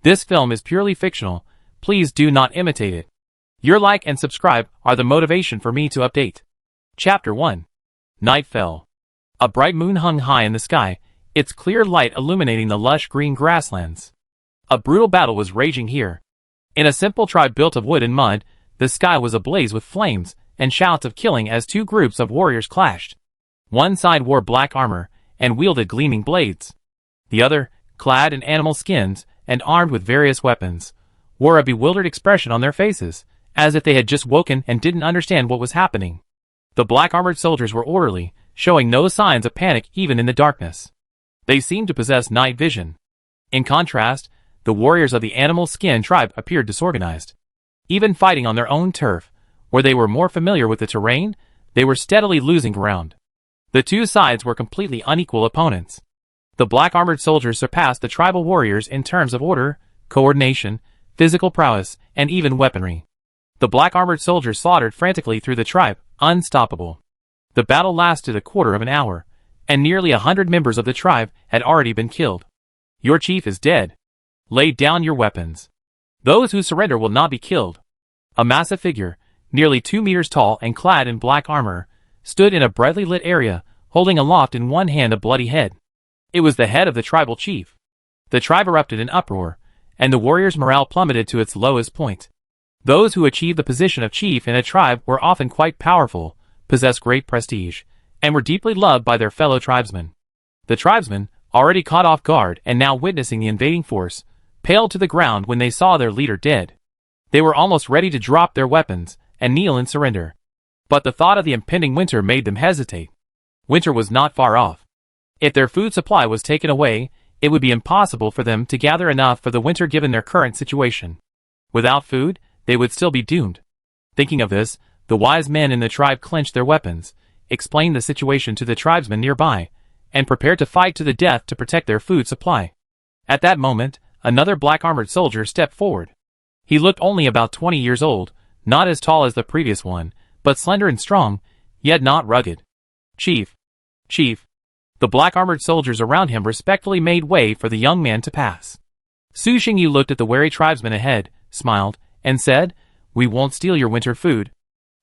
This film is purely fictional. Please do not imitate it. Your like and subscribe are the motivation for me to update. Chapter 1. Night fell. A bright moon hung high in the sky, its clear light illuminating the lush green grasslands. A brutal battle was raging here. In a simple tribe built of wood and mud, the sky was ablaze with flames and shouts of killing as two groups of warriors clashed. One side wore black armor and wielded gleaming blades. The other, clad in animal skins and armed with various weapons, wore a bewildered expression on their faces, as if they had just woken and didn't understand what was happening. The black-armored soldiers were orderly, showing no signs of panic even in the darkness. They seemed to possess night vision. In contrast, the warriors of the animal skin tribe appeared disorganized. Even fighting on their own turf, where they were more familiar with the terrain, they were steadily losing ground. The two sides were completely unequal opponents. The black-armored soldiers surpassed the tribal warriors in terms of order, coordination, physical prowess, and even weaponry. The black-armored soldiers slaughtered frantically through the tribe, unstoppable. The battle lasted a quarter of an hour, and nearly 100 members of the tribe had already been killed. Your chief is dead. Lay down your weapons. Those who surrender will not be killed. A massive figure, nearly 2 meters tall and clad in black armor, stood in a brightly lit area, holding aloft in one hand a bloody head. It was the head of the tribal chief. The tribe erupted in uproar, and the warriors' morale plummeted to its lowest point. Those who achieved the position of chief in a tribe were often quite powerful, possessed great prestige, and were deeply loved by their fellow tribesmen. The tribesmen, already caught off guard and now witnessing the invading force, paled to the ground when they saw their leader dead. They were almost ready to drop their weapons and kneel in surrender. But the thought of the impending winter made them hesitate. Winter was not far off. If their food supply was taken away, it would be impossible for them to gather enough for the winter given their current situation. Without food, they would still be doomed. Thinking of this, the wise men in the tribe clenched their weapons, explained the situation to the tribesmen nearby, and prepared to fight to the death to protect their food supply. At that moment, another black-armored soldier stepped forward. He looked only about 20 years old, not as tall as the previous one, but slender and strong, yet not rugged. Chief. Chief. The black-armored soldiers around him respectfully made way for the young man to pass. Su Xingyu looked at the wary tribesman ahead, smiled, and said, "We won't steal your winter food.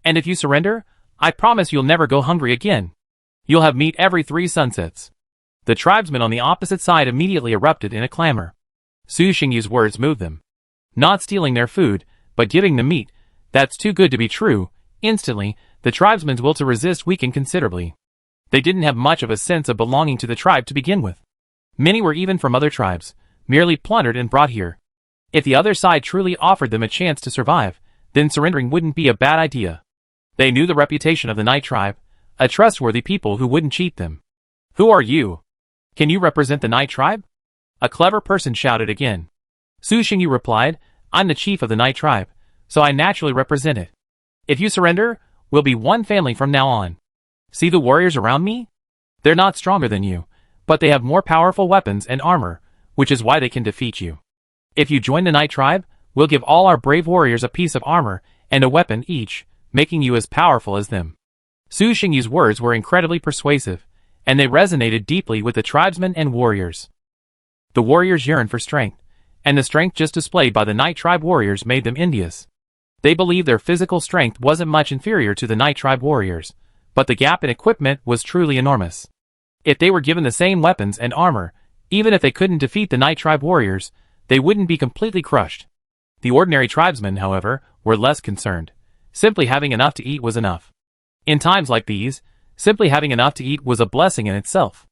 And if you surrender, I promise you'll never go hungry again. You'll have meat every 3 sunsets." The tribesmen on the opposite side immediately erupted in a clamor. Su Xingyu's words moved them. Not stealing their food, but giving them meat, that's too good to be true. Instantly, the tribesmen's will to resist weakened considerably. They didn't have much of a sense of belonging to the tribe to begin with. Many were even from other tribes, merely plundered and brought here. If the other side truly offered them a chance to survive, then surrendering wouldn't be a bad idea. They knew the reputation of the Night Tribe, a trustworthy people who wouldn't cheat them. "Who are you? Can you represent the Night Tribe?" A clever person shouted again. Su Xingyu replied, "I'm the chief of the Night Tribe, so I naturally represent it. If you surrender, we'll be one family from now on. See the warriors around me? They're not stronger than you, but they have more powerful weapons and armor, which is why they can defeat you. If you join the Night Tribe, we'll give all our brave warriors a piece of armor and a weapon each, making you as powerful as them." Su Xingyu's words were incredibly persuasive, and they resonated deeply with the tribesmen and warriors. The warriors yearned for strength, and the strength just displayed by the Night Tribe warriors made them envious. They believed their physical strength wasn't much inferior to the Night Tribe warriors, but the gap in equipment was truly enormous. If they were given the same weapons and armor, even if they couldn't defeat the Night Tribe warriors, they wouldn't be completely crushed. The ordinary tribesmen, however, were less concerned. Simply having enough to eat was enough. In times like these, simply having enough to eat was a blessing in itself.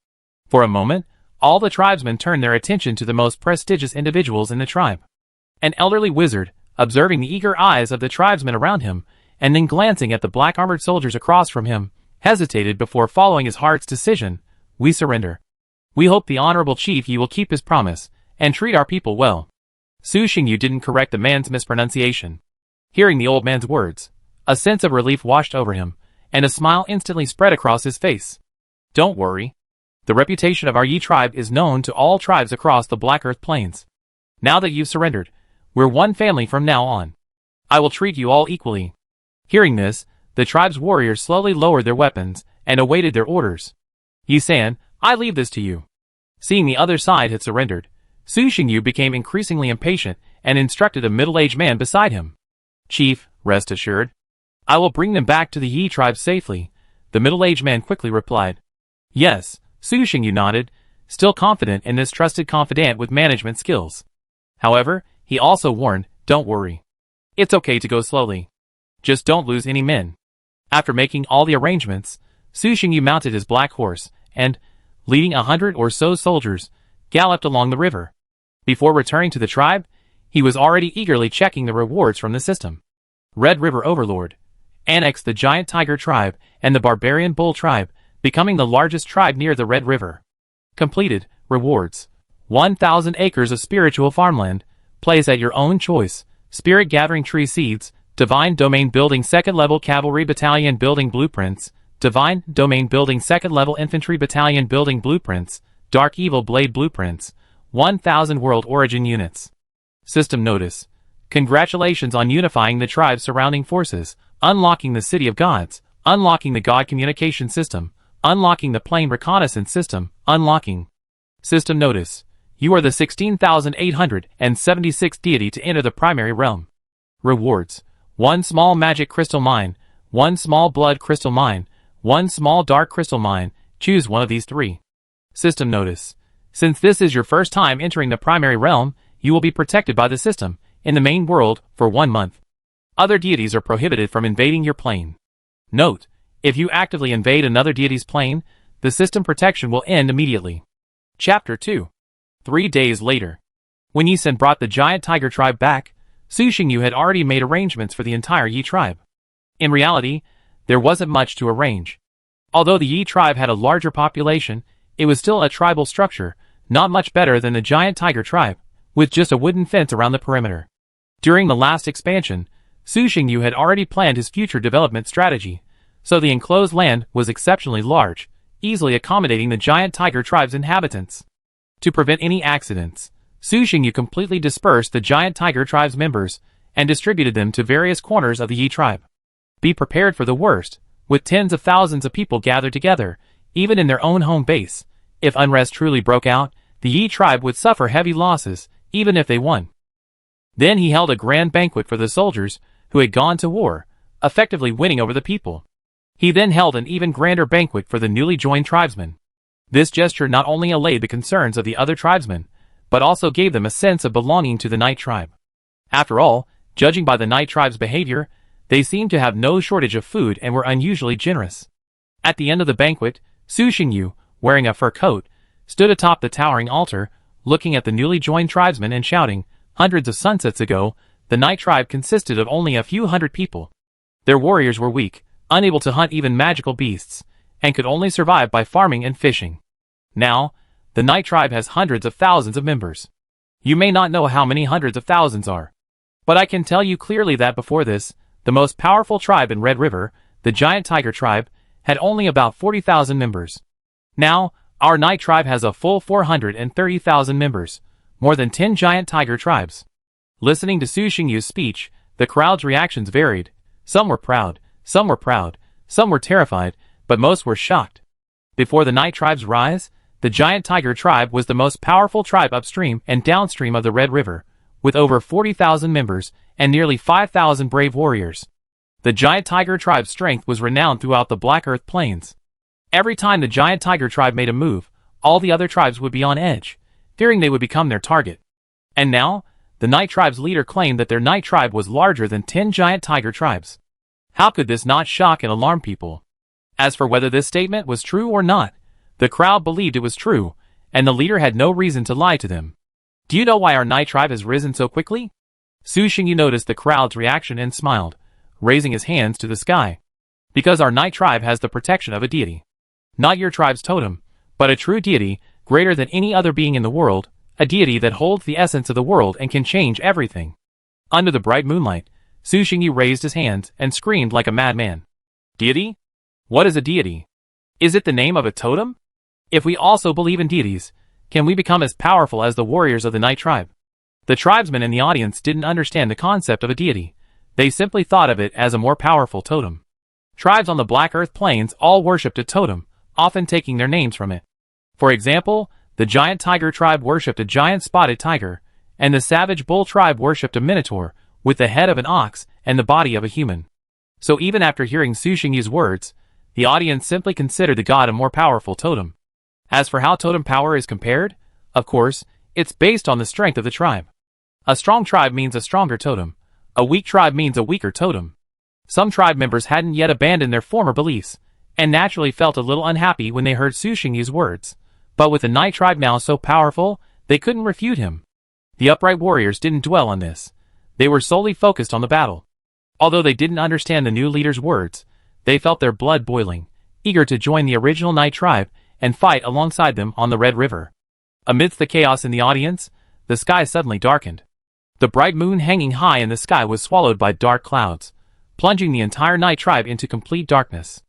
For a moment, all the tribesmen turned their attention to the most prestigious individuals in the tribe. An elderly wizard, observing the eager eyes of the tribesmen around him, and then glancing at the black-armored soldiers across from him, hesitated before following his heart's decision. "We surrender. We hope the honorable chief Yi will keep his promise, and treat our people well." Su Xingyu didn't correct the man's mispronunciation. Hearing the old man's words, a sense of relief washed over him, and a smile instantly spread across his face. "Don't worry. The reputation of our Yi tribe is known to all tribes across the Black Earth Plains. Now that you've surrendered, we're one family from now on. I will treat you all equally." Hearing this, the tribe's warriors slowly lowered their weapons and awaited their orders. "Yi San, I leave this to you." Seeing the other side had surrendered, Su Xingyu became increasingly impatient and instructed a middle-aged man beside him. "Chief, rest assured, I will bring them back to the Yi tribe safely," the middle-aged man quickly replied. "Yes," Su Xingyu nodded, still confident in this trusted confidant with management skills. However, he also warned, "Don't worry. It's okay to go slowly. Just don't lose any men." After making all the arrangements, Su Xingyu mounted his black horse and, leading 100 or so soldiers, galloped along the river. Before returning to the tribe, he was already eagerly checking the rewards from the system. Red River Overlord. Annexed the giant tiger tribe and the barbarian bull tribe, becoming the largest tribe near the Red River. Completed. Rewards. 1,000 acres of spiritual farmland. Place at your own choice. Spirit gathering tree seeds. Divine domain building 2nd level cavalry battalion building blueprints. Divine domain building 2nd level infantry battalion building blueprints. Dark evil blade blueprints. 1,000 world origin units. System notice. Congratulations on unifying the tribe's surrounding forces, unlocking the City of Gods, unlocking the God Communication System, unlocking the Plane Reconnaissance System, unlocking. System notice. You are the 16,876th deity to enter the primary realm. Rewards. 1 small magic crystal mine, 1 small blood crystal mine, 1 small dark crystal mine. Choose one of these 3. System notice. Since this is your first time entering the primary realm, you will be protected by the system, in the main world, for 1 month. Other deities are prohibited from invading your plane. Note, if you actively invade another deity's plane, the system protection will end immediately. Chapter 2. 3 days later. When Yi Sen brought the giant tiger tribe back, Su Xingyu had already made arrangements for the entire Yi tribe. In reality, there wasn't much to arrange. Although the Yi tribe had a larger population, it was still a tribal structure, not much better than the giant tiger tribe, with just a wooden fence around the perimeter. During the last expansion, Su Xingyu had already planned his future development strategy, so the enclosed land was exceptionally large, easily accommodating the giant tiger tribe's inhabitants. To prevent any accidents, Su Xingyu completely dispersed the giant tiger tribe's members and distributed them to various corners of the Yi tribe. Be prepared for the worst, with tens of thousands of people gathered together, even in their own home base. If unrest truly broke out, the Yi tribe would suffer heavy losses, even if they won. Then he held a grand banquet for the soldiers who had gone to war, effectively winning over the people. He then held an even grander banquet for the newly joined tribesmen. This gesture not only allayed the concerns of the other tribesmen, but also gave them a sense of belonging to the Night tribe. After all, judging by the Night tribe's behavior, they seemed to have no shortage of food and were unusually generous. At the end of the banquet, Su Xingyu, wearing a fur coat, stood atop the towering altar, looking at the newly joined tribesmen and shouting, "Hundreds of sunsets ago, the Night tribe consisted of only a few hundred people. Their warriors were weak, unable to hunt even magical beasts, and could only survive by farming and fishing. Now, the Night tribe has hundreds of thousands of members. You may not know how many hundreds of thousands are, but I can tell you clearly that before this, the most powerful tribe in Red River, the giant tiger tribe, had only about 40,000 members. Now, our Night tribe has a full 430,000 members, more than 10 giant tiger tribes." Listening to Su Xingyu's speech, the crowd's reactions varied. Some were proud, some were terrified, but most were shocked. Before the Night tribe's rise, the giant tiger tribe was the most powerful tribe upstream and downstream of the Red River, with over 40,000 members and nearly 5,000 brave warriors. The giant tiger tribe's strength was renowned throughout the Black Earth Plains. Every time the giant tiger tribe made a move, all the other tribes would be on edge, fearing they would become their target. And now, the Night tribe's leader claimed that their Night tribe was larger than 10 giant tiger tribes. How could this not shock and alarm people? As for whether this statement was true or not, the crowd believed it was true, and the leader had no reason to lie to them. "Do you know why our Night tribe has risen so quickly?" Su Xingyu noticed the crowd's reaction and smiled, raising his hands to the sky. "Because our Night tribe has the protection of a deity. Not your tribe's totem, but a true deity, greater than any other being in the world, a deity that holds the essence of the world and can change everything." Under the bright moonlight, Su Xingyu raised his hands and screamed like a madman. "Deity? What is a deity? Is it the name of a totem? If we also believe in deities, can we become as powerful as the warriors of the Night tribe?" The tribesmen in the audience didn't understand the concept of a deity. They simply thought of it as a more powerful totem. Tribes on the Black Earth Plains all worshipped a totem, often taking their names from it. For example, The giant tiger tribe worshipped a giant spotted tiger, and the savage bull tribe worshipped a minotaur, with the head of an ox and the body of a human. So even after hearing Su Xingyu's words, the audience simply considered the god a more powerful totem. As for how totem power is compared, of course, it's based on the strength of the tribe. A strong tribe means a stronger totem. A weak tribe means a weaker totem. Some tribe members hadn't yet abandoned their former beliefs, and naturally felt a little unhappy when they heard Su Xingyu's words. But with the Night tribe now so powerful, they couldn't refute him. The upright warriors didn't dwell on this. They were solely focused on the battle. Although they didn't understand the new leader's words, they felt their blood boiling, eager to join the original Night tribe and fight alongside them on the Red River. Amidst the chaos in the audience, the sky suddenly darkened. The bright moon hanging high in the sky was swallowed by dark clouds, plunging the entire Night tribe into complete darkness.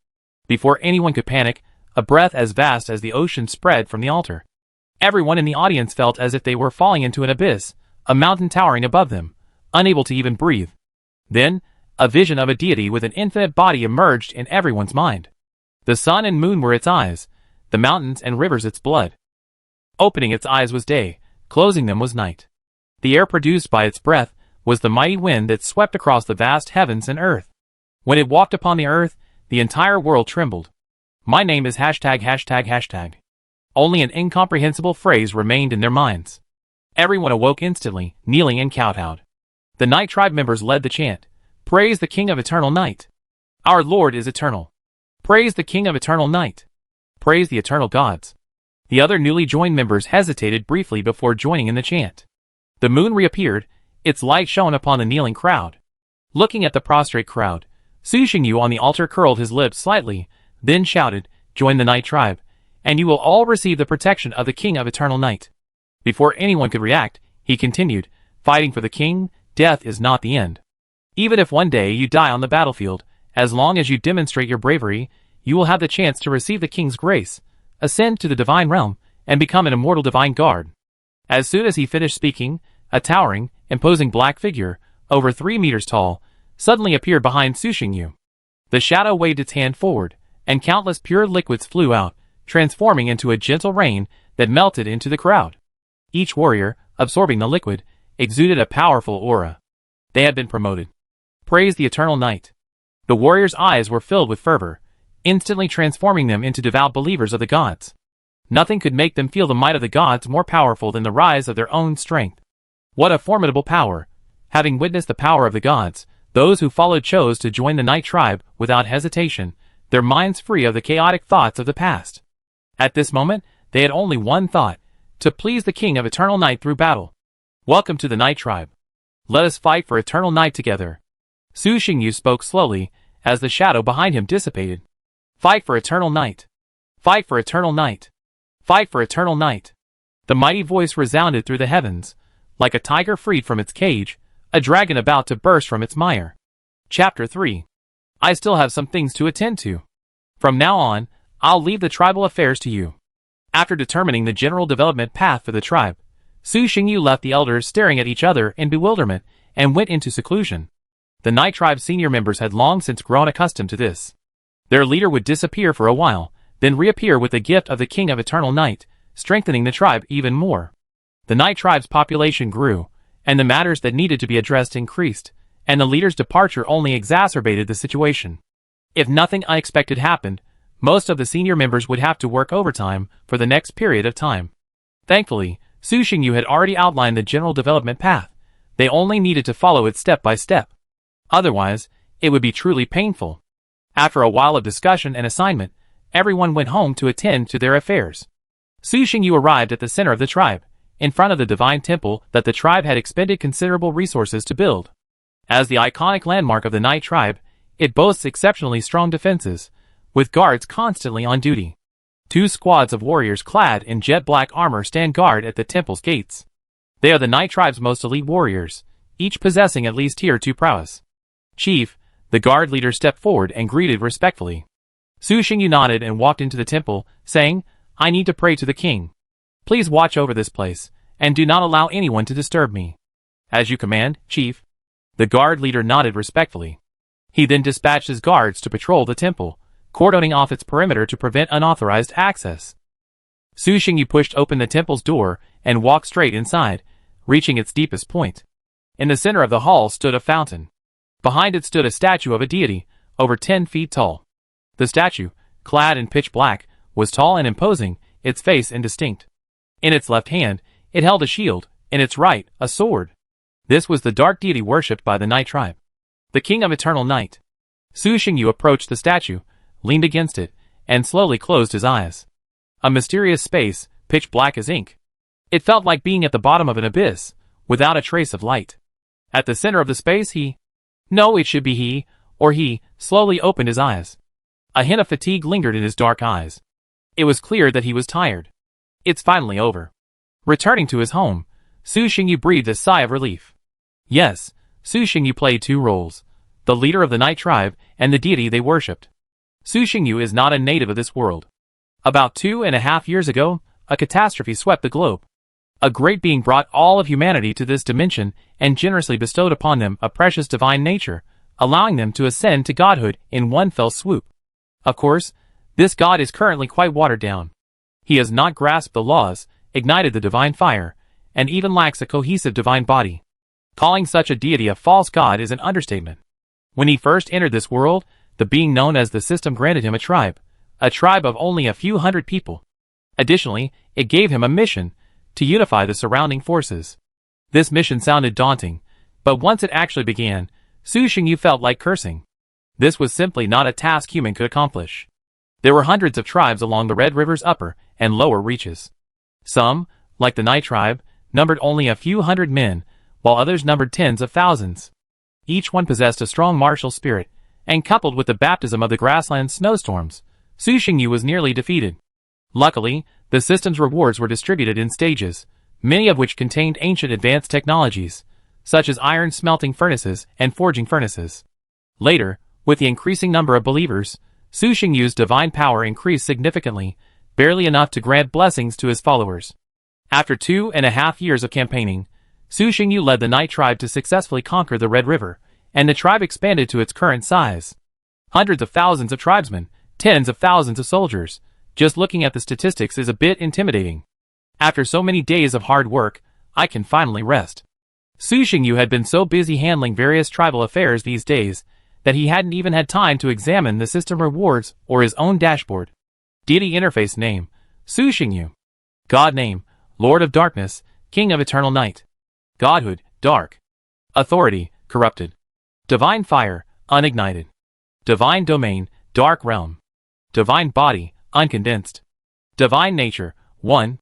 Before anyone could panic, a breath as vast as the ocean spread from the altar. Everyone in the audience felt as if they were falling into an abyss, a mountain towering above them, unable to even breathe. Then, a vision of a deity with an infinite body emerged in everyone's mind. The sun and moon were its eyes, the mountains and rivers its blood. Opening its eyes was day, closing them was night. The air produced by its breath was the mighty wind that swept across the vast heavens and earth. When it walked upon the earth, the entire world trembled. My name is ####. Only an incomprehensible phrase remained in their minds. Everyone awoke instantly, kneeling and kowtowed. The Night tribe members led the chant. Praise the King of Eternal Night. Our Lord is eternal. Praise the King of Eternal Night. Praise the eternal gods. The other newly joined members hesitated briefly before joining in the chant. The moon reappeared, its light shone upon the kneeling crowd. Looking at the prostrate crowd, Su Xingyu on the altar curled his lips slightly, then shouted, Join the Night tribe, and you will all receive the protection of the King of Eternal Night. Before anyone could react, he continued, Fighting for the king, death is not the end. Even if one day you die on the battlefield, as long as you demonstrate your bravery, you will have the chance to receive the king's grace, ascend to the divine realm, and become an immortal divine guard. As soon as he finished speaking, a towering, imposing black figure, over 3 meters tall, suddenly appeared behind Su Xingyu. The shadow waved its hand forward, and countless pure liquids flew out, transforming into a gentle rain that melted into the crowd. Each warrior, absorbing the liquid, exuded a powerful aura. They had been promoted. Praise the eternal night. The warriors' eyes were filled with fervor, instantly transforming them into devout believers of the gods. Nothing could make them feel the might of the gods more powerful than the rise of their own strength. What a formidable power! Having witnessed the power of the gods, those who followed chose to join the Night tribe without hesitation, their minds free of the chaotic thoughts of the past. At this moment, they had only one thought, to please the King of Eternal Night through battle. Welcome to the Night tribe. Let us fight for eternal night together. Su Xingyu spoke slowly, as the shadow behind him dissipated. Fight for eternal night. Fight for eternal night. Fight for eternal night. The mighty voice resounded through the heavens, like a tiger freed from its cage, a dragon about to burst from its mire. Chapter 3. I still have some things to attend to. From now on, I'll leave the tribal affairs to you. After determining the general development path for the tribe, Su Xingyu left the elders staring at each other in bewilderment and went into seclusion. The Night tribe's senior members had long since grown accustomed to this. Their leader would disappear for a while, then reappear with the gift of the King of Eternal Night, strengthening the tribe even more. The Night tribe's population grew, and the matters that needed to be addressed increased, and the leader's departure only exacerbated the situation. If nothing unexpected happened, most of the senior members would have to work overtime for the next period of time. Thankfully, Su Xingyu had already outlined the general development path. They only needed to follow it step by step. Otherwise, it would be truly painful. After a while of discussion and assignment, everyone went home to attend to their affairs. Su Xingyu arrived at the center of the tribe, in front of the divine temple that the tribe had expended considerable resources to build. As the iconic landmark of the Night tribe, it boasts exceptionally strong defenses, with guards constantly on duty. 2 squads of warriors clad in jet black armor stand guard at the temple's gates. They are the Night tribe's most elite warriors, each possessing at least tier 2 prowess. Chief, the guard leader stepped forward and greeted respectfully. Su Xingyu nodded and walked into the temple, saying, I need to pray to the king. Please watch over this place, and do not allow anyone to disturb me. As you command, Chief. The guard leader nodded respectfully. He then dispatched his guards to patrol the temple, cordoning off its perimeter to prevent unauthorized access. Su Xingyu pushed open the temple's door and walked straight inside, reaching its deepest point. In the center of the hall stood a fountain. Behind it stood a statue of a deity, over 10 feet tall. The statue, clad in pitch black, was tall and imposing, its face indistinct. In its left hand, it held a shield, in its right, a sword. This was the dark deity worshipped by the Night Tribe, the King of Eternal Night. Su Xingyu approached the statue, leaned against it, and slowly closed his eyes. A mysterious space, pitch black as ink. It felt like being at the bottom of an abyss, without a trace of light. At the center of the space it should be he slowly opened his eyes. A hint of fatigue lingered in his dark eyes. It was clear that he was tired. It's finally over. Returning to his home, Su Xingyu breathed a sigh of relief. Yes, Su Xingyu played two roles, the leader of the Night Tribe and the deity they worshipped. Su Xingyu is not a native of this world. About 2.5 years ago, a catastrophe swept the globe. A great being brought all of humanity to this dimension and generously bestowed upon them a precious divine nature, allowing them to ascend to godhood in one fell swoop. Of course, this god is currently quite watered down. He has not grasped the laws, ignited the divine fire, and even lacks a cohesive divine body. Calling such a deity a false god is an understatement. When he first entered this world, the being known as the system granted him a tribe of only a few hundred people. Additionally, it gave him a mission, to unify the surrounding forces. This mission sounded daunting, but once it actually began, Su Xingyu felt like cursing. This was simply not a task human could accomplish. There were hundreds of tribes along the Red River's upper and lower reaches. Some, like the Night Tribe, numbered only a few hundred men, while others numbered tens of thousands. Each one possessed a strong martial spirit, and coupled with the baptism of the grassland snowstorms, Su Xingyu was nearly defeated. Luckily, the system's rewards were distributed in stages, many of which contained ancient advanced technologies, such as iron smelting furnaces and forging furnaces. Later, with the increasing number of believers, Su Xingyu's divine power increased significantly, barely enough to grant blessings to his followers. After 2.5 years of campaigning, Su Xingyu led the Night Tribe to successfully conquer the Red River, and the tribe expanded to its current size. Hundreds of thousands of tribesmen, tens of thousands of soldiers. Just looking at the statistics is a bit intimidating. After so many days of hard work, I can finally rest. Su Xingyu had been so busy handling various tribal affairs these days that he hadn't even had time to examine the system rewards or his own dashboard. Deity interface name, Su Xingyu. God name, Lord of Darkness, King of Eternal Night. Godhood, dark. Authority, corrupted. Divine fire, unignited. Divine domain, dark realm. Divine body, uncondensed. Divine nature, 1.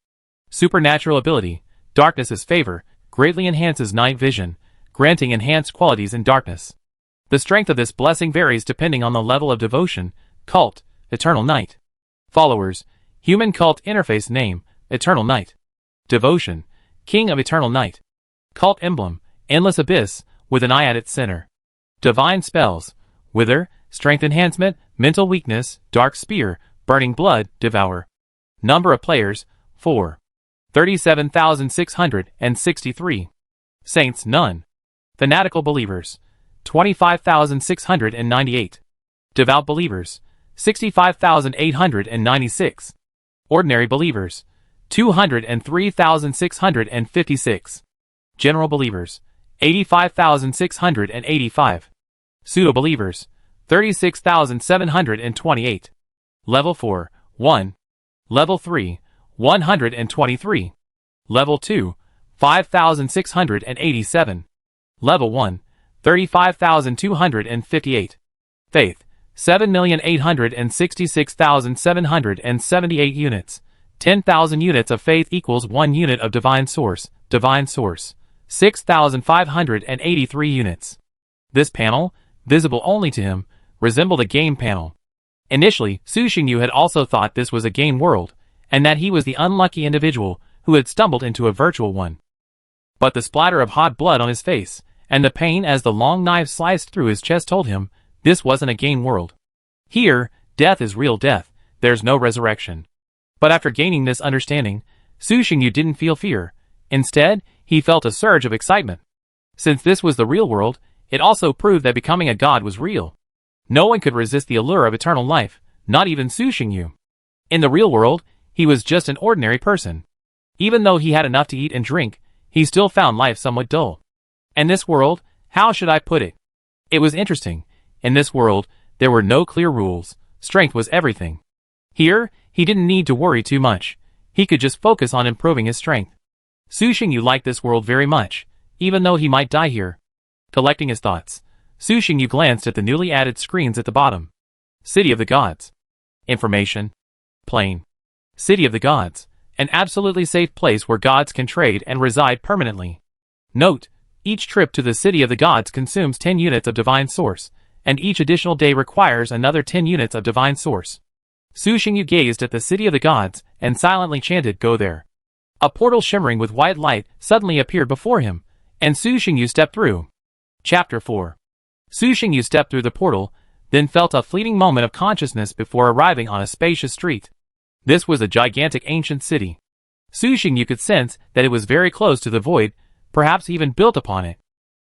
Supernatural ability, darkness's favor, greatly enhances night vision, granting enhanced qualities in darkness. The strength of this blessing varies depending on the level of devotion, cult, Eternal Night. Followers, human cult interface name, Eternal Night. Devotion, King of Eternal Night. Cult emblem, Endless Abyss, with an eye at its center. Divine spells, Wither, Strength Enhancement, Mental Weakness, Dark Spear, Burning Blood, Devour. Number of players, 4. 37,663. Saints, none. Fanatical believers, 25,698. Devout believers, 65,896. Ordinary believers, 203,656. General believers, 85,685. Pseudo believers, 36,728. Level 4, 1. Level 3, 123. Level 2, 5,687. Level 1, 35,258. Faith, 7,866,778 units. 10,000 units of faith equals 1 unit of divine source, 6,583 units. This panel, visible only to him, resembled a game panel. Initially, Su Xingyu had also thought this was a game world, and that he was the unlucky individual who had stumbled into a virtual one. But the splatter of hot blood on his face, and the pain as the long knife sliced through his chest told him, this wasn't a game world. Here, death is real death, there's no resurrection. But after gaining this understanding, Su Xingyu didn't feel fear. Instead, he felt a surge of excitement. Since this was the real world, it also proved that becoming a god was real. No one could resist the allure of eternal life, not even Su Xingyu. In the real world, he was just an ordinary person. Even though he had enough to eat and drink, he still found life somewhat dull. And this world, how should I put it? It was interesting. In this world, there were no clear rules. Strength was everything. Here, he didn't need to worry too much. He could just focus on improving his strength. Su Xingyu liked this world very much, even though he might die here. Collecting his thoughts, Su Xingyu glanced at the newly added screens at the bottom. City of the Gods. Information. Plain. City of the Gods. An absolutely safe place where gods can trade and reside permanently. Note, each trip to the City of the Gods consumes 10 units of divine source, and each additional day requires another 10 units of divine source. Su Xingyu gazed at the City of the Gods and silently chanted, "Go there." A portal shimmering with white light suddenly appeared before him, and Su Xingyu stepped through. Chapter 4. Su Xingyu stepped through the portal, then felt a fleeting moment of consciousness before arriving on a spacious street. This was a gigantic ancient city. Su Xingyu could sense that it was very close to the void, perhaps even built upon it.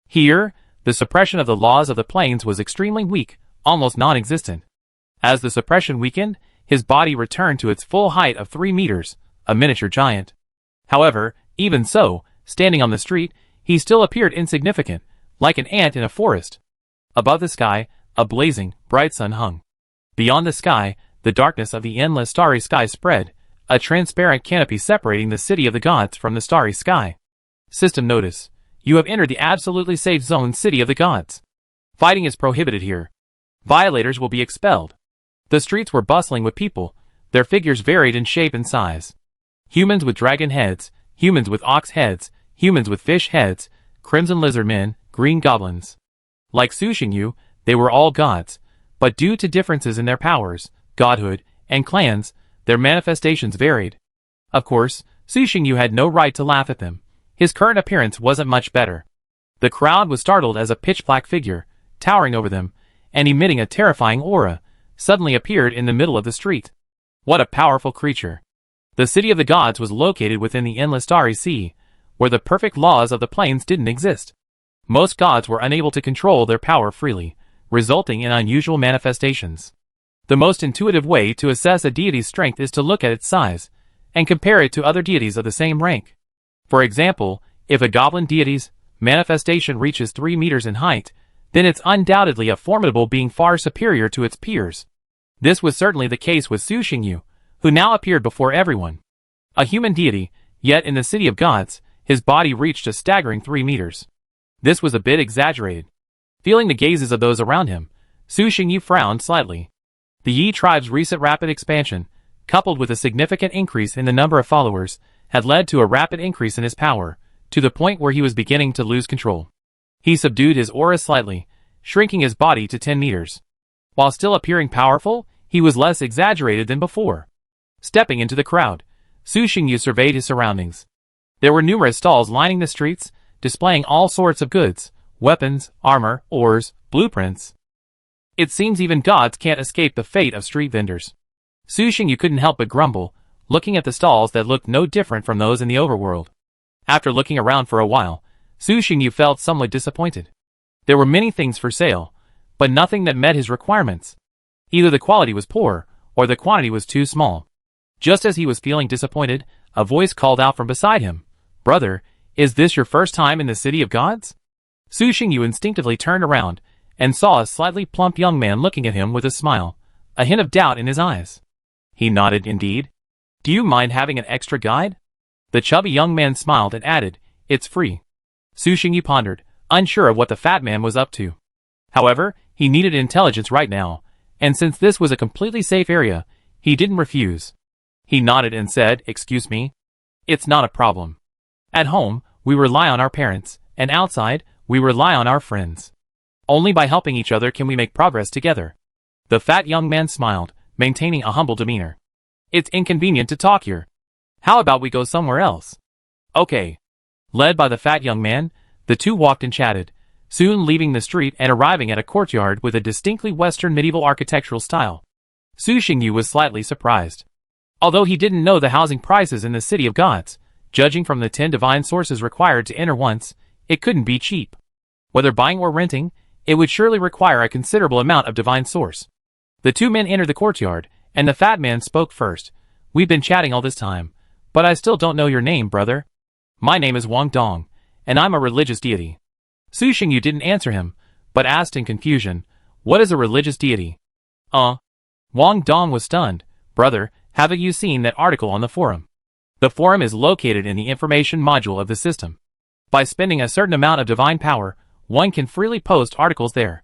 Here, the suppression of the laws of the planes was extremely weak, almost non-existent. As the suppression weakened, his body returned to its full height of 3 meters, a miniature giant. However, even so, standing on the street, he still appeared insignificant, like an ant in a forest. Above the sky, a blazing, bright sun hung. Beyond the sky, the darkness of the endless starry sky spread, a transparent canopy separating the City of the Gods from the starry sky. System notice. You have entered the absolutely safe zone City of the Gods. Fighting is prohibited here. Violators will be expelled. The streets were bustling with people. Their figures varied in shape and size. Humans with dragon heads, humans with ox heads, humans with fish heads, crimson lizard men, green goblins. Like Su Xingyu, they were all gods, but due to differences in their powers, godhood, and clans, their manifestations varied. Of course, Su Xingyu had no right to laugh at them. His current appearance wasn't much better. The crowd was startled as a pitch-black figure, towering over them, and emitting a terrifying aura, suddenly appeared in the middle of the street. What a powerful creature. The City of the Gods was located within the endless starry sea, where the perfect laws of the planes didn't exist. Most gods were unable to control their power freely, resulting in unusual manifestations. The most intuitive way to assess a deity's strength is to look at its size, and compare it to other deities of the same rank. For example, if a goblin deity's manifestation reaches 3 meters in height, then it's undoubtedly a formidable being far superior to its peers. This was certainly the case with Su Xingyu, who now appeared before everyone. A human deity, yet in the City of Gods, his body reached a staggering 3 meters. This was a bit exaggerated. Feeling the gazes of those around him, Su Xingyu frowned slightly. The Yi tribe's recent rapid expansion, coupled with a significant increase in the number of followers, had led to a rapid increase in his power, to the point where he was beginning to lose control. He subdued his aura slightly, shrinking his body to 10 meters. While still appearing powerful, he was less exaggerated than before. Stepping into the crowd, Su Xingyu surveyed his surroundings. There were numerous stalls lining the streets, displaying all sorts of goods, weapons, armor, ores, blueprints. It seems even gods can't escape the fate of street vendors. Su Xingyu couldn't help but grumble, looking at the stalls that looked no different from those in the overworld. After looking around for a while, Su Xingyu felt somewhat disappointed. There were many things for sale, but nothing that met his requirements. Either the quality was poor, or the quantity was too small. Just as he was feeling disappointed, a voice called out from beside him, "Brother, is this your first time in the City of Gods?" Su Xingyu instinctively turned around, and saw a slightly plump young man looking at him with a smile, a hint of doubt in his eyes. He nodded indeed. "Do you mind having an extra guide?" The chubby young man smiled and added, "It's free." Su Xingyu pondered, unsure of what the fat man was up to. However, he needed intelligence right now, and since this was a completely safe area, he didn't refuse. He nodded and said, "Excuse me? It's not a problem. At home, we rely on our parents, and outside, we rely on our friends. Only by helping each other can we make progress together." The fat young man smiled, maintaining a humble demeanor. "It's inconvenient to talk here. How about we go somewhere else?" "Okay." Led by the fat young man, the two walked and chatted, soon leaving the street and arriving at a courtyard with a distinctly Western medieval architectural style. Su Xingyu was slightly surprised. Although he didn't know the housing prices in the City of Gods, judging from the 10 divine sources required to enter once, it couldn't be cheap. Whether buying or renting, it would surely require a considerable amount of divine source. The two men entered the courtyard, and the fat man spoke first, We've been chatting all this time, but I still don't know your name, brother. My name is Wang Dong, and I'm a religious deity. Su Xingyu didn't answer him, but asked in confusion, what is a religious deity? Wang Dong was stunned. Brother, haven't you seen that article on the forum? The forum is located in the information module of the system. By spending a certain amount of divine power, one can freely post articles there.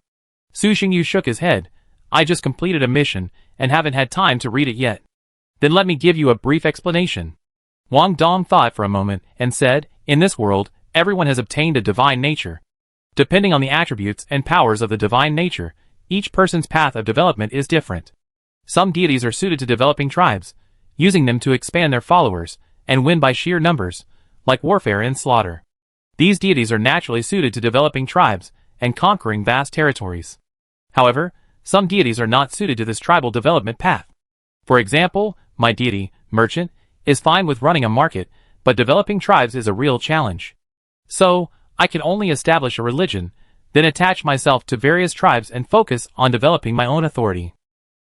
Su Xingyu shook his head. I just completed a mission, and haven't had time to read it yet. Then let me give you a brief explanation. Wang Dong thought for a moment, and said, in this world, everyone has obtained a divine nature. Depending on the attributes and powers of the divine nature, each person's path of development is different. Some deities are suited to developing tribes, using them to expand their followers, and win by sheer numbers, like warfare and slaughter. These deities are naturally suited to developing tribes, and conquering vast territories. However, some deities are not suited to this tribal development path. For example, my deity, Merchant, is fine with running a market, but developing tribes is a real challenge. So, I can only establish a religion, then attach myself to various tribes and focus on developing my own authority.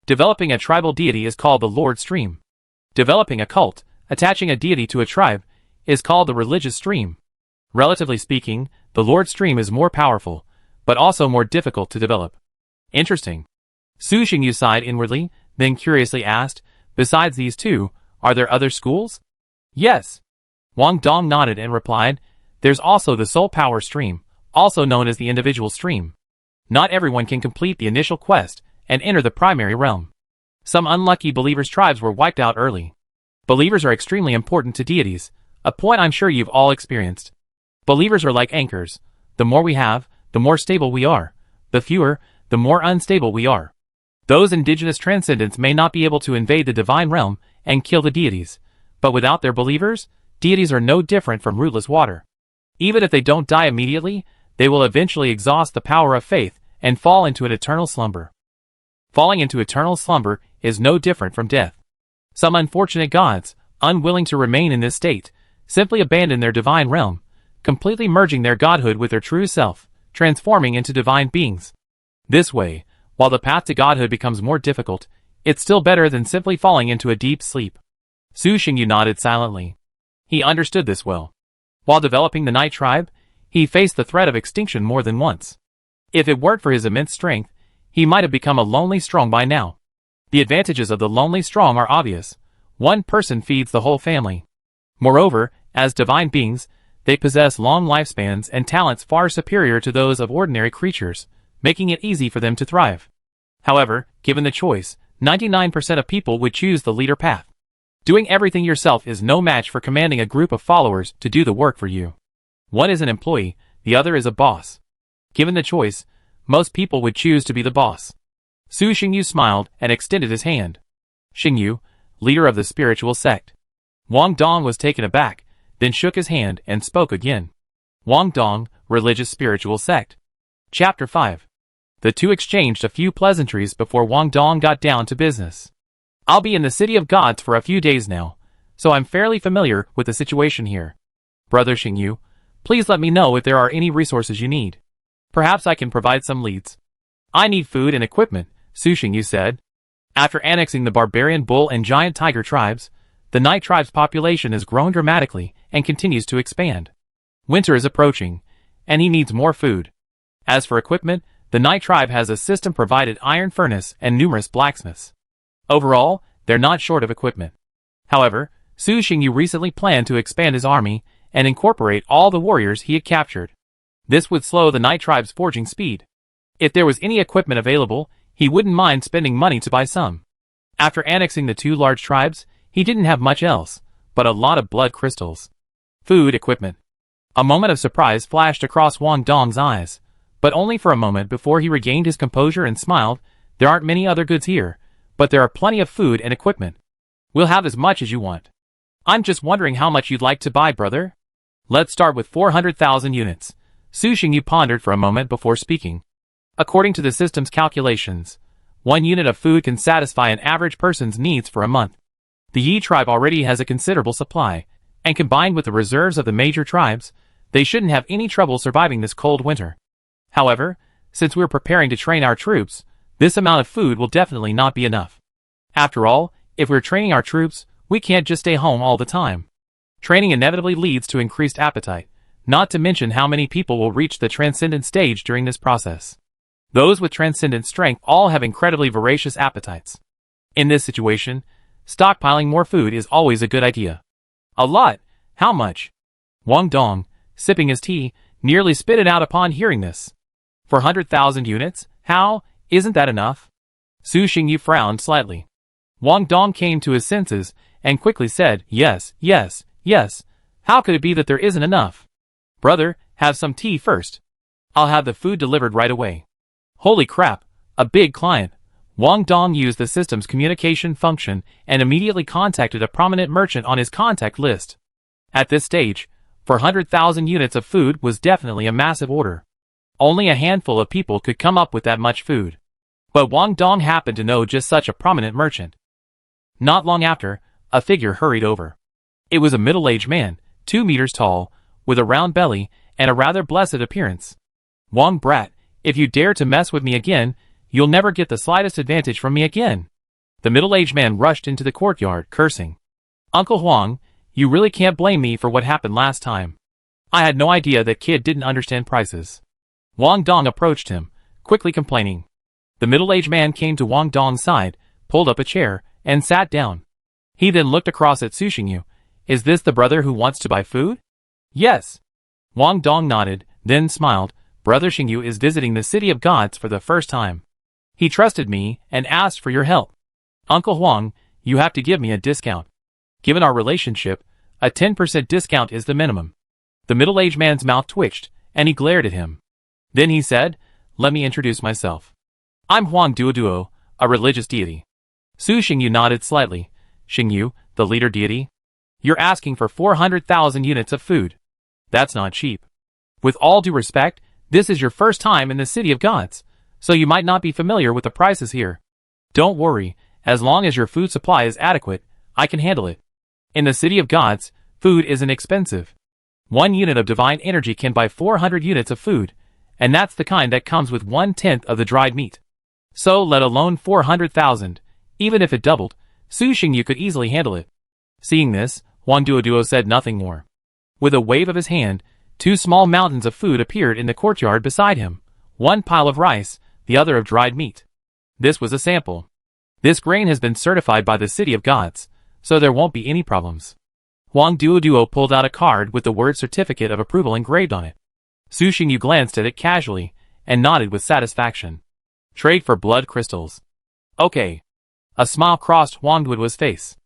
Developing a tribal deity is called the Lord Stream. Developing a cult, attaching a deity to a tribe, is called the religious stream. Relatively speaking, the Lord Stream is more powerful, but also more difficult to develop. Interesting. Su Xingyu sighed inwardly, then curiously asked, besides these two, are there other schools? Yes. Wang Dong nodded and replied, there's also the soul power stream, also known as the individual stream. Not everyone can complete the initial quest and enter the primary realm. Some unlucky believers' tribes were wiped out early. Believers are extremely important to deities, a point I'm sure you've all experienced. Believers are like anchors. The more we have, the more stable we are. The fewer, the more unstable we are. Those indigenous transcendents may not be able to invade the divine realm and kill the deities, but without their believers, deities are no different from rootless water. Even if they don't die immediately, they will eventually exhaust the power of faith and fall into an eternal slumber. Falling into eternal slumber is no different from death. Some unfortunate gods, unwilling to remain in this state, simply abandon their divine realm, completely merging their godhood with their true self, transforming into divine beings. This way, while the path to godhood becomes more difficult, it's still better than simply falling into a deep sleep. Su Xingyu nodded silently. He understood this well. While developing the Night Tribe, he faced the threat of extinction more than once. If it weren't for his immense strength, he might have become a lonely strong by now. The advantages of the lonely strong are obvious. One person feeds the whole family. Moreover, as divine beings, they possess long lifespans and talents far superior to those of ordinary creatures, making it easy for them to thrive. However, given the choice, 99% of people would choose the leader path. Doing everything yourself is no match for commanding a group of followers to do the work for you. One is an employee, the other is a boss. Given the choice, most people would choose to be the boss. Su Xingyu smiled and extended his hand. Xingyu, leader of the spiritual sect. Wang Dong was taken aback, then shook his hand and spoke again. Wang Dong, religious spiritual sect. Chapter 5. The two exchanged a few pleasantries before Wang Dong got down to business. I'll be in the City of Gods for a few days now, so I'm fairly familiar with the situation here. Brother Xingyu, please let me know if there are any resources you need. Perhaps I can provide some leads. I need food and equipment, Su Xingyu said. After annexing the barbarian bull and giant tiger tribes, the Night Tribe's population has grown dramatically and continues to expand. Winter is approaching, and he needs more food. As for equipment, the Night Tribe has a system-provided iron furnace and numerous blacksmiths. Overall, they're not short of equipment. However, Su Xingyu recently planned to expand his army and incorporate all the warriors he had captured. This would slow the Night Tribe's forging speed. If there was any equipment available, he wouldn't mind spending money to buy some. After annexing the two large tribes, he didn't have much else, but a lot of blood crystals. Food equipment. A moment of surprise flashed across Wang Dong's eyes, but only for a moment before he regained his composure and smiled. There aren't many other goods here, but there are plenty of food and equipment. We'll have as much as you want. I'm just wondering how much you'd like to buy, brother? Let's start with 400,000 units. Su Xingyu pondered for a moment before speaking. According to the system's calculations, 1 unit of food can satisfy an average person's needs for a month. The Yi tribe already has a considerable supply, and combined with the reserves of the major tribes, they shouldn't have any trouble surviving this cold winter. However, since we're preparing to train our troops, this amount of food will definitely not be enough. After all, if we're training our troops, We can't just stay home all the time. Training inevitably leads to increased appetite, not to mention how many people will reach the transcendent stage during this process. Those with transcendent strength all have incredibly voracious appetites. In this situation, stockpiling more food is always a good idea. A lot? How much? Wang Dong, sipping his tea, nearly spit it out upon hearing this. 400,000 units? How? Isn't that enough? Su Xingyu frowned slightly. Wang Dong came to his senses and quickly said, yes, yes, yes. How could it be that there isn't enough? Brother, have some tea first. I'll have the food delivered right away. Holy crap, a big client. Wang Dong used the system's communication function and immediately contacted a prominent merchant on his contact list. At this stage, 400,000 units of food was definitely a massive order. Only a handful of people could come up with that much food. But Wang Dong happened to know just such a prominent merchant. Not long after, a figure hurried over. It was a middle-aged man, 2 meters tall, with a round belly and a rather blessed appearance. Wang brat, if you dare to mess with me again, you'll never get the slightest advantage from me again. The middle-aged man rushed into the courtyard, cursing. Uncle Huang, you really can't blame me for what happened last time. I had no idea that kid didn't understand prices. Wang Dong approached him, quickly complaining. The middle-aged man came to Wang Dong's side, pulled up a chair, and sat down. He then looked across at Su Xingyu. Is this the brother who wants to buy food? Yes. Wang Dong nodded, then smiled. Brother Xingyu is visiting the City of Gods for the first time. He trusted me and asked for your help. Uncle Huang, you have to give me a discount. Given our relationship, a 10% discount is the minimum. The middle-aged man's mouth twitched, and he glared at him. Then he said, let me introduce myself. I'm Huang Duoduo, a religious deity. Su Xingyu nodded slightly. Xingyu, the leader deity? You're asking for 400,000 units of food. That's not cheap. With all due respect, this is your first time in the City of Gods, so you might not be familiar with the prices here. Don't worry, as long as your food supply is adequate, I can handle it. In the City of Gods, food isn't expensive. 1 unit of divine energy can buy 400 units of food, and that's the kind that comes with 1/10 of the dried meat. So let alone 400,000, even if it doubled, Su Xingyu could easily handle it. Seeing this, Wang Duoduo said nothing more. With a wave of his hand, 2 small mountains of food appeared in the courtyard beside him, one pile of rice, the other of dried meat. This was a sample. This grain has been certified by the City of Gods, so there won't be any problems. Wang Duoduo pulled out a card with the word certificate of approval engraved on it. Su Xingyu glanced at it casually and nodded with satisfaction. Trade for blood crystals. Okay. A smile crossed Wang Duoduo's face.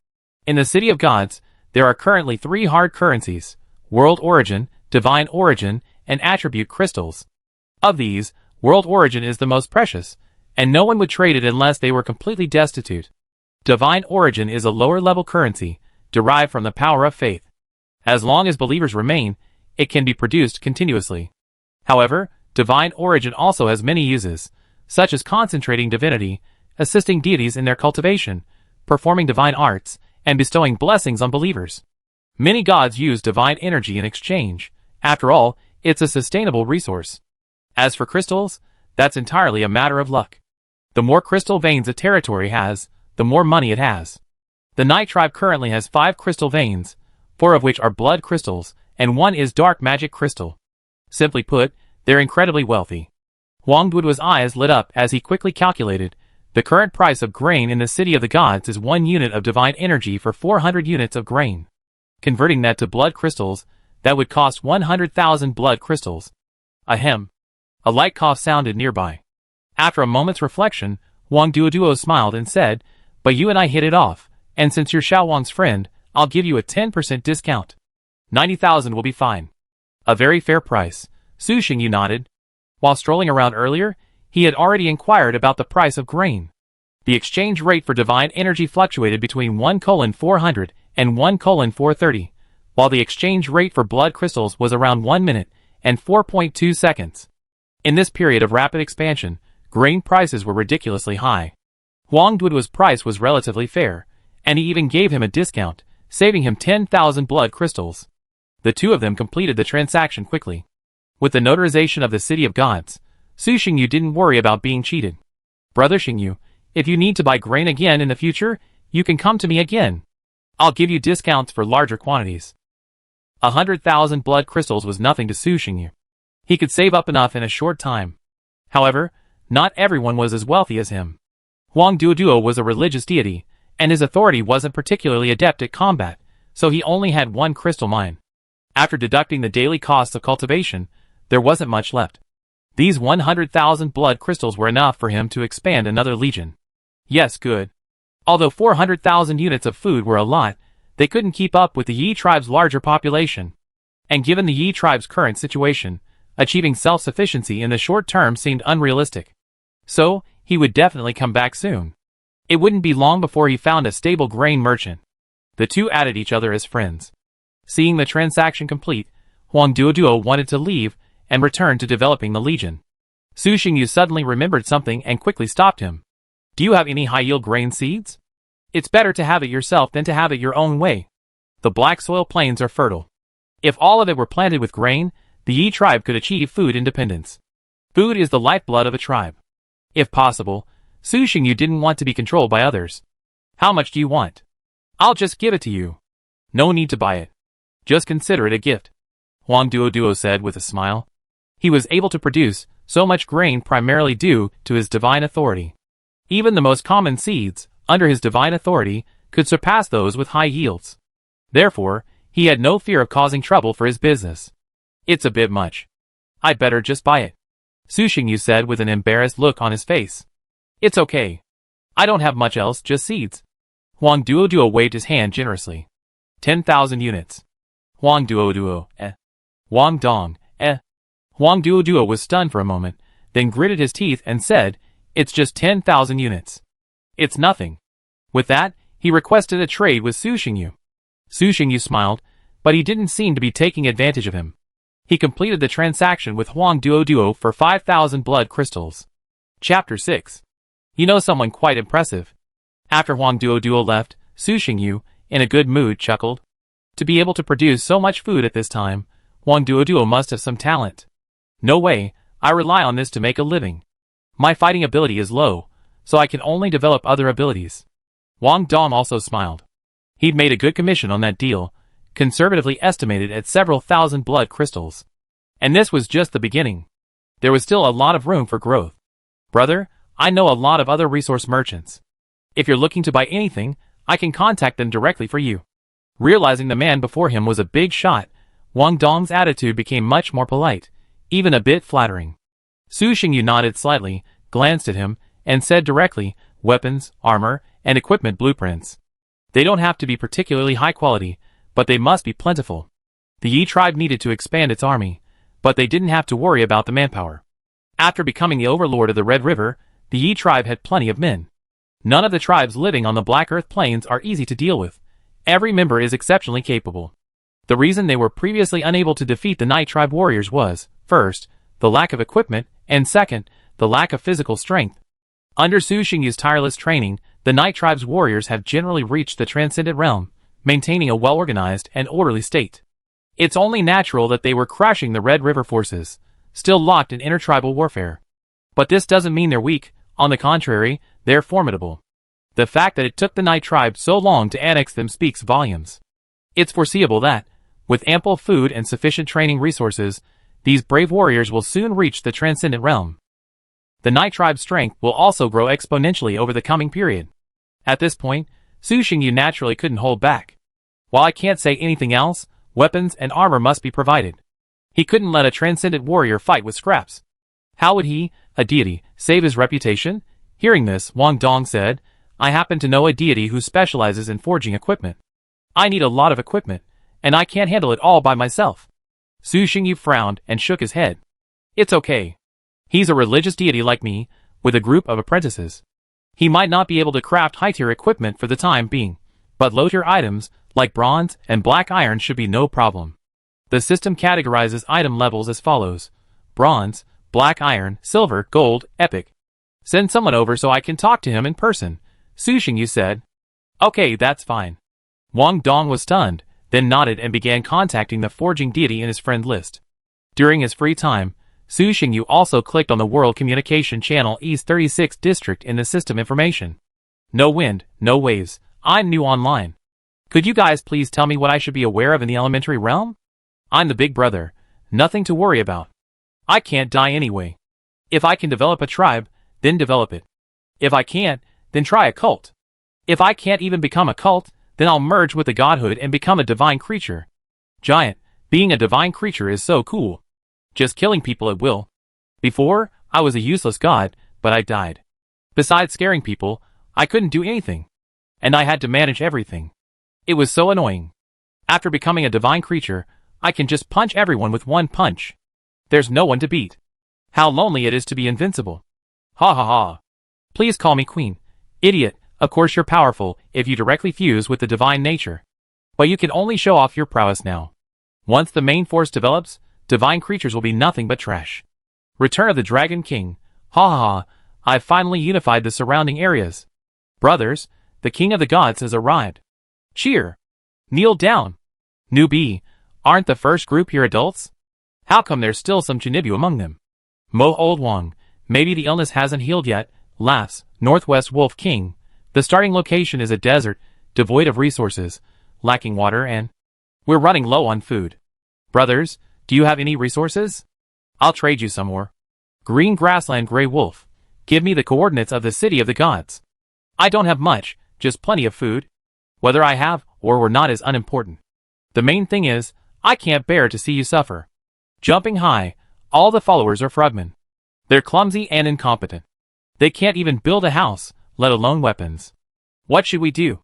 In the City of Gods, there are currently 3 hard currencies: World Origin, Divine Origin, and Attribute Crystals. Of these, World Origin is the most precious, and no one would trade it unless they were completely destitute. Divine Origin is a lower-level currency, derived from the power of faith. As long as believers remain, it can be produced continuously. However, Divine Origin also has many uses, such as concentrating divinity, assisting deities in their cultivation, performing divine arts, and bestowing blessings on believers. Many gods use divine energy in exchange. After all, it's a sustainable resource. As for crystals, that's entirely a matter of luck. The more crystal veins a territory has, the more money it has. The Night Tribe currently has 5 crystal veins, 4 of which are blood crystals, and 1 is dark magic crystal. Simply put, they're incredibly wealthy. Wang Duoduo's eyes lit up as he quickly calculated. The current price of grain in the City of the Gods is 1 unit of divine energy for 400 units of grain. Converting that to blood crystals, that would cost 100,000 blood crystals. Ahem. A light cough sounded nearby. After a moment's reflection, Wang Duoduo smiled and said, but you and I hit it off, and since you're Xiao Wang's friend, I'll give you a 10% discount. 90,000 will be fine. A very fair price. Su Xingyu nodded. While strolling around earlier, he had already inquired about the price of grain. The exchange rate for divine energy fluctuated between 1:400 and 1:430, while the exchange rate for blood crystals was around 1 minute and 4.2 seconds. In this period of rapid expansion, grain prices were ridiculously high. Wang Duoduo's price was relatively fair, and he even gave him a discount, saving him 10,000 blood crystals. The two of them completed the transaction quickly. With the notarization of the City of Gods, Su Xingyu didn't worry about being cheated. Brother Xingyu, if you need to buy grain again in the future, you can come to me again. I'll give you discounts for larger quantities. 100,000 blood crystals was nothing to Su Xingyu. He could save up enough in a short time. However, not everyone was as wealthy as him. Huang Duoduo was a religious deity, and his authority wasn't particularly adept at combat, so he only had one crystal mine. After deducting the daily costs of cultivation, there wasn't much left. These 100,000 blood crystals were enough for him to expand another legion. Yes, good. Although 400,000 units of food were a lot, they couldn't keep up with the Yi tribe's larger population. And given the Yi tribe's current situation, achieving self-sufficiency in the short term seemed unrealistic. So, he would definitely come back soon. It wouldn't be long before he found a stable grain merchant. The two added each other as friends. Seeing the transaction complete, Huang Duoduo wanted to leave and return to developing the legion. Su Xingyu suddenly remembered something and quickly stopped him. Do you have any high-yield grain seeds? It's better to have it yourself than to have it your own way. The black soil plains are fertile. If all of it were planted with grain, the Yi tribe could achieve food independence. Food is the lifeblood of a tribe. If possible, Su Xingyu didn't want to be controlled by others. How much do you want? I'll just give it to you. No need to buy it. Just consider it a gift. Huang Duoduo said with a smile. He was able to produce so much grain primarily due to his divine authority. Even the most common seeds, under his divine authority, could surpass those with high yields. Therefore, he had no fear of causing trouble for his business. It's a bit much. I'd better just buy it. Su Xingyu said with an embarrassed look on his face. It's okay. I don't have much else, just seeds. Huang Duoduo waved his hand generously. 10,000 units. Huang Duoduo, Huang Dong, Huang Duoduo was stunned for a moment, then gritted his teeth and said, it's just 10,000 units. It's nothing. With that, he requested a trade with Su Xingyu. Su Xingyu smiled, but he didn't seem to be taking advantage of him. He completed the transaction with Huang Duoduo for 5,000 blood crystals. Chapter 6. You know someone quite impressive. After Huang Duoduo left, Su Xingyu, in a good mood, chuckled. To be able to produce so much food at this time, Huang Duoduo must have some talent. No way, I rely on this to make a living. My fighting ability is low, so I can only develop other abilities. Wang Dong also smiled. He'd made a good commission on that deal, conservatively estimated at several thousand blood crystals. And this was just the beginning. There was still a lot of room for growth. Brother, I know a lot of other resource merchants. If you're looking to buy anything, I can contact them directly for you. Realizing the man before him was a big shot, Wang Dong's attitude became much more polite, even a bit flattering. Su Xingyu nodded slightly, glanced at him, and said directly, weapons, armor, and equipment blueprints. They don't have to be particularly high quality, but they must be plentiful. The Yi tribe needed to expand its army, but they didn't have to worry about the manpower. After becoming the overlord of the Red River, the Yi tribe had plenty of men. None of the tribes living on the Black Earth Plains are easy to deal with. Every member is exceptionally capable. The reason they were previously unable to defeat the Night Tribe warriors was, first, the lack of equipment, and second, the lack of physical strength. Under Su Xingyu's tireless training, the Night Tribe's warriors have generally reached the Transcendent Realm, maintaining a well-organized and orderly state. It's only natural that they were crushing the Red River forces, still locked in intertribal warfare. But this doesn't mean they're weak, on the contrary, they're formidable. The fact that it took the Night Tribe so long to annex them speaks volumes. It's foreseeable that, with ample food and sufficient training resources, these brave warriors will soon reach the Transcendent Realm. The Night Tribe's strength will also grow exponentially over the coming period. At this point, Su Xingyu naturally couldn't hold back. While I can't say anything else, weapons and armor must be provided. He couldn't let a Transcendent warrior fight with scraps. How would he, a deity, save his reputation? Hearing this, Wang Dong said, I happen to know a deity who specializes in forging equipment. I need a lot of equipment, and I can't handle it all by myself. Su Xingyu frowned and shook his head. It's okay. He's a religious deity like me, with a group of apprentices. He might not be able to craft high-tier equipment for the time being, but low-tier items, like bronze and black iron, should be no problem. The system categorizes item levels as follows: bronze, black iron, silver, gold, epic. Send someone over so I can talk to him in person, Su Xingyu said. Okay, that's fine. Wang Dong was stunned, then nodded and began contacting the forging deity in his friend list. During his free time, Su Xingyu also clicked on the World Communication Channel East 36 District in the system information. No wind, no waves, I'm new online. Could you guys please tell me what I should be aware of in the elementary realm? I'm the big brother. Nothing to worry about. I can't die anyway. If I can develop a tribe, then develop it. If I can't, then try a cult. If I can't even become a cult, then I'll merge with the godhood and become a divine creature. Giant, being a divine creature is so cool. Just killing people at will. Before, I was a useless god, but I died. Besides scaring people, I couldn't do anything. And I had to manage everything. It was so annoying. After becoming a divine creature, I can just punch everyone with one punch. There's no one to beat. How lonely it is to be invincible. Ha ha ha. Please call me queen. Idiot, of course you're powerful if you directly fuse with the divine nature. But you can only show off your prowess now. Once the main force develops, divine creatures will be nothing but trash. Return of the Dragon King. Ha ha ha. I've finally unified the surrounding areas. Brothers, the king of the gods has arrived. Cheer. Kneel down. Newbie, aren't the first group here adults? How come there's still some Chinibu among them? Mo Old Wong, maybe the illness hasn't healed yet, laughs. Northwest Wolf King. The starting location is a desert, devoid of resources, lacking water and we're running low on food. Brothers, do you have any resources? I'll trade you some more. Green Grassland Grey Wolf, give me the coordinates of the city of the gods. I don't have much, just plenty of food. Whether I have or we're not is unimportant. The main thing is, I can't bear to see you suffer. Jumping high, all the followers are frogmen. They're clumsy and incompetent. They can't even build a house, let alone weapons. What should we do?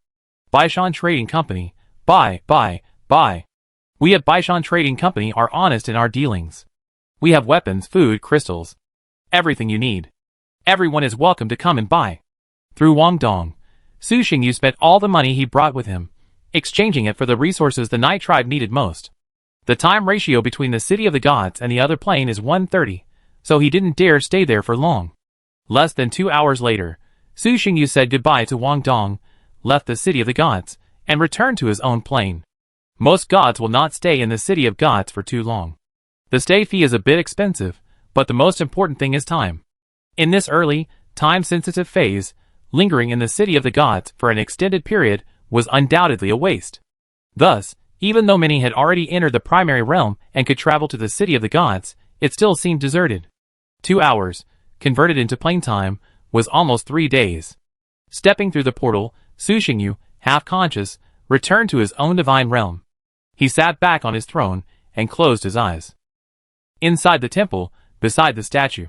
Baishan Trading Company, buy. We at Baishan Trading Company are honest in our dealings. We have weapons, food, crystals. Everything you need. Everyone is welcome to come and buy. Through Wang Dong, Su Xingyu spent all the money he brought with him, exchanging it for the resources the Night Tribe needed most. The time ratio between the City of the Gods and the other plane is 1:30, so he didn't dare stay there for long. Less than 2 hours later, Su Xingyu said goodbye to Wang Dong, left the City of the Gods, and returned to his own plane. Most gods will not stay in the City of Gods for too long. The stay fee is a bit expensive, but the most important thing is time. In this early, time-sensitive phase, lingering in the City of the Gods for an extended period was undoubtedly a waste. Thus, even though many had already entered the primary realm and could travel to the City of the Gods, it still seemed deserted. 2 hours, converted into plane time, was almost 3 days. Stepping through the portal, Su Xingyu, half-conscious, returned to his own divine realm. He sat back on his throne and closed his eyes. Inside the temple, beside the statue,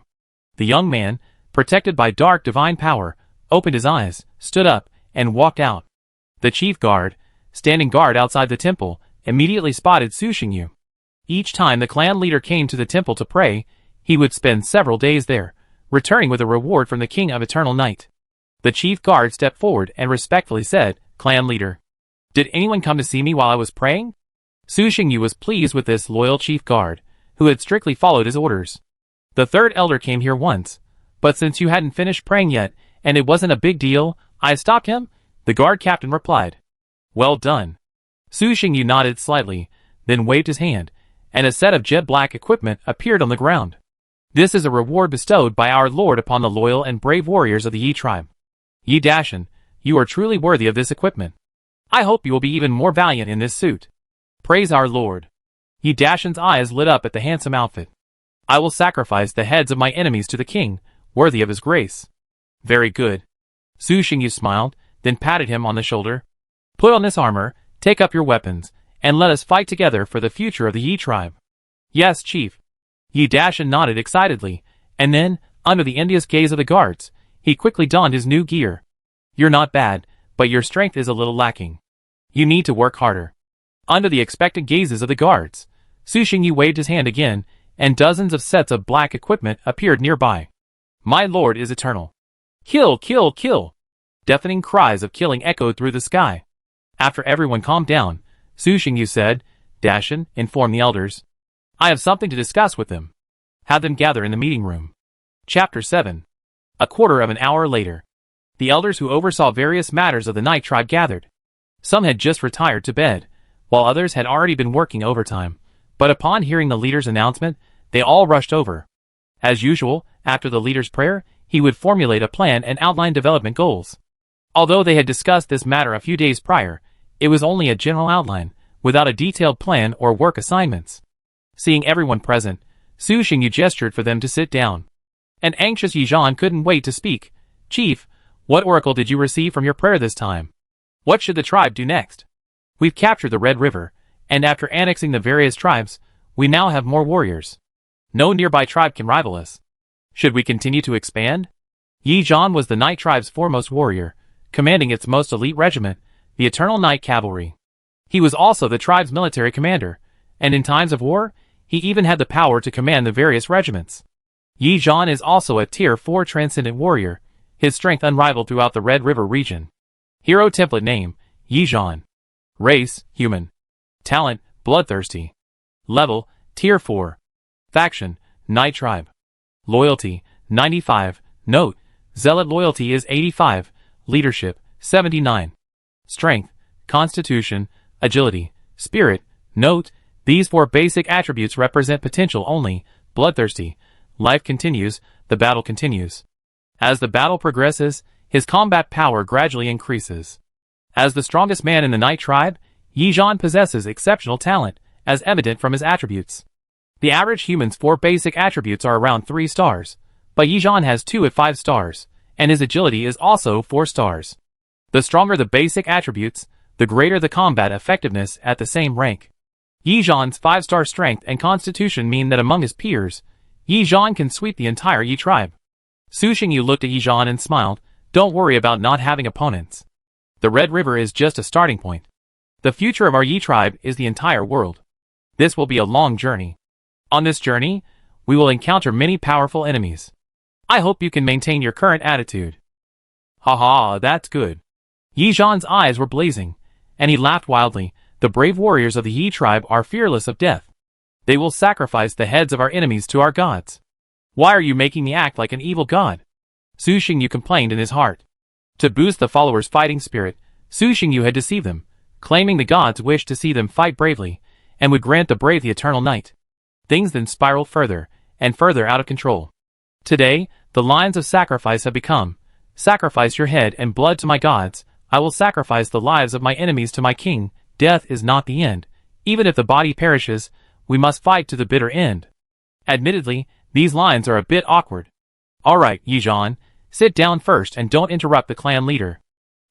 the young man, protected by dark divine power, opened his eyes, stood up, and walked out. The chief guard, standing guard outside the temple, immediately spotted Su Xingyu. Each time the clan leader came to the temple to pray, he would spend several days there, returning with a reward from the King of Eternal Night. The chief guard stepped forward and respectfully said, "Clan leader, did anyone come to see me while I was praying?" Su Xingyu was pleased with this loyal chief guard, who had strictly followed his orders. "The third elder came here once, but since you hadn't finished praying yet, and it wasn't a big deal, I stopped him," the guard captain replied. "Well done." Su Xingyu nodded slightly, then waved his hand, and a set of jet black equipment appeared on the ground. "This is a reward bestowed by our lord upon the loyal and brave warriors of the Yi tribe. Yi Dashan, you are truly worthy of this equipment. I hope you will be even more valiant in this suit. Praise our lord." Yi Dashan's eyes lit up at the handsome outfit. "I will sacrifice the heads of my enemies to the king, worthy of his grace." "Very good." Su Xingyu smiled, then patted him on the shoulder. "Put on this armor, take up your weapons, and let us fight together for the future of the Yi tribe." "Yes, chief." Yi Dashan nodded excitedly, and then, under the envious gaze of the guards, he quickly donned his new gear. "You're not bad, but your strength is a little lacking. You need to work harder." Under the expectant gazes of the guards, Su Xingyu waved his hand again, and dozens of sets of black equipment appeared nearby. "My lord is eternal. Kill, kill, kill!" Deafening cries of killing echoed through the sky. After everyone calmed down, Su Xingyu said, "Dashan, inform the elders. I have something to discuss with them. Have them gather in the meeting room." Chapter 7. A quarter of an hour later, the elders who oversaw various matters of the Night Tribe gathered. Some had just retired to bed, while others had already been working overtime, but upon hearing the leader's announcement, they all rushed over. As usual, after the leader's prayer, he would formulate a plan and outline development goals. Although they had discussed this matter a few days prior, It was only a general outline, without a detailed plan or work assignments. Seeing everyone present, Su Xingyu gestured for them to sit down. An anxious Yi Zhan couldn't wait to speak. Chief, what oracle did you receive from your prayer this time? What should the tribe do next? We've captured the Red River, and after annexing the various tribes, we now have more warriors. No nearby tribe can rival us. Should we continue to expand? Yi Zhan was the Night Tribe's foremost warrior, commanding its most elite regiment, the Eternal Night Cavalry. He was also the tribe's military commander, and in times of war, he even had the power to command the various regiments. Yi Zhan is also a Tier 4 Transcendent Warrior, his strength unrivaled throughout the Red River region. Hero template name, Yi Zhan. Race, human. Talent, bloodthirsty. Level, Tier 4. Faction, Night Tribe. Loyalty, 95. Note, Zealot loyalty is 85. Leadership, 79. Strength, Constitution, Agility, Spirit. Note, these 4 basic attributes represent potential only. Bloodthirsty. Life continues, the battle continues. As the battle progresses, his combat power gradually increases. As the strongest man in the Night Tribe, Yi Zhan possesses exceptional talent, as evident from his attributes. The average human's 4 basic attributes are around 3 stars, but Yi Zhan has 2 at 5 stars, and his agility is also 4 stars. The stronger the basic attributes, the greater the combat effectiveness at the same rank. Yi Zhan's 5-star strength and constitution mean that among his peers, Yi Zhan can sweep the entire Yi tribe. Su Xingyu looked at Yi Zhan and smiled. Don't worry about not having opponents. The Red River is just a starting point. The future of our Yi tribe is the entire world. This will be a long journey. On this journey, we will encounter many powerful enemies. I hope you can maintain your current attitude. Haha, that's good. Yi Zhan's eyes were blazing, and he laughed wildly. The brave warriors of the Yi tribe are fearless of death. They will sacrifice the heads of our enemies to our gods. Why are you making me act like an evil god? Su Xingyu complained in his heart. To boost the followers' fighting spirit, Su Xingyu had deceived them, claiming the gods wished to see them fight bravely, and would grant the brave the eternal night. Things then spiraled further, and further out of control. Today, the lines of sacrifice have become, sacrifice your head and blood to my gods, I will sacrifice the lives of my enemies to my king. Death is not the end. Even if the body perishes, we must fight to the bitter end. Admittedly, these lines are a bit awkward. Alright, Yi Zhan, sit down first and don't interrupt the clan leader.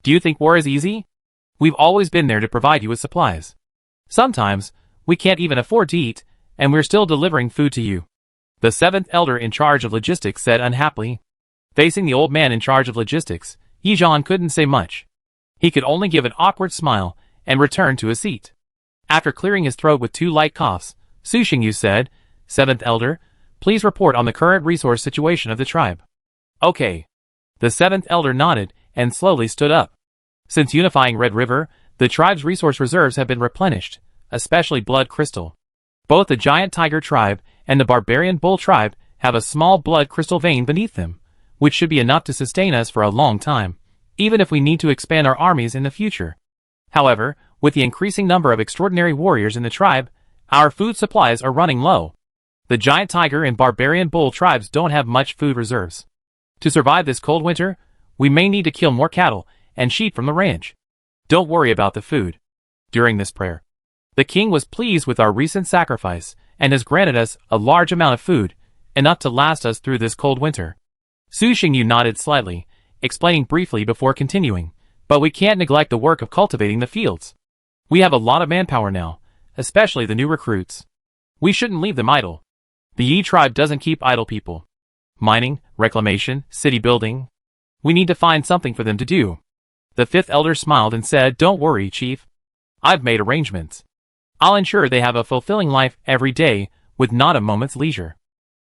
Do you think war is easy? We've always been there to provide you with supplies. Sometimes, we can't even afford to eat, and we're still delivering food to you. The 7th elder in charge of logistics said unhappily. Facing the old man in charge of logistics, Yi Zhan couldn't say much. He could only give an awkward smile and return to his seat. After clearing his throat with 2 light coughs, Su Xingyu said, 7th elder, please report on the current resource situation of the tribe. Okay. The 7th elder nodded and slowly stood up. Since unifying Red River, the tribe's resource reserves have been replenished, especially blood crystal. Both the giant tiger tribe and the barbarian bull tribe have a small blood crystal vein beneath them, which should be enough to sustain us for a long time, even if we need to expand our armies in the future. However, with the increasing number of extraordinary warriors in the tribe, our food supplies are running low. The giant tiger and barbarian bull tribes don't have much food reserves. To survive this cold winter, we may need to kill more cattle and sheep from the ranch. Don't worry about the food. During this prayer, the king was pleased with our recent sacrifice and has granted us a large amount of food, enough to last us through this cold winter. Su Xingyu nodded slightly, explaining briefly before continuing, but we can't neglect the work of cultivating the fields. We have a lot of manpower now, especially the new recruits. We shouldn't leave them idle. The Yi tribe doesn't keep idle people. Mining, reclamation, city building. We need to find something for them to do. The 5th elder smiled and said, don't worry, chief. I've made arrangements. I'll ensure they have a fulfilling life every day, with not a moment's leisure.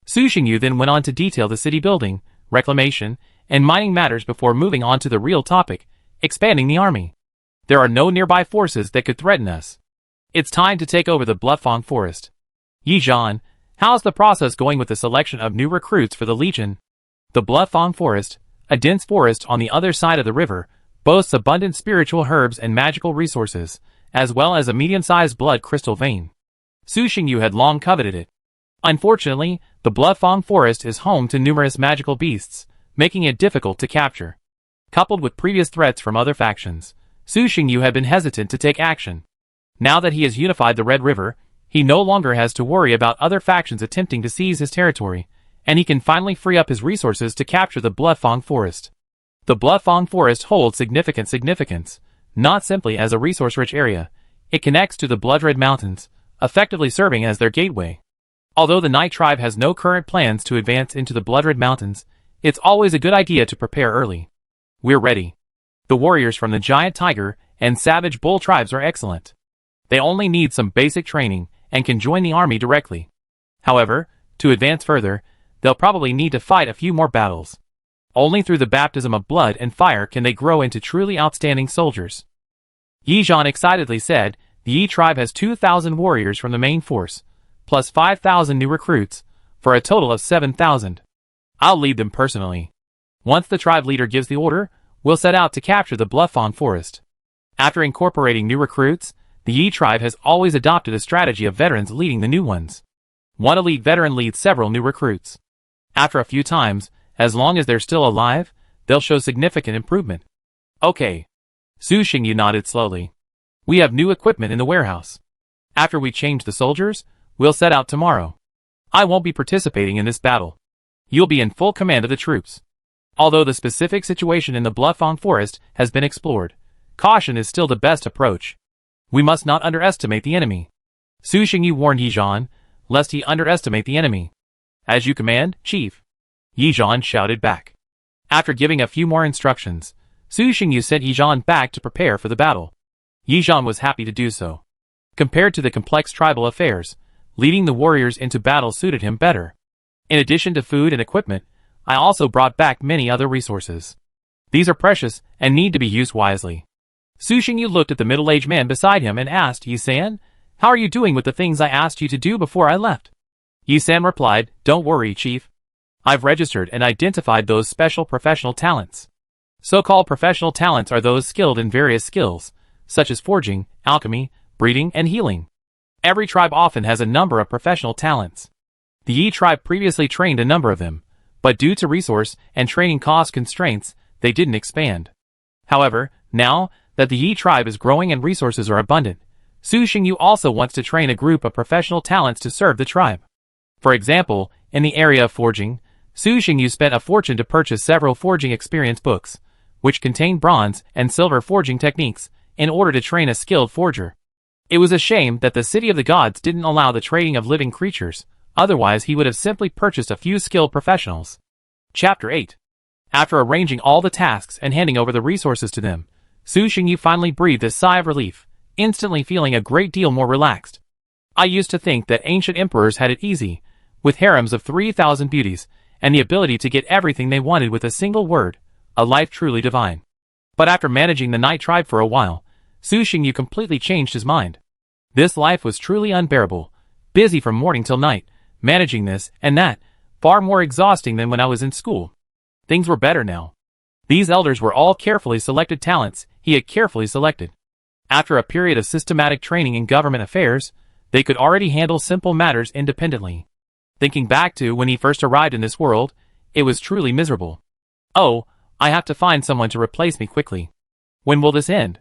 Su Xingyu then went on to detail the city building, reclamation, and mining matters before moving on to the real topic, expanding the army. There are no nearby forces that could threaten us. It's time to take over the Bluffong Forest. Yi Zhan, how's the process going with the selection of new recruits for the Legion? The Bluffong Forest, a dense forest on the other side of the river, boasts abundant spiritual herbs and magical resources, as well as a medium-sized blood crystal vein. Su Xingyu had long coveted it. Unfortunately, the Bluffong Forest is home to numerous magical beasts, making it difficult to capture. Coupled with previous threats from other factions, Su Xingyu had been hesitant to take action. Now that he has unified the Red River, he no longer has to worry about other factions attempting to seize his territory, and he can finally free up his resources to capture the Blefong Forest. The Blefong Forest holds significant significance, not simply as a resource-rich area. It connects to the Blood-Red Mountains, effectively serving as their gateway. Although the Night Tribe has no current plans to advance into the Blood-Red Mountains, it's always a good idea to prepare early. We're ready. The warriors from the Giant Tiger and Savage Bull tribes are excellent. They only need some basic training and can join the army directly. However, to advance further, they'll probably need to fight a few more battles. Only through the baptism of blood and fire can they grow into truly outstanding soldiers. Yi Zhan excitedly said, the Yi tribe has 2,000 warriors from the main force, plus 5,000 new recruits, for a total of 7,000. I'll lead them personally. Once the tribe leader gives the order, we'll set out to capture the Blefong Forest. After incorporating new recruits, the Yi tribe has always adopted a strategy of veterans leading the new ones. One elite veteran leads several new recruits. After a few times, as long as they're still alive, they'll show significant improvement. Okay. Su Xingyu nodded slowly. We have new equipment in the warehouse. After we change the soldiers, we'll set out tomorrow. I won't be participating in this battle. You'll be in full command of the troops. Although the specific situation in the Blefong Forest has been explored, caution is still the best approach. We must not underestimate the enemy. Su Xingyu warned Yi Zhan, lest he underestimate the enemy. As you command, Chief. Yi Zhan shouted back. After giving a few more instructions, Su Xingyu sent Yi Zhan back to prepare for the battle. Yi Zhan was happy to do so. Compared to the complex tribal affairs, leading the warriors into battle suited him better. In addition to food and equipment, I also brought back many other resources. These are precious and need to be used wisely. Su Xingyu looked at the middle-aged man beside him and asked, Yi San, how are you doing with the things I asked you to do before I left? Yi San replied, don't worry, Chief. I've registered and identified those special professional talents. So-called professional talents are those skilled in various skills, such as forging, alchemy, breeding, and healing. Every tribe often has a number of professional talents. The Yi tribe previously trained a number of them, but due to resource and training cost constraints, they didn't expand. However, now that the Yi tribe is growing and resources are abundant, Su Xingyu also wants to train a group of professional talents to serve the tribe. For example, in the area of forging, Su Xingyu spent a fortune to purchase several forging experience books, which contain bronze and silver forging techniques, in order to train a skilled forger. It was a shame that the City of the Gods didn't allow the trading of living creatures, otherwise he would have simply purchased a few skilled professionals. Chapter 8. After arranging all the tasks and handing over the resources to them, Su Xingyu finally breathed a sigh of relief, instantly feeling a great deal more relaxed. I used to think that ancient emperors had it easy, with harems of 3,000 beauties, and the ability to get everything they wanted with a single word, a life truly divine. But after managing the Night Tribe for a while, Su Xingyu completely changed his mind. This life was truly unbearable, busy from morning till night, managing this and that, far more exhausting than when I was in school. Things were better now. These elders were all carefully selected talents he had carefully selected. After a period of systematic training in government affairs, they could already handle simple matters independently. Thinking back to when he first arrived in this world, it was truly miserable. Oh, I have to find someone to replace me quickly. When will this end?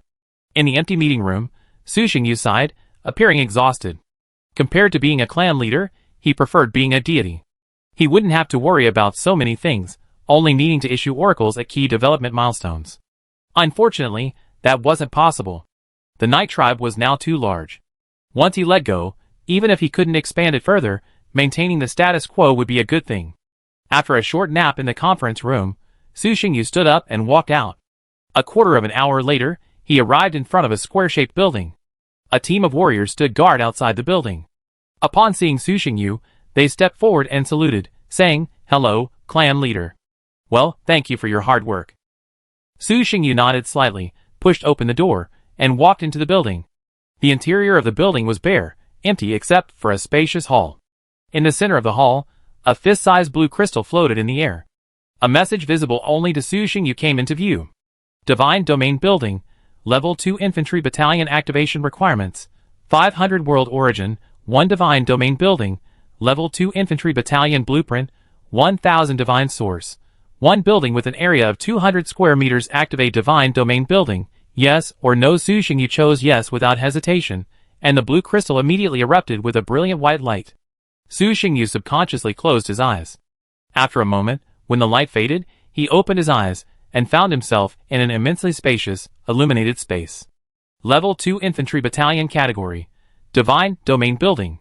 In the empty meeting room, Su Xingyu sighed, appearing exhausted. Compared to being a clan leader, he preferred being a deity. He wouldn't have to worry about so many things, only needing to issue oracles at key development milestones. Unfortunately, that wasn't possible. The Night Tribe was now too large. Once he let go, even if he couldn't expand it further, maintaining the status quo would be a good thing. After a short nap in the conference room, Su Xingyu stood up and walked out. A quarter of an hour later, he arrived in front of a square-shaped building. A team of warriors stood guard outside the building. Upon seeing Su Xingyu, they stepped forward and saluted, saying, "Hello, clan leader. Well, thank you for your hard work." Su Xingyu nodded slightly, pushed open the door, and walked into the building. The interior of the building was bare, empty except for a spacious hall. In the center of the hall, a fist-sized blue crystal floated in the air. A message visible only to Su Xingyu came into view. Divine Domain Building, Level 2 Infantry Battalion Activation Requirements, 500 World Origin, 1 Divine Domain Building, Level 2 Infantry Battalion Blueprint, 1000 Divine Source, 1 building with an area of 200 square meters. Activate Divine Domain Building, Yes or no? Su Xingyu chose yes without hesitation, and the blue crystal immediately erupted with a brilliant white light. Su Xingyu subconsciously closed his eyes. After a moment, when the light faded, he opened his eyes and found himself in an immensely spacious, illuminated space. Level 2 Infantry Battalion Category. Divine Domain Building.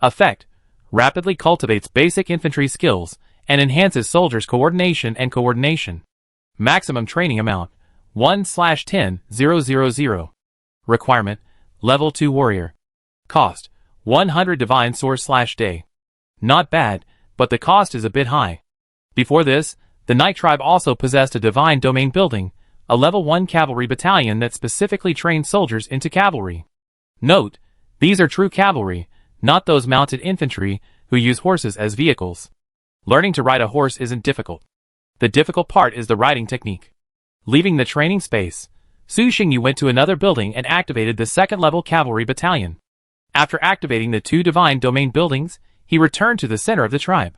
Effect: rapidly cultivates basic infantry skills and enhances soldiers' coordination and coordination. Maximum training amount: 1/10,000. Requirement: Level 2 Warrior. Cost: 100 Divine Source/Day. Not bad, but the cost is a bit high. Before this, the Knight Tribe also possessed a Divine Domain Building, a Level 1 cavalry battalion that specifically trained soldiers into cavalry. Note: these are true cavalry, not those mounted infantry who use horses as vehicles. Learning to ride a horse isn't difficult. The difficult part is the riding technique. Leaving the training space, Su Xingyu went to another building and activated the second-level cavalry battalion. After activating the 2 Divine Domain buildings, he returned to the center of the tribe.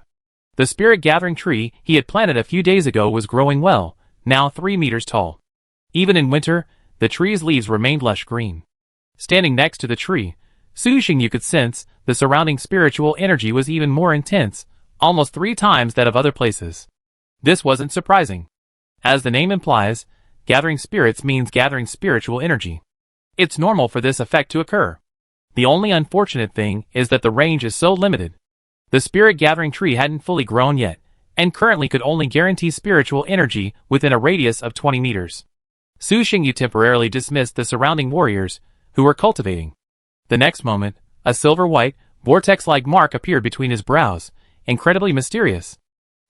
The spirit-gathering tree he had planted a few days ago was growing well, now 3 meters tall. Even in winter, the tree's leaves remained lush green. Standing next to the tree, Su Xingyu could sense the surrounding spiritual energy was even more intense, almost 3 times that of other places. This wasn't surprising. As the name implies, gathering spirits means gathering spiritual energy. It's normal for this effect to occur. The only unfortunate thing is that the range is so limited. The spirit-gathering tree hadn't fully grown yet, and currently could only guarantee spiritual energy within a radius of 20 meters. Su Xingyu temporarily dismissed the surrounding warriors, who were cultivating. The next moment, a silver-white, vortex-like mark appeared between his brows, incredibly mysterious.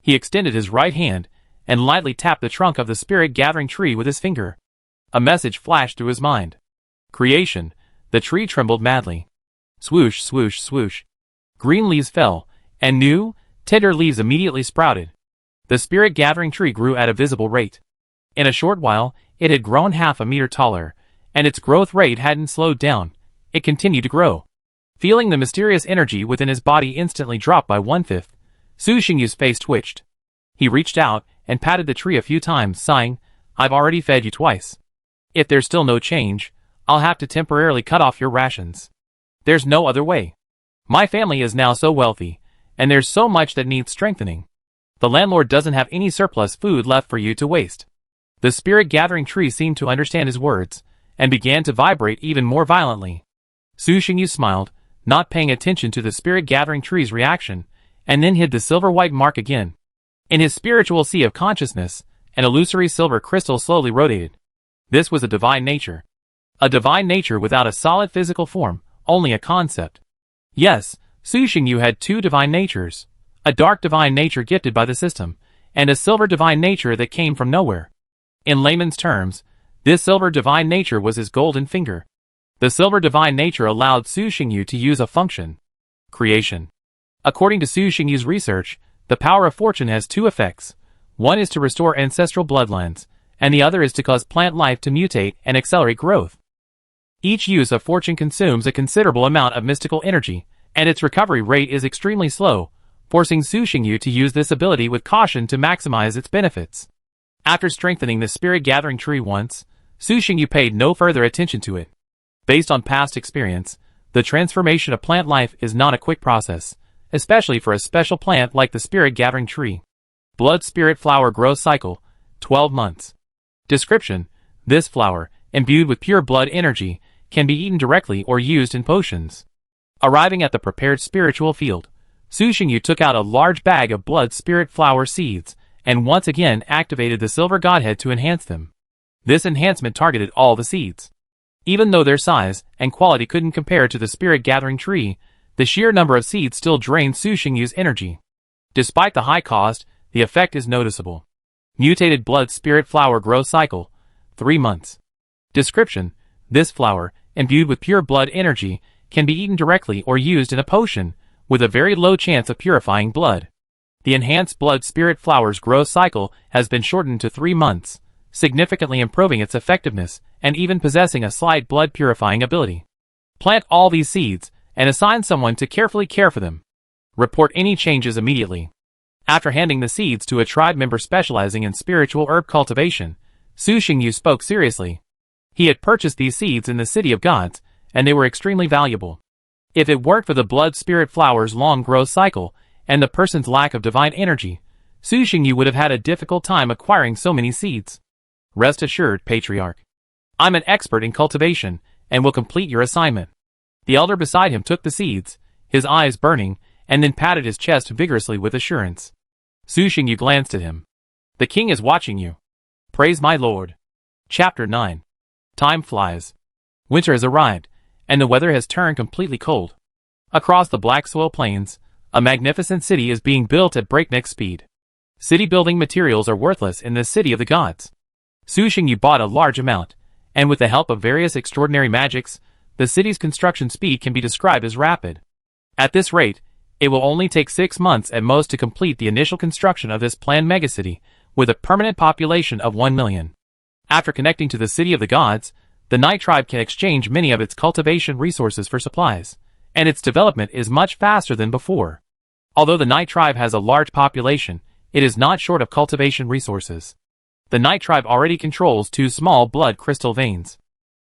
He extended his right hand, and lightly tapped the trunk of the spirit-gathering tree with his finger. A message flashed through his mind. Creation. The tree trembled madly. Swoosh, swoosh, swoosh. Green leaves fell, and new, tender leaves immediately sprouted. The spirit-gathering tree grew at a visible rate. In a short while, it had grown half a meter taller, and its growth rate hadn't slowed down. It continued to grow. Feeling the mysterious energy within his body instantly drop by 1/5, Su Xingyu's face twitched. He reached out and patted the tree a few times, sighing, "I've already fed you twice. If there's still no change, I'll have to temporarily cut off your rations. There's no other way. My family is now so wealthy, and there's so much that needs strengthening. The landlord doesn't have any surplus food left for you to waste." The spirit-gathering tree seemed to understand his words, and began to vibrate even more violently. Su Xingyu smiled, not paying attention to the spirit-gathering tree's reaction, and then hid the silver-white mark again. In his spiritual sea of consciousness, an illusory silver crystal slowly rotated. This was a divine nature. A divine nature without a solid physical form, only a concept. Yes, Su Xingyu had 2 divine natures, a dark divine nature gifted by the system, and a silver divine nature that came from nowhere. In layman's terms, this silver divine nature was his golden finger. The silver divine nature allowed Su Xingyu to use a function. Creation. According to Su Xingyu's research, the power of fortune has 2 effects. One is to restore ancestral bloodlines, and the other is to cause plant life to mutate and accelerate growth. Each use of fortune consumes a considerable amount of mystical energy, and its recovery rate is extremely slow, forcing Su Xingyu to use this ability with caution to maximize its benefits. After strengthening the spirit-gathering tree once, Su Xingyu paid no further attention to it. Based on past experience, the transformation of plant life is not a quick process, especially for a special plant like the spirit-gathering tree. Blood spirit flower growth cycle, 12 months. Description: this flower, imbued with pure blood energy, can be eaten directly or used in potions. Arriving at the prepared spiritual field, Su Xingyu took out a large bag of blood spirit flower seeds, and once again activated the silver godhead to enhance them. This enhancement targeted all the seeds. Even though their size and quality couldn't compare to the spirit-gathering tree, the sheer number of seeds still drained Su Xingyu's energy. Despite the high cost, the effect is noticeable. Mutated blood spirit flower growth cycle, 3 months. Description: this flower, imbued with pure blood energy, can be eaten directly or used in a potion, with a very low chance of purifying blood. The enhanced blood spirit flower's growth cycle has been shortened to 3 months, significantly improving its effectiveness and even possessing a slight blood purifying ability. Plant all these seeds and assign someone to carefully care for them. Report any changes immediately. After handing the seeds to a tribe member specializing in spiritual herb cultivation, Su Xingyu spoke seriously. He had purchased these seeds in the City of Gods, and they were extremely valuable. If it weren't for the blood spirit flower's long growth cycle and the person's lack of divine energy, Su Xingyu would have had a difficult time acquiring so many seeds. Rest assured, Patriarch. I'm an expert in cultivation, and will complete your assignment. The elder beside him took the seeds, his eyes burning, and then patted his chest vigorously with assurance. Su Xingyu glanced at him. The king is watching you. Praise my lord. Chapter 9. Time flies. Winter has arrived, and the weather has turned completely cold. Across the black soil plains, a magnificent city is being built at breakneck speed. City building materials are worthless in the City of the Gods. Su Xingyu bought a large amount, and with the help of various extraordinary magics, the city's construction speed can be described as rapid. At this rate, it will only take 6 months at most to complete the initial construction of this planned megacity, with a permanent population of 1 million. After connecting to the City of the Gods, the Night Tribe can exchange many of its cultivation resources for supplies, and its development is much faster than before. Although the Night Tribe has a large population, it is not short of cultivation resources. The Night Tribe already controls 2 small blood crystal veins.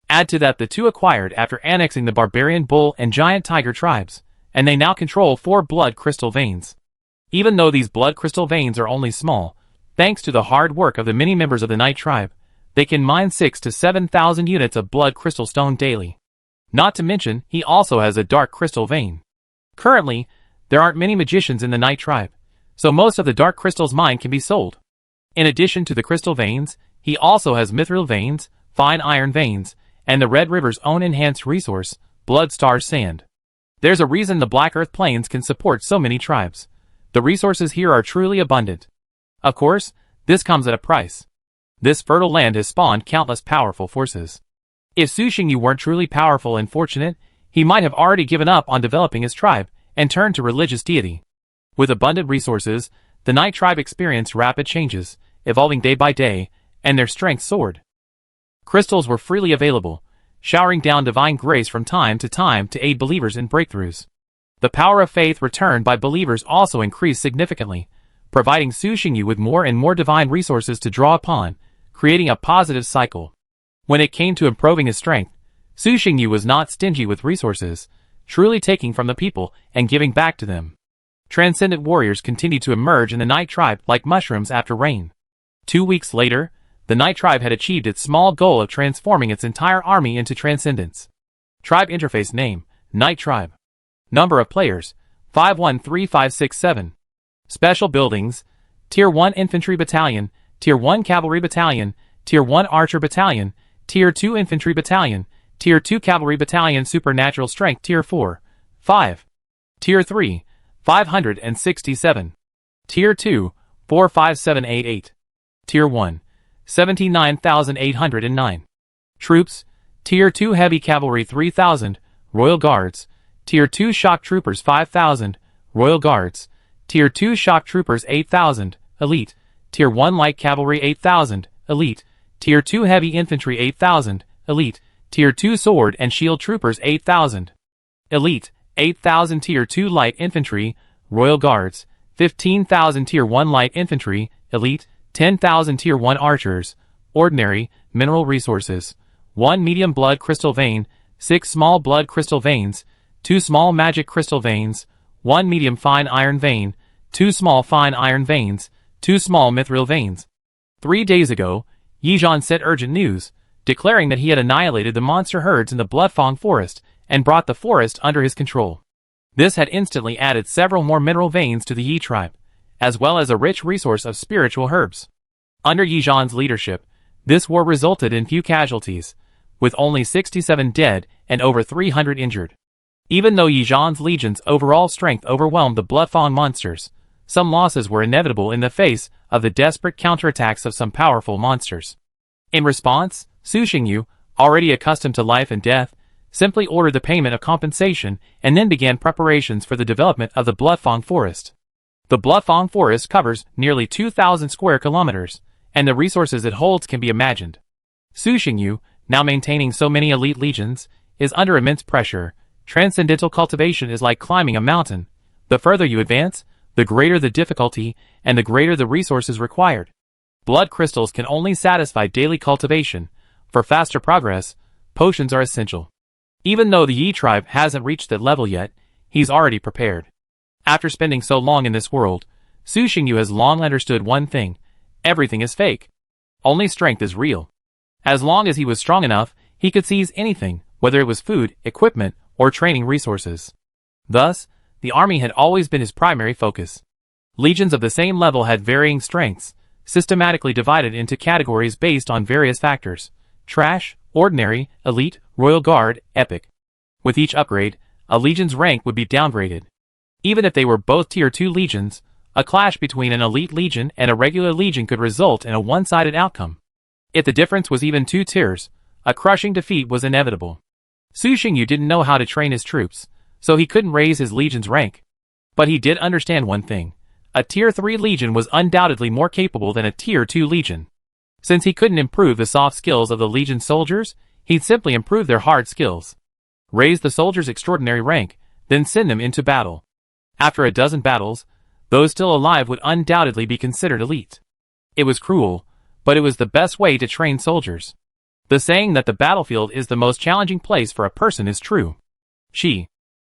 Add to that the 2 acquired after annexing the Barbarian Bull and Giant Tiger tribes, and they now control 4 blood crystal veins. Even though these blood crystal veins are only small, thanks to the hard work of the many members of the Night Tribe, they can mine 6,000 to 7,000 units of blood crystal stone daily. Not to mention, he also has a dark crystal vein. Currently, there aren't many magicians in the Night Tribe, so most of the dark crystals mined can be sold. In addition to the crystal veins, he also has mithril veins, fine iron veins, and the Red River's own enhanced resource, Blood Star Sand. There's a reason the Black Earth Plains can support so many tribes. The resources here are truly abundant. Of course, this comes at a price. This fertile land has spawned countless powerful forces. If Su Xingyu weren't truly powerful and fortunate, he might have already given up on developing his tribe and turned to religious deity. With abundant resources, the Night Tribe experienced rapid changes, evolving day by day, and their strength soared. Crystals were freely available, showering down divine grace from time to aid believers in breakthroughs. The power of faith returned by believers also increased significantly, providing Su Xingyu with more and more divine resources to draw upon, creating a positive cycle. When it came to improving his strength, Su Xingyu was not stingy with resources, truly taking from the people and giving back to them. Transcendent warriors continued to emerge in the Night Tribe like mushrooms after rain. 2 weeks later, the Night Tribe had achieved its small goal of transforming its entire army into transcendence. Tribe interface name, Night Tribe. Number of players, 513567. Special buildings, Tier 1 Infantry Battalion, Tier 1 Cavalry Battalion, Tier 1 Archer Battalion, Tier 2 Infantry Battalion, Tier 2 Cavalry Battalion Supernatural Strength Tier 4, 5. Tier 3, 567. Tier 2, 45788. Tier 1, 79,809. Troops, Tier 2 Heavy Cavalry 3,000, Royal Guards, Tier 2 Shock Troopers 5,000, Royal Guards, Tier 2 Shock Troopers 8,000, Elite, Tier 1 Light Cavalry 8,000, Elite, Tier 2 Heavy Infantry 8,000, Elite, Tier 2 Sword and Shield Troopers 8,000. Elite, 8,000 Tier 2 Light Infantry, Royal Guards, 15,000 Tier 1 Light Infantry, Elite, 10,000 Tier 1 Archers, Ordinary, Mineral Resources, 1 Medium Blood Crystal Vein, 6 Small Blood Crystal Veins, 2 Small Magic Crystal Veins, 1 Medium Fine Iron Vein, 2 Small Fine Iron Veins, 2 Small Mithril Veins. 3 days ago, Yizhan sent urgent news, declaring that he had annihilated the monster herds in the Bloodfang Forest and brought the forest under his control. This had instantly added several more mineral veins to the Yi tribe, as well as a rich resource of spiritual herbs. Under Yizhan's leadership, this war resulted in few casualties, with only 67 dead and over 300 injured. Even though Yizhan's legion's overall strength overwhelmed the Bloodfang monsters, some losses were inevitable in the face of the desperate counterattacks of some powerful monsters. In response, Su Xingyu, already accustomed to life and death, simply ordered the payment of compensation and then began preparations for the development of the Bloodfang Forest. The Bloodfang Forest covers nearly 2,000 square kilometers, and the resources it holds can be imagined. Su Xingyu, now maintaining so many elite legions, is under immense pressure. Transcendental cultivation is like climbing a mountain. The further you advance, the greater the difficulty, and the greater the resources required. Blood crystals can only satisfy daily cultivation, For faster progress, potions are essential. Even though the Yi tribe hasn't reached that level yet, he's already prepared. After spending so long in this world, Su Xingyu has long understood one thing: everything is fake. Only strength is real. As long as he was strong enough, he could seize anything, whether it was food, equipment, or training resources. Thus, the army had always been his primary focus. Legions of the same level had varying strengths, systematically divided into categories based on various factors: trash, ordinary, elite, royal guard, epic. With each upgrade, a legion's rank would be downgraded. Even if they were both tier 2 legions, a clash between an elite legion and a regular legion could result in a one-sided outcome. If the difference was even 2 tiers, a crushing defeat was inevitable. Su Xingyu didn't know how to train his troops, so he couldn't raise his legion's rank. But he did understand one thing: a tier 3 legion was undoubtedly more capable than a tier 2 legion. Since he couldn't improve the soft skills of the legion's soldiers, he'd simply improve their hard skills. Raise the soldiers' extraordinary rank, then send them into battle. After a dozen battles, those still alive would undoubtedly be considered elite. It was cruel, but it was the best way to train soldiers. The saying that the battlefield is the most challenging place for a person is true.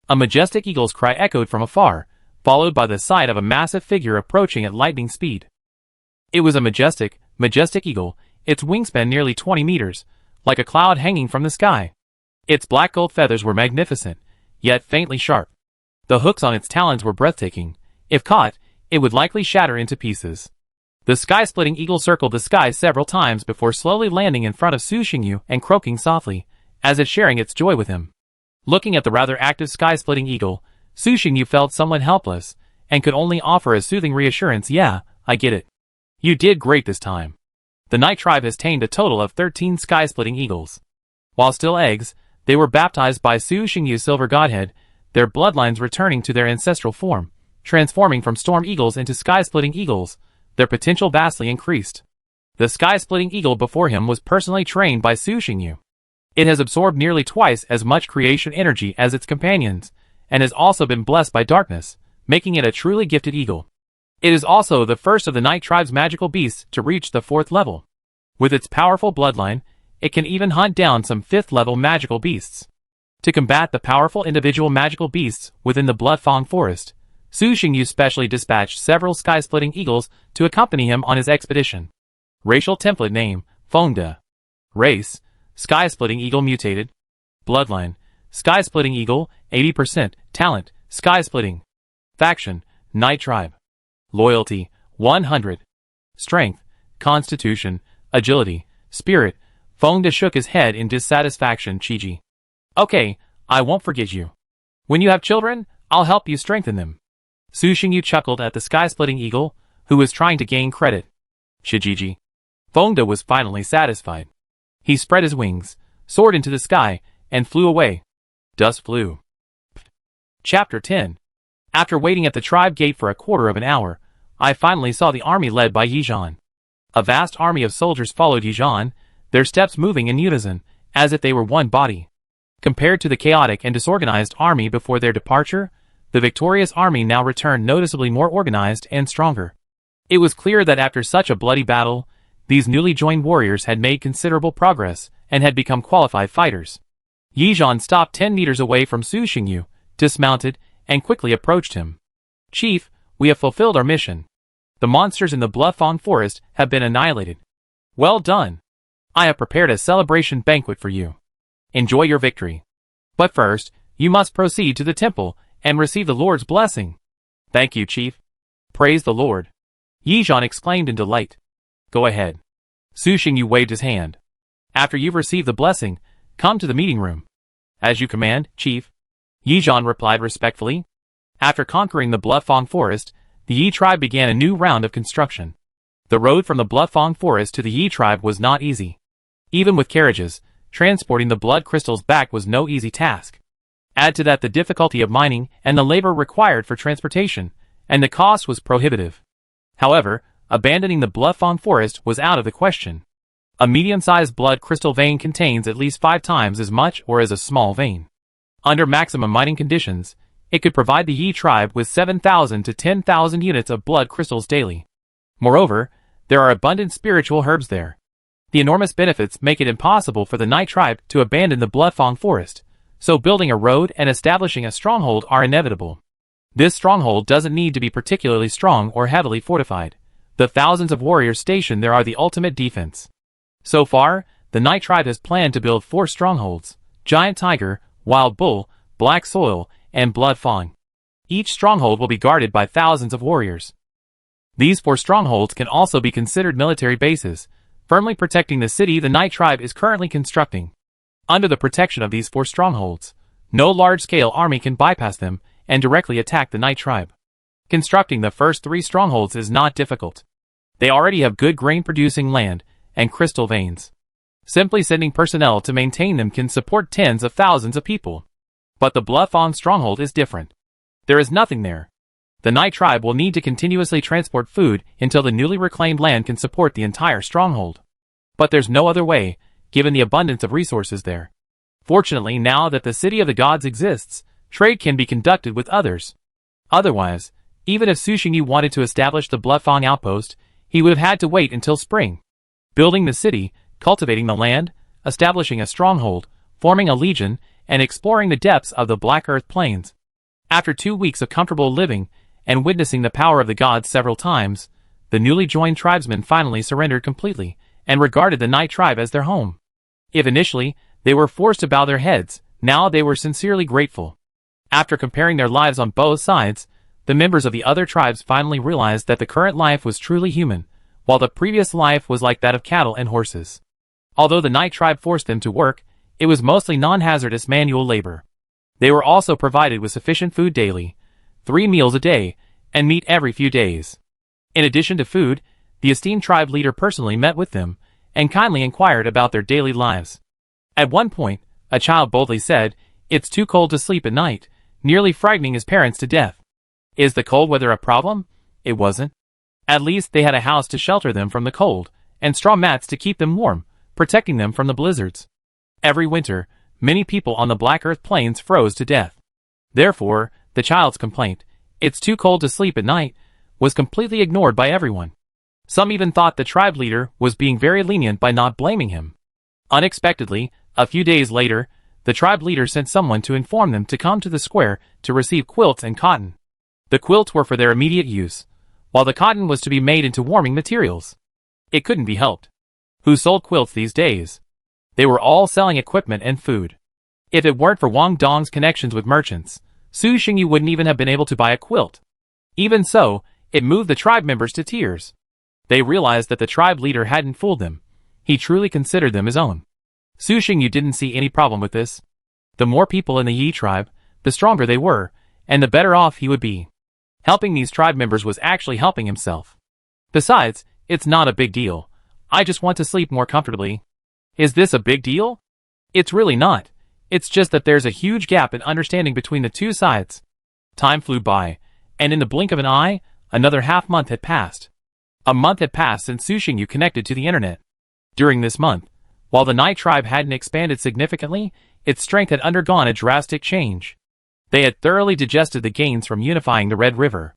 A majestic eagle's cry echoed from afar, followed by the sight of a massive figure approaching at lightning speed. It was a majestic eagle, its wingspan nearly 20 meters, like a cloud hanging from the sky. Its black gold feathers were magnificent, yet faintly sharp. The hooks on its talons were breathtaking. If caught, it would likely shatter into pieces. The sky-splitting eagle circled the sky several times before slowly landing in front of Su Xingyu and croaking softly, as if sharing its joy with him. Looking at the rather active sky-splitting eagle, Su Xingyu felt somewhat helpless, and could only offer a soothing reassurance: "Yeah, I get it. You did great this time." The Night Tribe has tamed a total of 13 sky-splitting eagles. While still eggs, they were baptized by Su Xingyu's silver godhead, their bloodlines returning to their ancestral form, transforming from storm eagles into sky-splitting eagles. Their potential vastly increased. The sky-splitting eagle before him was personally trained by Su Xingyu. It has absorbed nearly twice as much creation energy as its companions, and has also been blessed by darkness, making it a truly gifted eagle. It is also the first of the Night Tribe's magical beasts to reach the 4th level. With its powerful bloodline, it can even hunt down some 5th-level magical beasts. To combat the powerful individual magical beasts within the Bloodfang Forest, Su Xingyu specially dispatched several sky-splitting eagles to accompany him on his expedition. Racial template name: Fengde. Race: sky-splitting eagle mutated. Bloodline: sky-splitting eagle, 80%. Talent: sky-splitting. Faction: Night Tribe. Loyalty: 100. Strength: Constitution, Agility, Spirit. Fengde shook his head in dissatisfaction. Chiji. Okay, I won't forget you. When you have children, I'll help you strengthen them. Su Xingyu chuckled at the sky-splitting eagle, who was trying to gain credit. Shijiji. Fengde was finally satisfied. He spread his wings, soared into the sky, and flew away. Dust flew. Chapter 10. After waiting at the tribe gate for a quarter of an hour, I finally saw the army led by Yizhan. A vast army of soldiers followed Yizhan, their steps moving in unison, as if they were one body. Compared to the chaotic and disorganized army before their departure, the victorious army now returned noticeably more organized and stronger. It was clear that after such a bloody battle, these newly joined warriors had made considerable progress and had become qualified fighters. Yizhan stopped 10 meters away from Su Xingyu, dismounted, and quickly approached him. "Chief, we have fulfilled our mission. The monsters in the Bloodfang Forest have been annihilated. Well done. I have prepared a celebration banquet for you. Enjoy your victory. But first, you must proceed to the temple and receive the Lord's blessing." "Thank you, Chief." "Praise the Lord," Yizhan exclaimed in delight. "Go ahead." Su Xingyu waved his hand. "After you've received the blessing, come to the meeting room." "As you command, Chief," Yizhan replied respectfully. After conquering the Bloodfang Forest, the Yi tribe began a new round of construction. The road from the Bloodfang Forest to the Yi tribe was not easy. Even with carriages, transporting the blood crystals back was no easy task. Add to that the difficulty of mining and the labor required for transportation, and the cost was prohibitive. However, abandoning the Bloodfang Forest was out of the question. A medium-sized blood crystal vein contains at least 5 times as much or as a small vein. Under maximum mining conditions, it could provide the Yi tribe with 7,000 to 10,000 units of blood crystals daily. Moreover, there are abundant spiritual herbs there. The enormous benefits make it impossible for the Night Tribe to abandon the Bloodfang forest, so building a road and establishing a stronghold are inevitable. This stronghold doesn't need to be particularly strong or heavily fortified. The thousands of warriors stationed there are the ultimate defense. So far, the Night Tribe has planned to build 4 strongholds: Giant Tiger, Wild Bull, Black Soil, and Bloodfang. Each stronghold will be guarded by thousands of warriors. These 4 strongholds can also be considered military bases, firmly protecting the city the Night Tribe is currently constructing. Under the protection of these 4 strongholds, no large-scale army can bypass them and directly attack the Night Tribe. Constructing the first 3 strongholds is not difficult. They already have good grain-producing land and crystal veins. Simply sending personnel to maintain them can support tens of thousands of people. But the Bloodfang stronghold is different. There is nothing there. The Night Tribe will need to continuously transport food until the newly reclaimed land can support the entire stronghold. But there's no other way, given the abundance of resources there. Fortunately, now that the City of the Gods exists, trade can be conducted with others. Otherwise, even if Su Xingyu wanted to establish the Bloodfang outpost, he would have had to wait until spring. Building the city, cultivating the land, establishing a stronghold, forming a legion, and exploring the depths of the Black Earth Plains. After 2 weeks of comfortable living, and witnessing the power of the gods several times, the newly joined tribesmen finally surrendered completely, and regarded the Night Tribe as their home. If initially, they were forced to bow their heads, now they were sincerely grateful. After comparing their lives on both sides, the members of the other tribes finally realized that the current life was truly human, while the previous life was like that of cattle and horses. Although the Night Tribe forced them to work, it was mostly non-hazardous manual labor. They were also provided with sufficient food daily, 3 meals a day, and meat every few days. In addition to food, the esteemed tribe leader personally met with them, and kindly inquired about their daily lives. At one point, a child boldly said, "It's too cold to sleep at night," nearly frightening his parents to death. Is the cold weather a problem? It wasn't. At least they had a house to shelter them from the cold, and straw mats to keep them warm, protecting them from the blizzards. Every winter, many people on the Black Earth Plains froze to death. Therefore, the child's complaint, "It's too cold to sleep at night," was completely ignored by everyone. Some even thought the tribe leader was being very lenient by not blaming him. Unexpectedly, a few days later, the tribe leader sent someone to inform them to come to the square to receive quilts and cotton. The quilts were for their immediate use, while the cotton was to be made into warming materials. It couldn't be helped. Who sold quilts these days? They were all selling equipment and food. If it weren't for Wang Dong's connections with merchants, Su Xingyu wouldn't even have been able to buy a quilt. Even so, it moved the tribe members to tears. They realized that the tribe leader hadn't fooled them. He truly considered them his own. Su Xingyu didn't see any problem with this. The more people in the Yi tribe, the stronger they were, and the better off he would be. Helping these tribe members was actually helping himself. Besides, it's not a big deal. I just want to sleep more comfortably. Is this a big deal? It's really not. It's just that there's a huge gap in understanding between the two sides. Time flew by, and in the blink of an eye, another half-month had passed. A month had passed since Su Xingyu connected to the internet. During this month, while the Night Tribe hadn't expanded significantly, its strength had undergone a drastic change. They had thoroughly digested the gains from unifying the Red River.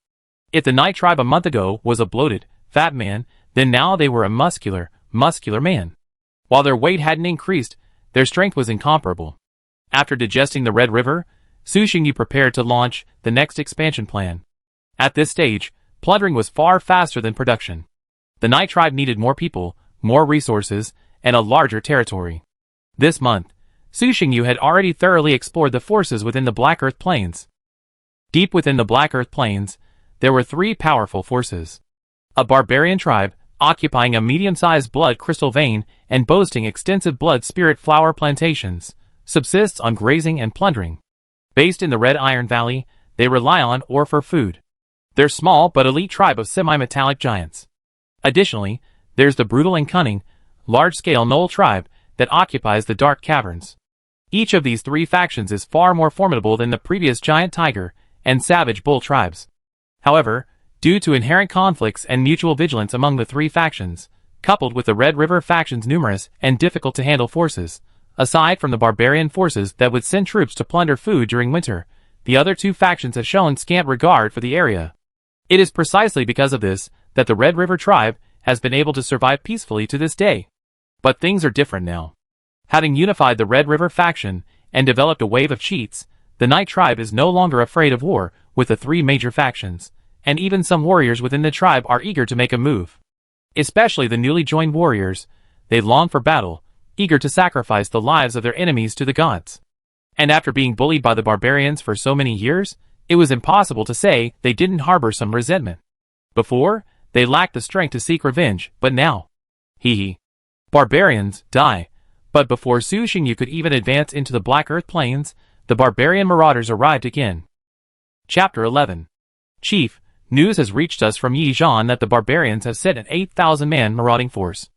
If the Night Tribe a month ago was a bloated, fat man, then now they were a muscular man. While their weight hadn't increased, their strength was incomparable. After digesting the Red River, Su Xingyu prepared to launch the next expansion plan. At this stage, plundering was far faster than production. The Night Tribe needed more people, more resources, and a larger territory. This month, Su Xingyu had already thoroughly explored the forces within the Black Earth Plains. Deep within the Black Earth Plains, there were 3 powerful forces. A barbarian tribe, occupying a medium-sized blood crystal vein and boasting extensive blood spirit flower plantations, subsists on grazing and plundering. Based in the Red Iron Valley, they rely on ore for food. They're small but elite tribe of semi-metallic giants. Additionally, there's the brutal and cunning, large-scale Knoll tribe that occupies the dark caverns. Each of these 3 factions is far more formidable than the previous giant tiger and savage bull tribes. However, due to inherent conflicts and mutual vigilance among the 3 factions, coupled with the Red River faction's numerous and difficult-to-handle forces, aside from the barbarian forces that would send troops to plunder food during winter, the other 2 factions have shown scant regard for the area. It is precisely because of this that the Red River tribe has been able to survive peacefully to this day. But things are different now. Having unified the Red River faction and developed a wave of cheats, the Night Tribe is no longer afraid of war with the three major factions, and even some warriors within the tribe are eager to make a move. Especially the newly joined warriors, they long for battle, eager to sacrifice the lives of their enemies to the gods. And after being bullied by the barbarians for so many years, it was impossible to say they didn't harbor some resentment. Before, they lacked the strength to seek revenge, but now, barbarians, die. But before Su Xingyu could even advance into the Black Earth Plains, the barbarian marauders arrived again. Chapter 11. Chief, news has reached us from Yi Zhan that the barbarians have sent an 8,000-man marauding force.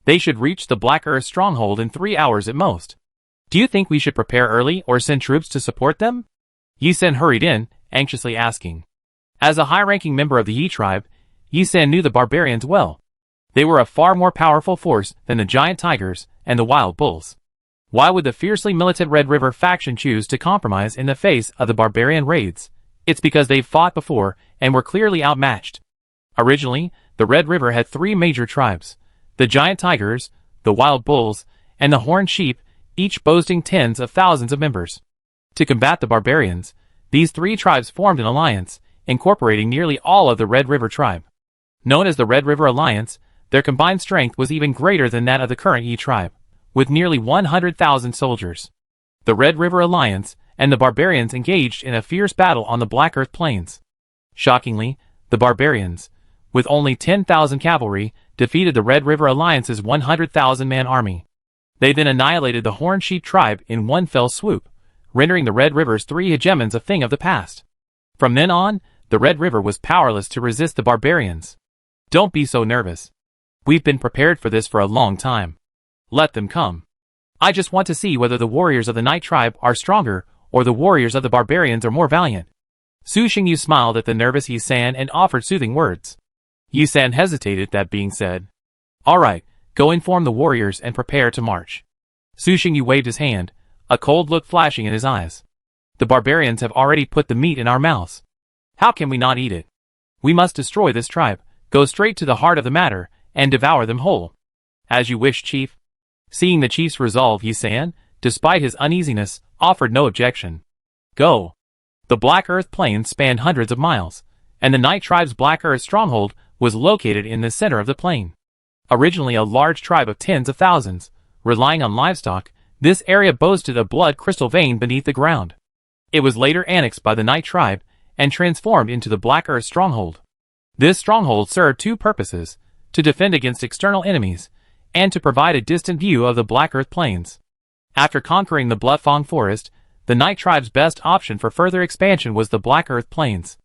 They should reach the Black Earth stronghold in 3 hours at most. Do you think we should prepare early or send troops to support them? Yi Sen hurried in, anxiously asking. As a high-ranking member of the Yi tribe, Yi Sen knew the barbarians well. They were a far more powerful force than the giant tigers and the wild bulls. Why would the fiercely militant Red River faction choose to compromise in the face of the barbarian raids? It's because they've fought before and were clearly outmatched. Originally, the Red River had 3 major tribes: the giant tigers, the wild bulls, and the horned sheep, each boasting tens of thousands of members. To combat the barbarians, these 3 tribes formed an alliance, incorporating nearly all of the Red River tribe. Known as the Red River Alliance, their combined strength was even greater than that of the current Yi tribe, with nearly 100,000 soldiers. The Red River Alliance and the barbarians engaged in a fierce battle on the Black Earth Plains. Shockingly, the barbarians, with only 10,000 cavalry, defeated the Red River Alliance's 100,000-man army. They then annihilated the Horned Sheep tribe in one fell swoop, rendering the Red River's 3 hegemons a thing of the past. From then on, the Red River was powerless to resist the barbarians. Don't be so nervous. We've been prepared for this for a long time. Let them come. I just want to see whether the warriors of the Night Tribe are stronger or the warriors of the barbarians are more valiant. Su Xingyu smiled at the nervous Yi San and offered soothing words. Yi San hesitated, that being said. All right, go inform the warriors and prepare to march. Su Xingyu waved his hand, a cold look flashing in his eyes. The barbarians have already put the meat in our mouths. How can we not eat it? We must destroy this tribe, go straight to the heart of the matter, and devour them whole. As you wish, Chief. Seeing the chief's resolve, Yi San, despite his uneasiness, offered no objection. Go. The Black Earth Plains spanned hundreds of miles, and the Night Tribe's Black Earth stronghold was located in the center of the plain. Originally a large tribe of tens of thousands, relying on livestock, this area boasted a blood crystal vein beneath the ground. It was later annexed by the Night Tribe and transformed into the Black Earth stronghold. This stronghold served 2 purposes: to defend against external enemies, and to provide a distant view of the Black Earth Plains. After conquering the Blutfong Forest, the Night Tribe's best option for further expansion was the Black Earth Plains.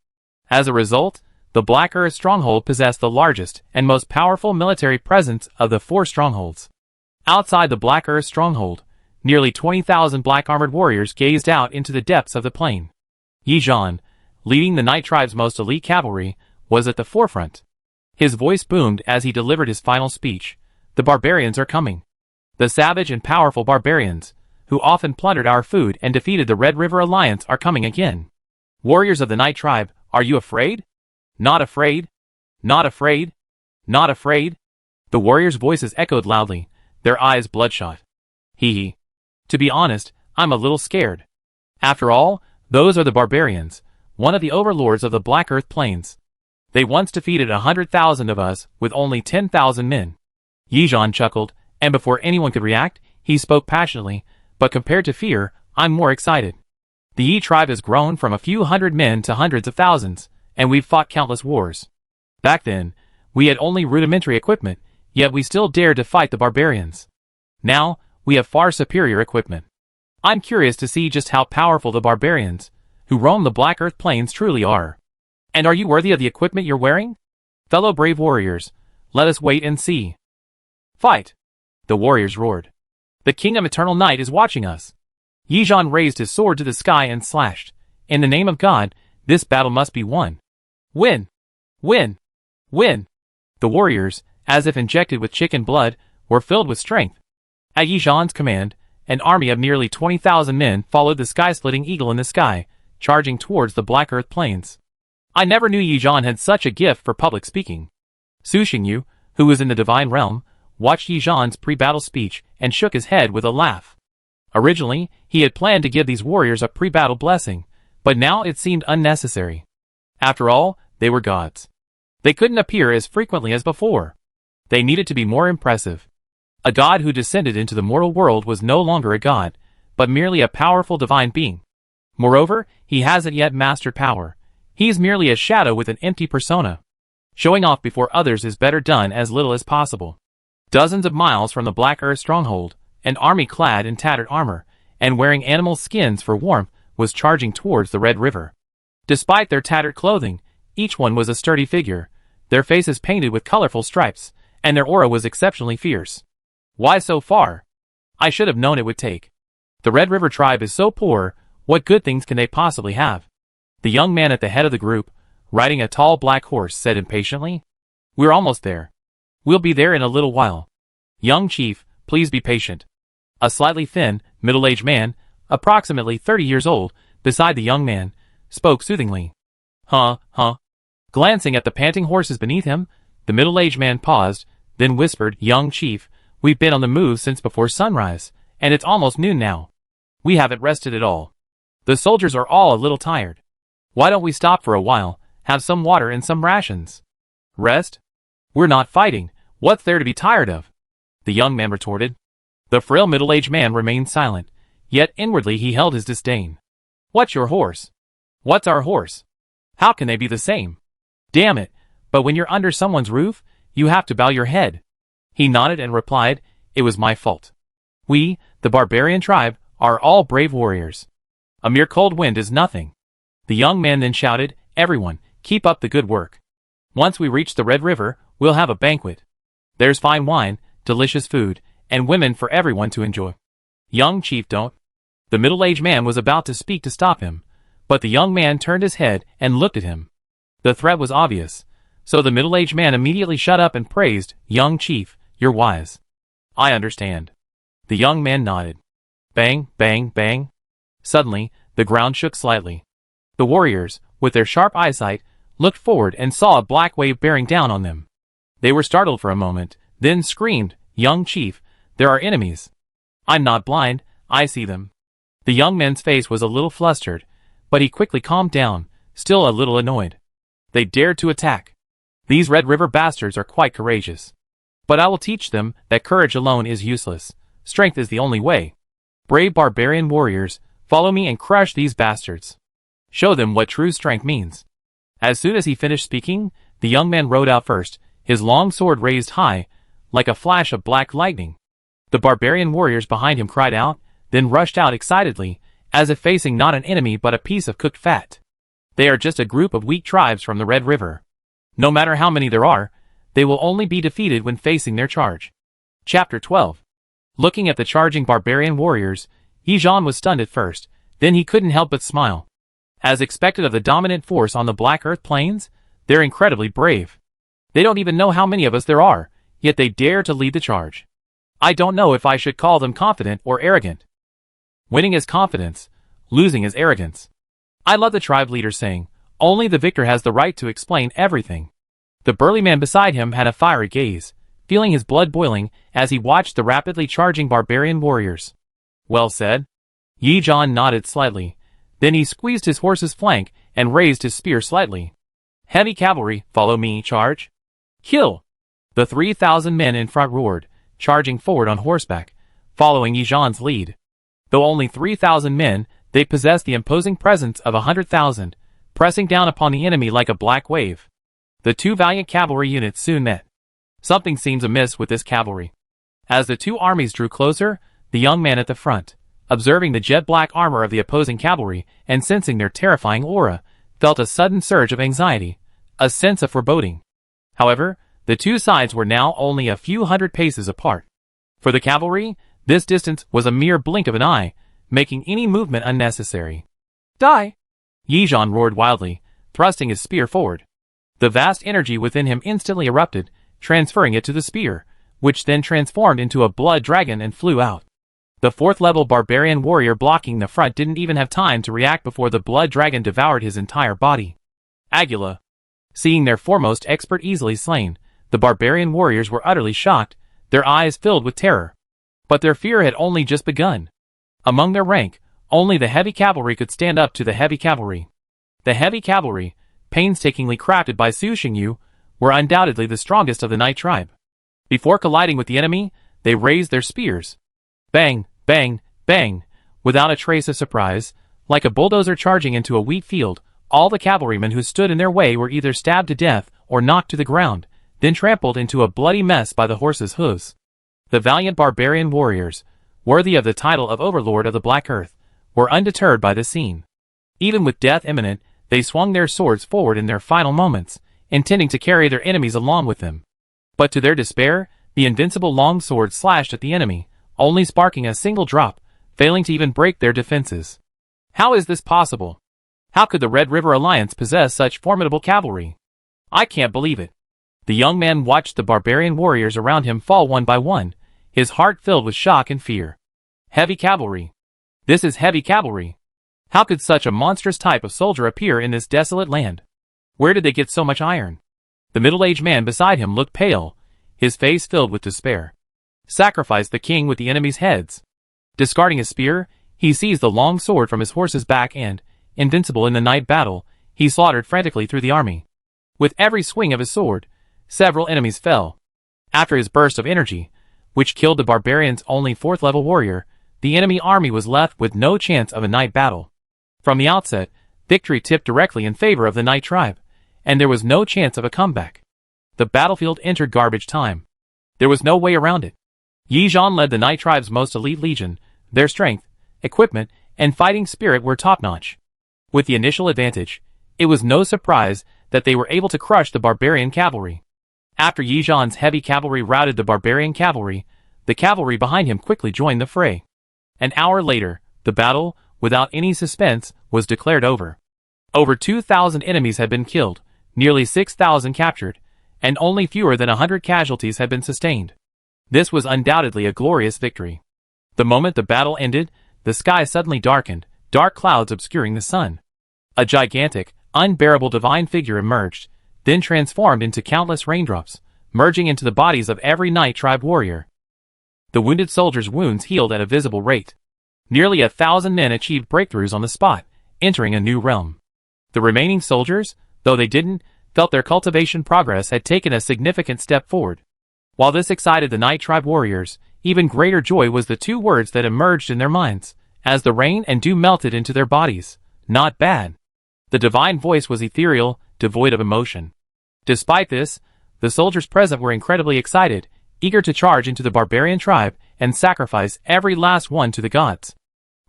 As a result, the Black Earth stronghold possessed the largest and most powerful military presence of the 4 strongholds. Outside the Black Earth stronghold, nearly 20,000 black armored warriors gazed out into the depths of the plain. Yi Zhan, leading the Night Tribe's most elite cavalry, was at the forefront. His voice boomed as he delivered his final speech. The barbarians are coming. The savage and powerful barbarians, who often plundered our food and defeated the Red River Alliance, are coming again. Warriors of the Night Tribe, are you afraid? Not afraid? Not afraid? Not afraid? The warriors' voices echoed loudly, their eyes bloodshot. Hee. To be honest, I'm a little scared. After all, those are the barbarians, one of the overlords of the Black Earth Plains. They once defeated 100,000 of us with only 10,000 men. Yi Zhan chuckled, and before anyone could react, he spoke passionately, but compared to fear, I'm more excited. The Yi tribe has grown from a few hundred men to hundreds of thousands, and we've fought countless wars. Back then, we had only rudimentary equipment, yet we still dared to fight the barbarians. Now, we have far superior equipment. I'm curious to see just how powerful the barbarians, who roam the Black Earth Plains, truly are. And are you worthy of the equipment you're wearing? Fellow brave warriors, let us wait and see. Fight! The warriors roared. The King of Eternal Night is watching us. Yi Zhan raised his sword to the sky and slashed. In the name of God, this battle must be won. Win! Win! Win! The warriors, as if injected with chicken blood, were filled with strength. At Yi Zhan's command, an army of nearly 20,000 men followed the sky-splitting eagle in the sky, charging towards the Black Earth Plains. I never knew Yi Zhan had such a gift for public speaking. Su Xingyu, who was in the divine realm, watched Yijan's pre-battle speech and shook his head with a laugh. Originally, he had planned to give these warriors a pre-battle blessing, but now it seemed unnecessary. After all, they were gods. They couldn't appear as frequently as before. They needed to be more impressive. A god who descended into the mortal world was no longer a god, but merely a powerful divine being. Moreover, he hasn't yet mastered power. He's merely a shadow with an empty persona. Showing off before others is better done as little as possible. Dozens of miles from the Black Earth stronghold, an army clad in tattered armor, and wearing animal skins for warmth, was charging towards the Red River. Despite their tattered clothing, each one was a sturdy figure, their faces painted with colorful stripes, and their aura was exceptionally fierce. Why so far? I should have known it would take. The Red River tribe is so poor, what good things can they possibly have? The young man at the head of the group, riding a tall black horse, said impatiently. We're almost there. We'll be there in a little while. Young chief, please be patient. A slightly thin, middle-aged man, approximately 30 years old, beside the young man, spoke soothingly. Huh. Glancing at the panting horses beneath him, the middle-aged man paused, then whispered, Young chief, we've been on the move since before sunrise, and it's almost noon now. We haven't rested at all. The soldiers are all a little tired. Why don't we stop for a while, have some water and some rations? Rest? We're not fighting. What's there to be tired of? The young man retorted. The frail middle-aged man remained silent, yet inwardly he held his disdain. What's your horse? What's our horse? How can they be the same? Damn it, but when you're under someone's roof, you have to bow your head. He nodded and replied, It was my fault. We, the barbarian tribe, are all brave warriors. A mere cold wind is nothing. The young man then shouted, Everyone, keep up the good work. Once we reach the Red River, we'll have a banquet. There's fine wine, delicious food, and women for everyone to enjoy. Young chief, don't. The middle-aged man was about to speak to stop him, but the young man turned his head and looked at him. The threat was obvious, so the middle-aged man immediately shut up and praised, Young chief, you're wise. I understand. The young man nodded. Bang, bang, bang. Suddenly, the ground shook slightly. The warriors, with their sharp eyesight, looked forward and saw a black wave bearing down on them. They were startled for a moment, then screamed, Young chief, there are enemies. I'm not blind, I see them. The young man's face was a little flustered, but he quickly calmed down, still a little annoyed. They dared to attack. These Red River bastards are quite courageous. But I will teach them that courage alone is useless. Strength is the only way. Brave barbarian warriors, follow me and crush these bastards. Show them what true strength means. As soon as he finished speaking, the young man rode out first, his long sword raised high, like a flash of black lightning. The barbarian warriors behind him cried out, then rushed out excitedly, as if facing not an enemy but a piece of cooked fat. They are just a group of weak tribes from the Red River. No matter how many there are, they will only be defeated when facing their charge. Chapter 12. Looking at the charging barbarian warriors, Yijan was stunned at first, then he couldn't help but smile. As expected of the dominant force on the Black Earth plains, they're incredibly brave. They don't even know how many of us there are, yet they dare to lead the charge. I don't know if I should call them confident or arrogant. Winning is confidence, losing is arrogance. I love the tribe leader saying, only the victor has the right to explain everything. The burly man beside him had a fiery gaze, feeling his blood boiling as he watched the rapidly charging barbarian warriors. Well said. Yijan nodded slightly. Then he squeezed his horse's flank and raised his spear slightly. Heavy cavalry, follow me, charge. Kill! The 3,000 men in front roared, charging forward on horseback, following Yijan's lead. Though only 3,000 men, they possessed the imposing presence of 100,000, pressing down upon the enemy like a black wave. The two valiant cavalry units soon met. Something seems amiss with this cavalry. As the two armies drew closer, the young man at the front, observing the jet-black armor of the opposing cavalry and sensing their terrifying aura, felt a sudden surge of anxiety, a sense of foreboding. However, the two sides were now only a few hundred paces apart. For the cavalry, this distance was a mere blink of an eye, making any movement unnecessary. Die! Yijan roared wildly, thrusting his spear forward. The vast energy within him instantly erupted, transferring it to the spear, which then transformed into a blood dragon and flew out. The fourth-level barbarian warrior blocking the front didn't even have time to react before the blood dragon devoured his entire body. Agula. Seeing their foremost expert easily slain, the barbarian warriors were utterly shocked, their eyes filled with terror. But their fear had only just begun. Among their rank, only the heavy cavalry could stand up to the heavy cavalry. The heavy cavalry, painstakingly crafted by Su Xingyu, were undoubtedly the strongest of the Night tribe. Before colliding with the enemy, they raised their spears. Bang, bang, bang, without a trace of surprise, like a bulldozer charging into a wheat field, all the cavalrymen who stood in their way were either stabbed to death or knocked to the ground, then trampled into a bloody mess by the horses' hooves. The valiant barbarian warriors, worthy of the title of Overlord of the Black Earth, were undeterred by the scene. Even with death imminent, they swung their swords forward in their final moments, intending to carry their enemies along with them. But to their despair, the invincible long sword slashed at the enemy, only sparking a single drop, failing to even break their defenses. How is this possible? How could the Red River Alliance possess such formidable cavalry? I can't believe it. The young man watched the barbarian warriors around him fall one by one, his heart filled with shock and fear. Heavy cavalry. This is heavy cavalry. How could such a monstrous type of soldier appear in this desolate land? Where did they get so much iron? The middle-aged man beside him looked pale, his face filled with despair. Sacrifice the king with the enemy's heads. Discarding his spear, he seized the long sword from his horse's back and, invincible in the night battle, he slaughtered frantically through the army. With every swing of his sword, several enemies fell. After his burst of energy, which killed the barbarian's only 4th-level warrior, the enemy army was left with no chance of a night battle. From the outset, victory tipped directly in favor of the Night tribe, and there was no chance of a comeback. The battlefield entered garbage time. There was no way around it. Yi Zhan led the Night tribe's most elite legion. Their strength, equipment, and fighting spirit were top-notch. With the initial advantage, it was no surprise that they were able to crush the barbarian cavalry. After Yi Zhan's heavy cavalry routed the barbarian cavalry, the cavalry behind him quickly joined the fray. An hour later, the battle, without any suspense, was declared over. Over 2,000 enemies had been killed, nearly 6,000 captured, and only fewer than 100 casualties had been sustained. This was undoubtedly a glorious victory. The moment the battle ended, the sky suddenly darkened, dark clouds obscuring the sun. A gigantic, unbearable divine figure emerged, then transformed into countless raindrops, merging into the bodies of every Night tribe warrior. The wounded soldiers' wounds healed at a visible rate. Nearly 1,000 men achieved breakthroughs on the spot, entering a new realm. The remaining soldiers, though they didn't, felt their cultivation progress had taken a significant step forward. While this excited the Night tribe warriors, even greater joy was the two words that emerged in their minds, as the rain and dew melted into their bodies: not bad. The divine voice was ethereal, devoid of emotion. Despite this, the soldiers present were incredibly excited, eager to charge into the barbarian tribe and sacrifice every last one to the gods.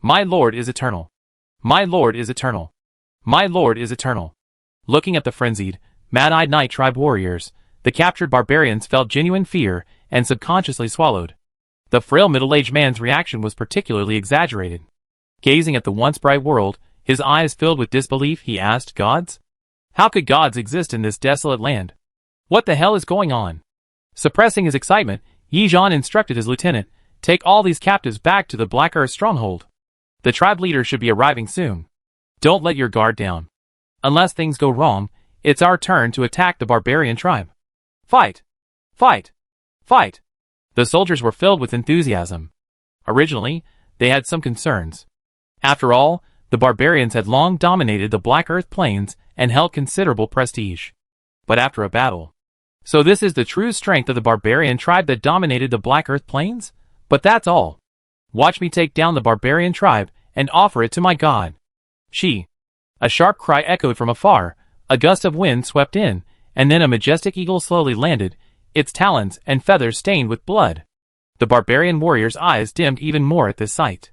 My Lord is eternal. My Lord is eternal. My Lord is eternal. Looking at the frenzied, mad-eyed Night tribe warriors, the captured barbarians felt genuine fear and subconsciously swallowed. The frail middle-aged man's reaction was particularly exaggerated. Gazing at the once bright world, his eyes filled with disbelief, he asked, "Gods? How could gods exist in this desolate land? What the hell is going on?" Suppressing his excitement, Yi Zhan instructed his lieutenant, "Take all these captives back to the Black Earth stronghold. The tribe leader should be arriving soon. Don't let your guard down. Unless things go wrong, it's our turn to attack the barbarian tribe. Fight! Fight! Fight!" The soldiers were filled with enthusiasm. Originally, they had some concerns. After all, the barbarians had long dominated the Black Earth plains and held considerable prestige. But after a battle. So this is the true strength of the barbarian tribe that dominated the Black Earth plains? But that's all. Watch me take down the barbarian tribe and offer it to my god. She. A sharp cry echoed from afar, a gust of wind swept in, and then a majestic eagle slowly landed, its talons and feathers stained with blood. The barbarian warriors' eyes dimmed even more at this sight.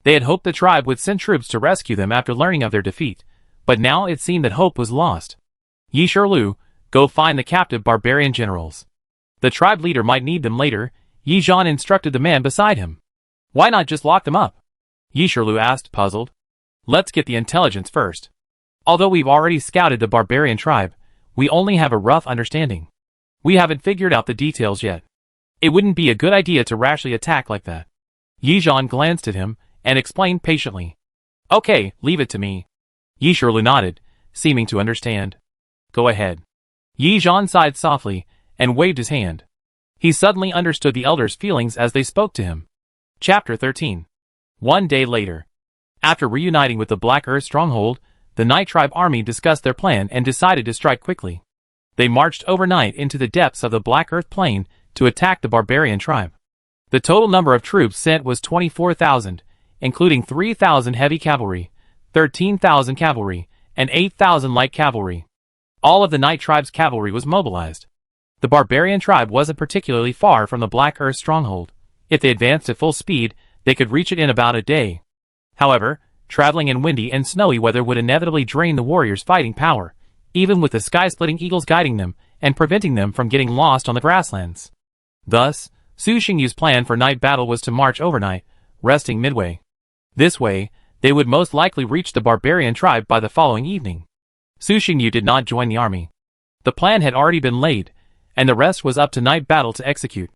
They had hoped the tribe would send troops to rescue them after learning of their defeat, but now it seemed that hope was lost. Yi Shirlu, go find the captive barbarian generals. The tribe leader might need them later, Yi Zhan instructed the man beside him. Why not just lock them up? Yi Shirlu asked, puzzled. Let's get the intelligence first. Although we've already scouted the barbarian tribe, we only have a rough understanding. We haven't figured out the details yet. It wouldn't be a good idea to rashly attack like that. Yi Zhan glanced at him and explained patiently. Okay, leave it to me. Yi Shirlu nodded, seeming to understand. Go ahead. Yi Zhan sighed softly and waved his hand. He suddenly understood the elders' feelings as they spoke to him. Chapter 13. One day later. After reuniting with the Black Earth stronghold, the Night Tribe army discussed their plan and decided to strike quickly. They marched overnight into the depths of the Black Earth plain to attack the barbarian tribe. The total number of troops sent was 24,000, including 3,000 heavy cavalry, 13,000 cavalry, and 8,000 light cavalry. All of the Night Tribe's cavalry was mobilized. The barbarian tribe wasn't particularly far from the Black Earth stronghold. If they advanced at full speed, they could reach it in about a day. However, traveling in windy and snowy weather would inevitably drain the warriors' fighting power, even with the sky-splitting eagles guiding them and preventing them from getting lost on the grasslands. Thus, Su Xingyu's plan for night battle was to march overnight, resting midway. This way, they would most likely reach the barbarian tribe by the following evening. Su Xingyu did not join the army. The plan had already been laid, and the rest was up to night battle to execute.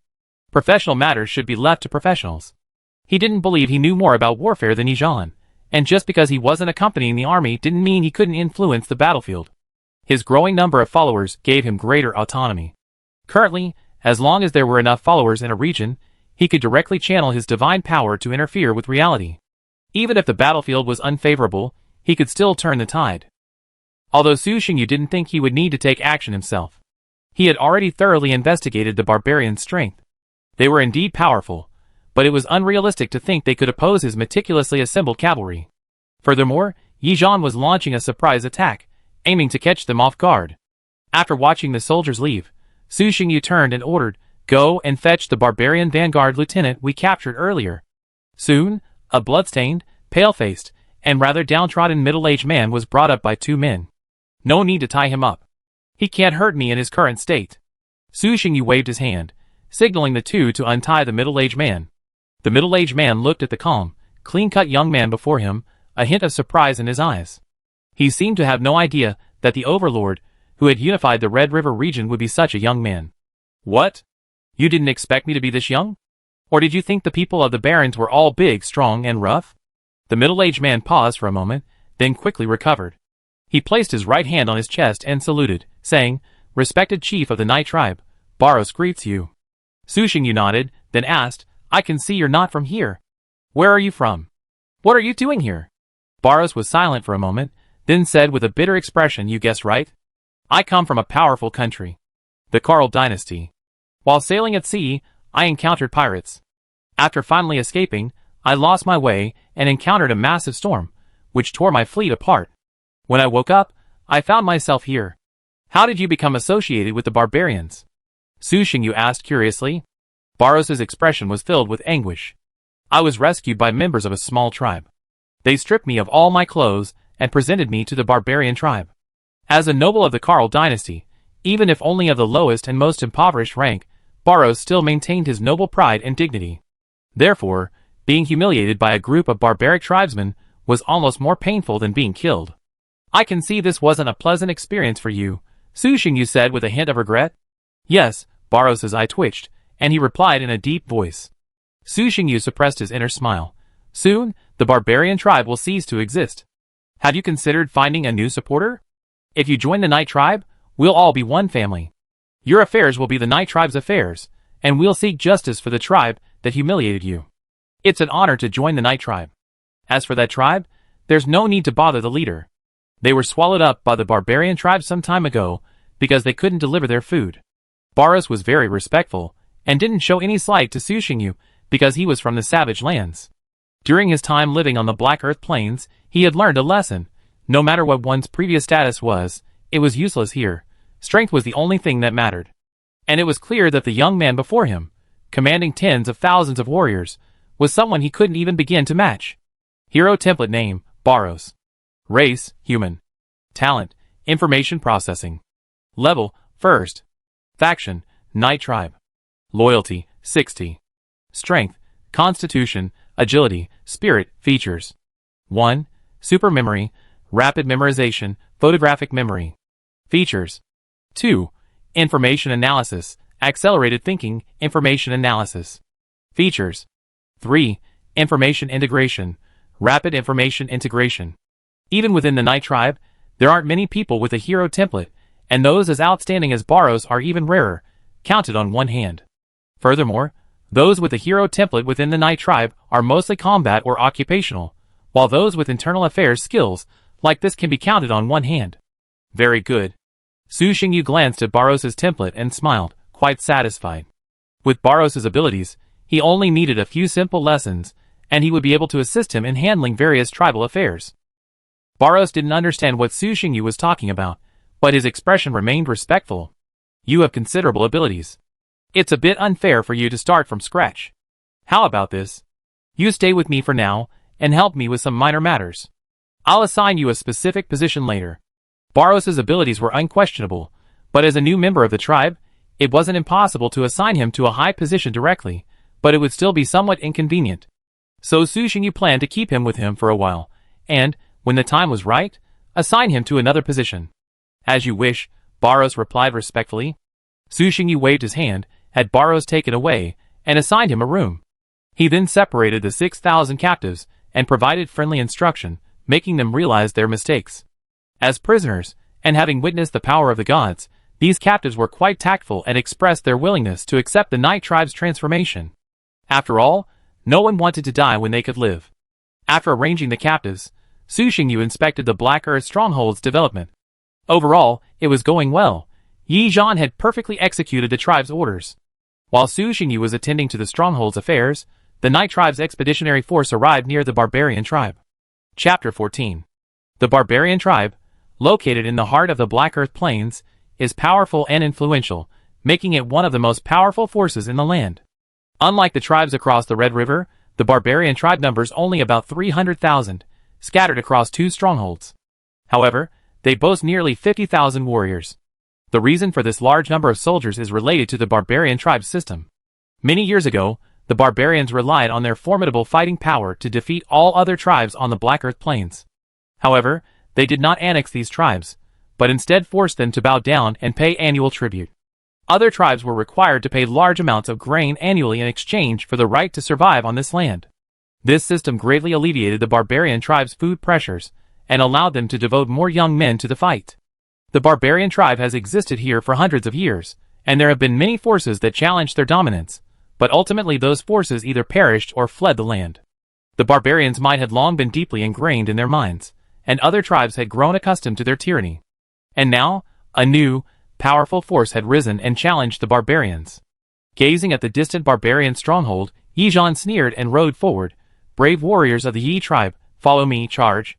Professional matters should be left to professionals. He didn't believe he knew more about warfare than Yijan, and just because he wasn't accompanying the army didn't mean he couldn't influence the battlefield. His growing number of followers gave him greater autonomy. Currently, as long as there were enough followers in a region, he could directly channel his divine power to interfere with reality. Even if the battlefield was unfavorable, he could still turn the tide. Although Su Xingyu didn't think he would need to take action himself. He had already thoroughly investigated the barbarians' strength. They were indeed powerful, but it was unrealistic to think they could oppose his meticulously assembled cavalry. Furthermore, Yijan was launching a surprise attack, aiming to catch them off guard. After watching the soldiers leave, Su Xingyu turned and ordered, "Go and fetch the barbarian vanguard lieutenant we captured earlier." Soon, a bloodstained, pale-faced, and rather downtrodden middle-aged man was brought up by two men. "No need to tie him up. He can't hurt me in his current state." Su Xingyu waved his hand, signaling the two to untie the middle-aged man. The middle-aged man looked at the calm, clean-cut young man before him, a hint of surprise in his eyes. He seemed to have no idea that the overlord, who had unified the Red River region, would be such a young man. "What? You didn't expect me to be this young? Or did you think the people of the barrens were all big, strong, and rough?" The middle-aged man paused for a moment, then quickly recovered. He placed his right hand on his chest and saluted, saying, "Respected chief of the Night Tribe, Barros greets you." Su Xingyu nodded, then asked, "I can see you're not from here. Where are you from? What are you doing here?" Barros was silent for a moment, then said with a bitter expression, "You guessed right. I come from a powerful country. The Karl dynasty. While sailing at sea, I encountered pirates. After finally escaping, I lost my way and encountered a massive storm, which tore my fleet apart. When I woke up, I found myself here. How did you become associated with the barbarians?" Su Xingyu asked curiously. Barros's expression was filled with anguish. "I was rescued by members of a small tribe. They stripped me of all my clothes and presented me to the barbarian tribe. As a noble of the Karl dynasty, even if only of the lowest and most impoverished rank, Barros still maintained his noble pride and dignity. Therefore, being humiliated by a group of barbaric tribesmen was almost more painful than being killed." "I can see this wasn't a pleasant experience for you," Su Xingyu said with a hint of regret. "Yes," Barros's eye twitched, and he replied in a deep voice. Su Xingyu suppressed his inner smile. "Soon, the barbarian tribe will cease to exist. Have you considered finding a new supporter? If you join the Night Tribe, we'll all be one family. Your affairs will be the Night Tribe's affairs, and we'll seek justice for the tribe that humiliated you. It's an honor to join the Night Tribe. As for that tribe, there's no need to bother the leader. They were swallowed up by the barbarian tribe some time ago because they couldn't deliver their food." Barros was very respectful, and didn't show any slight to Su Xingyu because he was from the savage lands. During his time living on the Black Earth Plains, he had learned a lesson. No matter what one's previous status was, it was useless here. Strength was the only thing that mattered. And it was clear that the young man before him, commanding tens of thousands of warriors, was someone he couldn't even begin to match. Hero template name, Barros. Race, human. Talent, information processing. Level, first. Faction, Night Tribe. Loyalty, 60. Strength, Constitution, Agility, Spirit, Features. 1. Super Memory, Rapid Memorization, Photographic Memory. Features. 2. Information Analysis, Accelerated Thinking, Information Analysis. Features. 3. Information Integration, Rapid Information Integration. Even within the Night Tribe, there aren't many people with a hero template, and those as outstanding as Barros are even rarer, counted on one hand. Furthermore, those with the hero template within the Knight tribe are mostly combat or occupational, while those with internal affairs skills like this can be counted on one hand. Very good. Su Xingyu glanced at Baros's template and smiled, quite satisfied. With Baros's abilities, he only needed a few simple lessons, and he would be able to assist him in handling various tribal affairs. Baros didn't understand what Su Xingyu was talking about, but his expression remained respectful. You have considerable abilities. It's a bit unfair for you to start from scratch. How about this? You stay with me for now, and help me with some minor matters. I'll assign you a specific position later. Baros's abilities were unquestionable, but as a new member of the tribe, it wasn't impossible to assign him to a high position directly, but it would still be somewhat inconvenient. So Su Xingyu planned to keep him with him for a while, and, when the time was right, assign him to another position. As you wish, Baros replied respectfully. Su Xingyu waved his hand, had Baros taken away, and assigned him a room. He then separated the 6,000 captives, and provided friendly instruction, making them realize their mistakes. As prisoners, and having witnessed the power of the gods, these captives were quite tactful and expressed their willingness to accept the Knight tribe's transformation. After all, no one wanted to die when they could live. After arranging the captives, Su Xingyu inspected the Black Earth stronghold's development. Overall, it was going well. Yi Zhan had perfectly executed the tribe's orders. While Su Xingyu was attending to the stronghold's affairs, the Knight tribe's expeditionary force arrived near the barbarian tribe. Chapter 14. The barbarian tribe, located in the heart of the Black Earth Plains, is powerful and influential, making it one of the most powerful forces in the land. Unlike the tribes across the Red River, the barbarian tribe numbers only about 300,000, scattered across 2 strongholds. However, they boast nearly 50,000 warriors. The reason for this large number of soldiers is related to the barbarian tribe's system. Many years ago, the barbarians relied on their formidable fighting power to defeat all other tribes on the Black Earth Plains. However, they did not annex these tribes, but instead forced them to bow down and pay annual tribute. Other tribes were required to pay large amounts of grain annually in exchange for the right to survive on this land. This system greatly alleviated the barbarian tribe's food pressures, and allowed them to devote more young men to the fight. The barbarian tribe has existed here for hundreds of years, and there have been many forces that challenged their dominance, but ultimately those forces either perished or fled the land. The barbarians' might had long been deeply ingrained in their minds, and other tribes had grown accustomed to their tyranny. And now, a new, powerful force had risen and challenged the barbarians. Gazing at the distant barbarian stronghold, Yi Zhan sneered and rode forward. Brave warriors of the Yi tribe, follow me, charge.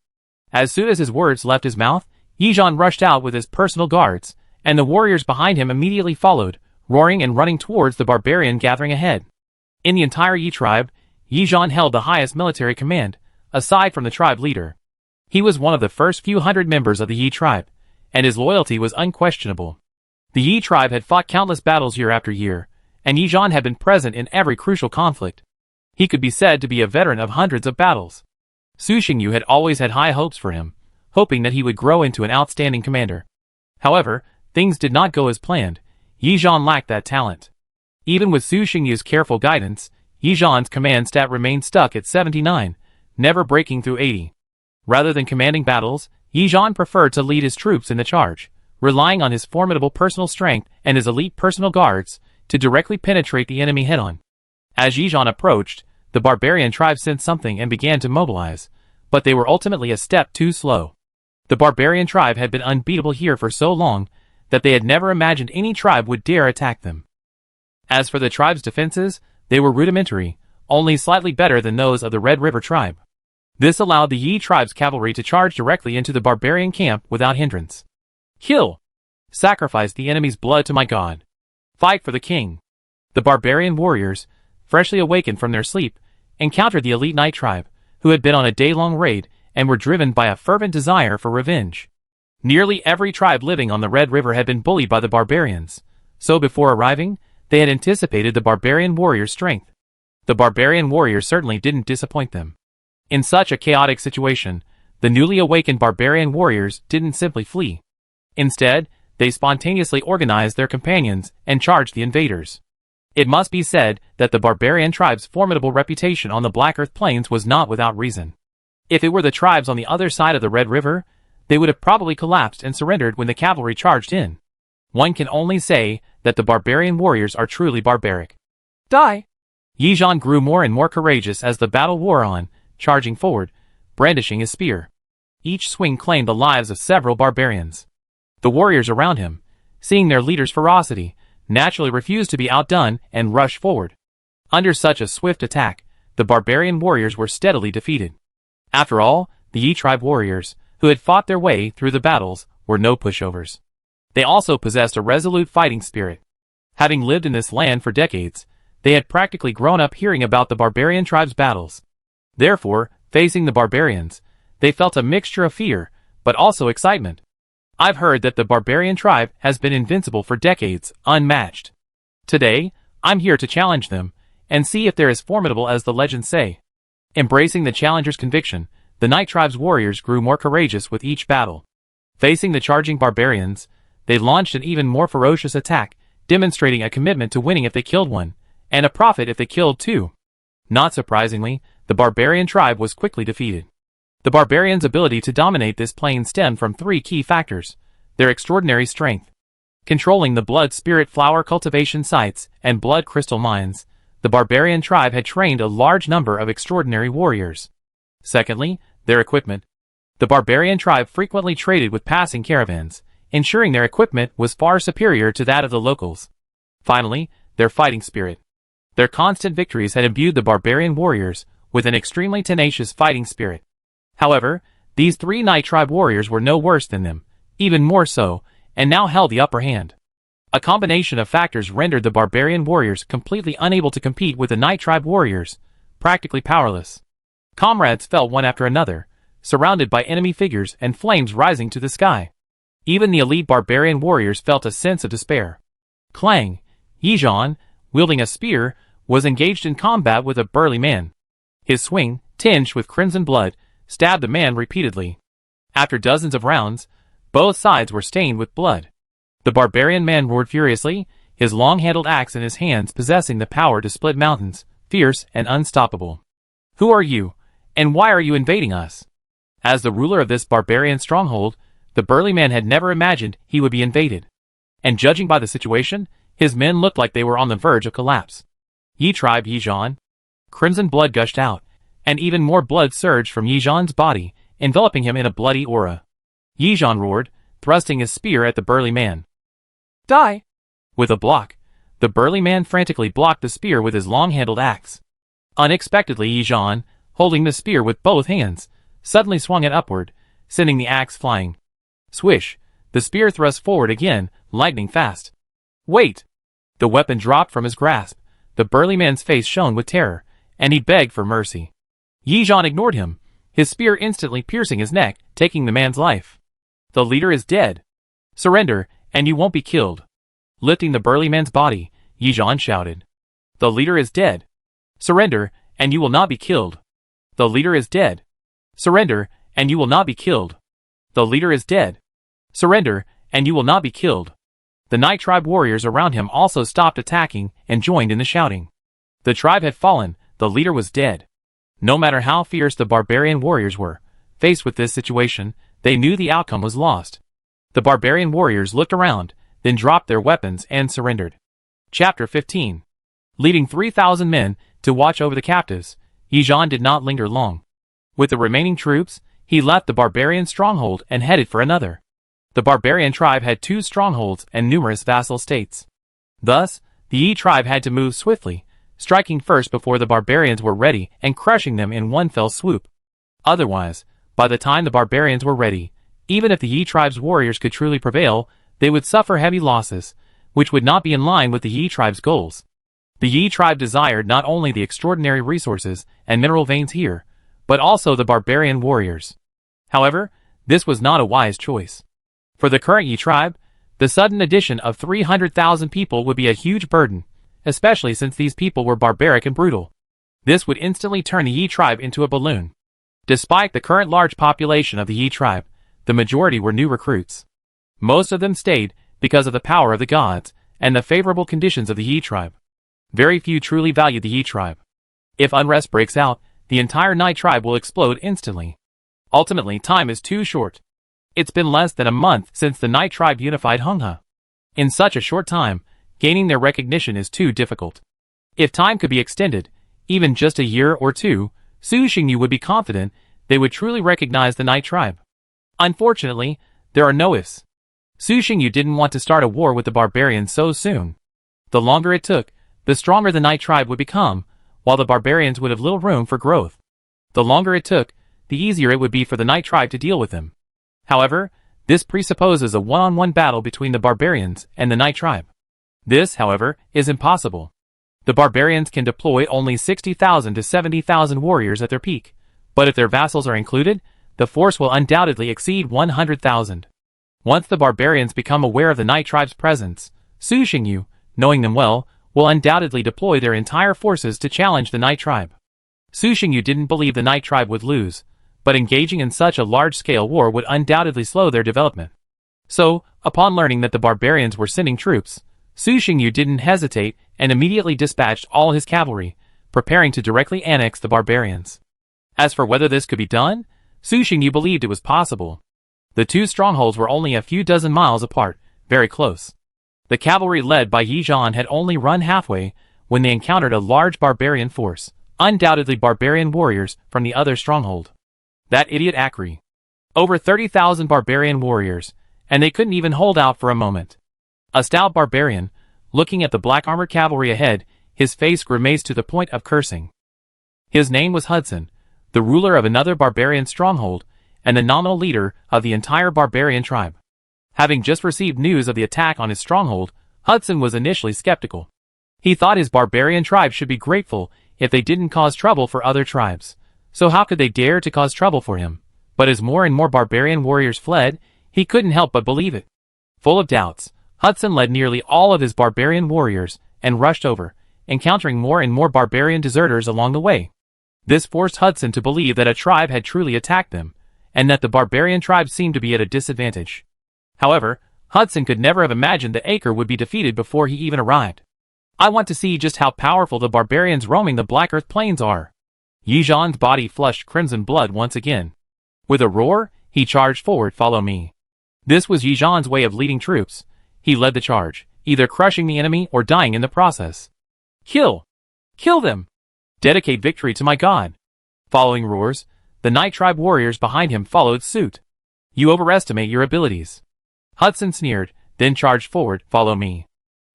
As soon as his words left his mouth, Yi Zhan rushed out with his personal guards, and the warriors behind him immediately followed, roaring and running towards the barbarian gathering ahead. In the entire Yi tribe, Yi Zhan held the highest military command, aside from the tribe leader. He was one of the first few hundred members of the Yi tribe, and his loyalty was unquestionable. The Yi tribe had fought countless battles year after year, and Yi Zhan had been present in every crucial conflict. He could be said to be a veteran of hundreds of battles. Su Xingyu had always had high hopes for him, hoping that he would grow into an outstanding commander. However, things did not go as planned. Yi Zhan lacked that talent. Even with Su Xingyu's careful guidance, Yi Zhan's command stat remained stuck at 79, never breaking through 80. Rather than commanding battles, Yi Zhan preferred to lead his troops in the charge, relying on his formidable personal strength and his elite personal guards to directly penetrate the enemy head-on. As Yi Zhan approached, the barbarian tribe sensed something and began to mobilize, but they were ultimately a step too slow. The barbarian tribe had been unbeatable here for so long that they had never imagined any tribe would dare attack them. As for the tribe's defenses, they were rudimentary, only slightly better than those of the Red River tribe. This allowed the Yi tribe's cavalry to charge directly into the barbarian camp without hindrance. Kill! Sacrifice the enemy's blood to my god. Fight for the king. The barbarian warriors, freshly awakened from their sleep, encountered the elite Knight tribe, who had been on a day-long raid and were driven by a fervent desire for revenge. Nearly every tribe living on the Red River had been bullied by the barbarians, so before arriving, they had anticipated the barbarian warriors' strength. The barbarian warriors certainly didn't disappoint them. In such a chaotic situation, the newly awakened barbarian warriors didn't simply flee. Instead, they spontaneously organized their companions and charged the invaders. It must be said that the barbarian tribe's formidable reputation on the Black Earth Plains was not without reason. If it were the tribes on the other side of the Red River, they would have probably collapsed and surrendered when the cavalry charged in. One can only say that the barbarian warriors are truly barbaric. Die! Yizhan grew more and more courageous as the battle wore on, charging forward, brandishing his spear. Each swing claimed the lives of several barbarians. The warriors around him, seeing their leader's ferocity, naturally refused to be outdone and rushed forward. Under such a swift attack, the barbarian warriors were steadily defeated. After all, the Yi tribe warriors, who had fought their way through the battles, were no pushovers. They also possessed a resolute fighting spirit. Having lived in this land for decades, they had practically grown up hearing about the barbarian tribe's battles. Therefore, facing the barbarians, they felt a mixture of fear, but also excitement. I've heard that the barbarian tribe has been invincible for decades, unmatched. Today, I'm here to challenge them, and see if they're as formidable as the legends say. Embracing the challenger's conviction, the Night Tribe's warriors grew more courageous with each battle. Facing the charging barbarians, they launched an even more ferocious attack, demonstrating a commitment to winning if they killed one, and a profit if they killed two. Not surprisingly, the barbarian tribe was quickly defeated. The barbarians' ability to dominate this plane stemmed from three key factors: their extraordinary strength. Controlling the blood spirit flower cultivation sites and blood crystal mines, the barbarian tribe had trained a large number of extraordinary warriors. Secondly, their equipment. The barbarian tribe frequently traded with passing caravans, ensuring their equipment was far superior to that of the locals. Finally, their fighting spirit. Their constant victories had imbued the barbarian warriors with an extremely tenacious fighting spirit. However, these three Night Tribe warriors were no worse than them, even more so, and now held the upper hand. A combination of factors rendered the barbarian warriors completely unable to compete with the Night Tribe warriors, practically powerless. Comrades fell one after another, surrounded by enemy figures and flames rising to the sky. Even the elite barbarian warriors felt a sense of despair. Clang! Yizhan, wielding a spear, was engaged in combat with a burly man. His swing, tinged with crimson blood, stabbed the man repeatedly. After dozens of rounds, both sides were stained with blood. The barbarian man roared furiously, his long-handled axe in his hands possessing the power to split mountains, fierce and unstoppable. "Who are you, and why are you invading us?" As the ruler of this barbarian stronghold, the burly man had never imagined he would be invaded. And judging by the situation, his men looked like they were on the verge of collapse. "Yi tribe Yizhan." Crimson blood gushed out, and even more blood surged from Yizhan's body, enveloping him in a bloody aura. Yizhan roared, thrusting his spear at the burly man. Die! With a block, the burly man frantically blocked the spear with his long-handled axe. Unexpectedly, Yizhan, holding the spear with both hands, suddenly swung it upward, sending the axe flying. Swish! The spear thrust forward again, lightning fast. "Wait!" The weapon dropped from his grasp. The burly man's face shone with terror, and he begged for mercy. Yizhan ignored him, his spear instantly piercing his neck, taking the man's life. "The leader is dead. Surrender, and you won't be killed." Lifting the burly man's body, Yizhan shouted. "The leader is dead. Surrender, and you will not be killed. The leader is dead. Surrender, and you will not be killed. The leader is dead. Surrender, and you will not be killed." The Night Tribe warriors around him also stopped attacking and joined in the shouting. The tribe had fallen, the leader was dead. No matter how fierce the barbarian warriors were, faced with this situation, they knew the outcome was lost. The barbarian warriors looked around, then dropped their weapons and surrendered. Chapter 15. Leading 3,000 men to watch over the captives, Yizhan did not linger long. With the remaining troops, he left the barbarian stronghold and headed for another. The barbarian tribe had 2 strongholds and numerous vassal states. Thus, the Yi tribe had to move swiftly, striking first before the barbarians were ready and crushing them in one fell swoop. Otherwise, by the time the barbarians were ready, even if the Yi tribe's warriors could truly prevail, they would suffer heavy losses, which would not be in line with the Yi tribe's goals. The Yi tribe desired not only the extraordinary resources and mineral veins here, but also the barbarian warriors. However, this was not a wise choice. For the current Yi tribe, the sudden addition of 300,000 people would be a huge burden, especially since these people were barbaric and brutal. This would instantly turn the Yi tribe into a balloon. Despite the current large population of the Yi tribe, the majority were new recruits. Most of them stayed because of the power of the gods and the favorable conditions of the Yi tribe. Very few truly valued the Yi tribe. If unrest breaks out, the entire Night tribe will explode instantly. Ultimately, time is too short. It's been less than a month since the Night tribe unified Honghe. In such a short time, gaining their recognition is too difficult. If time could be extended, even just a year or two, Su Xingyu would be confident they would truly recognize the Night Tribe. Unfortunately, there are no ifs. Su Xingyu didn't want to start a war with the barbarians so soon. The longer it took, the stronger the Night Tribe would become, while the barbarians would have little room for growth. The longer it took, the easier it would be for the Night Tribe to deal with them. However, this presupposes a one-on-one battle between the barbarians and the Night Tribe. This, however, is impossible. The barbarians can deploy only 60,000 to 70,000 warriors at their peak, but if their vassals are included, the force will undoubtedly exceed 100,000. Once the barbarians become aware of the Night Tribe's presence, Su Xingyu, knowing them well, will undoubtedly deploy their entire forces to challenge the Night Tribe. Su Xingyu didn't believe the Night Tribe would lose, but engaging in such a large-scale war would undoubtedly slow their development. So, upon learning that the barbarians were sending troops, Su Xingyu didn't hesitate and immediately dispatched all his cavalry, preparing to directly annex the barbarians. As for whether this could be done, Su Xingyu believed it was possible. The two strongholds were only a few dozen miles apart, very close. The cavalry led by Yi Zhan had only run halfway when they encountered a large barbarian force, undoubtedly barbarian warriors from the other stronghold. That idiot Akri. Over 30,000 barbarian warriors, and they couldn't even hold out for a moment. A stout barbarian, looking at the black-armored cavalry ahead, his face grimaced to the point of cursing. His name was Hudson, the ruler of another barbarian stronghold, and the nominal leader of the entire barbarian tribe. Having just received news of the attack on his stronghold, Hudson was initially skeptical. He thought his barbarian tribe should be grateful if they didn't cause trouble for other tribes. So how could they dare to cause trouble for him? But as more and more barbarian warriors fled, he couldn't help but believe it. Full of doubts, Hudson led nearly all of his barbarian warriors and rushed over, encountering more and more barbarian deserters along the way. This forced Hudson to believe that a tribe had truly attacked them, and that the barbarian tribe seemed to be at a disadvantage. However, Hudson could never have imagined that Acre would be defeated before he even arrived. I want to see just how powerful the barbarians roaming the Black Earth Plains are. Yi Zhan's body flushed crimson blood once again. With a roar, he charged forward. Follow me. This was Yi Zhan's way of leading troops. He led the charge, either crushing the enemy or dying in the process. Kill! Kill them! Dedicate victory to my god! Following roars, the Night Tribe warriors behind him followed suit. You overestimate your abilities. Hudson sneered, then charged forward. Follow me.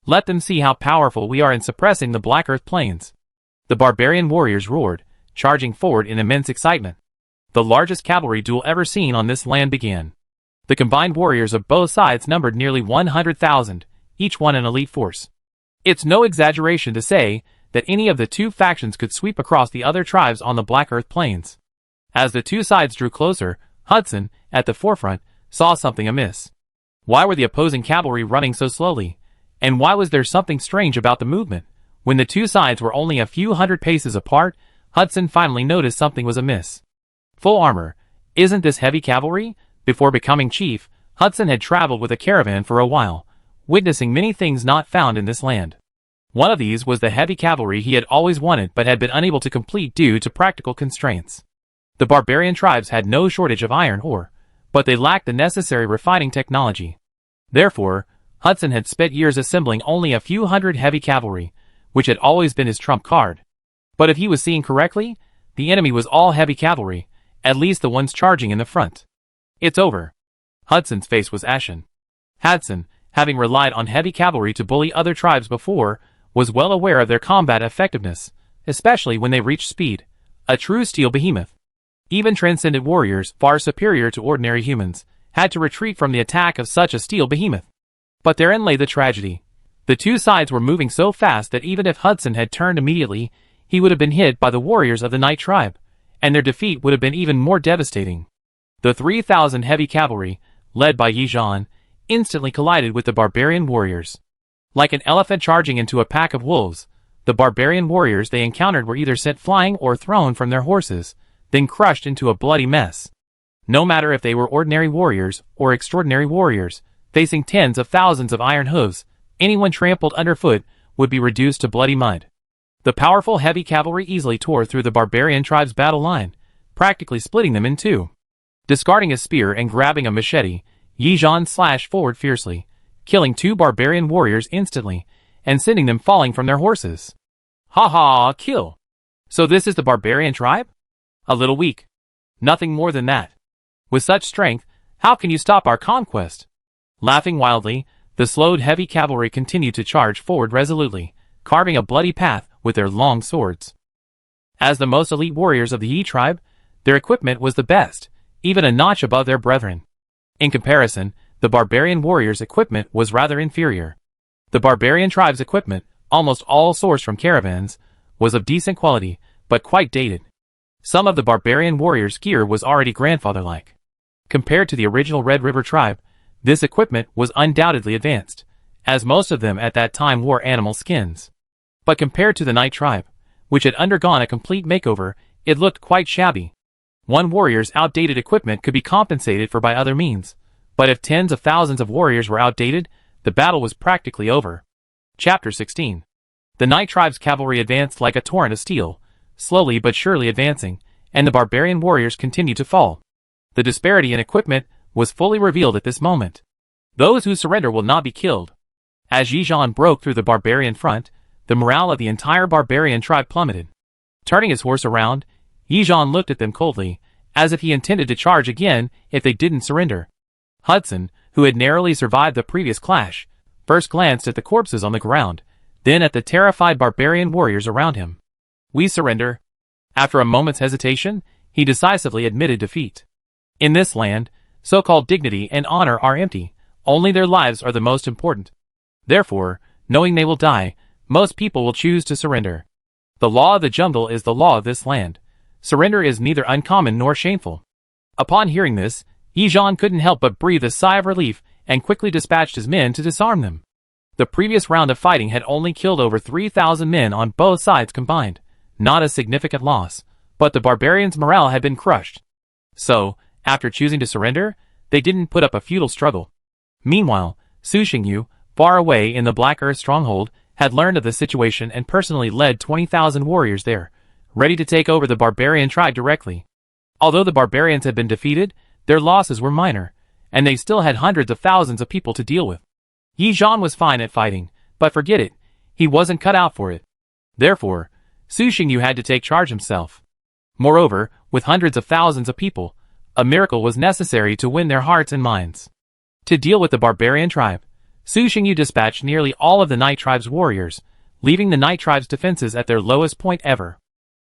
Let them see how powerful we are in suppressing the Black Earth Plains. The barbarian warriors roared, charging forward in immense excitement. The largest cavalry duel ever seen on this land began. The combined warriors of both sides numbered nearly 100,000, each one an elite force. It's no exaggeration to say that any of the two factions could sweep across the other tribes on the Black Earth Plains. As the two sides drew closer, Hudson, at the forefront, saw something amiss. Why were the opposing cavalry running so slowly? And why was there something strange about the movement? When the two sides were only a few hundred paces apart, Hudson finally noticed something was amiss. Full armor. Isn't this heavy cavalry? Before becoming chief, Hudson had traveled with a caravan for a while, witnessing many things not found in this land. One of these was the heavy cavalry he had always wanted but had been unable to complete due to practical constraints. The barbarian tribes had no shortage of iron ore, but they lacked the necessary refining technology. Therefore, Hudson had spent years assembling only a few hundred heavy cavalry, which had always been his trump card. But if he was seeing correctly, the enemy was all heavy cavalry, at least the ones charging in the front. It's over. Hudson's face was ashen. Hudson, having relied on heavy cavalry to bully other tribes before, was well aware of their combat effectiveness, especially when they reached speed. A true steel behemoth. Even transcendent warriors, far superior to ordinary humans, had to retreat from the attack of such a steel behemoth. But therein lay the tragedy. The two sides were moving so fast that even if Hudson had turned immediately, he would have been hit by the warriors of the Night Tribe, and their defeat would have been even more devastating. The 3,000 heavy cavalry, led by Yi Zhan, instantly collided with the barbarian warriors. Like an elephant charging into a pack of wolves, the barbarian warriors they encountered were either sent flying or thrown from their horses, then crushed into a bloody mess. No matter if they were ordinary warriors or extraordinary warriors, facing tens of thousands of iron hooves, anyone trampled underfoot would be reduced to bloody mud. The powerful heavy cavalry easily tore through the barbarian tribe's battle line, practically splitting them in two. Discarding a spear and grabbing a machete, Yi Zhan slashed forward fiercely, killing two barbarian warriors instantly, and sending them falling from their horses. Ha ha, kill. So this is the barbarian tribe? A little weak. Nothing more than that. With such strength, how can you stop our conquest? Laughing wildly, the slowed heavy cavalry continued to charge forward resolutely, carving a bloody path with their long swords. As the most elite warriors of the Yi tribe, their equipment was the best, even a notch above their brethren. In comparison, the barbarian warriors' equipment was rather inferior. The barbarian tribe's equipment, almost all sourced from caravans, was of decent quality, but quite dated. Some of the barbarian warriors' gear was already grandfather-like. Compared to the original Red River tribe, this equipment was undoubtedly advanced, as most of them at that time wore animal skins. But compared to the Night tribe, which had undergone a complete makeover, it looked quite shabby. One warrior's outdated equipment could be compensated for by other means, but if tens of thousands of warriors were outdated, the battle was practically over. Chapter 16. The Night tribe's cavalry advanced like a torrent of steel, slowly but surely advancing, and the barbarian warriors continued to fall. The disparity in equipment was fully revealed at this moment. Those who surrender will not be killed. As Yizhan broke through the barbarian front, the morale of the entire barbarian tribe plummeted. Turning his horse around, Yizhan looked at them coldly, as if he intended to charge again if they didn't surrender. Hudson, who had narrowly survived the previous clash, first glanced at the corpses on the ground, then at the terrified barbarian warriors around him. We surrender. After a moment's hesitation, he decisively admitted defeat. In this land, so-called dignity and honor are empty, only their lives are the most important. Therefore, knowing they will die, most people will choose to surrender. The law of the jungle is the law of this land. Surrender is neither uncommon nor shameful. Upon hearing this, Yizhan couldn't help but breathe a sigh of relief and quickly dispatched his men to disarm them. The previous round of fighting had only killed over 3,000 men on both sides combined, not a significant loss, but the barbarians' morale had been crushed. So, after choosing to surrender, they didn't put up a futile struggle. Meanwhile, Su Xingyu, far away in the Black Earth stronghold, had learned of the situation and personally led 20,000 warriors there, ready to take over the barbarian tribe directly. Although the barbarians had been defeated, their losses were minor, and they still had hundreds of thousands of people to deal with. Yizhan was fine at fighting, but forget it, he wasn't cut out for it. Therefore, Su Xingyu had to take charge himself. Moreover, with hundreds of thousands of people, a miracle was necessary to win their hearts and minds. To deal with the barbarian tribe, Su Xingyu dispatched nearly all of the Night tribe's warriors, leaving the Night tribe's defenses at their lowest point ever.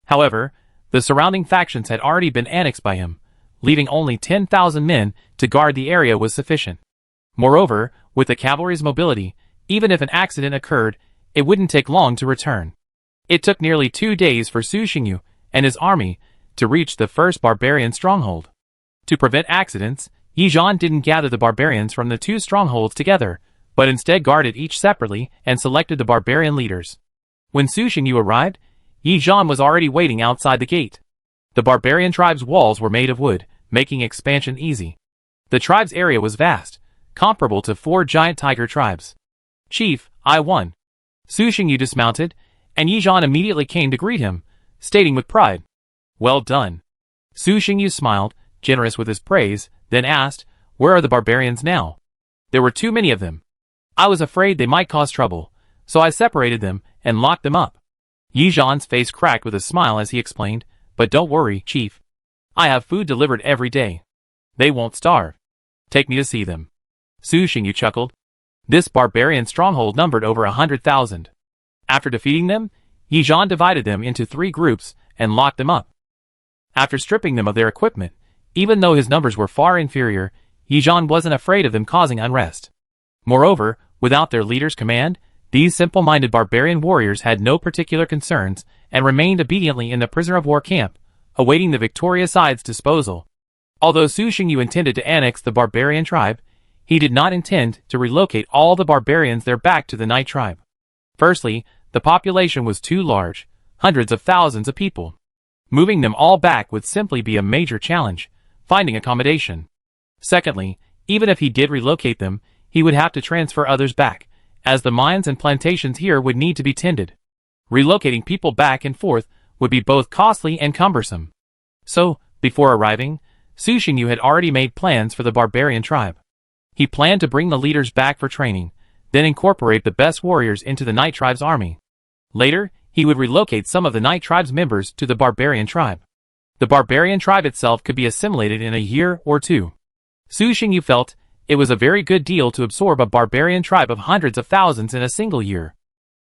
However, the surrounding factions had already been annexed by him, leaving only 10,000 men to guard the area was sufficient. Moreover, with the cavalry's mobility, even if an accident occurred, it wouldn't take long to return. It took nearly 2 days for Su Xingyu and his army to reach the first barbarian stronghold. To prevent accidents, Yizhan didn't gather the barbarians from the two strongholds together, but instead guarded each separately and selected the barbarian leaders. When Su Xingyu arrived, Yizhan was already waiting outside the gate. The barbarian tribe's walls were made of wood, making expansion easy. The tribe's area was vast, comparable to 4 giant tiger tribes. Chief, I won. Su Xingyu dismounted, and Yizhan immediately came to greet him, stating with pride, "Well done." Su Xingyu smiled, generous with his praise, then asked, "Where are the barbarians now?" "There were too many of them. I was afraid they might cause trouble, so I separated them and locked them up." Yizhan's face cracked with a smile as he explained, "But don't worry, Chief. I have food delivered every day. They won't starve. Take me to see them." Su Xingyu chuckled. This barbarian stronghold numbered over 100,000. After defeating them, Yizhan divided them into 3 groups and locked them up. After stripping them of their equipment, even though his numbers were far inferior, Yizhan wasn't afraid of them causing unrest. Moreover, without their leader's command, these simple-minded barbarian warriors had no particular concerns and remained obediently in the prisoner-of-war camp, awaiting the victorious side's disposal. Although Su Xingyu intended to annex the barbarian tribe, he did not intend to relocate all the barbarians there back to the Night tribe. Firstly, the population was too large, hundreds of thousands of people. Moving them all back would simply be a major challenge, finding accommodation. Secondly, even if he did relocate them, he would have to transfer others back, as the mines and plantations here would need to be tended. Relocating people back and forth would be both costly and cumbersome. So, before arriving, Su Xingyu had already made plans for the barbarian tribe. He planned to bring the leaders back for training, then incorporate the best warriors into the Night tribe's army. Later, he would relocate some of the Night Tribe's members to the Barbarian Tribe. The Barbarian Tribe itself could be assimilated in a year or two. Su Xingyu felt it was a very good deal to absorb a Barbarian Tribe of hundreds of thousands in a single year.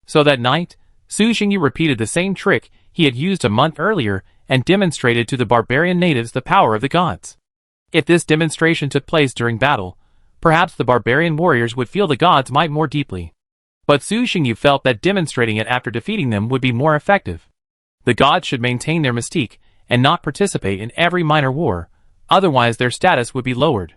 So that night, Su Xingyu repeated the same trick he had used a month earlier and demonstrated to the barbarian natives the power of the gods. If this demonstration took place during battle, perhaps the barbarian warriors would feel the gods' might more deeply. But Su Xingyu felt that demonstrating it after defeating them would be more effective. The gods should maintain their mystique and not participate in every minor war, otherwise their status would be lowered.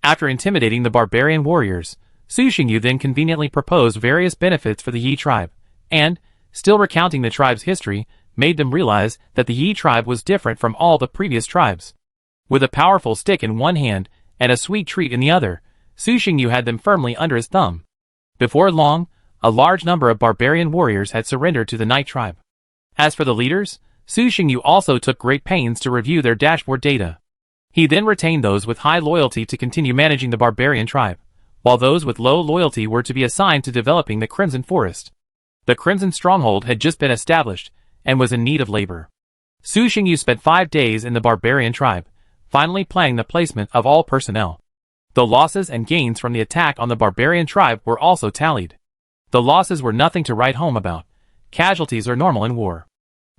After intimidating the barbarian warriors, Su Xingyu then conveniently proposed various benefits for the Yi tribe, and, still recounting the tribe's history, made them realize that the Yi tribe was different from all the previous tribes. With a powerful stick in one hand and a sweet treat in the other, Su Xingyu had them firmly under his thumb. Before long, a large number of barbarian warriors had surrendered to the Night tribe. As for the leaders, Su Xingyu also took great pains to review their dashboard data. He then retained those with high loyalty to continue managing the barbarian tribe, while those with low loyalty were to be assigned to developing the Crimson Forest. The Crimson Stronghold had just been established and was in need of labor. Su Xingyu spent 5 days in the barbarian tribe, finally planning the placement of all personnel. The losses and gains from the attack on the barbarian tribe were also tallied. The losses were nothing to write home about. Casualties are normal in war.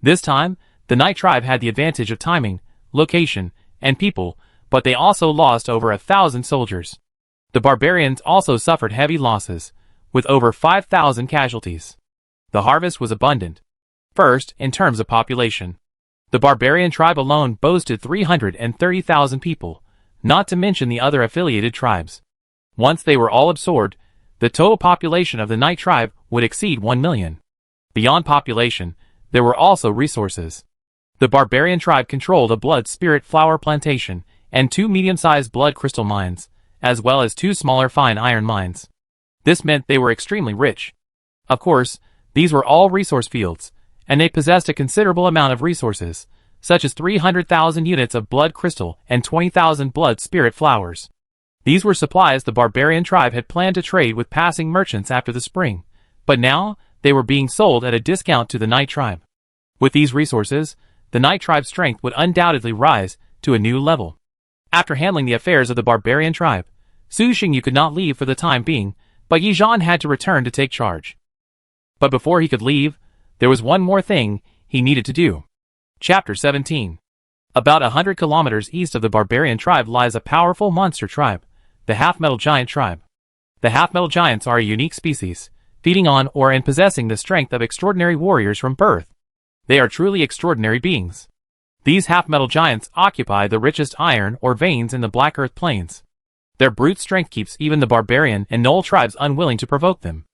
This time, the Night tribe had the advantage of timing, location, and people, but they also lost over 1,000 soldiers. The barbarians also suffered heavy losses, with over 5,000 casualties. The harvest was abundant. First, in terms of population. The barbarian tribe alone boasted 330,000 people, not to mention the other affiliated tribes. Once they were all absorbed, the total population of the Night tribe would exceed 1 million. Beyond population, there were also resources. The barbarian tribe controlled a blood spirit flower plantation and 2 medium-sized blood crystal mines, as well as 2 smaller fine iron mines. This meant they were extremely rich. Of course, these were all resource fields, and they possessed a considerable amount of resources, such as 300,000 units of blood crystal and 20,000 blood spirit flowers. These were supplies the barbarian tribe had planned to trade with passing merchants after the spring, but now they were being sold at a discount to the Night tribe. With these resources, the Night tribe's strength would undoubtedly rise to a new level. After handling the affairs of the barbarian tribe, Su Xingyu could not leave for the time being, but Yi Zhan had to return to take charge. But before he could leave, there was one more thing he needed to do. Chapter 17. About 100 kilometers east of the barbarian tribe lies a powerful monster tribe, the half-metal giant tribe. The half-metal giants are a unique species, feeding on or and possessing the strength of extraordinary warriors from birth. They are truly extraordinary beings. These half-metal giants occupy the richest iron or veins in the Black Earth Plains. Their brute strength keeps even the barbarian and Knoll tribes unwilling to provoke them.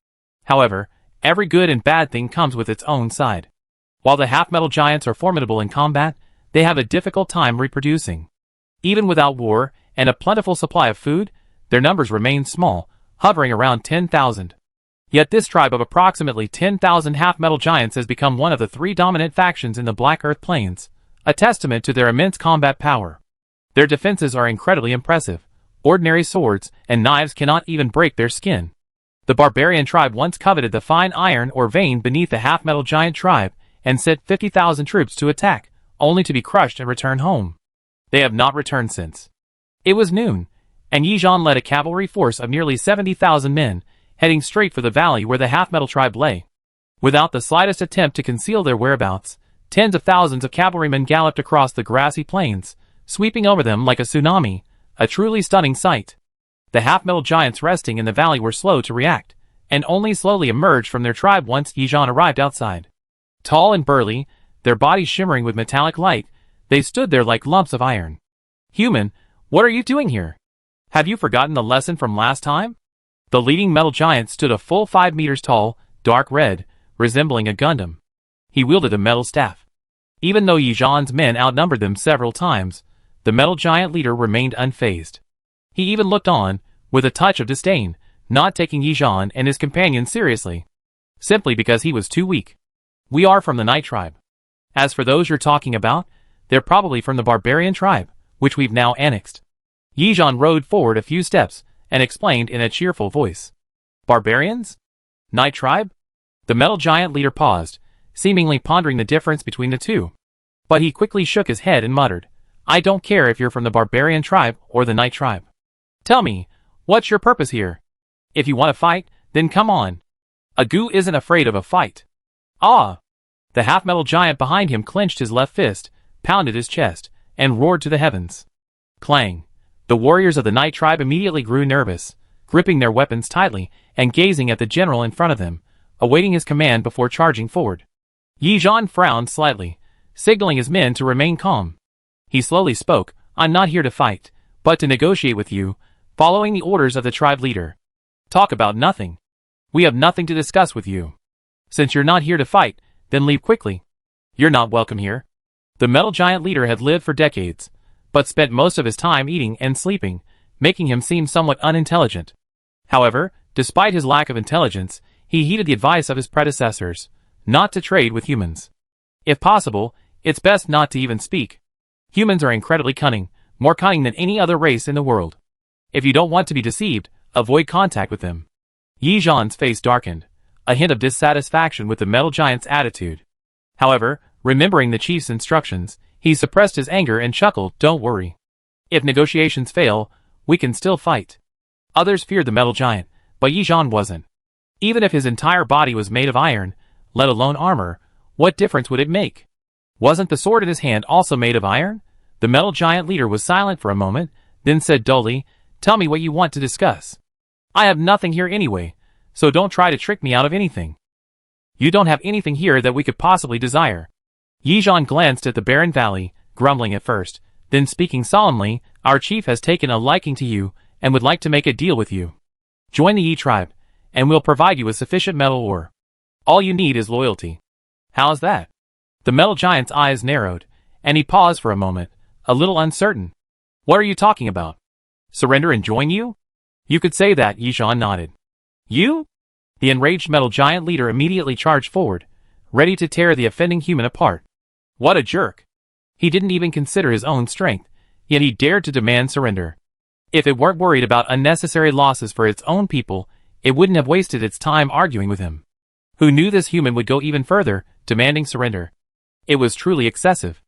However, every good and bad thing comes with its own side. While the half-metal giants are formidable in combat, they have a difficult time reproducing. Even without war and a plentiful supply of food, their numbers remain small, hovering around 10,000. Yet this tribe of approximately 10,000 half-metal giants has become one of the 3 dominant factions in the Black Earth Plains, a testament to their immense combat power. Their defenses are incredibly impressive. Ordinary swords and knives cannot even break their skin. The barbarian tribe once coveted the fine iron or vein beneath the half-metal giant tribe and sent 50,000 troops to attack, only to be crushed and return home. They have not returned since. It was noon, and Yi Zhan led a cavalry force of nearly 70,000 men, heading straight for the valley where the half-metal tribe lay. Without the slightest attempt to conceal their whereabouts, tens of thousands of cavalrymen galloped across the grassy plains, sweeping over them like a tsunami, a truly stunning sight. The half-metal giants resting in the valley were slow to react, and only slowly emerged from their tribe once Yi Zhan arrived outside. Tall and burly, their bodies shimmering with metallic light, they stood there like lumps of iron. "Human, what are you doing here? Have you forgotten the lesson from last time?" The leading metal giant stood a full 5 meters tall, dark red, resembling a Gundam. He wielded a metal staff. Even though Yi Zhan's men outnumbered them several times, the metal giant leader remained unfazed. He even looked on, with a touch of disdain, not taking Yi Zhan and his companions seriously. Simply because he was too weak. "We are from the Night tribe. As for those you're talking about, they're probably from the barbarian tribe, which we've now annexed." Yi Zhan rode forward a few steps and explained in a cheerful voice. "Barbarians? Night tribe?" The metal giant leader paused, seemingly pondering the difference between the two. But he quickly shook his head and muttered, I don't care if you're from the barbarian tribe or the night tribe. Tell me, what's your purpose here? If you want to fight, then come on. A Gu isn't afraid of a fight. Ah! The half-metal giant behind him clenched his left fist, pounded his chest, and roared to the heavens. Clang! The warriors of the night tribe immediately grew nervous, gripping their weapons tightly and gazing at the general in front of them, awaiting his command before charging forward. Yi Zhan frowned slightly, signaling his men to remain calm. He slowly spoke, I'm not here to fight, but to negotiate with you, following the orders of the tribe leader. Talk about nothing. We have nothing to discuss with you. Since you're not here to fight, then leave quickly. You're not welcome here. The metal giant leader had lived for decades, but spent most of his time eating and sleeping, making him seem somewhat unintelligent. However, despite his lack of intelligence, he heeded the advice of his predecessors, not to trade with humans. If possible, it's best not to even speak. Humans are incredibly cunning, more cunning than any other race in the world. If you don't want to be deceived, avoid contact with them. Yi Zhan's face darkened, a hint of dissatisfaction with the metal giant's attitude. However, remembering the chief's instructions, he suppressed his anger and chuckled, Don't worry. If negotiations fail, we can still fight. Others feared the metal giant, but Yi Zhan wasn't. Even if his entire body was made of iron, let alone armor, what difference would it make? Wasn't the sword in his hand also made of iron? The metal giant leader was silent for a moment, then said dully, Tell me what you want to discuss. I have nothing here anyway, so don't try to trick me out of anything. You don't have anything here that we could possibly desire. Yi Zhan glanced at the barren valley, grumbling at first, then speaking solemnly, Our chief has taken a liking to you, and would like to make a deal with you. Join the Yi tribe, and we'll provide you with sufficient metal ore. All you need is loyalty. How's that? The metal giant's eyes narrowed, and he paused for a moment, a little uncertain. What are you talking about? Surrender and join you? You could say that, Yi Zhan nodded. You? The enraged metal giant leader immediately charged forward, ready to tear the offending human apart. What a jerk. He didn't even consider his own strength, yet he dared to demand surrender. If it weren't worried about unnecessary losses for its own people, it wouldn't have wasted its time arguing with him. Who knew this human would go even further, demanding surrender? It was truly excessive.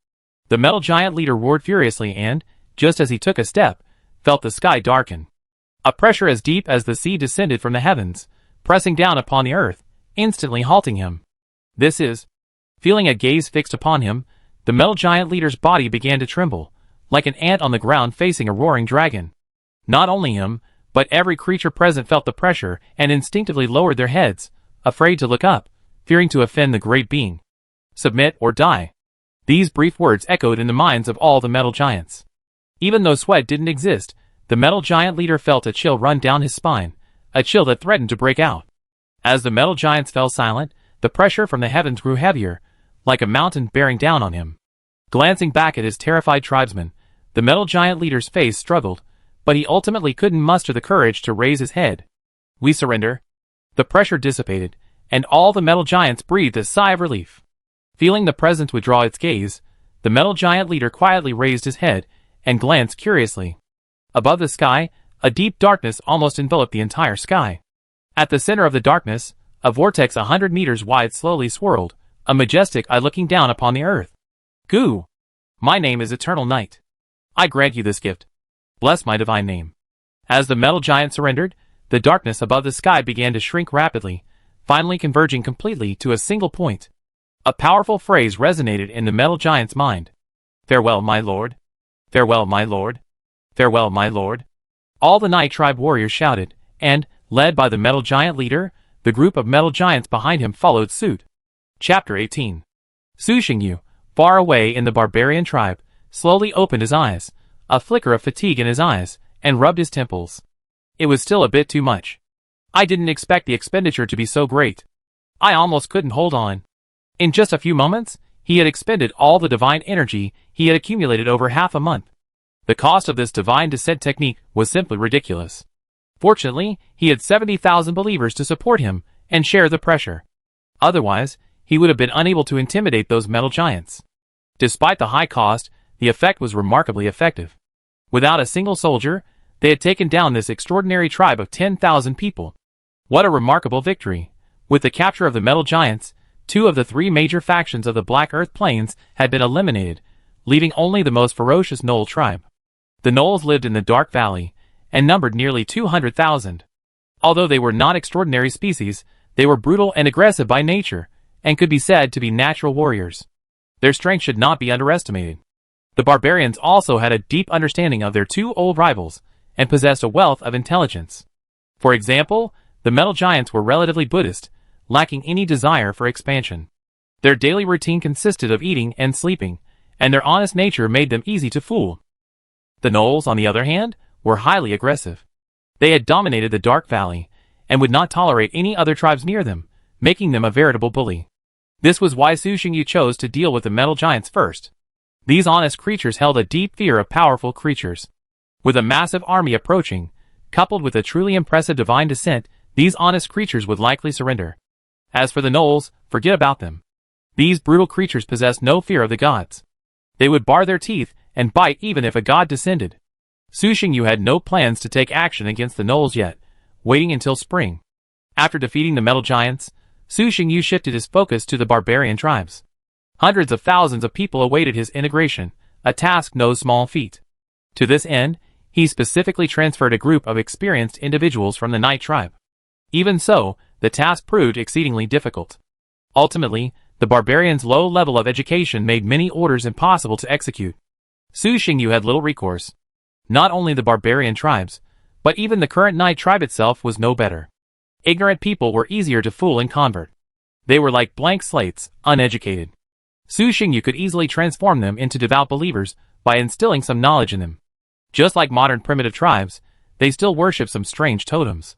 The metal giant leader roared furiously and, just as he took a step, felt the sky darken. A pressure as deep as the sea descended from the heavens, pressing down upon the earth, instantly halting him. This is... Feeling a gaze fixed upon him, the metal giant leader's body began to tremble, like an ant on the ground facing a roaring dragon. Not only him, but every creature present felt the pressure and instinctively lowered their heads, afraid to look up, fearing to offend the great being. Submit or die. These brief words echoed in the minds of all the metal giants. Even though sweat didn't exist, the metal giant leader felt a chill run down his spine, a chill that threatened to break out. As the metal giants fell silent, the pressure from the heavens grew heavier, like a mountain bearing down on him. Glancing back at his terrified tribesmen, the metal giant leader's face struggled, but he ultimately couldn't muster the courage to raise his head. We surrender. The pressure dissipated, and all the metal giants breathed a sigh of relief. Feeling the presence withdraw its gaze, the metal giant leader quietly raised his head and glanced curiously. Above the sky, a deep darkness almost enveloped the entire sky. At the center of the darkness, a vortex 100 meters wide slowly swirled, a majestic eye looking down upon the earth. Gu! My name is Eternal Night. I grant you this gift. Bless my divine name. As the metal giant surrendered, the darkness above the sky began to shrink rapidly, finally converging completely to a single point. A powerful phrase resonated in the metal giant's mind. Farewell, my lord. Farewell, my lord. Farewell, my lord. All the night tribe warriors shouted, and, led by the metal giant leader, the group of metal giants behind him followed suit. Chapter 18. Su Xingyu, far away in the barbarian tribe, slowly opened his eyes, a flicker of fatigue in his eyes, and rubbed his temples. It was still a bit too much. I didn't expect the expenditure to be so great. I almost couldn't hold on. In just a few moments, he had expended all the divine energy he had accumulated over half a month. The cost of this divine descent technique was simply ridiculous. Fortunately, he had 70,000 believers to support him and share the pressure. Otherwise, he would have been unable to intimidate those metal giants. Despite the high cost, the effect was remarkably effective. Without a single soldier, they had taken down this extraordinary tribe of 10,000 people. What a remarkable victory! With the capture of the metal giants, 2 of the 3 major factions of the Black Earth Plains had been eliminated, leaving only the most ferocious Gnoll tribe. The Gnolls lived in the Dark Valley, and numbered nearly 200,000. Although they were not extraordinary species, they were brutal and aggressive by nature, and could be said to be natural warriors. Their strength should not be underestimated. The barbarians also had a deep understanding of their 2 old rivals, and possessed a wealth of intelligence. For example, the Metal Giants were relatively Buddhist, lacking any desire for expansion. Their daily routine consisted of eating and sleeping, and their honest nature made them easy to fool. The Gnolls, on the other hand, were highly aggressive. They had dominated the Dark Valley, and would not tolerate any other tribes near them, making them a veritable bully. This was why Su Xingyu chose to deal with the Metal Giants first. These honest creatures held a deep fear of powerful creatures. With a massive army approaching, coupled with a truly impressive divine descent, these honest creatures would likely surrender. As for the Gnolls, forget about them. These brutal creatures possessed no fear of the gods. They would bar their teeth and bite even if a god descended. Su Xingyu had no plans to take action against the Gnolls yet, waiting until spring. After defeating the Metal Giants, Su Xingyu shifted his focus to the barbarian tribes. Hundreds of thousands of people awaited his integration, a task no small feat. To this end, he specifically transferred a group of experienced individuals from the Night tribe. Even so, the task proved exceedingly difficult. Ultimately, the barbarians' low level of education made many orders impossible to execute. Su Xingyu had little recourse. Not only the barbarian tribes, but even the current Night tribe itself was no better. Ignorant people were easier to fool and convert. They were like blank slates, uneducated. Su Xingyu could easily transform them into devout believers by instilling some knowledge in them. Just like modern primitive tribes, they still worship some strange totems.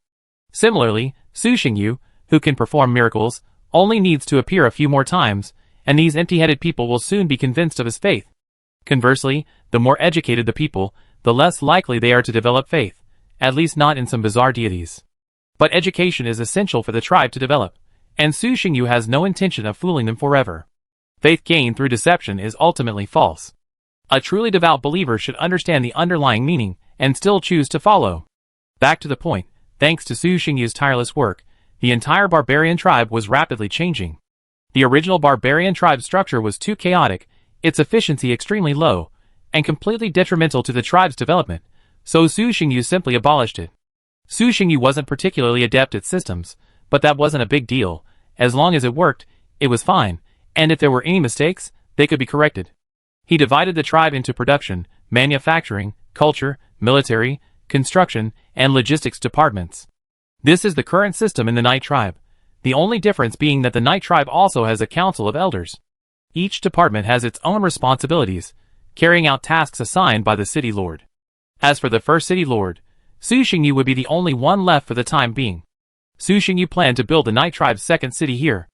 Similarly, Su Xingyu, who can perform miracles, only needs to appear a few more times, and these empty-headed people will soon be convinced of his faith. Conversely, the more educated the people, the less likely they are to develop faith, at least not in some bizarre deities. But education is essential for the tribe to develop, and Su Xingyu has no intention of fooling them forever. Faith gained through deception is ultimately false. A truly devout believer should understand the underlying meaning and still choose to follow. Back to the point, thanks to Su Xingyu's tireless work, the entire barbarian tribe was rapidly changing. The original barbarian tribe structure was too chaotic, its efficiency extremely low, and completely detrimental to the tribe's development, so Su Xingyu simply abolished it. Su Xingyu wasn't particularly adept at systems, but that wasn't a big deal. As long as it worked, it was fine, and if there were any mistakes, they could be corrected. He divided the tribe into production, manufacturing, culture, military, construction, and logistics departments. This is the current system in the Night tribe, the only difference being that the Night tribe also has a council of elders. Each department has its own responsibilities, carrying out tasks assigned by the city lord. As for the first city lord, Su Xingyu would be the only one left for the time being. Su Xingyu planned to build the Night tribe's second city here.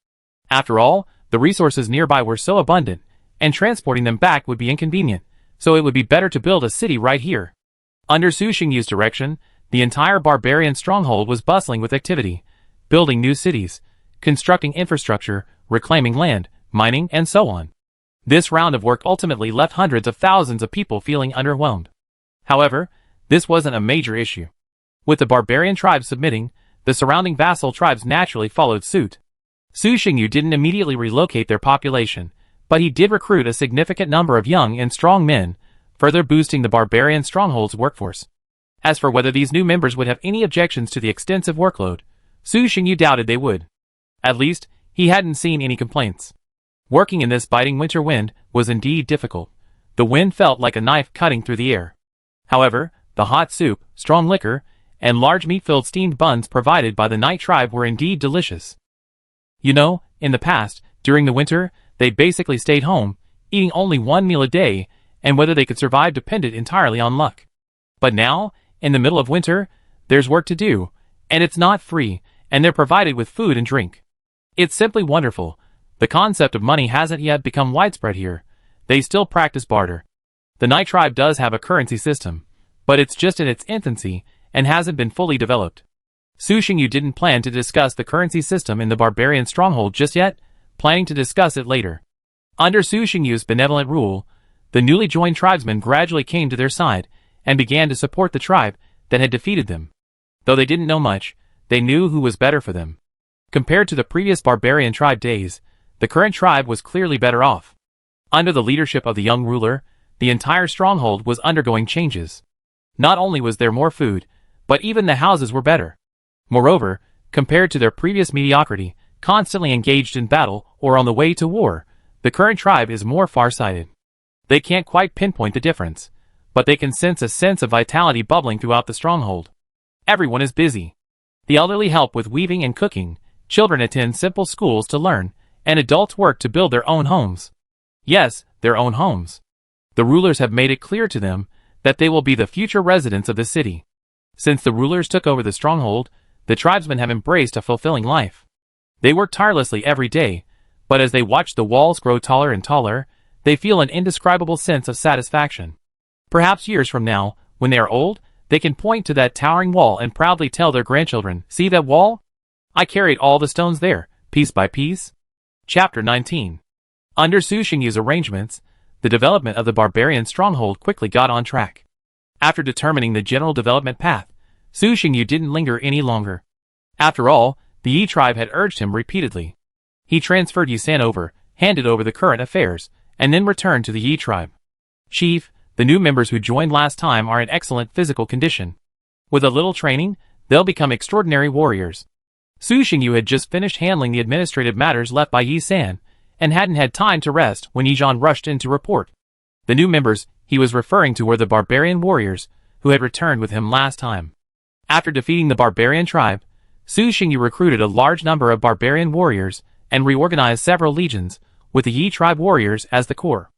After all, the resources nearby were so abundant, and transporting them back would be inconvenient, so it would be better to build a city right here. Under Su Xingyu's direction, the entire barbarian stronghold was bustling with activity, building new cities, constructing infrastructure, reclaiming land, mining, and so on. This round of work ultimately left hundreds of thousands of people feeling underwhelmed. However, this wasn't a major issue. With the barbarian tribes submitting, the surrounding vassal tribes naturally followed suit. Su Xingyu didn't immediately relocate their population, but he did recruit a significant number of young and strong men, further boosting the barbarian stronghold's workforce. As for whether these new members would have any objections to the extensive workload, Su Xingyu doubted they would. At least, he hadn't seen any complaints. Working in this biting winter wind was indeed difficult. The wind felt like a knife cutting through the air. However, the hot soup, strong liquor, and large meat-filled steamed buns provided by the Night tribe were indeed delicious. You know, in the past, during the winter, they basically stayed home, eating only one meal a day, and whether they could survive depended entirely on luck. But now, in the middle of winter, there's work to do, and it's not free, and they're provided with food and drink. It's simply wonderful. The concept of money hasn't yet become widespread here. They still practice barter. The Night tribe does have a currency system, but it's just in its infancy and hasn't been fully developed. Su Xingyu didn't plan to discuss the currency system in the barbarian stronghold just yet, planning to discuss it later. Under Su Xingyu's benevolent rule, the newly joined tribesmen gradually came to their side and began to support the tribe that had defeated them. Though they didn't know much, they knew who was better for them. Compared to the previous barbarian tribe days, The current tribe was clearly better off. Under the leadership of the young ruler, the entire stronghold was undergoing changes. Not only was there more food, but even the houses were better. Moreover, compared to their previous mediocrity, constantly engaged in battle or on the way to war, the current tribe is more far-sighted. They can't quite pinpoint the difference, but they can sense a sense of vitality bubbling throughout the stronghold. Everyone is busy. The elderly help with weaving and cooking, children attend simple schools to learn, and adults work to build their own homes. Yes, their own homes. The rulers have made it clear to them that they will be the future residents of the city. Since the rulers took over the stronghold, the tribesmen have embraced a fulfilling life. They work tirelessly every day, but as they watch the walls grow taller and taller, they feel an indescribable sense of satisfaction. Perhaps years from now, when they are old, they can point to that towering wall and proudly tell their grandchildren, "See that wall? I carried all the stones there, piece by piece." Chapter 19. Under Su Xingyu's arrangements, the development of the barbarian stronghold quickly got on track. After determining the general development path, Su Xingyu didn't linger any longer. After all, the Yi tribe had urged him repeatedly. He transferred Yi San over, handed over the current affairs, and then returned to the Yi tribe. "Chief, the new members who joined last time are in excellent physical condition. With a little training, they'll become extraordinary warriors." Su Xingyu had just finished handling the administrative matters left by Yi San, and hadn't had time to rest when Yi Zhan rushed in to report. The new members he was referring to were the barbarian warriors who had returned with him last time. After defeating the barbarian tribe, Su Xingyu recruited a large number of barbarian warriors and reorganized several legions, with the Yi tribe warriors as the core.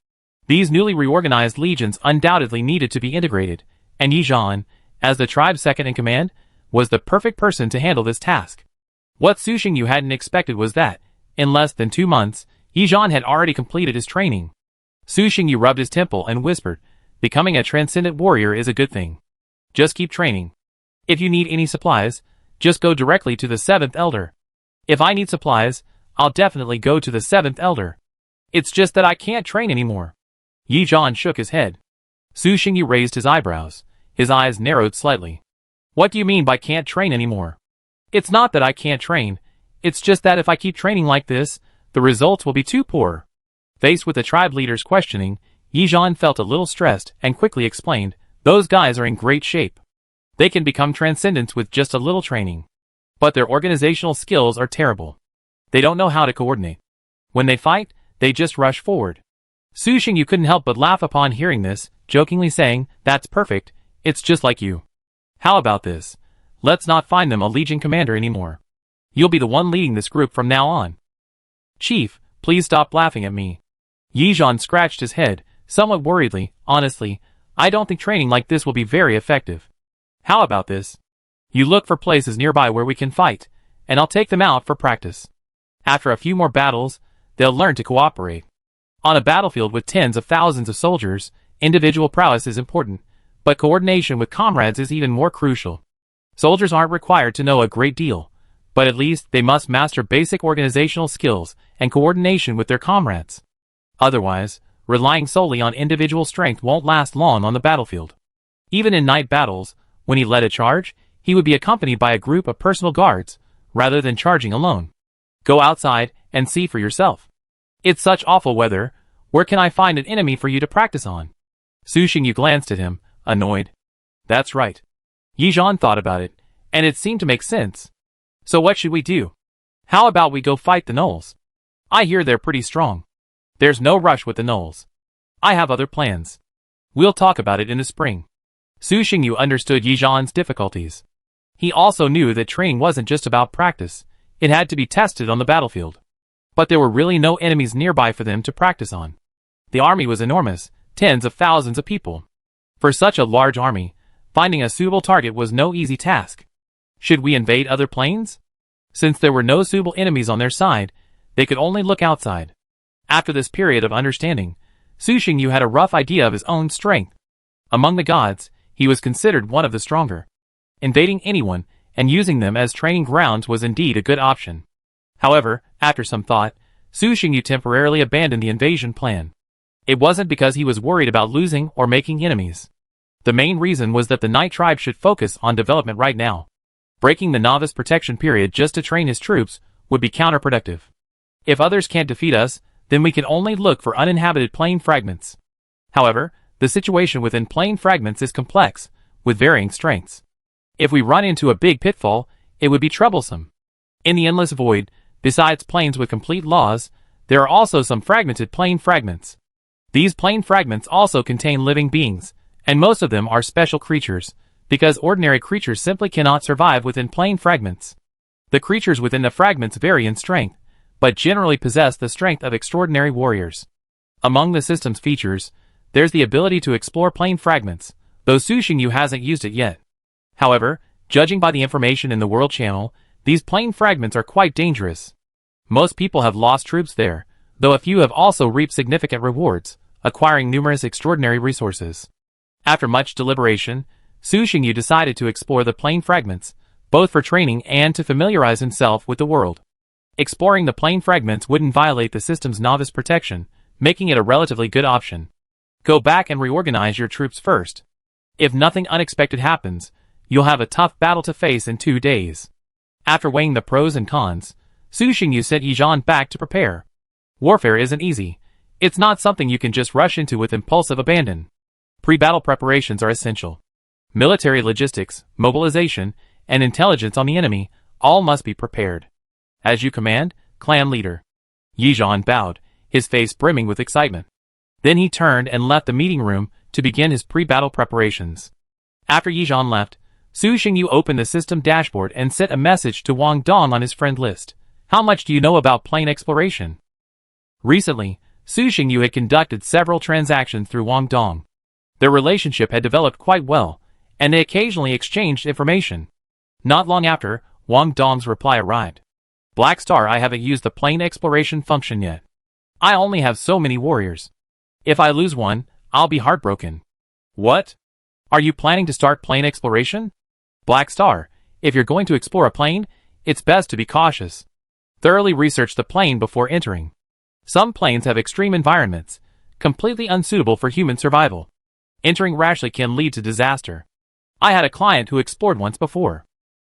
These newly reorganized legions undoubtedly needed to be integrated, and Yi Zhan, as the tribe's second-in-command, was the perfect person to handle this task. What Su Xingyu hadn't expected was that, in less than 2 months, Yi Zhan had already completed his training. Su Xingyu rubbed his temple and whispered, "Becoming a transcendent warrior is a good thing. Just keep training. If you need any supplies, just go directly to the 7th elder. If I need supplies, I'll definitely go to the 7th elder. It's just that I can't train anymore." Yi Zhan shook his head. Su Xingyu raised his eyebrows. His eyes narrowed slightly. "What do you mean by can't train anymore?" "It's not that I can't train. It's just that if I keep training like this, the results will be too poor." Faced with the tribe leader's questioning, Yi Zhan felt a little stressed and quickly explained, "Those guys are in great shape. They can become transcendents with just a little training. But their organizational skills are terrible. They don't know how to coordinate. When they fight, they just rush forward." Su Xingyu couldn't help but laugh upon hearing this, jokingly saying, "That's perfect, it's just like you. How about this? Let's not find them a legion commander anymore. You'll be the one leading this group from now on." "Chief, please stop laughing at me." Yi Zhan scratched his head, somewhat worriedly. "Honestly, I don't think training like this will be very effective. How about this? You look for places nearby where we can fight, and I'll take them out for practice. After a few more battles, they'll learn to cooperate. On a battlefield with tens of thousands of soldiers, individual prowess is important, but coordination with comrades is even more crucial. Soldiers aren't required to know a great deal, but at least they must master basic organizational skills and coordination with their comrades. Otherwise, relying solely on individual strength won't last long on the battlefield." Even in night battles, when he led a charge, he would be accompanied by a group of personal guards, rather than charging alone. "Go outside and see for yourself. It's such awful weather, where can I find an enemy for you to practice on?" Su Xingyu glanced at him, annoyed. "That's right." Yi Zhan thought about it, and it seemed to make sense. "So what should we do? How about we go fight the gnolls? I hear they're pretty strong. There's no rush with the gnolls. I have other plans. We'll talk about it in the spring." Su Xingyu understood Yi Zhan's difficulties. He also knew that training wasn't just about practice, it had to be tested on the battlefield. But there were really no enemies nearby for them to practice on. The army was enormous, tens of thousands of people. For such a large army, finding a suitable target was no easy task. Should we invade other planes? Since there were no suitable enemies on their side, they could only look outside. After this period of understanding, Su Xingyu had a rough idea of his own strength. Among the gods, he was considered one of the stronger. Invading anyone and using them as training grounds was indeed a good option. However, after some thought, Su Xingyu temporarily abandoned the invasion plan. It wasn't because he was worried about losing or making enemies. The main reason was that the Night Tribe should focus on development right now. Breaking the novice protection period just to train his troops would be counterproductive. If others can't defeat us, then we can only look for uninhabited plane fragments. However, the situation within plane fragments is complex, with varying strengths. If we run into a big pitfall, it would be troublesome. In the endless void, besides planes with complete laws, there are also some fragmented plane fragments. These plane fragments also contain living beings, and most of them are special creatures, because ordinary creatures simply cannot survive within plane fragments. The creatures within the fragments vary in strength, but generally possess the strength of extraordinary warriors. Among the system's features, there's the ability to explore plane fragments, though Su Xingyu hasn't used it yet. However, judging by the information in the World Channel, these plane fragments are quite dangerous. Most people have lost troops there, though a few have also reaped significant rewards, acquiring numerous extraordinary resources. After much deliberation, Su Xingyu decided to explore the plane fragments, both for training and to familiarize himself with the world. Exploring the plane fragments wouldn't violate the system's novice protection, making it a relatively good option. Go back and reorganize your troops first. If nothing unexpected happens, you'll have a tough battle to face in 2 days. After weighing the pros and cons, Su Xingyu sent Yizhan back to prepare. Warfare isn't easy. It's not something you can just rush into with impulsive abandon. Pre-battle preparations are essential. Military logistics, mobilization, and intelligence on the enemy all must be prepared. As you command, clan leader. Yizhan bowed, his face brimming with excitement. Then he turned and left the meeting room to begin his pre-battle preparations. After Yizhan left, Su Xingyu opened the system dashboard and sent a message to Wang Dong on his friend list. How much do you know about plane exploration? Recently, Su Xingyu had conducted several transactions through Wang Dong. Their relationship had developed quite well, and they occasionally exchanged information. Not long after, Wang Dong's reply arrived. Black Star, I haven't used the plane exploration function yet. I only have so many warriors. If I lose one, I'll be heartbroken. What? Are you planning to start plane exploration? Black Star, if you're going to explore a plane, it's best to be cautious. Thoroughly research the plane before entering. Some planes have extreme environments, completely unsuitable for human survival. Entering rashly can lead to disaster. I had a client who explored once before.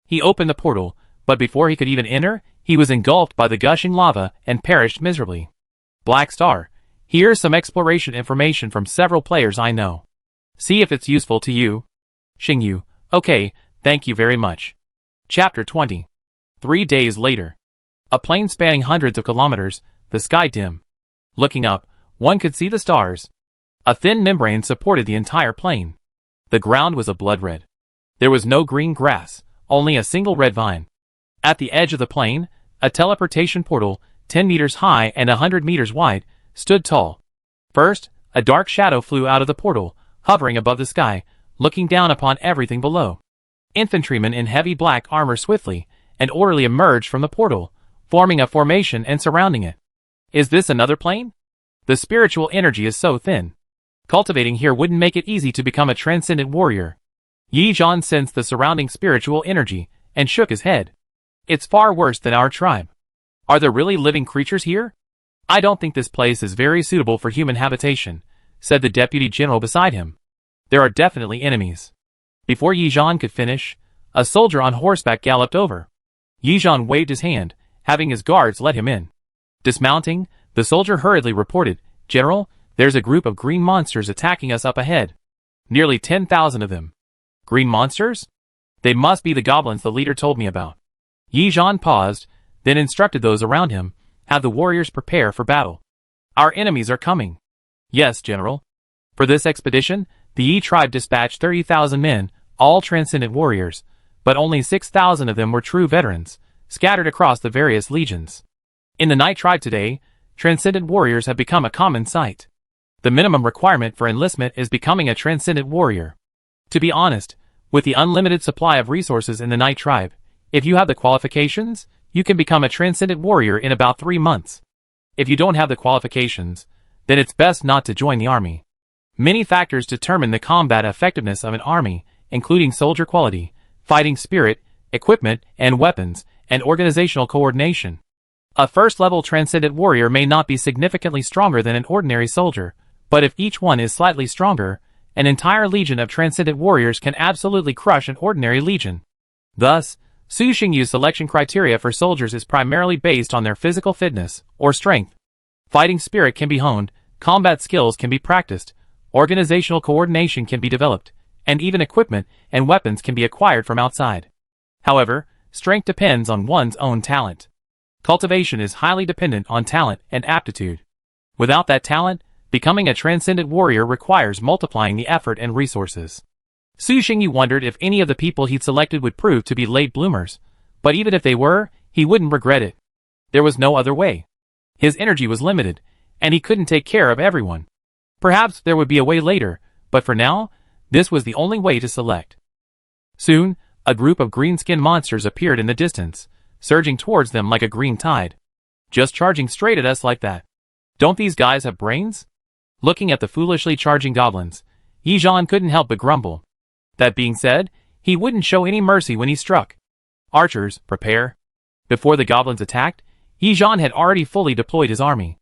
He opened the portal, but before he could even enter, he was engulfed by the gushing lava and perished miserably. Black Star, here's some exploration information from several players I know. See if it's useful to you. Xingyu, okay, thank you very much. Chapter 20. 3 days later. A plane spanning hundreds of kilometers, the sky dim. Looking up, one could see the stars. A thin membrane supported the entire plane. The ground was a blood red. There was no green grass, only a single red vine. At the edge of the plane, a teleportation portal, 10 meters high and 100 meters wide, stood tall. First, a dark shadow flew out of the portal, hovering above the sky, looking down upon everything below. Infantrymen in heavy black armor swiftly and orderly emerged from the portal, forming a formation and surrounding it. Is this another plane? The spiritual energy is so thin. Cultivating here wouldn't make it easy to become a transcendent warrior. Yizhan sensed the surrounding spiritual energy and shook his head. It's far worse than our tribe. Are there really living creatures here? I don't think this place is very suitable for human habitation, said the deputy general beside him. There are definitely enemies. Before Yizhan could finish, a soldier on horseback galloped over. Yizhan waved his hand, having his guards let him in. Dismounting, the soldier hurriedly reported, General, there's a group of green monsters attacking us up ahead. Nearly 10,000 of them. Green monsters? They must be the goblins the leader told me about. Yizhan paused, then instructed those around him, have the warriors prepare for battle. Our enemies are coming. Yes, General. For this expedition, the Yi tribe dispatched 30,000 men, all transcendent warriors, but only 6,000 of them were true veterans, scattered across the various legions. In the Night tribe today, transcendent warriors have become a common sight. The minimum requirement for enlistment is becoming a transcendent warrior. To be honest, with the unlimited supply of resources in the Night tribe, if you have the qualifications, you can become a transcendent warrior in about 3 months. If you don't have the qualifications, then it's best not to join the army. Many factors determine the combat effectiveness of an army, including soldier quality, fighting spirit, equipment and weapons, and organizational coordination. A first-level transcendent warrior may not be significantly stronger than an ordinary soldier, but if each one is slightly stronger, an entire legion of transcendent warriors can absolutely crush an ordinary legion. Thus, Su Xingyu's selection criteria for soldiers is primarily based on their physical fitness or strength. Fighting spirit can be honed, combat skills can be practiced, organizational coordination can be developed, and even equipment and weapons can be acquired from outside. However, strength depends on one's own talent. Cultivation is highly dependent on talent and aptitude. Without that talent, becoming a transcendent warrior requires multiplying the effort and resources. Su Xingyu wondered if any of the people he'd selected would prove to be late bloomers, but even if they were, he wouldn't regret it. There was no other way. His energy was limited, and he couldn't take care of everyone. Perhaps there would be a way later, but for now, this was the only way to select. Soon, a group of green-skinned monsters appeared in the distance, surging towards them like a green tide. Just charging straight at us like that. Don't these guys have brains? Looking at the foolishly charging goblins, Yi Zhan couldn't help but grumble. That being said, he wouldn't show any mercy when he struck. Archers, prepare. Before the goblins attacked, Yi Zhan had already fully deployed his army.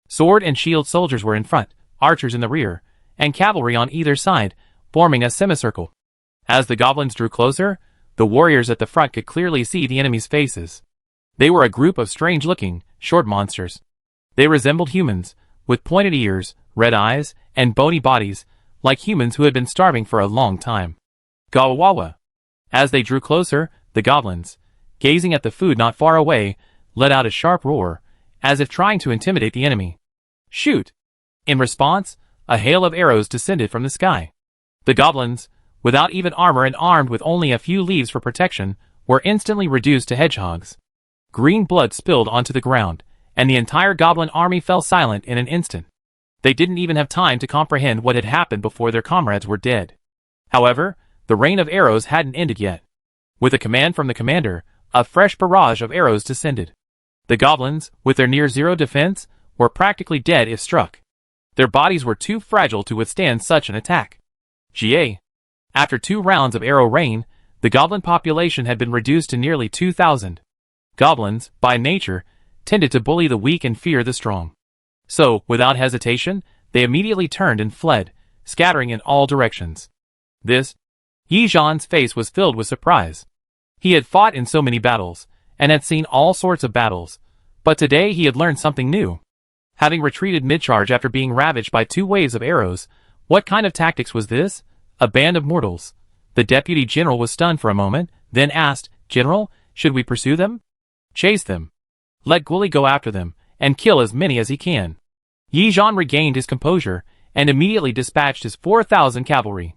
Sword and shield soldiers were in front, archers in the rear, and cavalry on either side, forming a semicircle. As the goblins drew closer, the warriors at the front could clearly see the enemy's faces. They were a group of strange-looking, short monsters. They resembled humans, with pointed ears, red eyes, and bony bodies, like humans who had been starving for a long time. Gawawa. As they drew closer, the goblins, gazing at the food not far away, let out a sharp roar, as if trying to intimidate the enemy. Shoot! In response, a hail of arrows descended from the sky. The goblins, without even armor and armed with only a few leaves for protection, were instantly reduced to hedgehogs. Green blood spilled onto the ground, and the entire goblin army fell silent in an instant. They didn't even have time to comprehend what had happened before their comrades were dead. However, the rain of arrows hadn't ended yet. With a command from the commander, a fresh barrage of arrows descended. The goblins, with their near-zero defense, were practically dead if struck. Their bodies were too fragile to withstand such an attack. GA. After 2 rounds of arrow rain, the goblin population had been reduced to nearly 2,000. Goblins, by nature, tended to bully the weak and fear the strong. So, without hesitation, they immediately turned and fled, scattering in all directions. Yi Zhan's face was filled with surprise. He had fought in so many battles, and had seen all sorts of battles, but today he had learned something new. Having retreated mid-charge after being ravaged by 2 waves of arrows, what kind of tactics was this? A band of mortals. The deputy general was stunned for a moment, then asked, "General, should we pursue them?" "Chase them. Let Guoli go after them, and kill as many as he can." Yi Zhan regained his composure, and immediately dispatched his 4,000 cavalry.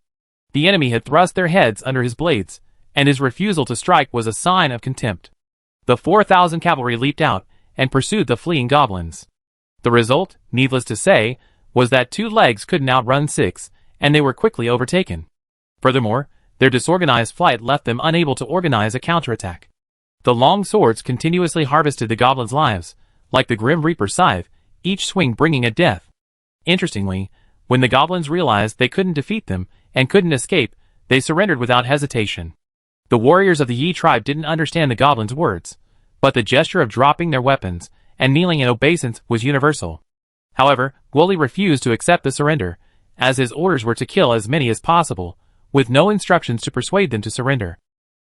The enemy had thrust their heads under his blades, and his refusal to strike was a sign of contempt. The 4,000 cavalry leaped out, and pursued the fleeing goblins. The result, needless to say, was that 2 legs couldn't outrun 6, and they were quickly overtaken. Furthermore, their disorganized flight left them unable to organize a counterattack. The long swords continuously harvested the goblins' lives, like the Grim Reaper's scythe, each swing bringing a death. Interestingly, when the goblins realized they couldn't defeat them, and couldn't escape, they surrendered without hesitation. The warriors of the Yi tribe didn't understand the goblins' words, but the gesture of dropping their weapons and kneeling in obeisance was universal. However, Guoli refused to accept the surrender, as his orders were to kill as many as possible, with no instructions to persuade them to surrender.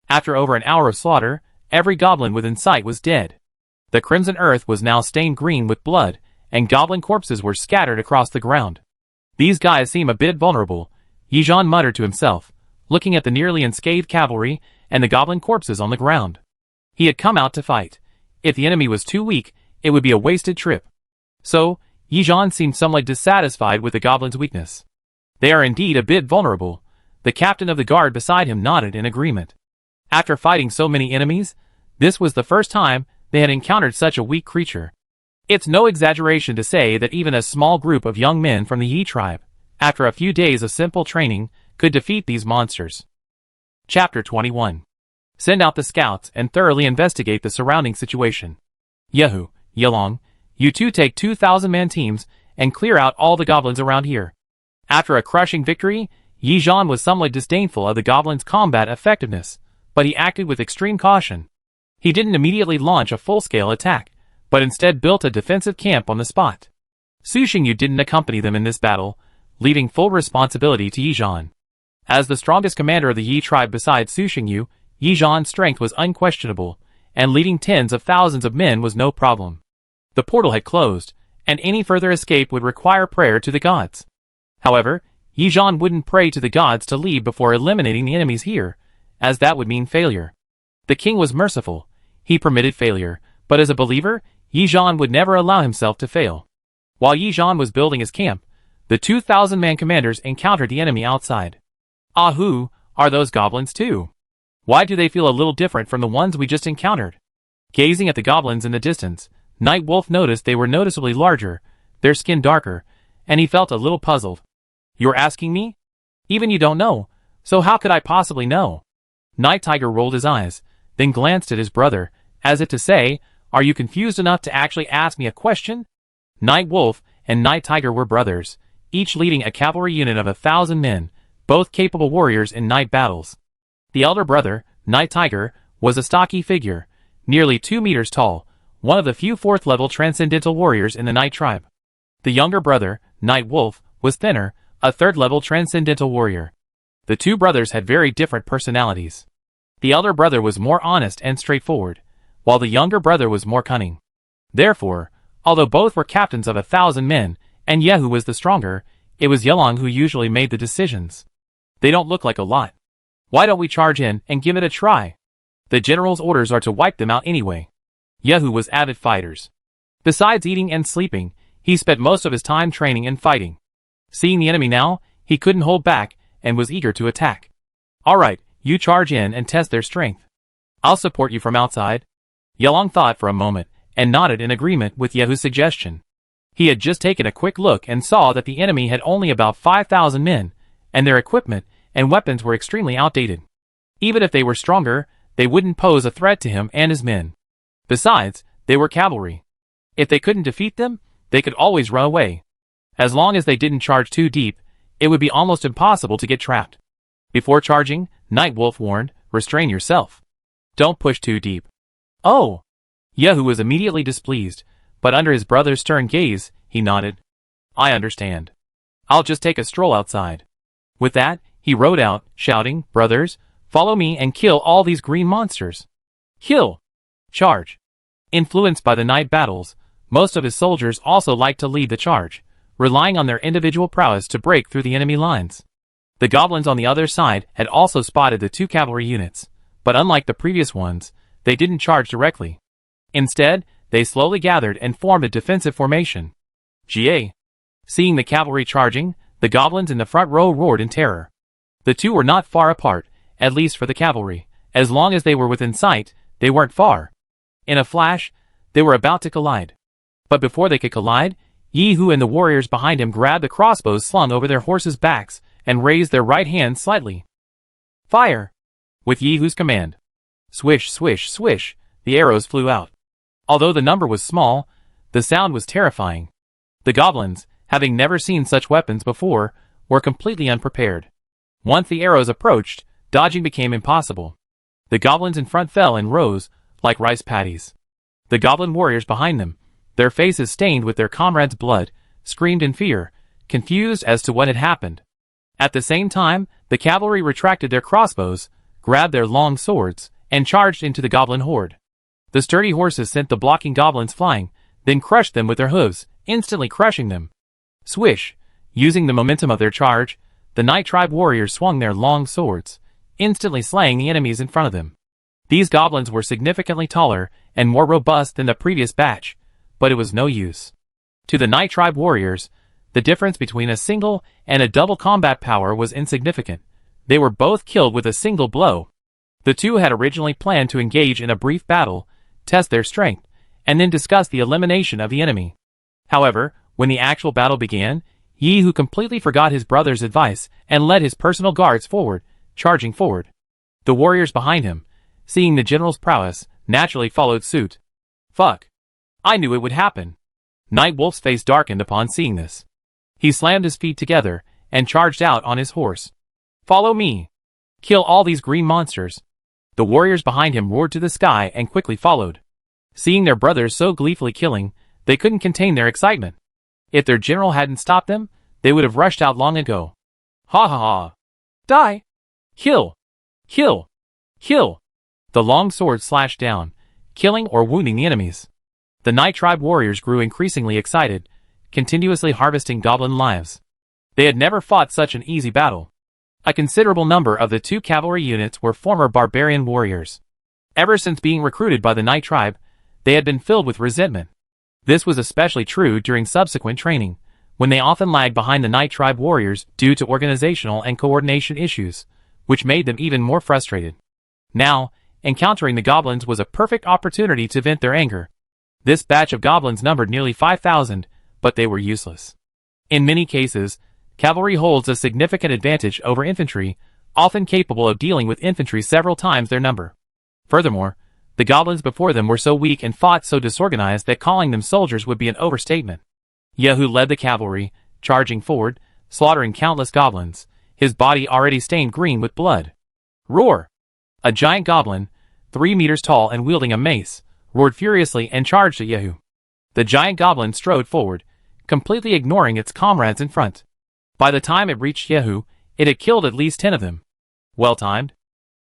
After over an hour of slaughter, every goblin within sight was dead. The crimson earth was now stained green with blood, and goblin corpses were scattered across the ground. "These guys seem a bit vulnerable," Yi Zhan muttered to himself, looking at the nearly unscathed cavalry and the goblin corpses on the ground. He had come out to fight. If the enemy was too weak, it would be a wasted trip. So, Yi Zhan seemed somewhat dissatisfied with the goblin's weakness. "They are indeed a bit vulnerable." The captain of the guard beside him nodded in agreement. After fighting so many enemies, this was the first time they had encountered such a weak creature. It's no exaggeration to say that even a small group of young men from the Yi tribe, after a few days of simple training, could defeat these monsters. Chapter 21. Send out the scouts and thoroughly investigate the surrounding situation. Yehu, Yelong, you two take 2,000-man teams and clear out all the goblins around here. After a crushing victory, Yi Zhan was somewhat disdainful of the goblins' combat effectiveness, but he acted with extreme caution. He didn't immediately launch a full-scale attack, but instead built a defensive camp on the spot. Su Xingyu didn't accompany them in this battle, leaving full responsibility to Yi Zhan. As the strongest commander of the Yi tribe besides Su Xingyu, Yi Zhan's strength was unquestionable, and leading tens of thousands of men was no problem. The portal had closed, and any further escape would require prayer to the gods. However, Yi Zhan wouldn't pray to the gods to leave before eliminating the enemies here, as that would mean failure. The king was merciful. He permitted failure, but as a believer, Yi Zhan would never allow himself to fail. While Yi Zhan was building his camp, the 2,000-man commanders encountered the enemy outside. Ahoo, are those goblins too? Why do they feel a little different from the ones we just encountered? Gazing at the goblins in the distance, Night Wolf noticed they were noticeably larger, their skin darker, and he felt a little puzzled. You're asking me? Even you don't know, so how could I possibly know? Night Tiger rolled his eyes, then glanced at his brother, as if to say, are you confused enough to actually ask me a question? Night Wolf and Night Tiger were brothers, each leading a cavalry unit of 1,000 men, both capable warriors in night battles. The elder brother, Night Tiger, was a stocky figure, nearly 2 meters tall, one of the few 4th-level transcendental warriors in the Night tribe. The younger brother, Night Wolf, was thinner, a 3rd-level transcendental warrior. The two brothers had very different personalities. The elder brother was more honest and straightforward, while the younger brother was more cunning. Therefore, although both were captains of 1,000 men, and Yehu was the stronger, it was Yelong who usually made the decisions. They don't look like a lot. Why don't we charge in and give it a try? The general's orders are to wipe them out anyway. Yehu was avid fighters. Besides eating and sleeping, he spent most of his time training and fighting. Seeing the enemy now, he couldn't hold back, and was eager to attack. Alright, you charge in and test their strength. I'll support you from outside. Yelong thought for a moment, and nodded in agreement with Yehu's suggestion. He had just taken a quick look and saw that the enemy had only about 5,000 men, and their equipment and weapons were extremely outdated. Even if they were stronger, they wouldn't pose a threat to him and his men. Besides, they were cavalry. If they couldn't defeat them, they could always run away. As long as they didn't charge too deep, it would be almost impossible to get trapped. Before charging, Night Wolf warned, restrain yourself. Don't push too deep. Oh! Yehu was immediately displeased, but under his brother's stern gaze, he nodded. I understand. I'll just take a stroll outside. With that, he rode out, shouting, brothers, follow me and kill all these green monsters. Kill! Charge! Influenced by the night battles, most of his soldiers also liked to lead the charge, relying on their individual prowess to break through the enemy lines. The goblins on the other side had also spotted the 2 cavalry units, but unlike the previous ones, they didn't charge directly. Instead, they slowly gathered and formed a defensive formation. Ga! Seeing the cavalry charging, the goblins in the front row roared in terror. The two were not far apart, at least for the cavalry. As long as they were within sight, they weren't far. In a flash, they were about to collide. But before they could collide, Yehu and the warriors behind him grabbed the crossbows slung over their horses' backs and raised their right hands slightly. Fire! With Yehu's command. Swish, swish, swish, the arrows flew out. Although the number was small, the sound was terrifying. The goblins, having never seen such weapons before, were completely unprepared. Once the arrows approached, dodging became impossible. The goblins in front fell in rows, like rice paddies. The goblin warriors behind them, their faces stained with their comrades' blood, screamed in fear, confused as to what had happened. At the same time, the cavalry retracted their crossbows, grabbed their long swords, and charged into the goblin horde. The sturdy horses sent the blocking goblins flying, then crushed them with their hooves, instantly crushing them. Swish! Using the momentum of their charge, the Night Tribe warriors swung their long swords, instantly slaying the enemies in front of them. These goblins were significantly taller and more robust than the previous batch, but it was no use. To the Night Tribe warriors, the difference between a single and a double combat power was insignificant. They were both killed with a single blow. The two had originally planned to engage in a brief battle, test their strength, and then discuss the elimination of the enemy. However, when the actual battle began, Yehu completely forgot his brother's advice and led his personal guards forward, charging forward. The warriors behind him, seeing the general's prowess, naturally followed suit. Fuck! I knew it would happen. Night Wolf's face darkened upon seeing this. He slammed his feet together and charged out on his horse. Follow me! Kill all these green monsters! The warriors behind him roared to the sky and quickly followed. Seeing their brothers so gleefully killing, they couldn't contain their excitement. If their general hadn't stopped them, they would have rushed out long ago. Ha ha ha! Die! Kill! Kill! Kill! The long sword slashed down, killing or wounding the enemies. The Night Tribe warriors grew increasingly excited, continuously harvesting goblin lives. They had never fought such an easy battle. A considerable number of the 2 cavalry units were former barbarian warriors. Ever since being recruited by the Night Tribe, they had been filled with resentment. This was especially true during subsequent training, when they often lagged behind the Night Tribe warriors due to organizational and coordination issues, which made them even more frustrated. Now, encountering the goblins was a perfect opportunity to vent their anger. This batch of goblins numbered nearly 5,000, but they were useless. In many cases, cavalry holds a significant advantage over infantry, often capable of dealing with infantry several times their number. Furthermore, the goblins before them were so weak and fought so disorganized that calling them soldiers would be an overstatement. Yehu led the cavalry, charging forward, slaughtering countless goblins, his body already stained green with blood. Roar! A giant goblin, 3 meters tall and wielding a mace, roared furiously and charged at Yehu. The giant goblin strode forward, completely ignoring its comrades in front. By the time it reached Yehu, it had killed at least 10 of them. Well timed.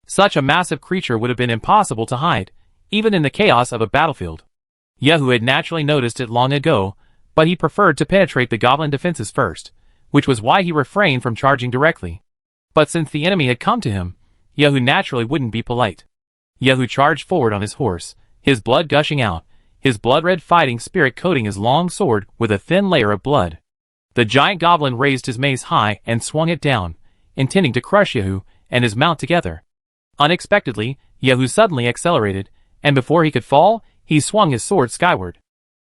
Such a massive creature would have been impossible to hide, even in the chaos of a battlefield. Yehu had naturally noticed it long ago, but he preferred to penetrate the goblin defenses first, which was why he refrained from charging directly. But since the enemy had come to him, Yehu naturally wouldn't be polite. Yehu charged forward on his horse, his blood gushing out, his blood-red fighting spirit coating his long sword with a thin layer of blood. The giant goblin raised his mace high and swung it down, intending to crush Yehu and his mount together. Unexpectedly, Yehu suddenly accelerated, and before he could fall, he swung his sword skyward.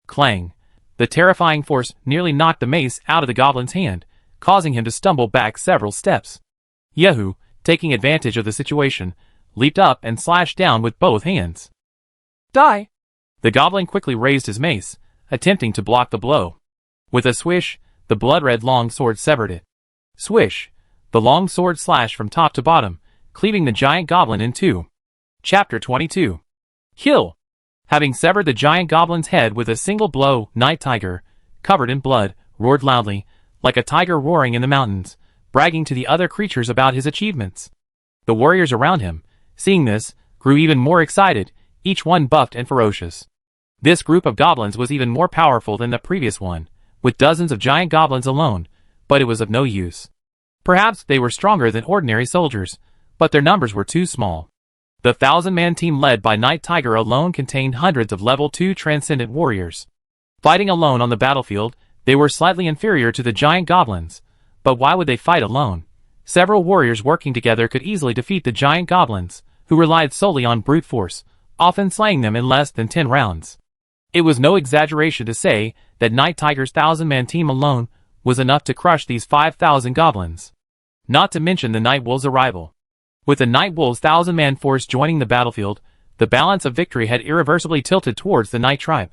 Clang! The terrifying force nearly knocked the mace out of the goblin's hand, causing him to stumble back several steps. Yehu, taking advantage of the situation, leaped up and slashed down with both hands. Die! The goblin quickly raised his mace, attempting to block the blow. With a swish, the blood-red long sword severed it. Swish! The long sword slashed from top to bottom, cleaving the giant goblin in 2. Chapter 22. Kill! Having severed the giant goblin's head with a single blow, Night Tiger, covered in blood, roared loudly, like a tiger roaring in the mountains, bragging to the other creatures about his achievements. The warriors around him, seeing this, grew even more excited, each one buffed and ferocious. This group of goblins was even more powerful than the previous one, with dozens of giant goblins alone, but it was of no use. Perhaps they were stronger than ordinary soldiers, but their numbers were too small. The 1,000-man team led by Night Tiger alone contained hundreds of level 2 transcendent warriors. Fighting alone on the battlefield, they were slightly inferior to the giant goblins, but why would they fight alone? Several warriors working together could easily defeat the giant goblins, who relied solely on brute force, often slaying them in less than 10 rounds. It was no exaggeration to say that Night Tiger's 1,000-man team alone was enough to crush these 5,000 goblins. Not to mention the Night Wolves' arrival. With the Night Wolves' 1,000-man force joining the battlefield, the balance of victory had irreversibly tilted towards the Night Tribe.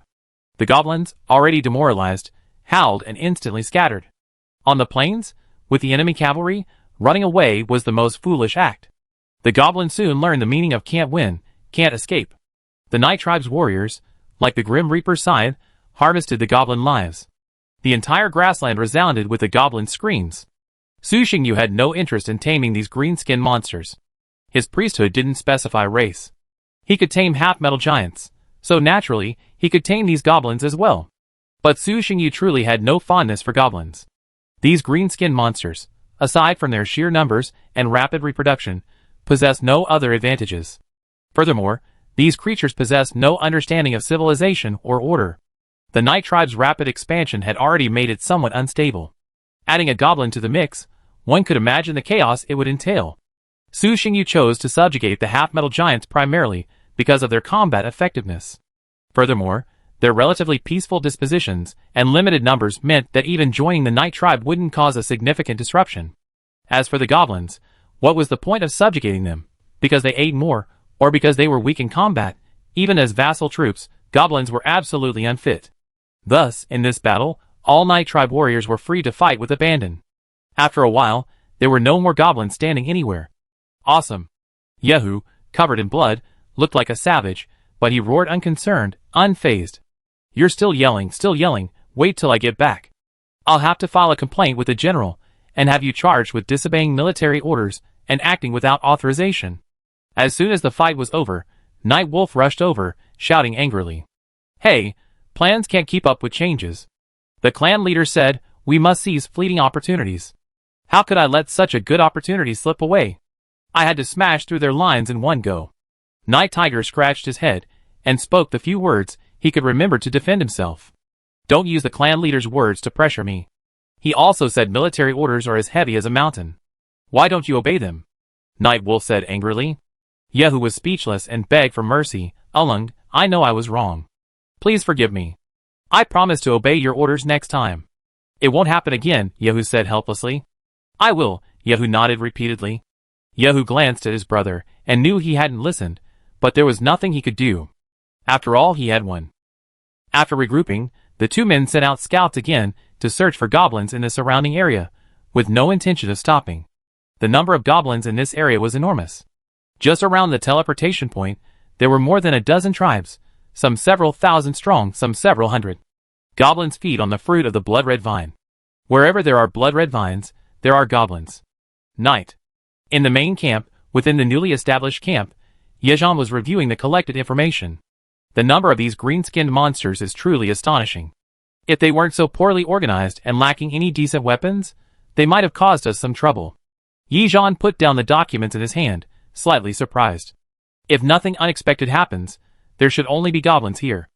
The goblins, already demoralized, howled and instantly scattered. On the plains, with the enemy cavalry, running away was the most foolish act. The goblins soon learned the meaning of can't win, can't escape. The Night Tribe's warriors, like the Grim Reaper's scythe, harvested the goblin lives. The entire grassland resounded with the goblin screams. Su Xingyu had no interest in taming these green-skinned monsters. His priesthood didn't specify race. He could tame half-metal giants, so naturally, he could tame these goblins as well. But Su Xingyu truly had no fondness for goblins. These green-skinned monsters, aside from their sheer numbers and rapid reproduction, possessed no other advantages. Furthermore, these creatures possessed no understanding of civilization or order. The Night Tribe's rapid expansion had already made it somewhat unstable. Adding a goblin to the mix, one could imagine the chaos it would entail. Su Xingyu chose to subjugate the half-metal giants primarily because of their combat effectiveness. Furthermore, their relatively peaceful dispositions and limited numbers meant that even joining the Night Tribe wouldn't cause a significant disruption. As for the goblins, what was the point of subjugating them? Because they ate more, or because they were weak in combat? Even as vassal troops, goblins were absolutely unfit. Thus, in this battle, all Night Tribe warriors were free to fight with abandon. After a while, there were no more goblins standing anywhere. Awesome. Yehu, covered in blood, looked like a savage, but he roared unconcerned, unfazed. You're still yelling, wait till I get back. I'll have to file a complaint with the general, and have you charged with disobeying military orders and acting without authorization. As soon as the fight was over, Night Wolf rushed over, shouting angrily. Hey, plans can't keep up with changes. The clan leader said, we must seize fleeting opportunities. How could I let such a good opportunity slip away? I had to smash through their lines in one go. Night Tiger scratched his head, and spoke the few words he could remember to defend himself. Don't use the clan leader's words to pressure me. He also said military orders are as heavy as a mountain. Why don't you obey them? Night Wolf said angrily. Yehu was speechless and begged for mercy. Ulung, I know I was wrong. Please forgive me. I promise to obey your orders next time. It won't happen again, Yehu said helplessly. I will, Yehu nodded repeatedly. Yehu glanced at his brother, and knew he hadn't listened, but there was nothing he could do. After all, he had won. After regrouping, the two men sent out scouts again to search for goblins in the surrounding area, with no intention of stopping. The number of goblins in this area was enormous. Just around the teleportation point, there were more than a dozen tribes, some several thousand strong, some several hundred. Goblins feed on the fruit of the blood-red vine. Wherever there are blood-red vines, there are goblins. Night. In the main camp, within the newly established camp, Yejan was reviewing the collected information. The number of these green-skinned monsters is truly astonishing. If they weren't so poorly organized and lacking any decent weapons, they might have caused us some trouble. Yejan put down the documents in his hand, slightly surprised. If nothing unexpected happens, there should only be goblins here.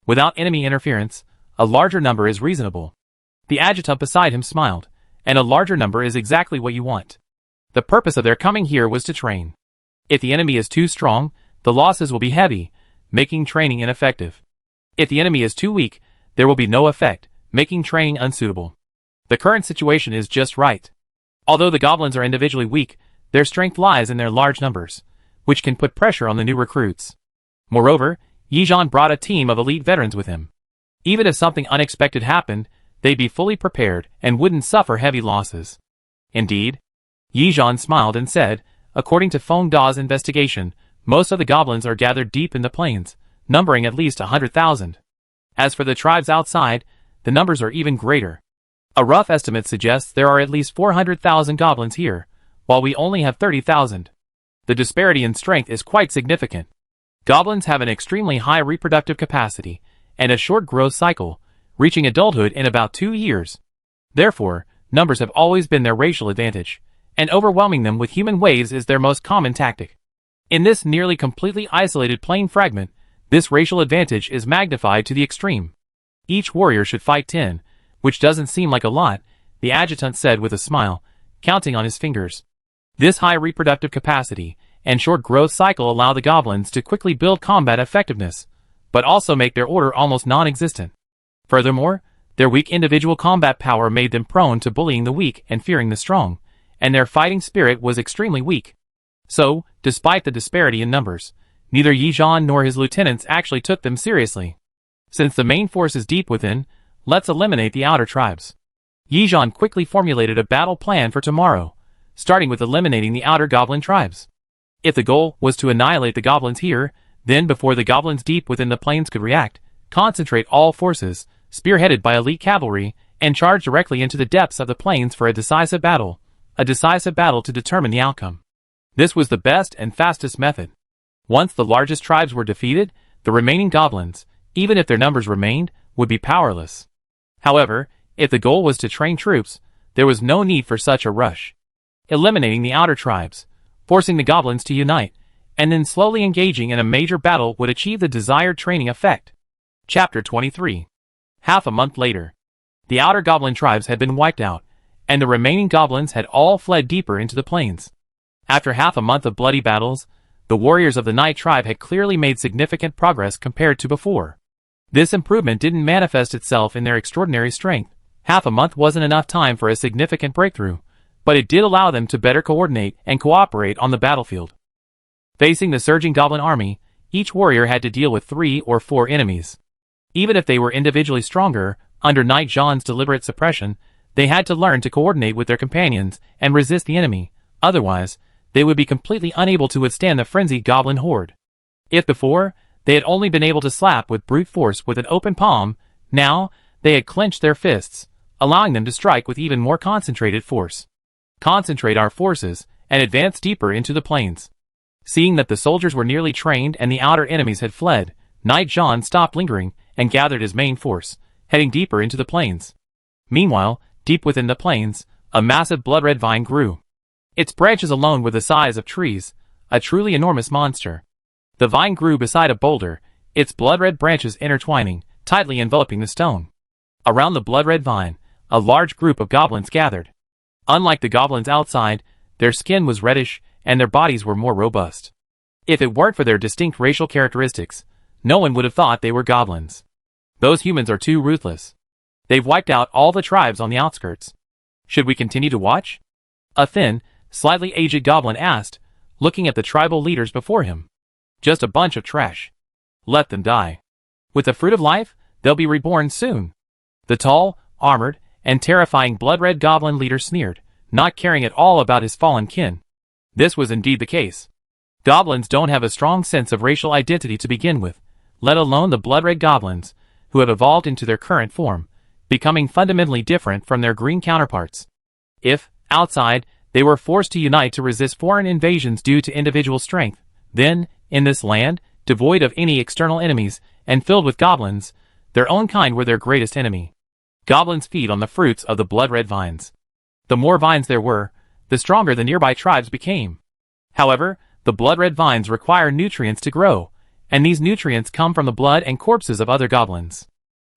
Without enemy interference, a larger number is reasonable. The adjutant beside him smiled, and a larger number is exactly what you want. The purpose of their coming here was to train. If the enemy is too strong, the losses will be heavy, making training ineffective. If the enemy is too weak, there will be no effect, making training unsuitable. The current situation is just right. Although the goblins are individually weak, their strength lies in their large numbers, which can put pressure on the new recruits. Moreover, Yejan brought a team of elite veterans with him. Even if something unexpected happened, they'd be fully prepared and wouldn't suffer heavy losses. Indeed. Yejan smiled and said, according to Feng Da's investigation, most of the goblins are gathered deep in the plains, numbering at least 100,000. As for the tribes outside, the numbers are even greater. A rough estimate suggests there are at least 400,000 goblins here, while we only have 30,000. The disparity in strength is quite significant. Goblins have an extremely high reproductive capacity, and a short growth cycle, reaching adulthood in about 2 years. Therefore, numbers have always been their racial advantage, and overwhelming them with human waves is their most common tactic. In this nearly completely isolated plain fragment, this racial advantage is magnified to the extreme. Each warrior should fight 10, which doesn't seem like a lot, the adjutant said with a smile, counting on his fingers. This high reproductive capacity and short growth cycle allow the goblins to quickly build combat effectiveness, but also make their order almost non-existent. Furthermore, their weak individual combat power made them prone to bullying the weak and fearing the strong, and their fighting spirit was extremely weak. So, despite the disparity in numbers, neither Yejan nor his lieutenants actually took them seriously. Since the main force is deep within, let's eliminate the outer tribes. Yejan quickly formulated a battle plan for tomorrow, starting with eliminating the outer goblin tribes. If the goal was to annihilate the goblins here, then before the goblins deep within the plains could react, concentrate all forces, spearheaded by elite cavalry, and charge directly into the depths of the plains for a decisive battle to determine the outcome. This was the best and fastest method. Once the largest tribes were defeated, the remaining goblins, even if their numbers remained, would be powerless. However, if the goal was to train troops, there was no need for such a rush. Eliminating the outer tribes, forcing the goblins to unite, and then slowly engaging in a major battle would achieve the desired training effect. Chapter 23. Half a month later. The outer goblin tribes had been wiped out, and the remaining goblins had all fled deeper into the plains. After half a month of bloody battles, the warriors of the Night tribe had clearly made significant progress compared to before. This improvement didn't manifest itself in their extraordinary strength. Half a month wasn't enough time for a significant breakthrough, but it did allow them to better coordinate and cooperate on the battlefield. Facing the surging goblin army, each warrior had to deal with 3 or 4 enemies. Even if they were individually stronger, under Night John's deliberate suppression, they had to learn to coordinate with their companions and resist the enemy, otherwise, they would be completely unable to withstand the frenzied goblin horde. If before, they had only been able to slap with brute force with an open palm, now, they had clenched their fists, allowing them to strike with even more concentrated force. Concentrate our forces, and advance deeper into the plains. Seeing that the soldiers were nearly trained and the outer enemies had fled, Knight John stopped lingering and gathered his main force, heading deeper into the plains. Meanwhile, deep within the plains, a massive blood-red vine grew. Its branches alone were the size of trees, a truly enormous monster. The vine grew beside a boulder, its blood-red branches intertwining, tightly enveloping the stone. Around the blood-red vine, a large group of goblins gathered. Unlike the goblins outside, their skin was reddish and their bodies were more robust. If it weren't for their distinct racial characteristics, no one would have thought they were goblins. Those humans are too ruthless. They've wiped out all the tribes on the outskirts. Should we continue to watch? A thin, slightly aged goblin asked, looking at the tribal leaders before him. Just a bunch of trash. Let them die. With the fruit of life, they'll be reborn soon. The tall, armored, and terrifying blood-red goblin leader sneered, not caring at all about his fallen kin. This was indeed the case. Goblins don't have a strong sense of racial identity to begin with, let alone the blood-red goblins, who have evolved into their current form, becoming fundamentally different from their green counterparts. If, outside, they were forced to unite to resist foreign invasions due to individual strength, then, in this land, devoid of any external enemies, and filled with goblins, their own kind were their greatest enemy. Goblins feed on the fruits of the blood-red vines. The more vines there were, the stronger the nearby tribes became. However, the blood-red vines require nutrients to grow, and these nutrients come from the blood and corpses of other goblins.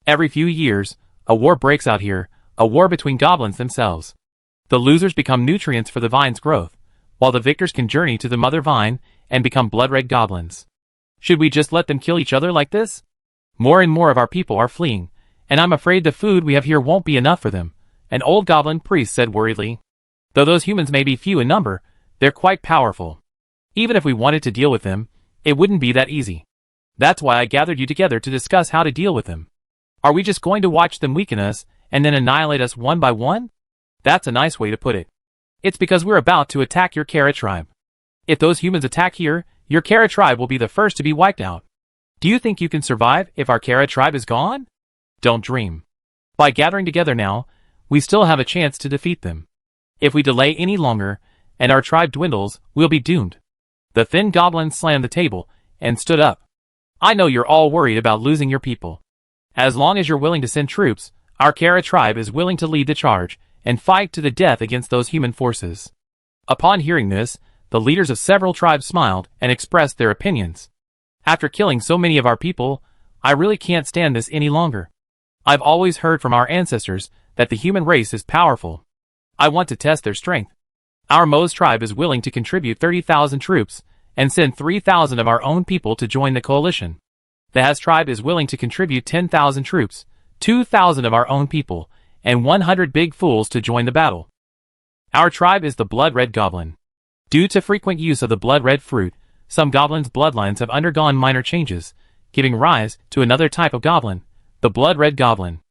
Every few years, a war breaks out here, a war between goblins themselves. The losers become nutrients for the vine's growth, while the victors can journey to the mother vine and become blood-red goblins. Should we just let them kill each other like this? More and more of our people are fleeing, and I'm afraid the food we have here won't be enough for them, an old goblin priest said worriedly. Though those humans may be few in number, they're quite powerful. Even if we wanted to deal with them, it wouldn't be that easy. That's why I gathered you together to discuss how to deal with them. Are we just going to watch them weaken us, and then annihilate us one by one? That's a nice way to put it. It's because we're about to attack your Kara tribe. If those humans attack here, your Kara tribe will be the first to be wiped out. Do you think you can survive if our Kara tribe is gone? Don't dream. By gathering together now, we still have a chance to defeat them. If we delay any longer, and our tribe dwindles, we'll be doomed. The thin goblin slammed the table, and stood up. I know you're all worried about losing your people. As long as you're willing to send troops, our Kara tribe is willing to lead the charge, and fight to the death against those human forces. Upon hearing this, the leaders of several tribes smiled and expressed their opinions. After killing so many of our people, I really can't stand this any longer. I've always heard from our ancestors that the human race is powerful. I want to test their strength. Our Mo's tribe is willing to contribute 30,000 troops, and send 3,000 of our own people to join the coalition. The Has tribe is willing to contribute 10,000 troops, 2,000 of our own people, and 100 big fools to join the battle. Our tribe is the blood-red goblin. Due to frequent use of the blood-red fruit, some goblins' bloodlines have undergone minor changes, giving rise to another type of goblin, the blood-red goblin.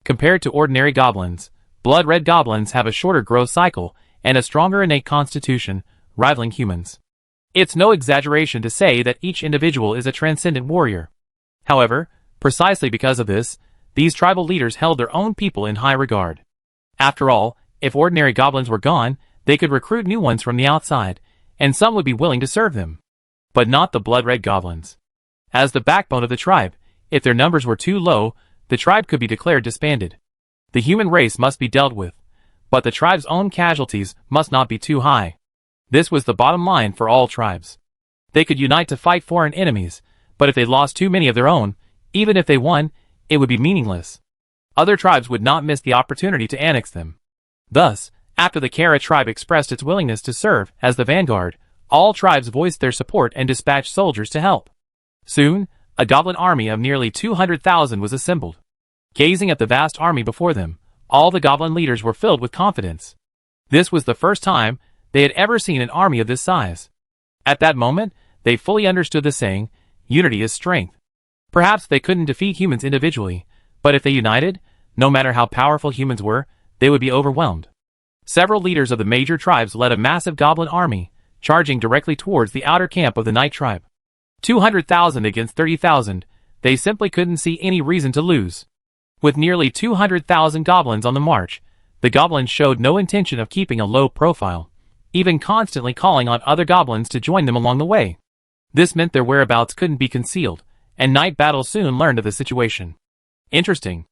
Compared to ordinary goblins, blood-red goblins have a shorter growth cycle and a stronger innate constitution, rivaling humans. It's no exaggeration to say that each individual is a transcendent warrior. However, precisely because of this, these tribal leaders held their own people in high regard. After all, if ordinary goblins were gone, they could recruit new ones from the outside, and some would be willing to serve them. But not the blood-red goblins. As the backbone of the tribe, if their numbers were too low, the tribe could be declared disbanded. The human race must be dealt with, but the tribe's own casualties must not be too high. This was the bottom line for all tribes. They could unite to fight foreign enemies, but if they lost too many of their own, even if they won, it would be meaningless. Other tribes would not miss the opportunity to annex them. Thus, after the Kara tribe expressed its willingness to serve as the vanguard, all tribes voiced their support and dispatched soldiers to help. Soon, a goblin army of nearly 200,000 was assembled. Gazing at the vast army before them, all the goblin leaders were filled with confidence. This was the first time they had ever seen an army of this size. At that moment, they fully understood the saying, "Unity is strength." Perhaps they couldn't defeat humans individually, but if they united, no matter how powerful humans were, they would be overwhelmed. Several leaders of the major tribes led a massive goblin army, charging directly towards the outer camp of the Night tribe. 200,000 against 30,000, they simply couldn't see any reason to lose. With nearly 200,000 goblins on the march, the goblins showed no intention of keeping a low profile. even constantly calling on other goblins to join them along the way. This meant their whereabouts couldn't be concealed, and Night Battle soon learned of the situation. Interesting.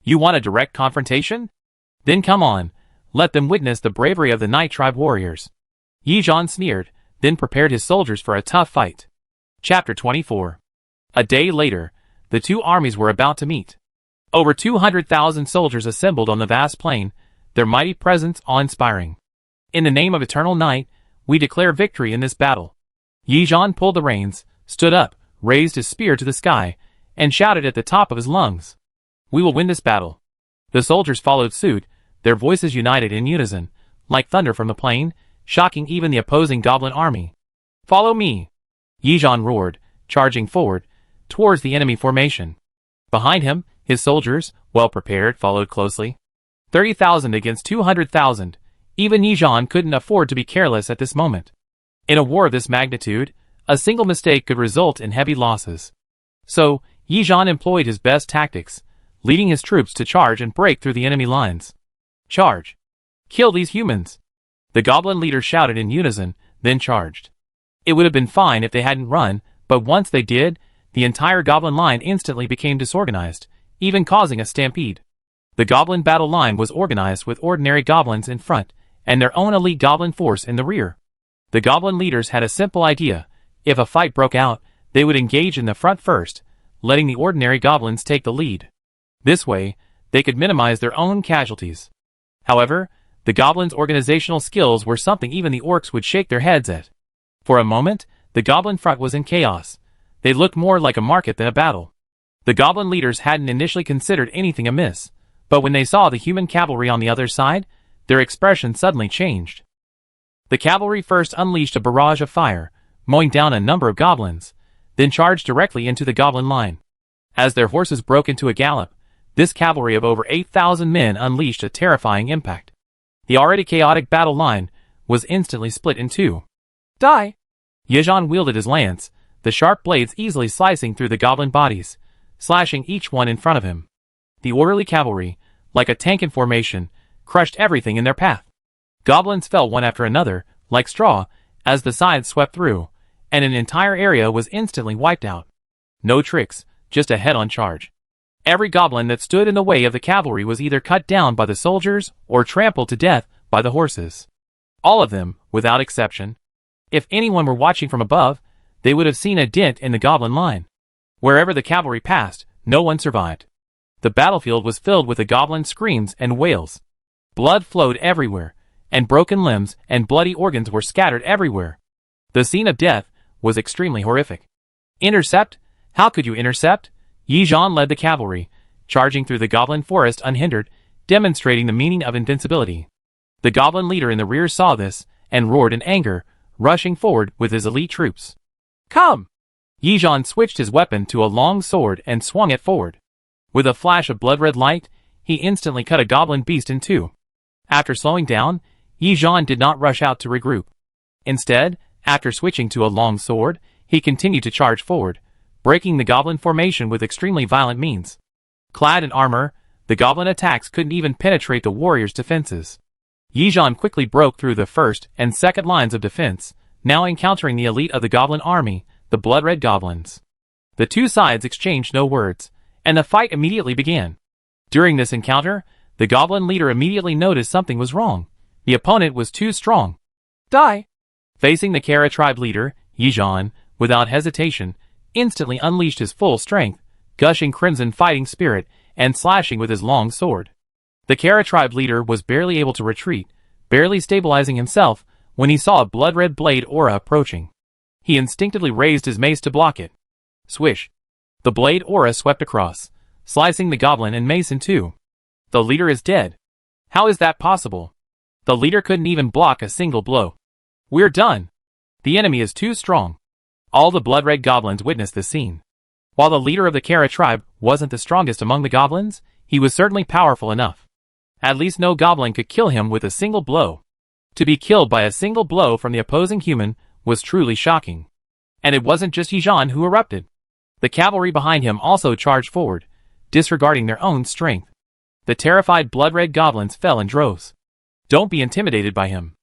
You want a direct confrontation? Then come on, let them witness the bravery of the Night Tribe warriors. Yi Zhan sneered, then prepared his soldiers for a tough fight. Chapter 24. A day later, the two armies were about to meet. Over 200,000 soldiers assembled on the vast plain, their mighty presence awe-inspiring. In the name of eternal night, we declare victory in this battle. Yi Zhan pulled the reins, stood up, raised his spear to the sky, and shouted at the top of his lungs. We will win this battle. The soldiers followed suit, their voices united in unison, like thunder from the plain, shocking even the opposing goblin army. Follow me! Yi Zhan roared, charging forward, towards the enemy formation. Behind him, his soldiers, well prepared, followed closely. 30,000 against 200,000. Even Yi Zhan couldn't afford to be careless at this moment. In a war of this magnitude, a single mistake could result in heavy losses. So, Yi Zhan employed his best tactics, leading his troops to charge and break through the enemy lines. Charge! Kill these humans! The goblin leaders shouted in unison, then charged. It would have been fine if they hadn't run, but once they did, the entire goblin line instantly became disorganized, even causing a stampede. The goblin battle line was organized with ordinary goblins in front, and their own elite goblin force in the rear. The goblin leaders had a simple idea. If a fight broke out, they would engage in the front first, letting the ordinary goblins take the lead. This way, they could minimize their own casualties. However, the goblins' organizational skills were something even the orcs would shake their heads at. For a moment, the goblin front was in chaos. They looked more like a market than a battle. The goblin leaders hadn't initially considered anything amiss, but when they saw the human cavalry on the other side, their expression suddenly changed. The cavalry first unleashed a barrage of fire, mowing down a number of goblins, then charged directly into the goblin line. As their horses broke into a gallop, this cavalry of over 8,000 men unleashed a terrifying impact. The already chaotic battle line was instantly split in two. Die! Yi Zhan wielded his lance, the sharp blades easily slicing through the goblin bodies, slashing each one in front of him. The orderly cavalry, like a tank in formation, crushed everything in their path. Goblins fell one after another, like straw, as the sides swept through, and an entire area was instantly wiped out. No tricks, just a head-on charge. Every goblin that stood in the way of the cavalry was either cut down by the soldiers or trampled to death by the horses. All of them, without exception. If anyone were watching from above, they would have seen a dent in the goblin line. Wherever the cavalry passed, no one survived. The battlefield was filled with the goblin screams and wails. Blood flowed everywhere, and broken limbs and bloody organs were scattered everywhere. The scene of death was extremely horrific. Intercept? How could you intercept? Yi Zhan led the cavalry, charging through the goblin forest unhindered, demonstrating the meaning of invincibility. The goblin leader in the rear saw this, and roared in anger, rushing forward with his elite troops. Come! Yi Zhan switched his weapon to a long sword and swung it forward. With a flash of blood-red light, he instantly cut a goblin beast in two. After slowing down, Yi Zhan did not rush out to regroup. Instead, after switching to a long sword, he continued to charge forward, breaking the goblin formation with extremely violent means. Clad in armor, the goblin attacks couldn't even penetrate the warriors' defenses. Yi Zhan quickly broke through the first and second lines of defense, now encountering the elite of the goblin army, the blood-red goblins. The two sides exchanged no words, and the fight immediately began. During this encounter, the goblin leader immediately noticed something was wrong. The opponent was too strong. Die! Facing the Kara tribe leader, Yi Zhan, without hesitation, instantly unleashed his full strength, gushing crimson fighting spirit, and slashing with his long sword. The Kara tribe leader was barely able to retreat, barely stabilizing himself, when he saw a blood-red blade aura approaching. He instinctively raised his mace to block it. Swish! The blade aura swept across, slicing the goblin and mace in two. The leader is dead. How is that possible? The leader couldn't even block a single blow. We're done. The enemy is too strong. All the blood-red goblins witnessed this scene. While the leader of the Kara tribe wasn't the strongest among the goblins, he was certainly powerful enough. At least no goblin could kill him with a single blow. To be killed by a single blow from the opposing human was truly shocking. And it wasn't just Yi Zhan who erupted. The cavalry behind him also charged forward, disregarding their own strength. The terrified blood-red goblins fell in droves. Don't be intimidated by him.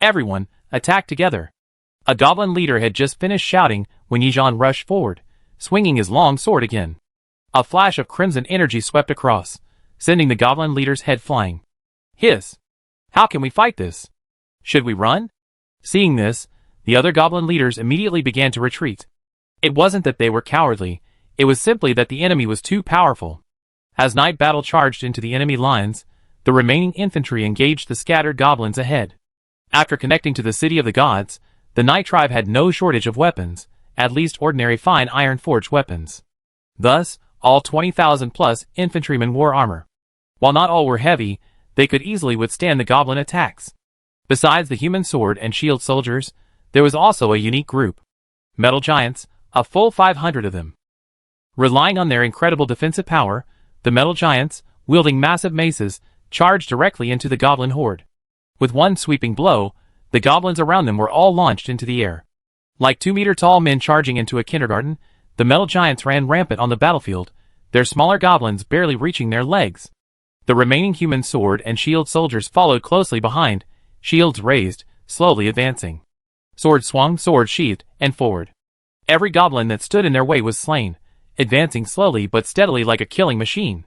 Everyone, attacked together. A goblin leader had just finished shouting when Yijan rushed forward, swinging his long sword again. A flash of crimson energy swept across, sending the goblin leader's head flying. Hiss! How can we fight this? Should we run? Seeing this, the other goblin leaders immediately began to retreat. It wasn't that they were cowardly, it was simply that the enemy was too powerful. As night battle charged into the enemy lines, the remaining infantry engaged the scattered goblins ahead. After connecting to the city of the gods, the night tribe had no shortage of weapons, at least ordinary fine iron forged weapons. Thus, all 20,000 plus infantrymen wore armor. While not all were heavy, they could easily withstand the goblin attacks. Besides the human sword and shield soldiers, there was also a unique group. Metal giants, a full 500 of them. Relying on their incredible defensive power, the metal giants, wielding massive maces, charged directly into the goblin horde. With one sweeping blow, the goblins around them were all launched into the air. Like 2-meter-tall men charging into a kindergarten, the metal giants ran rampant on the battlefield, their smaller goblins barely reaching their legs. The remaining human sword and shield soldiers followed closely behind, shields raised, slowly advancing. Sword swung, sword sheathed, and forward. Every goblin that stood in their way was slain, advancing slowly but steadily like a killing machine.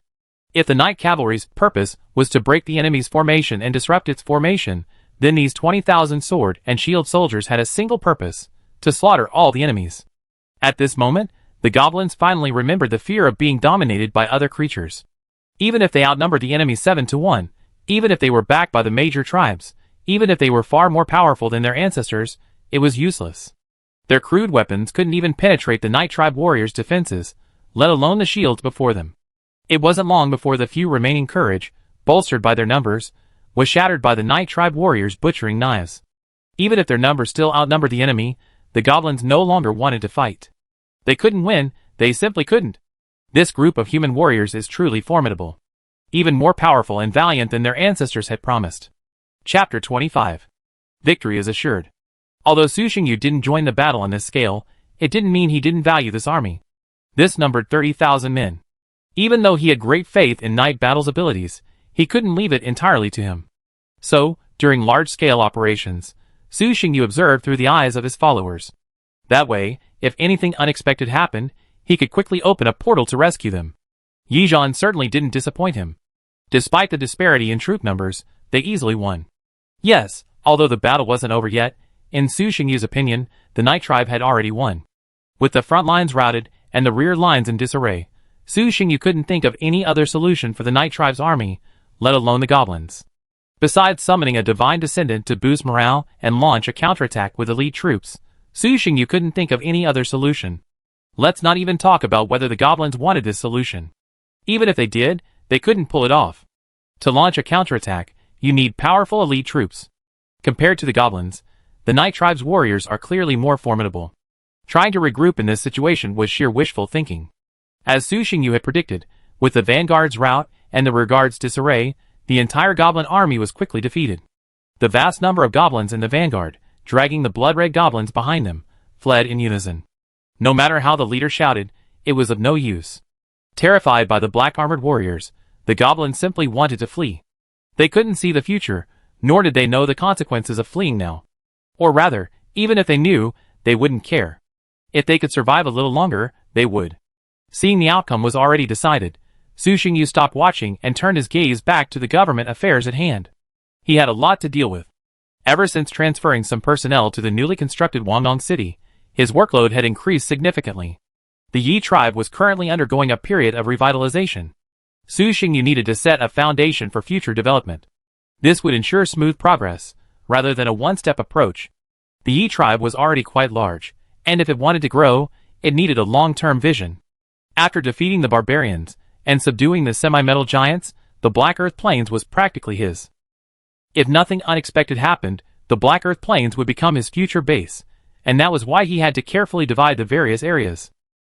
If the night cavalry's purpose was to break the enemy's formation and disrupt its formation, then these 20,000 sword and shield soldiers had a single purpose: to slaughter all the enemies. At this moment, the goblins finally remembered the fear of being dominated by other creatures. Even if they outnumbered the enemy 7-1, even if they were backed by the major tribes, even if they were far more powerful than their ancestors, it was useless. Their crude weapons couldn't even penetrate the night tribe warriors' defenses, let alone the shields before them. It wasn't long before the few remaining courage, bolstered by their numbers, was shattered by the night tribe warriors' butchering knives. Even if their numbers still outnumbered the enemy, the goblins no longer wanted to fight. They couldn't win, they simply couldn't. This group of human warriors is truly formidable. Even more powerful and valiant than their ancestors had promised. Chapter 25. Victory is assured. Although Su Xingyu didn't join the battle on this scale, it didn't mean he didn't value this army. This numbered 30,000 men. Even though he had great faith in night battle's abilities, he couldn't leave it entirely to him. So, during large-scale operations, Su Xingyu observed through the eyes of his followers. That way, if anything unexpected happened, he could quickly open a portal to rescue them. Yijan certainly didn't disappoint him. Despite the disparity in troop numbers, they easily won. Yes, although the battle wasn't over yet, in Su Xingyu's opinion, the night tribe had already won. With the front lines routed and the rear lines in disarray, Su Xingyu couldn't think of any other solution for the night tribe's army, let alone the goblins. Besides summoning a divine descendant to boost morale and launch a counterattack with elite troops, Su Xingyu couldn't think of any other solution. Let's not even talk about whether the goblins wanted this solution. Even if they did, they couldn't pull it off. To launch a counterattack, you need powerful elite troops. Compared to the goblins, the night tribe's warriors are clearly more formidable. Trying to regroup in this situation was sheer wishful thinking. As Su Xingyu had predicted, with the vanguard's rout and the rearguard's disarray, the entire goblin army was quickly defeated. The vast number of goblins in the vanguard, dragging the blood-red goblins behind them, fled in unison. No matter how the leader shouted, it was of no use. Terrified by the black-armored warriors, the goblins simply wanted to flee. They couldn't see the future, nor did they know the consequences of fleeing now. Or rather, even if they knew, they wouldn't care. If they could survive a little longer, they would. Seeing the outcome was already decided, Su Xingyu stopped watching and turned his gaze back to the government affairs at hand. He had a lot to deal with. Ever since transferring some personnel to the newly constructed Guangdong city, his workload had increased significantly. The Yi tribe was currently undergoing a period of revitalization. Su Xingyu needed to set a foundation for future development. This would ensure smooth progress, rather than a one-step approach. The Yi tribe was already quite large, and if it wanted to grow, it needed a long-term vision. After defeating the barbarians and subduing the semi-metal giants, the Black Earth Plains was practically his. If nothing unexpected happened, the Black Earth Plains would become his future base, and that was why he had to carefully divide the various areas.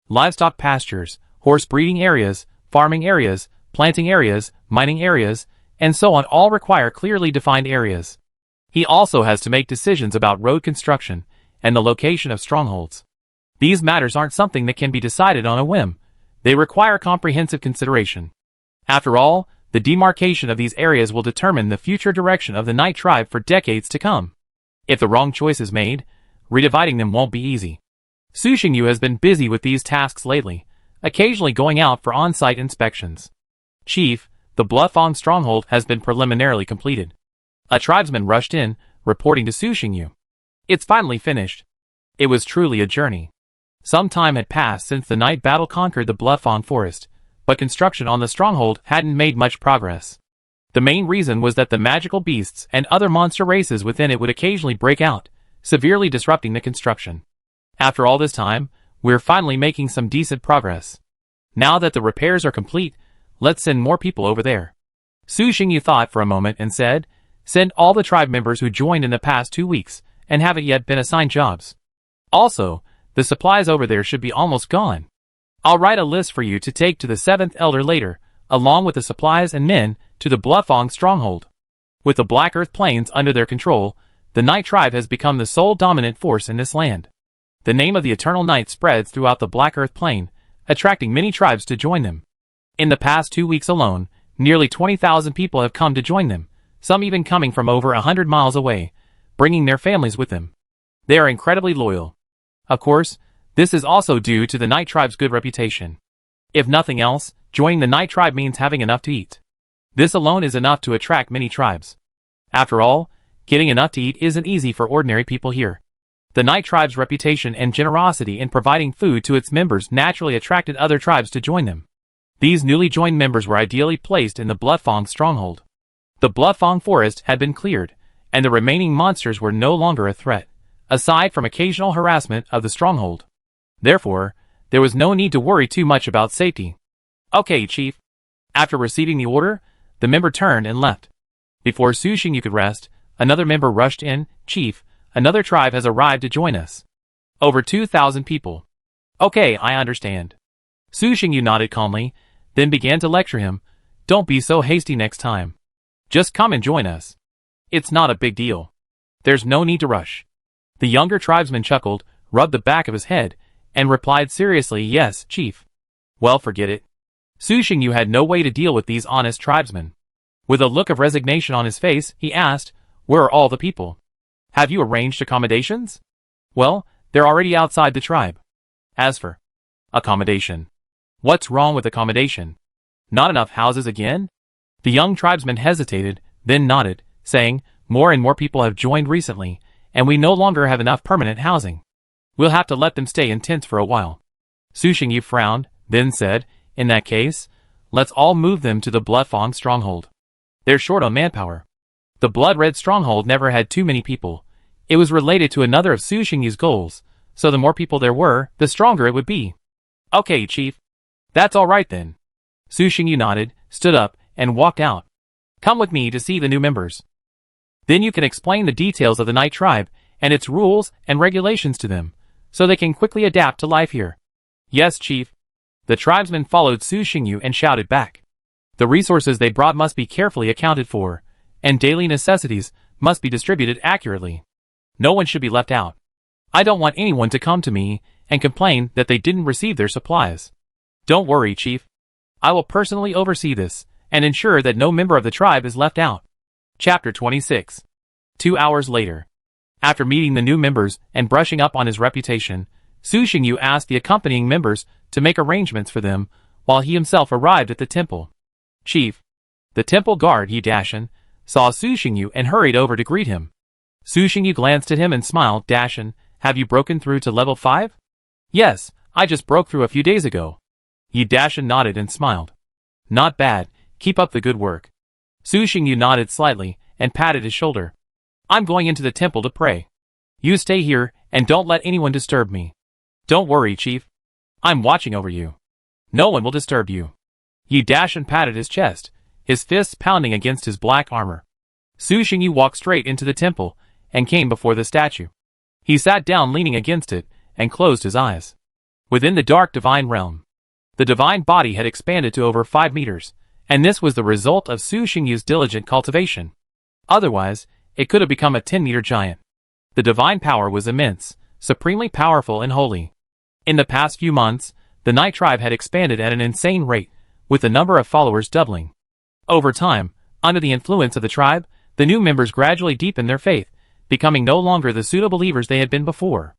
Livestock pastures, horse breeding areas, farming areas, planting areas, mining areas, and so on all require clearly defined areas. He also has to make decisions about road construction and the location of strongholds. These matters aren't something that can be decided on a whim. They require comprehensive consideration. After all, the demarcation of these areas will determine the future direction of the Night Tribe for decades to come. If the wrong choice is made, redividing them won't be easy. Su Xingyu has been busy with these tasks lately, occasionally going out for on-site inspections. Chief, the Blefong stronghold has been preliminarily completed. A tribesman rushed in, reporting to Su Xingyu. It's finally finished. It was truly a journey. Some time had passed since the night battle conquered the Blefong forest, but construction on the stronghold hadn't made much progress. The main reason was that the magical beasts and other monster races within it would occasionally break out, severely disrupting the construction. After all this time, we're finally making some decent progress. Now that the repairs are complete, let's send more people over there. Su Xingyu thought for a moment and said, send all the tribe members who joined in the past 2 weeks and haven't yet been assigned jobs. Also, the supplies over there should be almost gone. I'll write a list for you to take to the 7th Elder later, along with the supplies and men to the Blefong stronghold. With the Black Earth Plains under their control, the Night Tribe has become the sole dominant force in this land. The name of the Eternal Night spreads throughout the Black Earth Plain, attracting many tribes to join them. In the past 2 weeks alone, nearly 20,000 people have come to join them, some even coming from over 100 miles away, bringing their families with them. They are incredibly loyal. Of course, this is also due to the Night Tribe's good reputation. If nothing else, joining the Night Tribe means having enough to eat. This alone is enough to attract many tribes. After all, getting enough to eat isn't easy for ordinary people here. The Night Tribe's reputation and generosity in providing food to its members naturally attracted other tribes to join them. These newly joined members were ideally placed in the Blefong stronghold. The Blefong forest had been cleared, and the remaining monsters were no longer a threat, aside from occasional harassment of the stronghold. Therefore, there was no need to worry too much about safety. Okay, Chief. After receiving the order, the member turned and left. Before Su Xingyu could rest, another member rushed in. Chief, another tribe has arrived to join us. Over 2,000 people. Okay, I understand. Su Xingyu nodded calmly, then began to lecture him. Don't be so hasty next time. Just come and join us. It's not a big deal. There's no need to rush. The younger tribesman chuckled, rubbed the back of his head, and replied seriously, yes, Chief. Well, forget it. Su Xingyu had no way to deal with these honest tribesmen. With a look of resignation on his face, he asked, where are all the people? Have you arranged accommodations? Well, they're already outside the tribe. As for accommodation. What's wrong with accommodation? Not enough houses again? The young tribesman hesitated, then nodded, saying, more and more people have joined recently, and we no longer have enough permanent housing. We'll have to let them stay in tents for a while. Su Xingyu frowned, then said, in that case, let's all move them to the Blefong stronghold. They're short on manpower. The Blood-Red stronghold never had too many people. It was related to another of Su Xingyu's goals, so the more people there were, the stronger it would be. Okay, Chief. That's all right then. Su Xingyu nodded, stood up, and walked out. Come with me to see the new members. Then you can explain the details of the Night Tribe and its rules and regulations to them, so they can quickly adapt to life here. Yes, Chief. The tribesmen followed Su Xingyu and shouted back. The resources they brought must be carefully accounted for, and daily necessities must be distributed accurately. No one should be left out. I don't want anyone to come to me and complain that they didn't receive their supplies. Don't worry, Chief. I will personally oversee this and ensure that no member of the tribe is left out. Chapter 26. 2 hours later. After meeting the new members and brushing up on his reputation, Su Xingyu asked the accompanying members to make arrangements for them while he himself arrived at the temple. Chief. The temple guard, Yi Dashan, saw Su Xingyu and hurried over to greet him. Su Xingyu glanced at him and smiled. Dashan, have you broken through to level 5? Yes, I just broke through a few days ago. Yi Dashan nodded and smiled. Not bad, keep up the good work. Su Xingyu nodded slightly and patted his shoulder. I'm going into the temple to pray. You stay here and don't let anyone disturb me. Don't worry, Chief. I'm watching over you. No one will disturb you. Yi Dashan patted his chest, his fists pounding against his black armor. Su Xingyu walked straight into the temple and came before the statue. He sat down leaning against it and closed his eyes. Within the dark divine realm, the divine body had expanded to over 5 meters, and this was the result of Su Xingyu's diligent cultivation. Otherwise, it could have become a 10-meter giant. The divine power was immense, supremely powerful and holy. In the past few months, the Night Tribe had expanded at an insane rate, with the number of followers doubling. Over time, under the influence of the tribe, the new members gradually deepened their faith, becoming no longer the pseudo-believers they had been before.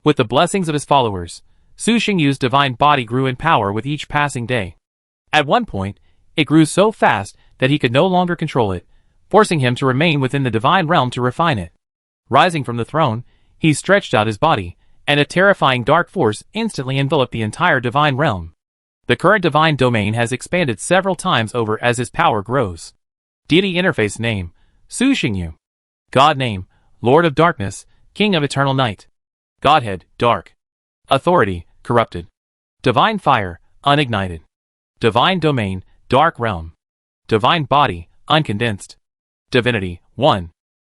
With the blessings of his followers, Su Xingyu's divine body grew in power with each passing day. At one point, it grew so fast that he could no longer control it, forcing him to remain within the divine realm to refine it. Rising from the throne, he stretched out his body, and a terrifying dark force instantly enveloped the entire divine realm. The current divine domain has expanded several times over as his power grows. Deity interface name, Su Xingyu. God name, Lord of Darkness, King of Eternal Night. Godhead, Dark. Authority, Corrupted. Divine Fire, Unignited. Divine Domain, Dark Realm. Divine Body, Uncondensed. Divinity, 1.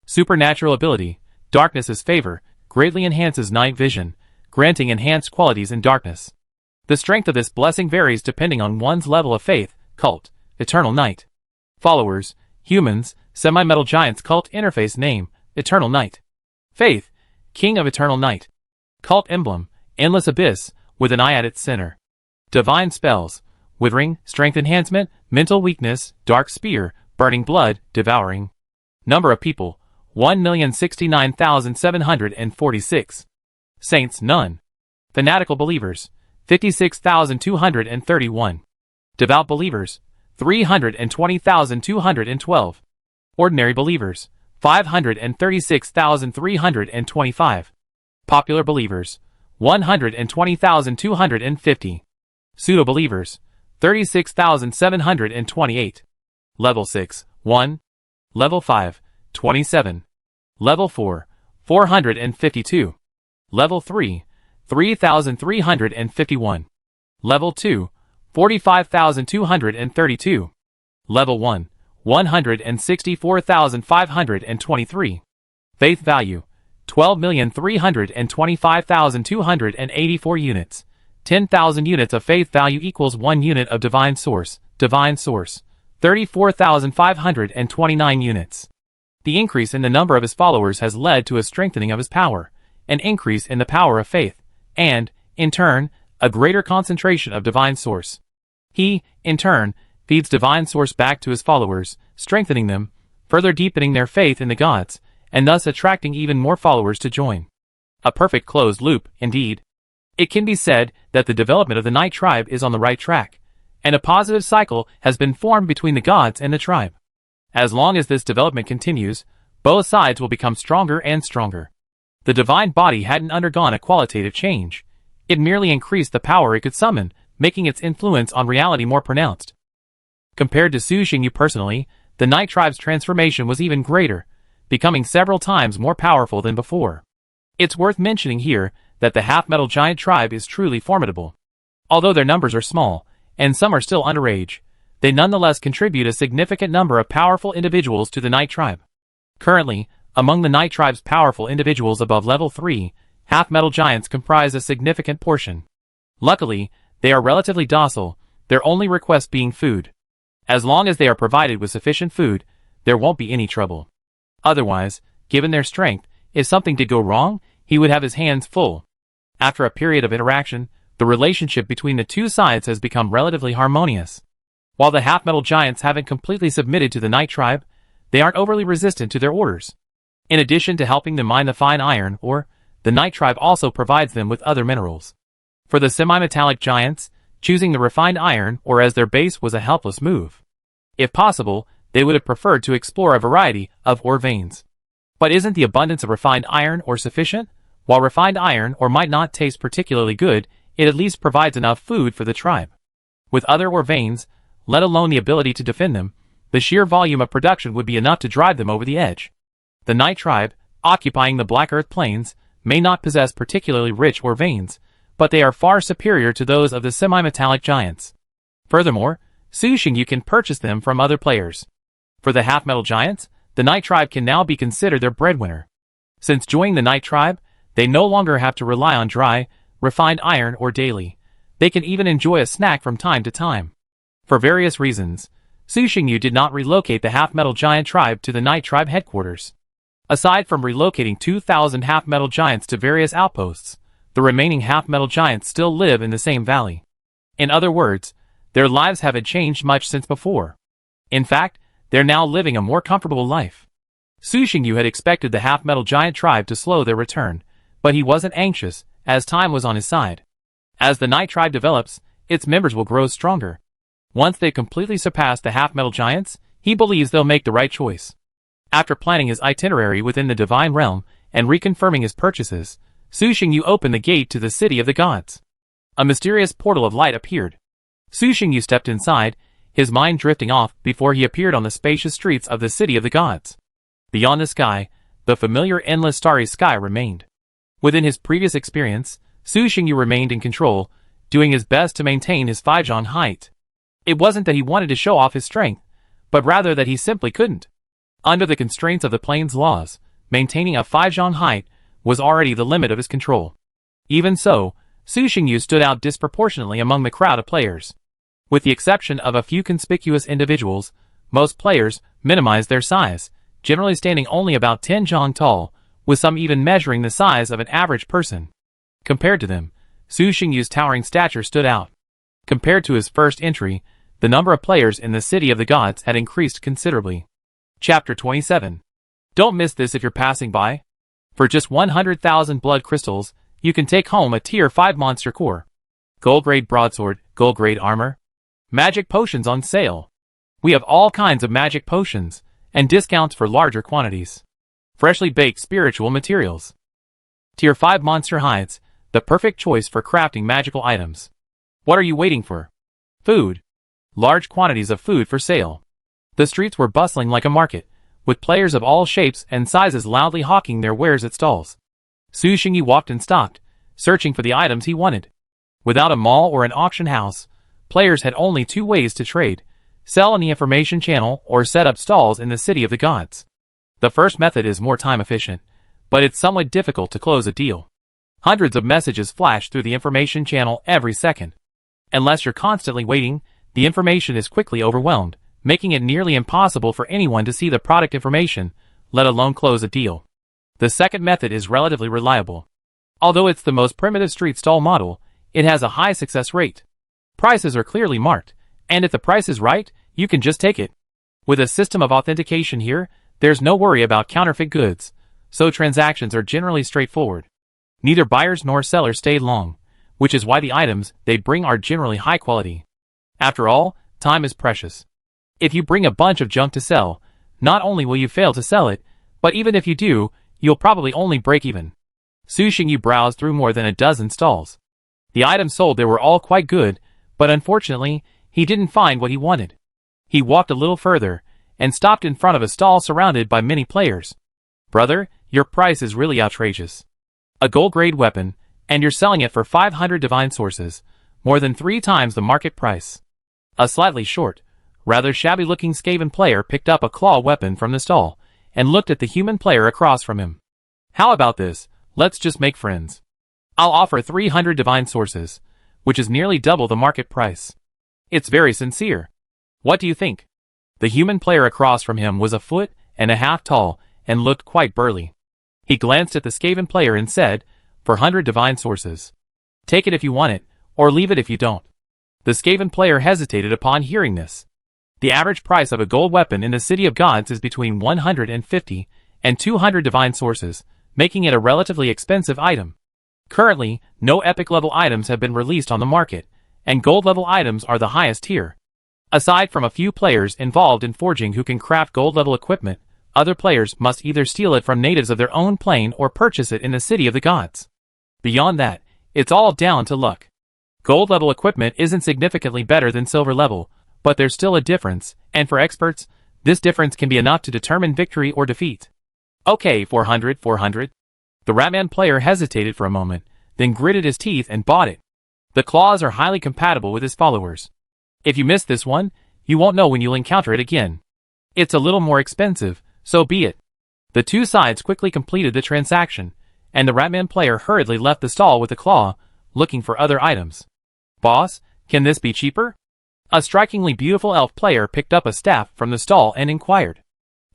Supernatural ability, Darkness's favor, greatly enhances night vision, granting enhanced qualities in darkness. The strength of this blessing varies depending on one's level of faith, cult, Eternal Night. Followers, humans, semi-metal giants cult interface name, Eternal Night. Faith, King of Eternal Night. Cult emblem, Endless Abyss, with an eye at its center. Divine spells, Withering, Strength Enhancement, Mental Weakness, Dark Spear, Burning Blood, Devouring. Number of people, 1,069,746. Saints, none. Fanatical believers, 56,231. Devout believers, 320,212. Ordinary believers, 536,325. Popular believers, 120,250. Pseudo-believers, 36,728. Level 6, 1. Level 5, 27. Level 4, 452. Level 3, 3,351. Level 2, 45,232. Level 1, 164,523. Faith value, 12,325,284 units. 10,000 units of faith value equals 1 unit of divine source, 34,529 units. The increase in the number of his followers has led to a strengthening of his power, an increase in the power of faith, and, in turn, a greater concentration of divine source. He, in turn, feeds divine source back to his followers, strengthening them, further deepening their faith in the gods, and thus attracting even more followers to join. A perfect closed loop, indeed. It can be said that the development of the Night Tribe is on the right track, and a positive cycle has been formed between the gods and the tribe. As long as this development continues, both sides will become stronger and stronger. The divine body hadn't undergone a qualitative change. It merely increased the power it could summon, making its influence on reality more pronounced. Compared to Su Xingyu personally, the Night Tribe's transformation was even greater, becoming several times more powerful than before. It's worth mentioning here that the half-metal giant tribe is truly formidable. Although their numbers are small, and some are still underage, they nonetheless contribute a significant number of powerful individuals to the Night Tribe. Currently, among the Night Tribe's powerful individuals above level 3, half-metal giants comprise a significant portion. Luckily, they are relatively docile, their only request being food. As long as they are provided with sufficient food, there won't be any trouble. Otherwise, given their strength, if something did go wrong, he would have his hands full. After a period of interaction, the relationship between the two sides has become relatively harmonious. While the half-metal giants haven't completely submitted to the Night Tribe, they aren't overly resistant to their orders. In addition to helping them mine the fine iron ore, the Night Tribe also provides them with other minerals. For the semi-metallic giants, choosing the refined iron ore as their base was a helpless move. If possible, they would have preferred to explore a variety of ore veins. But isn't the abundance of refined iron ore sufficient? While refined iron ore might not taste particularly good, it at least provides enough food for the tribe. With other ore veins, let alone the ability to defend them, the sheer volume of production would be enough to drive them over the edge. The Night Tribe, occupying the Black Earth Plains, may not possess particularly rich ore veins, but they are far superior to those of the semi-metallic giants. Furthermore, Su Xingyu can purchase them from other players. For the half-metal giants, the Night Tribe can now be considered their breadwinner. Since joining the Night Tribe, they no longer have to rely on dry, refined iron ore daily. They can even enjoy a snack from time to time. For various reasons, Su Xingyu did not relocate the half-metal giant tribe to the Night Tribe headquarters. Aside from relocating 2,000 half-metal giants to various outposts, the remaining half-metal giants still live in the same valley. In other words, their lives haven't changed much since before. In fact, they're now living a more comfortable life. Su Xingyu had expected the half-metal giant tribe to slow their return, but he wasn't anxious, as time was on his side. As the Night Tribe develops, its members will grow stronger. Once they completely surpass the half-metal giants, he believes they'll make the right choice. After planning his itinerary within the divine realm and reconfirming his purchases, Su Xingyu opened the gate to the city of the gods. A mysterious portal of light appeared. Su Xingyu stepped inside, his mind drifting off before he appeared on the spacious streets of the city of the gods. Beyond the sky, the familiar endless starry sky remained. Within his previous experience, Su Xingyu remained in control, doing his best to maintain his 5-zhang height. It wasn't that he wanted to show off his strength, but rather that he simply couldn't. Under the constraints of the plane's laws, maintaining a 5-zhang height was already the limit of his control. Even so, Su Xingyu stood out disproportionately among the crowd of players. With the exception of a few conspicuous individuals, most players minimized their size, generally standing only about 10 zhang tall, with some even measuring the size of an average person. Compared to them, Su Xingyu's towering stature stood out. Compared to his first entry, the number of players in the City of the Gods had increased considerably. Chapter 27. Don't miss this if you're passing by. For just 100,000 blood crystals, you can take home a Tier 5 monster core. Gold grade broadsword, gold grade armor. Magic potions on sale. We have all kinds of magic potions, and discounts for larger quantities. Freshly baked spiritual materials. Tier 5 monster hides, the perfect choice for crafting magical items. What are you waiting for? Food. Large quantities of food for sale. The streets were bustling like a market, with players of all shapes and sizes loudly hawking their wares at stalls. Su Xingyu walked and stopped, searching for the items he wanted. Without a mall or an auction house, players had only two ways to trade: sell in the information channel or set up stalls in the City of the Gods. The first method is more time efficient, but it's somewhat difficult to close a deal. Hundreds of messages flash through the information channel every second. Unless you're constantly waiting, the information is quickly overwhelmed, making it nearly impossible for anyone to see the product information, let alone close a deal. The second method is relatively reliable. Although it's the most primitive street stall model, it has a high success rate. Prices are clearly marked, and if the price is right, you can just take it. With a system of authentication here, there's no worry about counterfeit goods, so transactions are generally straightforward. Neither buyers nor sellers stay long, which is why the items they bring are generally high quality. After all, time is precious. If you bring a bunch of junk to sell, not only will you fail to sell it, but even if you do, you'll probably only break even. Su Xingyu browsed through more than a dozen stalls. The items sold there were all quite good, but unfortunately, he didn't find what he wanted. He walked a little further, and stopped in front of a stall surrounded by many players. Brother, your price is really outrageous. A gold-grade weapon, and you're selling it for 500 divine sources, more than 3 times the market price. A slightly short, rather shabby-looking Skaven player picked up a claw weapon from the stall, and looked at the human player across from him. How about this? Let's just make friends. I'll offer 300 divine sources, which is nearly double the market price. It's very sincere. What do you think? The human player across from him was 1.5 feet tall, and looked quite burly. He glanced at the Skaven player and said, "For 100 divine sources. Take it if you want it, or leave it if you don't." The Skaven player hesitated upon hearing this. The average price of a gold weapon in the City of Gods is between 150 and 200 divine sources, making it a relatively expensive item. Currently, no epic-level items have been released on the market, and gold-level items are the highest tier. Aside from a few players involved in forging who can craft gold-level equipment, other players must either steal it from natives of their own plane or purchase it in the City of the Gods. Beyond that, it's all down to luck. Gold-level equipment isn't significantly better than silver-level, but there's still a difference, and for experts, this difference can be enough to determine victory or defeat. Okay, 400. The Ratman player hesitated for a moment, then gritted his teeth and bought it. The claws are highly compatible with his followers. If you miss this one, you won't know when you'll encounter it again. It's a little more expensive, so be it. The two sides quickly completed the transaction, and the Ratman player hurriedly left the stall with the claw, looking for other items. Boss, can this be cheaper? A strikingly beautiful elf player picked up a staff from the stall and inquired.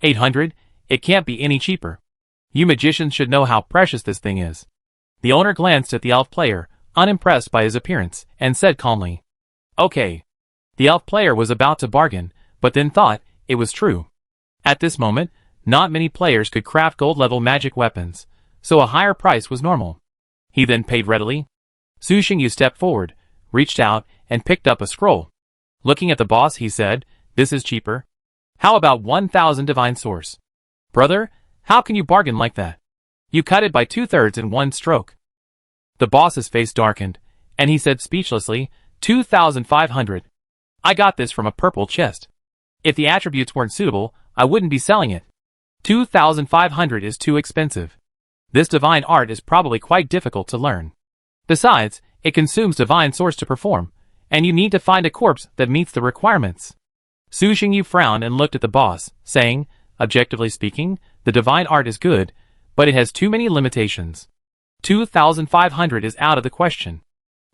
800, it can't be any cheaper. You magicians should know how precious this thing is. The owner glanced at the elf player, unimpressed by his appearance, and said calmly, "Okay." The elf player was about to bargain, but then thought it was true. At this moment, Not many players could craft gold-level magic weapons, so a higher price was normal. He then paid readily. Su Xingyu stepped forward, reached out, and picked up a scroll. Looking at the boss, he said, "This is cheaper. How about 1,000 divine source?" "Brother, how can you bargain like that? You cut it by 2/3 in one stroke." The boss's face darkened, and he said speechlessly, 2,500. I got this from a purple chest. If the attributes weren't suitable, I wouldn't be selling it. 2,500 is too expensive. This divine art is probably quite difficult to learn. Besides, it consumes divine source to perform, and you need to find a corpse that meets the requirements. Su Xingyu frowned and looked at the boss, saying, "Objectively speaking, the divine art is good, but it has too many limitations. 2,500 is out of the question.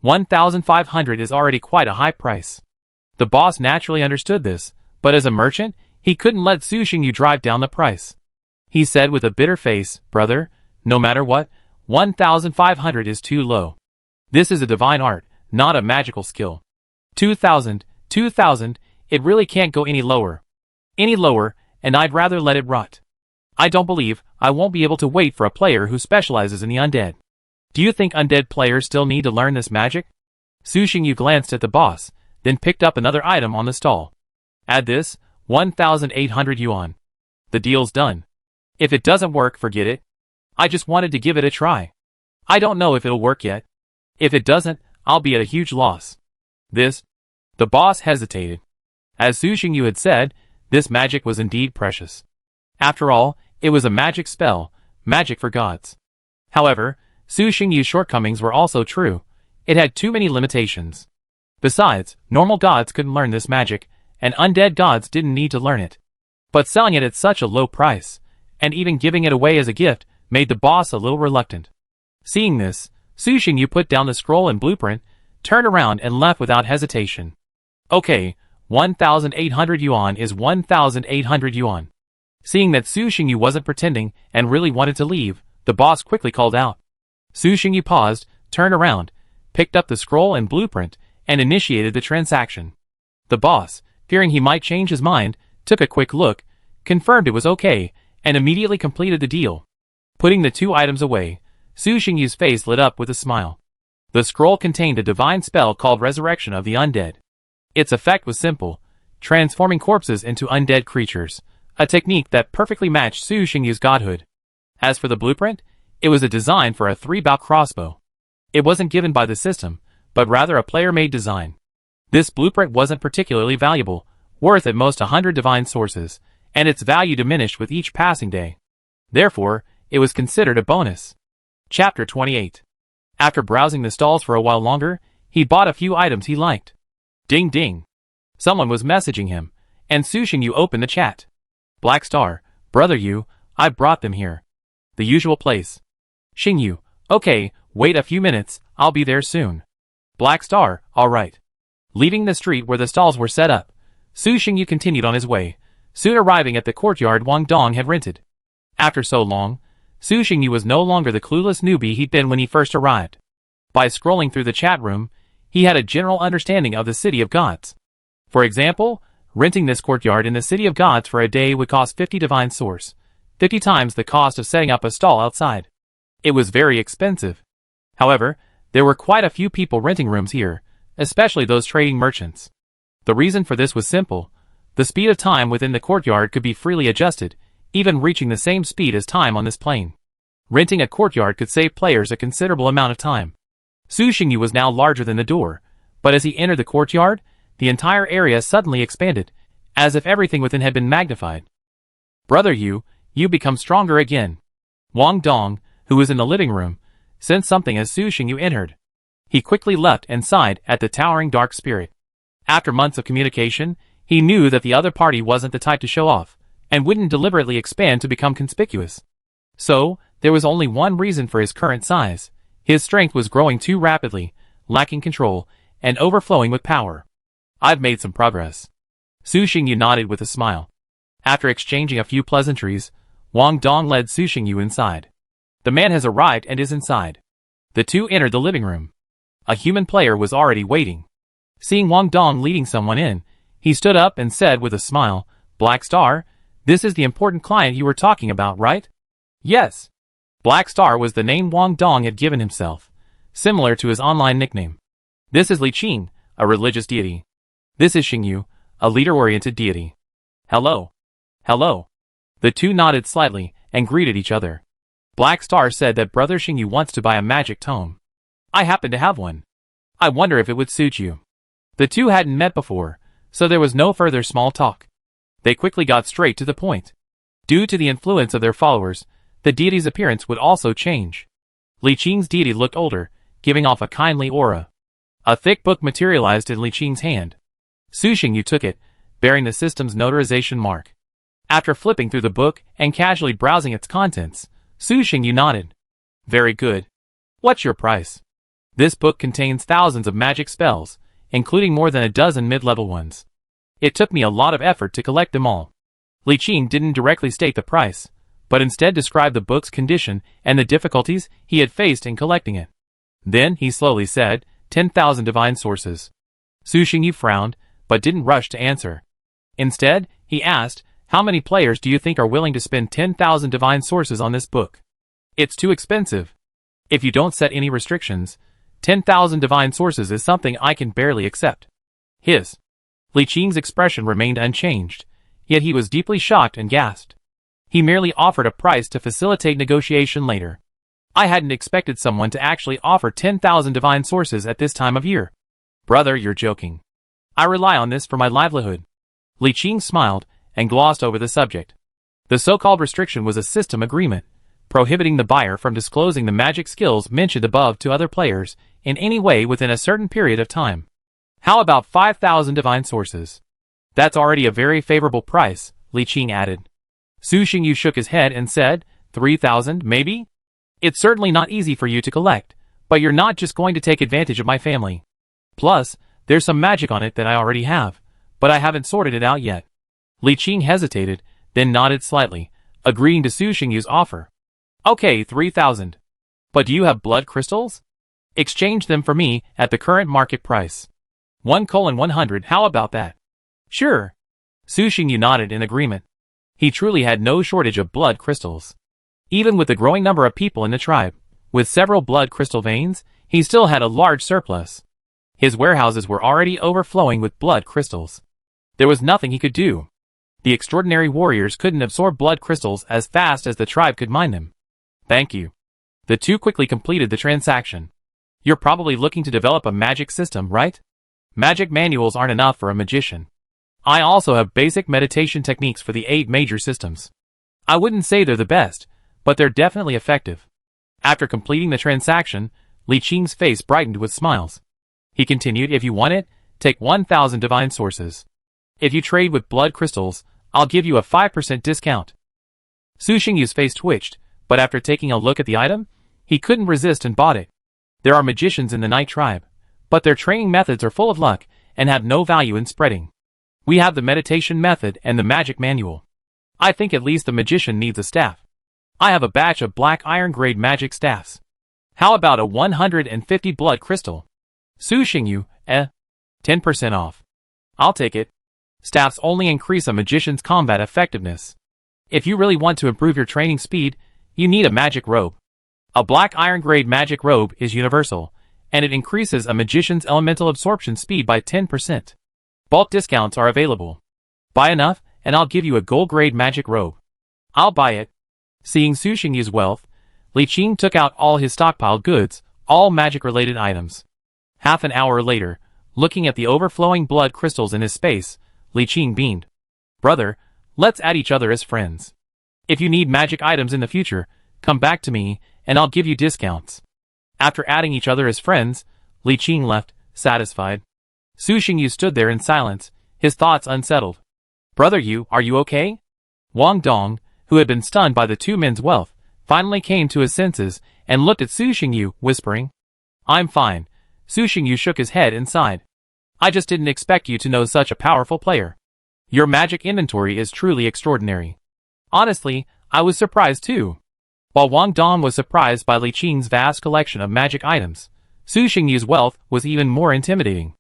1,500 is already quite a high price." The boss naturally understood this, but as a merchant, he couldn't let Su Xingyu drive down the price. He said with a bitter face, "Brother, no matter what, 1,500 is too low. This is a divine art, not a magical skill. 2,000, it really can't go any lower. Any lower, and I'd rather let it rot. I don't believe I won't be able to wait for a player who specializes in the undead. Do you think undead players still need to learn this magic?" Su Xingyu glanced at the boss, then picked up another item on the stall. "Add this, 1,800 yuan. The deal's done. If it doesn't work, forget it. I just wanted to give it a try. I don't know if it'll work yet. If it doesn't, I'll be at a huge loss." This. The boss hesitated. As Su Xingyu had said, this magic was indeed precious. After all, it was a magic spell, magic for gods. However, Su Xingyu's shortcomings were also true. It had too many limitations. Besides, normal gods couldn't learn this magic, and undead gods didn't need to learn it. But selling it at such a low price, and even giving it away as a gift, made the boss a little reluctant. Seeing this, Su Xingyu put down the scroll and blueprint, turned around and left without hesitation. "Okay, 1,800 yuan is 1,800 yuan. Seeing that Su Xingyu wasn't pretending and really wanted to leave, the boss quickly called out. Su Xingyu paused, turned around, picked up the scroll and blueprint, and initiated the transaction. The boss, fearing he might change his mind, took a quick look, confirmed it was okay, and immediately completed the deal. Putting the two items away, Su Xingyu's face lit up with a smile. The scroll contained a divine spell called Resurrection of the Undead. Its effect was simple, transforming corpses into undead creatures, a technique that perfectly matched Su Xingyu's godhood. As for the blueprint, it was a design for a 3-bout crossbow. It wasn't given by the system, but rather a player-made design. This blueprint wasn't particularly valuable, worth at most 100 divine sources, and its value diminished with each passing day. Therefore, it was considered a bonus. Chapter 28. After browsing the stalls for a while longer, he bought a few items he liked. Ding ding. Someone was messaging him, and Su Xingyu opened the chat. Black Star, brother Yu, I brought them here. The usual place. Xingyu, okay, wait a few minutes, I'll be there soon. Black Star, alright. Leaving the street where the stalls were set up, Su Xingyu continued on his way, soon arriving at the courtyard Wang Dong had rented. After so long, Su Xingyu was no longer the clueless newbie he'd been when he first arrived. By scrolling through the chat room, he had a general understanding of the City of Gods. For example, renting this courtyard in the City of Gods for a day would cost 50 divine source, 50 times the cost of setting up a stall outside. It was very expensive. However, there were quite a few people renting rooms here, especially those trading merchants. The reason for this was simple. The speed of time within the courtyard could be freely adjusted, even reaching the same speed as time on this plane. Renting a courtyard could save players a considerable amount of time. Su Xingyu was now larger than the door, but as he entered the courtyard, the entire area suddenly expanded, as if everything within had been magnified. Brother Yu, you become stronger again. Wang Dong, who was in the living room, sensed something as Su Xingyu entered. He quickly left and sighed at the towering dark spirit. After months of communication, he knew that the other party wasn't the type to show off, and wouldn't deliberately expand to become conspicuous. So, there was only one reason for his current size. His strength was growing too rapidly, lacking control, and overflowing with power. I've made some progress. Su Xingyu nodded with a smile. After exchanging a few pleasantries, Wang Dong led Su Xingyu inside. The man has arrived and is inside. The two entered the living room. A human player was already waiting. Seeing Wang Dong leading someone in, he stood up and said with a smile, Black Star, This is the important client you were talking about, right? Yes. Black Star was the name Wang Dong had given himself, similar to his online nickname. This is Li Qing, a religious deity. This is Xingyu, a leader-oriented deity. Hello. Hello. The two nodded slightly and greeted each other. Black Star said that Brother Xingyu wants to buy a magic tome. I happen to have one. I wonder if it would suit you. The two hadn't met before, so there was no further small talk. They quickly got straight to the point. Due to the influence of their followers, the deity's appearance would also change. Li Qing's deity looked older, giving off a kindly aura. A thick book materialized in Li Qing's hand. Su Xingyu took it, bearing the system's notarization mark. After flipping through the book and casually browsing its contents, Su Xingyu nodded. Very good. What's your price? This book contains thousands of magic spells, including more than a dozen mid-level ones. It took me a lot of effort to collect them all. Li Qing didn't directly state the price, but instead described the book's condition and the difficulties he had faced in collecting it. Then he slowly said, 10,000 divine sources. Su Xingyu frowned, but didn't rush to answer. Instead, he asked, how many players do you think are willing to spend 10,000 divine sources on this book? It's too expensive. If you don't set any restrictions, 10,000 divine sources is something I can barely accept. Li Qing's expression remained unchanged, yet he was deeply shocked and gasped. He merely offered a price to facilitate negotiation later. I hadn't expected someone to actually offer 10,000 divine sources at this time of year. Brother, you're joking. I rely on this for my livelihood. Li Qing smiled and glossed over the subject. The so-called restriction was a system agreement, prohibiting the buyer from disclosing the magic skills mentioned above to other players in any way within a certain period of time. How about 5,000 divine sources? That's already a very favorable price, Li Qing added. Su Xingyu shook his head and said, 3,000, maybe? It's certainly not easy for you to collect, but you're not just going to take advantage of my family. Plus, there's some magic on it that I already have, but I haven't sorted it out yet. Li Qing hesitated, then nodded slightly, agreeing to Su Xingyu's offer. Okay, 3,000. But do you have blood crystals? Exchange them for me at the current market price. 1:100, how about that? Sure. Su Xingyu nodded in agreement. He truly had no shortage of blood crystals. Even with the growing number of people in the tribe, with several blood crystal veins, he still had a large surplus. His warehouses were already overflowing with blood crystals. There was nothing he could do. The extraordinary warriors couldn't absorb blood crystals as fast as the tribe could mine them. Thank you. The two quickly completed the transaction. You're probably looking to develop a magic system, right? Magic manuals aren't enough for a magician. I also have basic meditation techniques for the 8 major systems. I wouldn't say they're the best, but they're definitely effective. After completing the transaction, Li Qing's face brightened with smiles. He continued, if you want it, take 1,000 divine sources. If you trade with blood crystals, I'll give you a 5% discount. Su Xingyu's face twitched, but after taking a look at the item, he couldn't resist and bought it. There are magicians in the Night Tribe, but their training methods are full of luck and have no value in spreading. We have the meditation method and the magic manual. I think at least the magician needs a staff. I have a batch of black iron grade magic staffs. How about a 150 blood crystal? Su Xingyu, 10% off. I'll take it. Staffs only increase a magician's combat effectiveness. If you really want to improve your training speed, you need a magic robe. A black iron grade magic robe is universal, and it increases a magician's elemental absorption speed by 10%. Bulk discounts are available. Buy enough, and I'll give you a gold grade magic robe. I'll buy it. Seeing Su Xingyu's wealth, Li Qing took out all his stockpiled goods, all magic-related items. Half an hour later, looking at the overflowing blood crystals in his space, Li Qing beamed. Brother, let's add each other as friends. If you need magic items in the future, come back to me, and I'll give you discounts. After adding each other as friends, Li Qing left, satisfied. Su Xingyu stood there in silence, his thoughts unsettled. Brother, are you okay? Wang Dong, who had been stunned by the two men's wealth, finally came to his senses and looked at Su Xingyu, whispering. I'm fine. Su Xingyu shook his head and sighed. I just didn't expect you to know such a powerful player. Your magic inventory is truly extraordinary. Honestly, I was surprised too. While Wang Dong was surprised by Li Qing's vast collection of magic items, Su Xingyu's wealth was even more intimidating.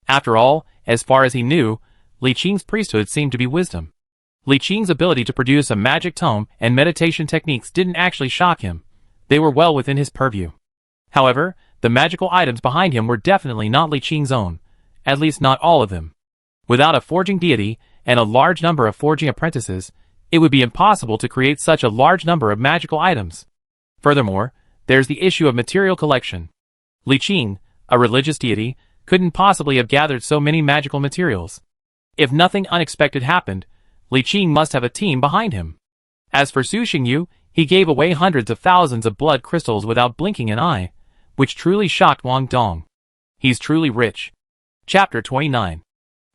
After all, as far as he knew, Li Qing's priesthood seemed to be wisdom. Li Qing's ability to produce a magic tome and meditation techniques didn't actually shock him. They were well within his purview. However, the magical items behind him were definitely not Li Qing's own, at least not all of them. Without a forging deity and a large number of forging apprentices, it would be impossible to create such a large number of magical items. Furthermore, there's the issue of material collection. Li Qing, a religious deity, couldn't possibly have gathered so many magical materials. If nothing unexpected happened, Li Qing must have a team behind him. As for Su Xingyu, he gave away hundreds of thousands of blood crystals without blinking an eye, which truly shocked Wang Dong. He's truly rich. Chapter 29.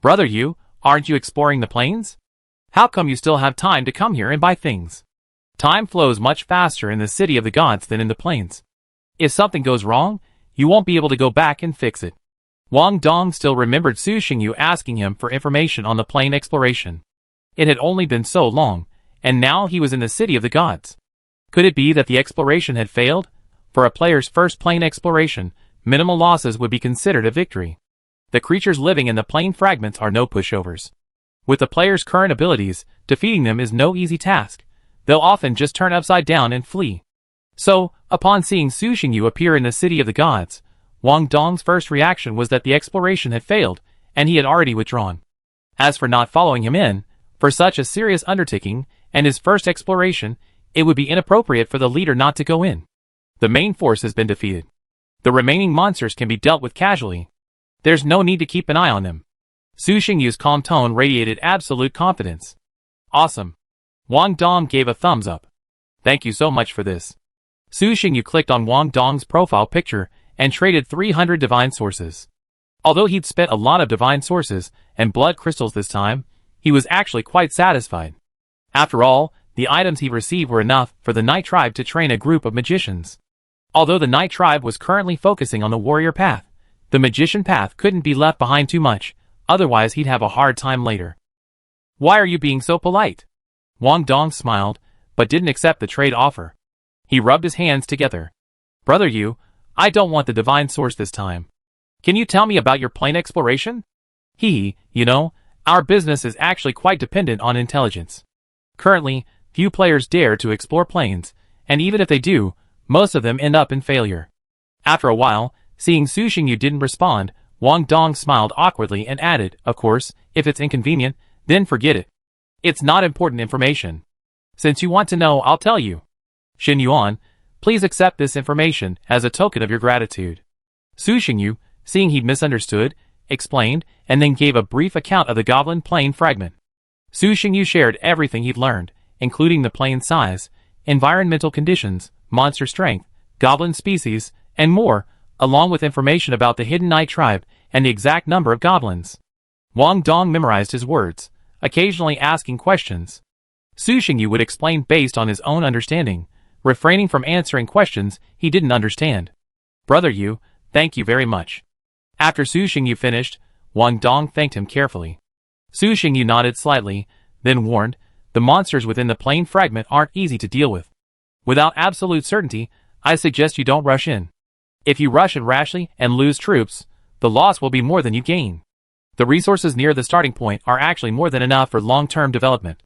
Brother Yu, aren't you exploring the plains? How come you still have time to come here and buy things? Time flows much faster in the city of the gods than in the plains. If something goes wrong, you won't be able to go back and fix it. Wang Dong still remembered Su Xingyu asking him for information on the plain exploration. It had only been so long, and now he was in the city of the gods. Could it be that the exploration had failed? For a player's first plain exploration, minimal losses would be considered a victory. The creatures living in the plain fragments are no pushovers. With the player's current abilities, defeating them is no easy task. They'll often just turn upside down and flee. So, upon seeing Su Xingyu appear in the city of the gods, Wang Dong's first reaction was that the exploration had failed, and he had already withdrawn. As for not following him in, for such a serious undertaking, and his first exploration, it would be inappropriate for the leader not to go in. The main force has been defeated. The remaining monsters can be dealt with casually. There's no need to keep an eye on them. Su Xingyu's calm tone radiated absolute confidence. Awesome. Wang Dong gave a thumbs up. Thank you so much for this. Su Xingyu clicked on Wang Dong's profile picture and traded 300 divine sources. Although he'd spent a lot of divine sources and blood crystals this time, he was actually quite satisfied. After all, the items he received were enough for the Night Tribe to train a group of magicians. Although the Night Tribe was currently focusing on the warrior path, the magician path couldn't be left behind too much, otherwise he'd have a hard time later. Why are you being so polite? Wang Dong smiled, but didn't accept the trade offer. He rubbed his hands together. Brother Yu, I don't want the divine source this time. Can you tell me about your plain exploration? You know, our business is actually quite dependent on intelligence. Currently, few players dare to explore plains, and even if they do, most of them end up in failure. After a while, seeing Su Xingyu didn't respond, Wang Dong smiled awkwardly and added, of course, if it's inconvenient, then forget it. It's not important information. Since you want to know, I'll tell you. Xin Yuan, please accept this information as a token of your gratitude. Su Xingyu, seeing he'd misunderstood, explained, and then gave a brief account of the goblin plane fragment. Su Xingyu shared everything he'd learned, including the plane size, environmental conditions, monster strength, goblin species, and more, along with information about the hidden Night Tribe and the exact number of goblins. Wang Dong memorized his words, occasionally asking questions. Su Xingyu would explain based on his own understanding, refraining from answering questions he didn't understand. Brother Yu, thank you very much. After Su Xingyu finished, Wang Dong thanked him carefully. Su Xingyu nodded slightly, then warned, the monsters within the plane fragment aren't easy to deal with. Without absolute certainty, I suggest you don't rush in. If you rush in rashly and lose troops, the loss will be more than you gain. The resources near the starting point are actually more than enough for long-term development.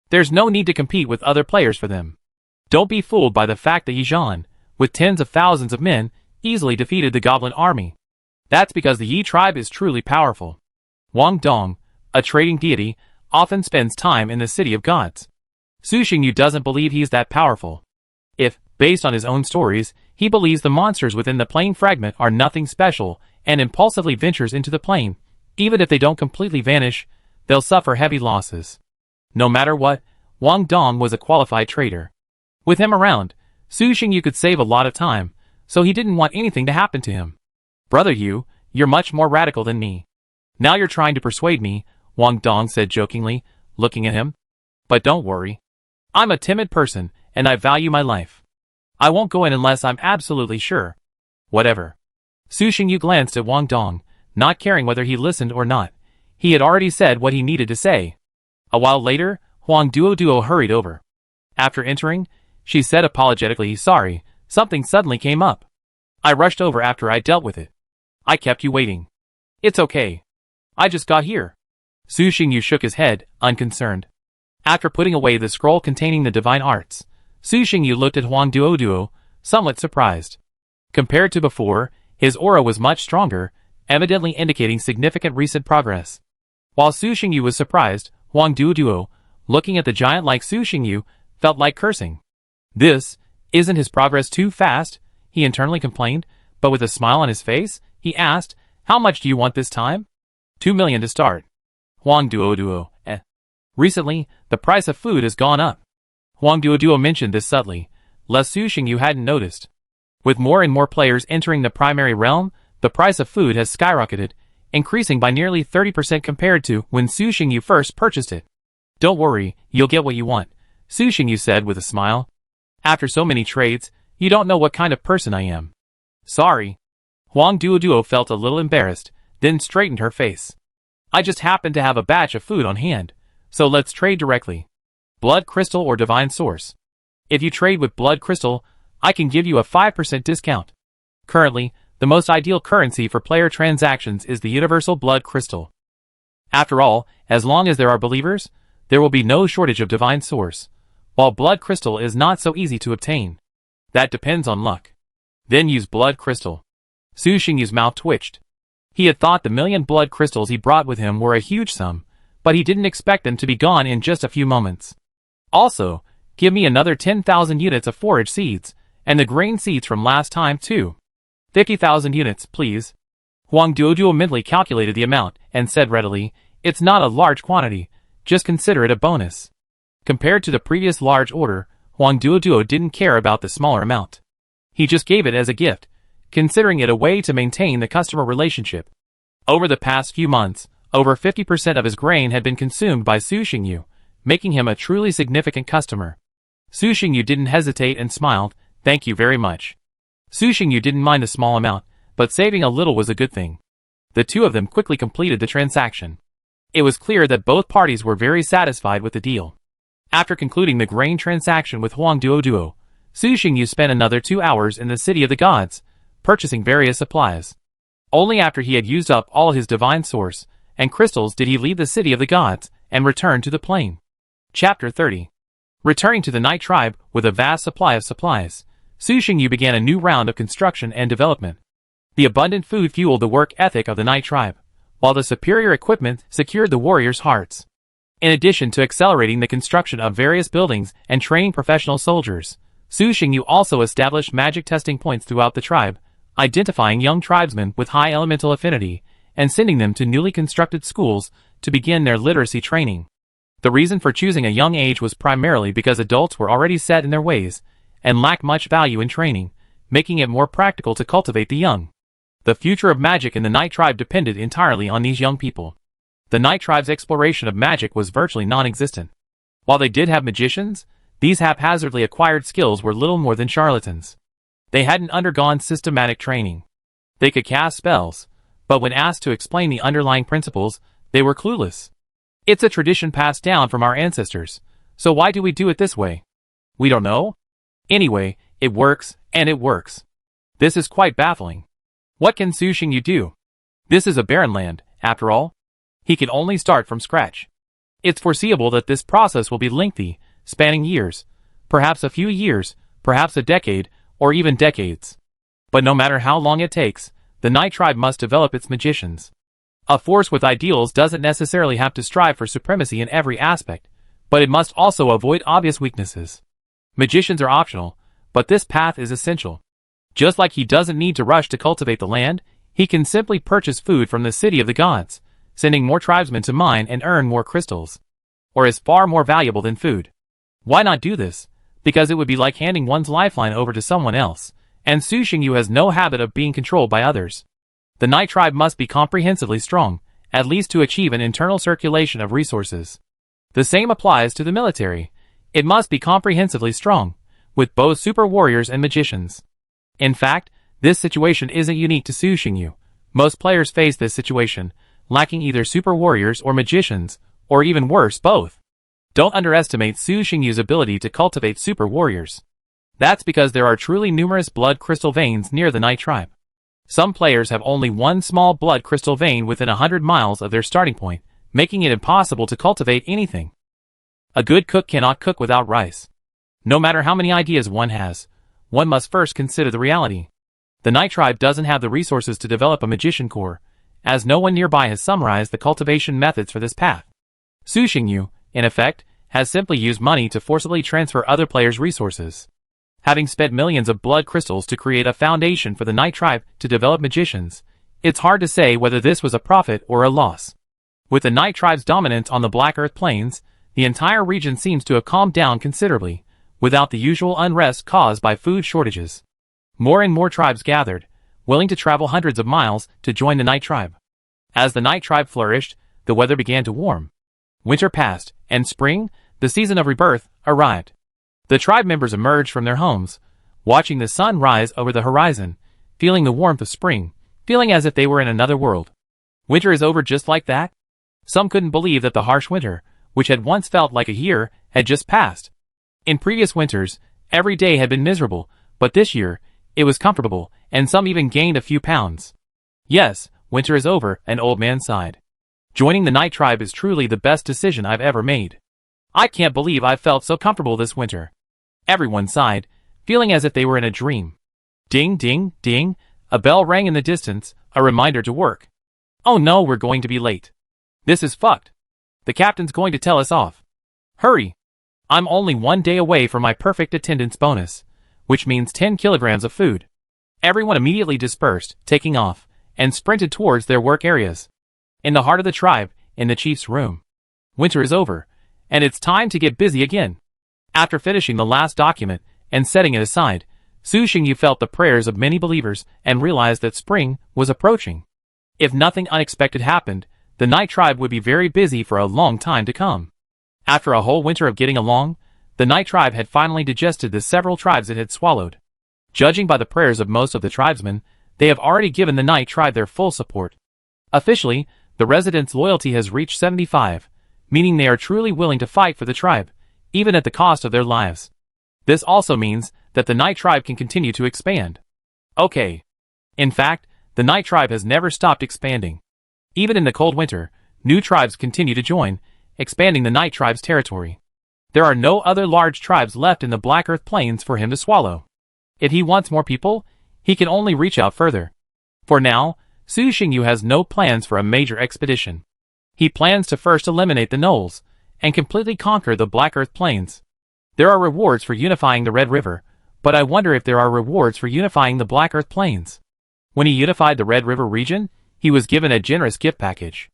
There's no need to compete with other players for them. Don't be fooled by the fact that Yizhan, with tens of thousands of men, easily defeated the goblin army. That's because the Yi tribe is truly powerful. Wang Dong, a trading deity, often spends time in the city of gods. Su Xingyu doesn't believe he's that powerful. If, based on his own stories, he believes the monsters within the plane fragment are nothing special and impulsively ventures into the plane, even if they don't completely vanish, they'll suffer heavy losses. No matter what, Wang Dong was a qualified trader. With him around, Su Xingyu could save a lot of time, so he didn't want anything to happen to him. Brother Yu, you're much more radical than me. Now you're trying to persuade me, Wang Dong said jokingly, looking at him. But don't worry. I'm a timid person, and I value my life. I won't go in unless I'm absolutely sure. Whatever. Su Xingyu glanced at Wang Dong, not caring whether he listened or not. He had already said what he needed to say. A while later, Huang Duo hurried over. After entering, she said apologetically, sorry, something suddenly came up. I rushed over after I dealt with it. I kept you waiting. It's okay. I just got here. Su Xingyu shook his head, unconcerned. After putting away the scroll containing the divine arts, Su Xingyu looked at Huang Duoduo, somewhat surprised. Compared to before, his aura was much stronger, evidently indicating significant recent progress. While Su Xingyu was surprised, Huang Duoduo, looking at the giant like Su Xingyu, felt like cursing. Isn't his progress too fast? He internally complained, but with a smile on his face, he asked, how much do you want this time? 2 million to start. Huang Duoduo, Recently, the price of food has gone up. Huang Duoduo mentioned this subtly, lest Su Xingyu hadn't noticed. With more and more players entering the primary realm, the price of food has skyrocketed, increasing by nearly 30% compared to when Su Xingyu first purchased it. Don't worry, you'll get what you want, Su Xingyu said with a smile. After so many trades, you don't know what kind of person I am. Sorry. Huang Duoduo felt a little embarrassed, then straightened her face. I just happen to have a batch of food on hand, so let's trade directly. Blood crystal or divine source. If you trade with blood crystal, I can give you a 5% discount. Currently, the most ideal currency for player transactions is the universal blood crystal. After all, as long as there are believers, there will be no shortage of divine source, while blood crystal is not so easy to obtain. That depends on luck. Then use blood crystal. Su Xingyu's mouth twitched. He had thought the 1,000,000 blood crystals he brought with him were a huge sum, but he didn't expect them to be gone in just a few moments. Also, give me another 10,000 units of forage seeds, and the grain seeds from last time too. 50,000 units, please. Huang Duoduo mentally calculated the amount, and said readily, it's not a large quantity, just consider it a bonus. Compared to the previous large order, Huang Duoduo didn't care about the smaller amount. He just gave it as a gift, considering it a way to maintain the customer relationship. Over the past few months, over 50% of his grain had been consumed by Su Xingyu, making him a truly significant customer. Su Xingyu didn't hesitate and smiled, thank you very much. Su Xingyu didn't mind the small amount, but saving a little was a good thing. The two of them quickly completed the transaction. It was clear that both parties were very satisfied with the deal. After concluding the grain transaction with Huang Duoduo, Su Xingyu spent another 2 hours in the City of the Gods, purchasing various supplies. Only after he had used up all his divine source and crystals did he leave the City of the Gods and return to the plain. Chapter 30. Returning to the Night Tribe with a vast supply of supplies, Su Xingyu began a new round of construction and development. The abundant food fueled the work ethic of the Night Tribe, while the superior equipment secured the warriors' hearts. In addition to accelerating the construction of various buildings and training professional soldiers, Su Xingyu also established magic testing points throughout the tribe, identifying young tribesmen with high elemental affinity and sending them to newly constructed schools to begin their literacy training. The reason for choosing a young age was primarily because adults were already set in their ways and lacked much value in training, making it more practical to cultivate the young. The future of magic in the Night Tribe depended entirely on these young people. The Night Tribe's exploration of magic was virtually non-existent. While they did have magicians, these haphazardly acquired skills were little more than charlatans. They hadn't undergone systematic training. They could cast spells, but when asked to explain the underlying principles, they were clueless. It's a tradition passed down from our ancestors, so why do we do it this way? We don't know. Anyway, it works, and it works. This is quite baffling. What can Su Xingyu do? This is a barren land, after all. He can only start from scratch. It's foreseeable that this process will be lengthy, spanning years, perhaps a few years, perhaps a decade, or even decades. But no matter how long it takes, the Night Tribe must develop its magicians. A force with ideals doesn't necessarily have to strive for supremacy in every aspect, but it must also avoid obvious weaknesses. Magicians are optional, but this path is essential. Just like he doesn't need to rush to cultivate the land, he can simply purchase food from the City of the Gods, sending more tribesmen to mine and earn more crystals. Or is far more valuable than food. Why not do this? Because it would be like handing one's lifeline over to someone else, and Su Xingyu has no habit of being controlled by others. The Night Tribe must be comprehensively strong, at least to achieve an internal circulation of resources. The same applies to the military. It must be comprehensively strong, with both super warriors and magicians. In fact, this situation isn't unique to Su Xingyu. Most players face this situation, lacking either super warriors or magicians, or even worse, both. Don't underestimate Su Xingyu's ability to cultivate super warriors. That's because there are truly numerous blood crystal veins near the Night Tribe. Some players have only one small blood crystal vein within 100 miles of their starting point, making it impossible to cultivate anything. A good cook cannot cook without rice. No matter how many ideas one has, one must first consider the reality. The Night Tribe doesn't have the resources to develop a magician core, as no one nearby has summarized the cultivation methods for this path. Su Xingyu, in effect, has simply used money to forcibly transfer other players' resources. Having spent millions of blood crystals to create a foundation for the Night Tribe to develop magicians, it's hard to say whether this was a profit or a loss. With the Night Tribe's dominance on the Black Earth Plains, the entire region seems to have calmed down considerably, without the usual unrest caused by food shortages. More and more tribes gathered, willing to travel hundreds of miles to join the Night Tribe. As the Night Tribe flourished, the weather began to warm. Winter passed, and spring, the season of rebirth, arrived. The tribe members emerged from their homes, watching the sun rise over the horizon, feeling the warmth of spring, feeling as if they were in another world. Winter is over just like that? Some couldn't believe that the harsh winter, which had once felt like a year, had just passed. In previous winters, every day had been miserable, but this year, it was comfortable, and some even gained a few pounds. Yes, winter is over, an old man sighed. Joining the Night Tribe is truly the best decision I've ever made. I can't believe I've felt so comfortable this winter. Everyone sighed, feeling as if they were in a dream. Ding, ding, ding, a bell rang in the distance, a reminder to work. Oh no, we're going to be late. This is fucked. The captain's going to tell us off. Hurry! I'm only 1 day away from my perfect attendance bonus, which means 10 kilograms of food. Everyone immediately dispersed, taking off, and sprinted towards their work areas. In the heart of the tribe, in the chief's room. Winter is over, and it's time to get busy again. After finishing the last document and setting it aside, Su Xingyu felt the prayers of many believers and realized that spring was approaching. If nothing unexpected happened, the Night Tribe would be very busy for a long time to come. After a whole winter of getting along, the Night Tribe had finally digested the several tribes it had swallowed. Judging by the prayers of most of the tribesmen, they have already given the Night Tribe their full support. Officially, the residents' loyalty has reached 75, meaning they are truly willing to fight for the tribe, even at the cost of their lives. This also means that the Night Tribe can continue to expand. Okay. In fact, the Night Tribe has never stopped expanding. Even in the cold winter, new tribes continue to join, expanding the Night Tribe's territory. There are no other large tribes left in the Black Earth Plains for him to swallow. If he wants more people, he can only reach out further. For now, Su Xingyu has no plans for a major expedition. He plans to first eliminate the gnolls, and completely conquer the Black Earth Plains. There are rewards for unifying the Red River, but I wonder if there are rewards for unifying the Black Earth Plains. When he unified the Red River region, he was given a generous gift package.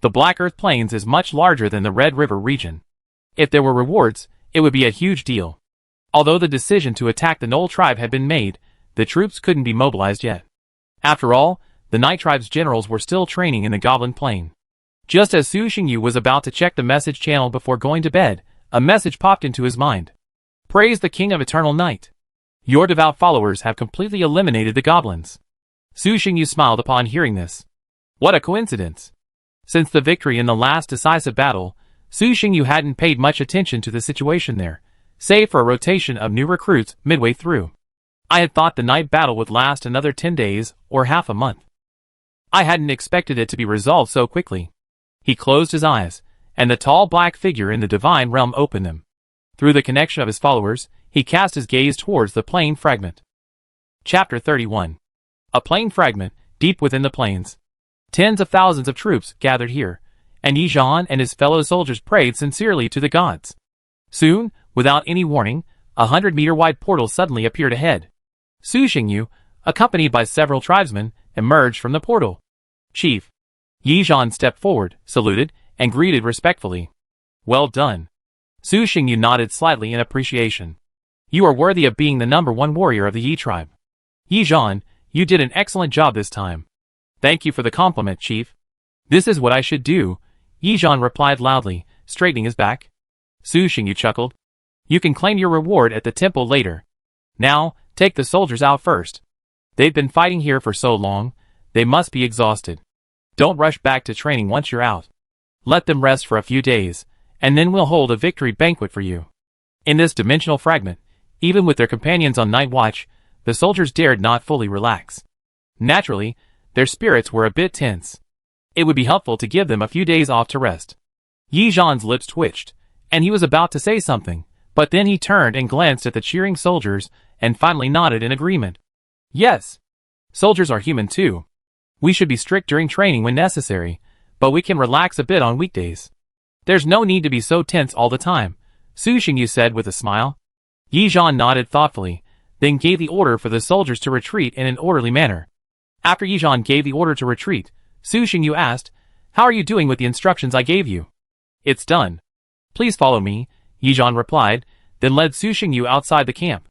The Black Earth Plains is much larger than the Red River region. If there were rewards, it would be a huge deal. Although the decision to attack the Gnoll tribe had been made, the troops couldn't be mobilized yet. After all, the Night Tribe's generals were still training in the Goblin Plain. Just as Su Xingyu was about to check the message channel before going to bed, a message popped into his mind. Praise the King of Eternal Night. Your devout followers have completely eliminated the goblins. Su Xingyu smiled upon hearing this. What a coincidence. Since the victory in the last decisive battle, Su Xingyu hadn't paid much attention to the situation there, save for a rotation of new recruits midway through. I had thought the night battle would last another 10 days or half a month. I hadn't expected it to be resolved so quickly. He closed his eyes, and the tall black figure in the divine realm opened them. Through the connection of his followers, he cast his gaze towards the plain fragment. Chapter 31. A plain fragment, deep within the plains. Tens of thousands of troops gathered here, and Yizhan and his fellow soldiers prayed sincerely to the gods. Soon, without any warning, 100-meter-wide portal suddenly appeared ahead. Su Xingyu, accompanied by several tribesmen, emerged from the portal. Chief. Yizhan stepped forward, saluted, and greeted respectfully. Well done. Su Xingyu nodded slightly in appreciation. You are worthy of being the #1 warrior of the Yi tribe. Yizhan, you did an excellent job this time. Thank you for the compliment, Chief. This is what I should do, Yizhan replied loudly, straightening his back. Su Xingyu chuckled. You can claim your reward at the temple later. Now, take the soldiers out first. They've been fighting here for so long, they must be exhausted. Don't rush back to training once you're out. Let them rest for a few days, and then we'll hold a victory banquet for you. In this dimensional fragment, even with their companions on night watch, the soldiers dared not fully relax. Naturally, their spirits were a bit tense. It would be helpful to give them a few days off to rest. Yizhan's lips twitched, And he was about to say something, but then he turned and glanced at the cheering soldiers and finally nodded in agreement. Yes. Soldiers are human too. We should be strict during training when necessary, but we can relax a bit on weekdays. There's no need to be so tense all the time, Su Xingyu said with a smile. Yi Zhan nodded thoughtfully, then gave the order for the soldiers to retreat in an orderly manner. After Yi Zhan gave the order to retreat, Su Xingyu asked, "How are you doing with the instructions I gave you?" "It's done. Please follow me," Yi Zhan replied, then led Su Xingyu outside the camp.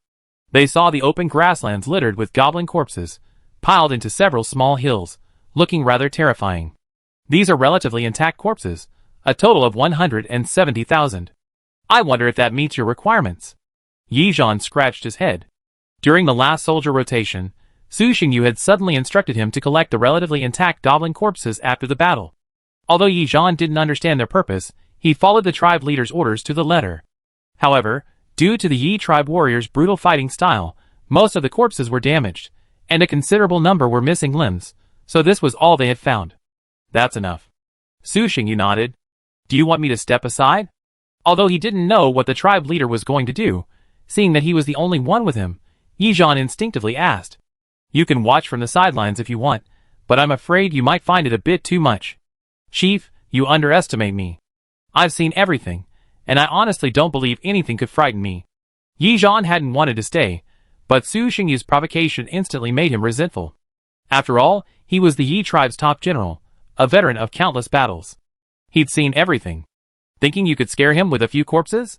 They saw the open grasslands littered with goblin corpses, piled into several small hills, looking rather terrifying. These are relatively intact corpses, a total of 170,000. I wonder if that meets your requirements. Yi Zhan scratched his head. During the last soldier rotation, Su Xingyu had suddenly instructed him to collect the relatively intact goblin corpses after the battle. Although Yi Zhan didn't understand their purpose, he followed the tribe leader's orders to the letter. However, due to the Yi tribe warriors' brutal fighting style, most of the corpses were damaged, and a considerable number were missing limbs, so this was all they had found. That's enough. Su Xingyu nodded. Do you want me to step aside? Although he didn't know what the tribe leader was going to do, seeing that he was the only one with him, Yi Zhan instinctively asked. You can watch from the sidelines if you want, but I'm afraid you might find it a bit too much. Chief, you underestimate me. I've seen everything, and I honestly don't believe anything could frighten me. Yi Zhan hadn't wanted to stay, but Su Xingyu's provocation instantly made him resentful. After all, he was the Yi tribe's top general, a veteran of countless battles. He'd seen everything. Thinking you could scare him with a few corpses?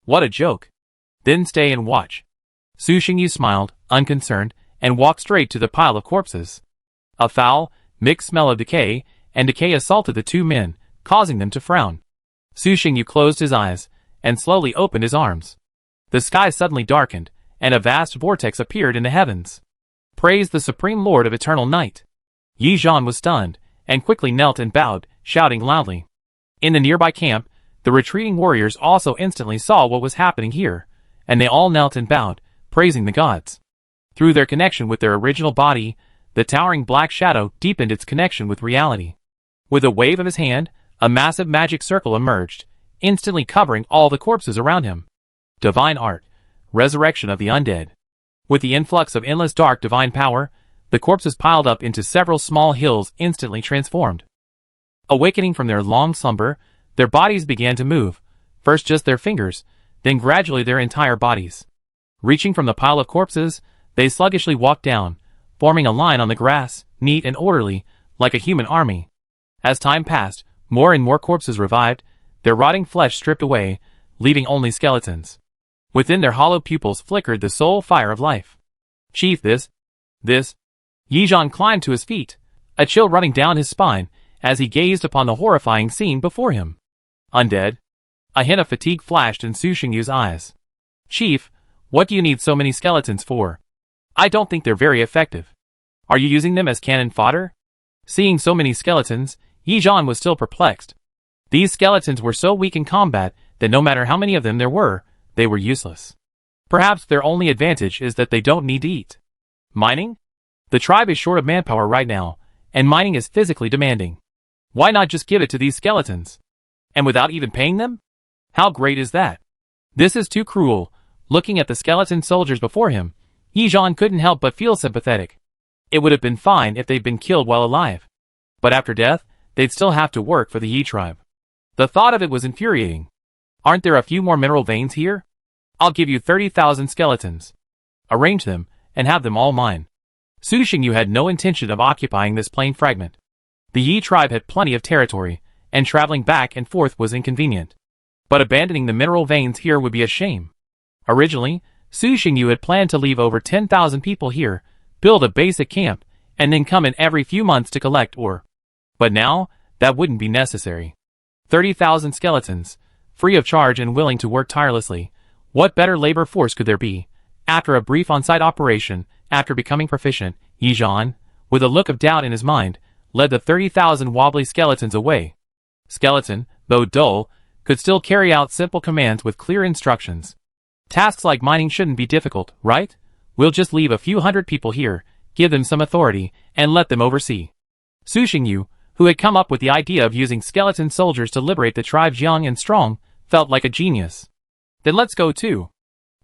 What a joke. Then stay and watch. Su Xingyu smiled, unconcerned, and walked straight to the pile of corpses. A foul, mixed smell of decay assaulted the two men, causing them to frown. Su Xingyu closed his eyes, and slowly opened his arms. The sky suddenly darkened, and a vast vortex appeared in the heavens. Praise the Supreme Lord of Eternal Night. Yi Zhan was stunned, and quickly knelt and bowed, shouting loudly. In the nearby camp, the retreating warriors also instantly saw what was happening here, and they all knelt and bowed, praising the gods. Through their connection with their original body, the towering black shadow deepened its connection with reality. With a wave of his hand, a massive magic circle emerged, instantly covering all the corpses around him. Divine art, resurrection of the undead. With the influx of endless dark divine power, the corpses piled up into several small hills instantly transformed. Awakening from their long slumber, their bodies began to move, first just their fingers, then gradually their entire bodies. Reaching from the pile of corpses, they sluggishly walked down, forming a line on the grass, neat and orderly, like a human army. As time passed, more and more corpses revived, their rotting flesh stripped away, leaving only skeletons. Within their hollow pupils flickered the soul fire of life. Chief, this. Yi Zhan climbed to his feet, a chill running down his spine, as he gazed upon the horrifying scene before him. Undead? A hint of fatigue flashed in Su Xingyu's eyes. Chief, what do you need so many skeletons for? I don't think they're very effective. Are you using them as cannon fodder? Seeing so many skeletons, Yi Zhan was still perplexed. These skeletons were so weak in combat that no matter how many of them there were, they were useless. Perhaps their only advantage is that they don't need to eat. Mining? The tribe is short of manpower right now, and mining is physically demanding. Why not just give it to these skeletons? And without even paying them? How great is that? This is too cruel. Looking at the skeleton soldiers before him, Yi Zhan couldn't help but feel sympathetic. It would have been fine if they'd been killed while alive. But after death, they'd still have to work for the Yi tribe. The thought of it was infuriating. Aren't there a few more mineral veins here? I'll give you 30,000 skeletons. Arrange them, and have them all mine. Su Xingyu had no intention of occupying this plain fragment. The Yi tribe had plenty of territory, and traveling back and forth was inconvenient. But abandoning the mineral veins here would be a shame. Originally, Su Xingyu had planned to leave over 10,000 people here, build a basic camp, and then come in every few months to collect ore. But now, that wouldn't be necessary. 30,000 skeletons, free of charge and willing to work tirelessly. What better labor force could there be? After a brief on-site operation, after becoming proficient, Yi Zhan, with a look of doubt in his mind, led the 30,000 wobbly skeletons away. Skeleton, though dull, could still carry out simple commands with clear instructions. Tasks like mining shouldn't be difficult, right? We'll just leave a few hundred people here, give them some authority, and let them oversee. Su Xingyu, who had come up with the idea of using skeleton soldiers to liberate the tribes young and strong, Felt like a genius. Then let's go too.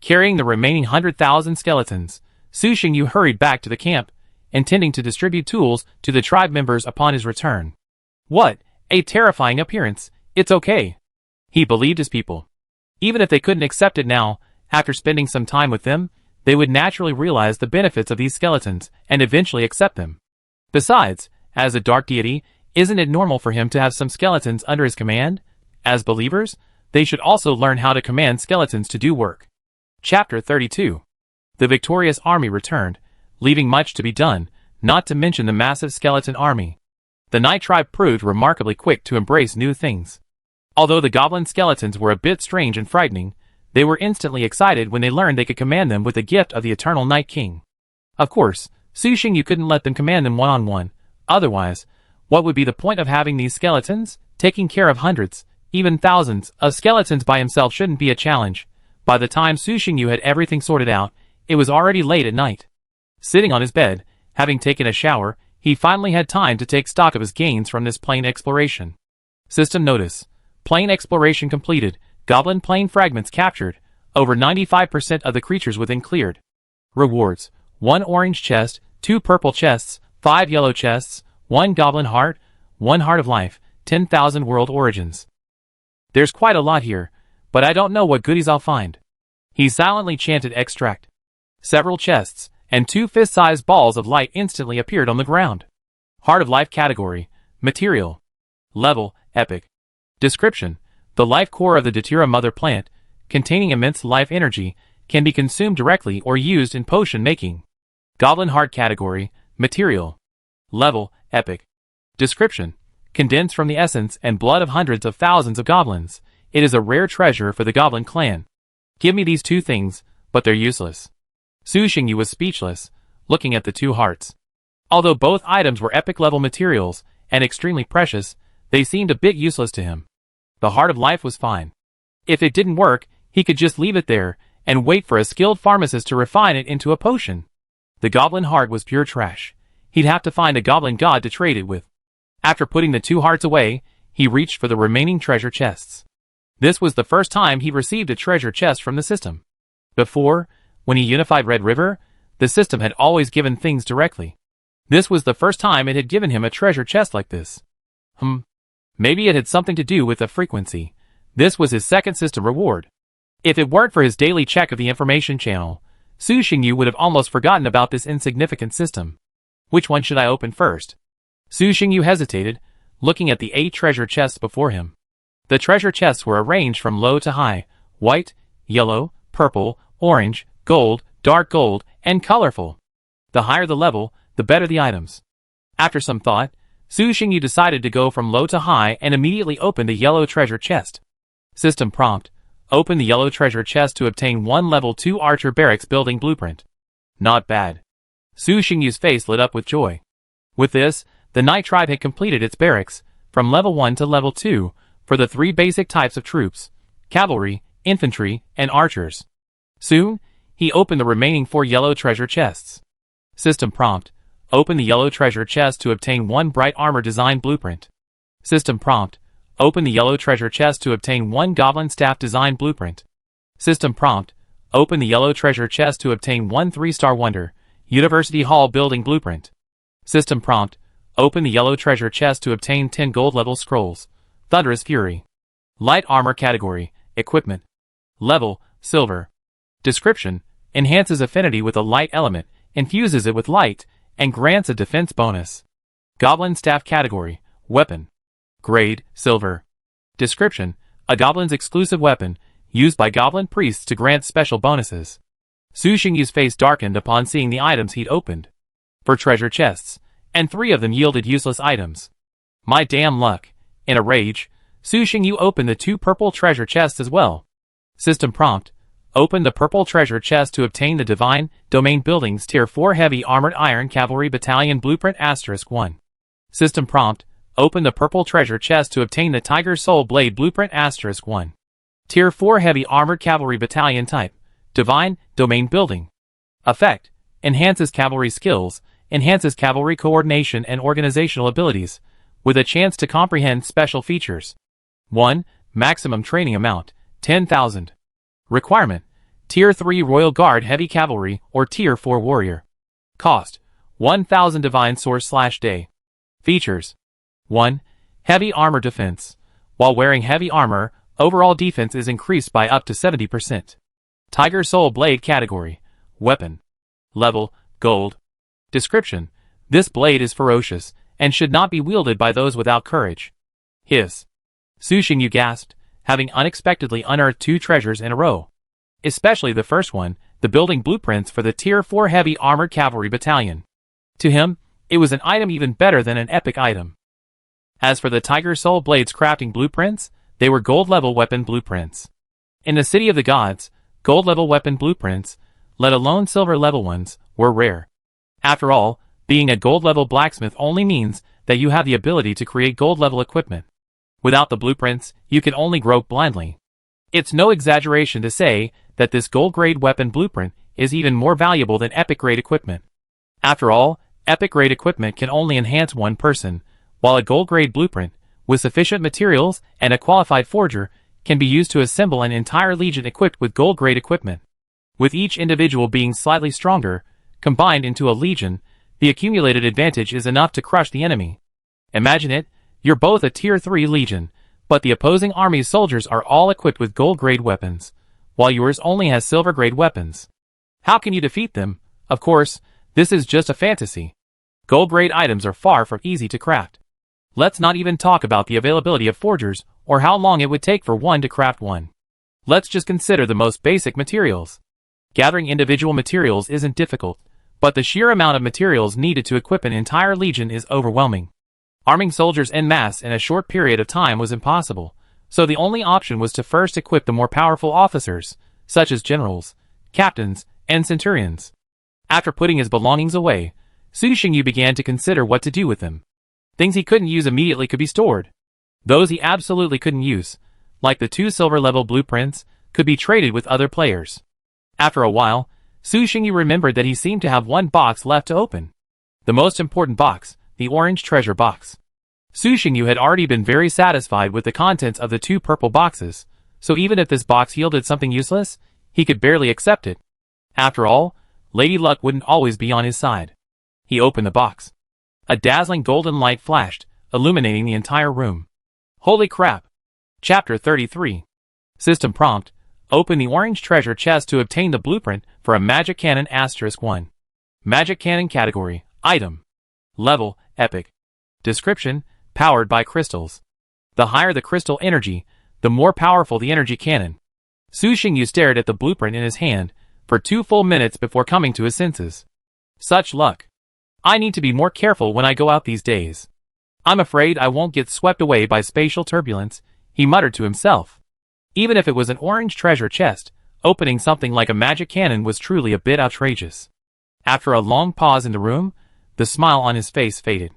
Carrying the remaining 100,000 skeletons, Su Xingyu hurried back to the camp, intending to distribute tools to the tribe members upon his return. What a terrifying appearance. It's okay. He believed his people. Even if they couldn't accept it now, after spending some time with them, they would naturally realize the benefits of these skeletons and eventually accept them. Besides, as a dark deity, isn't it normal for him to have some skeletons under his command? As believers, they should also learn how to command skeletons to do work. Chapter 32. The victorious army returned, leaving much to be done, not to mention the massive skeleton army. The Night Tribe proved remarkably quick to embrace new things. Although the goblin skeletons were a bit strange and frightening, they were instantly excited when they learned they could command them with the gift of the Eternal Night King. Of course, Su Xingyu couldn't let them command them one-on-one, otherwise, what would be the point of having these skeletons? Taking care of hundreds, even thousands, of skeletons by himself shouldn't be a challenge. By the time Su Xingyu had everything sorted out, it was already late at night. Sitting on his bed, having taken a shower, he finally had time to take stock of his gains from this plane exploration. System notice. Plane exploration completed, goblin plane fragments captured, over 95% of the creatures within cleared. Rewards: 1 orange chest, 2 purple chests, 5 yellow chests, 1 goblin heart, 1 heart of life, 10,000 world origins. There's quite a lot here, but I don't know what goodies I'll find. He silently chanted extract. Several chests, and 2 fist-sized balls of light instantly appeared on the ground. Heart of life category, material. Level, epic. Description: the life core of the Datura mother plant, containing immense life energy, can be consumed directly or used in potion making. Goblin heart category, material. Level, epic. Description: condensed from the essence and blood of hundreds of thousands of goblins, it is a rare treasure for the goblin clan. Give me these 2 things, but they're useless. Su Xingyu was speechless, looking at the 2 hearts. Although both items were epic-level materials and extremely precious, they seemed a bit useless to him. The heart of life was fine. If it didn't work, he could just leave it there and wait for a skilled pharmacist to refine it into a potion. The goblin heart was pure trash. He'd have to find a goblin god to trade it with. After putting the 2 hearts away, he reached for the remaining treasure chests. This was the first time he received a treasure chest from the system. Before, when he unified Red River, the system had always given things directly. This was the first time it had given him a treasure chest like this. Maybe it had something to do with the frequency. This was his second system reward. If it weren't for his daily check of the information channel, Su Xingyu would have almost forgotten about this insignificant system. Which one should I open first? Su Xingyu hesitated, looking at the 8 treasure chests before him. The treasure chests were arranged from low to high, white, yellow, purple, orange, gold, dark gold, and colorful. The higher the level, the better the items. After some thought, Su Xingyu decided to go from low to high and immediately opened the yellow treasure chest. System prompt: open the yellow treasure chest to obtain 1 level 2 archer barracks building blueprint. Not bad. Su Xingyu's face lit up with joy. With this, the Night Tribe had completed its barracks, from level 1 to level 2, for the 3 basic types of troops: cavalry, infantry, and archers. Soon, he opened the remaining 4 yellow treasure chests. System prompt: open the yellow treasure chest to obtain 1 bright armor design blueprint. System prompt: open the yellow treasure chest to obtain 1 goblin staff design blueprint. System prompt: open the yellow treasure chest to obtain 1 3-star wonder, University Hall building blueprint. System prompt: open the yellow treasure chest to obtain 10 gold level scrolls, Thunderous Fury. Light armor category, equipment. Level, silver. Description: enhances affinity with a light element, infuses it with light, and grants a defense bonus. Goblin staff category, weapon. Grade, silver. Description: a goblin's exclusive weapon, used by goblin priests to grant special bonuses. Su Xingyu's face darkened upon seeing the items he'd opened. 4 treasure chests, and 3 of them yielded useless items. My damn luck. In a rage, Su Xingyu opened the 2 purple treasure chests as well. System prompt: open the purple treasure chest to obtain the Divine Domain Buildings Tier 4 Heavy Armored Iron Cavalry Battalion Blueprint *1. System prompt: open the purple treasure chest to obtain the Tiger Soul Blade Blueprint *1. Tier 4 Heavy Armored Cavalry Battalion Type, Divine Domain Building. Effect: enhances cavalry skills, enhances cavalry coordination and organizational abilities, with a chance to comprehend special features. 1. Maximum training amount, 10,000. Requirement, Tier 3 Royal Guard Heavy Cavalry or Tier 4 Warrior. Cost, 1,000 Divine Source/Day. Features. 1. Heavy Armor Defense. While wearing heavy armor, overall defense is increased by up to 70%. Tiger Soul Blade Category. Weapon. Level, Gold. Description. This blade is ferocious, and should not be wielded by those without courage. Hiss. Su Xingyu gasped, having unexpectedly unearthed 2 treasures in a row. Especially the first one, the building blueprints for the Tier 4 Heavy Armored Cavalry Battalion. To him, it was an item even better than an epic item. As for the Tiger Soul Blade's crafting blueprints, they were gold-level weapon blueprints. In the City of the Gods, gold-level weapon blueprints, let alone silver-level ones, were rare. After all, being a gold-level blacksmith only means that you have the ability to create gold-level equipment. Without the blueprints, you can only grope blindly. It's no exaggeration to say that this gold-grade weapon blueprint is even more valuable than epic-grade equipment. After all, epic-grade equipment can only enhance one person, while a gold-grade blueprint, with sufficient materials and a qualified forger, can be used to assemble an entire legion equipped with gold-grade equipment. With each individual being slightly stronger, combined into a legion, the accumulated advantage is enough to crush the enemy. Imagine it, you're both a Tier 3 legion, but the opposing army's soldiers are all equipped with gold-grade weapons, while yours only has silver-grade weapons. How can you defeat them? Of course, this is just a fantasy. Gold-grade items are far from easy to craft. Let's not even talk about the availability of forgers, or how long it would take for one to craft one. Let's just consider the most basic materials. Gathering individual materials isn't difficult, but the sheer amount of materials needed to equip an entire legion is overwhelming. Arming soldiers en masse in a short period of time was impossible, so the only option was to first equip the more powerful officers, such as generals, captains, and centurions. After putting his belongings away, Su Xingyu began to consider what to do with them. Things he couldn't use immediately could be stored. Those he absolutely couldn't use, like the 2 silver-level blueprints, could be traded with other players. After a while, Su Xingyu remembered that he seemed to have one box left to open. The most important box, the orange treasure box. Su Xingyu had already been very satisfied with the contents of the 2 purple boxes, so even if this box yielded something useless, he could barely accept it. After all, Lady Luck wouldn't always be on his side. He opened the box. A dazzling golden light flashed, illuminating the entire room. Holy crap! Chapter 33. System prompt. Open the orange treasure chest to obtain the blueprint for a magic cannon *1. Magic cannon category. Item. Level, Epic. Description, powered by crystals. The higher the crystal energy, the more powerful the energy cannon. Su Xingyu stared at the blueprint in his hand for 2 full minutes before coming to his senses. Such luck. I need to be more careful when I go out these days. I'm afraid I won't get swept away by spatial turbulence, he muttered to himself. Even if it was an orange treasure chest, opening something like a magic cannon was truly a bit outrageous. After a long pause in the room, the smile on his face faded.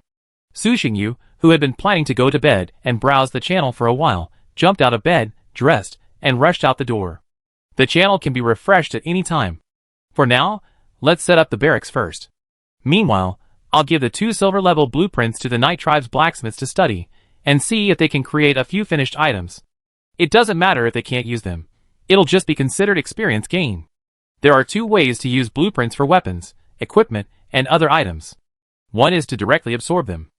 Su Xingyu, who had been planning to go to bed and browse the channel for a while, jumped out of bed, dressed, and rushed out the door. The channel can be refreshed at any time. For now, let's set up the barracks first. Meanwhile, I'll give the 2 silver-level blueprints to the Night Tribe's blacksmiths to study, and see if they can create a few finished items. It doesn't matter if they can't use them. It'll just be considered experience gain. There are 2 ways to use blueprints for weapons, equipment, and other items. One is to directly absorb them.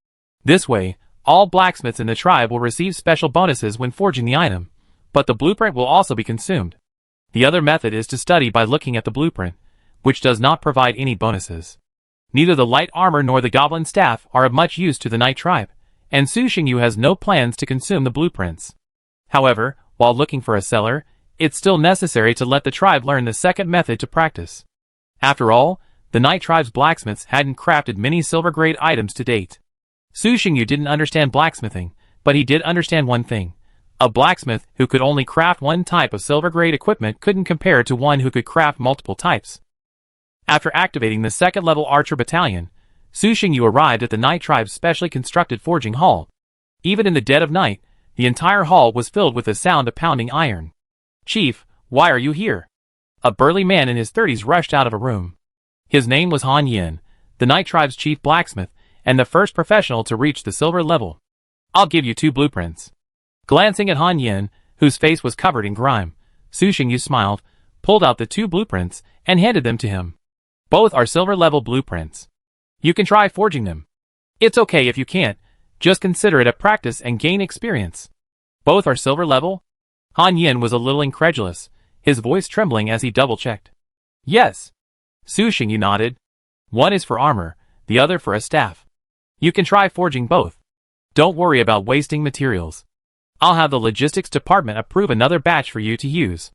This way, all blacksmiths in the tribe will receive special bonuses when forging the item, but the blueprint will also be consumed. The other method is to study by looking at the blueprint, which does not provide any bonuses. Neither the light armor nor the goblin staff are of much use to the Night Tribe, and Su Xingyu has no plans to consume the blueprints. However, while looking for a seller, it's still necessary to let the tribe learn the second method to practice. After all, the Night Tribe's blacksmiths hadn't crafted many silver-grade items to date. Su Xingyu didn't understand blacksmithing, but he did understand one thing. A blacksmith who could only craft one type of silver-grade equipment couldn't compare to one who could craft multiple types. After activating the 2nd-level Archer Battalion, Su Xingyu arrived at the Night Tribe's specially constructed forging hall. Even in the dead of night, the entire hall was filled with the sound of pounding iron. "Chief, why are you here?" A burly man in his 30s rushed out of a room. His name was Han Yin, the Night Tribe's chief blacksmith, and the first professional to reach the silver level. "I'll give you 2 blueprints." Glancing at Han Yin, whose face was covered in grime. Su Xingyu smiled, pulled out the 2 blueprints, and handed them to him. Both are silver-level blueprints. You can try forging them. It's okay if you can't, just consider it a practice and gain experience. Both are silver-level? Han Yin was a little incredulous, his voice trembling as he double-checked. Yes. Su Xingyu nodded. One is for armor, the other for a staff. You can try forging both. Don't worry about wasting materials. I'll have the logistics department approve another batch for you to use.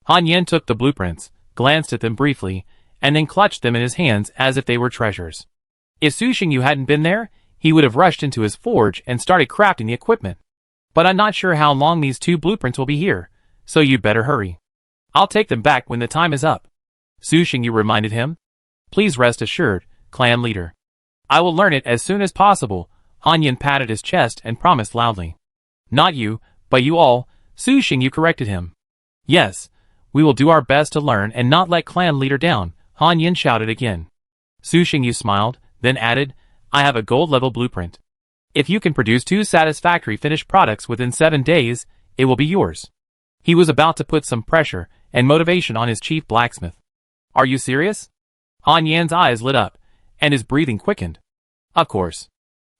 Han Yin took the blueprints, glanced at them briefly, and then clutched them in his hands as if they were treasures. If Su Xingyu hadn't been there, he would have rushed into his forge and started crafting the equipment. But I'm not sure how long these 2 blueprints will be here, so you'd better hurry. I'll take them back when the time is up. Su Xingyu reminded him. Please rest assured, clan leader. I will learn it as soon as possible. Han Yin patted his chest and promised loudly. Not you, but you all, Su Xingyu corrected him. Yes, we will do our best to learn and not let clan leader down, Han Yin shouted again. Su Xingyu smiled, then added, I have a gold-level blueprint. If you can produce 2 satisfactory finished products within 7 days, it will be yours. He was about to put some pressure and motivation on his chief blacksmith. Are you serious? Han Yin's eyes lit up, and his breathing quickened. Of course.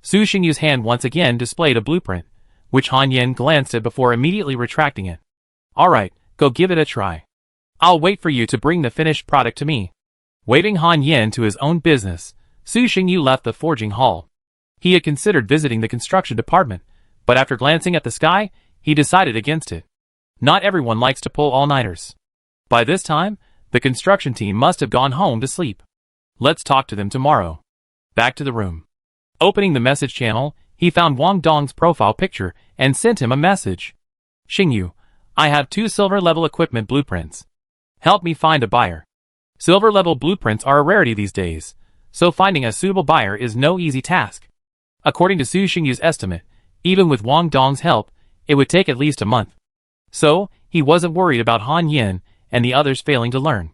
Su Xingyu's hand once again displayed a blueprint, which Han Yin glanced at before immediately retracting it. Alright, go give it a try. I'll wait for you to bring the finished product to me. Waving Han Yin to his own business, Su Xingyu left the forging hall. He had considered visiting the construction department, but after glancing at the sky, he decided against it. Not everyone likes to pull all-nighters. By this time, the construction team must have gone home to sleep. Let's talk to them tomorrow. Back to the room. Opening the message channel, he found Wang Dong's profile picture and sent him a message. Xingyu, I have 2 silver-level equipment blueprints. Help me find a buyer. Silver-level blueprints are a rarity these days, so finding a suitable buyer is no easy task. According to Su Xingyu's estimate, even with Wang Dong's help, it would take at least a month. So, he wasn't worried about Han Yin and the others failing to learn.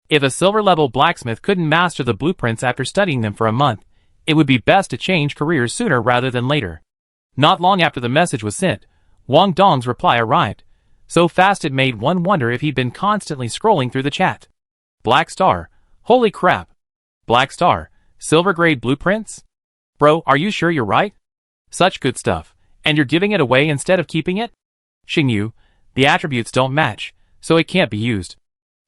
If a silver-level blacksmith couldn't master the blueprints after studying them for a month, it would be best to change careers sooner rather than later. Not long after the message was sent, Wang Dong's reply arrived, so fast it made one wonder if he'd been constantly scrolling through the chat. Black Star, holy crap. Black Star, silver-grade blueprints? Bro, are you sure you're right? Such good stuff, and you're giving it away instead of keeping it? Xingyu, the attributes don't match, so it can't be used.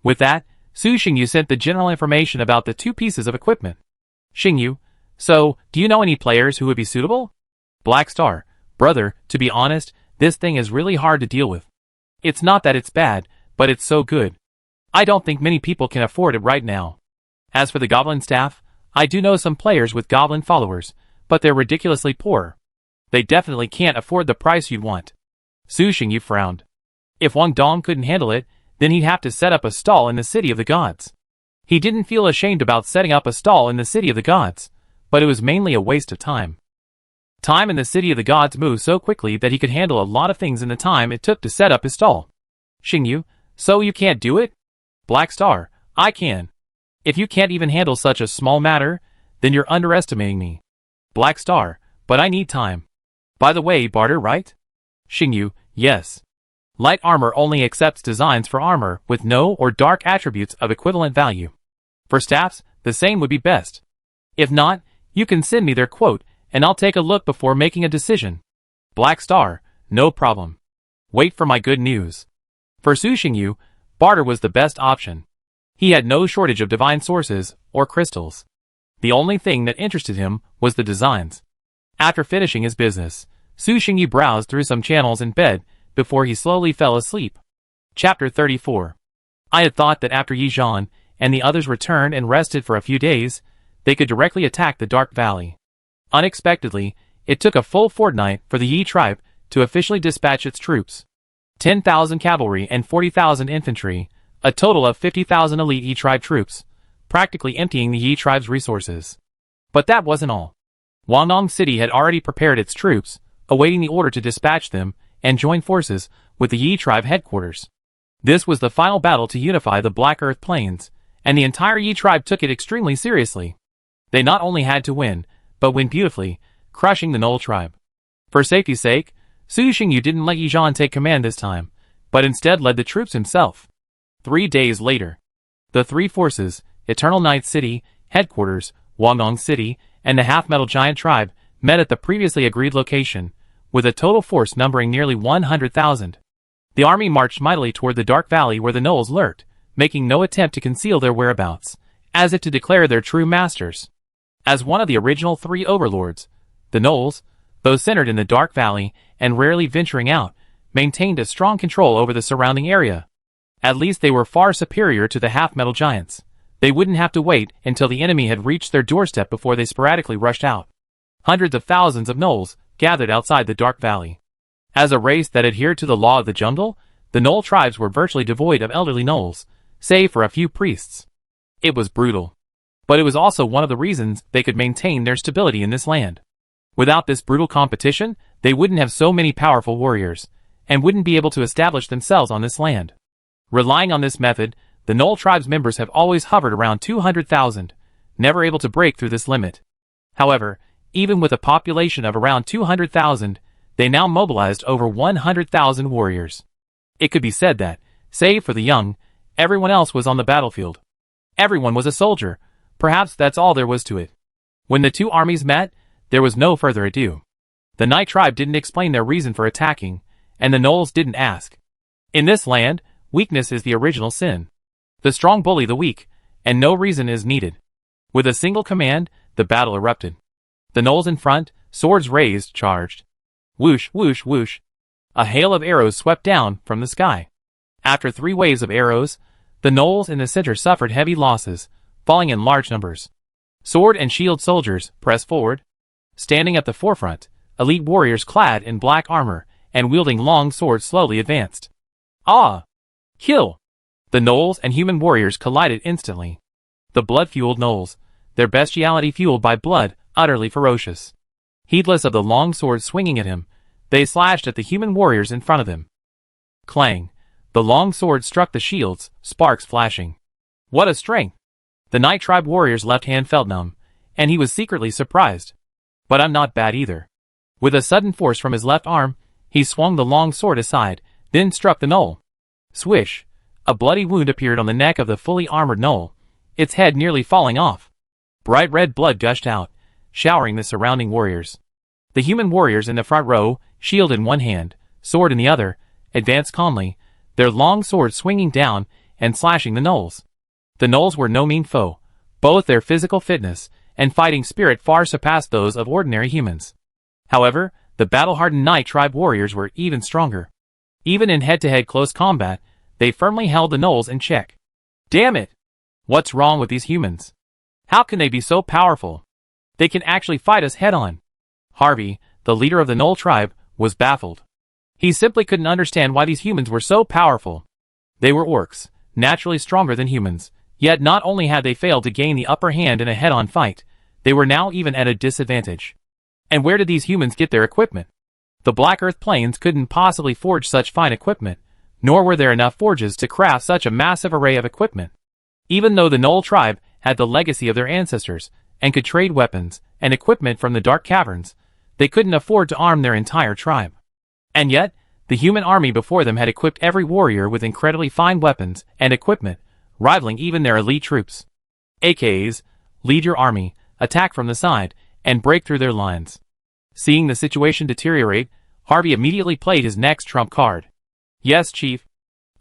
With that, Su Xingyu sent the general information about the 2 pieces of equipment. Xingyu, so, do you know any players who would be suitable? Black Star, brother, to be honest, this thing is really hard to deal with. It's not that it's bad, but it's so good. I don't think many people can afford it right now. As for the goblin staff, I do know some players with goblin followers, but they're ridiculously poor. They definitely can't afford the price you'd want. Su Xingyu frowned. If Wang Dong couldn't handle it, then he'd have to set up a stall in the City of the Gods. He didn't feel ashamed about setting up a stall in the City of the Gods, but it was mainly a waste of time. Time in the City of the Gods moved so quickly that he could handle a lot of things in the time it took to set up his stall. Xingyu, so you can't do it? Black Star, I can. If you can't even handle such a small matter, then you're underestimating me. Black Star, but I need time. By the way, barter, right? Xingyu, yes. Light armor only accepts designs for armor with no or dark attributes of equivalent value. For staffs, the same would be best. If not, you can send me their quote, and I'll take a look before making a decision. Black Star, no problem. Wait for my good news. For Su Xingyu, barter was the best option. He had no shortage of divine sources or crystals. The only thing that interested him was the designs. After finishing his business, Su Xingyu browsed through some channels in bed before he slowly fell asleep. Chapter 34. I had thought that after Yi Zhan and the others returned and rested for a few days, they could directly attack the Dark Valley. Unexpectedly, it took a full fortnight for the Yi tribe to officially dispatch its troops. 10,000 cavalry and 40,000 infantry, a total of 50,000 elite Yi tribe troops, practically emptying the Yi tribe's resources. But that wasn't all. Guangdong City had already prepared its troops, awaiting the order to dispatch them and join forces with the Yi tribe headquarters. This was the final battle to unify the Black Earth Plains, and the entire Yi tribe took it extremely seriously. They not only had to win, but win beautifully, crushing the Knoll tribe. For safety's sake, Su Xingyu didn't let Yi Zhan take command this time, but instead led the troops himself. 3 days later, the three forces, Eternal Night City, Headquarters, Wangong City, and the Half-Metal Giant Tribe, met at the previously agreed location, with a total force numbering nearly 100,000. The army marched mightily toward the dark valley where the gnolls lurked, making no attempt to conceal their whereabouts, as if to declare their true masters. As one of the original three overlords, the gnolls, though centered in the dark valley and rarely venturing out, maintained a strong control over the surrounding area. At least they were far superior to the half-metal giants. They wouldn't have to wait until the enemy had reached their doorstep before they sporadically rushed out. Hundreds of thousands of gnolls gathered outside the dark valley. As a race that adhered to the law of the jungle, the gnoll tribes were virtually devoid of elderly gnolls, save for a few priests. It was brutal. But it was also one of the reasons they could maintain their stability in this land. Without this brutal competition, they wouldn't have so many powerful warriors, and wouldn't be able to establish themselves on this land. Relying on this method, the gnoll tribe's members have always hovered around 200,000, never able to break through this limit. However, even with a population of around 200,000, they now mobilized over 100,000 warriors. It could be said that, save for the young, everyone else was on the battlefield. Everyone was a soldier. Perhaps that's all there was to it. When the two armies met, there was no further ado. The Night Tribe didn't explain their reason for attacking, and the gnolls didn't ask. In this land, weakness is the original sin. The strong bully the weak, and no reason is needed. With a single command, the battle erupted. The gnolls in front, swords raised, charged. Whoosh, whoosh, whoosh. A hail of arrows swept down from the sky. After 3 waves of arrows, the gnolls in the center suffered heavy losses, falling in large numbers. Sword and shield soldiers pressed forward. Standing at the forefront, elite warriors clad in black armor and wielding long swords slowly advanced. Ah! Kill! The gnolls and human warriors collided instantly. The blood-fueled gnolls, their bestiality fueled by blood, utterly ferocious. Heedless of the long swords swinging at him, they slashed at the human warriors in front of them. Clang! The long sword struck the shields, sparks flashing. What a strength! The Night Tribe warrior's left hand felt numb, and he was secretly surprised. But I'm not bad either. With a sudden force from his left arm, he swung the long sword aside, then struck the gnoll. Swish! A bloody wound appeared on the neck of the fully armored gnoll, its head nearly falling off. Bright red blood gushed out, showering the surrounding warriors. The human warriors in the front row, shield in one hand, sword in the other, advanced calmly, their long swords swinging down and slashing the gnolls. The gnolls were no mean foe. Both their physical fitness and fighting spirit far surpassed those of ordinary humans. However, the battle-hardened Night Tribe warriors were even stronger. Even in head-to-head close combat, they firmly held the gnolls in check. Damn it! What's wrong with these humans? How can they be so powerful? They can actually fight us head-on. Harvey, the leader of the gnoll tribe, was baffled. He simply couldn't understand why these humans were so powerful. They were orcs, naturally stronger than humans, yet not only had they failed to gain the upper hand in a head-on fight, they were now even at a disadvantage. And where did these humans get their equipment? The Black Earth Plains couldn't possibly forge such fine equipment, nor were there enough forges to craft such a massive array of equipment. Even though the gnoll tribe had the legacy of their ancestors, and could trade weapons and equipment from the dark caverns, they couldn't afford to arm their entire tribe. And yet, the human army before them had equipped every warrior with incredibly fine weapons and equipment, rivaling even their elite troops. AKs, lead your army, attack from the side, and break through their lines. Seeing the situation deteriorate, Harvey immediately played his next trump card. Yes, Chief.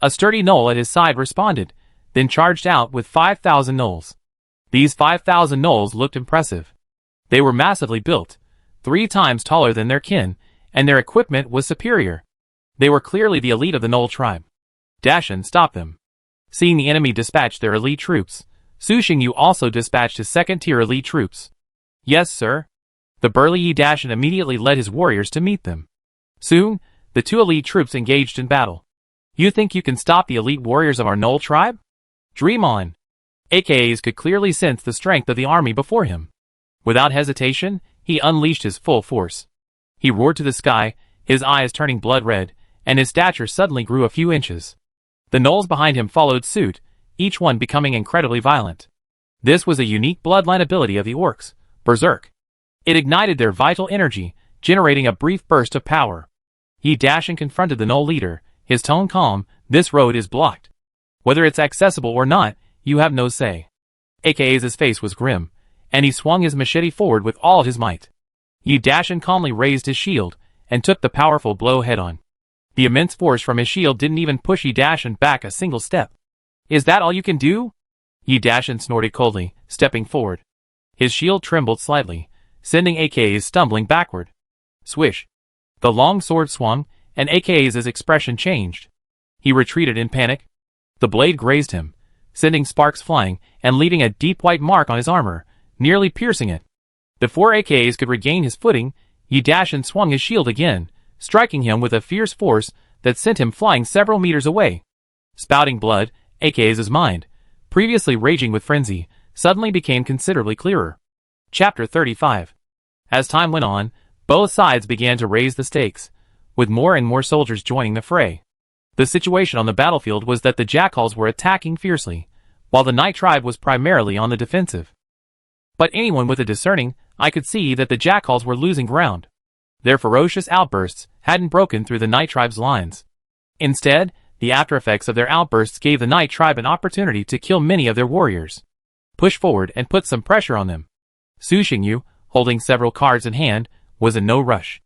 A sturdy gnoll at his side responded, then charged out with 5,000 gnolls. These 5,000 gnolls looked impressive. They were massively built, 3 times taller than their kin, and their equipment was superior. They were clearly the elite of the gnoll tribe. Dashin stopped them. Seeing the enemy dispatch their elite troops, Su Xingyu also dispatched his second-tier elite troops. Yes, sir. The burly Yi Dashin immediately led his warriors to meet them. Soon, the 2 elite troops engaged in battle. You think you can stop the elite warriors of our gnoll tribe? Dream on. AKs could clearly sense the strength of the army before him. Without hesitation, he unleashed his full force. He roared to the sky, his eyes turning blood red, and his stature suddenly grew a few inches. The gnolls behind him followed suit, each one becoming incredibly violent. This was a unique bloodline ability of the orcs, Berserk. It ignited their vital energy, generating a brief burst of power. Yi Dashin confronted the gnoll leader, his tone calm. This road is blocked. Whether it's accessible or not, you have no say. AKA's face was grim, and he swung his machete forward with all his might. Yi Dashin calmly raised his shield, and took the powerful blow head-on. The immense force from his shield didn't even push Yi Dashin back a single step. Is that all you can do? Yi Dashin snorted coldly, stepping forward. His shield trembled slightly, sending AKA's stumbling backward. Swish. The long sword swung, and AKA's expression changed. He retreated in panic. The blade grazed him, sending sparks flying and leaving a deep white mark on his armor, nearly piercing it. Before AKA's could regain his footing, Yi Dashin swung his shield again, striking him with a fierce force that sent him flying several meters away. Spouting blood, AKA's mind, previously raging with frenzy, suddenly became considerably clearer. Chapter 35. As time went on, both sides began to raise the stakes, with more and more soldiers joining the fray. The situation on the battlefield was that the Jackals were attacking fiercely, while the Night Tribe was primarily on the defensive. But anyone with a discerning eye could see that the Jackals were losing ground. Their ferocious outbursts hadn't broken through the Night Tribe's lines. Instead, the aftereffects of their outbursts gave the Night Tribe an opportunity to kill many of their warriors. Push forward and put some pressure on them. Su Xingyu, holding several cards in hand, was in no rush.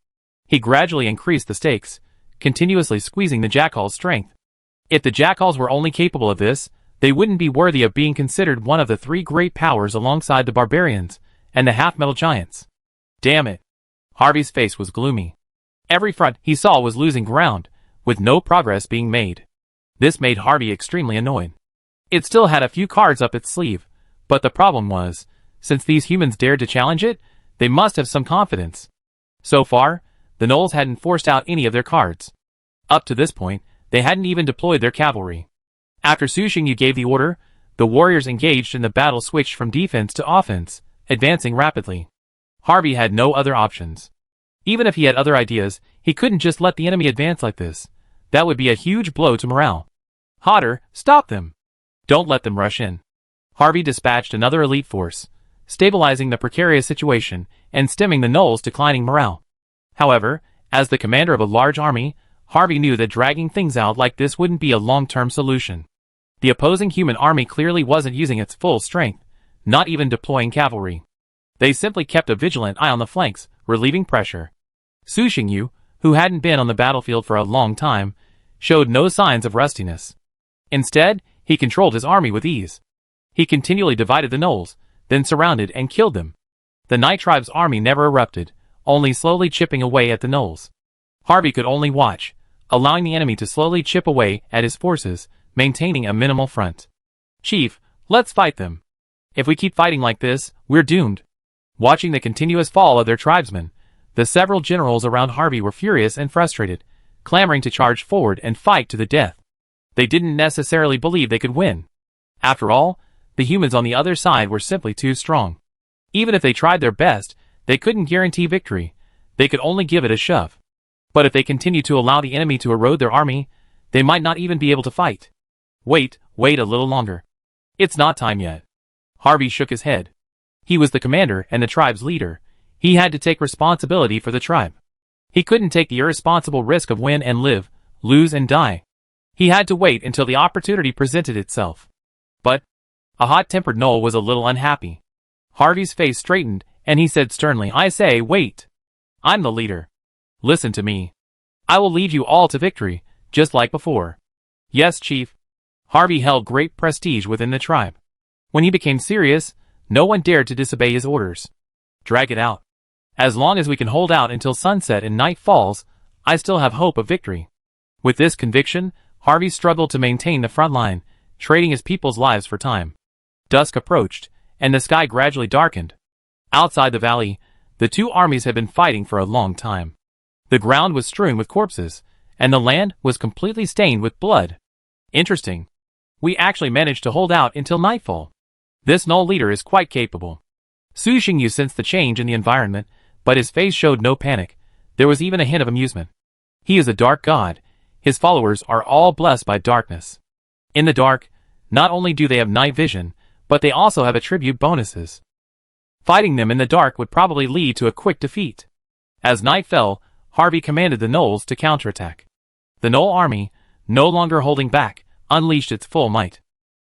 He gradually increased the stakes, continuously squeezing the Jackal's strength. If the Jackals were only capable of this, they wouldn't be worthy of being considered one of the three great powers alongside the barbarians and the half-metal giants. Damn it. Harvey's face was gloomy. Every front he saw was losing ground, with no progress being made. This made Harvey extremely annoyed. It still had a few cards up its sleeve, but the problem was, since these humans dared to challenge it, they must have some confidence. So far, the Gnolls hadn't forced out any of their cards. Up to this point, they hadn't even deployed their cavalry. After Su Xingyu gave the order, the warriors engaged in the battle switched from defense to offense, advancing rapidly. Harvey had no other options. Even if he had other ideas, he couldn't just let the enemy advance like this. That would be a huge blow to morale. Hodder, stop them! Don't let them rush in. Harvey dispatched another elite force, stabilizing the precarious situation and stemming the Gnolls' declining morale. However, as the commander of a large army, Harvey knew that dragging things out like this wouldn't be a long-term solution. The opposing human army clearly wasn't using its full strength, not even deploying cavalry. They simply kept a vigilant eye on the flanks, relieving pressure. Su Xingyu, who hadn't been on the battlefield for a long time, showed no signs of rustiness. Instead, he controlled his army with ease. He continually divided the Gnolls, then surrounded and killed them. The Night Tribe's army never erupted, only slowly chipping away at the Gnolls. Harvey could only watch, allowing the enemy to slowly chip away at his forces, maintaining a minimal front. Chief, let's fight them. If we keep fighting like this, we're doomed. Watching the continuous fall of their tribesmen, the several generals around Harvey were furious and frustrated, clamoring to charge forward and fight to the death. They didn't necessarily believe they could win. After all, the humans on the other side were simply too strong. Even if they tried their best, they couldn't guarantee victory. They could only give it a shove. But if they continued to allow the enemy to erode their army, they might not even be able to fight. Wait a little longer. It's not time yet. Harvey shook his head. He was the commander and the tribe's leader. He had to take responsibility for the tribe. He couldn't take the irresponsible risk of win and live, lose and die. He had to wait until the opportunity presented itself. But a hot-tempered Gnoll was a little unhappy. Harvey's face straightened, and he said sternly, I say, wait. I'm the leader. Listen to me. I will lead you all to victory, just like before. Yes, Chief. Harvey held great prestige within the tribe. When he became serious, no one dared to disobey his orders. Drag it out. As long as we can hold out until sunset and night falls, I still have hope of victory. With this conviction, Harvey struggled to maintain the front line, trading his people's lives for time. Dusk approached, and the sky gradually darkened. Outside the valley, the two armies had been fighting for a long time. The ground was strewn with corpses, and the land was completely stained with blood. Interesting. We actually managed to hold out until nightfall. This Gnoll leader is quite capable. Su Xingyu sensed the change in the environment, but his face showed no panic. There was even a hint of amusement. He is a dark god. His followers are all blessed by darkness. In the dark, not only do they have night vision, but they also have attribute bonuses. Fighting them in the dark would probably lead to a quick defeat. As night fell, Harvey commanded the Gnolls to counterattack. The Gnoll army, no longer holding back, unleashed its full might.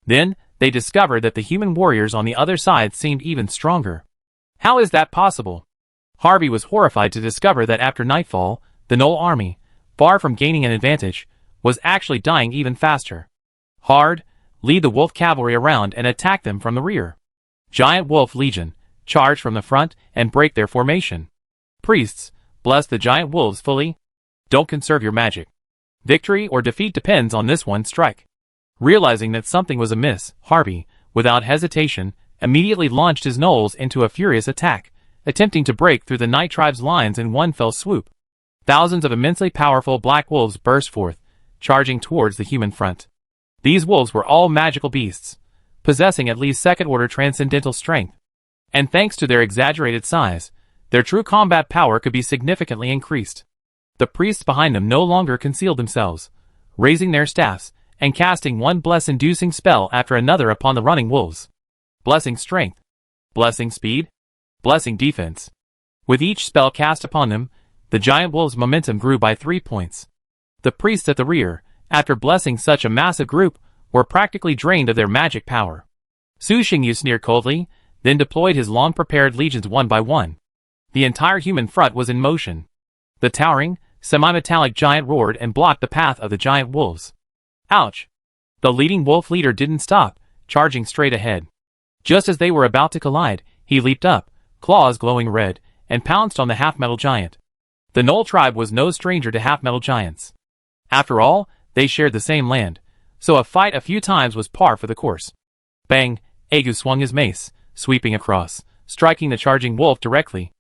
Then, they discovered that the human warriors on the other side seemed even stronger. How is that possible? Harvey was horrified to discover that after nightfall, the Gnoll army, far from gaining an advantage, was actually dying even faster. Hard, lead the wolf cavalry around and attack them from the rear. Giant Wolf Legion, charge from the front and break their formation. Priests, bless the giant wolves fully. Don't conserve your magic. Victory or defeat depends on this one strike. Realizing that something was amiss, Harvey, without hesitation, immediately launched his gnolls into a furious attack, attempting to break through the Night Tribe's lines in one fell swoop. Thousands of immensely powerful black wolves burst forth, charging towards the human front. These wolves were all magical beasts, possessing at least second-order transcendental strength. And thanks to their exaggerated size, their true combat power could be significantly increased. The priests behind them no longer concealed themselves, raising their staffs and casting one bless-inducing spell after another upon the running wolves. Blessing strength, blessing speed, blessing defense. With each spell cast upon them, the giant wolves' momentum grew by 3 points. The priests at the rear, after blessing such a massive group, were practically drained of their magic power. Su Xingyu sneered coldly, then deployed his long-prepared legions one by one. The entire human front was in motion. The towering, semi-metallic giant roared and blocked the path of the giant wolves. Ouch! The leading wolf leader didn't stop, charging straight ahead. Just as they were about to collide, he leaped up, claws glowing red, and pounced on the half-metal giant. The Gnoll tribe was no stranger to half-metal giants. After all, they shared the same land, so a fight a few times was par for the course. Bang! Egu swung his mace, sweeping across, striking the charging wolf directly.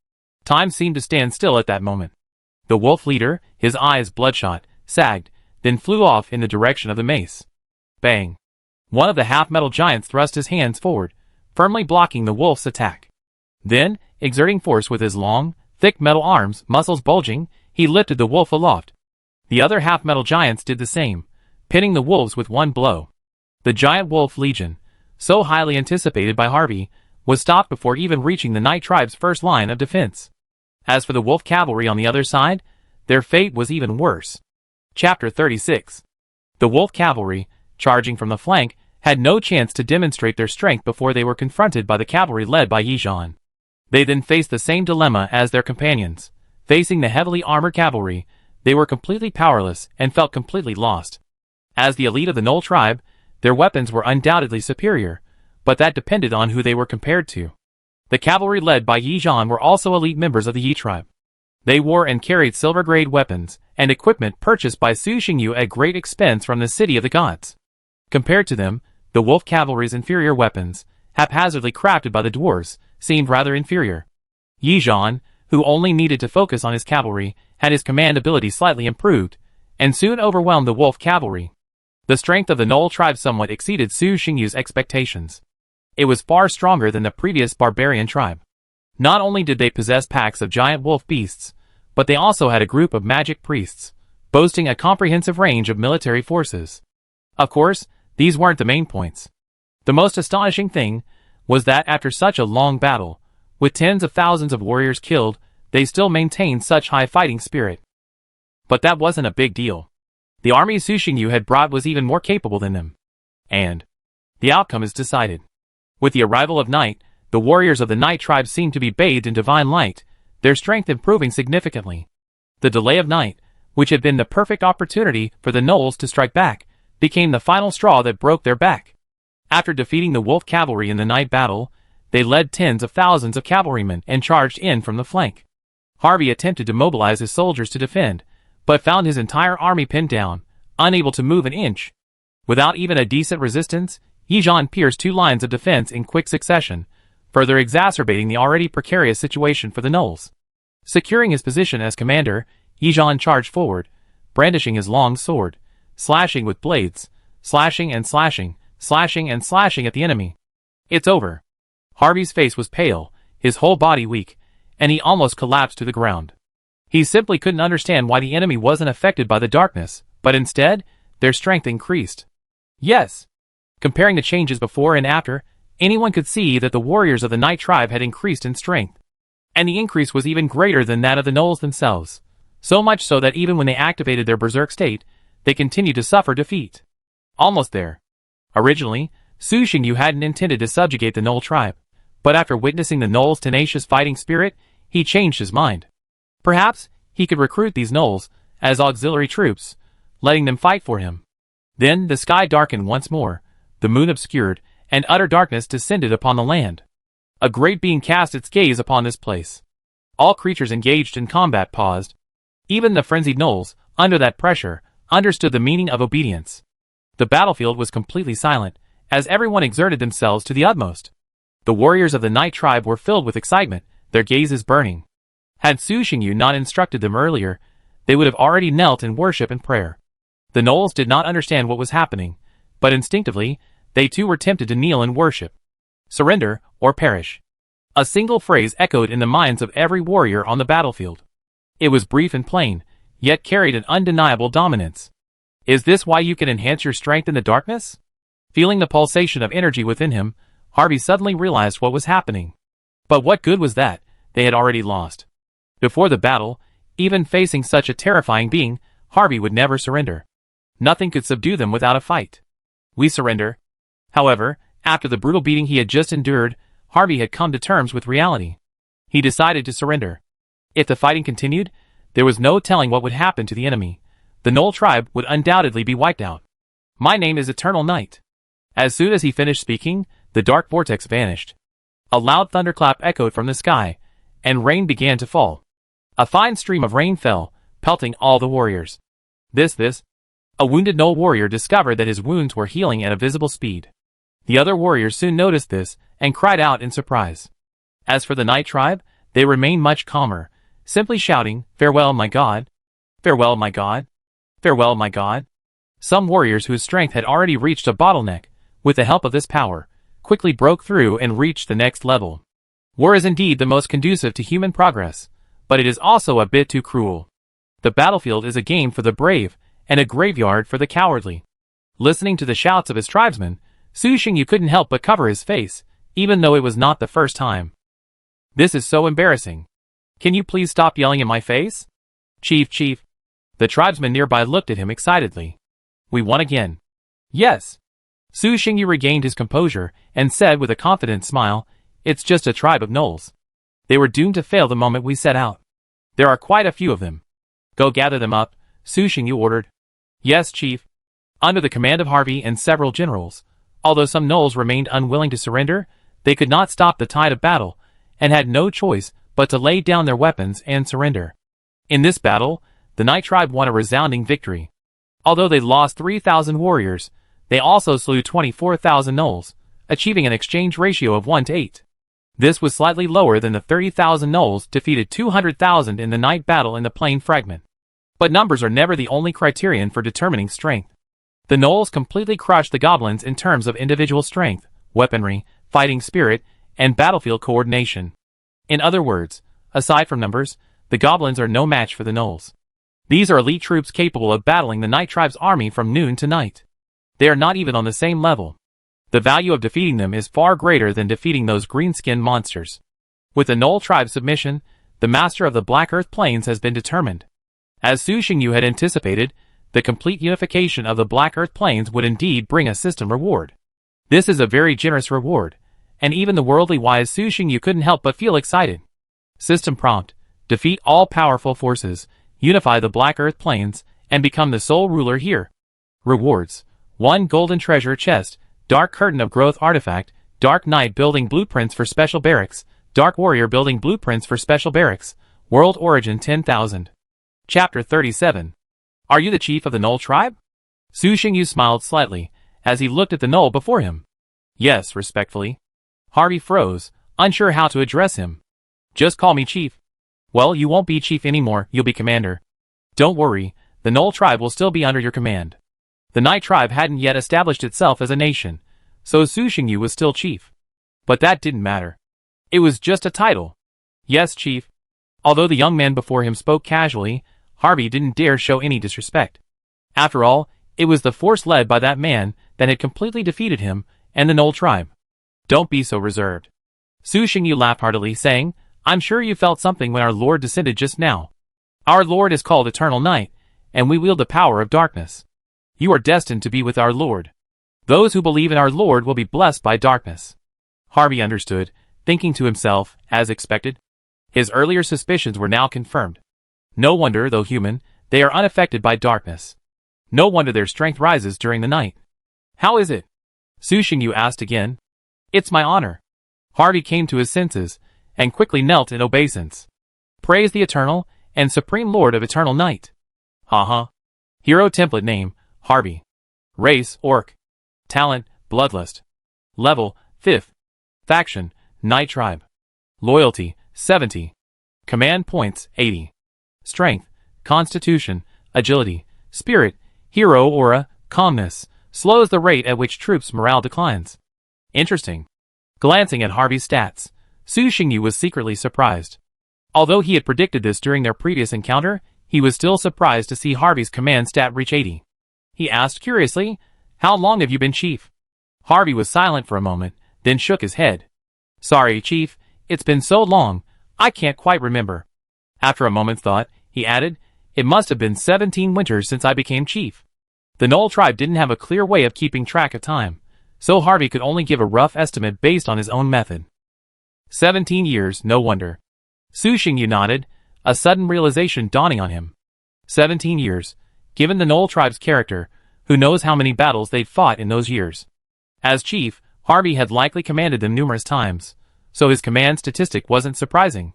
Time seemed to stand still at that moment. The wolf leader, his eyes bloodshot, sagged, then flew off in the direction of the mace. Bang! One of the half-metal giants thrust his hands forward, firmly blocking the wolf's attack. Then, exerting force with his long, thick metal arms, muscles bulging, he lifted the wolf aloft. The other half-metal giants did the same, pinning the wolves with one blow. The giant wolf legion, so highly anticipated by Harvey, was stopped before even reaching the Night Tribe's first line of defense. As for the wolf cavalry on the other side, their fate was even worse. Chapter 36. The wolf cavalry, charging from the flank, had no chance to demonstrate their strength before they were confronted by the cavalry led by Yi Zhan. They then faced the same dilemma as their companions. Facing the heavily armored cavalry, they were completely powerless and felt completely lost. As the elite of the Gnoll tribe, their weapons were undoubtedly superior, but that depended on who they were compared to. The cavalry led by Yi Zhan were also elite members of the Yi tribe. They wore and carried silver-grade weapons and equipment purchased by Su Xingyu at great expense from the City of the Gods. Compared to them, the wolf cavalry's inferior weapons, haphazardly crafted by the dwarves, seemed rather inferior. Yi Zhan, who only needed to focus on his cavalry, had his command ability slightly improved, and soon overwhelmed the wolf cavalry. The strength of the Gnoll tribe somewhat exceeded Su Xingyu's expectations. It was far stronger than the previous barbarian tribe. Not only did they possess packs of giant wolf beasts, but they also had a group of magic priests, boasting a comprehensive range of military forces. Of course, these weren't the main points. The most astonishing thing was that after such a long battle, with tens of thousands of warriors killed, they still maintained such high fighting spirit. But that wasn't a big deal. The army Su Xingyu had brought was even more capable than them. And the outcome is decided. With the arrival of night, the warriors of the Night Tribe seemed to be bathed in divine light, their strength improving significantly. The delay of night, which had been the perfect opportunity for the Gnolls to strike back, became the final straw that broke their back. After defeating the wolf cavalry in the night battle, they led tens of thousands of cavalrymen and charged in from the flank. Harvey attempted to mobilize his soldiers to defend, but found his entire army pinned down, unable to move an inch. Without even a decent resistance, Yi Zhan pierced 2 lines of defense in quick succession, further exacerbating the already precarious situation for the Gnolls. Securing his position as commander, Yi Zhan charged forward, brandishing his long sword, slashing with blades, slashing and slashing, slashing and slashing at the enemy. It's over. Harvey's face was pale, his whole body weak, and he almost collapsed to the ground. He simply couldn't understand why the enemy wasn't affected by the darkness, but instead, their strength increased. Yes! Comparing the changes before and after, anyone could see that the warriors of the Night Tribe had increased in strength. And the increase was even greater than that of the Gnolls themselves. So much so that even when they activated their berserk state, they continued to suffer defeat. Almost there. Originally, Su Xingyu hadn't intended to subjugate the Knoll tribe, but after witnessing the Knoll's tenacious fighting spirit, he changed his mind. Perhaps he could recruit these Knolls as auxiliary troops, letting them fight for him. Then the sky darkened once more, the moon obscured, and utter darkness descended upon the land. A great being cast its gaze upon this place. All creatures engaged in combat paused. Even the frenzied Knolls, under that pressure, understood the meaning of obedience. The battlefield was completely silent, as everyone exerted themselves to the utmost. The warriors of the Night tribe were filled with excitement, their gazes burning. Had Su Xingyu not instructed them earlier, they would have already knelt in worship and prayer. The Knolls did not understand what was happening, but instinctively, they too were tempted to kneel in worship. Surrender, or perish. A single phrase echoed in the minds of every warrior on the battlefield. It was brief and plain, yet carried an undeniable dominance. Is this why you can enhance your strength in the darkness? Feeling the pulsation of energy within him, Harvey suddenly realized what was happening. But what good was that? They had already lost. Before the battle, even facing such a terrifying being, Harvey would never surrender. Nothing could subdue them without a fight. We surrender. However, after the brutal beating he had just endured, Harvey had come to terms with reality. He decided to surrender. If the fighting continued, there was no telling what would happen to the enemy. The Knoll tribe would undoubtedly be wiped out. My name is Eternal Night. As soon as he finished speaking, the dark vortex vanished. A loud thunderclap echoed from the sky, and rain began to fall. A fine stream of rain fell, pelting all the warriors. A wounded Knoll warrior discovered that his wounds were healing at a visible speed. The other warriors soon noticed this, and cried out in surprise. As for the Night tribe, they remained much calmer, simply shouting, "Farewell, my god! Farewell, my god! Farewell, my god!" Some warriors whose strength had already reached a bottleneck, with the help of this power, quickly broke through and reached the next level. War is indeed the most conducive to human progress, but it is also a bit too cruel. The battlefield is a game for the brave, and a graveyard for the cowardly. Listening to the shouts of his tribesmen, Su Xingyu couldn't help but cover his face, even though it was not the first time. This is so embarrassing. Can you please stop yelling in my face? Chief. The tribesmen nearby looked at him excitedly. We won again. Yes. Su Xingyu regained his composure and said with a confident smile, "It's just a tribe of Knolls. They were doomed to fail the moment we set out. There are quite a few of them. Go gather them up," Su Xingyu ordered. Yes, Chief. Under the command of Harvey and several generals, although some Knolls remained unwilling to surrender, they could not stop the tide of battle, and had no choice but to lay down their weapons and surrender. In this battle, the Night tribe won a resounding victory. Although they lost 3,000 warriors, they also slew 24,000 Knolls, achieving an exchange ratio of 1 to 8. This was slightly lower than the 30,000 Knolls defeated 200,000 in the night battle in the plain fragment. But numbers are never the only criterion for determining strength. The Knolls completely crushed the goblins in terms of individual strength, weaponry, fighting spirit, and battlefield coordination. In other words, aside from numbers, the goblins are no match for the Knolls. These are elite troops capable of battling the Night tribe's army from noon to night. They are not even on the same level. The value of defeating them is far greater than defeating those green-skinned monsters. With the Knoll tribe's submission, the master of the Black Earth Plains has been determined. As Su Xingyu had anticipated, the complete unification of the Black Earth Plains would indeed bring a system reward. This is a very generous reward, and even the worldly wise Su Xingyu couldn't help but feel excited. System prompt: defeat all powerful forces, unify the Black Earth Plains, and become the sole ruler here. Rewards: 1 golden treasure chest, Dark Curtain of Growth artifact, Dark Knight building blueprints for special barracks, Dark Warrior building blueprints for special barracks, World Origin 10,000. Chapter 37. Are you the chief of the Knoll tribe? Su Xingyu smiled slightly, as he looked at the Knoll before him. Yes, respectfully. Harvey froze, unsure how to address him. Just call me chief. Well, you won't be chief anymore, you'll be commander. Don't worry, the Knoll tribe will still be under your command. The Night tribe hadn't yet established itself as a nation, so Su Xingyu was still chief. But that didn't matter. It was just a title. Yes, chief. Although the young man before him spoke casually, Harvey didn't dare show any disrespect. After all, it was the force led by that man that had completely defeated him and the Knoll tribe. Don't be so reserved. Su Xingyu laughed heartily, saying, I'm sure you felt something when our Lord descended just now. Our Lord is called Eternal Night, and we wield the power of darkness. You are destined to be with our Lord. Those who believe in our Lord will be blessed by darkness. Harvey understood, thinking to himself, as expected. His earlier suspicions were now confirmed. No wonder, though human, they are unaffected by darkness. No wonder their strength rises during the night. How is it? Su Xingyu asked again. It's my honor. Harvey came to his senses, and quickly knelt in obeisance. Praise the Eternal, and Supreme Lord of Eternal Night. Hero template name, Harvey. Race, Orc. Talent, Bloodlust. Level, 5th. Faction, Night Tribe. Loyalty, 70. Command points, 80. Strength, Constitution, Agility, Spirit, Hero Aura, Calmness, slows the rate at which troops' morale declines. Interesting. Glancing at Harvey's stats, Su Xingyu was secretly surprised. Although he had predicted this during their previous encounter, he was still surprised to see Harvey's command stat reach 80. He asked curiously, "How long have you been Chief?" Harvey was silent for a moment, then shook his head. "Sorry, Chief, it's been so long, I can't quite remember." After a moment's thought, he added, "It must have been 17 winters since I became Chief." The Knoll tribe didn't have a clear way of keeping track of time, so Harvey could only give a rough estimate based on his own method. 17 years, no wonder. Su Xingyu nodded, a sudden realization dawning on him. 17 years, given the Knoll tribe's character, who knows how many battles they'd fought in those years. As chief, Harvey had likely commanded them numerous times, so his command statistic wasn't surprising.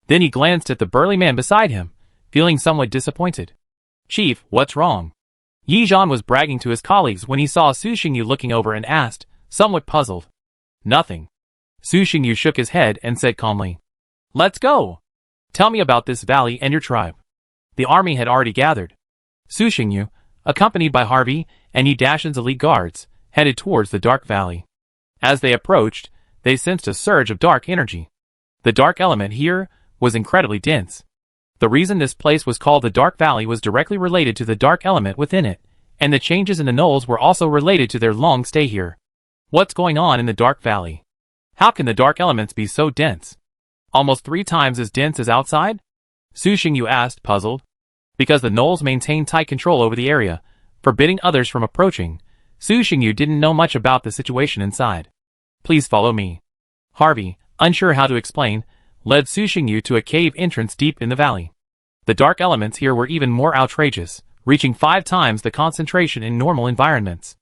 Then he glanced at the burly man beside him, feeling somewhat disappointed. "Chief, what's wrong?" Yi Zhan was bragging to his colleagues when he saw Su Xingyu looking over and asked, somewhat puzzled. "Nothing." Su Xingyu shook his head and said calmly, "Let's go. Tell me about this valley and your tribe." The army had already gathered. Su Xingyu, accompanied by Harvey and Yi Dashan's elite guards, headed towards the dark valley. As they approached, they sensed a surge of dark energy. The dark element here was incredibly dense. The reason this place was called the Dark Valley was directly related to the dark element within it, and the changes in the Knolls were also related to their long stay here. What's going on in the Dark Valley? How can the dark elements be so dense? Almost 3 times as dense as outside? Su Xingyu asked, puzzled. Because the Knolls maintain tight control over the area, forbidding others from approaching, Su Xingyu didn't know much about the situation inside. "Please follow me." Harvey, unsure how to explain, led Su Xingyu to a cave entrance deep in the valley. The dark elements here were even more outrageous, reaching 5 times the concentration in normal environments.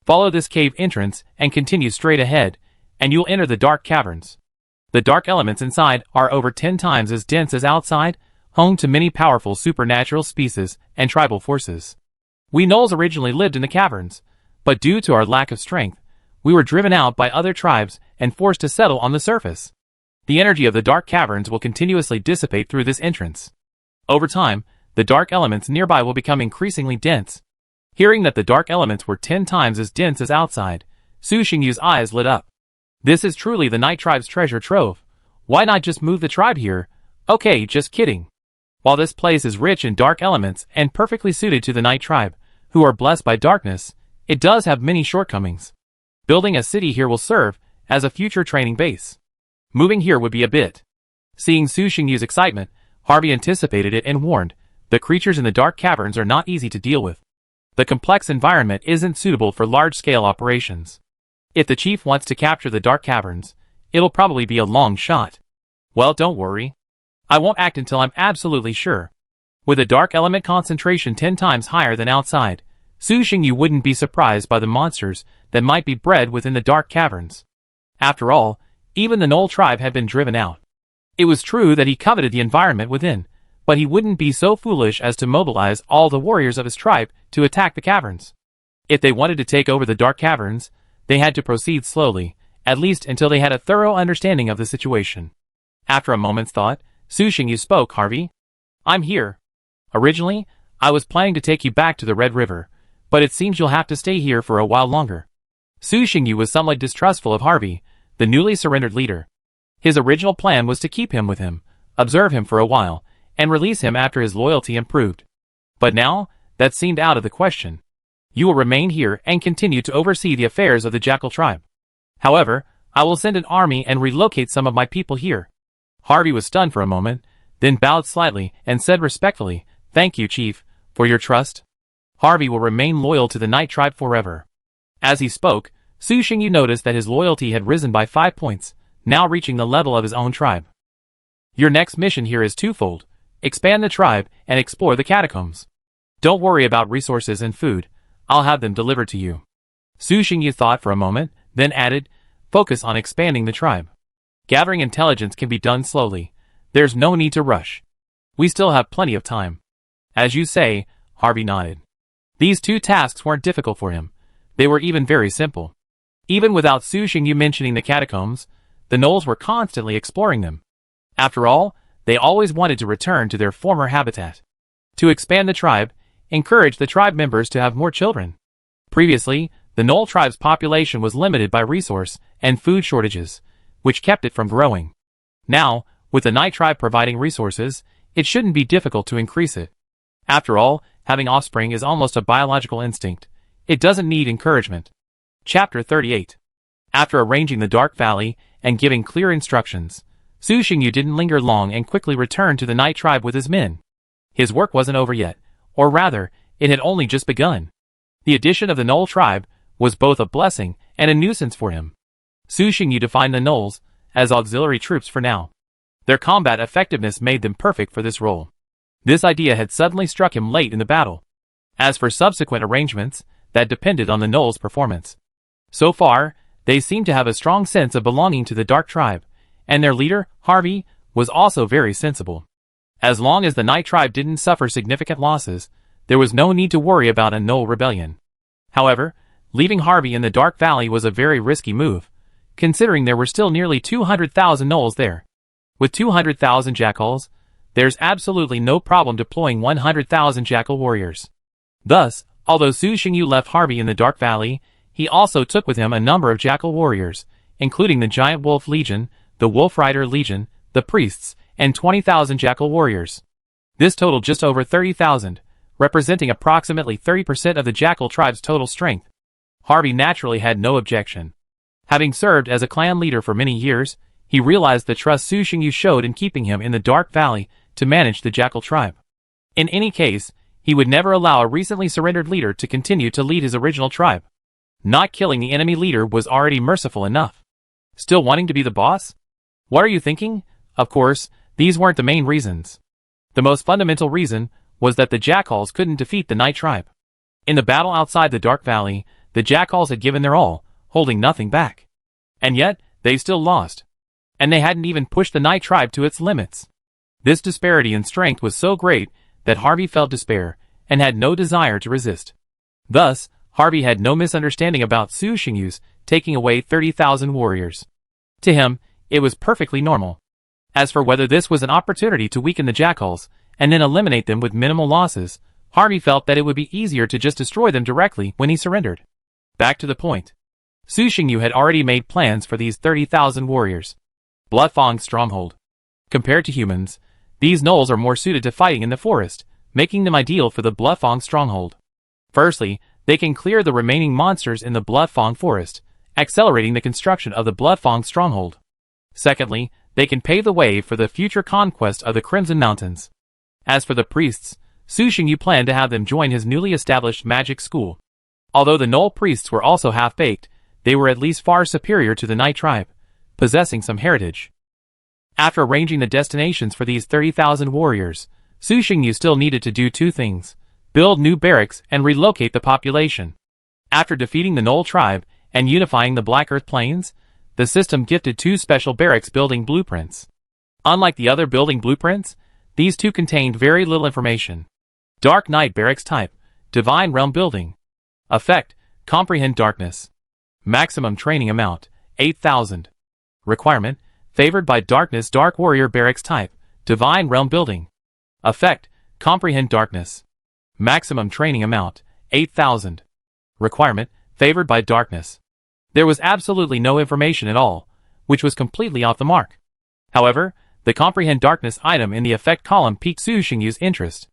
Follow this cave entrance and continue straight ahead, and you'll enter the dark caverns. The dark elements inside are over 10 times as dense as outside, home to many powerful supernatural species and tribal forces. We Knolls originally lived in the caverns, but due to our lack of strength, we were driven out by other tribes and forced to settle on the surface. The energy of the dark caverns will continuously dissipate through this entrance. Over time, the dark elements nearby will become increasingly dense. Hearing that the dark elements were 10 times as dense as outside, Su Xingyu's eyes lit up. This is truly the Night Tribe's treasure trove. Why not just move the tribe here? Okay, just kidding. While this place is rich in dark elements and perfectly suited to the Night Tribe, who are blessed by darkness, it does have many shortcomings. Building a city here will serve as a future training base. Moving here would be a bit. Seeing Su Xingyu's excitement, Harvey anticipated it and warned, the creatures in the dark caverns are not easy to deal with. The complex environment isn't suitable for large-scale operations. If the chief wants to capture the dark caverns, it'll probably be a long shot. Well, don't worry. I won't act until I'm absolutely sure. With a dark element concentration 10 times higher than outside, Su Xingyu wouldn't be surprised by the monsters that might be bred within the dark caverns. After all, even the Knoll tribe had been driven out. It was true that he coveted the environment within, but he wouldn't be so foolish as to mobilize all the warriors of his tribe to attack the caverns. If they wanted to take over the dark caverns, they had to proceed slowly, at least until they had a thorough understanding of the situation. After a moment's thought, Su Xingyu spoke, "Harvey, I'm here. Originally, I was planning to take you back to the Red River, but it seems you'll have to stay here for a while longer." Su Xingyu was somewhat distrustful of Harvey, the newly surrendered leader. His original plan was to keep him with him, observe him for a while, and release him after his loyalty improved. But now, that seemed out of the question. You will remain here and continue to oversee the affairs of the Jackal tribe. However, I will send an army and relocate some of my people here. Harvey was stunned for a moment, then bowed slightly and said respectfully, "Thank you, Chief, for your trust." Harvey will remain loyal to the Night Tribe forever. As he spoke, Su Xingyu noticed that his loyalty had risen by 5 points, now reaching the level of his own tribe. Your next mission here is twofold: expand the tribe and explore the catacombs. Don't worry about resources and food, I'll have them delivered to you. Su Xingyu thought for a moment, then added, focus on expanding the tribe. Gathering intelligence can be done slowly. There's no need to rush. We still have plenty of time. As you say, Harvey nodded. These 2 tasks weren't difficult for him. They were even very simple. Even without Su Xingyu mentioning the catacombs, the gnolls were constantly exploring them. After all, they always wanted to return to their former habitat. To expand the tribe, encourage the tribe members to have more children. Previously, the gnoll tribe's population was limited by resource and food shortages, which kept it from growing. Now, with the Night Tribe providing resources, it shouldn't be difficult to increase it. After all, having offspring is almost a biological instinct. It doesn't need encouragement. Chapter 38. After arranging the Dark Valley and giving clear instructions, Su Xingyu didn't linger long and quickly returned to the Night Tribe with his men. His work wasn't over yet, or rather, it had only just begun. The addition of the Gnoll Tribe was both a blessing and a nuisance for him. Su Xingyu defined the Gnolls as auxiliary troops for now. Their combat effectiveness made them perfect for this role. This idea had suddenly struck him late in the battle. As for subsequent arrangements, that depended on the Gnolls' performance. So far, they seemed to have a strong sense of belonging to the Dark Tribe, and their leader, Harvey, was also very sensible. As long as the Night Tribe didn't suffer significant losses, there was no need to worry about a Gnoll rebellion. However, leaving Harvey in the Dark Valley was a very risky move, considering there were still nearly 200,000 Gnolls there. With 200,000 jackals, there's absolutely no problem deploying 100,000 jackal warriors. Thus, although Su Xingyu left Harvey in the Dark Valley, he also took with him a number of jackal warriors, including the Giant Wolf Legion, the Wolf Rider Legion, the priests, and 20,000 jackal warriors. This totaled just over 30,000, representing approximately 30% of the jackal tribe's total strength. Harvey naturally had no objection. Having served as a clan leader for many years, he realized the trust Su Xingyu showed in keeping him in the Dark Valley to manage the jackal tribe. In any case, he would never allow a recently surrendered leader to continue to lead his original tribe. Not killing the enemy leader was already merciful enough. Still wanting to be the boss? What are you thinking? Of course, these weren't the main reasons. The most fundamental reason was that the jackals couldn't defeat the Night Tribe. In the battle outside the Dark Valley, the jackals had given their all, holding nothing back. And yet, they still lost. And they hadn't even pushed the Night Tribe to its limits. This disparity in strength was so great that Harvey felt despair and had no desire to resist. Thus, Harvey had no misunderstanding about Su Xingyu's taking away 30,000 warriors. To him, it was perfectly normal. As for whether this was an opportunity to weaken the jackals and then eliminate them with minimal losses, Harvey felt that it would be easier to just destroy them directly when he surrendered. Back to the point. Su Xingyu had already made plans for these 30,000 warriors. Bloodfang's stronghold. Compared to humans, these gnolls are more suited to fighting in the forest, making them ideal for the Bloodfang stronghold. Firstly, they can clear the remaining monsters in the Bloodfang forest, accelerating the construction of the Bloodfang stronghold. Secondly, they can pave the way for the future conquest of the Crimson Mountains. As for the priests, Su Xingyu planned to have them join his newly established magic school. Although the Gnoll priests were also half-baked, they were at least far superior to the Night Tribe, possessing some heritage. After arranging the destinations for these 30,000 warriors, Su Xingyu still needed to do 2 things: build new barracks and relocate the population. After defeating the Gnoll tribe and unifying the Black Earth Plains, the system gifted 2 special barracks building blueprints. Unlike the other building blueprints, these 2 contained very little information. Dark Knight Barracks Type, Divine Realm Building. Effect, Comprehend Darkness. Maximum Training Amount, 8,000. Requirement, Favored by Darkness Dark Warrior Barracks Type, Divine Realm Building. Effect, Comprehend Darkness. Maximum Training Amount, 8,000. Requirement, Favored by Darkness. There was absolutely no information at all, which was completely off the mark. However, the Comprehend Darkness item in the effect column piqued Su Xingyu's interest.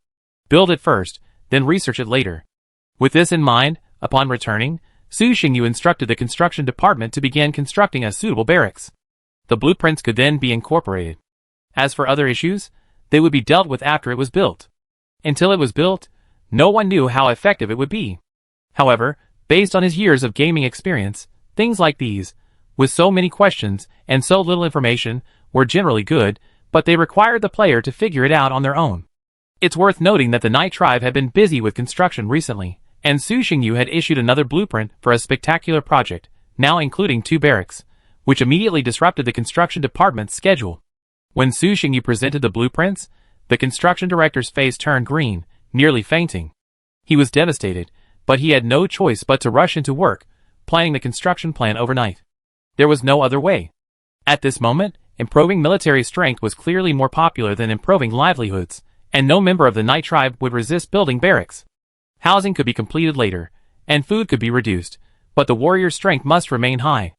Build it first, then research it later. With this in mind, upon returning, Su Xingyu instructed the construction department to begin constructing a suitable barracks. The blueprints could then be incorporated. As for other issues, they would be dealt with after it was built. Until it was built, No one knew how effective it would be. However, based on his years of gaming experience, things like these, with so many questions and so little information, were generally good, but they required the player to figure it out on their own. It's worth noting that the Night Tribe had been busy with construction recently, and Su Xingyu had issued another blueprint for a spectacular project, now including 2 barracks, which immediately disrupted the construction department's schedule. When Su Xingyu presented the blueprints, the construction director's face turned green, nearly fainting. He was devastated, but he had no choice but to rush into work, planning the construction plan overnight. There was no other way. At this moment, improving military strength was clearly more popular than improving livelihoods, and no member of the Night Tribe would resist building barracks. Housing could be completed later, and food could be reduced, but the warrior's strength must remain high.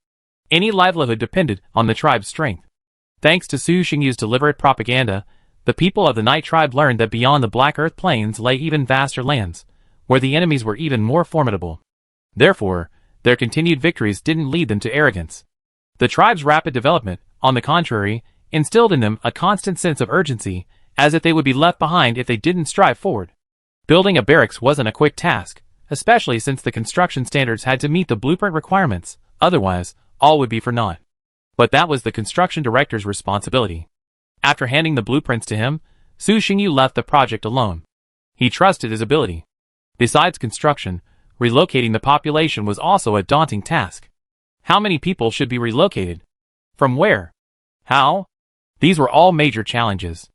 Any livelihood depended on the tribe's strength. Thanks to Su Xingyu's deliberate propaganda, the people of the Night Tribe learned that beyond the Black Earth Plains lay even vaster lands, where the enemies were even more formidable. Therefore, their continued victories didn't lead them to arrogance. The tribe's rapid development, on the contrary, instilled in them a constant sense of urgency, as if they would be left behind if they didn't strive forward. Building a barracks wasn't a quick task, especially since the construction standards had to meet the blueprint requirements, otherwise, all would be for naught. But that was the construction director's responsibility. After handing the blueprints to him, Su Xingyu left the project alone. He trusted his ability. Besides construction, relocating the population was also a daunting task. How many people should be relocated? From where? How? These were all major challenges.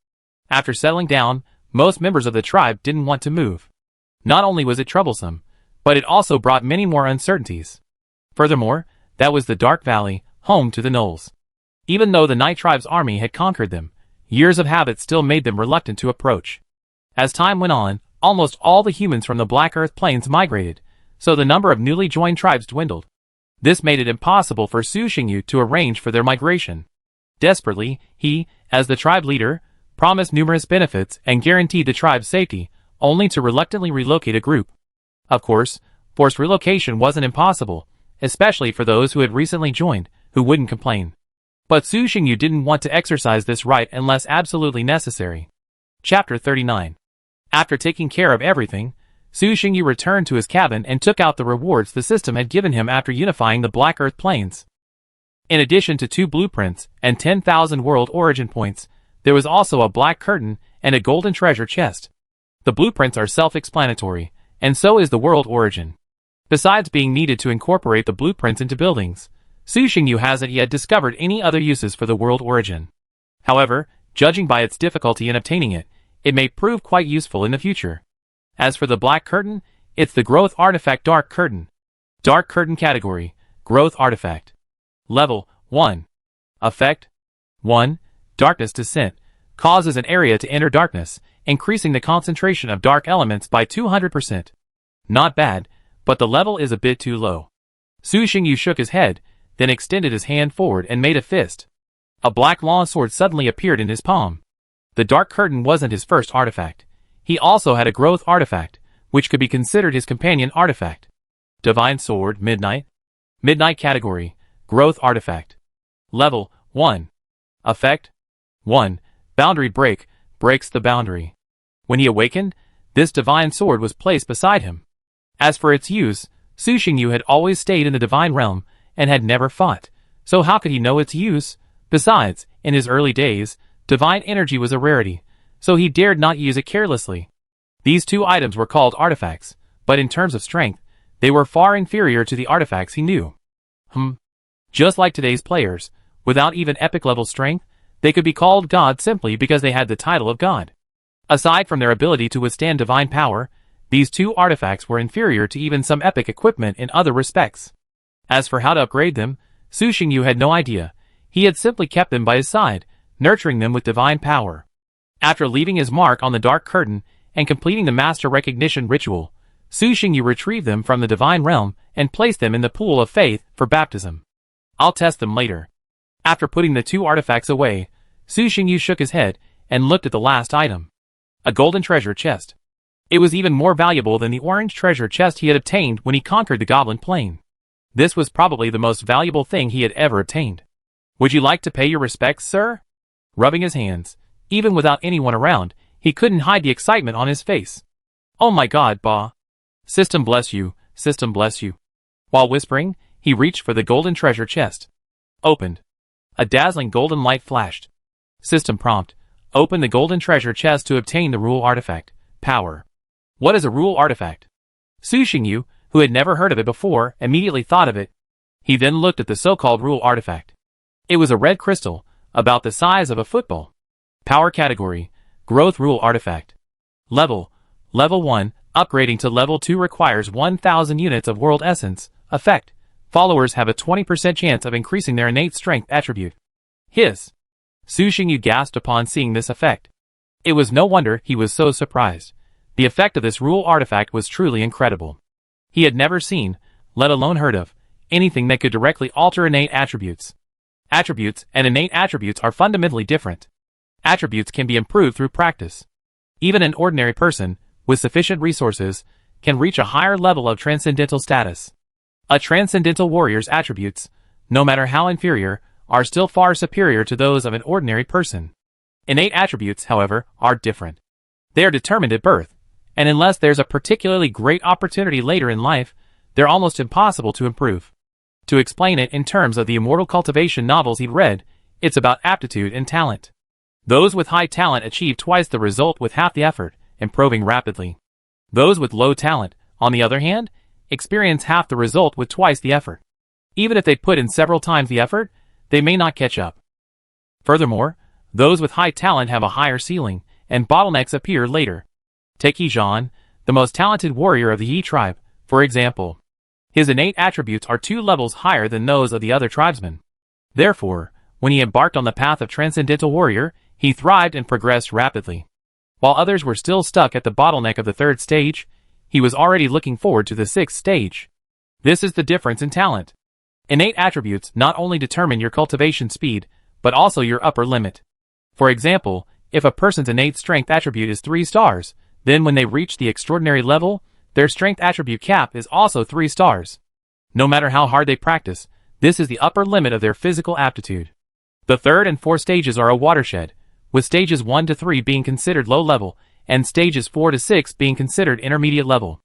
After settling down, most members of the tribe didn't want to move. Not only was it troublesome, but it also brought many more uncertainties. Furthermore, that was the Dark Valley, home to the Gnolls. Even though the Night Tribe's army had conquered them, years of habit still made them reluctant to approach. As time went on, almost all the humans from the Black Earth Plains migrated, so the number of newly joined tribes dwindled. This made it impossible for Su Xingyu to arrange for their migration. Desperately, he, as the tribe leader, promised numerous benefits and guaranteed the tribe's safety, only to reluctantly relocate a group. Of course, forced relocation wasn't impossible, especially for those who had recently joined, who wouldn't complain. But Su Xingyu didn't want to exercise this right unless absolutely necessary. Chapter 39. After taking care of everything, Su Xingyu returned to his cabin and took out the rewards the system had given him after unifying the Black Earth Plains. In addition to 2 blueprints and 10,000 world origin points, there was also a black curtain and a golden treasure chest. The blueprints are self-explanatory, and so is the world origin. Besides being needed to incorporate the blueprints into buildings, Su Xingyu hasn't yet discovered any other uses for the world origin. However, judging by its difficulty in obtaining it, it may prove quite useful in the future. As for the black curtain, it's the growth artifact Dark Curtain. Dark Curtain category, Growth Artifact. Level 1. Effect 1. Darkness Descent. Causes an area to enter darkness, increasing the concentration of dark elements by 200%. Not bad, but the level is a bit too low. Su Xingyu shook his head, then extended his hand forward and made a fist. A black long sword suddenly appeared in his palm. The Dark Curtain wasn't his first artifact. He also had a growth artifact, which could be considered his companion artifact. Divine Sword Midnight. Midnight category, Growth Artifact. Level 1. Effect 1. Boundary Break, breaks the boundary. When he awakened, this divine sword was placed beside him. As for its use, Su Xingyu had always stayed in the divine realm and had never fought, so how could he know its use? Besides, in his early days, divine energy was a rarity, so he dared not use it carelessly. These 2 items were called artifacts, but in terms of strength, they were far inferior to the artifacts he knew. Just like today's players, without even epic level strength, they could be called God simply because they had the title of God. Aside from their ability to withstand divine power, these 2 artifacts were inferior to even some epic equipment in other respects. As for how to upgrade them, Su Xingyu had no idea. He had simply kept them by his side, nurturing them with divine power. After leaving his mark on the Dark Curtain and completing the Master Recognition ritual, Su Xingyu retrieved them from the divine realm and placed them in the pool of faith for baptism. I'll test them later. After putting the 2 artifacts away, Su Xingyu shook his head and looked at the last item. A golden treasure chest. It was even more valuable than the orange treasure chest he had obtained when he conquered the Goblin Plain. This was probably the most valuable thing he had ever obtained. Would you like to pay your respects, sir? Rubbing his hands, even without anyone around, he couldn't hide the excitement on his face. Oh my god, bah. System bless you, system bless you. While whispering, he reached for the golden treasure chest. Opened. A dazzling golden light flashed. System prompt. Open the golden treasure chest to obtain the rule artifact. Power. What is a rule artifact? Su Xingyu, who had never heard of it before, immediately thought of it. He then looked at the so-called rule artifact. It was a red crystal, about the size of a football. Power category. Growth rule artifact. Level 1. Upgrading to level 2 requires 1000 units of world essence. Effect. Followers have a 20% chance of increasing their innate strength attribute. Hiss. Su Xingyu gasped upon seeing this effect. It was no wonder he was so surprised. The effect of this rule artifact was truly incredible. He had never seen, let alone heard of, anything that could directly alter innate attributes. Attributes and innate attributes are fundamentally different. Attributes can be improved through practice. Even an ordinary person, with sufficient resources, can reach a higher level of transcendental status. A transcendental warrior's attributes, no matter how inferior, are still far superior to those of an ordinary person. Innate attributes, however, are different. They are determined at birth, and unless there's a particularly great opportunity later in life, they're almost impossible to improve. To explain it in terms of the immortal cultivation novels he'd read, it's about aptitude and talent. Those with high talent achieve twice the result with half the effort, improving rapidly. Those with low talent, on the other hand, experience half the result with twice the effort. Even if they put in several times the effort, they may not catch up. Furthermore, those with high talent have a higher ceiling, and bottlenecks appear later. Take He Zhan, the most talented warrior of the Yi tribe, for example. His innate attributes are 2 levels higher than those of the other tribesmen. Therefore, when he embarked on the path of transcendental warrior, he thrived and progressed rapidly. While others were still stuck at the bottleneck of the 3rd stage, he was already looking forward to the 6th stage. This is the difference in talent. Innate attributes not only determine your cultivation speed, but also your upper limit. For example, if a person's innate strength attribute is 3 stars, then when they reach the extraordinary level, their strength attribute cap is also 3 stars. No matter how hard they practice, this is the upper limit of their physical aptitude. The 3rd and 4th stages are a watershed, with stages 1 to 3 being considered low level, and stages 4 to 6 being considered intermediate level.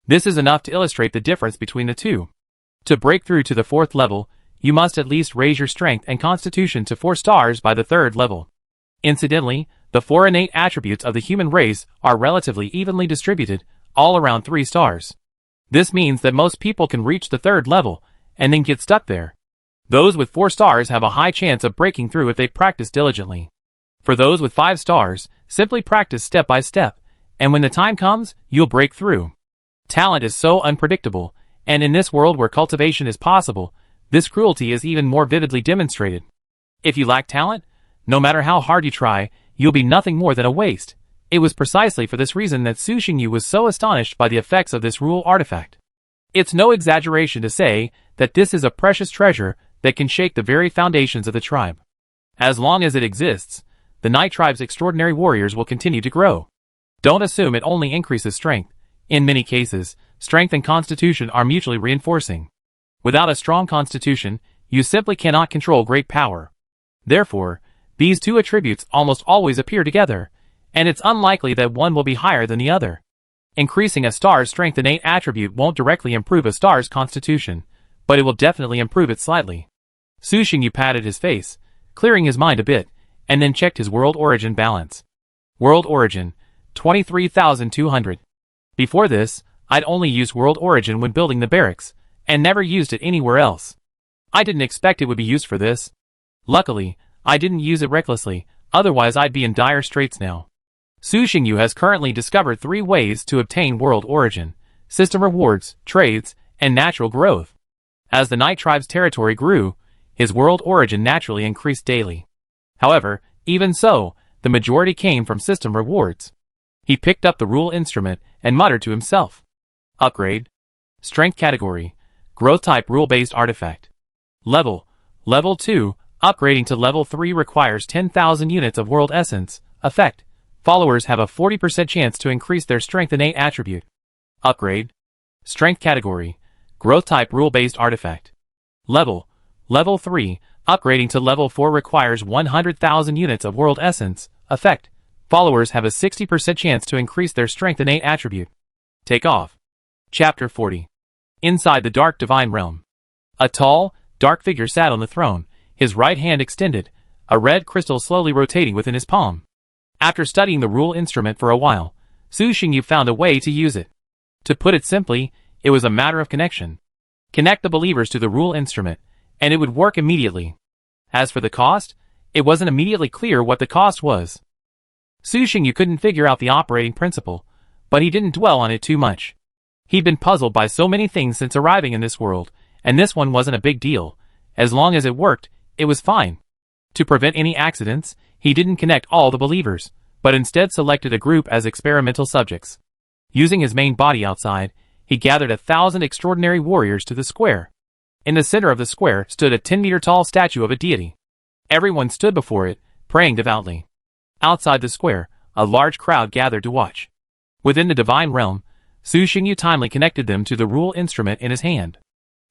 This is enough to illustrate the difference between the two. To break through to the 4th level, you must at least raise your strength and constitution to 4 stars by the 3rd level. Incidentally, the 4 innate attributes of the human race are relatively evenly distributed, all around 3 stars. This means that most people can reach the 3rd level, and then get stuck there. Those with 4 stars have a high chance of breaking through if they practice diligently. For those with 5 stars, simply practice step by step, and when the time comes, you'll break through. Talent is so unpredictable, and in this world where cultivation is possible, this cruelty is even more vividly demonstrated. If you lack talent, no matter how hard you try, you'll be nothing more than a waste. It was precisely for this reason that Su Xingyu was so astonished by the effects of this rule artifact. It's no exaggeration to say that this is a precious treasure that can shake the very foundations of the tribe. As long as it exists, the Night Tribe's extraordinary warriors will continue to grow. Don't assume it only increases strength. In many cases, strength and constitution are mutually reinforcing. Without a strong constitution, you simply cannot control great power. Therefore, these 2 attributes almost always appear together, and it's unlikely that one will be higher than the other. Increasing a star's strength innate attribute won't directly improve a star's constitution, but it will definitely improve it slightly. Su Xingyu patted his face, clearing his mind a bit, and then checked his world origin balance. World origin, 23,200. Before this, I'd only used world origin when building the barracks, and never used it anywhere else. I didn't expect it would be used for this. Luckily, I didn't use it recklessly, otherwise I'd be in dire straits now. Su Xingyu has currently discovered 3 ways to obtain world origin: system rewards, trades, and natural growth. As the Night Tribe's territory grew, his world origin naturally increased daily. However, even so, the majority came from system rewards. He picked up the rule instrument and muttered to himself. Upgrade. Strength category. Growth type rule-based artifact. Level 2. Upgrading to level 3 requires 10,000 units of world essence. Effect. Followers have a 40% chance to increase their strength innate attribute. Upgrade. Strength category. Growth type rule-based artifact. Level 3. Upgrading to level 4 requires 100,000 units of world essence. Effect. Followers have a 60% chance to increase their strength innate attribute. Take off. Chapter 40. Inside the dark divine realm. A tall, dark figure sat on the throne, his right hand extended, a red crystal slowly rotating within his palm. After studying the rule instrument for a while, Su Xingyu found a way to use it. To put it simply, it was a matter of connection. Connect the believers to the rule instrument, and it would work immediately. As for the cost, it wasn't immediately clear what the cost was. Su Xingyu couldn't figure out the operating principle, but he didn't dwell on it too much. He'd been puzzled by so many things since arriving in this world, and this one wasn't a big deal. As long as it worked, it was fine. To prevent any accidents, he didn't connect all the believers, but instead selected a group as experimental subjects. Using his main body outside, he gathered 1,000 extraordinary warriors to the square. In the center of the square stood a 10-meter-tall statue of a deity. Everyone stood before it, praying devoutly. Outside the square, a large crowd gathered to watch. Within the divine realm, Su Xingyu timely connected them to the rule instrument in his hand.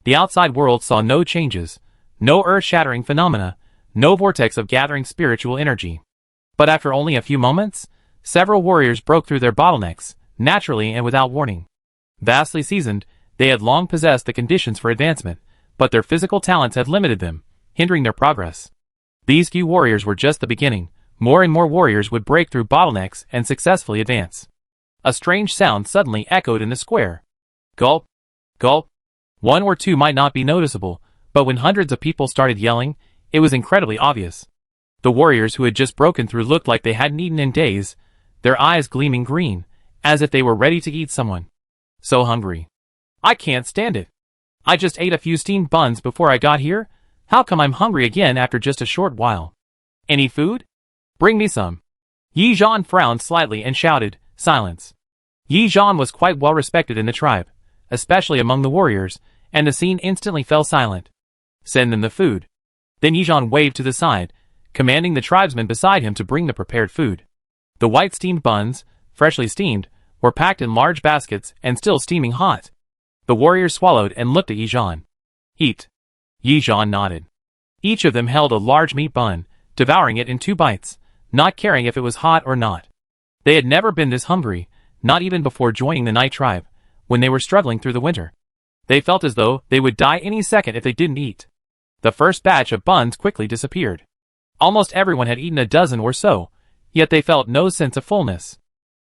The outside world saw no changes, no earth-shattering phenomena, no vortex of gathering spiritual energy. But after only a few moments, several warriors broke through their bottlenecks, naturally and without warning. Vastly seasoned, they had long possessed the conditions for advancement, but their physical talents had limited them, hindering their progress. These few warriors were just the beginning. More and more warriors would break through bottlenecks and successfully advance. A strange sound suddenly echoed in the square. Gulp! Gulp! One or two might not be noticeable, but when hundreds of people started yelling, it was incredibly obvious. The warriors who had just broken through looked like they hadn't eaten in days, their eyes gleaming green, as if they were ready to eat someone. So hungry. I can't stand it. I just ate a few steamed buns before I got here. How come I'm hungry again after just a short while? Any food? Bring me some. Yi Zhan frowned slightly and shouted, silence. Yi Zhan was quite well respected in the tribe, especially among the warriors, and the scene instantly fell silent. Send them the food. Then Yi Zhan waved to the side, commanding the tribesmen beside him to bring the prepared food. The white steamed buns, freshly steamed, were packed in large baskets and still steaming hot. The warriors swallowed and looked at Yi Zhan. Eat. Yi Zhan nodded. Each of them held a large meat bun, devouring it in 2 bites, not caring if it was hot or not. They had never been this hungry, not even before joining the Night Tribe, when they were struggling through the winter. They felt as though they would die any second if they didn't eat. The first batch of buns quickly disappeared. Almost everyone had eaten a dozen or so, yet they felt no sense of fullness.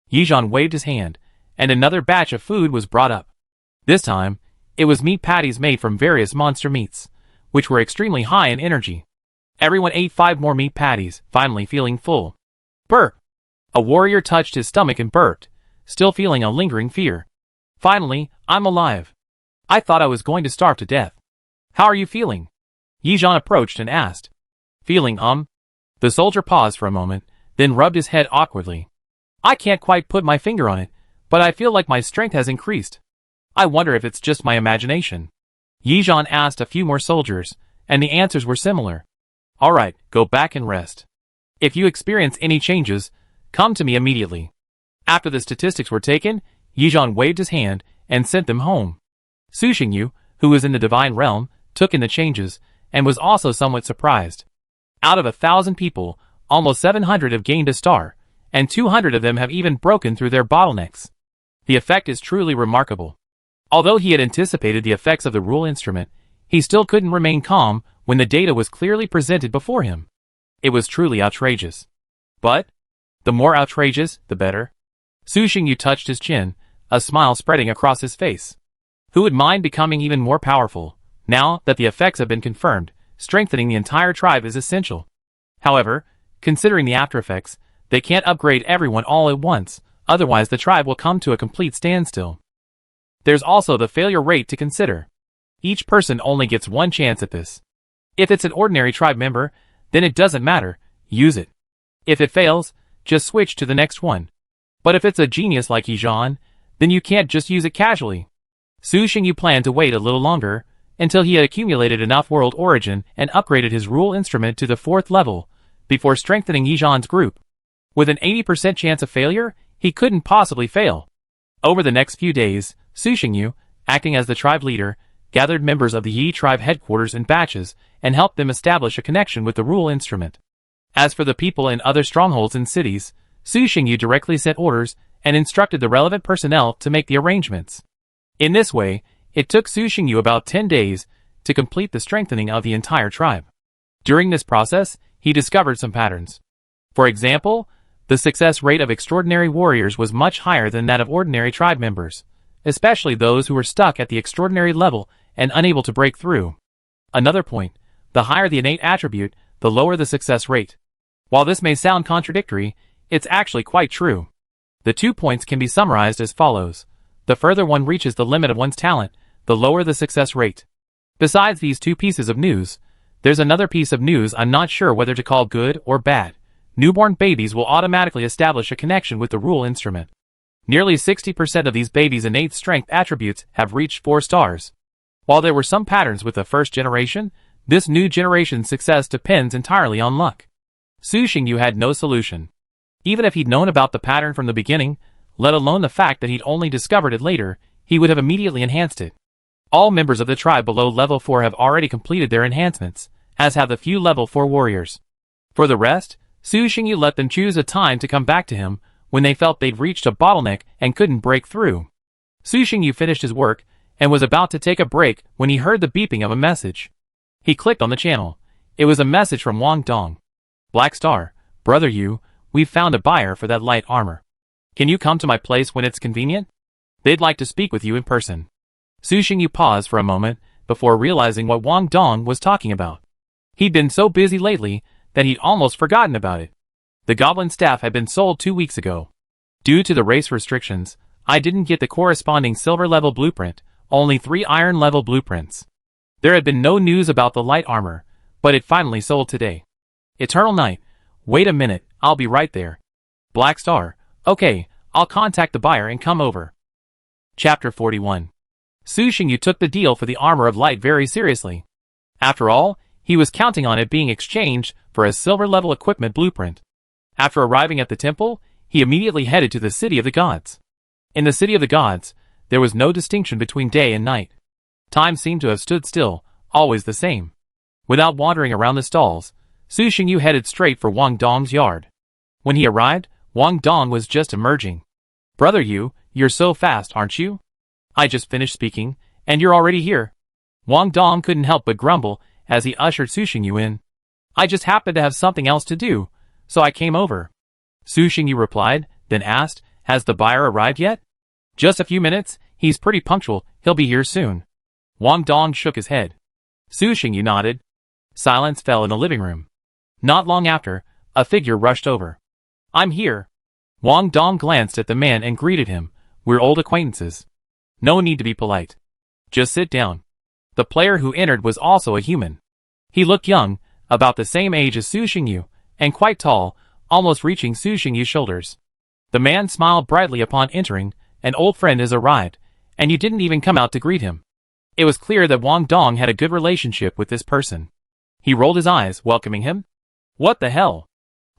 Yi Zhan waved his hand, and another batch of food was brought up. This time, it was meat patties made from various monster meats, which were extremely high in energy. Everyone ate 5 more meat patties, finally feeling full. Burp! A warrior touched his stomach and burped, still feeling a lingering fear. Finally, I'm alive. I thought I was going to starve to death. How are you feeling? Yi Zhan approached and asked. Feeling, The soldier paused for a moment, then rubbed his head awkwardly. I can't quite put my finger on it, but I feel like my strength has increased. I wonder if it's just my imagination. Yi Zhan asked a few more soldiers, and the answers were similar. Alright, go back and rest. If you experience any changes, come to me immediately. After the statistics were taken, Yi Zhan waved his hand and sent them home. Su Xingyu, who was in the divine realm, took in the changes, and was also somewhat surprised. Out of 1,000 people, almost 700 have gained a star, and 200 of them have even broken through their bottlenecks. The effect is truly remarkable. Although he had anticipated the effects of the rule instrument, he still couldn't remain calm when the data was clearly presented before him. It was truly outrageous. But, the more outrageous, the better. Su Xingyu touched his chin, a smile spreading across his face. Who would mind becoming even more powerful? Now that the effects have been confirmed, strengthening the entire tribe is essential. However, considering the after effects, they can't upgrade everyone all at once, otherwise the tribe will come to a complete standstill. There's also the failure rate to consider. Each person only gets 1 chance at this. If it's an ordinary tribe member, then it doesn't matter, use it. If it fails, just switch to the next one. But if it's a genius like Yi Zhan, then you can't just use it casually. Su Xingyu planned to wait a little longer, until he had accumulated enough world origin and upgraded his rule instrument to the 4th level, before strengthening Yi Zhan's group. With an 80% chance of failure, he couldn't possibly fail. Over the next few days, Su Xingyu, acting as the tribe leader, gathered members of the Yi tribe headquarters in batches and helped them establish a connection with the rule instrument. As for the people in other strongholds and cities, Su Xingyu directly sent orders and instructed the relevant personnel to make the arrangements. In this way, it took Su Xingyu about 10 days to complete the strengthening of the entire tribe. During this process, he discovered some patterns. For example, the success rate of extraordinary warriors was much higher than that of ordinary tribe members, especially those who were stuck at the extraordinary level and unable to break through. Another point, the higher the innate attribute, the lower the success rate. While this may sound contradictory, it's actually quite true. The 2 points can be summarized as follows. The further one reaches the limit of one's talent, the lower the success rate. Besides these 2 pieces of news, there's another piece of news I'm not sure whether to call good or bad. Newborn babies will automatically establish a connection with the rule instrument. Nearly 60% of these babies' innate strength attributes have reached 4 stars. While there were some patterns with the first generation, this new generation's success depends entirely on luck. Su Xingyu had no solution. Even if he'd known about the pattern from the beginning, let alone the fact that he'd only discovered it later, he would have immediately enhanced it. All members of the tribe below level 4 have already completed their enhancements, as have the few level 4 warriors. For the rest, Su Xingyu let them choose a time to come back to him when they felt they'd reached a bottleneck and couldn't break through. Su Xingyu finished his work and was about to take a break when he heard the beeping of a message. He clicked on the channel. It was a message from Wang Dong. Black Star, Brother Yu, we've found a buyer for that light armor. Can you come to my place when it's convenient? They'd like to speak with you in person. Su Xingyu paused for a moment before realizing what Wang Dong was talking about. He'd been so busy lately that he'd almost forgotten about it. The goblin staff had been sold 2 weeks ago. Due to the race restrictions, I didn't get the corresponding silver level blueprint, only 3 iron level blueprints. There had been no news about the light armor, but it finally sold today. Eternal Night, wait a minute, I'll be right there. Black Star, okay, I'll contact the buyer and come over. Chapter 41. Su Xingyu took the deal for the armor of light very seriously. After all, he was counting on it being exchanged for a silver level equipment blueprint. After arriving at the temple, he immediately headed to the City of the Gods. In the City of the Gods, there was no distinction between day and night. Time seemed to have stood still, always the same. Without wandering around the stalls, Su Xingyu headed straight for Wang Dong's yard. When he arrived, Wang Dong was just emerging. Brother Yu, you're so fast, aren't you? I just finished speaking, and you're already here. Wang Dong couldn't help but grumble as he ushered Su Xingyu in. I just happened to have something else to do, so I came over. Su Xingyu replied, then asked, has the buyer arrived yet? Just a few minutes, he's pretty punctual, he'll be here soon. Wang Dong shook his head. Su Xingyu nodded. Silence fell in the living room. Not long after, a figure rushed over. I'm here. Wang Dong glanced at the man and greeted him. We're old acquaintances. No need to be polite. Just sit down. The player who entered was also a human. He looked young, about the same age as Su Xingyu, and quite tall, almost reaching Su Xingyu's shoulders. The man smiled brightly upon entering. An old friend has arrived, and you didn't even come out to greet him. It was clear that Wang Dong had a good relationship with this person. He rolled his eyes, welcoming him. What the hell?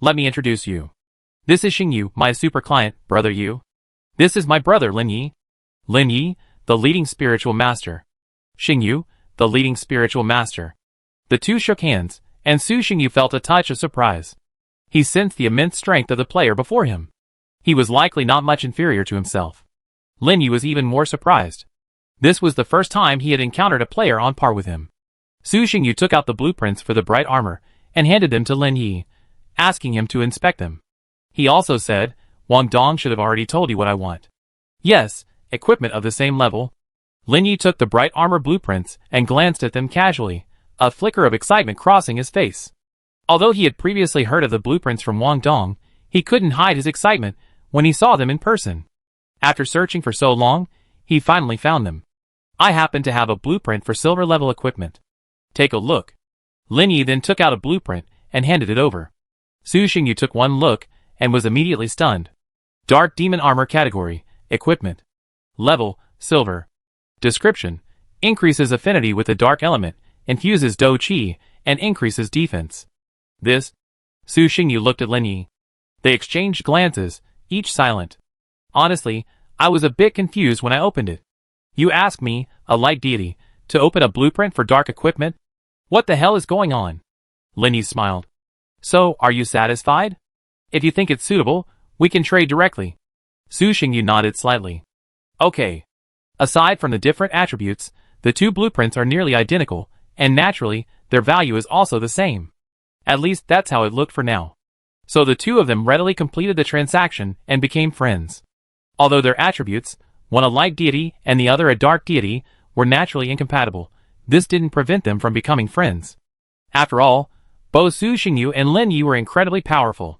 Let me introduce you. This is Xingyu, my super client, Brother Yu. This is my brother Lin Yi. Lin Yi, the leading spiritual master. Xingyu, the leading spiritual master. The two shook hands, and Su Xingyu felt a touch of surprise. He sensed the immense strength of the player before him. He was likely not much inferior to himself. Lin Yi was even more surprised. This was the first time he had encountered a player on par with him. Su Xingyu took out the blueprints for the bright armor and handed them to Lin Yi, asking him to inspect them. He also said, Wang Dong should have already told you what I want. Yes, equipment of the same level. Lin Yi took the bright armor blueprints and glanced at them casually, a flicker of excitement crossing his face. Although he had previously heard of the blueprints from Wang Dong, he couldn't hide his excitement when he saw them in person. After searching for so long, he finally found them. I happen to have a blueprint for silver level equipment. Take a look. Lin Yi then took out a blueprint and handed it over. Su Xingyu took one look and was immediately stunned. Dark Demon Armor Category, Equipment. Level, Silver. Description, increases affinity with the dark element, infuses Do Qi, and increases defense. This? Su Xingyu looked at Lin Yi. They exchanged glances, each silent. Honestly, I was a bit confused when I opened it. You asked me, a light deity, to open a blueprint for dark equipment? What the hell is going on? Lin Yi smiled. So, are you satisfied? If you think it's suitable, we can trade directly. Su Xingyu nodded slightly. Okay. Aside from the different attributes, the two blueprints are nearly identical, and naturally, their value is also the same. At least that's how it looked for now. So the two of them readily completed the transaction and became friends. Although their attributes, one a light deity and the other a dark deity, were naturally incompatible, this didn't prevent them from becoming friends. After all, both Su Xingyu and Lin Yi were incredibly powerful.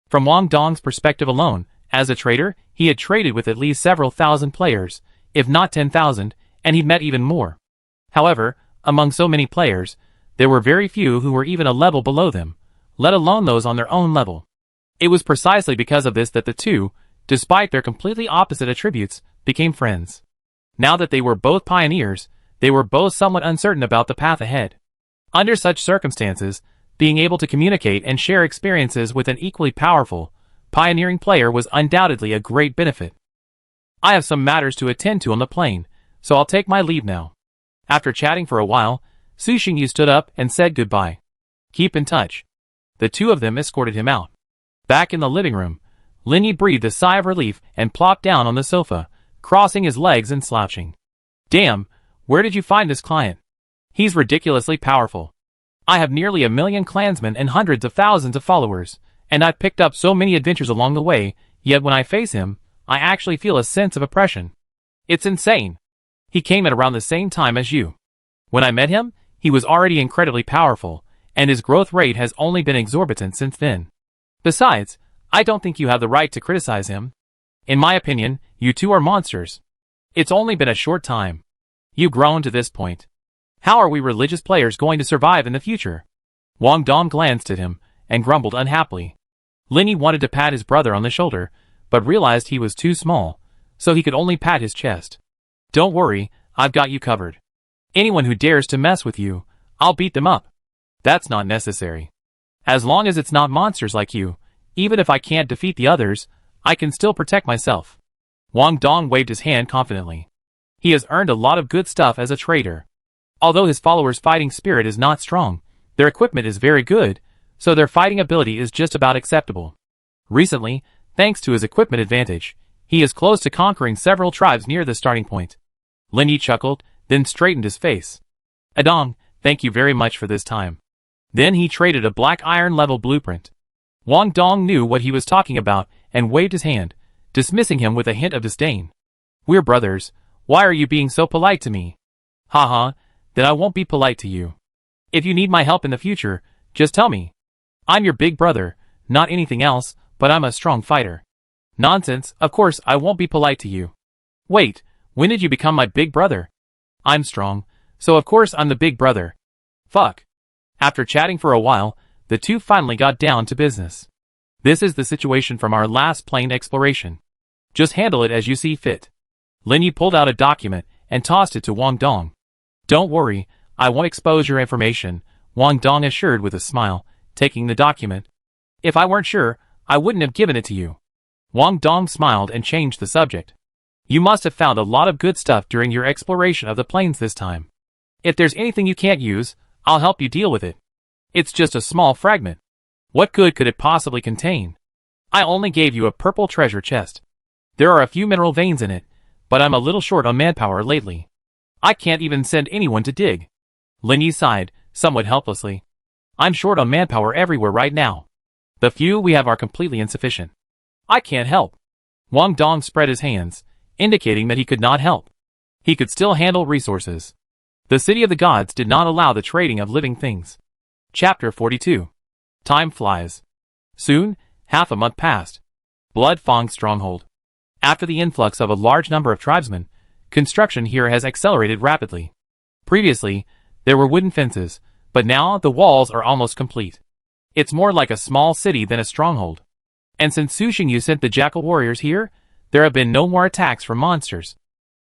From Wang Dong's perspective alone, as a trader, he had traded with at least several thousand players, if not 10,000, and he'd met even more. However, among so many players, there were very few who were even a level below them, let alone those on their own level. It was precisely because of this that the two, despite their completely opposite attributes, became friends. Now that they were both pioneers, they were both somewhat uncertain about the path ahead. Under such circumstances, being able to communicate and share experiences with an equally powerful, pioneering player was undoubtedly a great benefit. I have some matters to attend to on the plane, so I'll take my leave now. After chatting for a while, Su Xingyu stood up and said goodbye. Keep in touch. The two of them escorted him out. Back in the living room, Lin Yi breathed a sigh of relief and plopped down on the sofa, crossing his legs and slouching. Damn, where did you find this client? He's ridiculously powerful. I have nearly 1 million clansmen and hundreds of thousands of followers, and I've picked up so many adventures along the way, yet when I face him, I actually feel a sense of oppression. It's insane. He came at around the same time as you. When I met him, he was already incredibly powerful, and his growth rate has only been exorbitant since then. Besides, I don't think you have the right to criticize him. In my opinion, you two are monsters. It's only been a short time. You've grown to this point. How are we religious players going to survive in the future? Wang Dong glanced at him and grumbled unhappily. Lin Yi wanted to pat his brother on the shoulder, but realized he was too small, so he could only pat his chest. Don't worry, I've got you covered. Anyone who dares to mess with you, I'll beat them up. That's not necessary. As long as it's not monsters like you, even if I can't defeat the others, I can still protect myself. Wang Dong waved his hand confidently. He has earned a lot of good stuff as a trader. Although his followers' fighting spirit is not strong, their equipment is very good, so their fighting ability is just about acceptable. Recently, thanks to his equipment advantage, he is close to conquering several tribes near the starting point. Lin Yi chuckled, then straightened his face. Adong, thank you very much for this time. Then he traded a black iron level blueprint. Wang Dong knew what he was talking about and waved his hand, dismissing him with a hint of disdain. We're brothers, why are you being so polite to me? Haha, then I won't be polite to you. If you need my help in the future, just tell me. I'm your big brother, not anything else, but I'm a strong fighter. Nonsense, of course I won't be polite to you. Wait, when did you become my big brother? I'm strong, so of course I'm the big brother. Fuck. After chatting for a while, the two finally got down to business. This is the situation from our last plane exploration. Just handle it as you see fit. Lin Yi pulled out a document and tossed it to Wang Dong. Don't worry, I won't expose your information, Wang Dong assured with a smile, taking the document. If I weren't sure, I wouldn't have given it to you. Wang Dong smiled and changed the subject. You must have found a lot of good stuff during your exploration of the plains this time. If there's anything you can't use, I'll help you deal with it. It's just a small fragment. What good could it possibly contain? I only gave you a purple treasure chest. There are a few mineral veins in it, but I'm a little short on manpower lately. I can't even send anyone to dig. Lin Yi sighed, somewhat helplessly. I'm short on manpower everywhere right now. The few we have are completely insufficient. I can't help. Wang Dong spread his hands, indicating that he could not help. He could still handle resources. The City of the Gods did not allow the trading of living things. Chapter 42. Time flies. Soon, half a month passed. Blood Fong's stronghold. After the influx of a large number of tribesmen, construction here has accelerated rapidly. Previously, there were wooden fences, but now the walls are almost complete. It's more like a small city than a stronghold. And since Su Xingyu sent the Jackal warriors here, there have been no more attacks from monsters.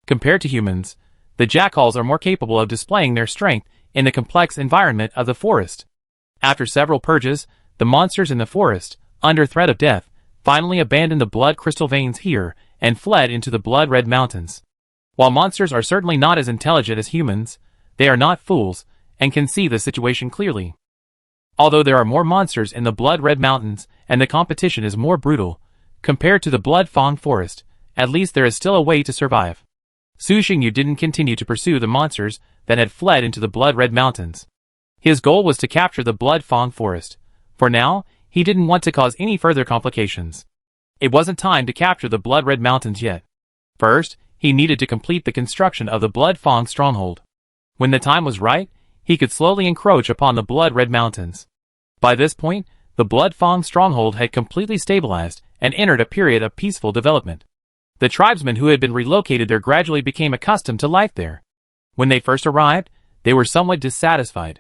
Compared to humans, the jackals are more capable of displaying their strength in the complex environment of the forest. After several purges, the monsters in the forest, under threat of death, finally abandoned the blood crystal veins here and fled into the blood-red mountains. While monsters are certainly not as intelligent as humans, they are not fools and can see the situation clearly. Although there are more monsters in the blood-red mountains and the competition is more brutal, compared to the Blood Fong forest, At least there is still a way to survive. Su Xingyu didn't continue to pursue the monsters that had fled into the Blood-Red Mountains. His goal was to capture the Blood Fang Forest. For now, he didn't want to cause any further complications. It wasn't time to capture the Blood-Red Mountains yet. First, he needed to complete the construction of the Blood Fang stronghold. When the time was right, he could slowly encroach upon the Blood-Red Mountains. By this point, the Blood Fang stronghold had completely stabilized and entered a period of peaceful development. The tribesmen who had been relocated there gradually became accustomed to life there. When they first arrived, they were somewhat dissatisfied.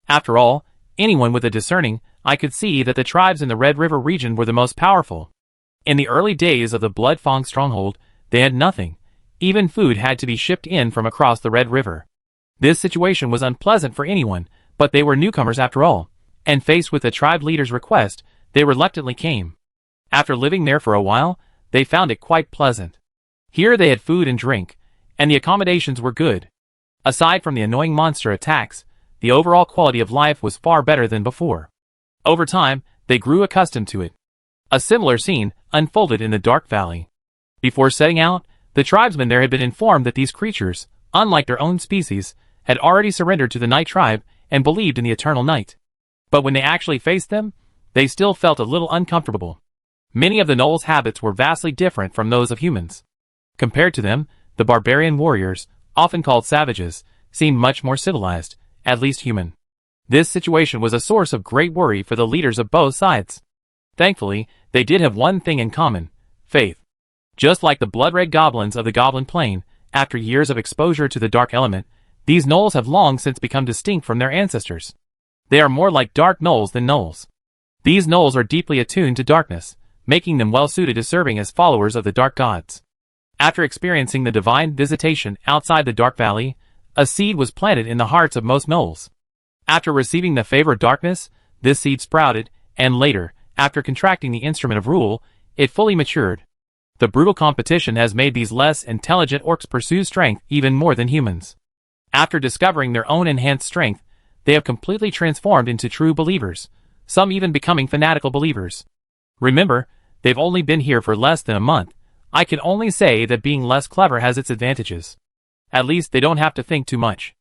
After all, anyone with a discerning eye could see that the tribes in the Red River region were the most powerful. In the early days of the Blood Fang stronghold, they had nothing. Even food had to be shipped in from across the Red River. This situation was unpleasant for anyone, but they were newcomers after all, and faced with the tribe leader's request, they reluctantly came. After living there for a while, they found it quite pleasant. Here they had food and drink, and the accommodations were good. Aside from the annoying monster attacks, the overall quality of life was far better than before. Over time, they grew accustomed to it. A similar scene unfolded in the Dark Valley. Before setting out, the tribesmen there had been informed that these creatures, unlike their own species, had already surrendered to the Night Tribe and believed in the eternal night. But when they actually faced them, they still felt a little uncomfortable. Many of the gnolls' habits were vastly different from those of humans. Compared to them, the barbarian warriors, often called savages, seemed much more civilized, at least human. This situation was a source of great worry for the leaders of both sides. Thankfully, they did have one thing in common: faith. Just like the blood-red goblins of the Goblin Plain, after years of exposure to the dark element, these gnolls have long since become distinct from their ancestors. They are more like dark gnolls than gnolls. These gnolls are deeply attuned to darkness, making them well-suited to serving as followers of the dark gods. After experiencing the divine visitation outside the Dark Valley, a seed was planted in the hearts of most gnolls. After receiving the favor of darkness, this seed sprouted, and later, after contracting the instrument of rule, it fully matured. The brutal competition has made these less intelligent orcs pursue strength even more than humans. After discovering their own enhanced strength, they have completely transformed into true believers, some even becoming fanatical believers. Remember, they've only been here for less than a month. I can only say that being less clever has its advantages. At least they don't have to think too much.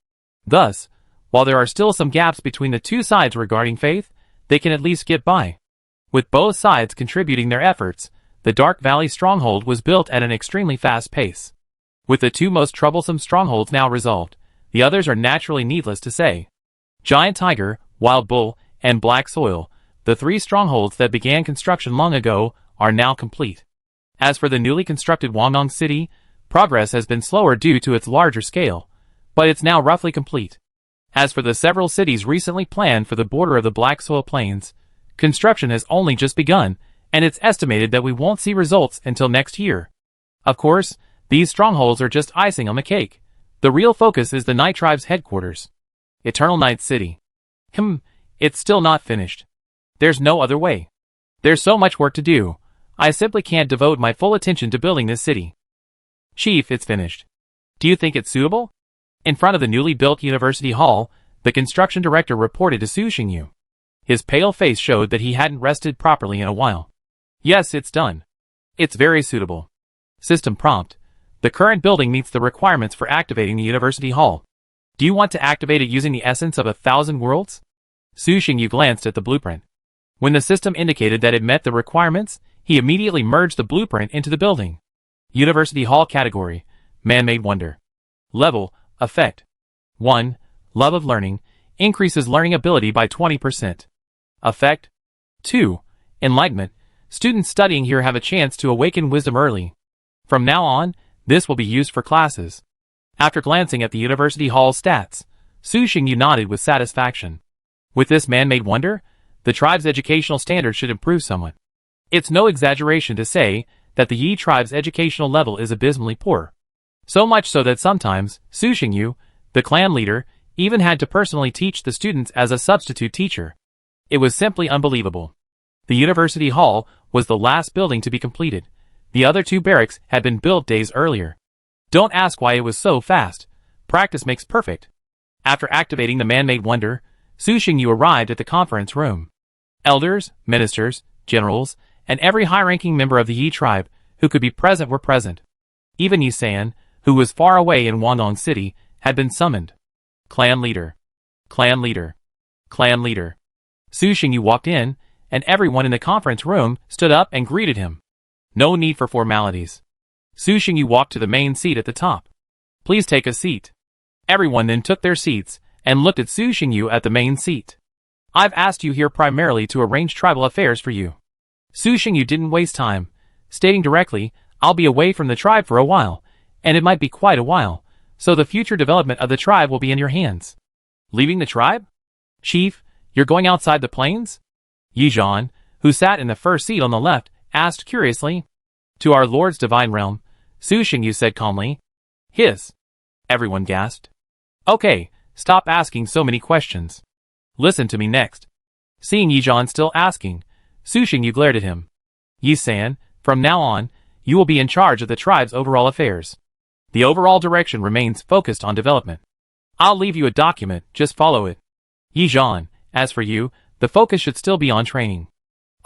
Thus, while there are still some gaps between the two sides regarding faith, they can at least get by. With both sides contributing their efforts, the Dark Valley stronghold was built at an extremely fast pace. With the two most troublesome strongholds now resolved, the others are naturally needless to say. Giant Tiger, Wild Bull, and Black Soil, the three strongholds that began construction long ago, are now complete. As for the newly constructed Wangong City, progress has been slower due to its larger scale, but it's now roughly complete. As for the several cities recently planned for the border of the Black Soil Plains, construction has only just begun, and it's estimated that we won't see results until next year. Of course, these strongholds are just icing on the cake. The real focus is the Night Tribe's headquarters, Eternal Night City. It's still not finished. There's no other way. There's so much work to do. I simply can't devote my full attention to building this city. Chief, it's finished. Do you think it's suitable? In front of the newly built University Hall, the construction director reported to Su Xingyu. His pale face showed that he hadn't rested properly in a while. Yes, it's done. It's very suitable. System prompt. The current building meets the requirements for activating the University Hall. Do you want to activate it using the essence of 1,000 worlds? Su Xingyu glanced at the blueprint. When the system indicated that it met the requirements, he immediately merged the blueprint into the building. University Hall category, Man-Made Wonder. Level, Effect. 1. Love of learning, increases learning ability by 20%. Effect. 2. Enlightenment, students studying here have a chance to awaken wisdom early. From now on, this will be used for classes. After glancing at the University Hall's stats, Su Xingyu nodded with satisfaction. With this man-made wonder, the tribe's educational standards should improve somewhat. It's no exaggeration to say that the Yi tribe's educational level is abysmally poor. So much so that sometimes, Su Xingyu, the clan leader, even had to personally teach the students as a substitute teacher. It was simply unbelievable. The University Hall was the last building to be completed. The other two barracks had been built days earlier. Don't ask why it was so fast. Practice makes perfect. After activating the man-made wonder, Su Xingyu arrived at the conference room. Elders, ministers, generals, and every high-ranking member of the Yi tribe who could be present were present. Even Yi-san, who was far away in Wandong City, had been summoned. Clan leader. Clan leader. Clan leader. Su Xingyu walked in, and everyone in the conference room stood up and greeted him. No need for formalities. Su Xingyu walked to the main seat at the top. Please take a seat. Everyone then took their seats, and looked at Su Xingyu at the main seat. I've asked you here primarily to arrange tribal affairs for you. Su Xingyu didn't waste time, stating directly, I'll be away from the tribe for a while, and it might be quite a while, so the future development of the tribe will be in your hands. Leaving the tribe? Chief, you're going outside the plains? Yi Zhan, who sat in the first seat on the left, asked curiously. To our Lord's divine realm, Su Xingyu said calmly. His. Everyone gasped. Okay, stop asking so many questions. Listen to me next. Seeing Yi Zhan still asking, Su Xingyu glared at him. Yi-san, from now on, you will be in charge of the tribe's overall affairs. The overall direction remains focused on development. I'll leave you a document, just follow it. Yi Zhan, as for you, the focus should still be on training.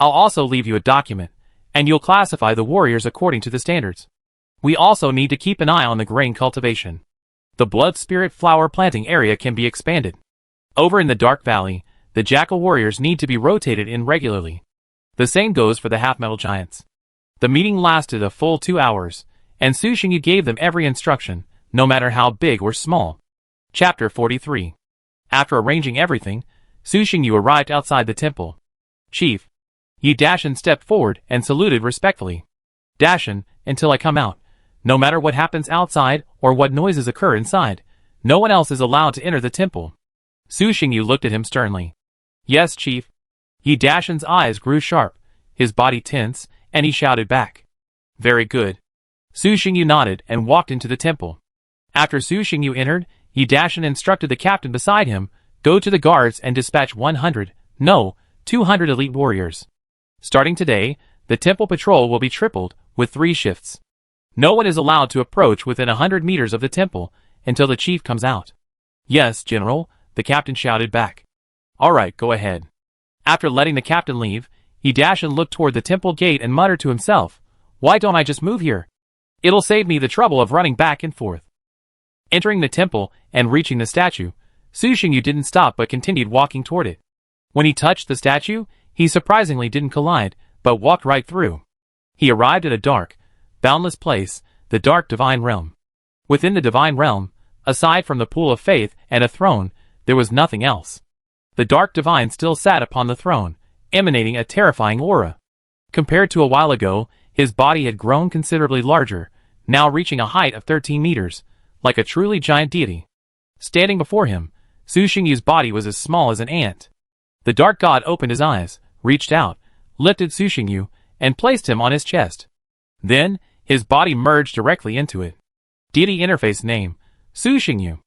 I'll also leave you a document, and you'll classify the warriors according to the standards. We also need to keep an eye on the grain cultivation. The blood spirit flower planting area can be expanded. Over in the Dark Valley, the jackal warriors need to be rotated in regularly. The same goes for the half-metal giants. The meeting lasted a full 2 hours, and Su Xingyu gave them every instruction, no matter how big or small. Chapter 43. After arranging everything, Su Xingyu arrived outside the temple. Chief. Yi Dashan stepped forward and saluted respectfully. Dashan, until I come out, no matter what happens outside or what noises occur inside, no one else is allowed to enter the temple. Su Xingyu looked at him sternly. Yes, Chief. Yi Dashan's eyes grew sharp, his body tense, and he shouted back. Very good. Su Xingyu nodded and walked into the temple. After Su Xingyu entered, Yi Dashan instructed the captain beside him, go to the guards and dispatch 100, no, 200 elite warriors. Starting today, the temple patrol will be tripled, with 3 shifts. No one is allowed to approach within 100 meters of the temple until the chief comes out. Yes, General, the captain shouted back. All right, go ahead. After letting the captain leave, Yi Dashan looked toward the temple gate and muttered to himself, why don't I just move here? It'll save me the trouble of running back and forth. Entering the temple and reaching the statue, Su Xingyu didn't stop but continued walking toward it. When he touched the statue, he surprisingly didn't collide, but walked right through. He arrived at a dark, boundless place, the dark divine realm. Within the divine realm, aside from the pool of faith and a throne, there was nothing else. The dark divine still sat upon the throne, emanating a terrifying aura. Compared to a while ago, his body had grown considerably larger, now reaching a height of 13 meters, like a truly giant deity. Standing before him, Su Xingyu's body was as small as an ant. The dark god opened his eyes, reached out, lifted Su Xingyu, and placed him on his chest. Then, his body merged directly into it. Deity interface name, Su Xingyu.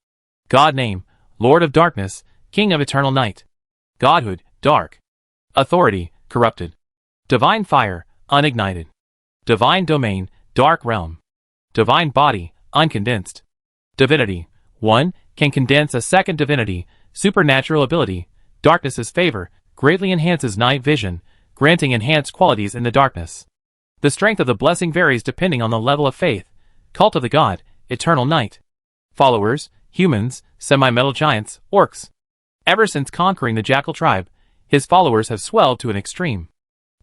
God name, Lord of Darkness, King of Eternal Night. Godhood, Dark. Authority, Corrupted. Divine Fire, Unignited. Divine Domain, Dark Realm. Divine Body, Uncondensed. Divinity, 1, can condense a second divinity, supernatural ability, darkness's favor, greatly enhances night vision, granting enhanced qualities in the darkness. The strength of the blessing varies depending on the level of faith. Cult of the God, Eternal Night. Followers, humans, semi-metal giants, orcs. Ever since conquering the Jackal tribe, his followers have swelled to an extreme.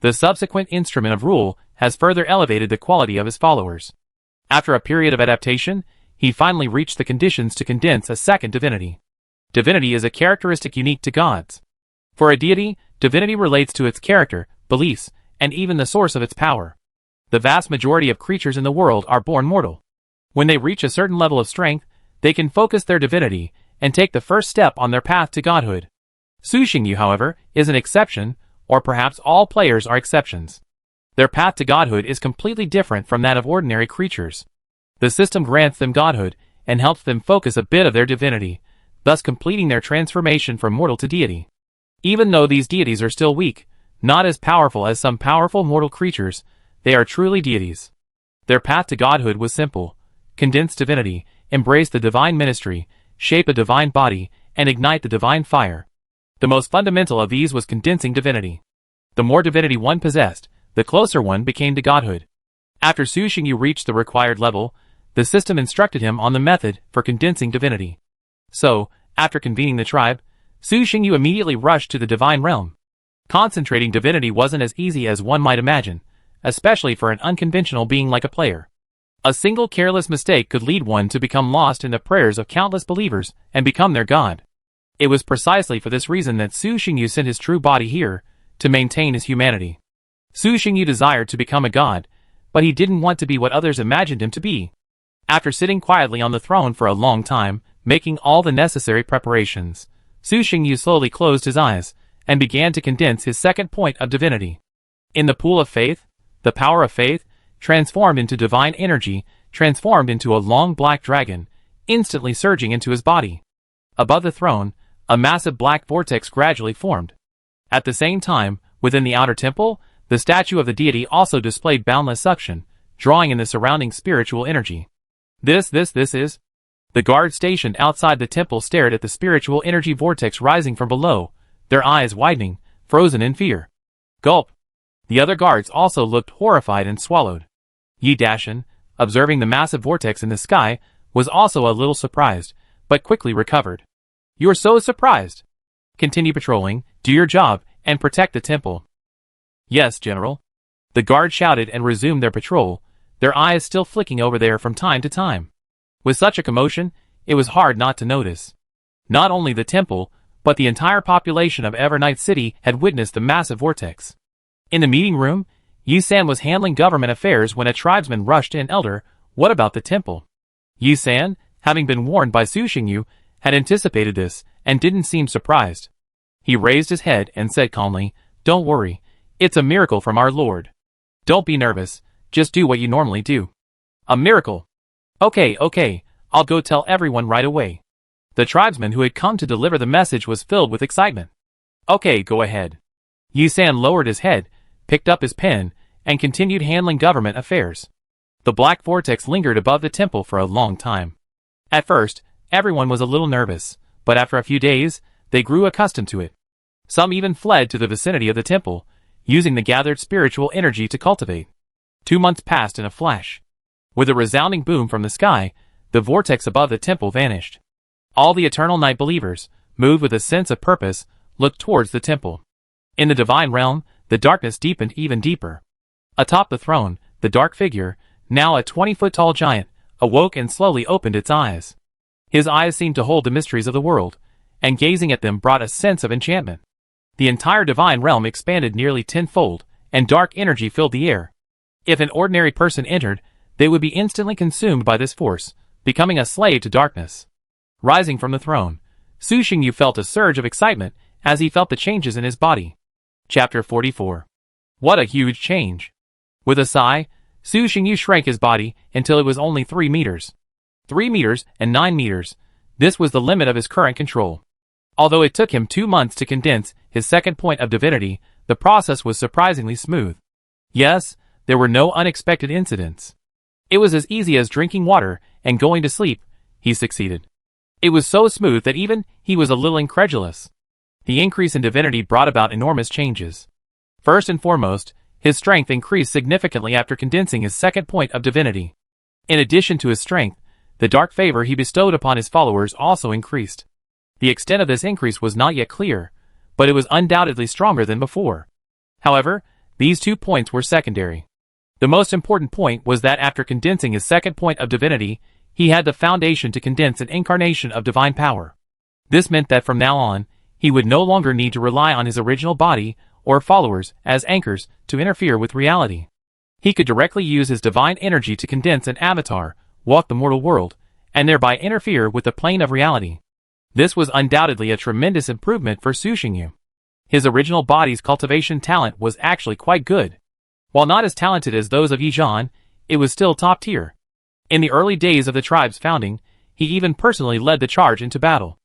The subsequent instrument of rule has further elevated the quality of his followers. After a period of adaptation, he finally reached the conditions to condense a second divinity. Divinity is a characteristic unique to gods. For a deity, divinity relates to its character, beliefs, and even the source of its power. The vast majority of creatures in the world are born mortal. When they reach a certain level of strength, they can focus their divinity and take the first step on their path to godhood. Su Xingyu, however, is an exception, or perhaps all players are exceptions. Their path to godhood is completely different from that of ordinary creatures. The system grants them godhood and helps them focus a bit of their divinity, thus completing their transformation from mortal to deity. Even though these deities are still weak, not as powerful as some powerful mortal creatures, they are truly deities. Their path to godhood was simple: condense divinity, embrace the divine ministry, shape a divine body, and ignite the divine fire. The most fundamental of these was condensing divinity. The more divinity one possessed, the closer one became to godhood. After Su Xingyu reached the required level, the system instructed him on the method for condensing divinity. So, after convening the tribe, Su Xingyu immediately rushed to the divine realm. Concentrating divinity wasn't as easy as one might imagine, especially for an unconventional being like a player. A single careless mistake could lead one to become lost in the prayers of countless believers and become their god. It was precisely for this reason that Su Xingyu sent his true body here, to maintain his humanity. Su Xingyu desired to become a god, but he didn't want to be what others imagined him to be. After sitting quietly on the throne for a long time, making all the necessary preparations, Su Xingyu slowly closed his eyes, and began to condense his second point of divinity. In the pool of faith, the power of faith, transformed into divine energy, transformed into a long black dragon, instantly surging into his body. Above the throne, a massive black vortex gradually formed. At the same time, within the outer temple, the statue of the deity also displayed boundless suction, drawing in the surrounding spiritual energy. This is... The guards stationed outside the temple stared at the spiritual energy vortex rising from below, their eyes widening, frozen in fear. Gulp! The other guards also looked horrified and swallowed. Yi Dashan, observing the massive vortex in the sky, was also a little surprised, but quickly recovered. "You're so surprised? Continue patrolling, do your job, and protect the temple." "Yes, General." The guards shouted and resumed their patrol, their eyes still flicking over there from time to time. With such a commotion, it was hard not to notice. Not only the temple, but the entire population of Evernight City had witnessed the massive vortex. In the meeting room, Yi-san was handling government affairs when a tribesman rushed in. "Elder, what about the temple?" Yi-san, having been warned by Su Xingyu, had anticipated this, and didn't seem surprised. He raised his head and said calmly, "Don't worry, it's a miracle from our Lord. Don't be nervous, just do what you normally do." "A miracle? Okay, I'll go tell everyone right away." The tribesman who had come to deliver the message was filled with excitement. "Okay, go ahead." Yi-san lowered his head, picked up his pen, and continued handling government affairs. The black vortex lingered above the temple for a long time. At first, everyone was a little nervous, but after a few days, they grew accustomed to it. Some even fled to the vicinity of the temple, using the gathered spiritual energy to cultivate. 2 months passed in a flash. With a resounding boom from the sky, the vortex above the temple vanished. All the Eternal Night believers, moved with a sense of purpose, looked towards the temple. In the divine realm, the darkness deepened even deeper. Atop the throne, the dark figure, now a 20-foot-tall giant, awoke and slowly opened its eyes. His eyes seemed to hold the mysteries of the world, and gazing at them brought a sense of enchantment. The entire divine realm expanded nearly tenfold, and dark energy filled the air. If an ordinary person entered, they would be instantly consumed by this force, becoming a slave to darkness. Rising from the throne, Su Xingyu felt a surge of excitement as he felt the changes in his body. Chapter 44. What a huge change! With a sigh, Su Xingyu shrank his body until it was only 3 meters. 3 meters and 9 meters. This was the limit of his current control. Although it took him 2 months to condense his second point of divinity, the process was surprisingly smooth. Yes, there were no unexpected incidents. It was as easy as drinking water and going to sleep. He succeeded. It was so smooth that even he was a little incredulous. The increase in divinity brought about enormous changes. First and foremost, his strength increased significantly after condensing his second point of divinity. In addition to his strength, the dark favor he bestowed upon his followers also increased. The extent of this increase was not yet clear, but it was undoubtedly stronger than before. However, these 2 points were secondary. The most important point was that after condensing his second point of divinity, he had the foundation to condense an incarnation of divine power. This meant that from now on, he would no longer need to rely on his original body or followers as anchors to interfere with reality. He could directly use his divine energy to condense an avatar, walk the mortal world, and thereby interfere with the plane of reality. This was undoubtedly a tremendous improvement for Su Xingyu. His original body's cultivation talent was actually quite good. While not as talented as those of Yi Zhan, it was still top tier. In the early days of the tribe's founding, he even personally led the charge into battle.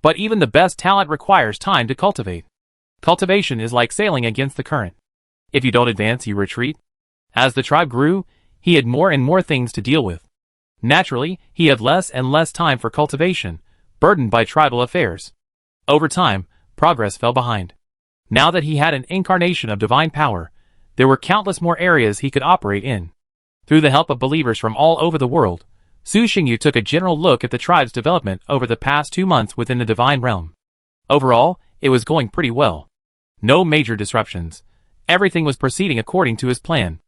But even the best talent requires time to cultivate. Cultivation is like sailing against the current. If you don't advance, you retreat. As the tribe grew, he had more and more things to deal with. Naturally, he had less and less time for cultivation, burdened by tribal affairs. Over time, progress fell behind. Now that he had an incarnation of divine power, there were countless more areas he could operate in. Through the help of believers from all over the world, Su Xingyu took a general look at the tribe's development over the past 2 months within the divine realm. Overall, it was going pretty well. No major disruptions. Everything was proceeding according to his plan.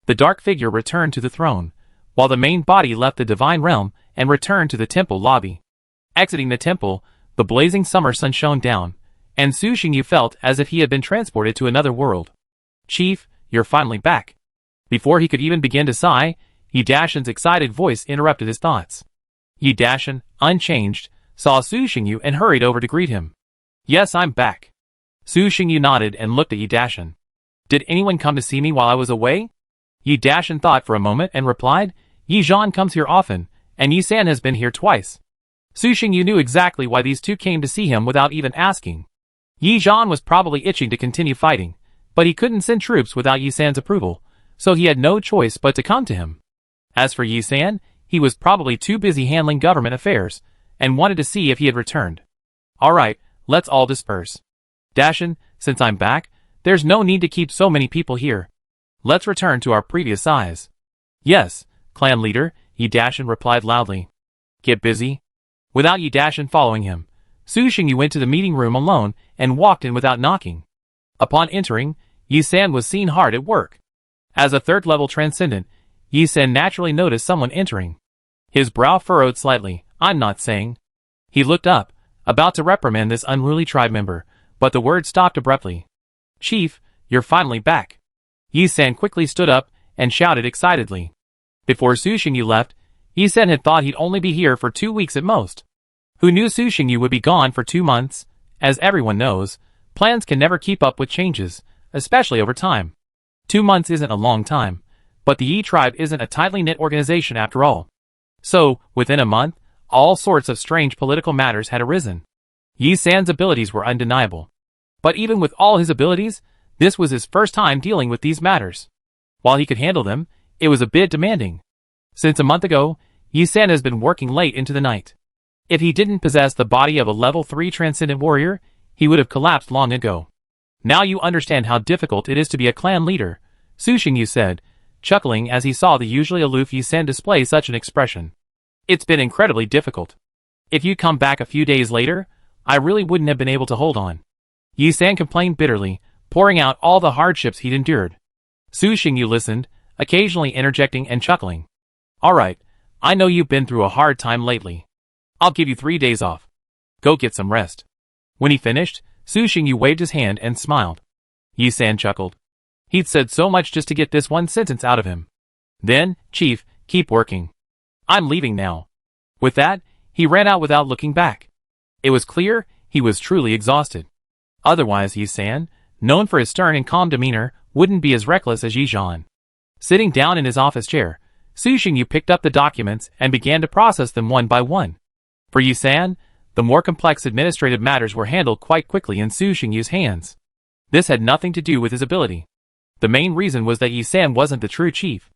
The dark figure returned to the throne, while the main body left the divine realm and returned to the temple lobby. Exiting the temple, the blazing summer sun shone down, and Su Xingyu felt as if he had been transported to another world. "Chief, you're finally back." Before he could even begin to sigh, Yi Dashan's excited voice interrupted his thoughts. Yi Dashan, unchanged, saw Su Xingyu and hurried over to greet him. "Yes, I'm back." Su Xingyu nodded and looked at Yi Dashan. "Did anyone come to see me while I was away?" Yi Dashan thought for a moment and replied, "Yi Zhan comes here often, and Yi San has been here twice." Su Xingyu knew exactly why these two came to see him without even asking. Yi Zhan was probably itching to continue fighting, but he couldn't send troops without Yi San's approval, so he had no choice but to come to him. As for Yi San, he was probably too busy handling government affairs, and wanted to see if he had returned. "Alright, let's all disperse. Dashan, since I'm back, there's no need to keep so many people here. Let's return to our previous size." "Yes, clan leader," Yi Dashan replied loudly. "Get busy." Without Yi Dashan following him, Su Xingyu went to the meeting room alone and walked in without knocking. Upon entering, Yi San was seen hard at work. As a third-level transcendent, Yi San naturally noticed someone entering. His brow furrowed slightly. "I'm not saying." He looked up, about to reprimand this unruly tribe member, but the word stopped abruptly. "Chief, you're finally back." Yi San quickly stood up and shouted excitedly. Before Su Xingyu left, Yi San had thought he'd only be here for 2 weeks at most. Who knew Su Xingyu would be gone for 2 months? As everyone knows, plans can never keep up with changes, especially over time. 2 months isn't a long time, but the Yi tribe isn't a tightly knit organization after all. So, within a month, all sorts of strange political matters had arisen. Yi San's abilities were undeniable. But even with all his abilities, this was his first time dealing with these matters. While he could handle them, it was a bit demanding. Since a month ago, Yi San has been working late into the night. If he didn't possess the body of a level 3 transcendent warrior, he would have collapsed long ago. "Now you understand how difficult it is to be a clan leader," Su Xingyu said, chuckling as he saw the usually aloof Yi San display such an expression. "It's been incredibly difficult. If you'd come back a few days later, I really wouldn't have been able to hold on." Yi San complained bitterly, pouring out all the hardships he'd endured. Su Xingyu listened, occasionally interjecting and chuckling. "Alright, I know you've been through a hard time lately. I'll give you 3 days off. Go get some rest." When he finished, Su Xingyu waved his hand and smiled. Yi San chuckled. He'd said so much just to get this one sentence out of him. "Then, Chief, keep working. I'm leaving now." With that, he ran out without looking back. It was clear he was truly exhausted. Otherwise Yi San, known for his stern and calm demeanor, wouldn't be as reckless as Yi Zhan. Sitting down in his office chair, Su Xingyu picked up the documents and began to process them one by one. For Yi San, the more complex administrative matters were handled quite quickly in Su Xingyu's hands. This had nothing to do with his ability. The main reason was that Yi San wasn't the true chief.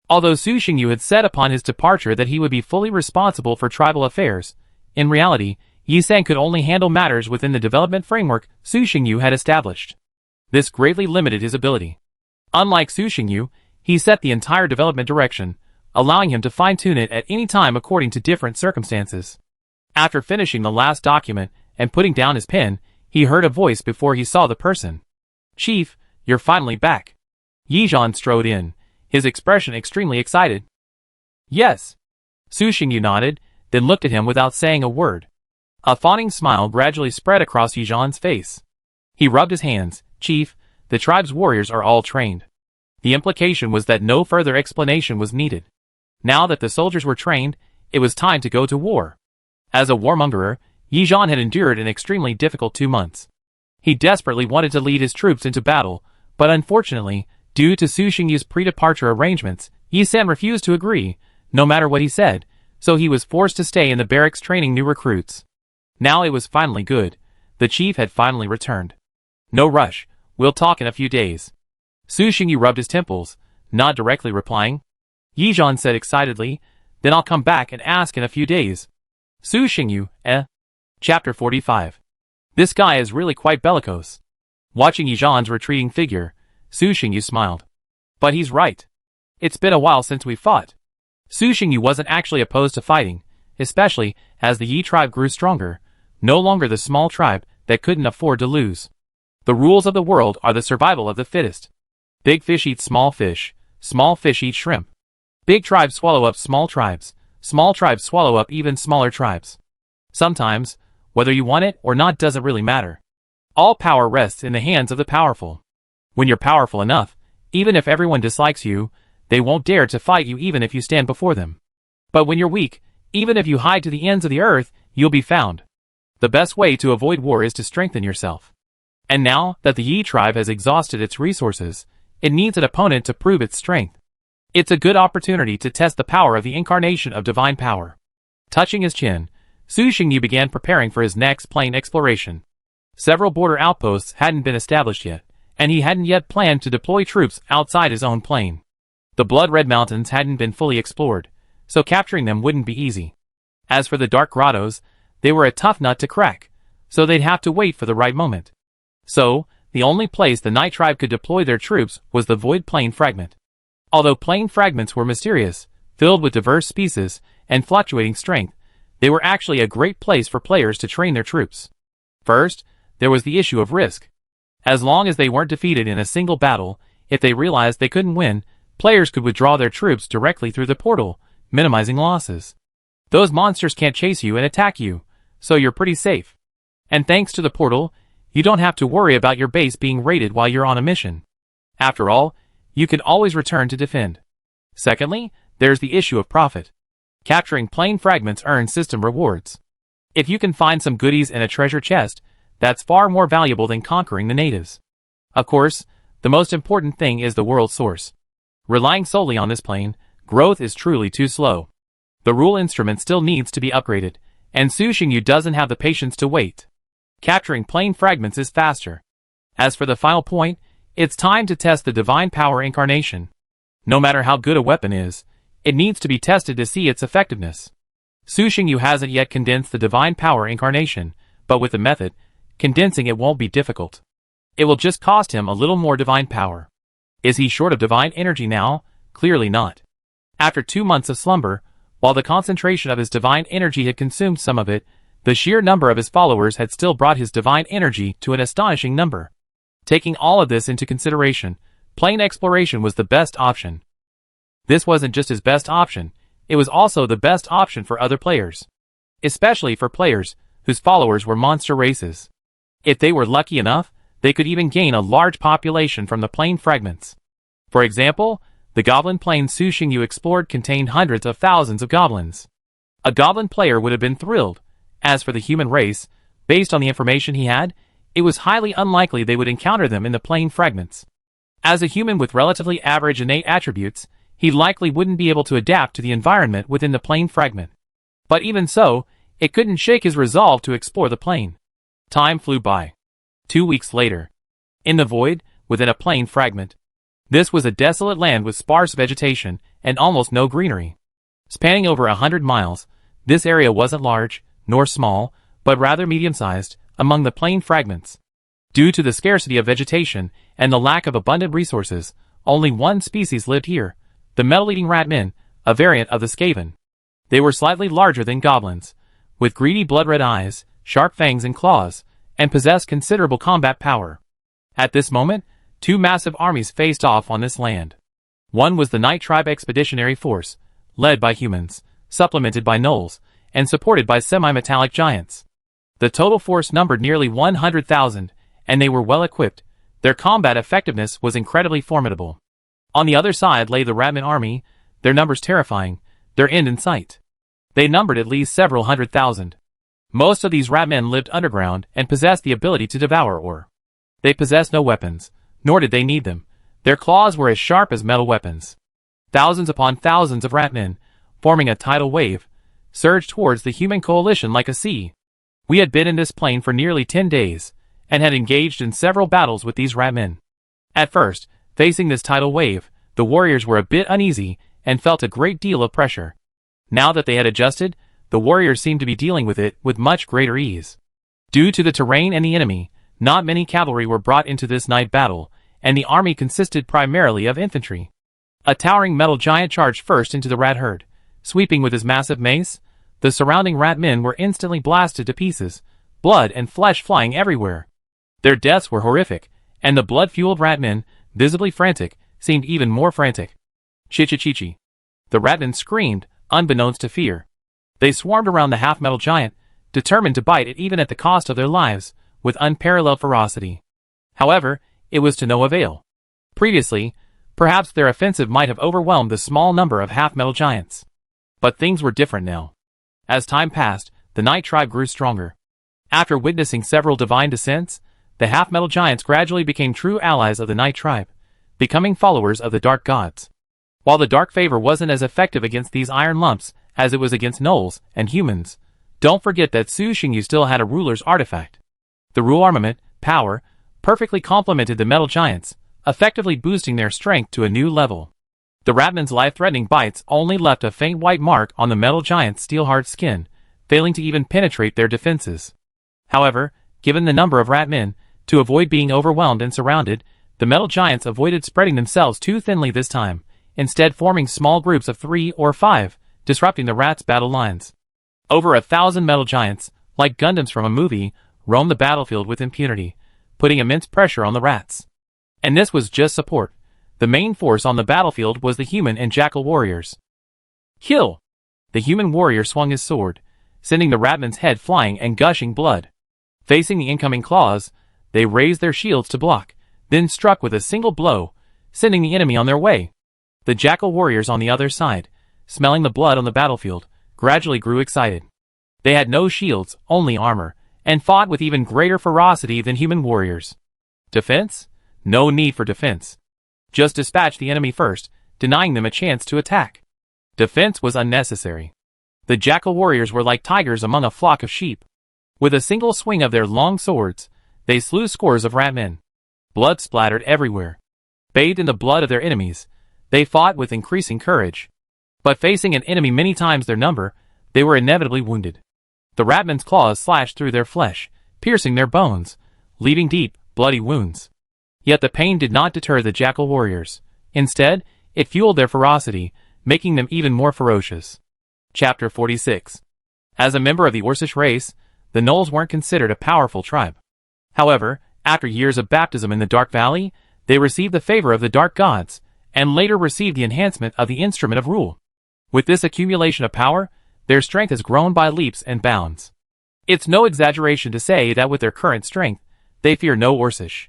Although Su Xingyu had said upon his departure that he would be fully responsible for tribal affairs, in reality, Yi San could only handle matters within the development framework Su Xingyu had established. This greatly limited his ability. Unlike Su Xingyu, he set the entire development direction, allowing him to fine-tune it at any time according to different circumstances. After finishing the last document and putting down his pen, he heard a voice before he saw the person. "Chief, you're finally back." Yi Zhan strode in, his expression extremely excited. "Yes." Su Xingyu nodded, then looked at him without saying a word. A fawning smile gradually spread across Yi Zhan's face. He rubbed his hands. "Chief, the tribe's warriors are all trained." The implication was that no further explanation was needed. Now that the soldiers were trained, it was time to go to war. As a warmongerer, Yi Zhan had endured an extremely difficult 2 months. He desperately wanted to lead his troops into battle, but unfortunately, due to Su Xingyu's pre-departure arrangements, Yi San refused to agree, no matter what he said, so he was forced to stay in the barracks training new recruits. Now it was finally good. The chief had finally returned. "No rush, we'll talk in a few days." Su Xingyu rubbed his temples, not directly replying. Yi Zhan said excitedly, "Then I'll come back and ask in a few days." Su Xingyu, Chapter 45. This guy is really quite bellicose. Watching Yi Zhan's retreating figure, Su Xingyu smiled. But he's right. It's been a while since we fought. Su Xingyu wasn't actually opposed to fighting, especially as the Yi tribe grew stronger, no longer the small tribe that couldn't afford to lose. The rules of the world are the survival of the fittest. Big fish eat small fish eat shrimp. Big tribes swallow up small tribes swallow up even smaller tribes. Sometimes, whether you want it or not doesn't really matter. All power rests in the hands of the powerful. When you're powerful enough, even if everyone dislikes you, they won't dare to fight you even if you stand before them. But when you're weak, even if you hide to the ends of the earth, you'll be found. The best way to avoid war is to strengthen yourself. And now that the Yi tribe has exhausted its resources, it needs an opponent to prove its strength. It's a good opportunity to test the power of the incarnation of divine power. Touching his chin, Su Xingyu began preparing for his next plane exploration. Several border outposts hadn't been established yet, and he hadn't yet planned to deploy troops outside his own plane. The blood-red mountains hadn't been fully explored, so capturing them wouldn't be easy. As for the dark grottos, they were a tough nut to crack, so they'd have to wait for the right moment. So, the only place the Night Tribe could deploy their troops was the Void Plane Fragment. Although plane fragments were mysterious, filled with diverse species, and fluctuating strength, they were actually a great place for players to train their troops. First, there was the issue of risk. As long as they weren't defeated in a single battle, if they realized they couldn't win, players could withdraw their troops directly through the portal, minimizing losses. Those monsters can't chase you and attack you, so you're pretty safe. And thanks to the portal, you don't have to worry about your base being raided while you're on a mission. After all, you can always return to defend. Secondly, there's the issue of profit. Capturing plane fragments earns system rewards. If you can find some goodies in a treasure chest, that's far more valuable than conquering the natives. Of course, the most important thing is the world source. Relying solely on this plane, growth is truly too slow. The rule instrument still needs to be upgraded, and Su Xingyu doesn't have the patience to wait. Capturing plane fragments is faster. As for the final point, it's time to test the divine power incarnation. No matter how good a weapon is, it needs to be tested to see its effectiveness. Su Xingyu hasn't yet condensed the divine power incarnation, but with the method, condensing it won't be difficult. It will just cost him a little more divine power. Is he short of divine energy now? Clearly not. After 2 months of slumber, while the concentration of his divine energy had consumed some of it, the sheer number of his followers had still brought his divine energy to an astonishing number. Taking all of this into consideration, plane exploration was the best option. This wasn't just his best option, it was also the best option for other players. Especially for players whose followers were monster races. If they were lucky enough, they could even gain a large population from the plane fragments. For example, the goblin plane Su Xingyu explored contained hundreds of thousands of goblins. A goblin player would have been thrilled. As for the human race, based on the information he had, it was highly unlikely they would encounter them in the plane fragments. As a human with relatively average innate attributes, he likely wouldn't be able to adapt to the environment within the plane fragment. But even so, it couldn't shake his resolve to explore the plane. Time flew by. 2 weeks later. In the void, within a plane fragment. This was a desolate land with sparse vegetation and almost no greenery. Spanning over 100 miles, this area wasn't large, nor small, but rather medium-sized, among the plane fragments. Due to the scarcity of vegetation and the lack of abundant resources, only one species lived here, the metal-eating ratmen, a variant of the Skaven. They were slightly larger than goblins, with greedy blood-red eyes, sharp fangs and claws, and possessed considerable combat power. At this moment, 2 massive armies faced off on this land. One was the Night Tribe Expeditionary Force, led by humans, supplemented by gnolls, and supported by semi-metallic giants. The total force numbered nearly 100,000, and they were well equipped. Their combat effectiveness was incredibly formidable. On the other side lay the Ratman army, their numbers terrifying, their end in sight. They numbered at least several 100,000. Most of these Ratmen lived underground and possessed the ability to devour ore. They possessed no weapons, nor did they need them. Their claws were as sharp as metal weapons. Thousands upon thousands of Ratmen, forming a tidal wave, surged towards the human coalition like a sea. We had been in this plane for nearly 10 days, and had engaged in several battles with these Ratmen. At first, facing this tidal wave, the warriors were a bit uneasy, and felt a great deal of pressure. Now that they had adjusted, the warriors seemed to be dealing with it with much greater ease. Due to the terrain and the enemy, not many cavalry were brought into this night battle, and the army consisted primarily of infantry. A towering metal giant charged first into the rat herd. Sweeping with his massive mace, the surrounding rat men were instantly blasted to pieces, blood and flesh flying everywhere. Their deaths were horrific, and the blood-fueled rat men, visibly frantic, seemed even more frantic. Chi-chi-chi-chi. The rat men screamed, unbeknownst to fear. They swarmed around the half-metal giant, determined to bite it even at the cost of their lives, with unparalleled ferocity. However, it was to no avail. Previously, perhaps their offensive might have overwhelmed the small number of half-metal giants. But things were different now. As time passed, the Night Tribe grew stronger. After witnessing several divine descents, the half-metal giants gradually became true allies of the Night Tribe, becoming followers of the Dark Gods. While the Dark Favor wasn't as effective against these iron lumps as it was against gnolls and humans, don't forget that Su Xingyu still had a ruler's artifact. The rule armament, power, perfectly complemented the metal giants, effectively boosting their strength to a new level. The ratman's life-threatening bites only left a faint white mark on the metal giant's steel-hard skin, failing to even penetrate their defenses. However, given the number of ratmen, to avoid being overwhelmed and surrounded, the metal giants avoided spreading themselves too thinly this time, instead forming small groups of 3 or 5, disrupting the rats' battle lines. Over 1,000 metal giants, like Gundams from a movie, roamed the battlefield with impunity, putting immense pressure on the rats. And this was just support. The main force on the battlefield was the human and jackal warriors. Kill! The human warrior swung his sword, sending the ratman's head flying and gushing blood. Facing the incoming claws, they raised their shields to block, then struck with a single blow, sending the enemy on their way. The jackal warriors on the other side, smelling the blood on the battlefield, gradually grew excited. They had no shields, only armor, and fought with even greater ferocity than human warriors. Defense? No need for defense. Just dispatch the enemy first, denying them a chance to attack. Defense was unnecessary. The jackal warriors were like tigers among a flock of sheep. With a single swing of their long swords, they slew scores of ratmen. Blood splattered everywhere. Bathed in the blood of their enemies, they fought with increasing courage. But facing an enemy many times their number, they were inevitably wounded. The ratmen's claws slashed through their flesh, piercing their bones, leaving deep, bloody wounds. Yet the pain did not deter the jackal warriors. Instead, it fueled their ferocity, making them even more ferocious. Chapter 46. As a member of the Orcish race, the gnolls weren't considered a powerful tribe. However, after years of baptism in the Dark Valley, they received the favor of the Dark Gods, and later received the enhancement of the Instrument of Rule. With this accumulation of power, their strength has grown by leaps and bounds. It's no exaggeration to say that with their current strength, they fear no Orcish.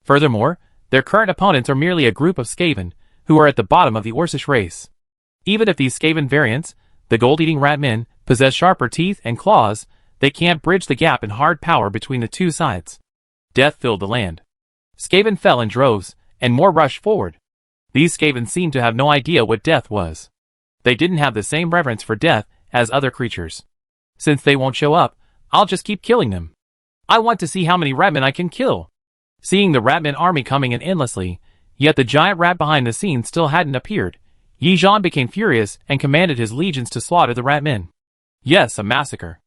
Furthermore, their current opponents are merely a group of Skaven, who are at the bottom of the Orcish race. Even if these Skaven variants, the gold-eating ratmen, possess sharper teeth and claws, they can't bridge the gap in hard power between the two sides. Death filled the land. Skaven fell in droves, and more rushed forward. These Skaven seemed to have no idea what death was. They didn't have the same reverence for death as other creatures. Since they won't show up, I'll just keep killing them. I want to see how many ratmen I can kill. Seeing the ratman army coming in endlessly, yet the giant rat behind the scenes still hadn't appeared, Yi Zhan became furious and commanded his legions to slaughter the ratmen. Yes, a massacre.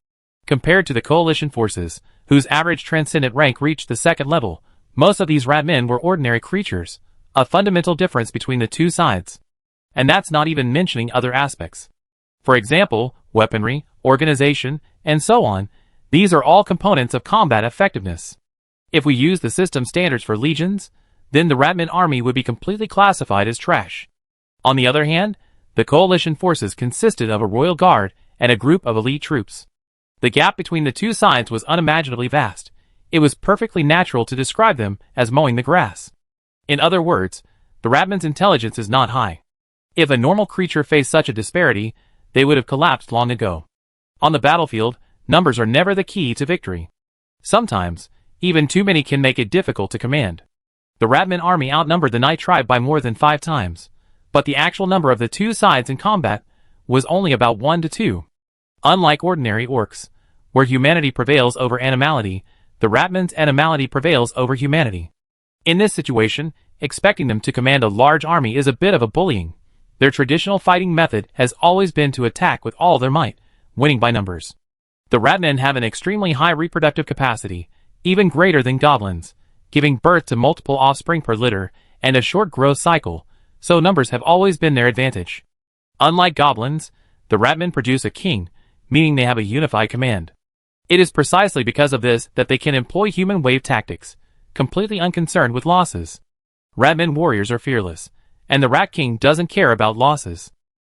Compared to the coalition forces, whose average transcendent rank reached the second level, most of these ratmen were ordinary creatures, a fundamental difference between the two sides. And that's not even mentioning other aspects. For example, weaponry, organization, and so on. These are all components of combat effectiveness. If we use the system standards for legions, then the ratman army would be completely classified as trash. On the other hand, the coalition forces consisted of a royal guard and a group of elite troops. The gap between the two sides was unimaginably vast. It was perfectly natural to describe them as mowing the grass. In other words, the ratman's intelligence is not high. If a normal creature faced such a disparity, they would have collapsed long ago. On the battlefield, numbers are never the key to victory. Sometimes, even too many can make it difficult to command. The ratman army outnumbered the Night Tribe by more than 5 times, but the actual number of the two sides in combat was only about 1 to 2. Unlike ordinary orcs, where humanity prevails over animality, the ratman's animality prevails over humanity. In this situation, expecting them to command a large army is a bit of a bullying. Their traditional fighting method has always been to attack with all their might, winning by numbers. The ratmen have an extremely high reproductive capacity, even greater than goblins, giving birth to multiple offspring per litter and a short growth cycle, so numbers have always been their advantage. Unlike goblins, the ratmen produce a king, meaning they have a unified command. It is precisely because of this that they can employ human wave tactics, completely unconcerned with losses. Ratmen warriors are fearless, and the Rat King doesn't care about losses.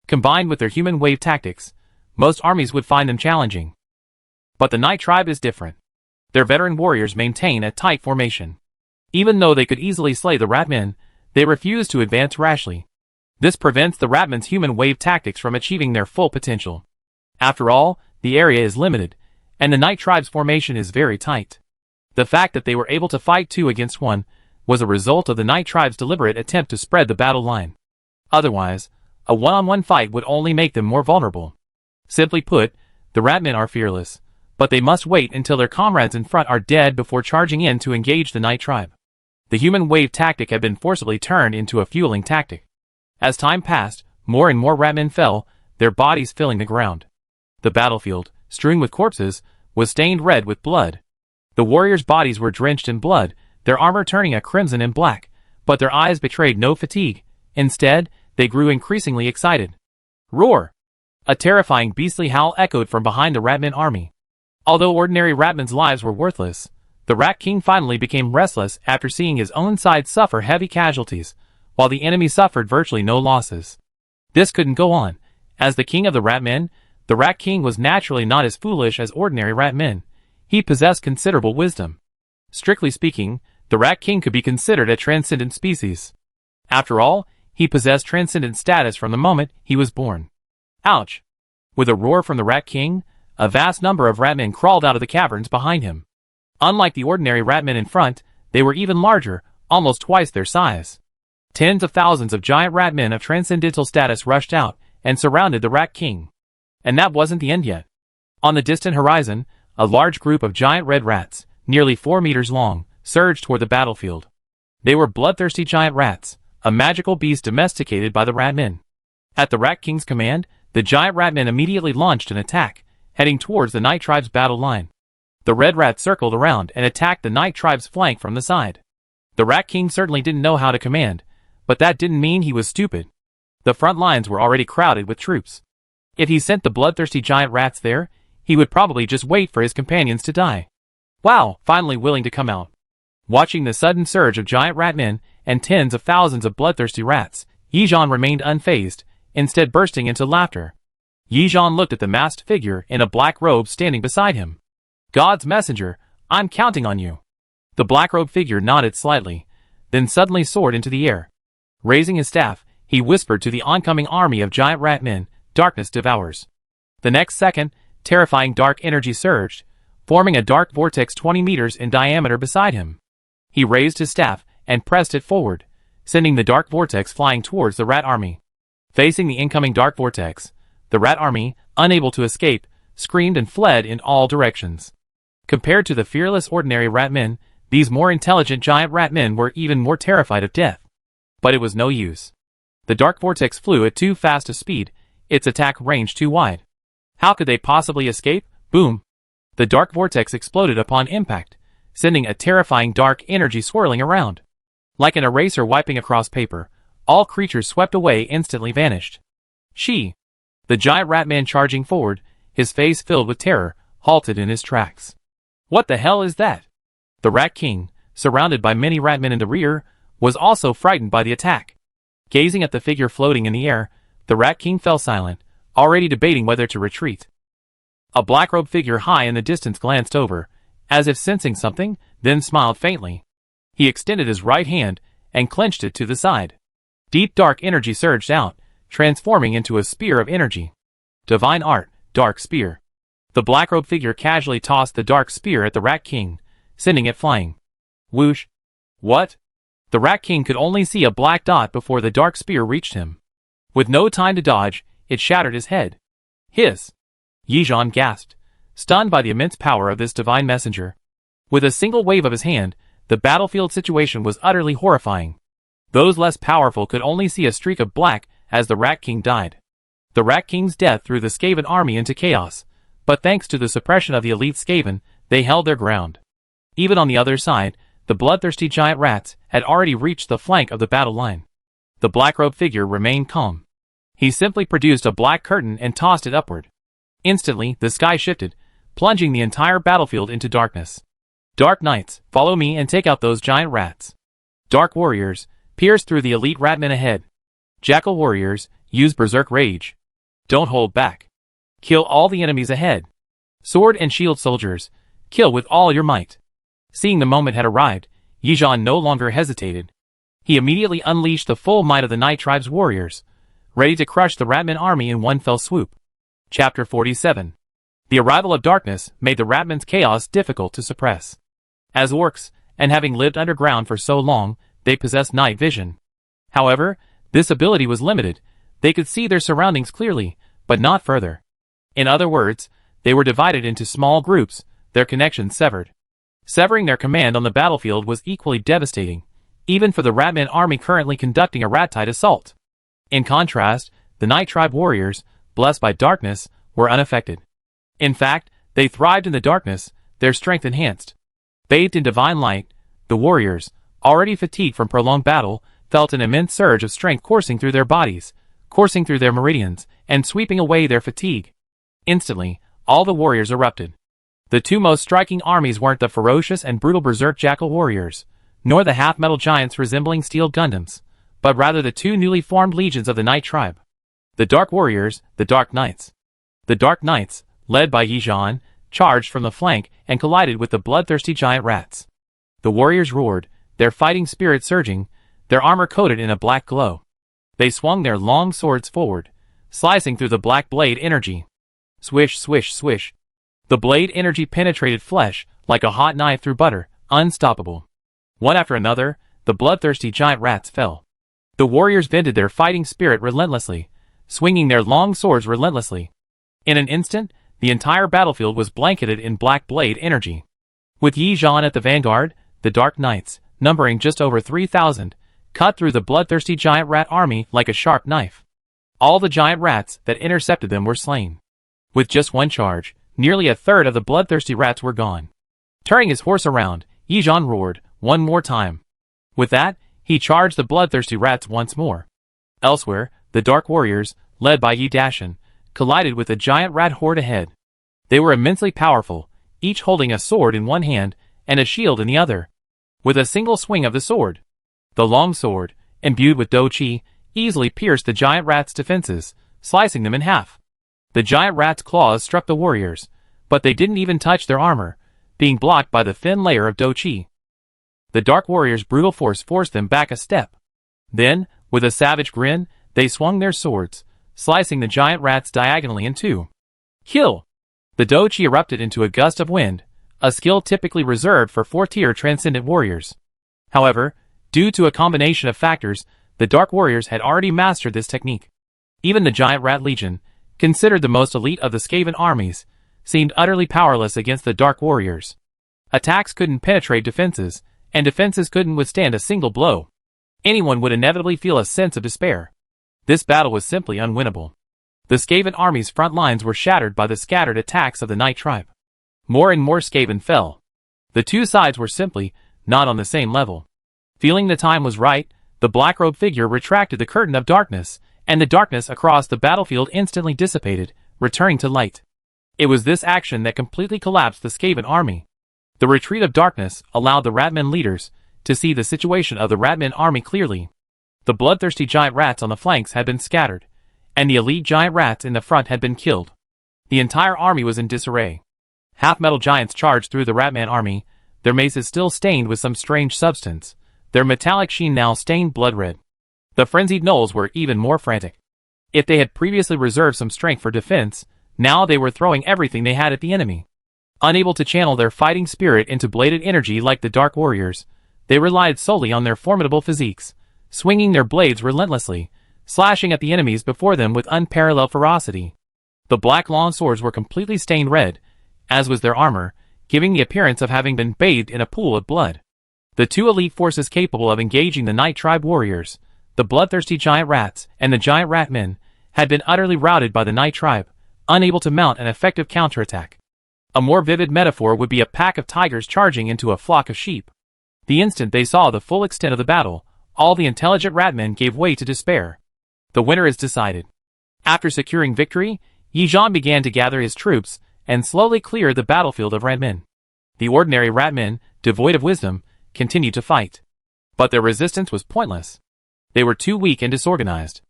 Combined with their human wave tactics, most armies would find them challenging. But the Night Tribe is different. Their veteran warriors maintain a tight formation. Even though they could easily slay the Ratmen, they refuse to advance rashly. This prevents the Ratmen's human wave tactics from achieving their full potential. After all, the area is limited, and the Night Tribe's formation is very tight. The fact that they were able to fight 2 against 1 was a result of the Night Tribe's deliberate attempt to spread the battle line. Otherwise, a one-on-one fight would only make them more vulnerable. Simply put, the Ratmen are fearless, but they must wait until their comrades in front are dead before charging in to engage the Night Tribe. The human wave tactic had been forcibly turned into a fueling tactic. As time passed, more and more Ratmen fell, their bodies filling the ground. The battlefield, strewn with corpses, was stained red with blood. The warriors' bodies were drenched in blood, their armor turning a crimson and black, but their eyes betrayed no fatigue. Instead, they grew increasingly excited. Roar! A terrifying beastly howl echoed from behind the Ratman army. Although ordinary Ratmen's lives were worthless, the Rat King finally became restless after seeing his own side suffer heavy casualties, while the enemy suffered virtually no losses. This couldn't go on. As the king of the Ratmen, the Rat King was naturally not as foolish as ordinary Ratmen. He possessed considerable wisdom. Strictly speaking, the Rat King could be considered a transcendent species. After all, he possessed transcendent status from the moment he was born. Ouch! With a roar from the Rat King, a vast number of Ratmen crawled out of the caverns behind him. Unlike the ordinary Ratmen in front, they were even larger, almost twice their size. Tens of thousands of giant Ratmen of transcendental status rushed out and surrounded the Rat King. And that wasn't the end yet. On the distant horizon, a large group of giant red rats, nearly 4 meters long, surged toward the battlefield. They were bloodthirsty giant rats, a magical beast domesticated by the Ratmen. At the Rat King's command, the giant Ratmen immediately launched an attack, heading towards the Night Tribe's battle line. The red rats circled around and attacked the Night Tribe's flank from the side. The Rat King certainly didn't know how to command, but that didn't mean he was stupid. The front lines were already crowded with troops. If he sent the bloodthirsty giant rats there, he would probably just wait for his companions to die. Wow, finally willing to come out. Watching the sudden surge of giant Ratmen and tens of thousands of bloodthirsty rats, Yijan remained unfazed, instead bursting into laughter. Yijan looked at the masked figure in a black robe standing beside him. God's messenger, I'm counting on you. The black-robed figure nodded slightly, then suddenly soared into the air. Raising his staff, he whispered to the oncoming army of giant Ratmen, "Darkness devours." The next second, terrifying dark energy surged, forming a dark vortex 20 meters in diameter beside him. He raised his staff and pressed it forward, sending the dark vortex flying towards the rat army. Facing the incoming dark vortex, the rat army, unable to escape, screamed and fled in all directions. Compared to the fearless ordinary Ratmen, these more intelligent giant Ratmen were even more terrified of death. But it was no use. The dark vortex flew at too fast a speed, its attack range too wide. How could they possibly escape? Boom! The dark vortex exploded upon impact, sending a terrifying dark energy swirling around. Like an eraser wiping across paper, all creatures swept away instantly vanished. The giant Ratman charging forward, his face filled with terror, halted in his tracks. What the hell is that? The Rat King, surrounded by many Ratmen in the rear, was also frightened by the attack. Gazing at the figure floating in the air, the Rat King fell silent, already debating whether to retreat. A black-robed figure high in the distance glanced over, as if sensing something, then smiled faintly. He extended his right hand and clenched it to the side. Deep dark energy surged out, transforming into a spear of energy. Divine art, dark spear. The black-robed figure casually tossed the dark spear at the Rat King, sending it flying. Whoosh! What? The Rat King could only see a black dot before the dark spear reached him. With no time to dodge, it shattered his head. Hiss! Yijan gasped, stunned by the immense power of this divine messenger. With a single wave of his hand, the battlefield situation was utterly horrifying. Those less powerful could only see a streak of black as the Rat King died. The Rat King's death threw the Skaven army into chaos, but thanks to the suppression of the elite Skaven, they held their ground. Even on the other side, the bloodthirsty giant rats had already reached the flank of the battle line. The black-robed figure remained calm. He simply produced a black curtain and tossed it upward. Instantly, the sky shifted, plunging the entire battlefield into darkness. Dark Knights, follow me and take out those giant rats. Dark Warriors, pierce through the elite ratmen ahead. Jackal Warriors, use Berserk Rage. Don't hold back. Kill all the enemies ahead. Sword and Shield Soldiers, kill with all your might. Seeing the moment had arrived, Yizhan no longer hesitated. He immediately unleashed the full might of the Night Tribe's warriors, ready to crush the Ratman army in one fell swoop. Chapter 47. The arrival of darkness made the Ratman's chaos difficult to suppress. As orcs, and having lived underground for so long, they possessed night vision. However, this ability was limited. They could see their surroundings clearly, but not further. In other words, they were divided into small groups, their connections severed. Severing their command on the battlefield was equally devastating, even for the Ratman army currently conducting a rat-tide assault. In contrast, the Night Tribe warriors, blessed by darkness, were unaffected. In fact, they thrived in the darkness, their strength enhanced. Bathed in divine light, the warriors, already fatigued from prolonged battle, felt an immense surge of strength coursing through their bodies, coursing through their meridians, and sweeping away their fatigue. Instantly, all the warriors erupted. The two most striking armies weren't the ferocious and brutal berserk jackal warriors, nor the half-metal giants resembling steel Gundams, but rather the two newly formed legions of the Night Tribe. The Dark Warriors, the Dark Knights. The Dark Knights, led by Yizhan, charged from the flank and collided with the bloodthirsty giant rats. The warriors roared, their fighting spirit surging, their armor coated in a black glow. They swung their long swords forward, slicing through the black blade energy. Swish, swish, swish. The blade energy penetrated flesh like a hot knife through butter, unstoppable. One after another, the bloodthirsty giant rats fell. The warriors vented their fighting spirit relentlessly, swinging their long swords relentlessly. In an instant, the entire battlefield was blanketed in black blade energy. With Yizhan at the vanguard, the Dark Knights, numbering just over 3,000, cut through the bloodthirsty giant rat army like a sharp knife. All the giant rats that intercepted them were slain. With just one charge, nearly a third of the bloodthirsty rats were gone. Turning his horse around, Yizhan roared, one more time. With that, he charged the bloodthirsty rats once more. Elsewhere, the Dark Warriors, led by Yi Dashan, collided with the giant rat horde ahead. They were immensely powerful, each holding a sword in one hand and a shield in the other. With a single swing of the sword, the long sword, imbued with Do Chi, easily pierced the giant rat's defenses, slicing them in half. The giant rat's claws struck the warriors, but they didn't even touch their armor, being blocked by the thin layer of Do Chi. The Dark Warriors' brutal force forced them back a step. Then, with a savage grin, they swung their swords, slicing the giant rats diagonally in two. Kill! The Do Chi erupted into a gust of wind, a skill typically reserved for 4-tier transcendent warriors. However, due to a combination of factors, the Dark Warriors had already mastered this technique. Even the Giant Rat Legion, considered the most elite of the Skaven armies, seemed utterly powerless against the Dark Warriors. Attacks couldn't penetrate defenses, and defenses couldn't withstand a single blow. Anyone would inevitably feel a sense of despair. This battle was simply unwinnable. The Skaven army's front lines were shattered by the scattered attacks of the Night Tribe. More and more Skaven fell. The two sides were simply not on the same level. Feeling the time was right, the black-robed figure retracted the curtain of darkness, and the darkness across the battlefield instantly dissipated, returning to light. It was this action that completely collapsed the Skaven army. The retreat of darkness allowed the Ratman leaders to see the situation of the Ratman army clearly. The bloodthirsty giant rats on the flanks had been scattered, and the elite giant rats in the front had been killed. The entire army was in disarray. Half-metal giants charged through the Ratman army, their maces still stained with some strange substance, their metallic sheen now stained blood-red. The frenzied gnolls were even more frantic. If they had previously reserved some strength for defense, now they were throwing everything they had at the enemy. Unable to channel their fighting spirit into bladed energy like the Dark Warriors, they relied solely on their formidable physiques, swinging their blades relentlessly, slashing at the enemies before them with unparalleled ferocity. The black long swords were completely stained red, as was their armor, giving the appearance of having been bathed in a pool of blood. The two elite forces capable of engaging the Night Tribe warriors, the bloodthirsty giant rats and the giant rat men, had been utterly routed by the Night Tribe, unable to mount an effective counterattack. A more vivid metaphor would be a pack of tigers charging into a flock of sheep. The instant they saw the full extent of the battle, all the intelligent ratmen gave way to despair. The winner is decided. After securing victory, Yi Zhan began to gather his troops and slowly clear the battlefield of ratmen. The ordinary ratmen, devoid of wisdom, continued to fight. But their resistance was pointless. They were too weak and disorganized.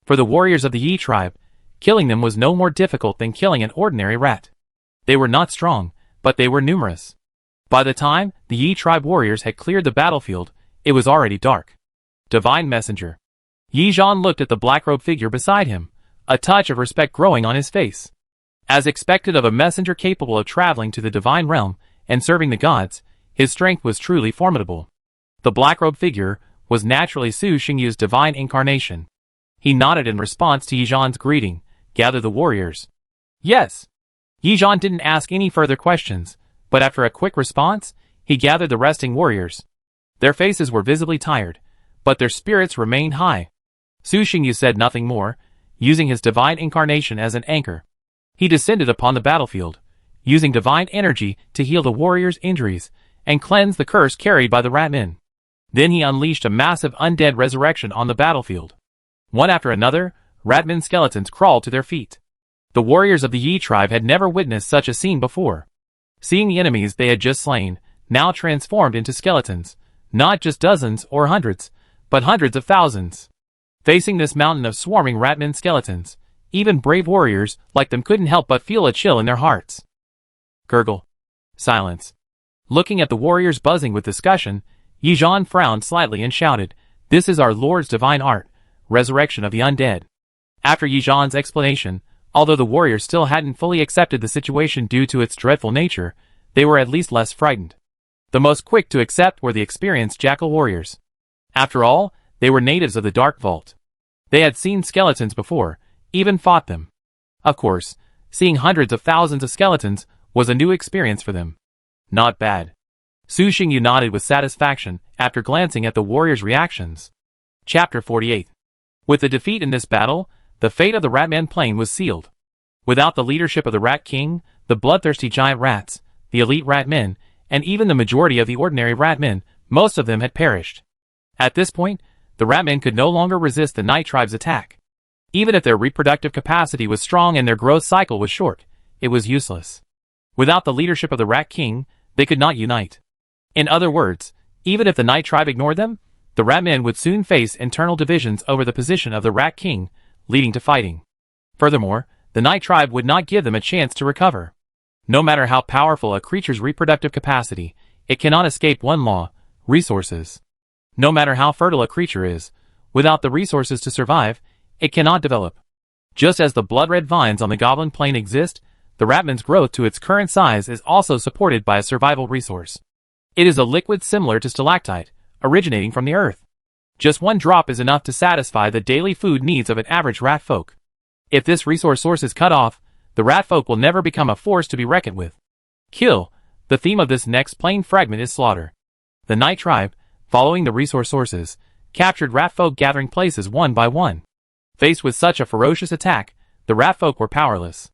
For the warriors of the Yi tribe, killing them was no more difficult than killing an ordinary rat. They were not strong, but they were numerous. By the time the Yi tribe warriors had cleared the battlefield, it was already dark. Divine Messenger. Yi Zhan looked at the black-robed figure beside him, a touch of respect growing on his face. As expected of a messenger capable of traveling to the divine realm and serving the gods, his strength was truly formidable. The black-robed figure was naturally Su Xingyu's divine incarnation. He nodded in response to Yi Zhan's greeting, "Gather the warriors." "Yes." Yi Zhan didn't ask any further questions, but after a quick response, he gathered the resting warriors. Their faces were visibly tired, but their spirits remained high. Su Xingyu said nothing more, using his divine incarnation as an anchor. He descended upon the battlefield, using divine energy to heal the warriors' injuries and cleanse the curse carried by the ratmen. Then he unleashed a massive undead resurrection on the battlefield. One after another, ratmen skeletons crawled to their feet. The warriors of the Yi tribe had never witnessed such a scene before. Seeing the enemies they had just slain, now transformed into skeletons, not just dozens or hundreds, but hundreds of thousands. Facing this mountain of swarming ratmen skeletons, even brave warriors like them couldn't help but feel a chill in their hearts. Gurgle. Silence. Looking at the warriors buzzing with discussion, Yi Zhan frowned slightly and shouted, "This is our Lord's divine art, resurrection of the undead." After Yi Zhan's explanation, although the warriors still hadn't fully accepted the situation due to its dreadful nature, they were at least less frightened. The most quick to accept were the experienced jackal warriors. After all, they were natives of the Dark Vault. They had seen skeletons before, even fought them. Of course, seeing hundreds of thousands of skeletons was a new experience for them. Not bad. Su Xingyu nodded with satisfaction after glancing at the warriors' reactions. Chapter 48. With the defeat in this battle, the fate of the Ratman Plain was sealed. Without the leadership of the Rat King, the bloodthirsty giant rats, the elite Ratmen, and even the majority of the ordinary Ratmen, most of them had perished. At this point, the Ratmen could no longer resist the Night Tribe's attack. Even if their reproductive capacity was strong and their growth cycle was short, it was useless. Without the leadership of the Rat King, they could not unite. In other words, even if the Night Tribe ignored them, the Ratmen would soon face internal divisions over the position of the Rat King, leading to fighting. Furthermore, the Night Tribe would not give them a chance to recover. No matter how powerful a creature's reproductive capacity, it cannot escape one law: resources. No matter how fertile a creature is, without the resources to survive, it cannot develop. Just as the blood-red vines on the Goblin Plain exist, the Ratman's growth to its current size is also supported by a survival resource. It is a liquid similar to stalactite, originating from the earth. Just one drop is enough to satisfy the daily food needs of an average rat folk. If this resource source is cut off, the rat folk will never become a force to be reckoned with. Kill. The theme of this next plain fragment is slaughter. The Night Tribe, following the resource sources, captured rat folk gathering places one by one. Faced with such a ferocious attack, the rat folk were powerless.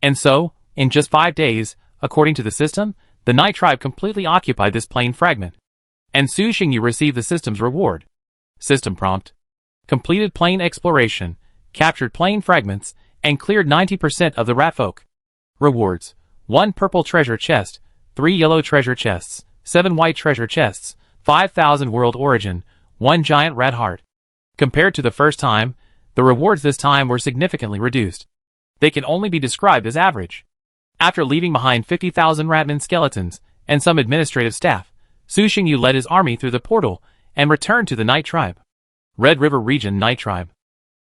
And so, in just 5 days, according to the system, the Night Tribe completely occupied this plain fragment. And Su Xingyu received the system's reward. System prompt. Completed plain exploration, captured plain fragments, and cleared 90% of the rat folk. Rewards: 1 purple treasure chest, 3 yellow treasure chests, 7 white treasure chests, 5,000 world origin, 1 giant rat heart. Compared to the first time, the rewards this time were significantly reduced. They can only be described as average. After leaving behind 50,000 Ratman skeletons and some administrative staff, Su Xingyu led his army through the portal and returned to the Night Tribe. Red River Region Night Tribe.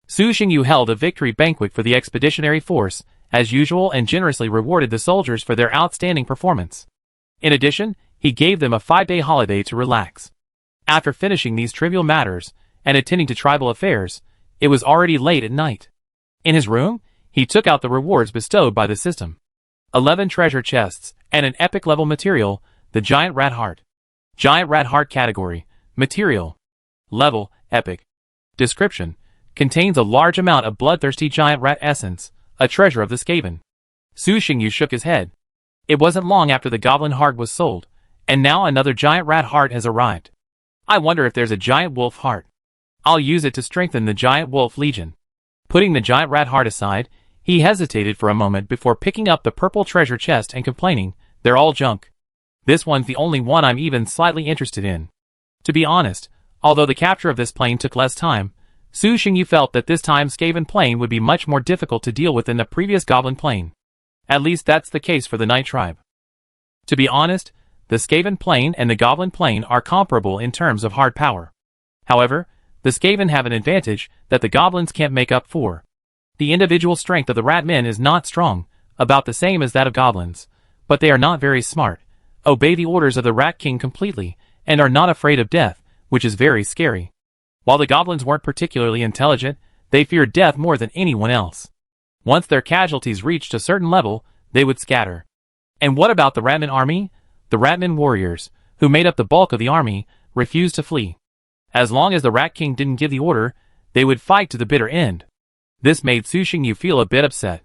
Su Xingyu held a victory banquet for the expeditionary force, as usual, and generously rewarded the soldiers for their outstanding performance. In addition, he gave them a 5-day holiday to relax. After finishing these trivial matters and attending to tribal affairs, it was already late at night. In his room, he took out the rewards bestowed by the system. 11 treasure chests and an epic level material, the Giant Rat Heart. Giant Rat Heart category, material. Level, epic. Description: contains a large amount of bloodthirsty giant rat essence, a treasure of the Skaven. Su Xingyu shook his head. It wasn't long after the Goblin Heart was sold, and now another giant rat heart has arrived. I wonder if there's a giant wolf heart. I'll use it to strengthen the giant wolf legion. Putting the giant rat heart aside, he hesitated for a moment before picking up the purple treasure chest and complaining, "They're all junk. This one's the only one I'm even slightly interested in." To be honest, although the capture of this plane took less time, Su Xingyu felt that this time Skaven plane would be much more difficult to deal with than the previous goblin plane. At least that's the case for the Night Tribe. To be honest, the Skaven plane and the goblin plane are comparable in terms of hard power. However, the Skaven have an advantage that the goblins can't make up for. The individual strength of the rat men is not strong, about the same as that of goblins, but they are not very smart, obey the orders of the Rat King completely, and are not afraid of death, which is very scary. While the goblins weren't particularly intelligent, they feared death more than anyone else. Once their casualties reached a certain level, they would scatter. And what about the Ratman army? The Ratman warriors, who made up the bulk of the army, refused to flee. As long as the Rat King didn't give the order, they would fight to the bitter end. This made Su Xingyu feel a bit upset.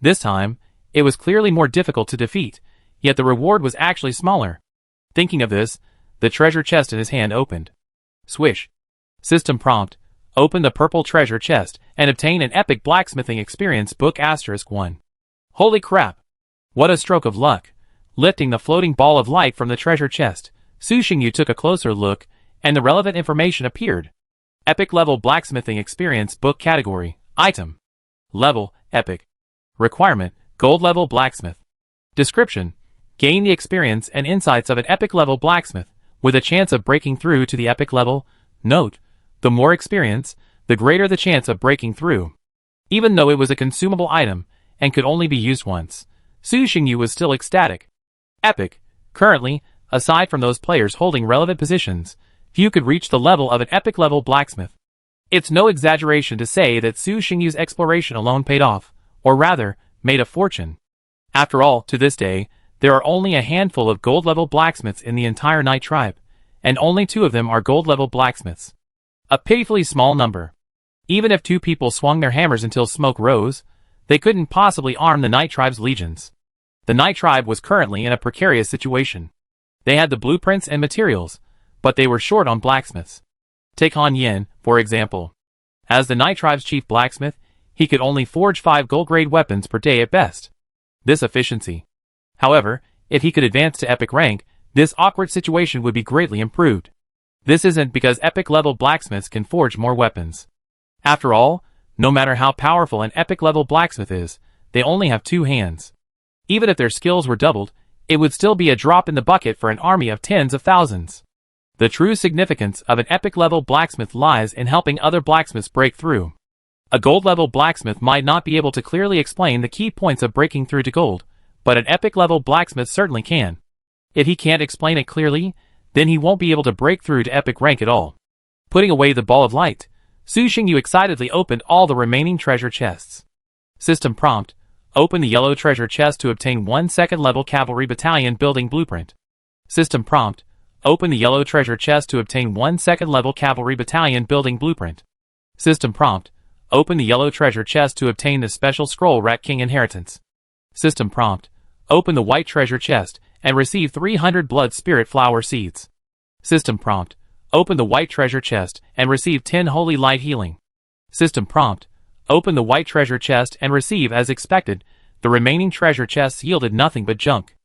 This time, it was clearly more difficult to defeat, yet the reward was actually smaller. Thinking of this, the treasure chest in his hand opened. Swish. System prompt: open the purple treasure chest and obtain an epic blacksmithing experience book *1. Holy crap! What a stroke of luck! Lifting the floating ball of light from the treasure chest, Su Xingyu took a closer look, and the relevant information appeared. Epic level blacksmithing experience book category. Item. Level, epic. Requirement, gold level blacksmith. Description: gain the experience and insights of an epic level blacksmith, with a chance of breaking through to the epic level. Note: the more experience, the greater the chance of breaking through. Even though it was a consumable item, and could only be used once, Su Xingyu was still ecstatic. Epic. Currently, aside from those players holding relevant positions, few could reach the level of an epic level blacksmith. It's no exaggeration to say that Su Xingyu's exploration alone paid off, or rather, made a fortune. After all, to this day, there are only a handful of gold-level blacksmiths in the entire Night Tribe, and only 2 of them are gold-level blacksmiths. A pitifully small number. Even if 2 people swung their hammers until smoke rose, they couldn't possibly arm the Night Tribe's legions. The Night Tribe was currently in a precarious situation. They had the blueprints and materials, but they were short on blacksmiths. Take Han Yin, for example. As the Night Tribe's chief blacksmith, he could only forge 5 gold-grade weapons per day at best. This efficiency. However, if he could advance to epic rank, this awkward situation would be greatly improved. This isn't because epic-level blacksmiths can forge more weapons. After all, no matter how powerful an epic-level blacksmith is, they only have 2 hands. Even if their skills were doubled, it would still be a drop in the bucket for an army of tens of thousands. The true significance of an epic-level blacksmith lies in helping other blacksmiths break through. A gold-level blacksmith might not be able to clearly explain the key points of breaking through to gold, but an epic-level blacksmith certainly can. If he can't explain it clearly, then he won't be able to break through to epic rank at all. Putting away the ball of light, Su Xingyu excitedly opened all the remaining treasure chests. System prompt: open the yellow treasure chest to obtain 1 second-level cavalry battalion building blueprint. System prompt: open the yellow treasure chest to obtain 1 second-level cavalry battalion building blueprint. System prompt: open the yellow treasure chest to obtain the special scroll Rat King inheritance. System prompt: open the white treasure chest and receive 300 blood spirit flower seeds. System prompt: open the white treasure chest and receive 10 holy light healing. System prompt: open the white treasure chest and receive as expected. The remaining treasure chests yielded nothing but junk.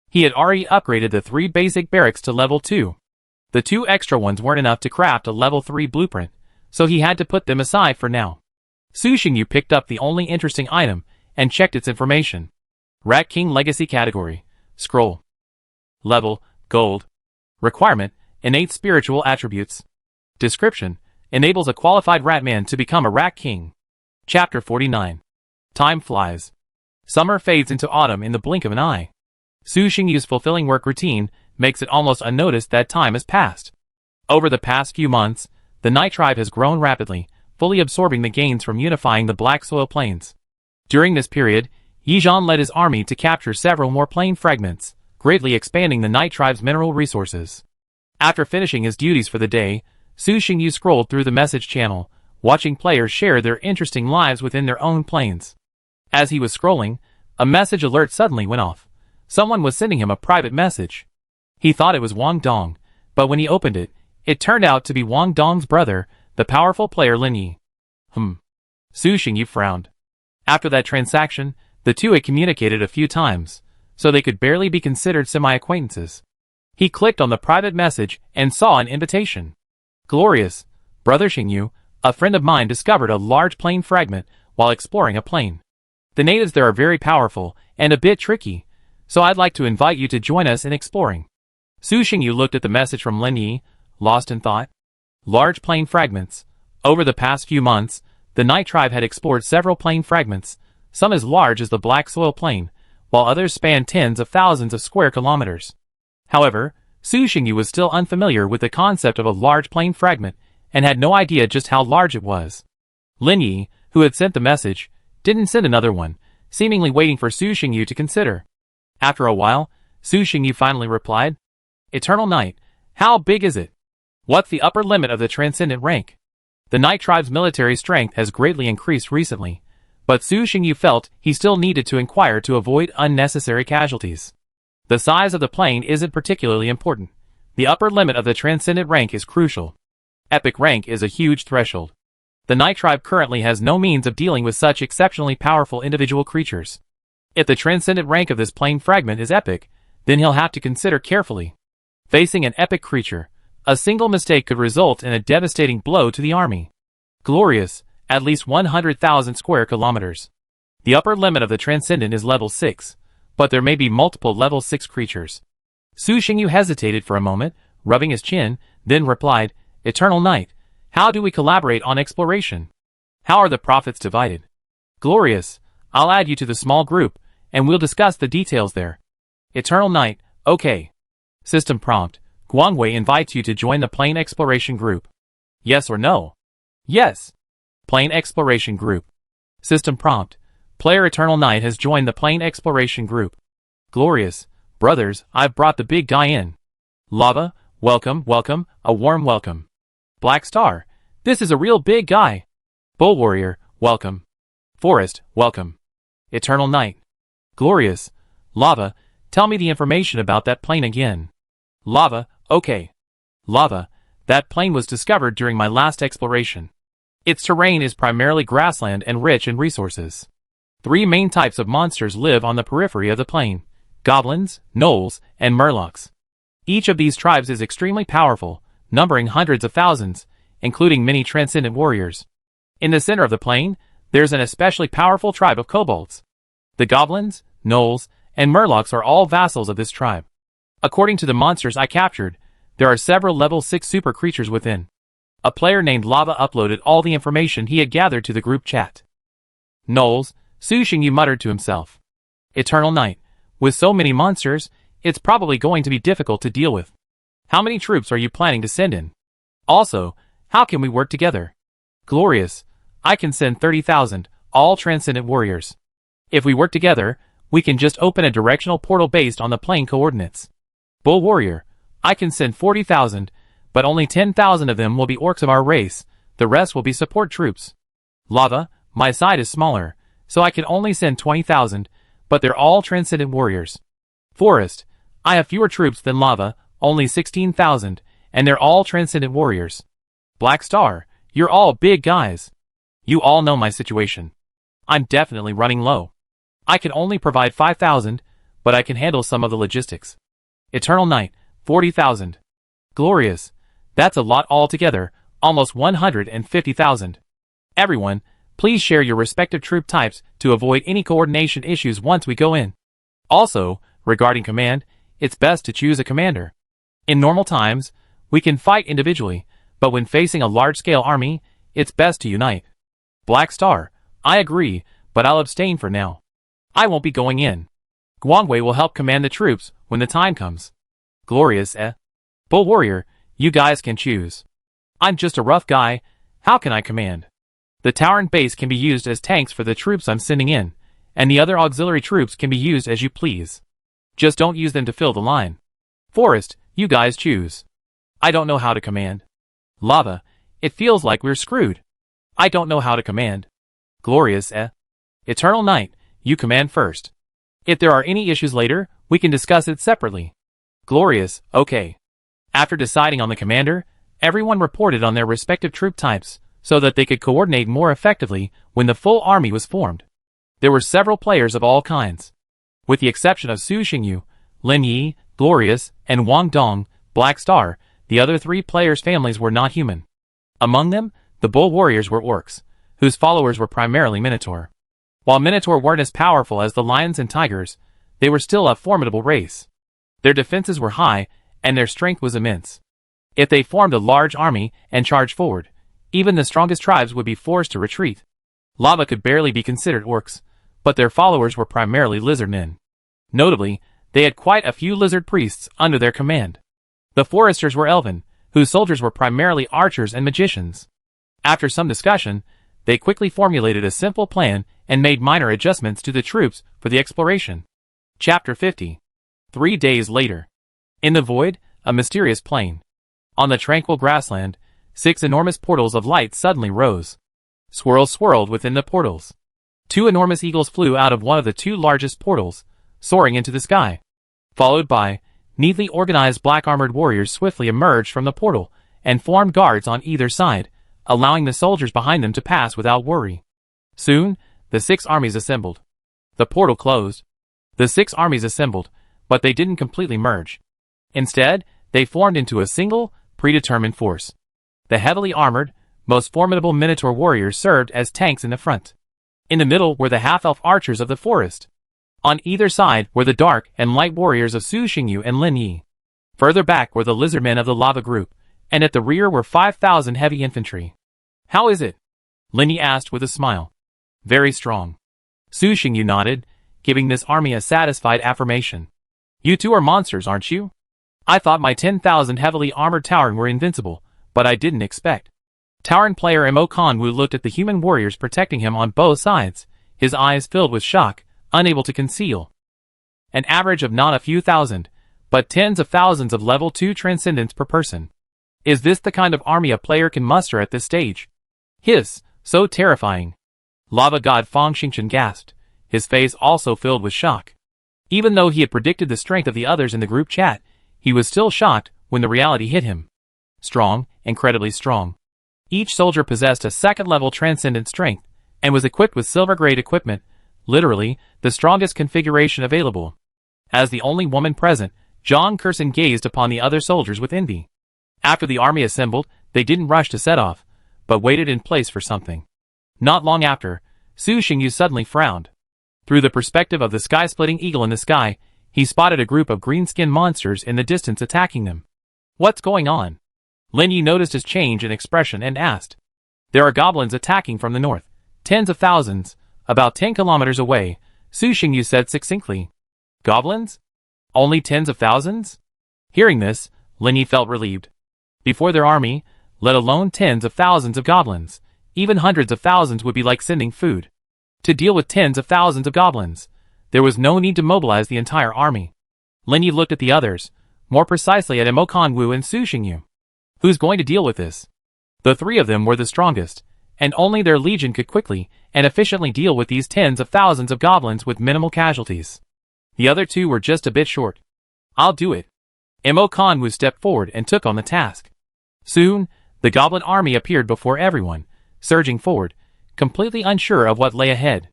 He had already upgraded the 3 basic barracks to level 2. The 2 extra ones weren't enough to craft a level 3 blueprint, so he had to put them aside for now. Su Xingyu picked up the only interesting item and checked its information. Rat King Legacy Category. Scroll. Level, Gold. Requirement, Innate Spiritual Attributes. Description, enables a qualified Ratman to become a Rat King. Chapter 49. Time flies. Summer fades into autumn in the blink of an eye. Su Xingyu's fulfilling work routine makes it almost unnoticed that time has passed. Over the past few months, the Night Tribe has grown rapidly, fully absorbing the gains from unifying the Black Soil Plains. During this period, Yizhan led his army to capture several more plain fragments, greatly expanding the Night Tribe's mineral resources. After finishing his duties for the day, Su Xingyu scrolled through the message channel, watching players share their interesting lives within their own planes. As he was scrolling, a message alert suddenly went off. Someone was sending him a private message. He thought it was Wang Dong, but when he opened it, it turned out to be Wang Dong's brother, the powerful player Lin Yi. Su Xingyu frowned. After that transaction, the two had communicated a few times, so they could barely be considered semi-acquaintances. He clicked on the private message and saw an invitation. Glorious, Brother Xingyu, a friend of mine discovered a large plane fragment while exploring a plane. The natives there are very powerful and a bit tricky, so I'd like to invite you to join us in exploring. Su Xingyu looked at the message from Lin Yi, lost in thought. Large plane fragments. Over the past few months, the Night Tribe had explored several plane fragments, some as large as the Black Soil Plain, while others spanned tens of thousands of square kilometers. However, Su Xingyu was still unfamiliar with the concept of a large plane fragment and had no idea just how large it was. Lin Yi, who had sent the message, didn't send another one, seemingly waiting for Su Xingyu to consider. After a while, Su Xingyu finally replied, Eternal Night, how big is it? What's the upper limit of the transcendent rank? The Night Tribe's military strength has greatly increased recently, but Su Xingyu felt he still needed to inquire to avoid unnecessary casualties. The size of the plane isn't particularly important. The upper limit of the transcendent rank is crucial. Epic rank is a huge threshold. The Night Tribe currently has no means of dealing with such exceptionally powerful individual creatures. If the transcendent rank of this plane fragment is epic, then he'll have to consider carefully. Facing an epic creature, a single mistake could result in a devastating blow to the army. Glorious, at least 100,000 square kilometers. The upper limit of the transcendent is level 6, but there may be multiple level 6 creatures. Su Xingyu hesitated for a moment, rubbing his chin, then replied, Eternal Night, how do we collaborate on exploration? How are the profits divided? Glorious, I'll add you to the small group, and we'll discuss the details there. Eternal Night, okay. System prompt, Guangwei invites you to join the plane exploration group. Yes or no? Yes. Plane exploration group. System prompt, player Eternal Night has joined the plane exploration group. Glorious, brothers, I've brought the big guy in. Lava, welcome, welcome, a warm welcome. Black Star, this is a real big guy. Bull Warrior, welcome. Forest, welcome. Eternal Night. Glorious, Lava, tell me the information about that plane again. Lava, okay. Lava, that plane was discovered during my last exploration. Its terrain is primarily grassland and rich in resources. 3 main types of monsters live on the periphery of the plane: goblins, gnolls, and murlocs. Each of these tribes is extremely powerful, numbering hundreds of thousands, including many transcendent warriors. In the center of the plane, there's an especially powerful tribe of kobolds. The goblins, gnolls, and murlocs are all vassals of this tribe. According to the monsters I captured, there are several level 6 super creatures within. A player named Lava uploaded all the information he had gathered to the group chat. Gnolls, Su Xingyu muttered to himself. Eternal Night, with so many monsters, it's probably going to be difficult to deal with. How many troops are you planning to send in? Also, how can we work together? Glorious, I can send 30,000, all transcendent warriors. If we work together, we can just open a directional portal based on the plane coordinates. Bull Warrior, I can send 40,000, but only 10,000 of them will be orcs of our race, the rest will be support troops. Lava, my side is smaller, so I can only send 20,000, but they're all transcendent warriors. Forest, I have fewer troops than Lava, only 16,000, and they're all transcendent warriors. Black Star, you're all big guys. You all know my situation. I'm definitely running low. I can only provide 5,000, but I can handle some of the logistics. Eternal Night, 40,000. Glorious, that's a lot altogether, almost 150,000. Everyone, please share your respective troop types to avoid any coordination issues once we go in. Also, regarding command, it's best to choose a commander. In normal times, we can fight individually, but when facing a large-scale army, it's best to unite. Black Star, I agree, but I'll abstain for now. I won't be going in. Guangwei will help command the troops when the time comes. Glorious, Bull Warrior, you guys can choose. I'm just a rough guy, how can I command? The tower and base can be used as tanks for the troops I'm sending in, and the other auxiliary troops can be used as you please. Just don't use them to fill the line. Forest, you guys choose. I don't know how to command. Lava, it feels like we're screwed. I don't know how to command. Glorious, Eternal Night, you command first. If there are any issues later, we can discuss it separately. Glorious, okay. After deciding on the commander, Everyone reported on their respective troop types, so that they could coordinate more effectively when the full army was formed. There were several players of all kinds. With the exception of Su Xingyu, Lin Yi, Glorious, and Wang Dong, Black Star, the other three players' families were not human. Among them, the bull warriors were orcs, whose followers were primarily Minotaur. While Minotaur weren't as powerful as the lions and tigers, they were still a formidable race. Their defenses were high, and their strength was immense. If they formed a large army and charged forward, even the strongest tribes would be forced to retreat. Lava could barely be considered orcs, but their followers were primarily lizard men. Notably, they had quite a few lizard priests under their command. The foresters were elven, whose soldiers were primarily archers and magicians. After some discussion, they quickly formulated a simple plan and made minor adjustments to the troops for the exploration. Chapter 50. 3 days later. In the void, a mysterious plain. On the tranquil grassland, 6 enormous portals of light suddenly rose. Swirls swirled within the portals. 2 enormous eagles flew out of one of the 2 largest portals, soaring into the sky. Followed by, neatly organized black-armored warriors swiftly emerged from the portal and formed guards on either side, allowing the soldiers behind them to pass without worry. Soon, the 6 armies assembled. The portal closed. The 6 armies assembled, but they didn't completely merge. Instead, they formed into a single, predetermined force. The heavily armored, most formidable Minotaur warriors served as tanks in the front. In the middle were the half-elf archers of the forest. On either side were the dark and light warriors of Su Xingyu and Lin Yi. Further back were the lizardmen of the lava group, and at the rear were 5,000 heavy infantry. "How is it?" Lin Yi asked with a smile. "Very strong." Su Xingyu nodded, giving this army a satisfied affirmation. "You two are monsters, aren't you? I thought my 10,000 heavily armored Tauren were invincible, but I didn't expect." Tauren player Mo Kanwu looked at the human warriors protecting him on both sides, his eyes filled with shock, unable to conceal. An average of not a few thousand, but tens of thousands of level 2 transcendence per person. Is this the kind of army a player can muster at this stage? Hiss, so terrifying. Lava god Fang Xingchen gasped, his face also filled with shock. Even though he had predicted the strength of the others in the group chat, he was still shocked when the reality hit him. Strong, incredibly strong. Each soldier possessed a second-level transcendent strength, and was equipped with silver-grade equipment, literally, the strongest configuration available. As the only woman present, Zhang Kurson gazed upon the other soldiers with envy. After the army assembled, they didn't rush to set off, but waited in place for something. Not long after, Su Xingyu suddenly frowned. Through the perspective of the sky-splitting eagle in the sky, he spotted a group of green-skinned monsters in the distance attacking them. "What's going on?" Lin Yi noticed his change in expression and asked. "There are goblins attacking from the north, tens of thousands, about 10 kilometers away," Su Xingyu said succinctly. "Goblins? Only tens of thousands?" Hearing this, Lin Yi felt relieved. Before their army, let alone tens of thousands of goblins, even hundreds of thousands would be like sending food. To deal with tens of thousands of goblins, there was no need to mobilize the entire army. Lin Yi looked at the others, more precisely at Mo Kanwu and Su Xingyu. Who's going to deal with this? The 3 of them were the strongest, and only their legion could quickly and efficiently deal with these tens of thousands of goblins with minimal casualties. The other 2 were just a bit short. "I'll do it." Mo Kanwu stepped forward and took on the task. Soon, the goblin army appeared before everyone, surging forward, completely unsure of what lay ahead.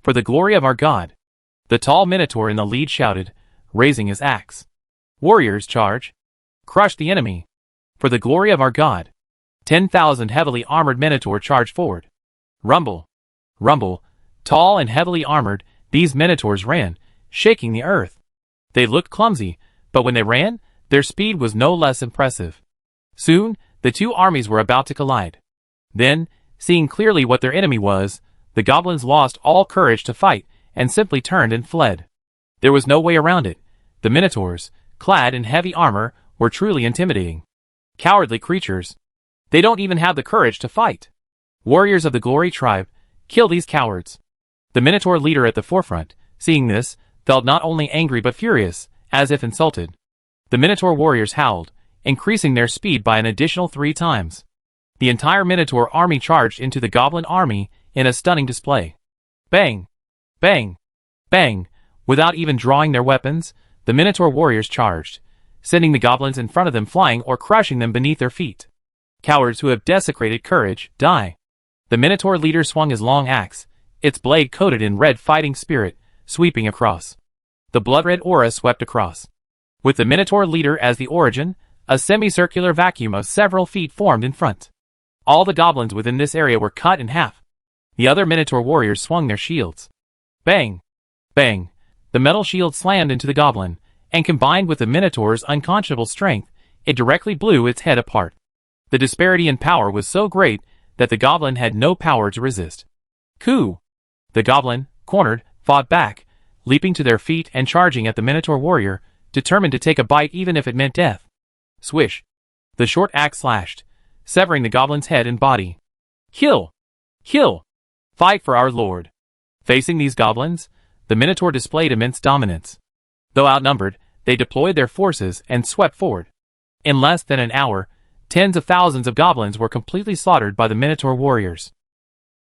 "For the glory of our god," the tall Minotaur in the lead shouted, raising his axe. "Warriors, charge! Crush the enemy! For the glory of our god!" 10,000 heavily armored Minotaur charged forward. Rumble! Rumble! Tall and heavily armored, these Minotaurs ran, shaking the earth. They looked clumsy, but when they ran, their speed was no less impressive. Soon, the 2 armies were about to collide. Then, seeing clearly what their enemy was, the goblins lost all courage to fight and simply turned and fled. There was no way around it. The Minotaurs, clad in heavy armor, were truly intimidating. Cowardly creatures. They don't even have the courage to fight. Warriors of the Glory tribe, kill these cowards. The Minotaur leader at the forefront, seeing this, felt not only angry but furious, as if insulted. The Minotaur warriors howled, increasing their speed by an additional 3 times. The entire Minotaur army charged into the goblin army in a stunning display. Bang! Bang! Bang! Without even drawing their weapons, the Minotaur warriors charged, sending the goblins in front of them flying or crushing them beneath their feet. Cowards who have desecrated courage, die. The Minotaur leader swung his long axe, its blade coated in red fighting spirit, sweeping across. The blood-red aura swept across. With the Minotaur leader as the origin, a semicircular vacuum of several feet formed in front. All the goblins within this area were cut in half. The other Minotaur warriors swung their shields. Bang! Bang! The metal shield slammed into the goblin, and combined with the Minotaur's unconscionable strength, it directly blew its head apart. The disparity in power was so great that the goblin had no power to resist. Coup! The goblin, cornered, fought back, leaping to their feet and charging at the Minotaur warrior, determined to take a bite even if it meant death. Swish! The short axe slashed, severing the goblin's head and body. Kill! Kill! Fight for our lord! Facing these goblins, the Minotaur displayed immense dominance. Though outnumbered, they deployed their forces and swept forward. In less than an hour, tens of thousands of goblins were completely slaughtered by the Minotaur warriors.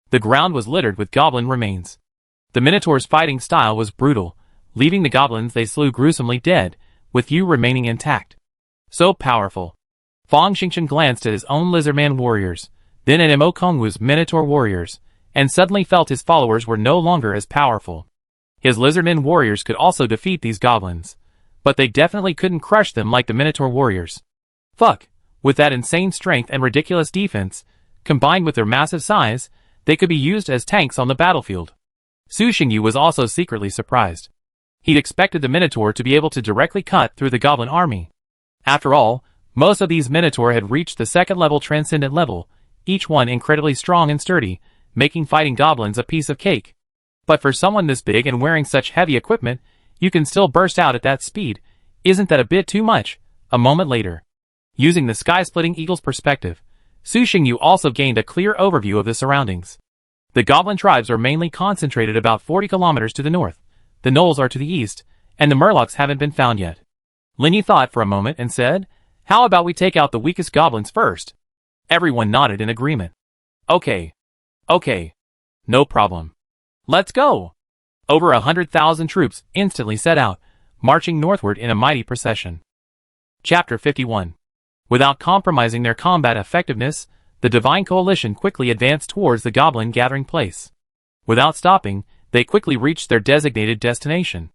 The ground was littered with goblin remains. The Minotaur's fighting style was brutal, leaving the goblins they slew gruesomely dead, with few remaining intact. So powerful. Fang Xingchen glanced at his own lizardman warriors, then at Mo Kongwu's Minotaur warriors, and suddenly felt his followers were no longer as powerful. His lizardman warriors could also defeat these goblins, but they definitely couldn't crush them like the Minotaur warriors. Fuck! With that insane strength and ridiculous defense, combined with their massive size, they could be used as tanks on the battlefield. Su Xingyu was also secretly surprised. He'd expected the Minotaur to be able to directly cut through the goblin army. After all, most of these Minotaur had reached the second-level transcendent level, each one incredibly strong and sturdy, making fighting goblins a piece of cake. But for someone this big and wearing such heavy equipment, you can still burst out at that speed. Isn't that a bit too much? A moment later. Using the sky-splitting eagle's perspective, Su Xingyu also gained a clear overview of the surroundings. The goblin tribes are mainly concentrated about 40 kilometers to the north, the gnolls are to the east, and the murlocs haven't been found yet. Lin Yi thought for a moment and said, "How about we take out the weakest goblins first?" Everyone nodded in agreement. Okay. No problem. Let's go! Over 100,000 troops instantly set out, marching northward in a mighty procession. Chapter 51. Without compromising their combat effectiveness, the Divine Coalition quickly advanced towards the goblin gathering place. Without stopping, they quickly reached their designated destination.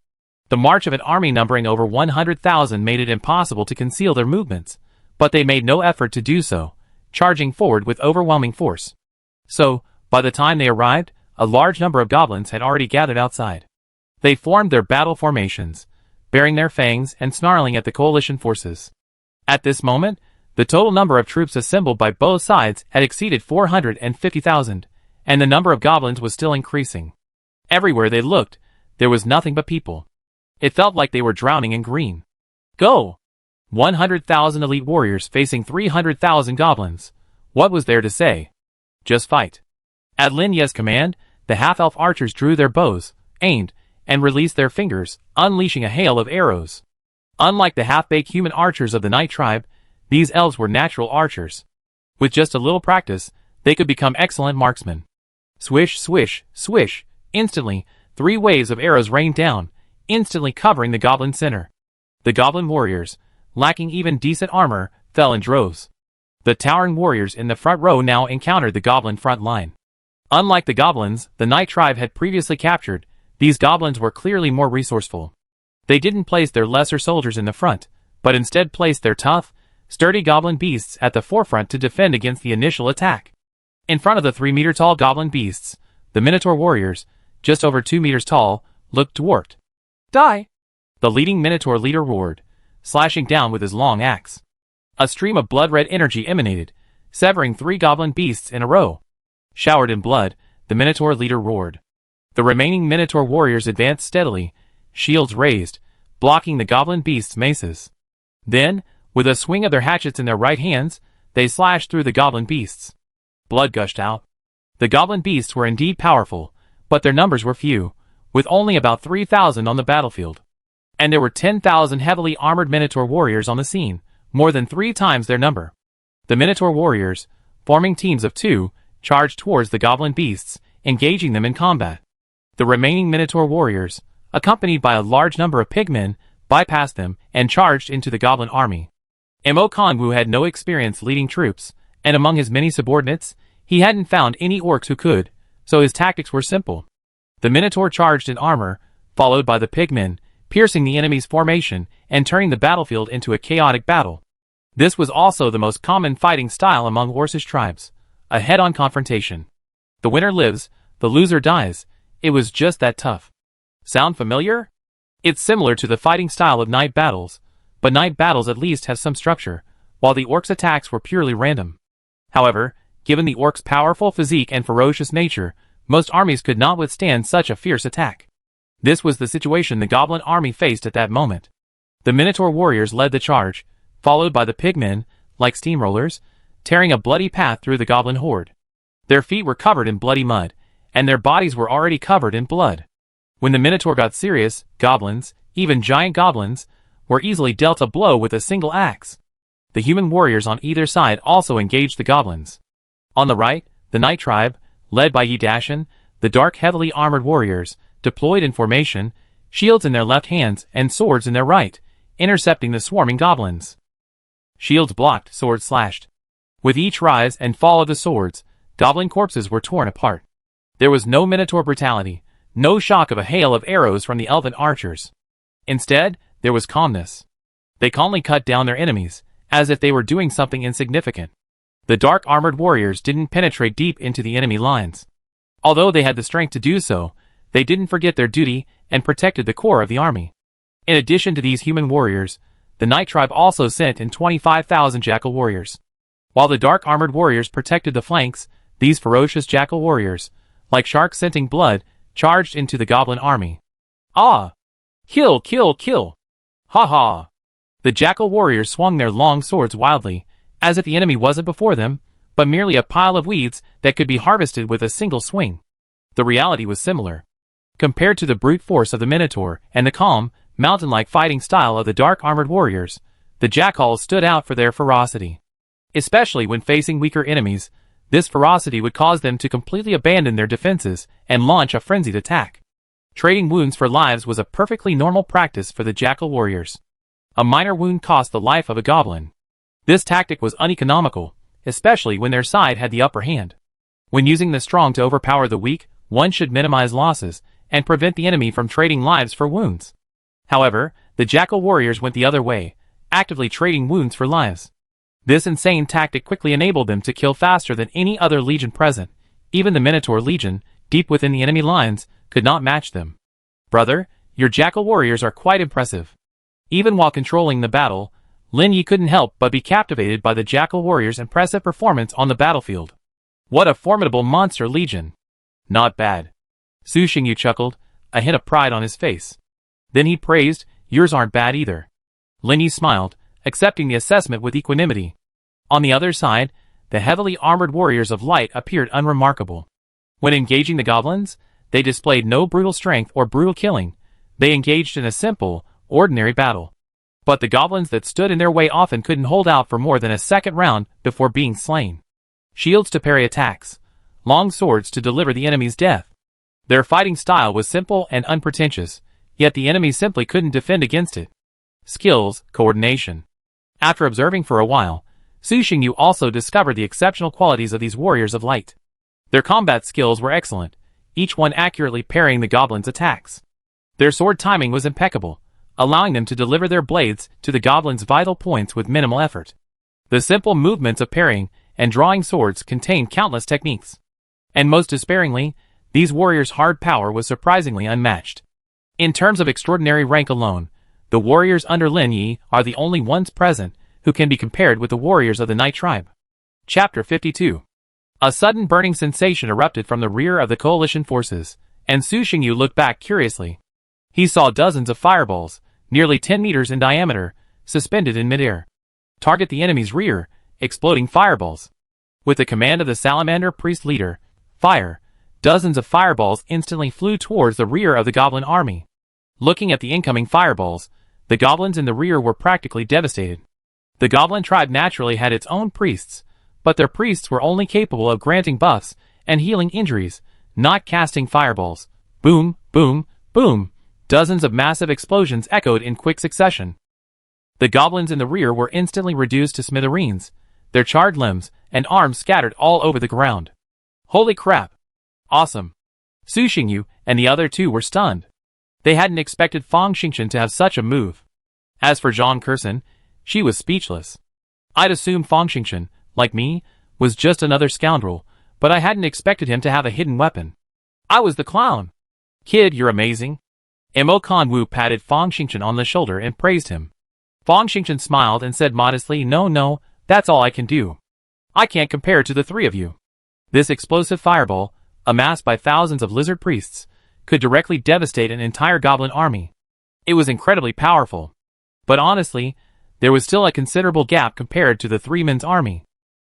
The march of an army numbering over 100,000 made it impossible to conceal their movements, but they made no effort to do so, charging forward with overwhelming force. So, by the time they arrived, a large number of goblins had already gathered outside. They formed their battle formations, baring their fangs and snarling at the coalition forces. At this moment, the total number of troops assembled by both sides had exceeded 450,000, and the number of goblins was still increasing. Everywhere they looked, there was nothing but people. It felt like they were drowning in green. Go! 100,000 elite warriors facing 300,000 goblins. What was there to say? Just fight. At Lin Ye's command, the half-elf archers drew their bows, aimed, and released their fingers, unleashing a hail of arrows. Unlike the half-baked human archers of the Night Tribe, these elves were natural archers. With just a little practice, they could become excellent marksmen. Swish, swish, swish. Instantly, 3 waves of arrows rained down, instantly covering the goblin center. The goblin warriors, lacking even decent armor, fell in droves. The towering warriors in the front row now encountered the goblin front line. Unlike the goblins the Night Tribe had previously captured, these goblins were clearly more resourceful. They didn't place their lesser soldiers in the front, but instead placed their tough, sturdy goblin beasts at the forefront to defend against the initial attack. In front of the 3-meter-tall goblin beasts, the Minotaur warriors, just over 2 meters tall, looked dwarfed. Die! The leading Minotaur leader roared, slashing down with his long axe. A stream of blood-red energy emanated, severing 3 goblin beasts in a row. Showered in blood, the Minotaur leader roared. The remaining Minotaur warriors advanced steadily, shields raised, blocking the goblin beasts' maces. Then, with a swing of their hatchets in their right hands, they slashed through the goblin beasts. Blood gushed out. The goblin beasts were indeed powerful, but their numbers were few, with only about 3,000 on the battlefield. And there were 10,000 heavily armored Minotaur warriors on the scene, more than 3 times their number. The Minotaur warriors, forming teams of 2, charged towards the goblin beasts, engaging them in combat. The remaining Minotaur warriors, accompanied by a large number of pigmen, bypassed them and charged into the goblin army. Mo Kongwu had no experience leading troops, And among his many subordinates, he hadn't found any orcs who could, so his tactics were simple. The Minotaur charged in armor, followed by the pigmen, piercing the enemy's formation and turning the battlefield into a chaotic battle. This was also the most common fighting style among Orcish tribes, a head-on confrontation. The winner lives, the loser dies. It was just that tough. Sound familiar? It's similar to the fighting style of night battles, but night battles at least have some structure, while the orcs' attacks were purely random. However, given the orcs' powerful physique and ferocious nature, most armies could not withstand such a fierce attack. This was the situation the goblin army faced at that moment. The Minotaur warriors led the charge, followed by the pigmen, like steamrollers, tearing a bloody path through the goblin horde. Their feet were covered in bloody mud, and their bodies were already covered in blood. When the Minotaur got serious, goblins, even giant goblins, were easily dealt a blow with a single axe. The human warriors on either side also engaged the goblins. On the right, the Night Tribe, led by Yidashin, the dark heavily armored warriors, deployed in formation, shields in their left hands and swords in their right, intercepting the swarming goblins. Shields blocked, swords slashed. With each rise and fall of the swords, goblin corpses were torn apart. There was no Minotaur brutality, no shock of a hail of arrows from the elven archers. Instead, there was calmness. They calmly cut down their enemies, as if they were doing something insignificant. The dark armored warriors didn't penetrate deep into the enemy lines. Although they had the strength to do so, they didn't forget their duty and protected the core of the army. In addition to these human warriors, the Night Tribe also sent in 25,000 jackal warriors. While the dark armored warriors protected the flanks, these ferocious jackal warriors, like sharks scenting blood, charged into the goblin army. Ah! Kill, kill, kill! Ha ha! The jackal warriors swung their long swords wildly, as if the enemy wasn't before them, but merely a pile of weeds that could be harvested with a single swing. The reality was similar. Compared to the brute force of the Minotaur and the calm, mountain-like fighting style of the dark armored warriors, the jackals stood out for their ferocity. Especially when facing weaker enemies, this ferocity would cause them to completely abandon their defenses and launch a frenzied attack. Trading wounds for lives was a perfectly normal practice for the jackal warriors. A minor wound cost the life of a goblin. This tactic was uneconomical, especially when their side had the upper hand. When using the strong to overpower the weak, one should minimize losses and prevent the enemy from trading lives for wounds. However, the jackal warriors went the other way, actively trading wounds for lives. This insane tactic quickly enabled them to kill faster than any other legion present. Even the Minotaur legion, deep within the enemy lines, could not match them. Brother, your jackal warriors are quite impressive. Even while controlling the battle, Lin Yi couldn't help but be captivated by the jackal warriors' impressive performance on the battlefield. What a formidable monster legion. Not bad. Su Xingyu chuckled, a hint of pride on his face. Then he praised, yours aren't bad either. Lin Yi smiled, accepting the assessment with equanimity. On the other side, the heavily armored warriors of light appeared unremarkable. When engaging the goblins, they displayed no brutal strength or brutal killing. They engaged in a simple, ordinary battle. But the goblins that stood in their way often couldn't hold out for more than a second round before being slain. Shields to parry attacks, long swords to deliver the enemy's death. Their fighting style was simple and unpretentious, yet the enemy simply couldn't defend against it. Skills, coordination. After observing for a while, Su Xingyu also discovered the exceptional qualities of these warriors of light. Their combat skills were excellent, each one accurately parrying the goblins' attacks. Their sword timing was impeccable, allowing them to deliver their blades to the goblins' vital points with minimal effort. The simple movements of parrying and drawing swords contained countless techniques. And most despairingly, these warriors' hard power was surprisingly unmatched. In terms of extraordinary rank alone, the warriors under Lin Yi are the only ones present who can be compared with the warriors of the Night Tribe. Chapter 52. A sudden burning sensation erupted from the rear of the coalition forces, and Su Xingyu looked back curiously. He saw dozens of fireballs, nearly 10 meters in diameter, suspended in midair. Target the enemy's rear, exploding fireballs. With the command of the salamander priest leader, Fire, dozens of fireballs instantly flew towards the rear of the goblin army. Looking at the incoming fireballs, the goblins in the rear were practically devastated. The goblin tribe naturally had its own priests, but their priests were only capable of granting buffs and healing injuries, not casting fireballs. Boom, boom, boom. Dozens of massive explosions echoed in quick succession. The goblins in the rear were instantly reduced to smithereens, their charred limbs and arms scattered all over the ground. Holy crap! Awesome! Su Xingyu and the other two were stunned. They hadn't expected Fang Xingchen to have such a move. As for Zhang Kursen, she was speechless. I'd assumed Fang Xingchen, like me, was just another scoundrel, but I hadn't expected him to have a hidden weapon. I was the clown. Kid, you're amazing. Mo Kanwu patted Fang Xingchen on the shoulder and praised him. Fang Xingchen smiled and said modestly, no, that's all I can do. I can't compare to the three of you. This explosive fireball, amassed by thousands of lizard priests, could directly devastate an entire goblin army. It was incredibly powerful. But honestly, there was still a considerable gap compared to the three men's army.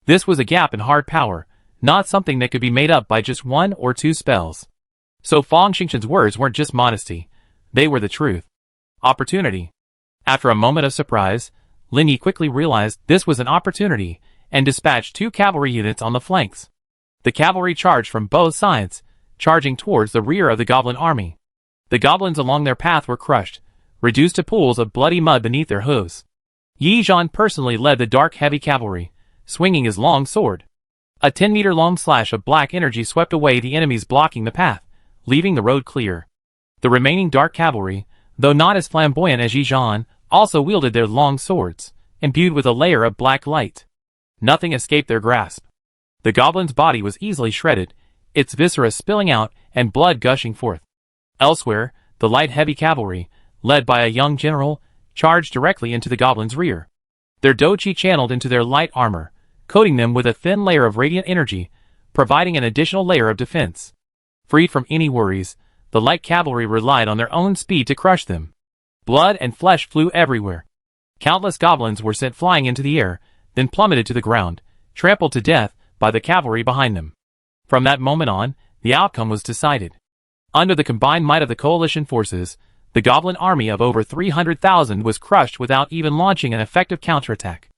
This was a gap in hard power, not something that could be made up by just one or two spells. So Fang Xingchen's words weren't just modesty, they were the truth. Opportunity. After a moment of surprise, Lin Yi quickly realized this was an opportunity, and dispatched 2 cavalry units on the flanks. The cavalry charged from both sides, charging towards the rear of the goblin army. The goblins along their path were crushed, reduced to pools of bloody mud beneath their hooves. Yi Zhan personally led the dark heavy cavalry, swinging his long sword. A 10-meter-long slash of black energy swept away the enemies blocking the path, leaving the road clear. The remaining dark cavalry, though not as flamboyant as Yi Zhan, also wielded their long swords, imbued with a layer of black light. Nothing escaped their grasp. The goblin's body was easily shredded, its viscera spilling out and blood gushing forth. Elsewhere, the light heavy cavalry, led by a young general, charged directly into the goblin's rear. Their doji channeled into their light armor, coating them with a thin layer of radiant energy, providing an additional layer of defense. Freed from any worries, the light cavalry relied on their own speed to crush them. Blood and flesh flew everywhere. Countless goblins were sent flying into the air, then plummeted to the ground, trampled to death by the cavalry behind them. From that moment on, the outcome was decided. Under the combined might of the coalition forces, the goblin army of over 300,000 was crushed without even launching an effective counterattack.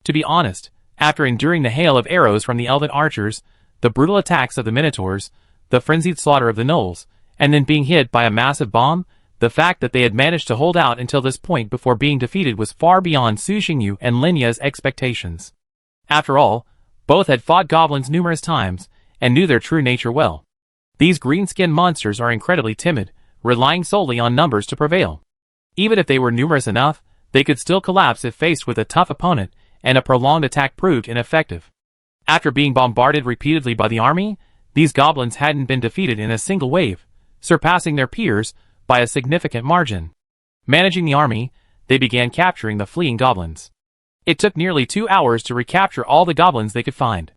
To be honest, after enduring the hail of arrows from the elven archers, the brutal attacks of the minotaurs, the frenzied slaughter of the gnolls, and then being hit by a massive bomb, the fact that they had managed to hold out until this point before being defeated was far beyond Su Xingyu and Lin Yi's expectations. After all, both had fought goblins numerous times, and knew their true nature well. These green-skinned monsters are incredibly timid, relying solely on numbers to prevail. Even if they were numerous enough, they could still collapse if faced with a tough opponent, and a prolonged attack proved ineffective. After being bombarded repeatedly by the army, these goblins hadn't been defeated in a single wave, surpassing their peers by a significant margin. Managing the army, they began capturing the fleeing goblins. It took nearly 2 hours to recapture all the goblins they could find.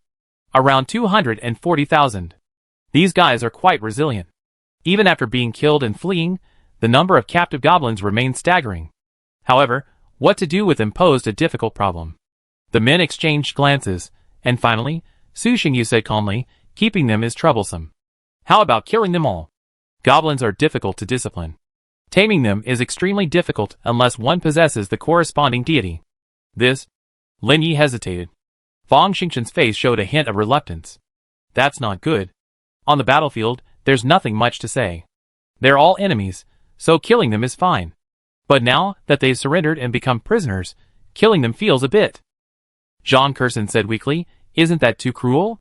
Around 240,000. These guys are quite resilient. Even after being killed and fleeing, the number of captive goblins remained staggering. However, what to do with them posed a difficult problem. The men exchanged glances, and finally, Su Xingyu said calmly, keeping them is troublesome. How about killing them all? Goblins are difficult to discipline. Taming them is extremely difficult unless one possesses the corresponding deity. This? Lin Yi hesitated. Fang Xingchen's face showed a hint of reluctance. That's not good. On the battlefield, there's nothing much to say. They're all enemies, so killing them is fine. But now that they've surrendered and become prisoners, killing them feels a bit. Zhang Kursen said weakly, isn't that too cruel?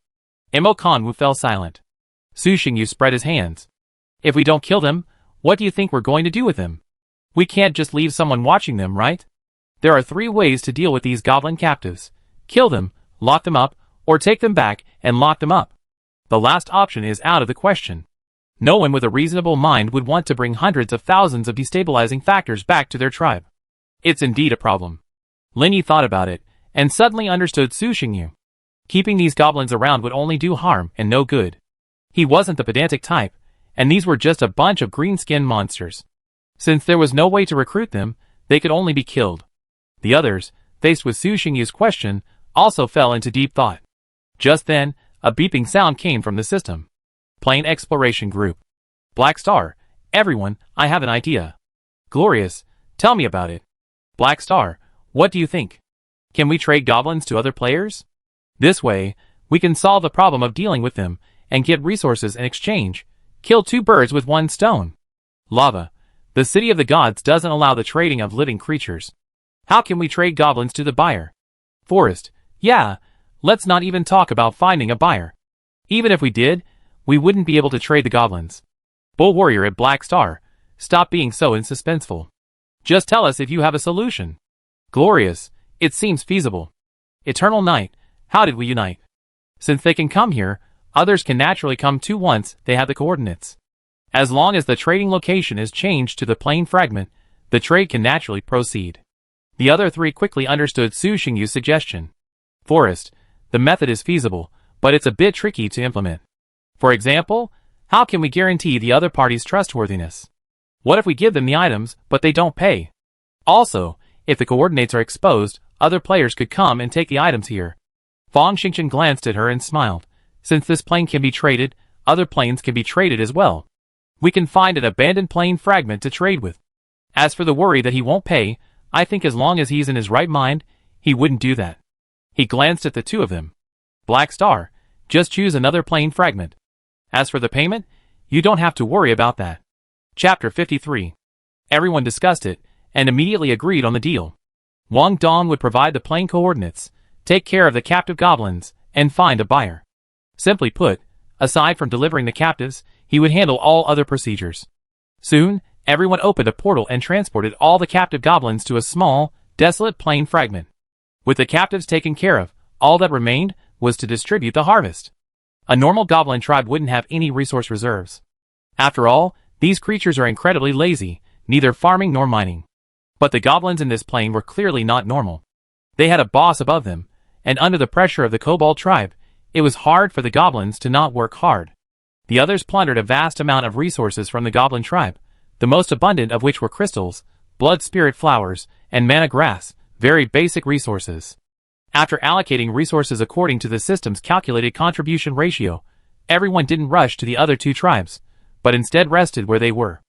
Mo Kanwu fell silent. Su Xingyu spread his hands. If we don't kill them, what do you think we're going to do with them? We can't just leave someone watching them, right? There are 3 ways to deal with these goblin captives. Kill them, lock them up, or take them back and lock them up. The last option is out of the question. No one with a reasonable mind would want to bring hundreds of thousands of destabilizing factors back to their tribe. It's indeed a problem. Lin Yi thought about it, and suddenly understood Su Xingyu. Keeping these goblins around would only do harm and no good. He wasn't the pedantic type, and these were just a bunch of green-skinned monsters. Since there was no way to recruit them, they could only be killed. The others, faced with Su Xingyu's question, also fell into deep thought. Just then, a beeping sound came from the system. Plane Exploration Group. Black Star, everyone, I have an idea. Glorious, tell me about it. Black Star, what do you think? Can we trade goblins to other players? This way, we can solve the problem of dealing with them, and get resources in exchange. Kill 2 birds with 1 stone. Lava. The City of the Gods doesn't allow the trading of living creatures. How can we trade goblins to the buyer? Forest. Yeah, Let's not even talk about finding a buyer. Even if we did, we wouldn't be able to trade the goblins. Bull Warrior at Black Star, stop being so insuspenseful. Just tell us if you have a solution. Glorious, it seems feasible. Eternal Night, how did we unite? Since they can come here, others can naturally come too once they have the coordinates. As long as the trading location is changed to the plane fragment, the trade can naturally proceed. The other three quickly understood Su Xingyu's suggestion. Forrest, the method is feasible, but it's a bit tricky to implement. For example, how can we guarantee the other party's trustworthiness? What if we give them the items, but they don't pay? Also, if the coordinates are exposed, other players could come and take the items here. Fang Xingchen glanced at her and smiled. Since this plane can be traded, other planes can be traded as well. We can find an abandoned plane fragment to trade with. As for the worry that he won't pay, I think as long as he's in his right mind, he wouldn't do that. He glanced at the two of them. Black Star, just choose another plane fragment. As for the payment, you don't have to worry about that. Chapter 53. Everyone discussed it, and immediately agreed on the deal. Wang Dong would provide the plane coordinates, take care of the captive goblins, and find a buyer. Simply put, aside from delivering the captives, he would handle all other procedures. Soon, everyone opened a portal and transported all the captive goblins to a small, desolate plane fragment. With the captives taken care of, all that remained was to distribute the harvest. A normal goblin tribe wouldn't have any resource reserves. After all, these creatures are incredibly lazy, neither farming nor mining. But the goblins in this plane were clearly not normal. They had a boss above them, and under the pressure of the kobold tribe, it was hard for the goblins to not work hard. The others plundered a vast amount of resources from the goblin tribe, the most abundant of which were crystals, blood spirit flowers, and mana grass, very basic resources. After allocating resources according to the system's calculated contribution ratio, everyone didn't rush to the other two tribes, but instead rested where they were.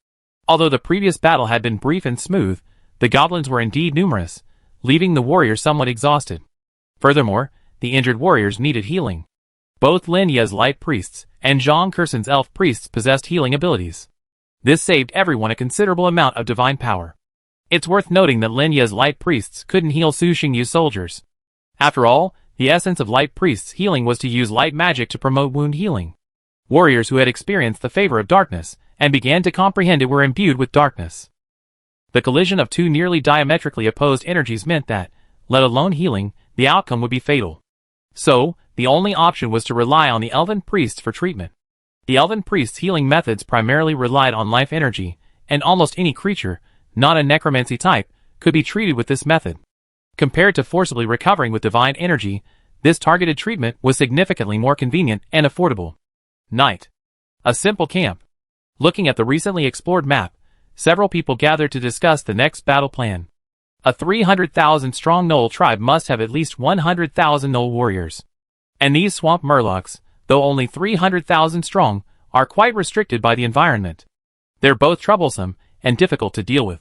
Although the previous battle had been brief and smooth, the goblins were indeed numerous, leaving the warriors somewhat exhausted. Furthermore, the injured warriors needed healing. Both Lin Ye's light priests and Zhang Kerson's elf priests possessed healing abilities. This saved everyone a considerable amount of divine power. It's worth noting that Lin Ye's light priests couldn't heal Su Xingyu's soldiers. After all, the essence of light priests' healing was to use light magic to promote wound healing. Warriors who had experienced the favor of darkness and began to comprehend it were imbued with darkness. The collision of two nearly diametrically opposed energies meant that, let alone healing, the outcome would be fatal. So, the only option was to rely on the elven priests for treatment. The elven priests' healing methods primarily relied on life energy, and almost any creature, not a necromancy type, could be treated with this method. Compared to forcibly recovering with divine energy, this targeted treatment was significantly more convenient and affordable. Night. A simple camp. Looking at the recently explored map, several people gathered to discuss the next battle plan. A 300,000 strong Gnoll tribe must have at least 100,000 Gnoll warriors. And these swamp murlocs, though only 300,000 strong, are quite restricted by the environment. They're both troublesome and difficult to deal with.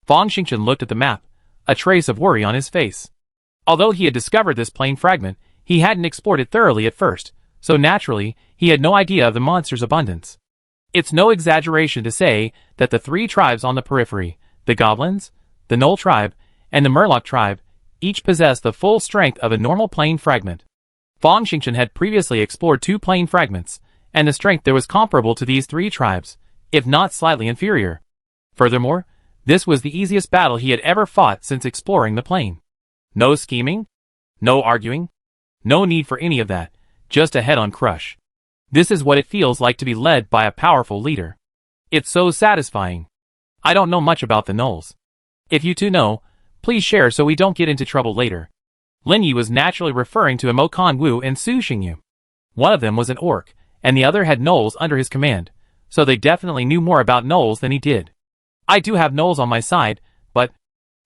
Fang Xingchen looked at the map, a trace of worry on his face. Although he had discovered this plane fragment, he hadn't explored it thoroughly at first, so naturally, he had no idea of the monster's abundance. It's no exaggeration to say that the three tribes on the periphery, the goblins, the Gnoll tribe, and the Murloc tribe, each possessed the full strength of a normal plane fragment. Fang Xingchen had previously explored two plane fragments, and the strength there was comparable to these three tribes, if not slightly inferior. Furthermore, this was the easiest battle he had ever fought since exploring the plane. No scheming, no arguing, no need for any of that, just a head-on crush. This is what it feels like to be led by a powerful leader. It's so satisfying. I don't know much about the Gnolls. If you two know, please share so we don't get into trouble later. Lin Yi was naturally referring to Mo Kan Wu and Su Xingyu. One of them was an orc, and the other had Gnolls under his command, so they definitely knew more about Gnolls than he did. I do have Gnolls on my side, but...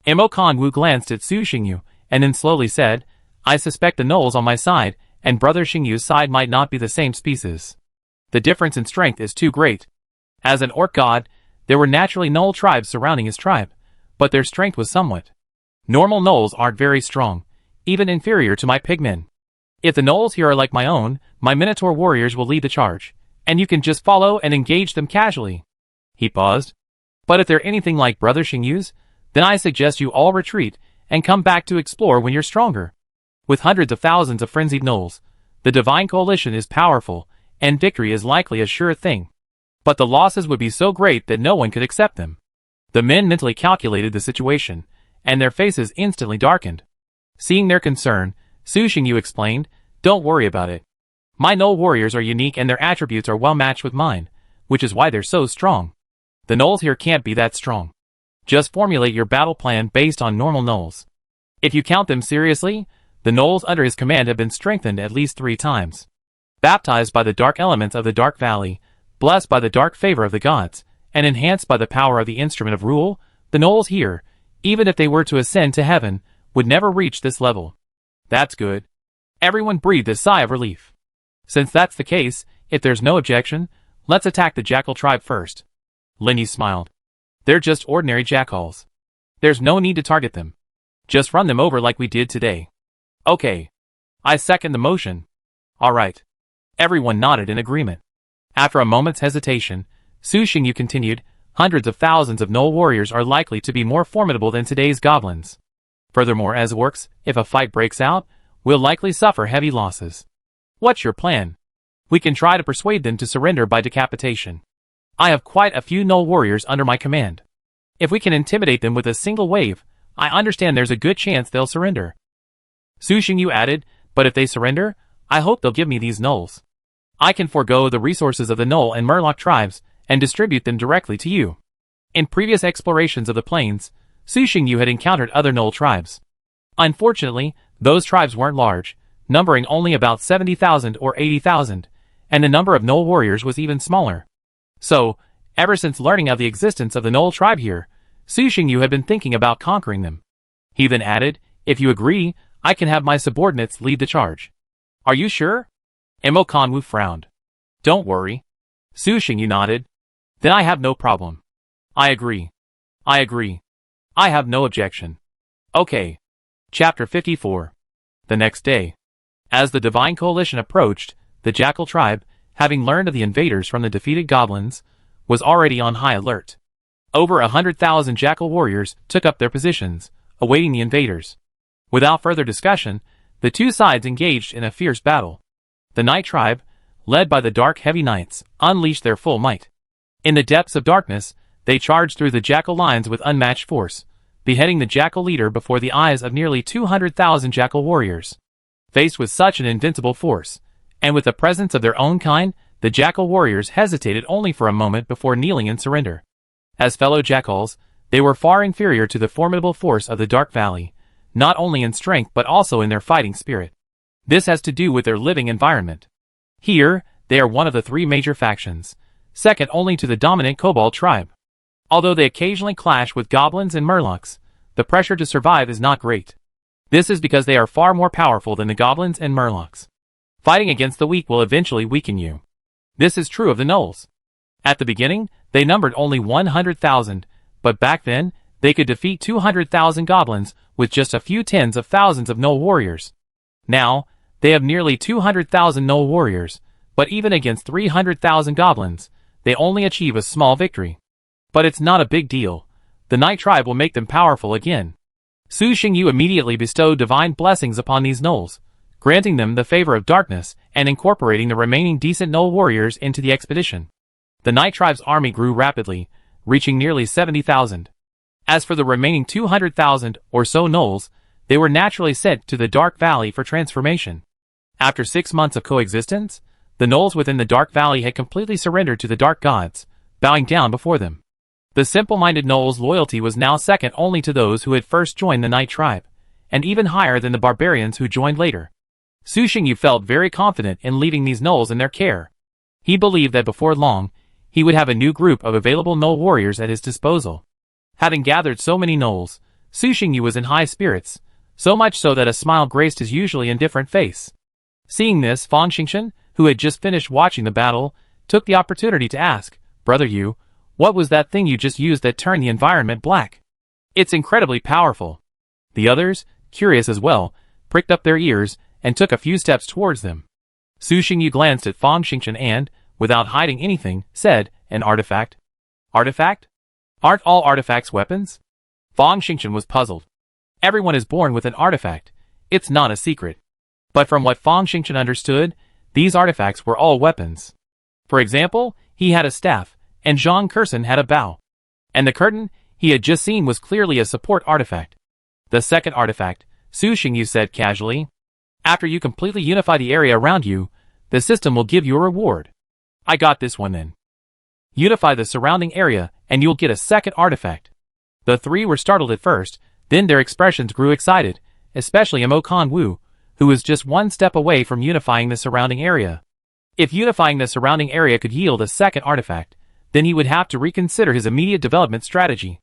Mo Kan Wu glanced at Su Xingyu, and then slowly said, I suspect the Gnolls on my side, and Brother Xingyu's side might not be the same species. The difference in strength is too great. As an orc god, there were naturally Gnoll tribes surrounding his tribe, but their strength was somewhat. Normal Gnolls aren't very strong, even inferior to my pigmen. If the Gnolls here are like my own, my Minotaur warriors will lead the charge, and you can just follow and engage them casually. He paused. But if they're anything like Brother Xingyu's, then I suggest you all retreat, and come back to explore when you're stronger. With hundreds of thousands of frenzied gnolls, the Divine Coalition is powerful, and victory is likely a sure thing. But the losses would be so great that no one could accept them. The men mentally calculated the situation, and their faces instantly darkened. Seeing their concern, Su Xingyu explained, "Don't worry about it. My Gnoll warriors are unique and their attributes are well matched with mine, which is why they're so strong. The Gnolls here can't be that strong. Just formulate your battle plan based on normal Gnolls. If you count them seriously, the Gnolls under his command have been strengthened at least 3 times. Baptized by the dark elements of the Dark Valley, blessed by the dark favor of the gods, and enhanced by the power of the instrument of rule, the Gnolls here, even if they were to ascend to heaven, would never reach this level." "That's good." Everyone breathed a sigh of relief. "Since that's the case, if there's no objection, let's attack the Jackal tribe first." Lin Yi smiled. "They're just ordinary jackals. There's no need to target them. Just run them over like we did today." "Okay. I second the motion." "All right." Everyone nodded in agreement. After a moment's hesitation, Su Xingyu continued, "Hundreds of thousands of Gnoll warriors are likely to be more formidable than today's goblins. Furthermore, as orcs, if a fight breaks out, we'll likely suffer heavy losses. What's your plan?" "We can try to persuade them to surrender by decapitation. I have quite a few Gnoll warriors under my command. If we can intimidate them with a single wave, I understand there's a good chance they'll surrender." Su Xingyu added, "But if they surrender, I hope they'll give me these Gnolls. I can forego the resources of the Gnoll and Murloc tribes and distribute them directly to you." In previous explorations of the plains, Su Xingyu had encountered other Gnoll tribes. Unfortunately, those tribes weren't large, numbering only about 70,000 or 80,000, and the number of Gnoll warriors was even smaller. So, ever since learning of the existence of the Gnoll tribe here, Su Xingyu had been thinking about conquering them. He then added, "If you agree, I can have my subordinates lead the charge." "Are you sure?" Imo Kanwu frowned. "Don't worry." Su Xingyu nodded. "Then I have no problem." "I agree. I agree. I have no objection." "Okay." Chapter 54. The next day. As the Divine Coalition approached, the Jackal tribe, having learned of the invaders from the defeated goblins, was already on high alert. Over 100,000 Jackal warriors took up their positions, awaiting the invaders. Without further discussion, the two sides engaged in a fierce battle. The Night tribe, led by the Dark Heavy Knights, unleashed their full might. In the depths of darkness, they charged through the Jackal lines with unmatched force, beheading the Jackal leader before the eyes of nearly 200,000 Jackal warriors. Faced with such an invincible force, and with the presence of their own kind, the Jackal warriors hesitated only for a moment before kneeling in surrender. As fellow Jackals, they were far inferior to the formidable force of the Dark Valley, not only in strength but also in their fighting spirit. This has to do with their living environment. Here, they are one of the 3 major factions, second only to the dominant Kobold tribe. Although they occasionally clash with goblins and murlocs, the pressure to survive is not great. This is because they are far more powerful than the goblins and murlocs. Fighting against the weak will eventually weaken you. This is true of the Gnolls. At the beginning, they numbered only 100,000, but back then, they could defeat 200,000 goblins with just a few tens of thousands of Gnoll warriors. Now, they have nearly 200,000 Gnoll warriors, but even against 300,000 goblins, they only achieve a small victory. But it's not a big deal. The Night tribe will make them powerful again. Su Xingyu immediately bestowed divine blessings upon these Gnolls, granting them the favor of darkness and incorporating the remaining decent Gnoll warriors into the expedition. The Night tribe's army grew rapidly, reaching nearly 70,000. As for the remaining 200,000 or so Gnolls, they were naturally sent to the Dark Valley for transformation. After 6 months of coexistence, the Gnolls within the Dark Valley had completely surrendered to the Dark Gods, bowing down before them. The simple-minded Gnoll's loyalty was now second only to those who had first joined the Night tribe, and even higher than the barbarians who joined later. Su Xingyu felt very confident in leaving these Gnolls in their care. He believed that before long, he would have a new group of available Gnoll warriors at his disposal. Having gathered so many Gnolls, Su Xingyu was in high spirits, so much so that a smile graced his usually indifferent face. Seeing this, Fang Xingchen, who had just finished watching the battle, took the opportunity to ask, "Brother Yu, what was that thing you just used that turned the environment black? It's incredibly powerful." The others, curious as well, pricked up their ears and took a few steps towards them. Su Xingyu glanced at Fang Xingchen and, without hiding anything, said, "An artifact?" "Artifact? Aren't all artifacts weapons?" Fang Xingchen was puzzled. Everyone is born with an artifact, It's not a secret. But from what Fang Xingchen understood, these artifacts were all weapons. For example, he had a staff, and Zhang Kursen had a bow. And the curtain he had just seen was clearly a support artifact. The second artifact, Su Xingyu said casually. After you completely unify the area around you, the system will give you a reward. I got this one then. Unify the surrounding area, and you'll get a second artifact. The three were startled at first, then their expressions grew excited, especially Mo Kanwu, who was just one step away from unifying the surrounding area. If unifying the surrounding area could yield a second artifact, then he would have to reconsider his immediate development strategy.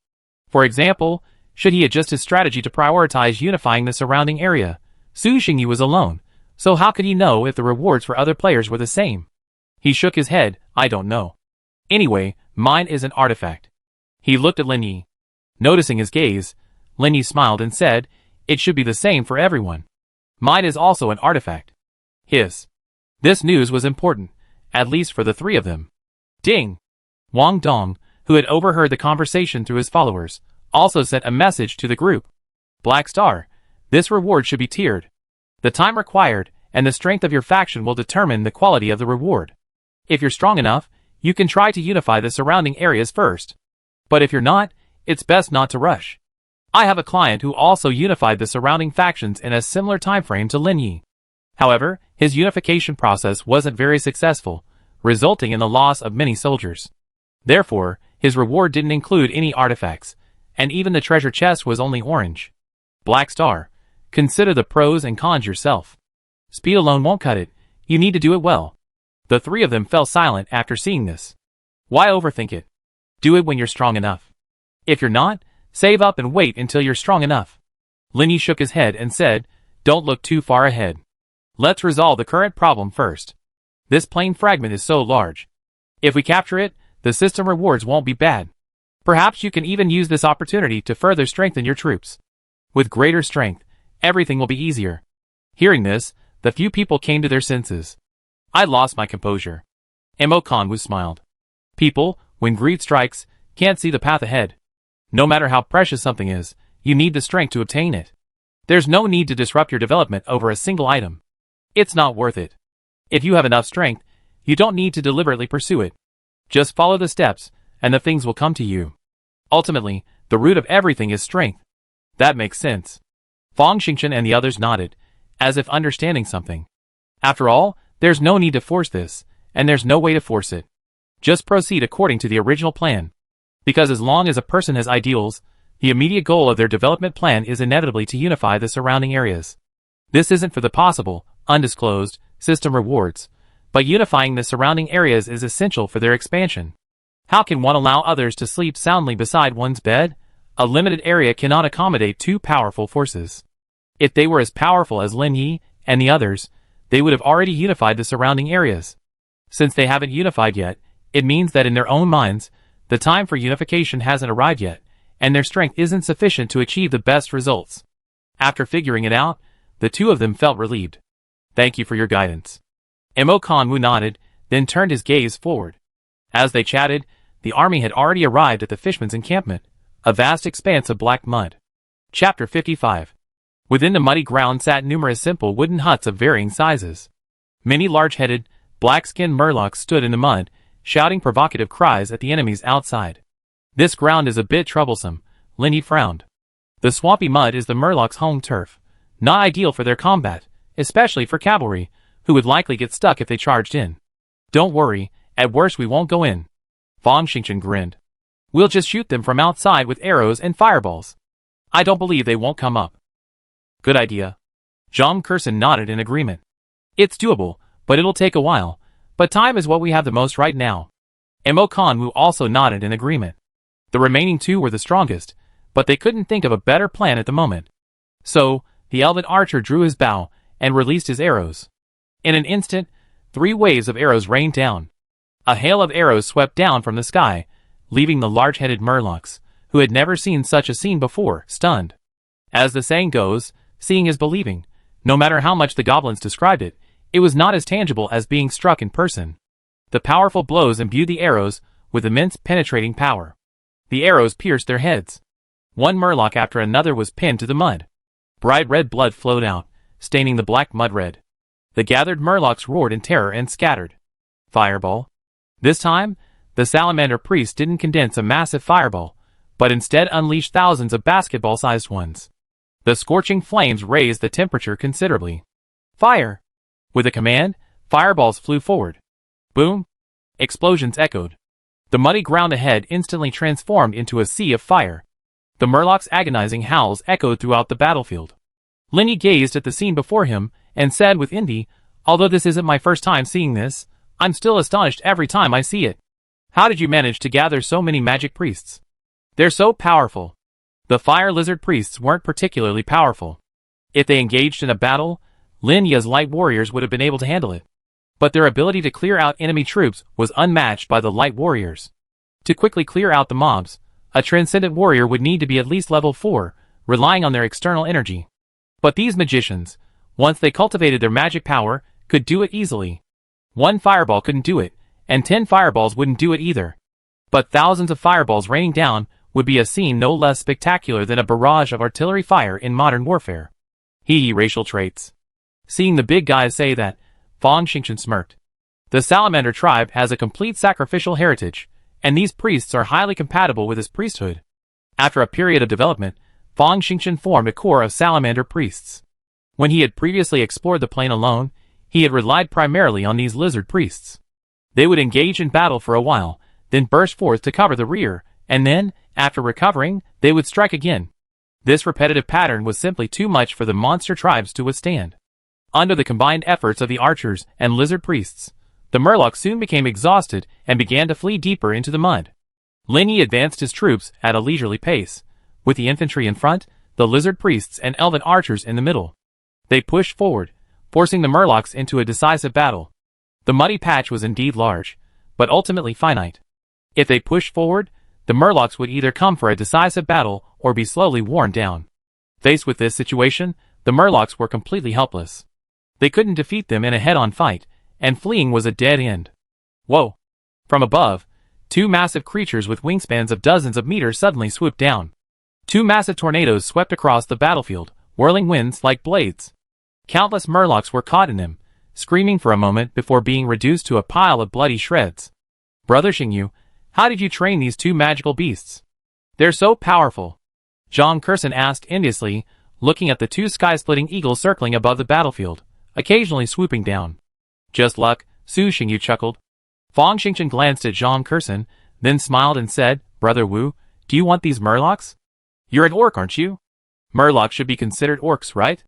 For example, should he adjust his strategy to prioritize unifying the surrounding area? Su Xingyu was alone, so how could he know if the rewards for other players were the same? He shook his head. I don't know. Anyway, mine is an artifact. He looked at Lin Yi. Noticing his gaze, Lin Yi smiled and said, it should be the same for everyone. Mine is also an artifact. His. This news was important, at least for the three of them. Ding! Wang Dong, who had overheard the conversation through his followers, also sent a message to the group. Black Star, this reward should be tiered. The time required and the strength of your faction will determine the quality of the reward. If you're strong enough, you can try to unify the surrounding areas first. But if you're not, it's best not to rush. I have a client who also unified the surrounding factions in a similar time frame to Lin Yi. However, his unification process wasn't very successful, resulting in the loss of many soldiers. Therefore, his reward didn't include any artifacts, and even the treasure chest was only orange. Black Star, consider the pros and cons yourself. Speed alone won't cut it, you need to do it well. The three of them fell silent after seeing this. Why overthink it? Do it when you're strong enough. If you're not, save up and wait until you're strong enough. Lin Yi shook his head and said, don't look too far ahead. Let's resolve the current problem first. This plane fragment is so large. If we capture it, the system rewards won't be bad. Perhaps you can even use this opportunity to further strengthen your troops. With greater strength, everything will be easier. Hearing this, the few people came to their senses. I lost my composure. Mo Kanwu smiled. People, when greed strikes, can't see the path ahead. No matter how precious something is, you need the strength to obtain it. There's no need to disrupt your development over a single item. It's not worth it. If you have enough strength, you don't need to deliberately pursue it. Just follow the steps, and the things will come to you. Ultimately, the root of everything is strength. That makes sense. Fang Xingchen and the others nodded, as if understanding something. After all, there's no need to force this, and there's no way to force it. Just proceed according to the original plan. Because as long as a person has ideals, the immediate goal of their development plan is inevitably to unify the surrounding areas. This isn't for the possible, undisclosed, system rewards, but unifying the surrounding areas is essential for their expansion. How can one allow others to sleep soundly beside one's bed? A limited area cannot accommodate two powerful forces. If they were as powerful as Lin Yi and the others, they would have already unified the surrounding areas. Since they haven't unified yet, it means that in their own minds, the time for unification hasn't arrived yet, and their strength isn't sufficient to achieve the best results. After figuring it out, the two of them felt relieved. Thank you for your guidance. Mo Kanwu nodded, then turned his gaze forward. As they chatted, the army had already arrived at the Fishman's encampment, a vast expanse of black mud. Chapter 55. Within the muddy ground sat numerous simple wooden huts of varying sizes. Many large-headed, black-skinned murlocs stood in the mud, shouting provocative cries at the enemies outside. This ground is a bit troublesome, Lin Yi frowned. The swampy mud is the murlocs' home turf, not ideal for their combat, especially for cavalry, who would likely get stuck if they charged in. Don't worry, at worst we won't go in. Fang Xingchen grinned. We'll just shoot them from outside with arrows and fireballs. I don't believe they won't come up. Good idea. Zhang Kursen nodded in agreement. It's doable, but it'll take a while, but time is what we have the most right now. Mo Kanwu also nodded in agreement. The remaining two were the strongest, but they couldn't think of a better plan at the moment. So, the elven archer drew his bow and released his arrows. In an instant, 3 waves of arrows rained down. A hail of arrows swept down from the sky, leaving the large-headed murlocs, who had never seen such a scene before, stunned. As the saying goes, seeing is believing. No matter how much the goblins described it, it was not as tangible as being struck in person. The powerful blows imbued the arrows with immense penetrating power. The arrows pierced their heads. One murloc after another was pinned to the mud. Bright red blood flowed out, staining the black mud red. The gathered murlocs roared in terror and scattered. Fireball. This time, the salamander priest didn't condense a massive fireball, but instead unleashed thousands of basketball-sized ones. The scorching flames raised the temperature considerably. Fire! With a command, fireballs flew forward. Boom! Explosions echoed. The muddy ground ahead instantly transformed into a sea of fire. The murlocs' agonizing howls echoed throughout the battlefield. Lenny gazed at the scene before him and said with envy, "Although this isn't my first time seeing this, I'm still astonished every time I see it. How did you manage to gather so many magic priests? They're so powerful." The fire lizard priests weren't particularly powerful. If they engaged in a battle, Linya's light warriors would have been able to handle it. But their ability to clear out enemy troops was unmatched by the light warriors. To quickly clear out the mobs, a transcendent warrior would need to be at least level 4, relying on their external energy. But these magicians, once they cultivated their magic power, could do it easily. One fireball couldn't do it, and 10 fireballs wouldn't do it either. But thousands of fireballs raining down would be a scene no less spectacular than a barrage of artillery fire in modern warfare. Racial traits. Seeing the big guys say that, Fong Xingchen smirked. The salamander tribe has a complete sacrificial heritage, and these priests are highly compatible with his priesthood. After a period of development, Fong Xingchen formed a core of salamander priests. When he had previously explored the plane alone, he had relied primarily on these lizard priests. They would engage in battle for a while, then burst forth to cover the rear, and then, after recovering, they would strike again. This repetitive pattern was simply too much for the monster tribes to withstand. Under the combined efforts of the archers and lizard priests, the murlocs soon became exhausted and began to flee deeper into the mud. Linyi advanced his troops at a leisurely pace, with the infantry in front, the lizard priests and elven archers in the middle. They pushed forward, forcing the murlocs into a decisive battle. The muddy patch was indeed large, but ultimately finite. If they pushed forward, the murlocs would either come for a decisive battle or be slowly worn down. Faced with this situation, the murlocs were completely helpless. They couldn't defeat them in a head-on fight, and fleeing was a dead end. Whoa! From above, two massive creatures with wingspans of dozens of meters suddenly swooped down. Two massive tornadoes swept across the battlefield, whirling winds like blades. Countless murlocs were caught in them, screaming for a moment before being reduced to a pile of bloody shreds. Brother Xingyu, how did you train these two magical beasts? They're so powerful. Zhang Kurson asked enviously, looking at the two sky-splitting eagles circling above the battlefield, occasionally swooping down. Just luck, Su Xingyu chuckled. Fong Xingchen glanced at Zhang Kurson, then smiled and said, Brother Wu, do you want these murlocs? You're an orc, aren't you? Murlocs should be considered orcs, right?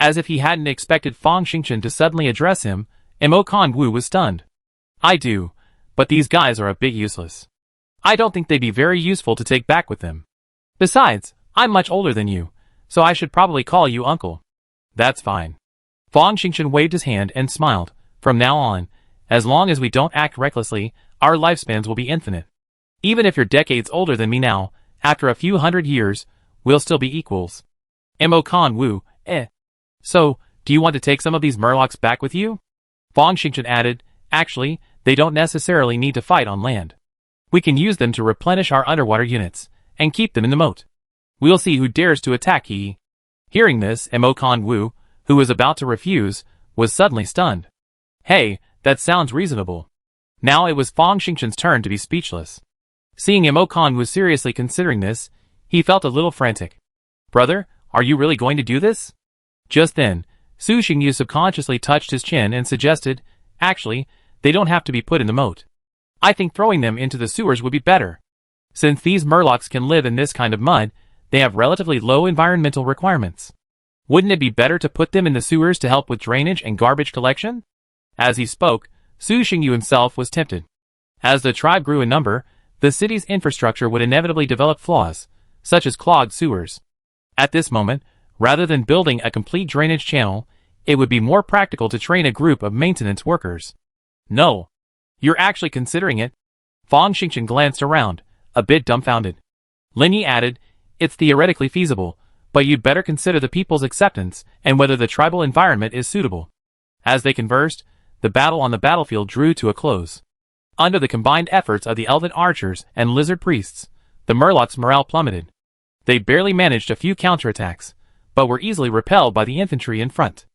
As if he hadn't expected Fong Xingchen to suddenly address him, Emokan Wu was stunned. I do, but these guys are a bit useless. I don't think they'd be very useful to take back with them. Besides, I'm much older than you, so I should probably call you uncle. That's fine. Fong Xingchen waved his hand and smiled. From now on, as long as we don't act recklessly, our lifespans will be infinite. Even if you're decades older than me now, after a few hundred years, we'll still be equals. Emokan Wu, So, do you want to take some of these murlocs back with you? Fong Xingchen added, actually, they don't necessarily need to fight on land. We can use them to replenish our underwater units, and keep them in the moat. We'll see who dares to attack Yi. Hearing this, Emokan Wu, who was about to refuse, was suddenly stunned. Hey, that sounds reasonable. Now it was Fong Xingchen's turn to be speechless. Seeing Emokan Wu seriously considering this, he felt a little frantic. Brother, are you really going to do this? Just then, Su Xingyu subconsciously touched his chin and suggested, actually, they don't have to be put in the moat. I think throwing them into the sewers would be better. Since these murlocs can live in this kind of mud, they have relatively low environmental requirements. Wouldn't it be better to put them in the sewers to help with drainage and garbage collection? As he spoke, Su Xingyu himself was tempted. As the tribe grew in number, the city's infrastructure would inevitably develop flaws, such as clogged sewers. At this moment, rather than building a complete drainage channel, it would be more practical to train a group of maintenance workers. No. You're actually considering it? Fong Xingchen glanced around, a bit dumbfounded. Linyi added, it's theoretically feasible, but you'd better consider the people's acceptance and whether the tribal environment is suitable. As they conversed, the battle on the battlefield drew to a close. Under the combined efforts of the elven archers and lizard priests, the murlocs' morale plummeted. They barely managed a few counterattacks, but were easily repelled by the infantry in front.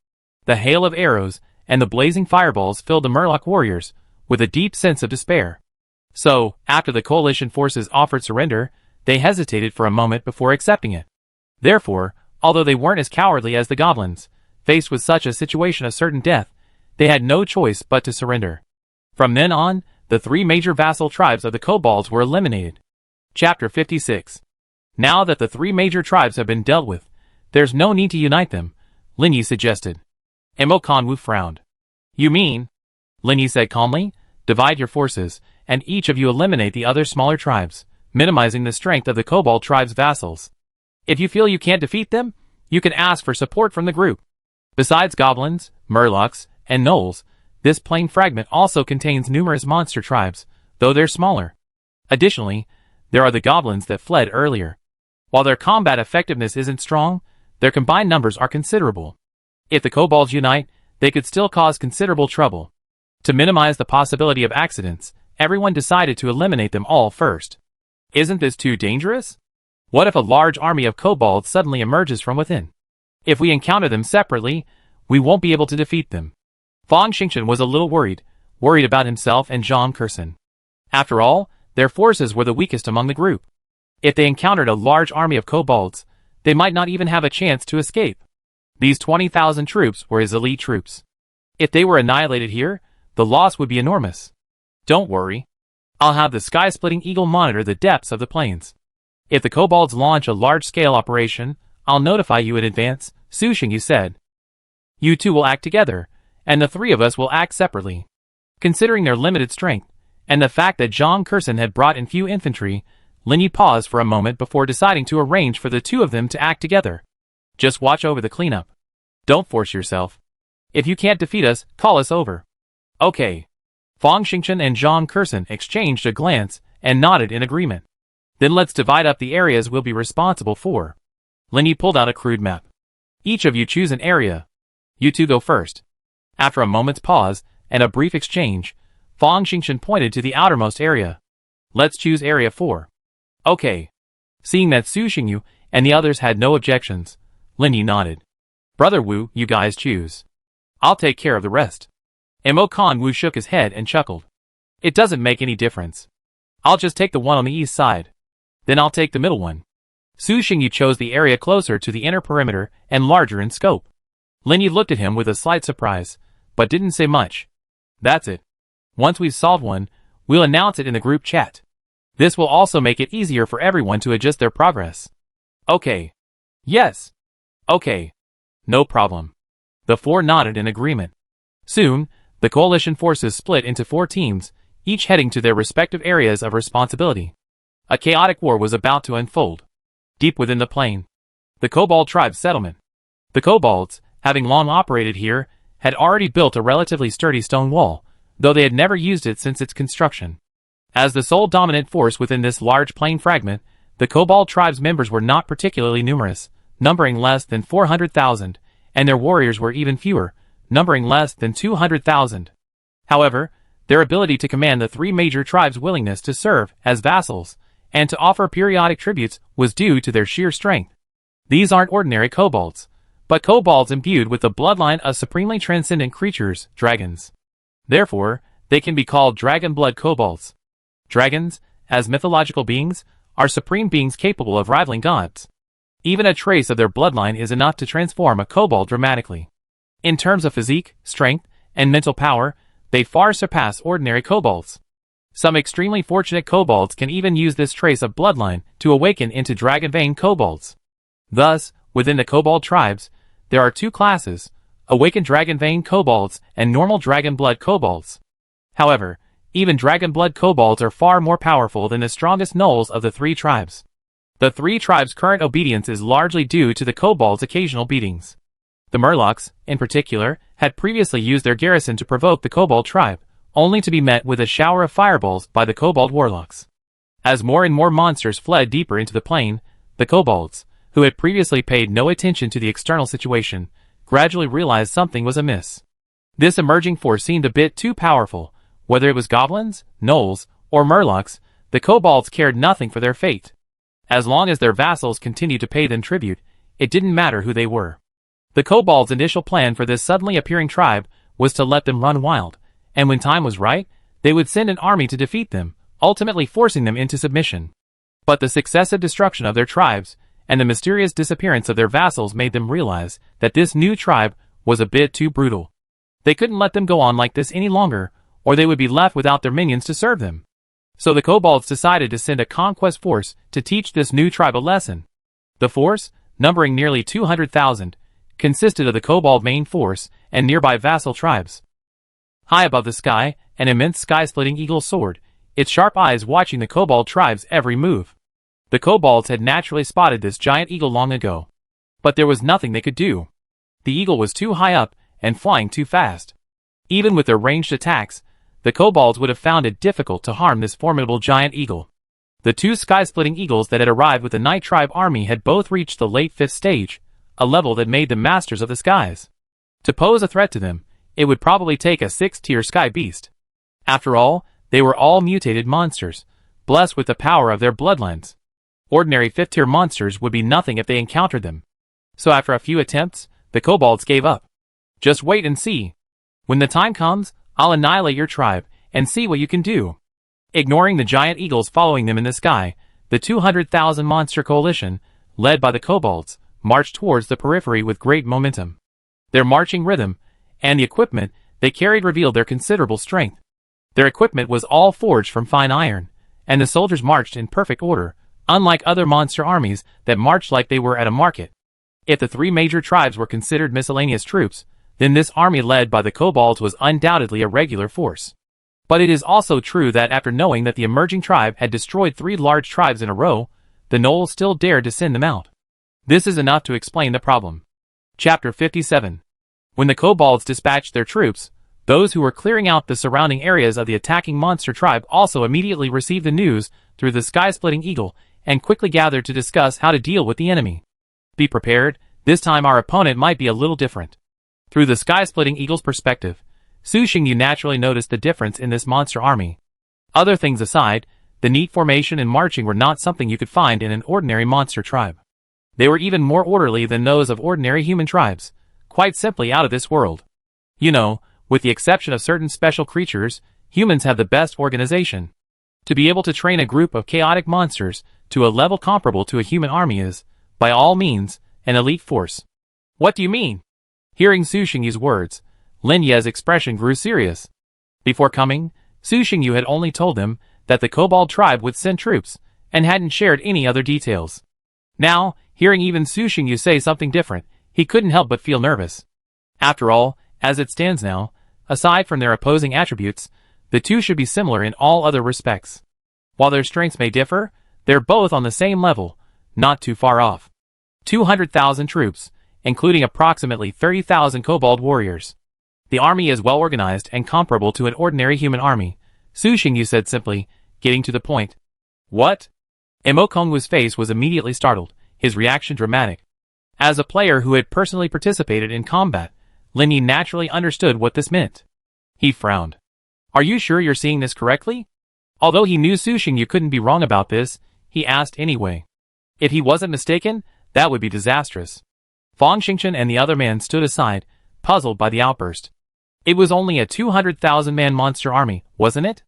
The hail of arrows and the blazing fireballs filled the Murloc warriors with a deep sense of despair. So, after the coalition forces offered surrender, they hesitated for a moment before accepting it. Therefore, although they weren't as cowardly as the goblins, faced with such a situation of certain death, they had no choice but to surrender. From then on, the three major vassal tribes of the kobolds were eliminated. Chapter 56. Now that the three major tribes have been dealt with, there's no need to unite them, Linyi suggested. Emokonwu frowned. You mean? Linyi said calmly, divide your forces, and each of you eliminate the other smaller tribes, minimizing the strength of the kobold tribe's vassals. If you feel you can't defeat them, you can ask for support from the group. Besides goblins, murlocs, and gnolls, this plane fragment also contains numerous monster tribes, though they're smaller. Additionally, there are the goblins that fled earlier. While their combat effectiveness isn't strong, their combined numbers are considerable. If the kobolds unite, they could still cause considerable trouble. To minimize the possibility of accidents, everyone decided to eliminate them all first. Isn't this too dangerous? What if a large army of kobolds suddenly emerges from within? If we encounter them separately, we won't be able to defeat them. Fang Xingchen was a little worried about himself and Zhang Kurson. After all, their forces were the weakest among the group. If they encountered a large army of kobolds, they might not even have a chance to escape. These 20,000 troops were his elite troops. If they were annihilated here, the loss would be enormous. Don't worry. I'll have the sky-splitting eagle monitor the depths of the plains. If the kobolds launch a large-scale operation, I'll notify you in advance, Su Xingyu said. You two will act together, and the three of us will act separately. Considering their limited strength, and the fact that Zhang Kurson had brought in few infantry, Linyi paused for a moment before deciding to arrange for the two of them to act together. Just watch over the cleanup. Don't force yourself. If you can't defeat us, call us over. Okay. Fang Xingchen and Zhang Kurson exchanged a glance and nodded in agreement. Then let's divide up the areas we'll be responsible for. Linyi pulled out a crude map. Each of you choose an area. You two go first. After a moment's pause and a brief exchange, Fang Xingchen pointed to the outermost area. Let's choose Area 4. Okay. Seeing that Su Xingyu and the others had no objections, Linyi nodded. Brother Wu, you guys choose. I'll take care of the rest. Emokonwu shook his head and chuckled. It doesn't make any difference. I'll just take the one on the east side. Then I'll take the middle one. Su Xingyu chose the area closer to the inner perimeter and larger in scope. Linyi looked at him with a slight surprise, but didn't say much. That's it. Once we've solved one, we'll announce it in the group chat. This will also make it easier for everyone to adjust their progress. Okay. Yes. Okay. No problem. The four nodded in agreement. Soon, the coalition forces split into 4 teams, each heading to their respective areas of responsibility. A chaotic war was about to unfold. Deep within the plain, the kobold tribe's settlement. The kobolds, having long operated here, had already built a relatively sturdy stone wall, though they had never used it since its construction. As the sole dominant force within this large plain fragment, the kobold tribe's members were not particularly numerous, numbering less than 400,000, and their warriors were even fewer, numbering less than 200,000. However, their ability to command the 3 major tribes' willingness to serve as vassals and to offer periodic tributes was due to their sheer strength. These aren't ordinary kobolds, but kobolds imbued with the bloodline of supremely transcendent creatures, dragons. Therefore, they can be called dragon blood kobolds. Dragons, as mythological beings, are supreme beings capable of rivaling gods. Even a trace of their bloodline is enough to transform a kobold dramatically. In terms of physique, strength, and mental power, they far surpass ordinary kobolds. Some extremely fortunate kobolds can even use this trace of bloodline to awaken into dragon vein kobolds. Thus, within the kobold tribes, there are 2 classes, awakened dragon vein kobolds and normal dragon blood kobolds. However, even dragon blood kobolds are far more powerful than the strongest gnolls of the 3 tribes. The 3 tribes' current obedience is largely due to the kobolds' occasional beatings. The Murlocs, in particular, had previously used their garrison to provoke the kobold tribe, only to be met with a shower of fireballs by the kobold warlocks. As more and more monsters fled deeper into the plain, the kobolds, who had previously paid no attention to the external situation, gradually realized something was amiss. This emerging force seemed a bit too powerful. Whether it was goblins, gnolls, or murlocs, the kobolds cared nothing for their fate. As long as their vassals continued to pay them tribute, it didn't matter who they were. The kobolds' initial plan for this suddenly appearing tribe was to let them run wild, and when time was right, they would send an army to defeat them, ultimately forcing them into submission. But the successive destruction of their tribes and the mysterious disappearance of their vassals made them realize that this new tribe was a bit too brutal. They couldn't let them go on like this any longer, or they would be left without their minions to serve them. So the kobolds decided to send a conquest force to teach this new tribe a lesson. The force, numbering nearly 200,000, consisted of the kobold main force and nearby vassal tribes. High above the sky, an immense sky-splitting eagle soared, its sharp eyes watching the kobold tribe's every move. The kobolds had naturally spotted this giant eagle long ago. But there was nothing they could do. The eagle was too high up and flying too fast. Even with their ranged attacks, the kobolds would have found it difficult to harm this formidable giant eagle. The two sky-splitting eagles that had arrived with the Night Tribe army had both reached the late 5th stage, a level that made them masters of the skies. To pose a threat to them, it would probably take a 6th-tier sky beast. After all, they were all mutated monsters, blessed with the power of their bloodlines. Ordinary 5th-tier monsters would be nothing if they encountered them. So after a few attempts, the kobolds gave up. Just wait and see. When the time comes, I'll annihilate your tribe and see what you can do. Ignoring the giant eagles following them in the sky, the 200,000 monster coalition, led by the kobolds, marched towards the periphery with great momentum. Their marching rhythm, and the equipment they carried revealed their considerable strength. Their equipment was all forged from fine iron, and the soldiers marched in perfect order, unlike other monster armies that marched like they were at a market. If the three major tribes were considered miscellaneous troops, then this army led by the kobolds was undoubtedly a regular force. But it is also true that after knowing that the emerging tribe had destroyed 3 large tribes in a row, the gnolls still dared to send them out. This is enough to explain the problem. Chapter 57. When the kobolds dispatched their troops, those who were clearing out the surrounding areas of the attacking monster tribe also immediately received the news through the sky-splitting eagle and quickly gathered to discuss how to deal with the enemy. Be prepared, this time our opponent might be a little different. Through the sky-splitting eagle's perspective, Su Xingyu naturally noticed the difference in this monster army. Other things aside, the neat formation and marching were not something you could find in an ordinary monster tribe. They were even more orderly than those of ordinary human tribes, quite simply out of this world. You know, with the exception of certain special creatures, humans have the best organization. To be able to train a group of chaotic monsters to a level comparable to a human army is, by all means, an elite force. What do you mean? Hearing Su Xingyu's words, Lin Ye's expression grew serious. Before coming, Su Xingyu had only told them that the kobold tribe would send troops, and hadn't shared any other details. Now, hearing even Su Xingyu say something different, he couldn't help but feel nervous. After all, as it stands now, aside from their opposing attributes, the two should be similar in all other respects. While their strengths may differ, they're both on the same level, not too far off. 200,000 troops, including approximately 30,000 kobold warriors. The army is well organized and comparable to an ordinary human army, Su Xingyu said simply, getting to the point. What? Imo Kongwu's face was immediately startled, his reaction dramatic. As a player who had personally participated in combat, Lin Yi naturally understood what this meant. He frowned. Are you sure you're seeing this correctly? Although he knew Su Xingyu couldn't be wrong about this, he asked anyway. If he wasn't mistaken, that would be disastrous. Fang Xingchen and the other man stood aside, puzzled by the outburst. It was only a 200,000-man monster army, wasn't it?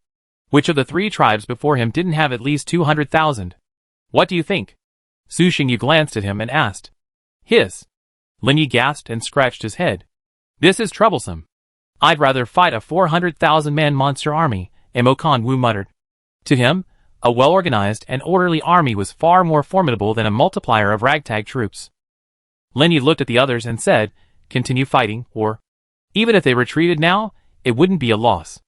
Which of the 3 tribes before him didn't have at least 200,000? What do you think? Su Xingyu glanced at him and asked. Hiss. Lin Yi gasped and scratched his head. This is troublesome. I'd rather fight a 400,000-man monster army, Imo Kongwu muttered. To him, a well-organized and orderly army was far more formidable than a multiplier of ragtag troops. Lin Yi looked at the others and said, continue fighting, or, even if they retreated now, it wouldn't be a loss.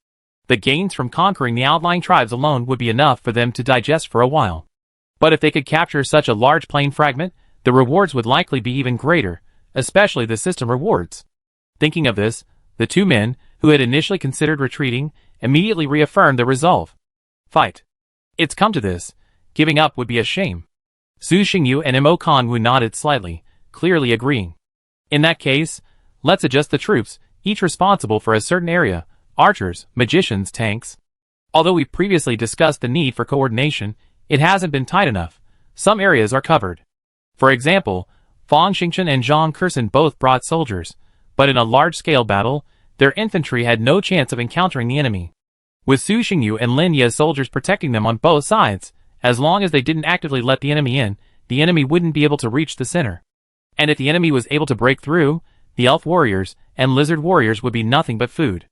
The gains from conquering the outlying tribes alone would be enough for them to digest for a while. But if they could capture such a large plane fragment, the rewards would likely be even greater, especially the system rewards. Thinking of this, the 2 men, who had initially considered retreating, immediately reaffirmed their resolve. Fight. It's come to this. Giving up would be a shame. Su Xingyu and Imo Kongwu nodded slightly, clearly agreeing. In that case, let's adjust the troops, each responsible for a certain area, archers, magicians, tanks. Although we previously discussed the need for coordination, it hasn't been tight enough. Some areas are covered. For example, Fang Xingchen and Zhang Kersen both brought soldiers, but in a large-scale battle, their infantry had no chance of encountering the enemy. With Su Xingyu and Lin Ye's soldiers protecting them on both sides, as long as they didn't actively let the enemy in, the enemy wouldn't be able to reach the center. And if the enemy was able to break through, the elf warriors and lizard warriors would be nothing but food.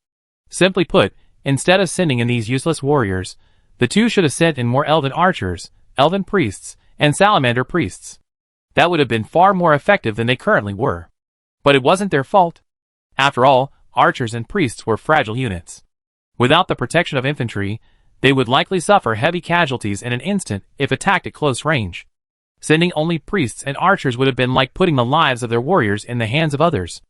Simply put, instead of sending in these useless warriors, the two should have sent in more elven archers, elven priests, and salamander priests. That would have been far more effective than they currently were. But it wasn't their fault. After all, archers and priests were fragile units. Without the protection of infantry, they would likely suffer heavy casualties in an instant if attacked at close range. Sending only priests and archers would have been like putting the lives of their warriors in the hands of others.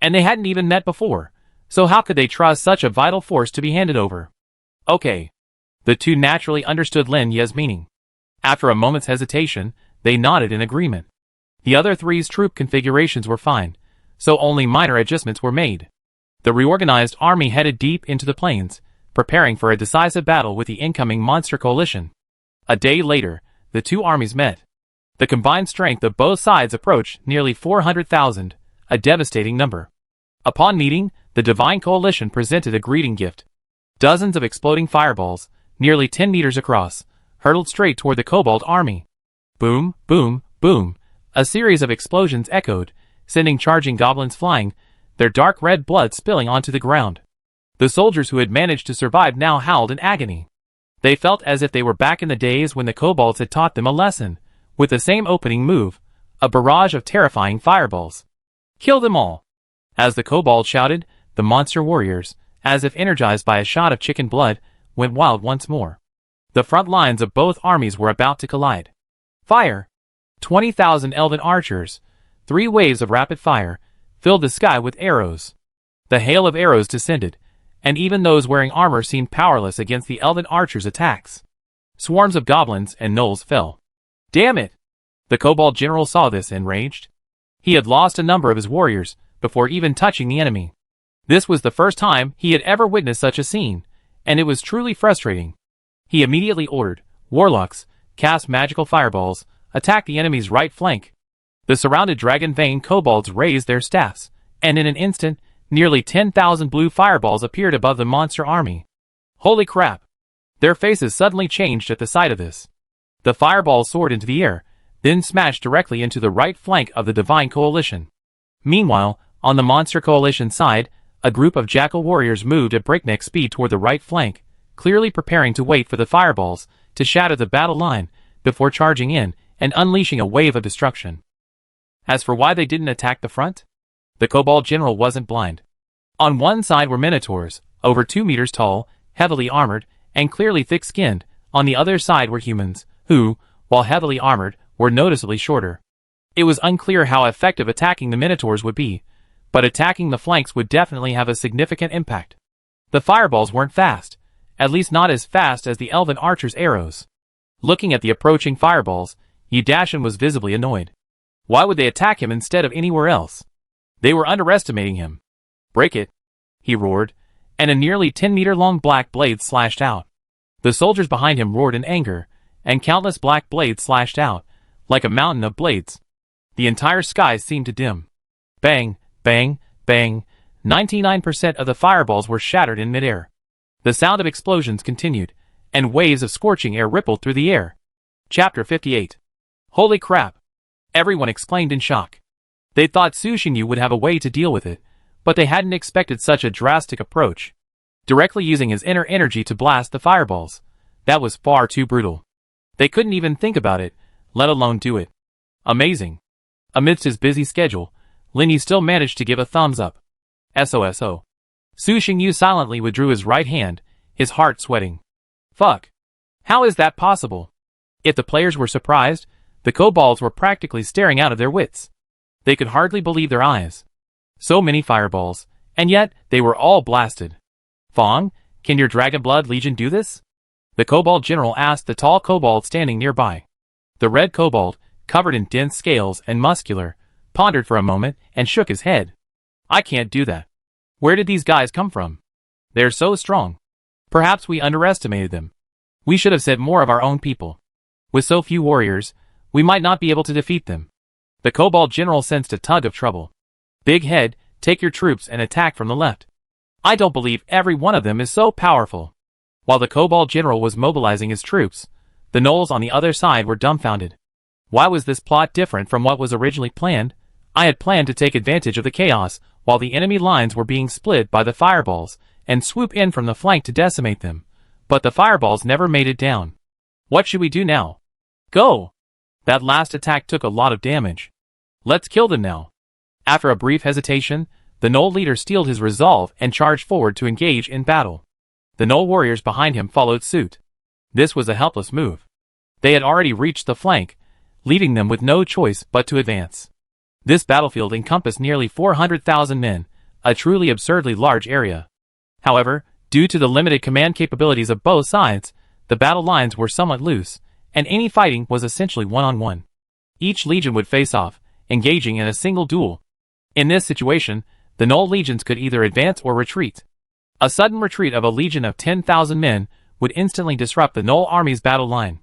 And they hadn't even met before, so how could they trust such a vital force to be handed over? Okay. The two naturally understood Lin Ye's meaning. After a moment's hesitation, they nodded in agreement. The other three's troop configurations were fine, so only minor adjustments were made. The reorganized army headed deep into the plains, preparing for a decisive battle with the incoming monster coalition. A day later, the two armies met. The combined strength of both sides approached nearly 400,000, a devastating number. Upon meeting, the Divine Coalition presented a greeting gift. Dozens of exploding fireballs, nearly 10 meters across, hurtled straight toward the Kobold army. Boom, boom, boom. A series of explosions echoed, sending charging goblins flying, their dark red blood spilling onto the ground. The soldiers who had managed to survive now howled in agony. They felt as if they were back in the days when the kobolds had taught them a lesson, with the same opening move, a barrage of terrifying fireballs. Kill them all! As the kobold shouted, the monster warriors, as if energized by a shot of chicken blood, went wild once more. The front lines of both armies were about to collide. Fire! 20,000 elven archers, 3 waves of rapid fire, filled the sky with arrows. The hail of arrows descended, and even those wearing armor seemed powerless against the elven archers' attacks. Swarms of goblins and gnolls fell. Damn it! The kobold general saw this and raged. He had lost a number of his warriors before even touching the enemy. This was the first time he had ever witnessed such a scene, and it was truly frustrating. He immediately ordered warlocks, cast magical fireballs, attack the enemy's right flank. The surrounded dragon-veined kobolds raised their staffs, and in an instant, nearly 10,000 blue fireballs appeared above the monster army. Holy crap! Their faces suddenly changed at the sight of this. The fireballs soared into the air, then smashed directly into the right flank of the Divine Coalition. Meanwhile, on the Monster Coalition side, a group of jackal warriors moved at breakneck speed toward the right flank, clearly preparing to wait for the fireballs to shatter the battle line before charging in and unleashing a wave of destruction. As for why they didn't attack the front, the kobold general wasn't blind. On one side were minotaurs, over 2 meters tall, heavily armored, and clearly thick-skinned. On the other side were humans, who, while heavily armored, were noticeably shorter. It was unclear how effective attacking the minotaurs would be, but attacking the flanks would definitely have a significant impact. The fireballs weren't fast, at least not as fast as the elven archer's arrows. Looking at the approaching fireballs, Yudashin was visibly annoyed. Why would they attack him instead of anywhere else? They were underestimating him. Break it, he roared, and a nearly 10-meter-long black blade slashed out. The soldiers behind him roared in anger, and countless black blades slashed out, like a mountain of blades. The entire sky seemed to dim. Bang, bang, bang. 99% of the fireballs were shattered in midair. The sound of explosions continued, and waves of scorching air rippled through the air. Chapter 58. Holy crap! Everyone exclaimed in shock. They thought Su Xingyu would have a way to deal with it, but they hadn't expected such a drastic approach. Directly using his inner energy to blast the fireballs. That was far too brutal. They couldn't even think about it, let alone do it. Amazing. Amidst his busy schedule, Lin Yi still managed to give a thumbs up. SOSO. Su Xingyu silently withdrew his right hand, his heart sweating. Fuck. How is that possible? If the players were surprised, the kobolds were practically staring out of their wits. They could hardly believe their eyes. So many fireballs, and yet they were all blasted. Fang, can your Dragonblood Legion do this? The kobold general asked the tall kobold standing nearby. The red kobold, covered in dense scales and muscular, pondered for a moment and shook his head. I can't do that. Where did these guys come from? They're so strong. Perhaps we underestimated them. We should have sent more of our own people. With so few warriors, we might not be able to defeat them. The Kobold general sensed a tug of trouble. Big head, take your troops and attack from the left. I don't believe every one of them is so powerful. While the Kobold general was mobilizing his troops, the gnolls on the other side were dumbfounded. Why was this plot different from what was originally planned? I had planned to take advantage of the chaos while the enemy lines were being split by the fireballs and swoop in from the flank to decimate them, but the fireballs never made it down. What should we do now? Go! That last attack took a lot of damage. Let's kill them now. After a brief hesitation, the gnoll leader steeled his resolve and charged forward to engage in battle. The gnoll warriors behind him followed suit. This was a helpless move. They had already reached the flank, leaving them with no choice but to advance. This battlefield encompassed nearly 400,000 men, a truly absurdly large area. However, due to the limited command capabilities of both sides, the battle lines were somewhat loose, and any fighting was essentially one-on-one. Each legion would face off, engaging in a single duel. In this situation, the gnoll legions could either advance or retreat. A sudden retreat of a legion of 10,000 men would instantly disrupt the gnoll army's battle line.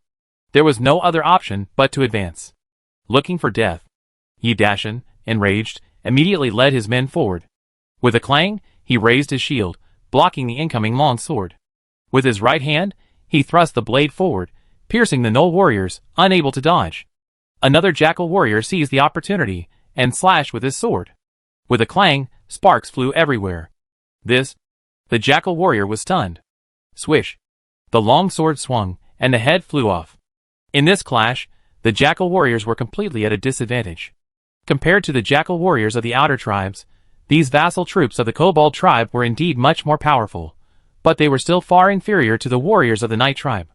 There was no other option but to advance. Looking for death, Yidashin, enraged, immediately led his men forward. With a clang, he raised his shield, blocking the incoming long sword. With his right hand, he thrust the blade forward, piercing the gnoll warriors, unable to dodge. Another jackal warrior seized the opportunity and slashed with his sword. With a clang, sparks flew everywhere. The jackal warrior was stunned. Swish! The long sword swung, and the head flew off. In this clash, the jackal warriors were completely at a disadvantage. Compared to the jackal warriors of the outer tribes, these vassal troops of the Kobold tribe were indeed much more powerful, but they were still far inferior to the warriors of the Night tribe.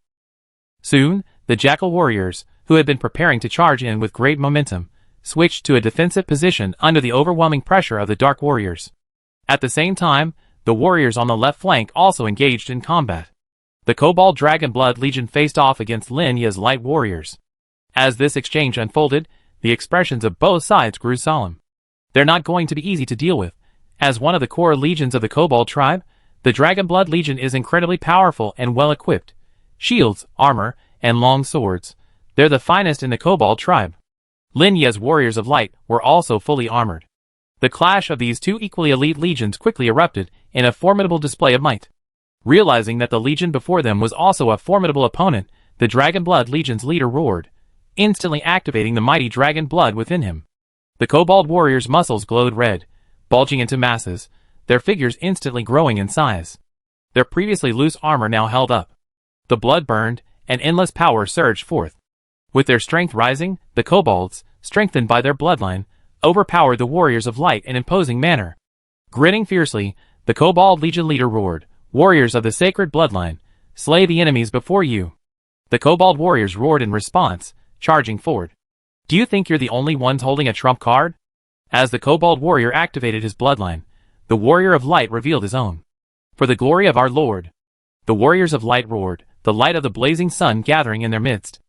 Soon, the jackal warriors, who had been preparing to charge in with great momentum, switched to a defensive position under the overwhelming pressure of the dark warriors. At the same time, the warriors on the left flank also engaged in combat. The Kobold Dragonblood Legion faced off against Lin Ye's light warriors. As this exchange unfolded, the expressions of both sides grew solemn. They're not going to be easy to deal with. As one of the core legions of the Kobold tribe, the Dragonblood Legion is incredibly powerful and well-equipped. Shields, armor, and long swords. They're the finest in the Kobold tribe. Lin Ye's warriors of light were also fully armored. The clash of these two equally elite legions quickly erupted in a formidable display of might. Realizing that the legion before them was also a formidable opponent, the Dragonblood Legion's leader roared, instantly activating the mighty dragon blood within him. The Kobold warriors' muscles glowed red, bulging into masses, their figures instantly growing in size. Their previously loose armor now held up. The blood burned, and endless power surged forth. With their strength rising, the Kobolds, strengthened by their bloodline, overpowered the warriors of light in imposing manner. Grinning fiercely, the Kobold Legion leader roared, "Warriors of the sacred bloodline, slay the enemies before you." The Kobold warriors roared in response, charging forward. Do you think you're the only ones holding a trump card? As the Kobold warrior activated his bloodline, the warrior of light revealed his own. For the glory of our Lord. The warriors of light roared, the light of the blazing sun gathering in their midst.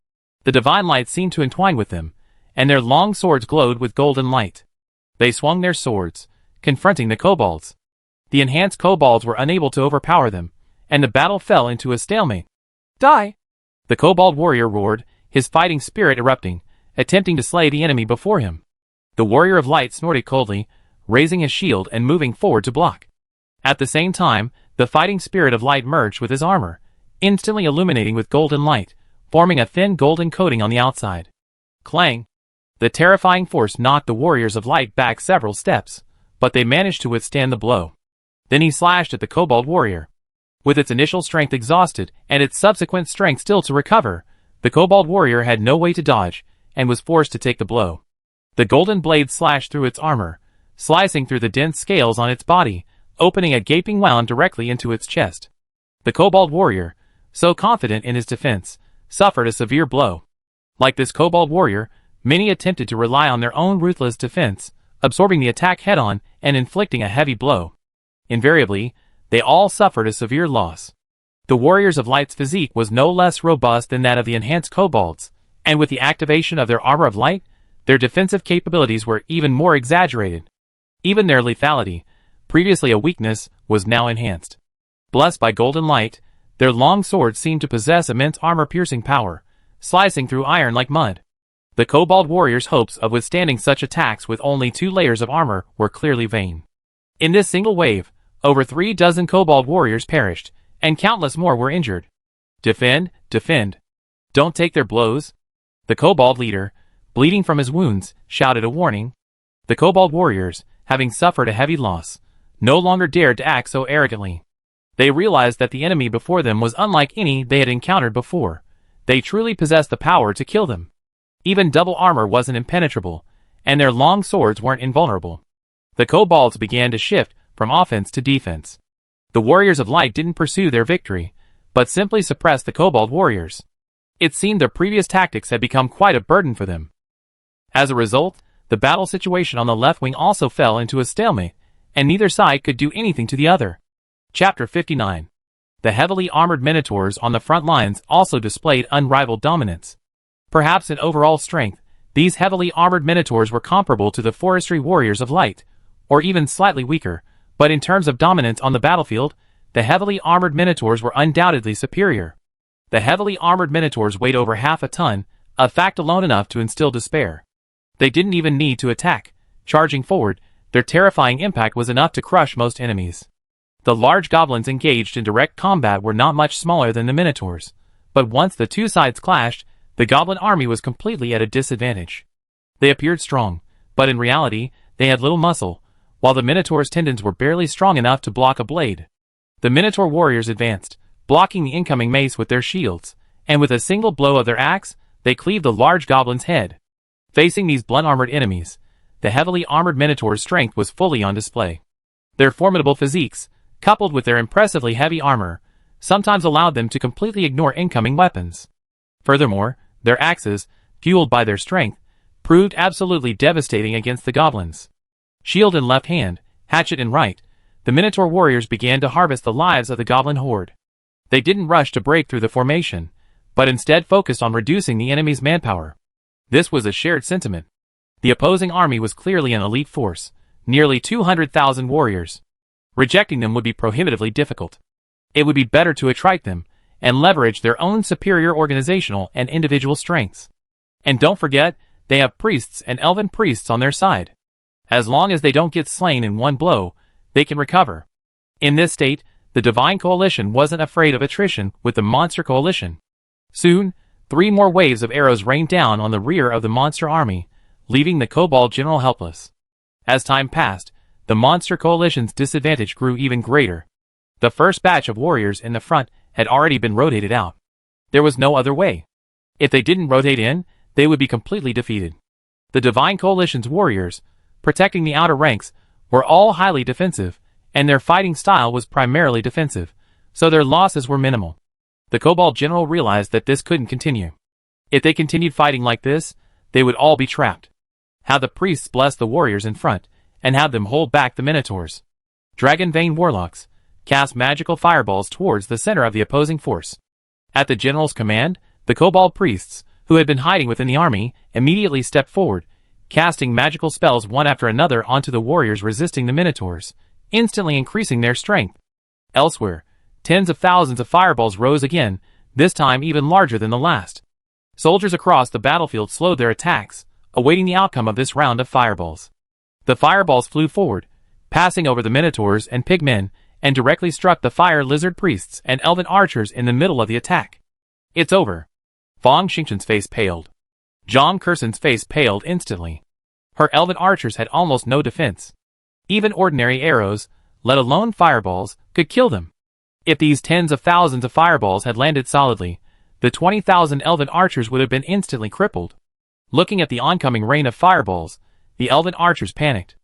The divine light seemed to entwine with them, and their long swords glowed with golden light. They swung their swords, confronting the Kobolds. The enhanced Kobolds were unable to overpower them, and the battle fell into a stalemate. Die! The Kobold warrior roared, his fighting spirit erupting, attempting to slay the enemy before him. The warrior of light snorted coldly, raising his shield and moving forward to block. At the same time, the fighting spirit of light merged with his armor, instantly illuminating with golden light, forming a thin golden coating on the outside. Clang! The terrifying force knocked the warriors of light back several steps, but they managed to withstand the blow. Then he slashed at the Kobold warrior. With its initial strength exhausted and its subsequent strength still to recover, the Kobold warrior had no way to dodge, and was forced to take the blow. The golden blade slashed through its armor, slicing through the dense scales on its body, opening a gaping wound directly into its chest. The Kobold warrior, so confident in his defense, suffered a severe blow. Like this Kobold warrior, many attempted to rely on their own ruthless defense, absorbing the attack head-on and inflicting a heavy blow. Invariably, they all suffered a severe loss. The warriors of light's physique was no less robust than that of the enhanced Kobolds, and with the activation of their armor of light, their defensive capabilities were even more exaggerated. Even their lethality, previously a weakness, was now enhanced. Blessed by golden light, their long swords seemed to possess immense armor-piercing power, slicing through iron like mud. The Kobold warriors' hopes of withstanding such attacks with only 2 layers of armor were clearly vain. In this single wave, over 3 dozen Kobold warriors perished, and countless more were injured. Defend, defend. Don't take their blows. The Kobold leader, bleeding from his wounds, shouted a warning. The Kobold warriors, having suffered a heavy loss, no longer dared to act so arrogantly. They realized that the enemy before them was unlike any they had encountered before. They truly possessed the power to kill them. Even double armor wasn't impenetrable, and their long swords weren't invulnerable. The Kobolds began to shift from offense to defense. The Warriors of Light didn't pursue their victory, but simply suppressed the Kobold warriors. It seemed their previous tactics had become quite a burden for them. As a result, the battle situation on the left wing also fell into a stalemate, and neither side could do anything to the other. Chapter 59. The heavily armored Minotaurs on the front lines also displayed unrivaled dominance. Perhaps in overall strength, these heavily armored Minotaurs were comparable to the Forestry Warriors of Light, or even slightly weaker, but in terms of dominance on the battlefield, the heavily armored Minotaurs were undoubtedly superior. The heavily armored Minotaurs weighed over half a ton, a fact alone enough to instill despair. They didn't even need to attack. Charging forward, their terrifying impact was enough to crush most enemies. The large goblins engaged in direct combat were not much smaller than the Minotaurs, but once the 2 sides clashed, the goblin army was completely at a disadvantage. They appeared strong, but in reality, they had little muscle, while the Minotaur's tendons were barely strong enough to block a blade. The Minotaur warriors advanced, blocking the incoming mace with their shields, and with a single blow of their axe, they cleaved the large goblin's head. Facing these blunt-armored enemies, the heavily armored Minotaur's strength was fully on display. Their formidable physiques, coupled with their impressively heavy armor, sometimes allowed them to completely ignore incoming weapons. Furthermore, their axes, fueled by their strength, proved absolutely devastating against the goblins. Shield in left hand, hatchet in right, the Minotaur warriors began to harvest the lives of the goblin horde. They didn't rush to break through the formation, but instead focused on reducing the enemy's manpower. This was a shared sentiment. The opposing army was clearly an elite force, nearly 200,000 warriors. Rejecting them would be prohibitively difficult. It would be better to attrite them, and leverage their own superior organizational and individual strengths. And don't forget, they have priests and elven priests on their side. As long as they don't get slain in one blow, they can recover. In this state, the Divine Coalition wasn't afraid of attrition with the Monster Coalition. Soon, 3 more waves of arrows rained down on the rear of the monster army, leaving the Kobold general helpless. As time passed, the Monster Coalition's disadvantage grew even greater. The first batch of warriors in the front had already been rotated out. There was no other way. If they didn't rotate in, they would be completely defeated. The Divine Coalition's warriors, protecting the outer ranks, were all highly defensive, and their fighting style was primarily defensive, so their losses were minimal. The Kobold general realized that this couldn't continue. If they continued fighting like this, they would all be trapped. Have the priests bless the warriors in front, and have them hold back the Minotaurs. Dragon Vein warlocks cast magical fireballs towards the center of the opposing force. At the general's command, the Kobold priests, who had been hiding within the army, immediately stepped forward, casting magical spells one after another onto the warriors resisting the Minotaurs, instantly increasing their strength. Elsewhere, tens of thousands of fireballs rose again, this time even larger than the last. Soldiers across the battlefield slowed their attacks, awaiting the outcome of this round of fireballs. The fireballs flew forward, passing over the Minotaurs and pigmen, and directly struck the fire lizard priests and elven archers in the middle of the attack. It's over. Fong Xingchen's face paled. Zhang Kerson's face paled instantly. Her elven archers had almost no defense. Even ordinary arrows, let alone fireballs, could kill them. If these tens of thousands of fireballs had landed solidly, the 20,000 elven archers would have been instantly crippled. Looking at the oncoming rain of fireballs, the elven archers panicked.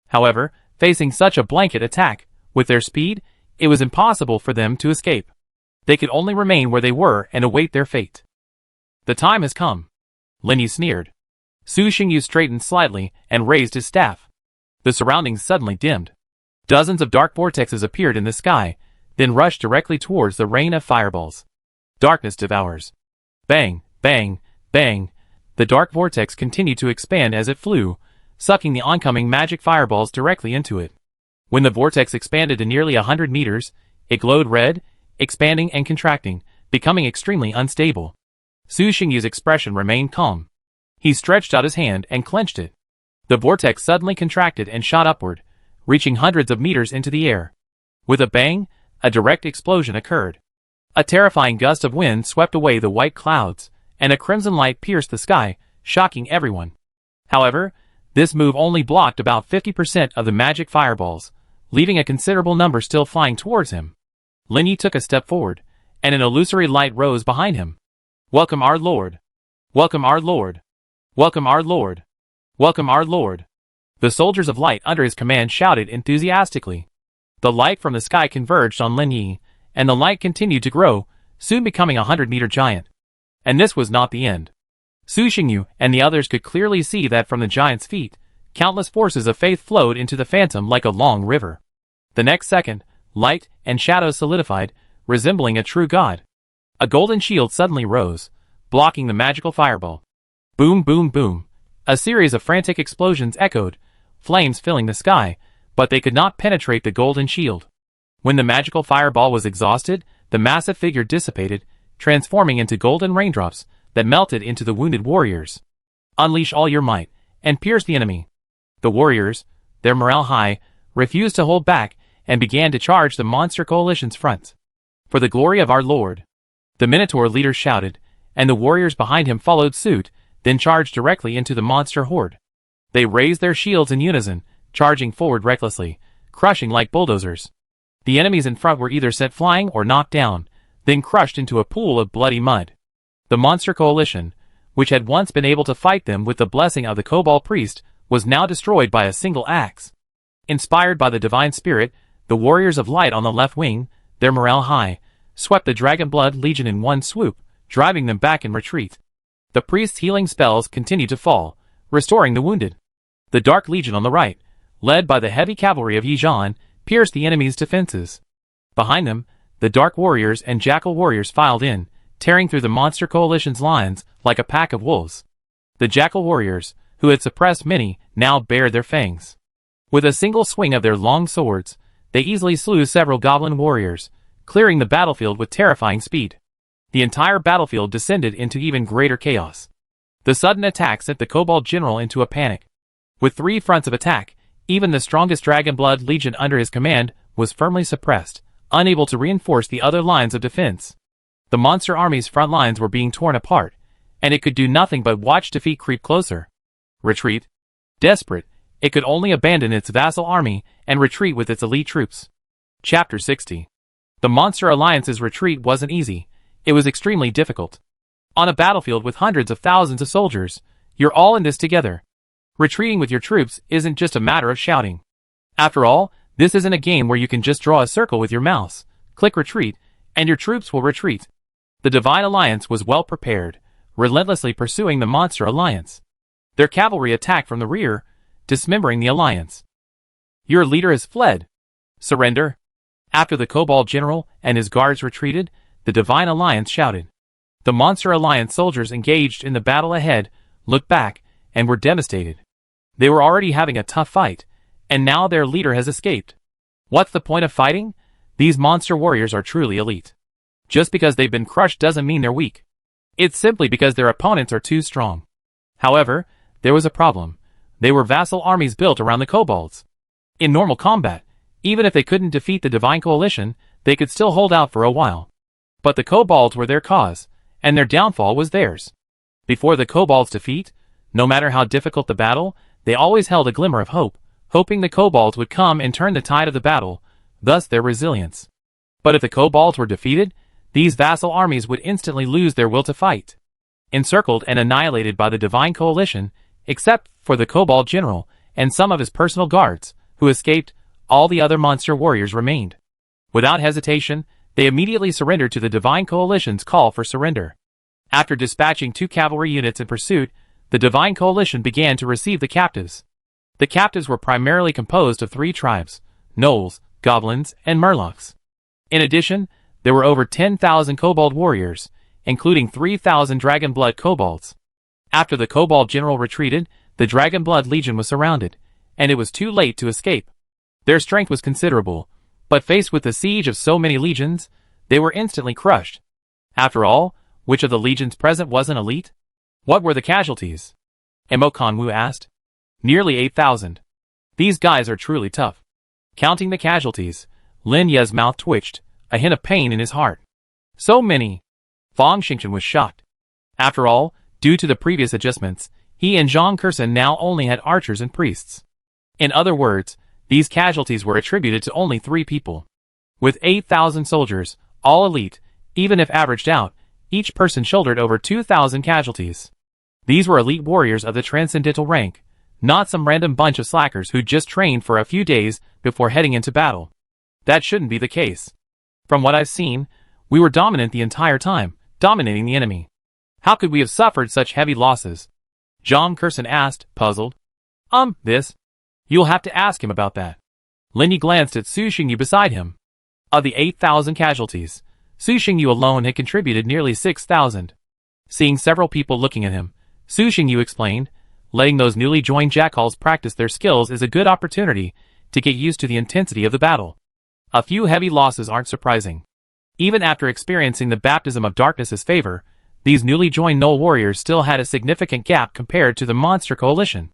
However, facing such a blanket attack, with their speed, it was impossible for them to escape. They could only remain where they were and await their fate. The time has come. Lin Yi sneered. Su Xingyu straightened slightly and raised his staff. The surroundings suddenly dimmed. Dozens of dark vortexes appeared in the sky, then rushed directly towards the rain of fireballs. Darkness devours. Bang, bang, bang. The dark vortex continued to expand as it flew, sucking the oncoming magic fireballs directly into it. When the vortex expanded to nearly 100 meters, it glowed red, expanding and contracting, becoming extremely unstable. Su Xingyu's expression remained calm. He stretched out his hand and clenched it. The vortex suddenly contracted and shot upward, reaching hundreds of meters into the air. With a bang, a direct explosion occurred. A terrifying gust of wind swept away the white clouds, and a crimson light pierced the sky, shocking everyone. However, this move only blocked about 50% of the magic fireballs, leaving a considerable number still flying towards him. Lin Yi took a step forward, and an illusory light rose behind him. "Welcome our lord! Welcome our lord! Welcome our lord! Welcome our lord!" The soldiers of light under his command shouted enthusiastically. The light from the sky converged on Lin Yi, and the light continued to grow, soon becoming a 100-meter giant. And this was not the end. Su Xingyu and the others could clearly see that from the giant's feet, countless forces of faith flowed into the phantom like a long river. The next second, light and shadows solidified, resembling a true god. A golden shield suddenly rose, blocking the magical fireball. Boom, boom, boom. A series of frantic explosions echoed, flames filling the sky, but they could not penetrate the golden shield. When the magical fireball was exhausted, the massive figure dissipated, transforming into golden raindrops that melted into the wounded warriors. Unleash all your might, and pierce the enemy. The warriors, their morale high, refused to hold back, and began to charge the monster coalition's front. For the glory of our lord! The Minotaur leader shouted, and the warriors behind him followed suit, then charged directly into the monster horde. They raised their shields in unison, charging forward recklessly, crushing like bulldozers. The enemies in front were either sent flying or knocked down, then crushed into a pool of bloody mud. The monster coalition, which had once been able to fight them with the blessing of the Cobalt priest, was now destroyed by a single axe. Inspired by the divine spirit, the warriors of light on the left wing, their morale high, swept the Dragon Blood Legion in one swoop, driving them back in retreat. The priest's healing spells continued to fall, restoring the wounded. The Dark Legion on the right, led by the heavy cavalry of Yizhan, pierced the enemy's defenses. Behind them, the Dark Warriors and Jackal Warriors filed in, tearing through the monster coalition's lines like a pack of wolves. The Jackal Warriors, who had suppressed many, now bared their fangs. With a single swing of their long swords, they easily slew several goblin warriors, clearing the battlefield with terrifying speed. The entire battlefield descended into even greater chaos. The sudden attack sent the Cobalt General into a panic. With 3 fronts of attack, even the strongest Dragon Blood Legion under his command was firmly suppressed, unable to reinforce the other lines of defense. The monster army's front lines were being torn apart, and it could do nothing but watch defeat creep closer. Retreat. Desperate, it could only abandon its vassal army and retreat with its elite troops. Chapter 60. The Monster Alliance's retreat wasn't easy, it was extremely difficult. On a battlefield with hundreds of thousands of soldiers, you're all in this together. Retreating with your troops isn't just a matter of shouting. After all, this isn't a game where you can just draw a circle with your mouse, click retreat, and your troops will retreat. The Divine Alliance was well prepared, relentlessly pursuing the Monster Alliance. Their cavalry attacked from the rear, dismembering the alliance. Your leader has fled. Surrender. After the Cobalt General and his guards retreated, the Divine Alliance shouted. The Monster Alliance soldiers engaged in the battle ahead looked back and were devastated. They were already having a tough fight, and now their leader has escaped. What's the point of fighting? These monster warriors are truly elite. Just because they've been crushed doesn't mean they're weak. It's simply because their opponents are too strong. However, there was a problem. They were vassal armies built around the kobolds. In normal combat, even if they couldn't defeat the Divine Coalition, they could still hold out for a while. But the kobolds were their cause, and their downfall was theirs. Before the kobolds' defeat, no matter how difficult the battle, they always held a glimmer of hope, hoping the kobolds would come and turn the tide of the battle, thus their resilience. But if the kobolds were defeated, these vassal armies would instantly lose their will to fight. Encircled and annihilated by the Divine Coalition, except for the Cobalt General and some of his personal guards, who escaped, all the other monster warriors remained. Without hesitation, they immediately surrendered to the Divine Coalition's call for surrender. After dispatching 2 cavalry units in pursuit, the Divine Coalition began to receive the captives. The captives were primarily composed of 3 tribes: gnolls, goblins, and murlocs. In addition, there were over 10,000 kobold warriors, including 3,000 Dragon Blood kobolds. After the Cobalt General retreated, the Dragon Blood Legion was surrounded, and it was too late to escape. Their strength was considerable, but faced with the siege of so many legions, they were instantly crushed. After all, which of the legions present wasn't elite? What were the casualties? Emokonwu asked. Nearly 8,000. These guys are truly tough. Counting the casualties, Lin Ye's mouth twitched, a hint of pain in his heart. So many. Fang Xingchen was shocked. After all, due to the previous adjustments, he and Zhang Kursen now only had archers and priests. In other words, these casualties were attributed to only 3 people. With 8,000 soldiers, all elite, even if averaged out, each person shouldered over 2,000 casualties. These were elite warriors of the transcendental rank, not some random bunch of slackers who just trained for a few days before heading into battle. That shouldn't be the case. From what I've seen, we were dominant the entire time, dominating the enemy. How could we have suffered such heavy losses? Zhang Kursen asked, puzzled. This? You'll have to ask him about that. Lin Yi glanced at Su Xingyu beside him. Of the 8,000 casualties, Su Xingyu alone had contributed nearly 6,000. Seeing several people looking at him, Su Xingyu explained, letting those newly joined jackals practice their skills is a good opportunity to get used to the intensity of the battle. A few heavy losses aren't surprising. Even after experiencing the baptism of darkness's favor, these newly joined Null warriors still had a significant gap compared to the monster coalition.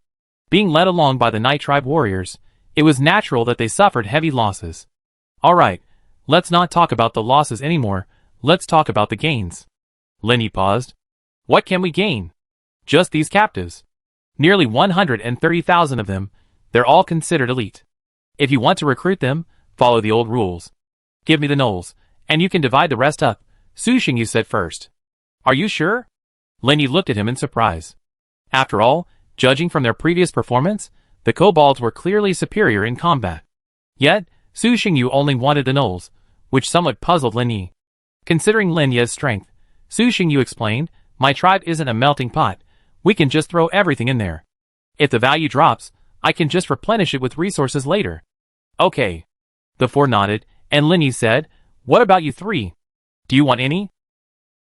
Being led along by the Night Tribe warriors, it was natural that they suffered heavy losses. Alright, let's not talk about the losses anymore, let's talk about the gains. Lin Yi paused. What can we gain? Just these captives. Nearly 130,000 of them, they're all considered elite. If you want to recruit them, follow the old rules. Give me the gnolls, and you can divide the rest up, Su Xingyu said first. Are you sure? Lin Yi looked at him in surprise. After all, judging from their previous performance, the kobolds were clearly superior in combat. Yet, Su Xingyu only wanted the gnolls, which somewhat puzzled Lin Yi. Considering Lin Yi's strength, Su Xingyu explained, my tribe isn't a melting pot, we can just throw everything in there. If the value drops, I can just replenish it with resources later. Okay. The 4 nodded, and Lin Yi said, what about you 3? Do you want any?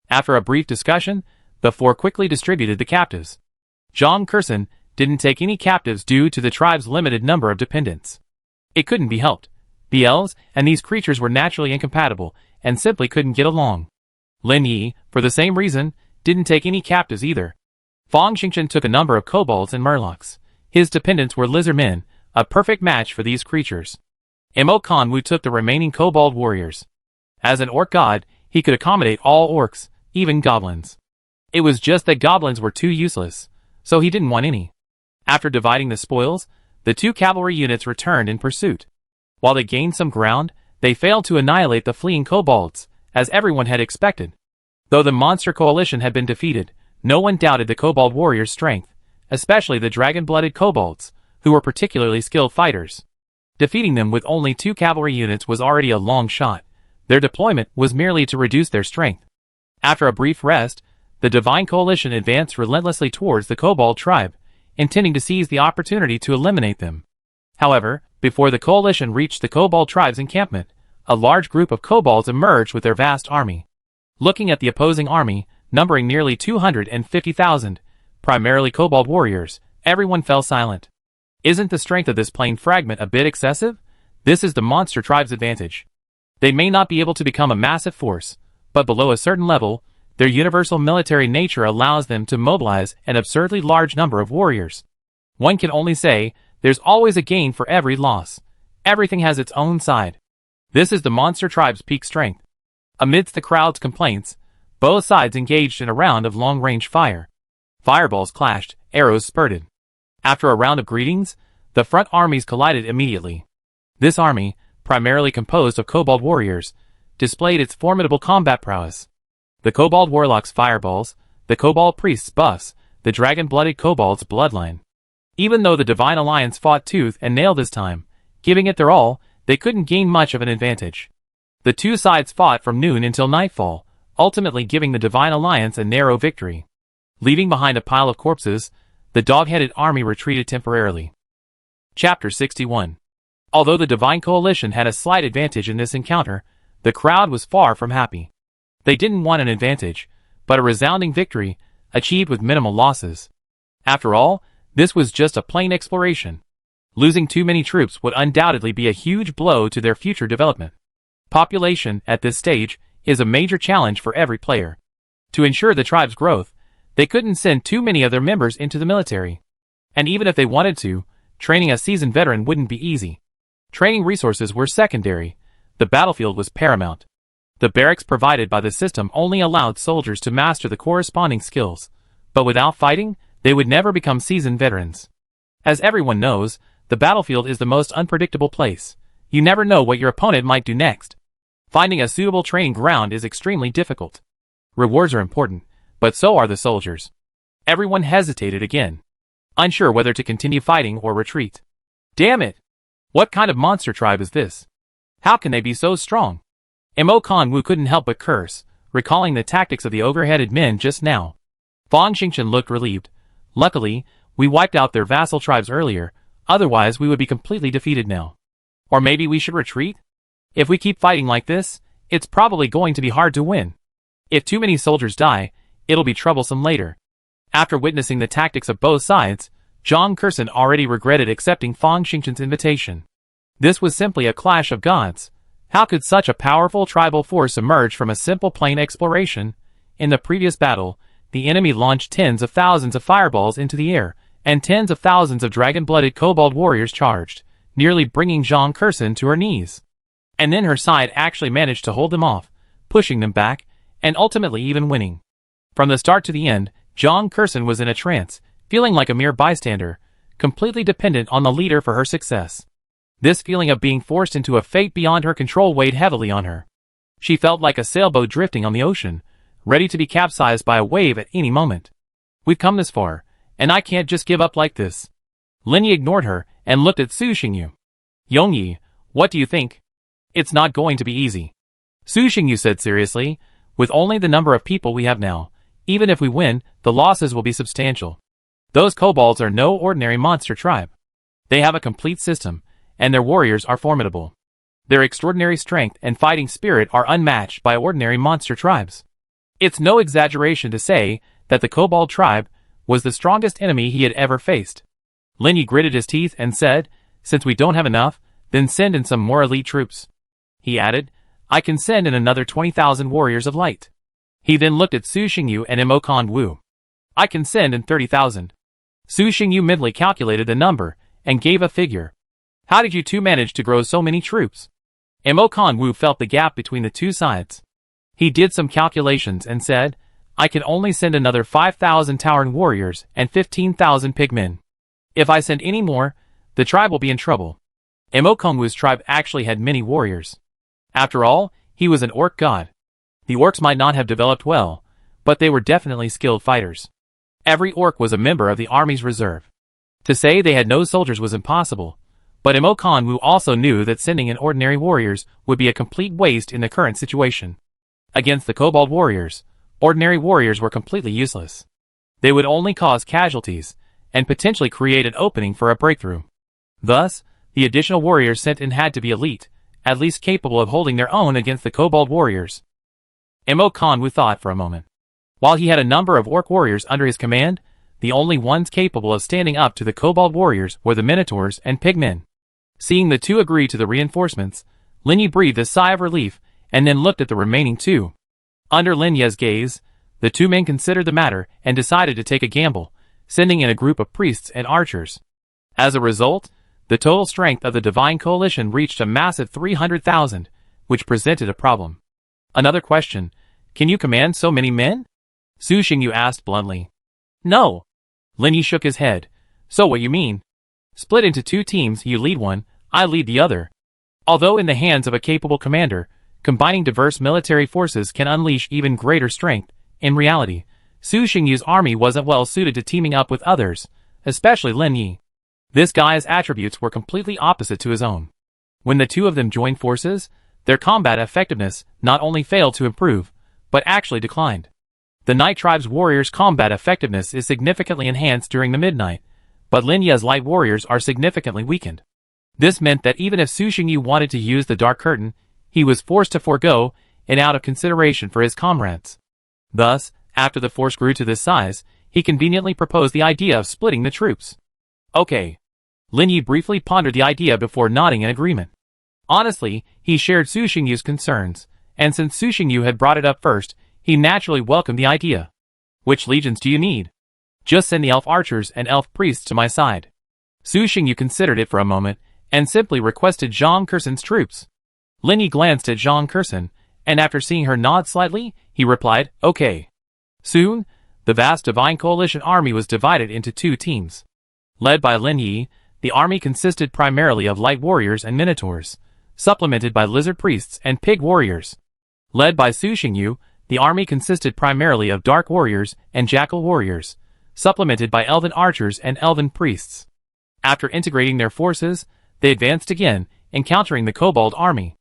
After a brief discussion, the 4 quickly distributed the captives. Zhang Kursen didn't take any captives due to the tribe's limited number of dependents. It couldn't be helped. The elves and these creatures were naturally incompatible and simply couldn't get along. Lin Yi, for the same reason, didn't take any captives either. Fang Xingchen took a number of kobolds and murlocs. His dependents were lizardmen, a perfect match for these creatures. Emokonwu took the remaining kobold warriors. As an orc god, he could accommodate all orcs, even goblins. It was just that goblins were too useless, so he didn't want any. After dividing the spoils, the 2 cavalry units returned in pursuit. While they gained some ground, they failed to annihilate the fleeing kobolds, as everyone had expected. Though the monster coalition had been defeated, no one doubted the kobold warriors' strength, especially the dragon-blooded kobolds, who were particularly skilled fighters. Defeating them with only 2 cavalry units was already a long shot. Their deployment was merely to reduce their strength. After a brief rest, the Divine Coalition advanced relentlessly towards the kobold tribe, intending to seize the opportunity to eliminate them. However, before the coalition reached the kobold tribe's encampment, a large group of kobolds emerged with their vast army. Looking at the opposing army, numbering nearly 250,000, primarily kobold warriors, everyone fell silent. Isn't the strength of this plain fragment a bit excessive? This is the monster tribe's advantage. They may not be able to become a massive force, but below a certain level, their universal military nature allows them to mobilize an absurdly large number of warriors. One can only say, there's always a gain for every loss. Everything has its own side. This is the monster tribe's peak strength. Amidst the crowd's complaints, both sides engaged in a round of long-range fire. Fireballs clashed, arrows spurted. After a round of greetings, the front armies collided immediately. This army, primarily composed of kobold warriors, displayed its formidable combat prowess. The kobold warlocks' fireballs, the kobold priests' buffs, the dragon-blooded kobold's bloodline. Even though the Divine Alliance fought tooth and nail this time, giving it their all, they couldn't gain much of an advantage. The 2 sides fought from noon until nightfall, ultimately giving the Divine Alliance a narrow victory. Leaving behind a pile of corpses, the dog-headed army retreated temporarily. Chapter 61. Although the Divine Coalition had a slight advantage in this encounter, the crowd was far from happy. They didn't want an advantage, but a resounding victory, achieved with minimal losses. After all, this was just a plain exploration. Losing too many troops would undoubtedly be a huge blow to their future development. Population, at this stage, is a major challenge for every player. To ensure the tribe's growth, They couldn't send too many of their members into the military. And even if they wanted to, training a seasoned veteran wouldn't be easy. Training resources were secondary. The battlefield was paramount. The barracks provided by the system only allowed soldiers to master the corresponding skills, but without fighting, they would never become seasoned veterans. As everyone knows, the battlefield is the most unpredictable place. You never know what your opponent might do next. Finding a suitable training ground is extremely difficult. Rewards are important, but so are the soldiers. Everyone hesitated again, unsure whether to continue fighting or retreat. Damn it! What kind of monster tribe is this? How can they be so strong? Mo Kong-woo couldn't help but curse, recalling the tactics of the ogre-headed men just now. Fang Xingchen looked relieved. Luckily, we wiped out their vassal tribes earlier, otherwise we would be completely defeated now. Or maybe we should retreat? If we keep fighting like this, it's probably going to be hard to win. If too many soldiers die, it'll be troublesome later. After witnessing the tactics of both sides, Zhang Kurson already regretted accepting Fang Xingchen's invitation. This was simply a clash of gods. How could such a powerful tribal force emerge from a simple plain exploration? In the previous battle, the enemy launched tens of thousands of fireballs into the air, and tens of thousands of dragon-blooded kobold warriors charged, nearly bringing Zhang Kurson to her knees. And then her side actually managed to hold them off, pushing them back, and ultimately even winning. From the start to the end, Zhang Kurson was in a trance, feeling like a mere bystander, completely dependent on the leader for her success. This feeling of being forced into a fate beyond her control weighed heavily on her. She felt like a sailboat drifting on the ocean, ready to be capsized by a wave at any moment. We've come this far, and I can't just give up like this. Lin Yi ignored her and looked at Su Xingyu. Yongyi, what do you think? It's not going to be easy. Su Xingyu said seriously, with only the number of people we have now, even if we win, the losses will be substantial. Those kobolds are no ordinary monster tribe. They have a complete system, and their warriors are formidable. Their extraordinary strength and fighting spirit are unmatched by ordinary monster tribes. It's no exaggeration to say that the kobold tribe was the strongest enemy he had ever faced. Lin Yi gritted his teeth and said, since we don't have enough, then send in some more elite troops. He added, I can send in another 20,000 warriors of light. He then looked at Su Xingyu and Mo Kong-woo. I can send in 30,000. Su Xingyu mentally calculated the number and gave a figure. How did you two manage to grow so many troops? Mo Kong-woo felt the gap between the two sides. He did some calculations and said, I can only send another 5,000 Tauren warriors and 15,000 pigmen. If I send any more, the tribe will be in trouble. Mo Kong-woo's tribe actually had many warriors. After all, he was an orc god. The orcs might not have developed well, but they were definitely skilled fighters. Every orc was a member of the army's reserve. To say they had no soldiers was impossible, but Mo Kong-woo also knew that sending in ordinary warriors would be a complete waste in the current situation. Against the kobold warriors, ordinary warriors were completely useless. They would only cause casualties, and potentially create an opening for a breakthrough. Thus, the additional warriors sent in had to be elite, at least capable of holding their own against the kobold warriors. Mo Kong-woo thought for a moment. While he had a number of orc warriors under his command, the only ones capable of standing up to the kobold warriors were the minotaurs and pigmen. Seeing the two agree to the reinforcements, Lin Yi breathed a sigh of relief and then looked at the remaining two. Under Lin Yi's gaze, the two men considered the matter and decided to take a gamble, sending in a group of priests and archers. As a result, the total strength of the Divine Coalition reached a massive 300,000, which presented a problem. Another question, can you command so many men? Su Xingyu asked bluntly. No. Lin Yi shook his head. So what you mean? Split into two teams, you lead one, I lead the other. Although in the hands of a capable commander, combining diverse military forces can unleash even greater strength, in reality, Su Xingyu's army wasn't well suited to teaming up with others, especially Lin Yi. This guy's attributes were completely opposite to his own. When the two of them joined forces, their combat effectiveness not only failed to improve, but actually declined. The Night Tribe's warriors' combat effectiveness is significantly enhanced during the midnight, but Lin Yi's light warriors are significantly weakened. This meant that even if Su Xingyu wanted to use the Dark Curtain, he was forced to forego it out of consideration for his comrades. Thus, after the force grew to this size, he conveniently proposed the idea of splitting the troops. Okay. Lin Yi briefly pondered the idea before nodding in agreement. Honestly, he shared Su Xingyu's concerns, and since Su Xingyu had brought it up first, he naturally welcomed the idea. Which legions do you need? Just send the elf archers and elf priests to my side. Su Xingyu considered it for a moment, and simply requested Zhang Kerson's troops. Lin Yi glanced at Zhang Kerson, and after seeing her nod slightly, he replied, okay. Soon, the vast Divine Coalition army was divided into two teams. Led by Lin Yi, the army consisted primarily of light warriors and minotaurs, supplemented by lizard priests and pig warriors. Led by Su Xingyu, the army consisted primarily of dark warriors and jackal warriors, supplemented by elven archers and elven priests. After integrating their forces, they advanced again, encountering the Kobold army.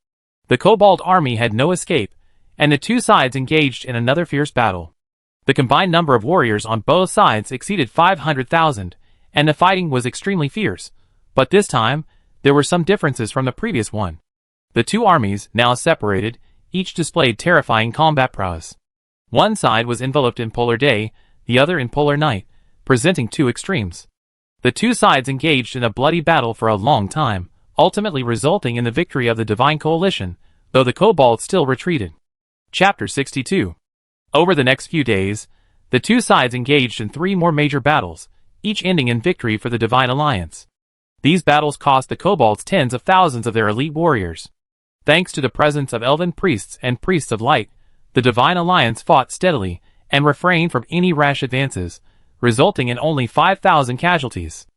The Kobold army had no escape, and the two sides engaged in another fierce battle. The combined number of warriors on both sides exceeded 500,000, and the fighting was extremely fierce, but this time, there were some differences from the previous one. The two armies, now separated, each displayed terrifying combat prowess. One side was enveloped in polar day, the other in polar night, presenting two extremes. The two sides engaged in a bloody battle for a long time, ultimately resulting in the victory of the Divine Coalition, though the Kobolds still retreated. Chapter 62. Over the next few days, the two sides engaged in 3 more major battles, each ending in victory for the Divine Alliance. These battles cost the Kobolds tens of thousands of their elite warriors. Thanks to the presence of elven priests and priests of light, the Divine Alliance fought steadily and refrained from any rash advances, resulting in only 5,000 casualties.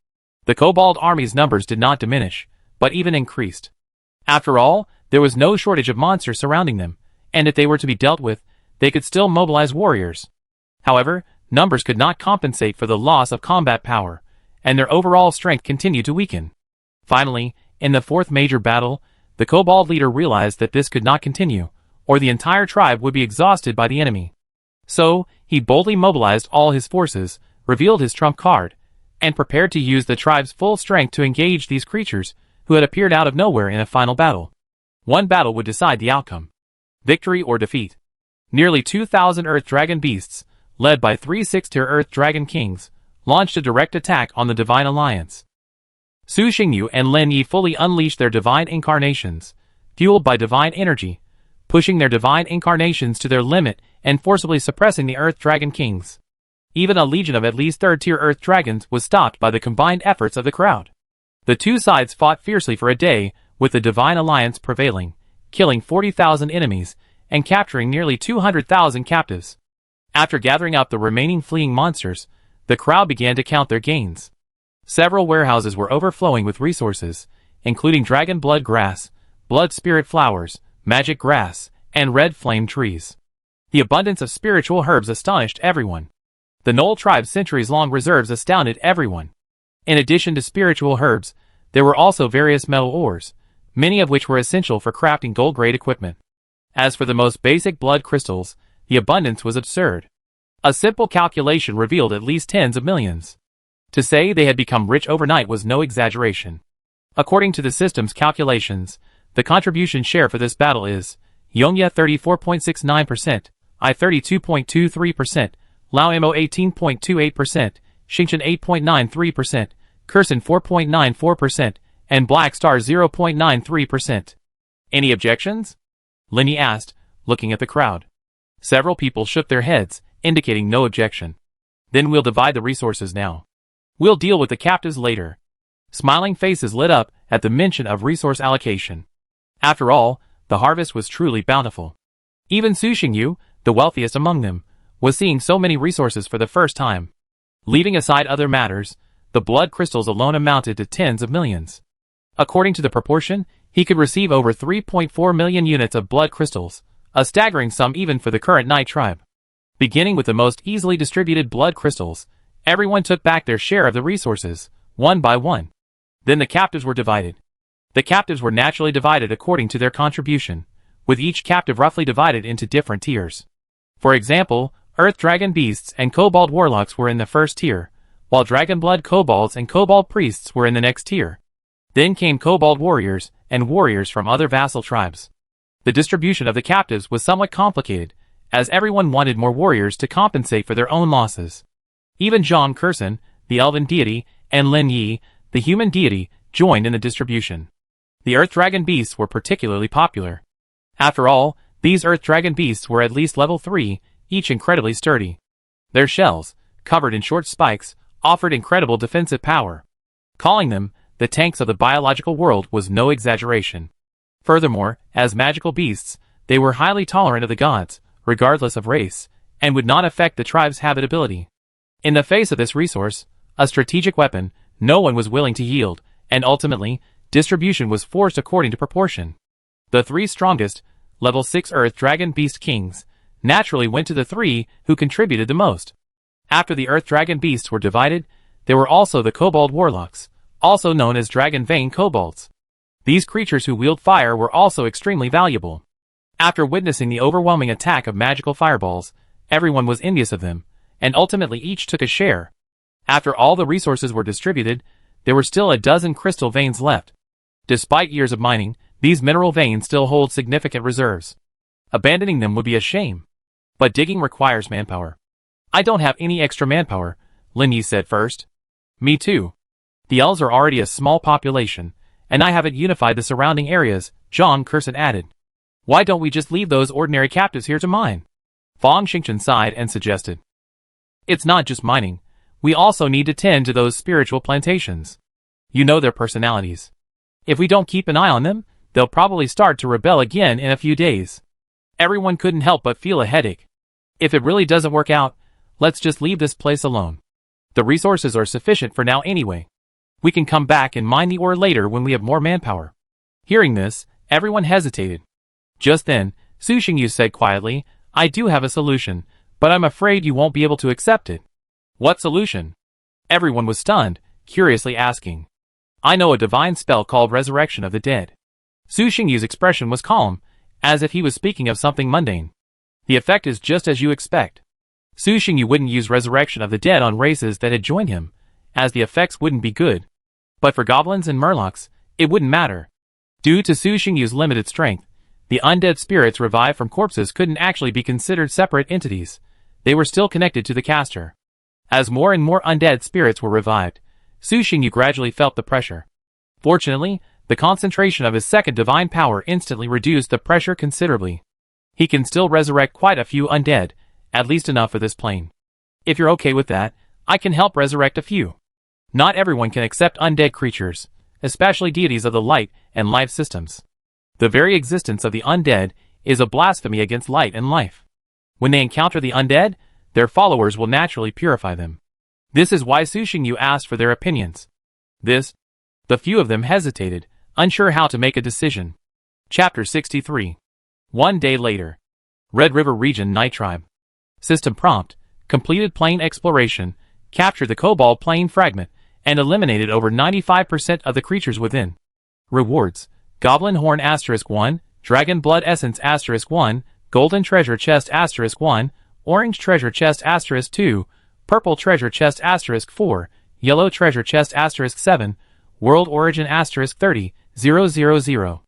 The Kobold army's numbers did not diminish, but even increased. After all, there was no shortage of monsters surrounding them, and if they were to be dealt with, they could still mobilize warriors. However, numbers could not compensate for the loss of combat power, and their overall strength continued to weaken. Finally, in the 4th major battle, the Kobold leader realized that this could not continue, or the entire tribe would be exhausted by the enemy. So, he boldly mobilized all his forces, revealed his trump card, and prepared to use the tribe's full strength to engage these creatures, who had appeared out of nowhere in a final battle. One battle would decide the outcome. Victory or defeat. Nearly 2,000 Earth Dragon beasts, led by 3 6-tier Earth Dragon Kings, launched a direct attack on the Divine Alliance. Su Xingyu and Lin Yi fully unleashed their divine incarnations, fueled by divine energy, pushing their divine incarnations to their limit and forcibly suppressing the Earth Dragon Kings. Even a legion of at least 3rd-tier Earth Dragons was stopped by the combined efforts of the crowd. The two sides fought fiercely for a day, with the Divine Alliance prevailing, killing 40,000 enemies, and capturing nearly 200,000 captives. After gathering up the remaining fleeing monsters, the crowd began to count their gains. Several warehouses were overflowing with resources, including dragon blood grass, blood spirit flowers, magic grass, and red flame trees. The abundance of spiritual herbs astonished everyone. The Knoll tribe's centuries-long reserves astounded everyone. In addition to spiritual herbs, there were also various metal ores, many of which were essential for crafting gold-grade equipment. As for the most basic blood crystals, the abundance was absurd. A simple calculation revealed at least tens of millions. To say they had become rich overnight was no exaggeration. According to the system's calculations, the contribution share for this battle is Yongya 34.69%, I 32.23%, Lao Mo 18.28%, Xingchen 8.93%, Kerson 4.94%, and Black Star 0.93%. Any objections? Lin Yi asked, looking at the crowd. Several people shook their heads, indicating no objection. Then we'll divide the resources now. We'll deal with the captives later. Smiling faces lit up at the mention of resource allocation. After all, the harvest was truly bountiful. Even Su Xingyu, the wealthiest among them, was seeing so many resources for the first time. Leaving aside other matters, the blood crystals alone amounted to tens of millions. According to the proportion, he could receive over 3.4 million units of blood crystals, a staggering sum even for the current Night Tribe. Beginning with the most easily distributed blood crystals, everyone took back their share of the resources, one by one. Then the captives were divided. The captives were naturally divided according to their contribution, with each captive roughly divided into different tiers. For example, Earth Dragon Beasts and Kobold Warlocks were in the first tier, while Dragon Blood Kobolds and Kobold Priests were in the next tier. Then came Kobold Warriors and warriors from other vassal tribes. The distribution of the captives was somewhat complicated, as everyone wanted more warriors to compensate for their own losses. Even Zhang Kerson, the elven deity, and Lin Yi, the human deity, joined in the distribution. The Earth Dragon Beasts were particularly popular. After all, these Earth Dragon Beasts were at least level 3, each incredibly sturdy. Their shells, covered in short spikes, offered incredible defensive power. Calling them the tanks of the biological world was no exaggeration. Furthermore, as magical beasts, they were highly tolerant of the gods, regardless of race, and would not affect the tribe's habitability. In the face of this resource, a strategic weapon, no one was willing to yield, and ultimately, distribution was forced according to proportion. The 3 strongest, level 6 Earth Dragon Beast Kings, naturally went to the 3 who contributed the most. After the Earth Dragon Beasts were divided, there were also the Kobold Warlocks, also known as Dragon Vein Kobolds. These creatures who wield fire were also extremely valuable. After witnessing the overwhelming attack of magical fireballs, everyone was envious of them, and ultimately each took a share. After all the resources were distributed, there were still a dozen crystal veins left. Despite years of mining, these mineral veins still hold significant reserves. Abandoning them would be a shame. But digging requires manpower. I don't have any extra manpower, Lin Yi said first. Me too. The elves are already a small population, and I haven't unified the surrounding areas, Zhang Curson added. Why don't we just leave those ordinary captives here to mine? Fang Xingchen sighed and suggested. It's not just mining. We also need to tend to those spiritual plantations. You know their personalities. If we don't keep an eye on them, they'll probably start to rebel again in a few days. Everyone couldn't help but feel a headache. If it really doesn't work out, let's just leave this place alone. The resources are sufficient for now anyway. We can come back and mine the ore later when we have more manpower. Hearing this, everyone hesitated. Just then, Su Xingyu said quietly, I do have a solution, but I'm afraid you won't be able to accept it. What solution? Everyone was stunned, curiously asking. I know a divine spell called Resurrection of the Dead. Su Xingyu's expression was calm, as if he was speaking of something mundane. The effect is just as you expect. Su Xingyu wouldn't use Resurrection of the Dead on races that had joined him, as the effects wouldn't be good. But for goblins and murlocs, it wouldn't matter. Due to Su Xingyu's limited strength, the undead spirits revived from corpses couldn't actually be considered separate entities. They were still connected to the caster. As more and more undead spirits were revived, Su Xingyu gradually felt the pressure. Fortunately, the concentration of his second divine power instantly reduced the pressure considerably. He can still resurrect quite a few undead, at least enough for this plane. If you're okay with that, I can help resurrect a few. Not everyone can accept undead creatures, especially deities of the light and life systems. The very existence of the undead is a blasphemy against light and life. When they encounter the undead, their followers will naturally purify them. This is why Su Xingyu asked for their opinions. The few of them hesitated, unsure how to make a decision. Chapter 63. 1 day later. Red River Region Night Tribe. System prompt, completed plane exploration, captured the Kobold plane fragment, and eliminated over 95% of the creatures within. Rewards, Goblin Horn *1, Dragon Blood Essence *1, Golden Treasure Chest *1, Orange Treasure Chest *2, Purple Treasure Chest *4, Yellow Treasure Chest *7, World Origin *30,000.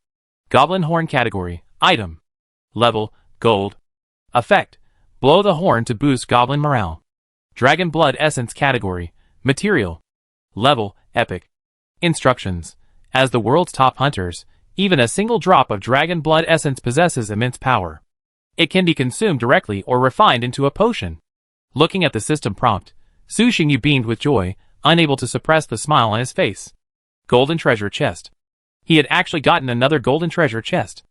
Goblin Horn category, Item. Level, Gold. Effect, blow the horn to boost Goblin morale. Dragon Blood Essence category, Material. Level, Epic. Instructions, as the world's top hunters, even a single drop of Dragon Blood Essence possesses immense power. It can be consumed directly or refined into a potion. Looking at the system prompt, Su Xingyu beamed with joy, unable to suppress the smile on his face. Golden Treasure Chest. He had actually gotten another Golden Treasure Chest.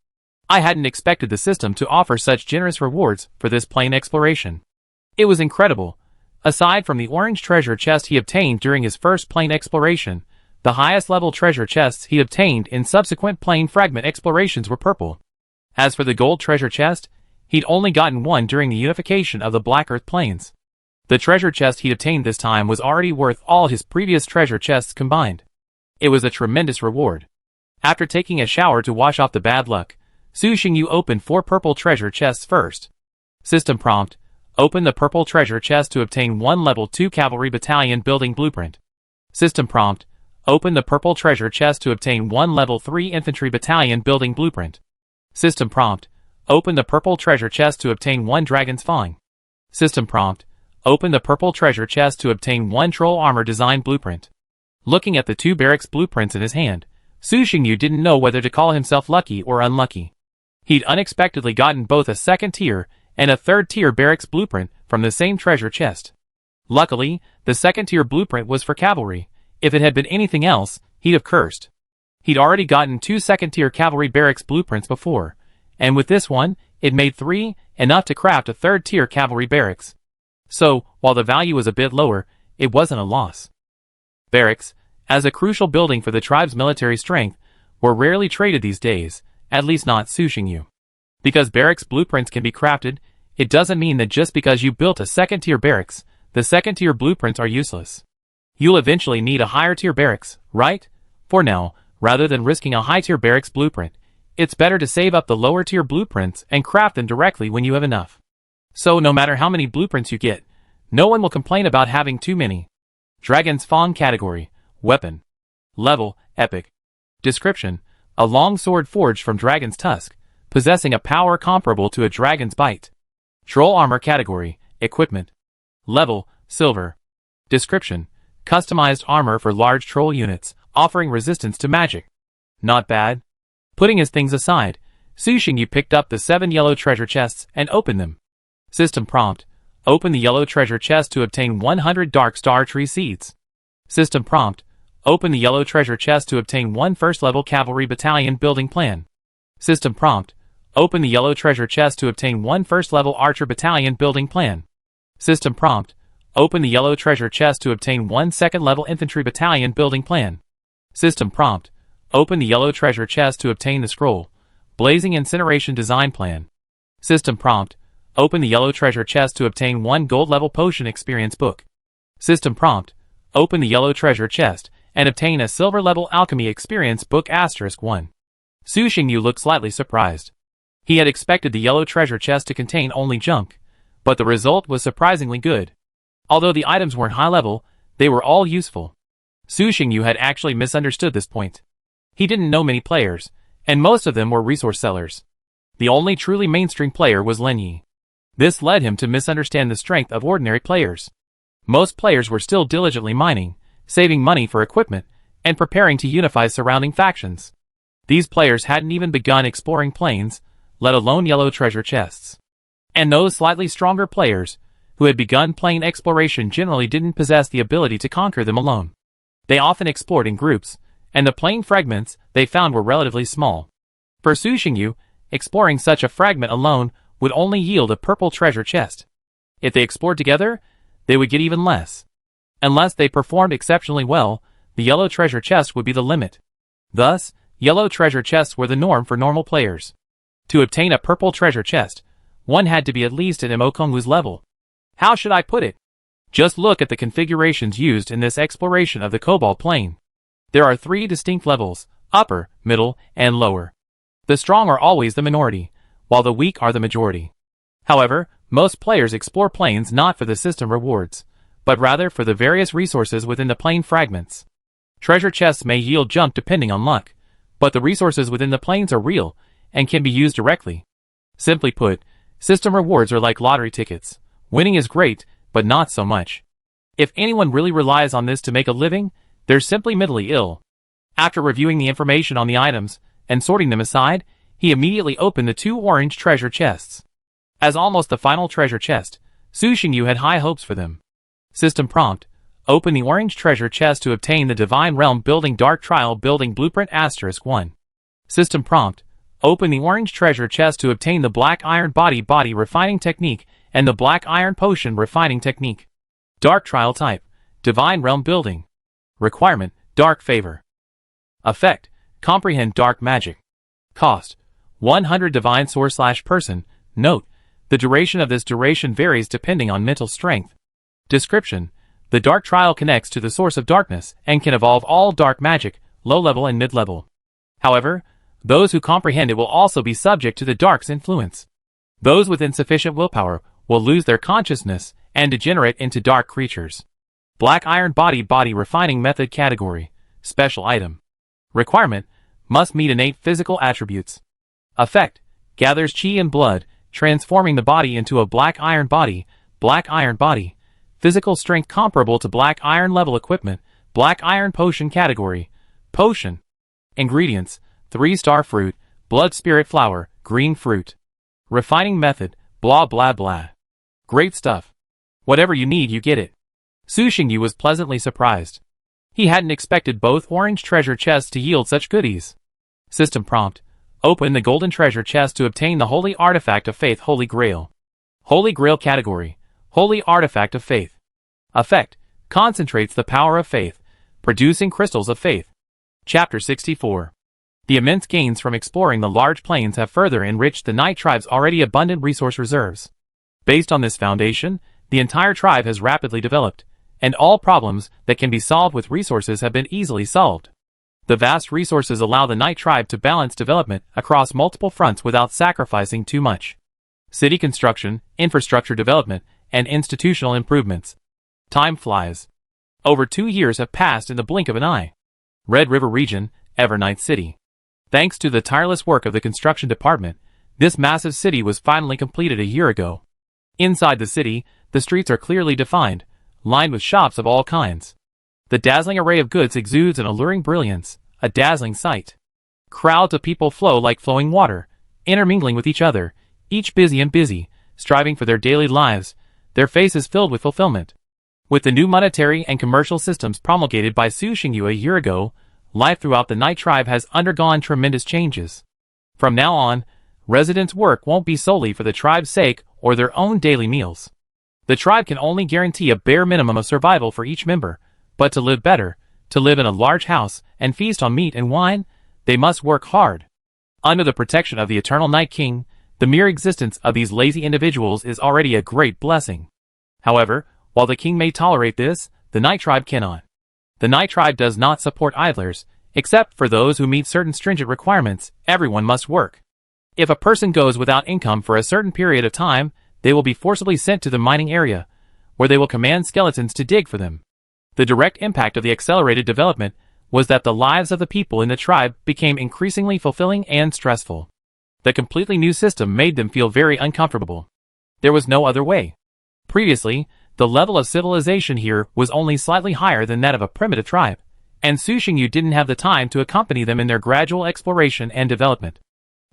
I hadn't expected the system to offer such generous rewards for this plane exploration. It was incredible. Aside from the Orange Treasure Chest he obtained during his first plane exploration, the highest level treasure chests he obtained in subsequent plane fragment explorations were purple. As for the Gold Treasure Chest, he'd only gotten one during the unification of the Black Earth Plains. The treasure chest he'd obtained this time was already worth all his previous treasure chests combined. It was a tremendous reward. After taking a shower to wash off the bad luck, Su Xingyu opened 4 purple treasure chests first. System prompt, open the purple treasure chest to obtain 1 level 2 cavalry battalion building blueprint. System prompt, open the purple treasure chest to obtain 1 level 3 infantry battalion building blueprint. System prompt, open the purple treasure chest to obtain 1 dragon's fang. System prompt, open the purple treasure chest to obtain 1 troll armor design blueprint. Looking at the 2 barracks blueprints in his hand, Su Xingyu didn't know whether to call himself lucky or unlucky. He'd unexpectedly gotten both a second tier and a third-tier barracks blueprint from the same treasure chest. Luckily, the second-tier blueprint was for cavalry. If it had been anything else, he'd have cursed. He'd already gotten 2 second-tier cavalry barracks blueprints before, and with this one, it made 3, enough to craft a third-tier cavalry barracks. So, while the value was a bit lower, it wasn't a loss. Barracks, as a crucial building for the tribe's military strength, were rarely traded these days, at least not Sushingyu. Because barracks blueprints can be crafted, it doesn't mean that just because you built a second-tier barracks, the second-tier blueprints are useless. You'll eventually need a higher-tier barracks, right? For now, rather than risking a high-tier barracks blueprint, it's better to save up the lower-tier blueprints and craft them directly when you have enough. So no matter how many blueprints you get, no one will complain about having too many. Dragon's Fang category, weapon. Level, epic. Description, a long sword forged from dragon's tusk, possessing a power comparable to a dragon's bite. Troll armor category, equipment. Level, silver. Description, customized armor for large troll units, offering resistance to magic. Not bad. Putting his things aside, Sushingyu picked up the 7 yellow treasure chests and opened them. System prompt, open the yellow treasure chest to obtain 100 dark star tree seeds. System prompt, open the yellow treasure chest to obtain 1 first-level cavalry battalion building plan. System prompt, open the yellow treasure chest to obtain 1 first-level archer battalion building plan. System prompt, open the yellow treasure chest to obtain 1 second-level infantry battalion building plan. System prompt, open the yellow treasure chest to obtain the scroll, blazing incineration design plan. System prompt, open the yellow treasure chest to obtain 1 gold-level potion experience book. System prompt, open the yellow treasure chest and obtain a silver-level alchemy experience book *1. Sushingyu looked slightly surprised. He had expected the yellow treasure chest to contain only junk, but the result was surprisingly good. Although the items weren't high-level, they were all useful. Sushingyu had actually misunderstood this point. He didn't know many players, and most of them were resource sellers. The only truly mainstream player was Lenyi. This led him to misunderstand the strength of ordinary players. Most players were still diligently mining, saving money for equipment, and preparing to unify surrounding factions. These players hadn't even begun exploring plains, let alone yellow treasure chests. And those slightly stronger players, who had begun plain exploration, generally didn't possess the ability to conquer them alone. They often explored in groups, and the plain fragments they found were relatively small. For Sushingyu, exploring such a fragment alone would only yield a purple treasure chest. If they explored together, they would get even less. Unless they performed exceptionally well, the yellow treasure chest would be the limit. Thus, yellow treasure chests were the norm for normal players. To obtain a purple treasure chest, one had to be at least at Imokongu's level. How should I put it? Just look at the configurations used in this exploration of the Cobalt Plain. There are 3 distinct levels, upper, middle, and lower. The strong are always the minority, while the weak are the majority. However, most players explore plains not for the system rewards, but rather for the various resources within the plain fragments. Treasure chests may yield junk depending on luck, but the resources within the plains are real and can be used directly. Simply put, system rewards are like lottery tickets. Winning is great, but not so much. If anyone really relies on this to make a living, they're simply mentally ill. After reviewing the information on the items and sorting them aside, he immediately opened the 2 orange treasure chests. As almost the final treasure chest, Sushingyu had high hopes for them. System prompt, open the orange treasure chest to obtain the Divine Realm Building Dark Trial Building Blueprint *1. System prompt, open the orange treasure chest to obtain the Black Iron Body Refining Technique and the Black Iron Potion Refining Technique. Dark Trial type, Divine Realm Building. Requirement, Dark Favor. Effect, comprehend dark magic. Cost, 100 Divine Source/Person. Note, the duration of this duration varies depending on mental strength. Description, the Dark Trial connects to the source of darkness and can evolve all dark magic, low-level and mid-level. However, those who comprehend it will also be subject to the dark's influence. Those with insufficient willpower will lose their consciousness and degenerate into dark creatures. Black Iron Body Refining Method category, special item. Requirement, must meet innate physical attributes. Effect, gathers chi and blood, transforming the body into a black iron body, physical strength comparable to black iron level equipment, black iron potion category, potion. Ingredients, 3-star fruit, blood spirit flower, green fruit. Refining method, Blah blah blah. Great stuff. Whatever you need, you get it. Su Xingyu was pleasantly surprised. He hadn't expected both orange treasure chests to yield such goodies. System prompt. Open the golden treasure chest to obtain the Holy Artifact of Faith Holy Grail. Holy Grail category. Holy Artifact of Faith. Effect. Concentrates the power of faith, producing crystals of faith. Chapter 64. The immense gains from exploring the large plains have further enriched the Night Tribe's already abundant resource reserves. Based on this foundation, the entire tribe has rapidly developed, and all problems that can be solved with resources have been easily solved. The vast resources allow the Night Tribe to balance development across multiple fronts without sacrificing too much. City construction, infrastructure development, and institutional improvements. Time flies. Over 2 years have passed in the blink of an eye. Red River Region, Evernight City. Thanks to the tireless work of the construction department, this massive city was finally completed a year ago. Inside the city, the streets are clearly defined, lined with shops of all kinds. The dazzling array of goods exudes an alluring brilliance, a dazzling sight. Crowds of people flow like flowing water, intermingling with each other, each busy and busy, striving for their daily lives, their faces filled with fulfillment. With the new monetary and commercial systems promulgated by Su Xingyu a year ago, life throughout the Night Tribe has undergone tremendous changes. From now on, residents' work won't be solely for the tribe's sake or their own daily meals. The tribe can only guarantee a bare minimum of survival for each member, but to live better, to live in a large house and feast on meat and wine, they must work hard. Under the protection of the Eternal Night King, the mere existence of these lazy individuals is already a great blessing. However, while the king may tolerate this, the Night Tribe cannot. The Night Tribe does not support idlers, except for those who meet certain stringent requirements. Everyone must work. If a person goes without income for a certain period of time, they will be forcibly sent to the mining area, where they will command skeletons to dig for them. The direct impact of the accelerated development was that the lives of the people in the tribe became increasingly fulfilling and stressful. The completely new system made them feel very uncomfortable. There was no other way. Previously, the level of civilization here was only slightly higher than that of a primitive tribe, and Su Xingyu didn't have the time to accompany them in their gradual exploration and development.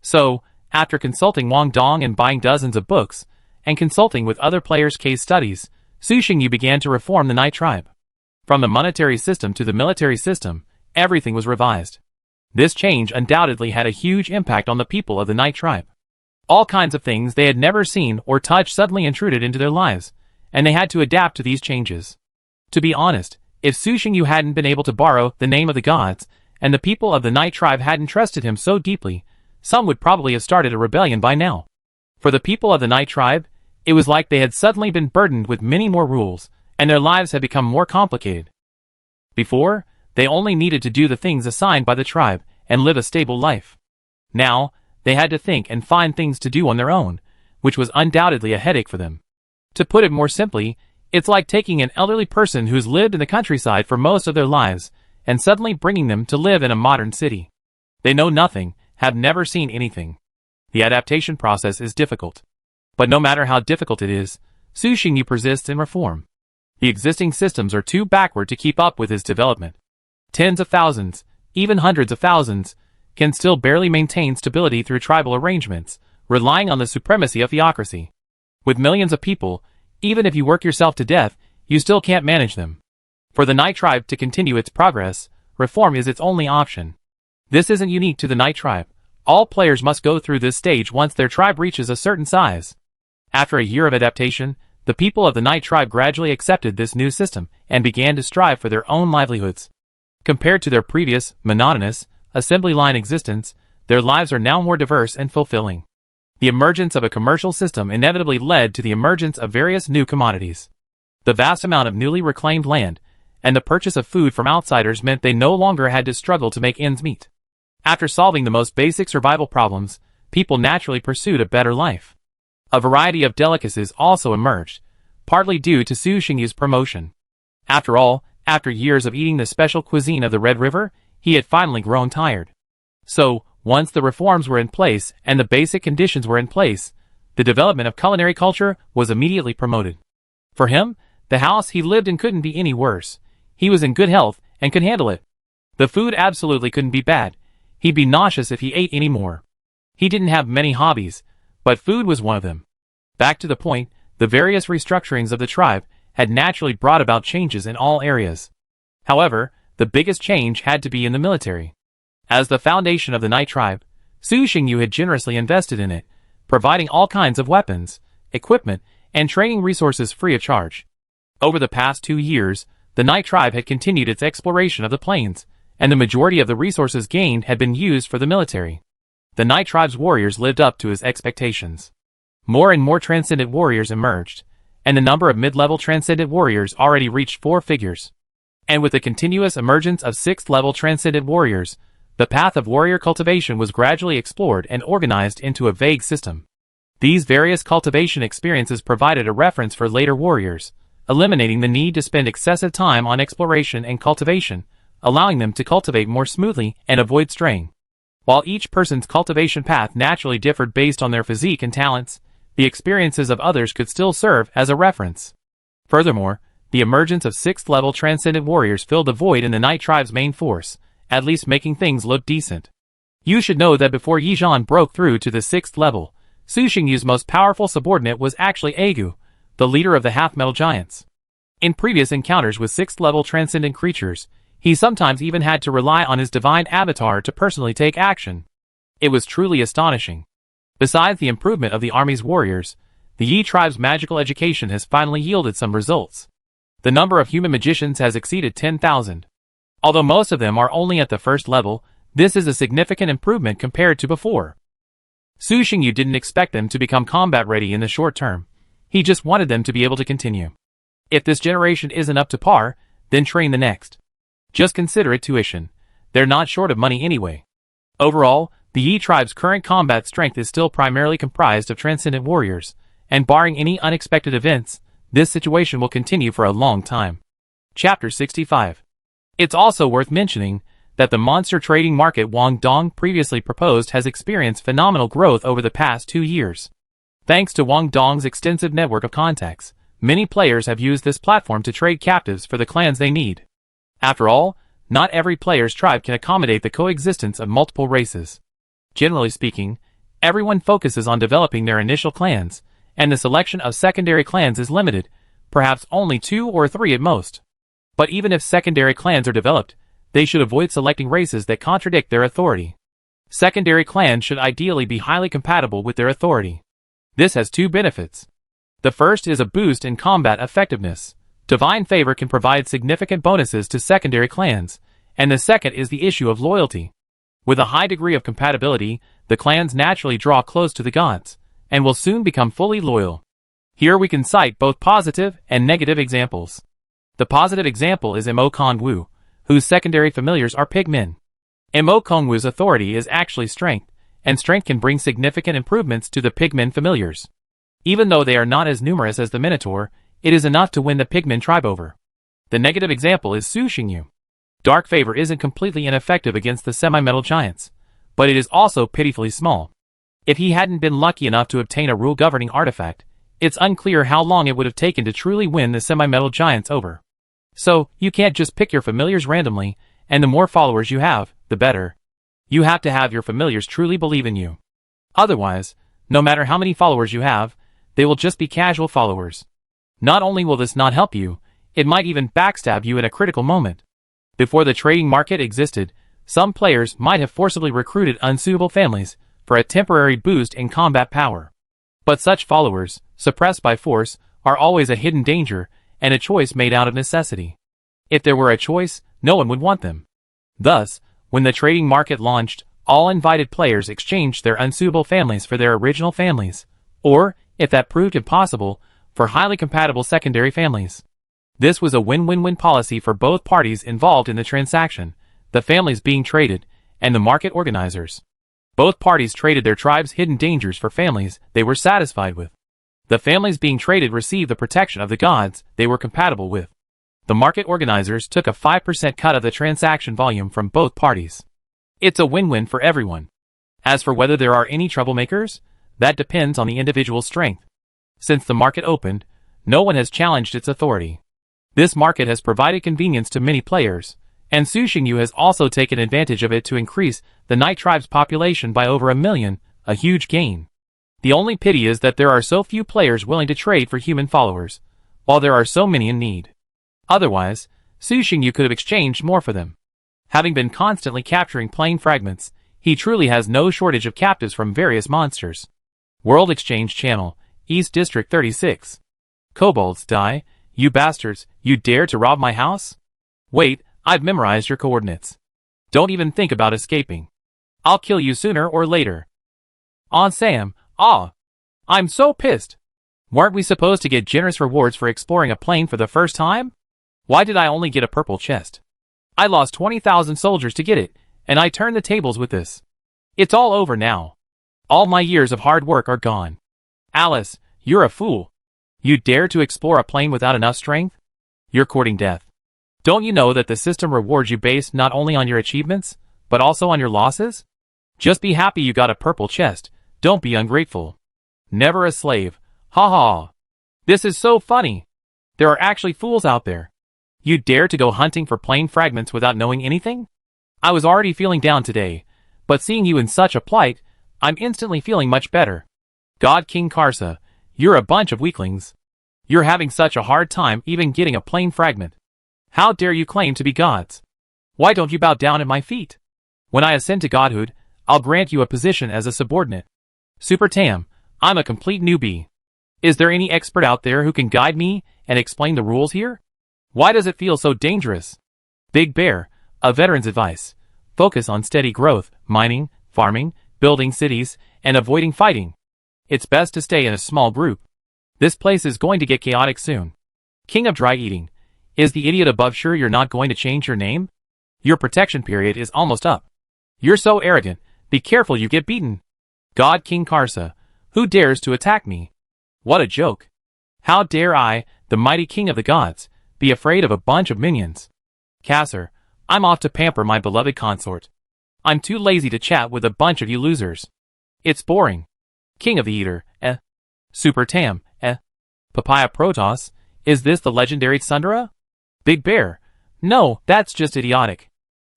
So, after consulting Wang Dong and buying dozens of books, and consulting with other players' case studies, Su Xingyu began to reform the Night Tribe. From the monetary system to the military system, everything was revised. This change undoubtedly had a huge impact on the people of the Night Tribe. All kinds of things they had never seen or touched suddenly intruded into their lives, and they had to adapt to these changes. To be honest, if Su Xingyu hadn't been able to borrow the name of the gods, and the people of the Night Tribe hadn't trusted him so deeply, some would probably have started a rebellion by now. For the people of the Night Tribe, it was like they had suddenly been burdened with many more rules, and their lives had become more complicated. Before, they only needed to do the things assigned by the tribe and live a stable life. Now, they had to think and find things to do on their own, which was undoubtedly a headache for them. To put it more simply, it's like taking an elderly person who's lived in the countryside for most of their lives and suddenly bringing them to live in a modern city. They know nothing, have never seen anything. The adaptation process is difficult. But no matter how difficult it is, Su Xingyu persists in reform. The existing systems are too backward to keep up with his development. Tens of thousands, even hundreds of thousands, can still barely maintain stability through tribal arrangements, relying on the supremacy of theocracy. With millions of people, even if you work yourself to death, you still can't manage them. For the Night Tribe to continue its progress, reform is its only option. This isn't unique to the Night Tribe. All players must go through this stage once their tribe reaches a certain size. After a year of adaptation, the people of the Night Tribe gradually accepted this new system and began to strive for their own livelihoods. Compared to their previous, monotonous, assembly line existence, their lives are now more diverse and fulfilling. The emergence of a commercial system inevitably led to the emergence of various new commodities. The vast amount of newly reclaimed land and the purchase of food from outsiders meant they no longer had to struggle to make ends meet. After solving the most basic survival problems, people naturally pursued a better life. A variety of delicacies also emerged, partly due to Su Xingyu's promotion. After all, after years of eating the special cuisine of the Red River, he had finally grown tired. So, once the reforms were in place and the basic conditions were in place, the development of culinary culture was immediately promoted. For him, the house he lived in couldn't be any worse. He was in good health and could handle it. The food absolutely couldn't be bad. He'd be nauseous if he ate any more. He didn't have many hobbies, but food was one of them. Back to the point, the various restructurings of the tribe had naturally brought about changes in all areas. However, the biggest change had to be in the military. As the foundation of the Night Tribe, Su Xingyu had generously invested in it, providing all kinds of weapons, equipment, and training resources free of charge. Over the past 2 years, the Night Tribe had continued its exploration of the plains, and the majority of the resources gained had been used for the military. The Night Tribe's warriors lived up to his expectations. More and more transcendent warriors emerged, and the number of mid-level transcendent warriors already reached 4 figures. And with the continuous emergence of 6th-level transcendent warriors, the path of warrior cultivation was gradually explored and organized into a vague system. These various cultivation experiences provided a reference for later warriors, eliminating the need to spend excessive time on exploration and cultivation, allowing them to cultivate more smoothly and avoid straying. While each person's cultivation path naturally differed based on their physique and talents, the experiences of others could still serve as a reference. Furthermore, the emergence of 6th-level transcendent warriors filled a void in the Night Tribe's main force, at least making things look decent. You should know that before Yizhan broke through to the 6th level, Su Xingyu's most powerful subordinate was actually Agu, the leader of the half-metal giants. In previous encounters with 6th-level transcendent creatures, he sometimes even had to rely on his divine avatar to personally take action. It was truly astonishing. Besides the improvement of the army's warriors, the Yi tribe's magical education has finally yielded some results. The number of human magicians has exceeded 10,000. Although most of them are only at the 1st level, this is a significant improvement compared to before. Su Xingyu didn't expect them to become combat ready in the short term. He just wanted them to be able to continue. If this generation isn't up to par, then train the next. Just consider it tuition. They're not short of money anyway. Overall, the Yi tribe's current combat strength is still primarily comprised of transcendent warriors, and barring any unexpected events, this situation will continue for a long time. Chapter 65. It's also worth mentioning that the monster trading market Wang Dong previously proposed has experienced phenomenal growth over the past 2 years. Thanks to Wang Dong's extensive network of contacts, many players have used this platform to trade captives for the clans they need. After all, not every player's tribe can accommodate the coexistence of multiple races. Generally speaking, everyone focuses on developing their initial clans, and the selection of secondary clans is limited, perhaps only 2 or 3 at most. But even if secondary clans are developed, they should avoid selecting races that contradict their authority. Secondary clans should ideally be highly compatible with their authority. This has 2 benefits. The first is a boost in combat effectiveness. Divine favor can provide significant bonuses to secondary clans, and the second is the issue of loyalty. With a high degree of compatibility, the clans naturally draw close to the gods, and will soon become fully loyal. Here we can cite both positive and negative examples. The positive example is Mo Kongwu, whose secondary familiars are pigmen. Mo Kongwu's authority is actually strength, and strength can bring significant improvements to the pigmen familiars. Even though they are not as numerous as the Minotaur, it is enough to win the pigmen tribe over. The negative example is Su Xingyu. Dark favor isn't completely ineffective against the semi-metal giants, but it is also pitifully small. If he hadn't been lucky enough to obtain a rule-governing artifact, it's unclear how long it would have taken to truly win the semi-metal giants over. So, you can't just pick your familiars randomly, and the more followers you have, the better. You have to have your familiars truly believe in you. Otherwise, no matter how many followers you have, they will just be casual followers. Not only will this not help you, it might even backstab you in a critical moment. Before the trading market existed, some players might have forcibly recruited unsuitable families for a temporary boost in combat power. But such followers, suppressed by force, are always a hidden danger and a choice made out of necessity. If there were a choice, no one would want them. Thus, when the trading market launched, all invited players exchanged their unsuitable families for their original families, or, if that proved impossible, for highly compatible secondary families. This was a win-win-win policy for both parties involved in the transaction, the families being traded, and the market organizers. Both parties traded their tribe's hidden dangers for families they were satisfied with. The families being traded received the protection of the gods they were compatible with. The market organizers took a 5% cut of the transaction volume from both parties. It's a win-win for everyone. As for whether there are any troublemakers, that depends on the individual's strength. Since the market opened, no one has challenged its authority. This market has provided convenience to many players, and Su Xingyu has also taken advantage of it to increase the Night Tribe's population by over 1 million, a huge gain. The only pity is that there are so few players willing to trade for human followers, while there are so many in need. Otherwise, Su Xingyu could have exchanged more for them. Having been constantly capturing plane fragments, he truly has no shortage of captives from various monsters. World Exchange Channel, East District 36. Kobolds, die, you bastards, you dare to rob my house? Wait, I've memorized your coordinates. Don't even think about escaping. I'll kill you sooner or later. On Sam, I'm so pissed. Weren't we supposed to get generous rewards for exploring a plane for the first time? Why did I only get a purple chest? I lost 20,000 soldiers to get it, and I turned the tables with this. It's all over now. All my years of hard work are gone. Alice, you're a fool. You dare to explore a plane without enough strength? You're courting death. Don't you know that the system rewards you based not only on your achievements, but also on your losses? Just be happy you got a purple chest. Don't be ungrateful. Never a slave. Ha ha. This is so funny. There are actually fools out there. You dare to go hunting for plane fragments without knowing anything? I was already feeling down today, but seeing you in such a plight, I'm instantly feeling much better. God King Karsa, you're a bunch of weaklings. You're having such a hard time even getting a plane fragment. How dare you claim to be gods? Why don't you bow down at my feet? When I ascend to godhood, I'll grant you a position as a subordinate. Super Tam, I'm a complete newbie. Is there any expert out there who can guide me and explain the rules here? Why does it feel so dangerous? Big Bear, a veteran's advice. Focus on steady growth, mining, farming, building cities, and avoiding fighting. It's best to stay in a small group. This place is going to get chaotic soon. King of Dry Eating, is the idiot above sure you're not going to change your name? Your protection period is almost up. You're so arrogant, be careful you get beaten. God King Karsa, who dares to attack me? What a joke. How dare I, the mighty king of the gods, be afraid of a bunch of minions? Kasser, I'm off to pamper my beloved consort. I'm too lazy to chat with a bunch of you losers. It's boring. King of the Eater, Super Tam, Papaya Protoss, is this the legendary Sundara? Big Bear, no, that's just idiotic.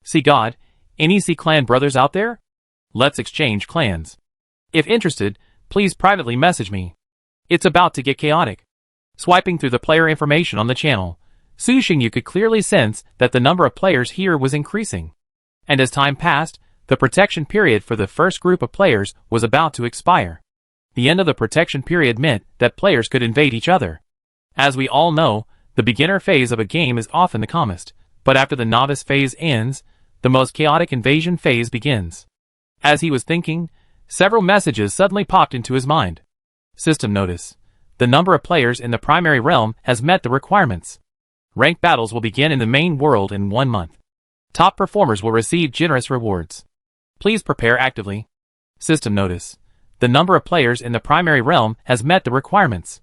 See God, any Sea Clan brothers out there? Let's exchange clans. If interested, please privately message me. It's about to get chaotic. Swiping through the player information on the channel, Su Xingyu could clearly sense that the number of players here was increasing. And as time passed, the protection period for the first group of players was about to expire. The end of the protection period meant that players could invade each other. As we all know, the beginner phase of a game is often the calmest, but after the novice phase ends, the most chaotic invasion phase begins. As he was thinking, several messages suddenly popped into his mind. System notice. The number of players in the primary realm has met the requirements. Ranked battles will begin in the main world in 1 month. Top performers will receive generous rewards. Please prepare actively. System notice. The number of players in the primary realm has met the requirements.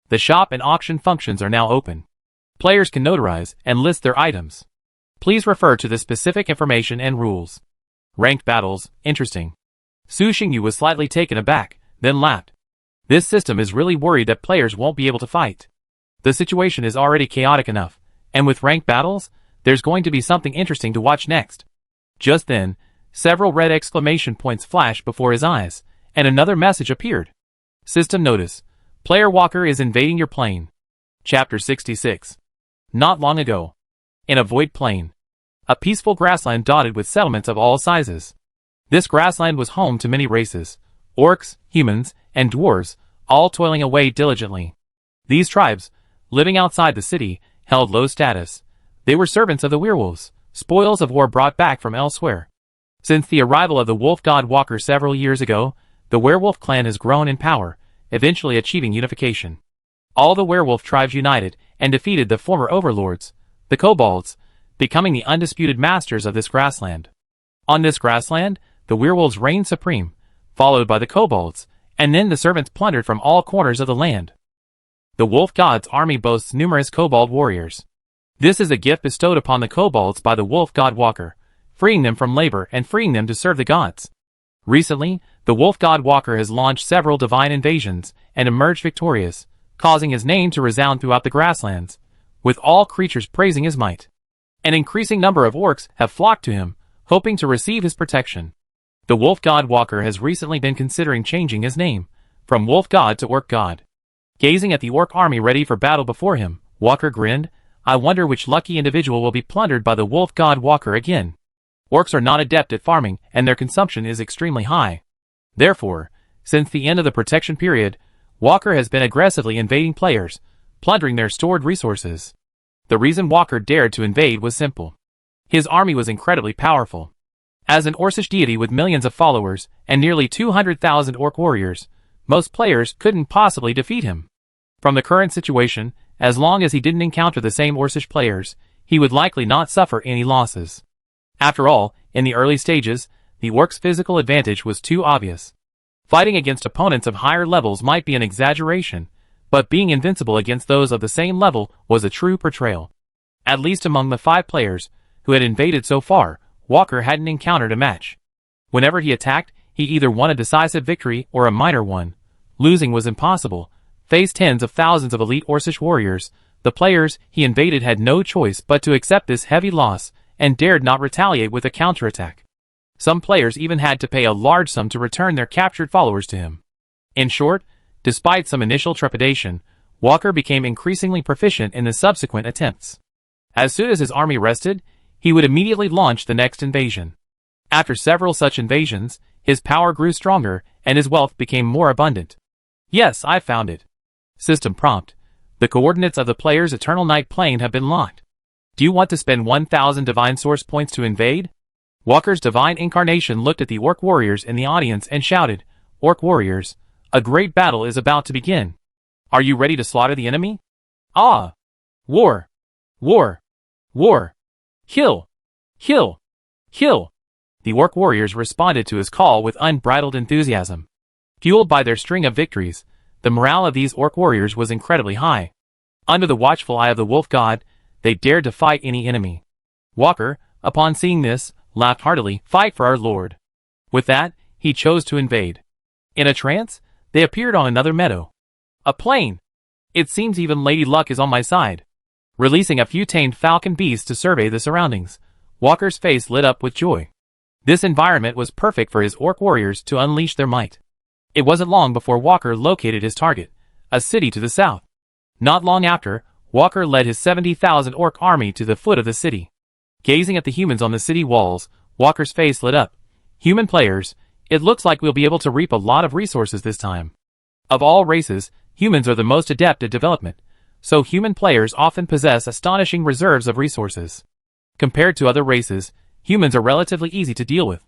The shop and auction functions are now open. Players can notarize and list their items. Please refer to the specific information and rules. Ranked battles, interesting. Su Xingyu was slightly taken aback, then laughed. This system is really worried that players won't be able to fight. The situation is already chaotic enough, and with ranked battles, there's going to be something interesting to watch next. Just then, several red exclamation points flashed before his eyes, and another message appeared. System notice. Player Walker is invading your plane. Chapter 66. Not long ago. In a void plain. A peaceful grassland dotted with settlements of all sizes. This grassland was home to many races. Orcs, humans, and dwarves, all toiling away diligently. These tribes, living outside the city, held low status. They were servants of the werewolves, spoils of war brought back from elsewhere. Since the arrival of the wolf god Walker several years ago, the werewolf clan has grown in power, eventually achieving unification. All the werewolf tribes united and defeated the former overlords, the kobolds, becoming the undisputed masters of this grassland. On this grassland, the werewolves reigned supreme, followed by the kobolds, and then the servants plundered from all corners of the land. The wolf god's army boasts numerous kobold warriors. This is a gift bestowed upon the kobolds by the wolf god Walker, freeing them from labor and freeing them to serve the gods. Recently, the wolf god Walker has launched several divine invasions and emerged victorious, causing his name to resound throughout the grasslands, with all creatures praising his might. An increasing number of orcs have flocked to him, hoping to receive his protection. The wolf god Walker has recently been considering changing his name, From wolf god to orc god. Gazing at the orc army ready for battle before him, Walker grinned. I wonder which lucky individual will be plundered by the wolf god Walker again. Orcs are not adept at farming, and their consumption is extremely high. Therefore, since the end of the protection period, Walker has been aggressively invading players, plundering their stored resources. The reason Walker dared to invade was simple. His army was incredibly powerful. As an Orcish deity with millions of followers and nearly 200,000 orc warriors, most players couldn't possibly defeat him. From the current situation, as long as he didn't encounter the same Orcish players, he would likely not suffer any losses. After all, in the early stages, the orc's physical advantage was too obvious. Fighting against opponents of higher levels might be an exaggeration, but being invincible against those of the same level was a true portrayal. At least among the 5 players who had invaded so far, Walker hadn't encountered a match. Whenever he attacked, he either won a decisive victory or a minor one. Losing was impossible. Faced tens of thousands of elite Orcish warriors, the players he invaded had no choice but to accept this heavy loss and dared not retaliate with a counterattack. Some players even had to pay a large sum to return their captured followers to him. In short, despite some initial trepidation, Walker became increasingly proficient in the subsequent attempts. As soon as his army rested, he would immediately launch the next invasion. After several such invasions, his power grew stronger and his wealth became more abundant. Yes, I found it. System prompt. The coordinates of the player's Eternal Night plane have been locked. Do you want to spend 1,000 divine source points to invade? Walker's divine incarnation looked at the orc warriors in the audience and shouted, Orc warriors, a great battle is about to begin. Are you ready to slaughter the enemy? Ah! War! War! War! Kill! Kill! Kill! The orc warriors responded to his call with unbridled enthusiasm. Fueled by their string of victories, the morale of these orc warriors was incredibly high. Under the watchful eye of the wolf god, they dared to fight any enemy. Walker, upon seeing this, laughed heartily. Fight for our lord. With that, he chose to invade. In a trance, they appeared on another meadow. A plain! It seems even Lady Luck is on my side. Releasing a few tamed falcon beasts to survey the surroundings, Walker's face lit up with joy. This environment was perfect for his orc warriors to unleash their might. It wasn't long before Walker located his target, a city to the south. Not long after, Walker led his 70,000 orc army to the foot of the city. Gazing at the humans on the city walls, Walker's face lit up. Human players, it looks like we'll be able to reap a lot of resources this time. Of all races, humans are the most adept at development, so human players often possess astonishing reserves of resources. Compared to other races, humans are relatively easy to deal with.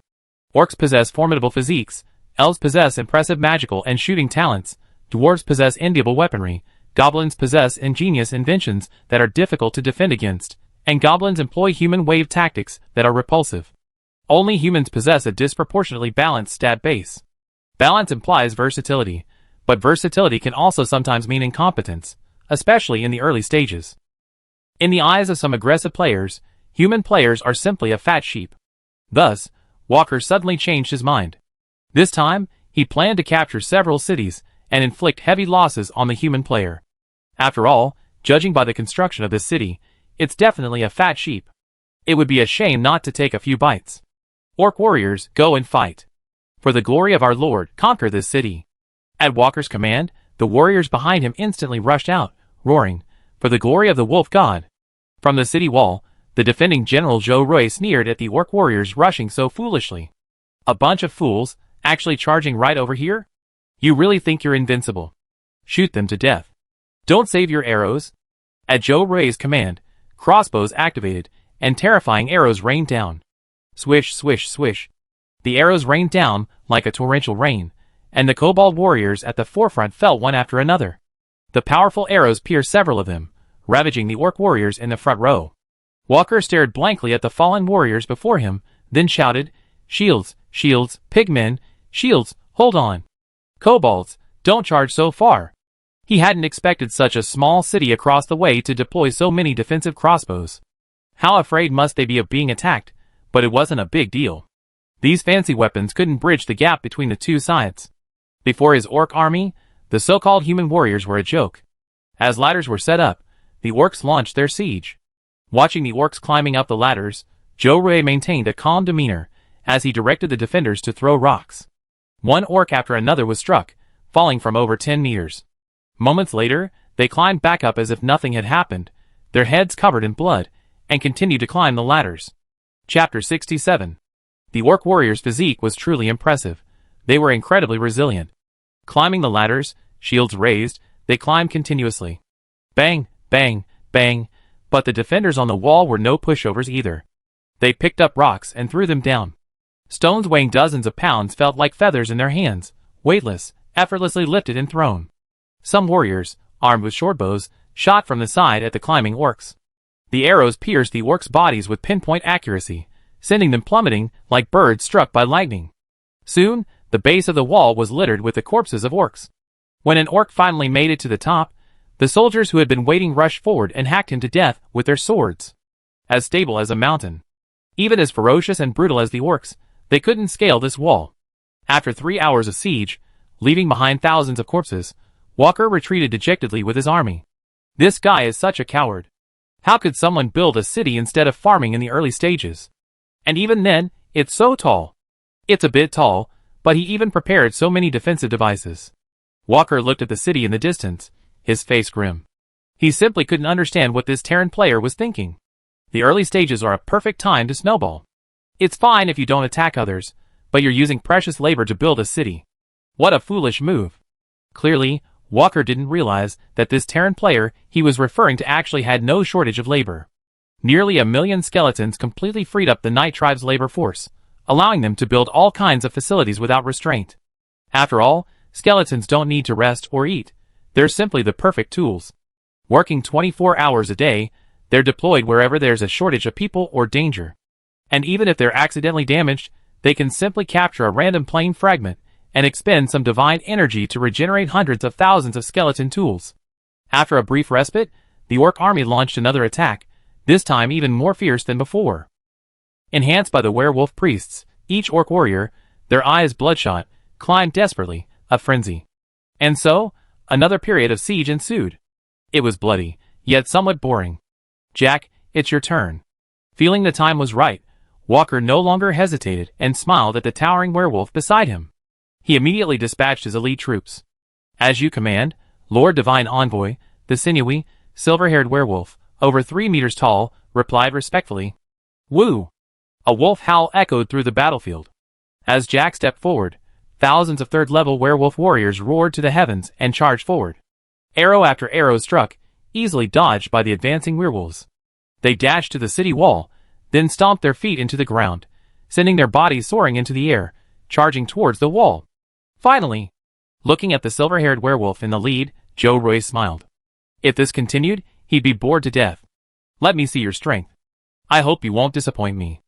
Orcs possess formidable physiques, elves possess impressive magical and shooting talents, dwarves possess enviable weaponry, goblins possess ingenious inventions that are difficult to defend against, and goblins employ human wave tactics that are repulsive. Only humans possess a disproportionately balanced stat base. Balance implies versatility, but versatility can also sometimes mean incompetence, especially in the early stages. In the eyes of some aggressive players, human players are simply a fat sheep. Thus, Walker suddenly changed his mind. This time, he planned to capture several cities and inflict heavy losses on the human player. After all, judging by the construction of this city, it's definitely a fat sheep. It would be a shame not to take a few bites. Orc warriors, go and fight. For the glory of our lord, conquer this city. At Walker's command, the warriors behind him instantly rushed out, roaring, for the glory of the wolf god. From the city wall, the defending General Joe Roy sneered at the orc warriors rushing so foolishly. A bunch of fools, actually charging right over here? You really think you're invincible? Shoot them to death. Don't save your arrows. At Joe Roy's command, crossbows activated, and terrifying arrows rained down. Swish, swish, swish. The arrows rained down like a torrential rain, and the kobold warriors at the forefront fell one after another. The powerful arrows pierced several of them, ravaging the orc warriors in the front row. Walker stared blankly at the fallen warriors before him, then shouted, Shields, shields, pigmen, shields, hold on. Kobolds, don't charge so far. He hadn't expected such a small city across the way to deploy so many defensive crossbows. How afraid must they be of being attacked, but it wasn't a big deal. These fancy weapons couldn't bridge the gap between the two sides. Before his orc army, the so-called human warriors were a joke. As ladders were set up, the orcs launched their siege. Watching the orcs climbing up the ladders, Joe Roy maintained a calm demeanor as he directed the defenders to throw rocks. One orc after another was struck, falling from over 10 meters. Moments later, they climbed back up as if nothing had happened, their heads covered in blood, and continued to climb the ladders. Chapter 67. The orc warriors' physique was truly impressive. They were incredibly resilient. Climbing the ladders, shields raised, they climbed continuously. Bang, bang, bang, but the defenders on the wall were no pushovers either. They picked up rocks and threw them down. Stones weighing dozens of pounds felt like feathers in their hands, weightless, effortlessly lifted and thrown. Some warriors, armed with short bows, shot from the side at the climbing orcs. The arrows pierced the orcs' bodies with pinpoint accuracy, sending them plummeting like birds struck by lightning. Soon, the base of the wall was littered with the corpses of orcs. When an orc finally made it to the top, the soldiers who had been waiting rushed forward and hacked him to death with their swords. As stable as a mountain. Even as ferocious and brutal as the orcs, they couldn't scale this wall. After 3 hours of siege, leaving behind thousands of corpses, Walker retreated dejectedly with his army. This guy is such a coward. How could someone build a city instead of farming in the early stages? And even then, it's so tall. It's a bit tall, but he even prepared so many defensive devices. Walker looked at the city in the distance, his face grim. He simply couldn't understand what this Terran player was thinking. The early stages are a perfect time to snowball. It's fine if you don't attack others, but you're using precious labor to build a city. What a foolish move. Clearly, Walker didn't realize that this Terran player he was referring to actually had no shortage of labor. Nearly 1 million skeletons completely freed up the Night Tribe's labor force, allowing them to build all kinds of facilities without restraint. After all, skeletons don't need to rest or eat. They're simply the perfect tools. Working 24 hours a day, they're deployed wherever there's a shortage of people or danger. And even if they're accidentally damaged, they can simply capture a random plane fragment and expend some divine energy to regenerate hundreds of thousands of skeleton tools. After a brief respite, the orc army launched another attack, this time even more fierce than before. Enhanced by the werewolf priests, each orc warrior, their eyes bloodshot, climbed desperately, a frenzy. And so, another period of siege ensued. It was bloody, yet somewhat boring. Jack, it's your turn. Feeling the time was right, Walker no longer hesitated and smiled at the towering werewolf beside him. He immediately dispatched his elite troops. As you command, Lord Divine Envoy, the sinewy, silver-haired werewolf, over 3 meters tall, replied respectfully. Woo! A wolf howl echoed through the battlefield. As Jack stepped forward, thousands of third-level werewolf warriors roared to the heavens and charged forward. Arrow after arrow struck, easily dodged by the advancing werewolves. They dashed to the city wall, then stomped their feet into the ground, sending their bodies soaring into the air, charging towards the wall. Finally, looking at the silver-haired werewolf in the lead, Joe Roy smiled. If this continued, he'd be bored to death. Let me see your strength. I hope you won't disappoint me.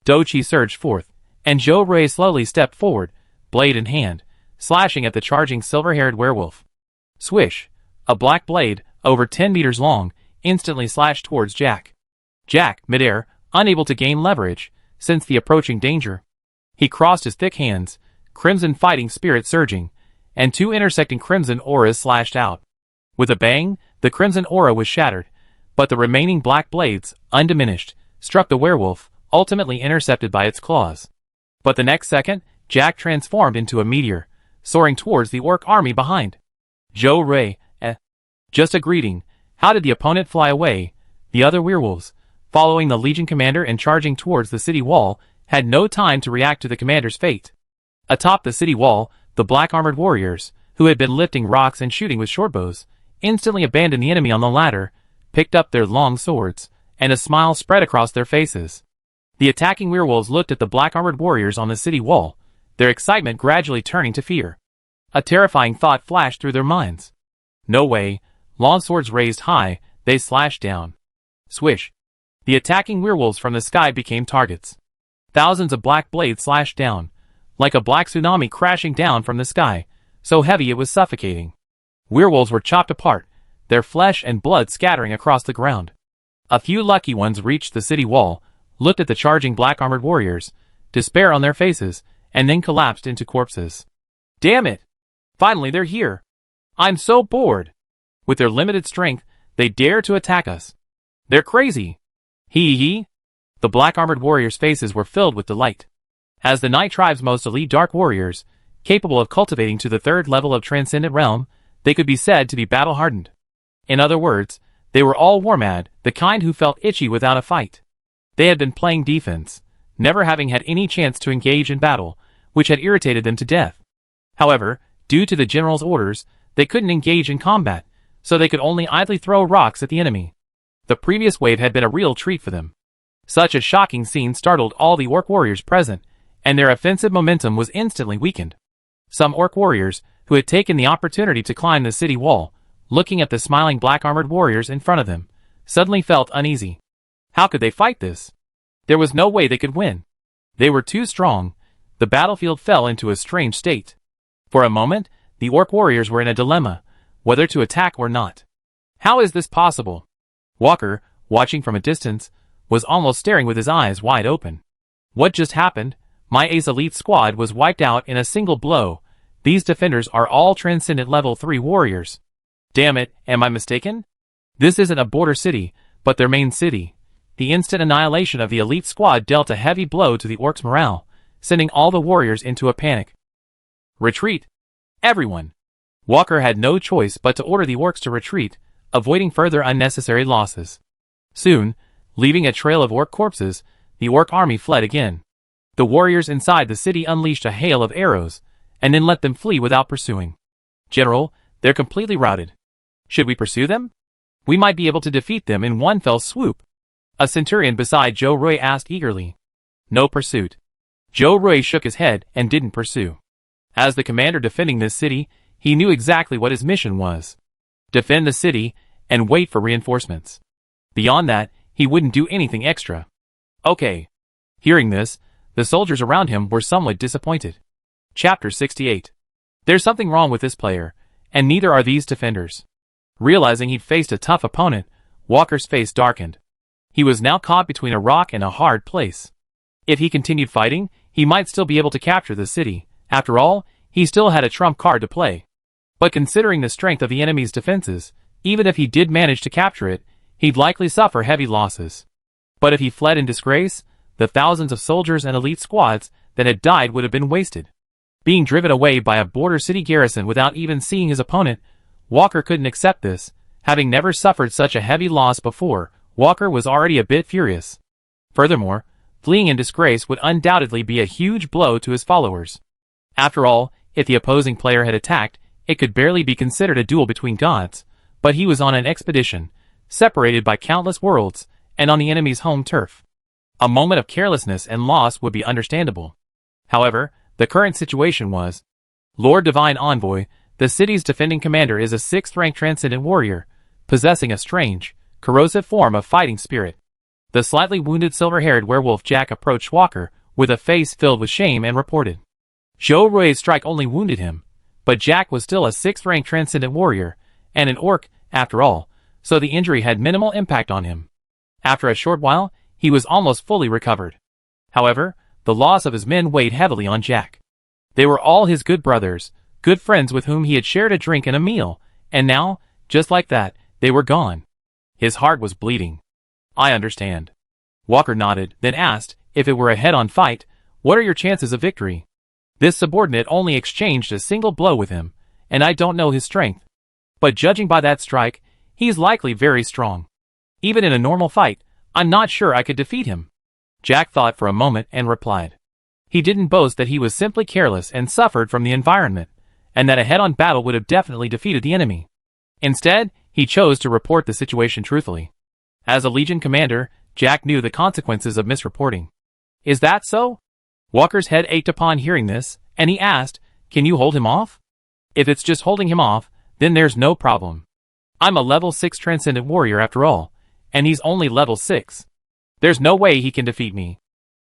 Dochi surged forth, and Joe Roy slowly stepped forward, blade in hand, slashing at the charging silver-haired werewolf. Swish! A black blade, over 10 meters long, instantly slashed towards Jack. Jack, midair, unable to gain leverage, sensed the approaching danger. He crossed his thick hands, crimson fighting spirit surging, and 2 intersecting crimson auras slashed out. With a bang, the crimson aura was shattered, but the remaining black blades, undiminished, struck the werewolf, ultimately intercepted by its claws. But the next second, Jack transformed into a meteor, soaring towards the orc army behind. Joe Ray, just a greeting. How did the opponent fly away? The other werewolves, following the Legion commander and charging towards the city wall, had no time to react to the commander's fate. Atop the city wall, the black-armored warriors, who had been lifting rocks and shooting with shortbows, instantly abandoned the enemy on the ladder, picked up their long swords, and a smile spread across their faces. The attacking werewolves looked at the black-armored warriors on the city wall, their excitement gradually turning to fear. A terrifying thought flashed through their minds. No way. Long swords raised high, they slashed down. Swish! The attacking werewolves from the sky became targets. Thousands of black blades slashed down, like a black tsunami crashing down from the sky, so heavy it was suffocating. Werewolves were chopped apart, their flesh and blood scattering across the ground. A few lucky ones reached the city wall, looked at the charging black-armored warriors, despair on their faces, and then collapsed into corpses. Damn it! Finally they're here! I'm so bored! With their limited strength, they dare to attack us. They're crazy! Hee. The black-armored warriors' faces were filled with delight. As the Night Tribe's most elite dark warriors, capable of cultivating to the third level of Transcendent Realm, they could be said to be battle-hardened. In other words, they were all war-mad, the kind who felt itchy without a fight. They had been playing defense, never having had any chance to engage in battle, which had irritated them to death. However, due to the general's orders, they couldn't engage in combat, so they could only idly throw rocks at the enemy. The previous wave had been a real treat for them. Such a shocking scene startled all the orc warriors present, and their offensive momentum was instantly weakened. Some orc warriors, who had taken the opportunity to climb the city wall, looking at the smiling black-armored warriors in front of them, suddenly felt uneasy. How could they fight this? There was no way they could win. They were too strong. The battlefield fell into a strange state. For a moment, the orc warriors were in a dilemma, whether to attack or not. How is this possible? Walker, watching from a distance, was almost staring with his eyes wide open. What just happened? My Ace Elite squad was wiped out in a single blow. These defenders are all Transcendent Level 3 warriors. Damn it, am I mistaken? This isn't a border city, but their main city. The instant annihilation of the elite squad dealt a heavy blow to the orcs' morale, sending all the warriors into a panic. Retreat! Everyone! Walker had no choice but to order the orcs to retreat, avoiding further unnecessary losses. Soon, leaving a trail of orc corpses, the orc army fled again. The warriors inside the city unleashed a hail of arrows, and then let them flee without pursuing. General, they're completely routed. Should we pursue them? We might be able to defeat them in one fell swoop. A centurion beside Joe Roy asked eagerly. No pursuit. Joe Roy shook his head and didn't pursue. As the commander defending this city, he knew exactly what his mission was. Defend the city, and wait for reinforcements. Beyond that, he wouldn't do anything extra. Okay. Hearing this, the soldiers around him were somewhat disappointed. Chapter 68. There's something wrong with this player, and neither are these defenders. Realizing he'd faced a tough opponent, Walker's face darkened. He was now caught between a rock and a hard place. If he continued fighting, he might still be able to capture the city. After all, he still had a trump card to play. But considering the strength of the enemy's defenses, even if he did manage to capture it, he'd likely suffer heavy losses. But if he fled in disgrace, the thousands of soldiers and elite squads that had died would have been wasted. Being driven away by a border city garrison without even seeing his opponent, Walker couldn't accept this. Having never suffered such a heavy loss before, Walker was already a bit furious. Furthermore, fleeing in disgrace would undoubtedly be a huge blow to his followers. After all, if the opposing player had attacked, it could barely be considered a duel between gods, but he was on an expedition, separated by countless worlds, and on the enemy's home turf. A moment of carelessness and loss would be understandable. However, the current situation was, Lord Divine Envoy, the city's defending commander, is a 6th-rank Transcendent warrior, possessing a strange, corrosive form of fighting spirit. The slightly wounded silver-haired werewolf Jack approached Walker with a face filled with shame and reported. Joe Roy's strike only wounded him, but Jack was still a 6th-rank Transcendent warrior, and an orc, after all, so the injury had minimal impact on him. After a short while, he was almost fully recovered. However, the loss of his men weighed heavily on Jack. They were all his good brothers, good friends with whom he had shared a drink and a meal, and now, just like that, they were gone. His heart was bleeding. I understand. Walker nodded, then asked, if it were a head-on fight, what are your chances of victory? This subordinate only exchanged a single blow with him, and I don't know his strength. But judging by that strike, he's likely very strong. Even in a normal fight, I'm not sure I could defeat him. Jack thought for a moment and replied. He didn't boast that he was simply careless and suffered from the environment, and that a head-on battle would have definitely defeated the enemy. Instead, he chose to report the situation truthfully. As a Legion commander, Jack knew the consequences of misreporting. Is that so? Walker's head ached upon hearing this, and he asked, can you hold him off? If it's just holding him off, then there's no problem. I'm a level 6 Transcendent warrior after all, and he's only level 6. There's no way he can defeat me.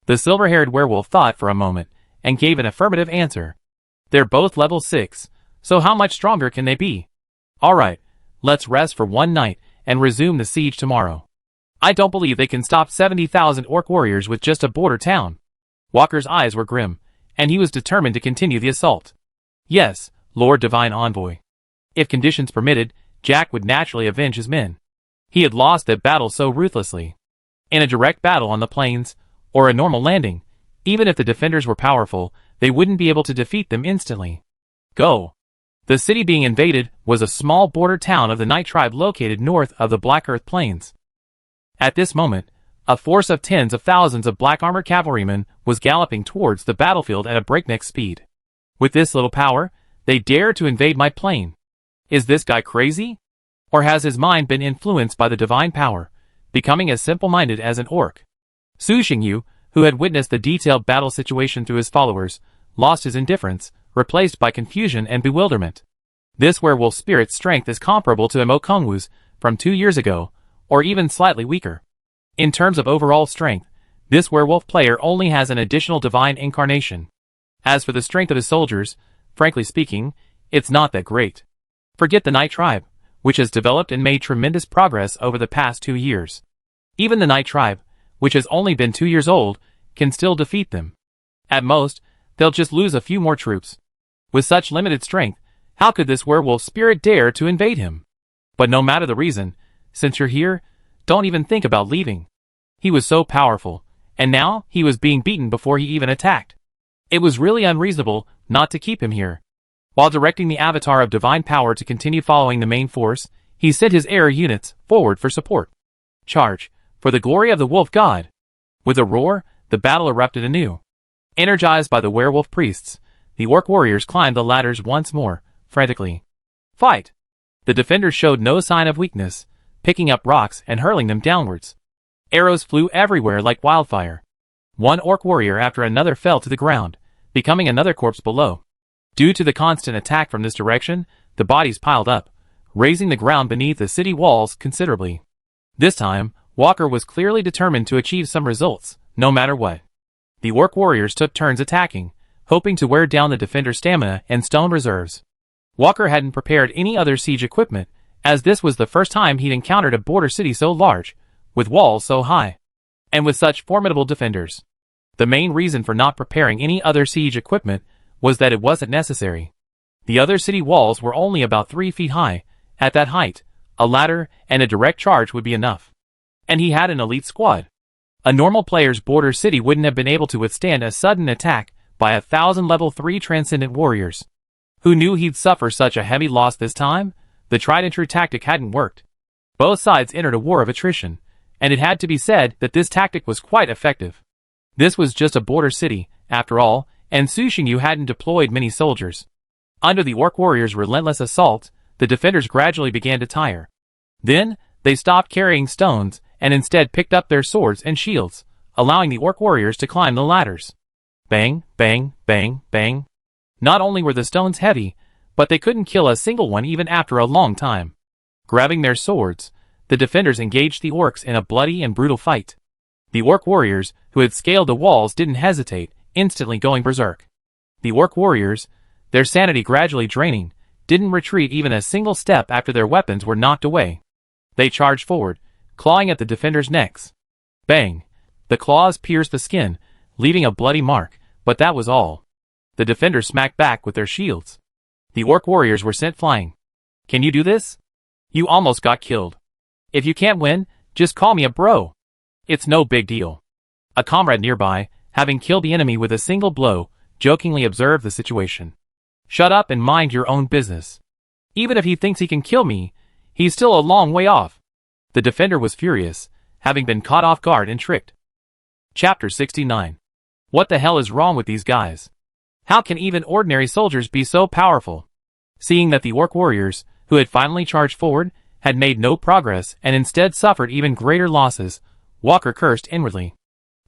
The silver-haired werewolf thought for a moment, and gave an affirmative answer. They're both level 6, so how much stronger can they be? Alright, let's rest for one night, and resume the siege tomorrow. I don't believe they can stop 70,000 orc warriors with just a border town. Walker's eyes were grim, and he was determined to continue the assault. Yes, Lord Divine Envoy. If conditions permitted, Jack would naturally avenge his men. He had lost that battle so ruthlessly. In a direct battle on the plains, or a normal landing, even if the defenders were powerful, they wouldn't be able to defeat them instantly. Go! The city being invaded was a small border town of the Night Tribe located north of the Black Earth Plains. At this moment, a force of tens of thousands of black armored cavalrymen was galloping towards the battlefield at a breakneck speed. With this little power, they dare to invade my plane. Is this guy crazy? Or has his mind been influenced by the divine power, becoming as simple-minded as an orc? Su Xingyu, who had witnessed the detailed battle situation through his followers, lost his indifference, replaced by confusion and bewilderment. This werewolf spirit's strength is comparable to Mo Kongwu's from 2 years ago, or even slightly weaker. In terms of overall strength, this werewolf player only has an additional divine incarnation. As for the strength of his soldiers, frankly speaking, it's not that great. Forget the Night Tribe, which has developed and made tremendous progress over the past 2 years. Even the Night Tribe, which has only been 2 years old, can still defeat them. At most, they'll just lose a few more troops. With such limited strength, how could this werewolf spirit dare to invade him? But no matter the reason, since you're here, don't even think about leaving. He was so powerful, and now he was being beaten before he even attacked. It was really unreasonable not to keep him here. While directing the avatar of divine power to continue following the main force, he sent his air units forward for support. Charge, for the glory of the wolf god! With a roar, the battle erupted anew. Energized by the werewolf priests, the orc warriors climbed the ladders once more, frantically. Fight! The defenders showed no sign of weakness, picking up rocks and hurling them downwards. Arrows flew everywhere like wildfire. One orc warrior after another fell to the ground, becoming another corpse below. Due to the constant attack from this direction, the bodies piled up, raising the ground beneath the city walls considerably. This time, Walker was clearly determined to achieve some results, no matter what. The orc warriors took turns attacking, hoping to wear down the defenders' stamina and stone reserves. Walker hadn't prepared any other siege equipment, as this was the first time he'd encountered a border city so large, with walls so high, and with such formidable defenders. The main reason for not preparing any other siege equipment was that it wasn't necessary. The other city walls were only about 3 feet high. At that height, a ladder and a direct charge would be enough. And he had an elite squad. A normal player's border city wouldn't have been able to withstand a sudden attack by 1,000 level 3 transcendent warriors. Who knew he'd suffer such a heavy loss this time? The tried and true tactic hadn't worked. Both sides entered a war of attrition, and it had to be said that this tactic was quite effective. This was just a border city, after all, and Su Xingyu hadn't deployed many soldiers. Under the orc warriors' relentless assault, the defenders gradually began to tire. Then, they stopped carrying stones, and instead picked up their swords and shields, allowing the orc warriors to climb the ladders. Bang, bang, bang, bang. Not only were the stones heavy, but they couldn't kill a single one even after a long time. Grabbing their swords, the defenders engaged the orcs in a bloody and brutal fight. The orc warriors, who had scaled the walls, didn't hesitate, instantly going berserk. The orc warriors, their sanity gradually draining, didn't retreat even a single step after their weapons were knocked away. They charged forward, clawing at the defenders' necks. Bang! The claws pierced the skin, leaving a bloody mark, but that was all. The defenders smacked back with their shields. The orc warriors were sent flying. Can you do this? You almost got killed. If you can't win, just call me a bro. It's no big deal. A comrade nearby, having killed the enemy with a single blow, jokingly observed the situation. Shut up and mind your own business. Even if he thinks he can kill me, he's still a long way off. The defender was furious, having been caught off guard and tricked. Chapter 69. What the hell is wrong with these guys? How can even ordinary soldiers be so powerful? Seeing that the orc warriors, who had finally charged forward, had made no progress and instead suffered even greater losses, Walker cursed inwardly.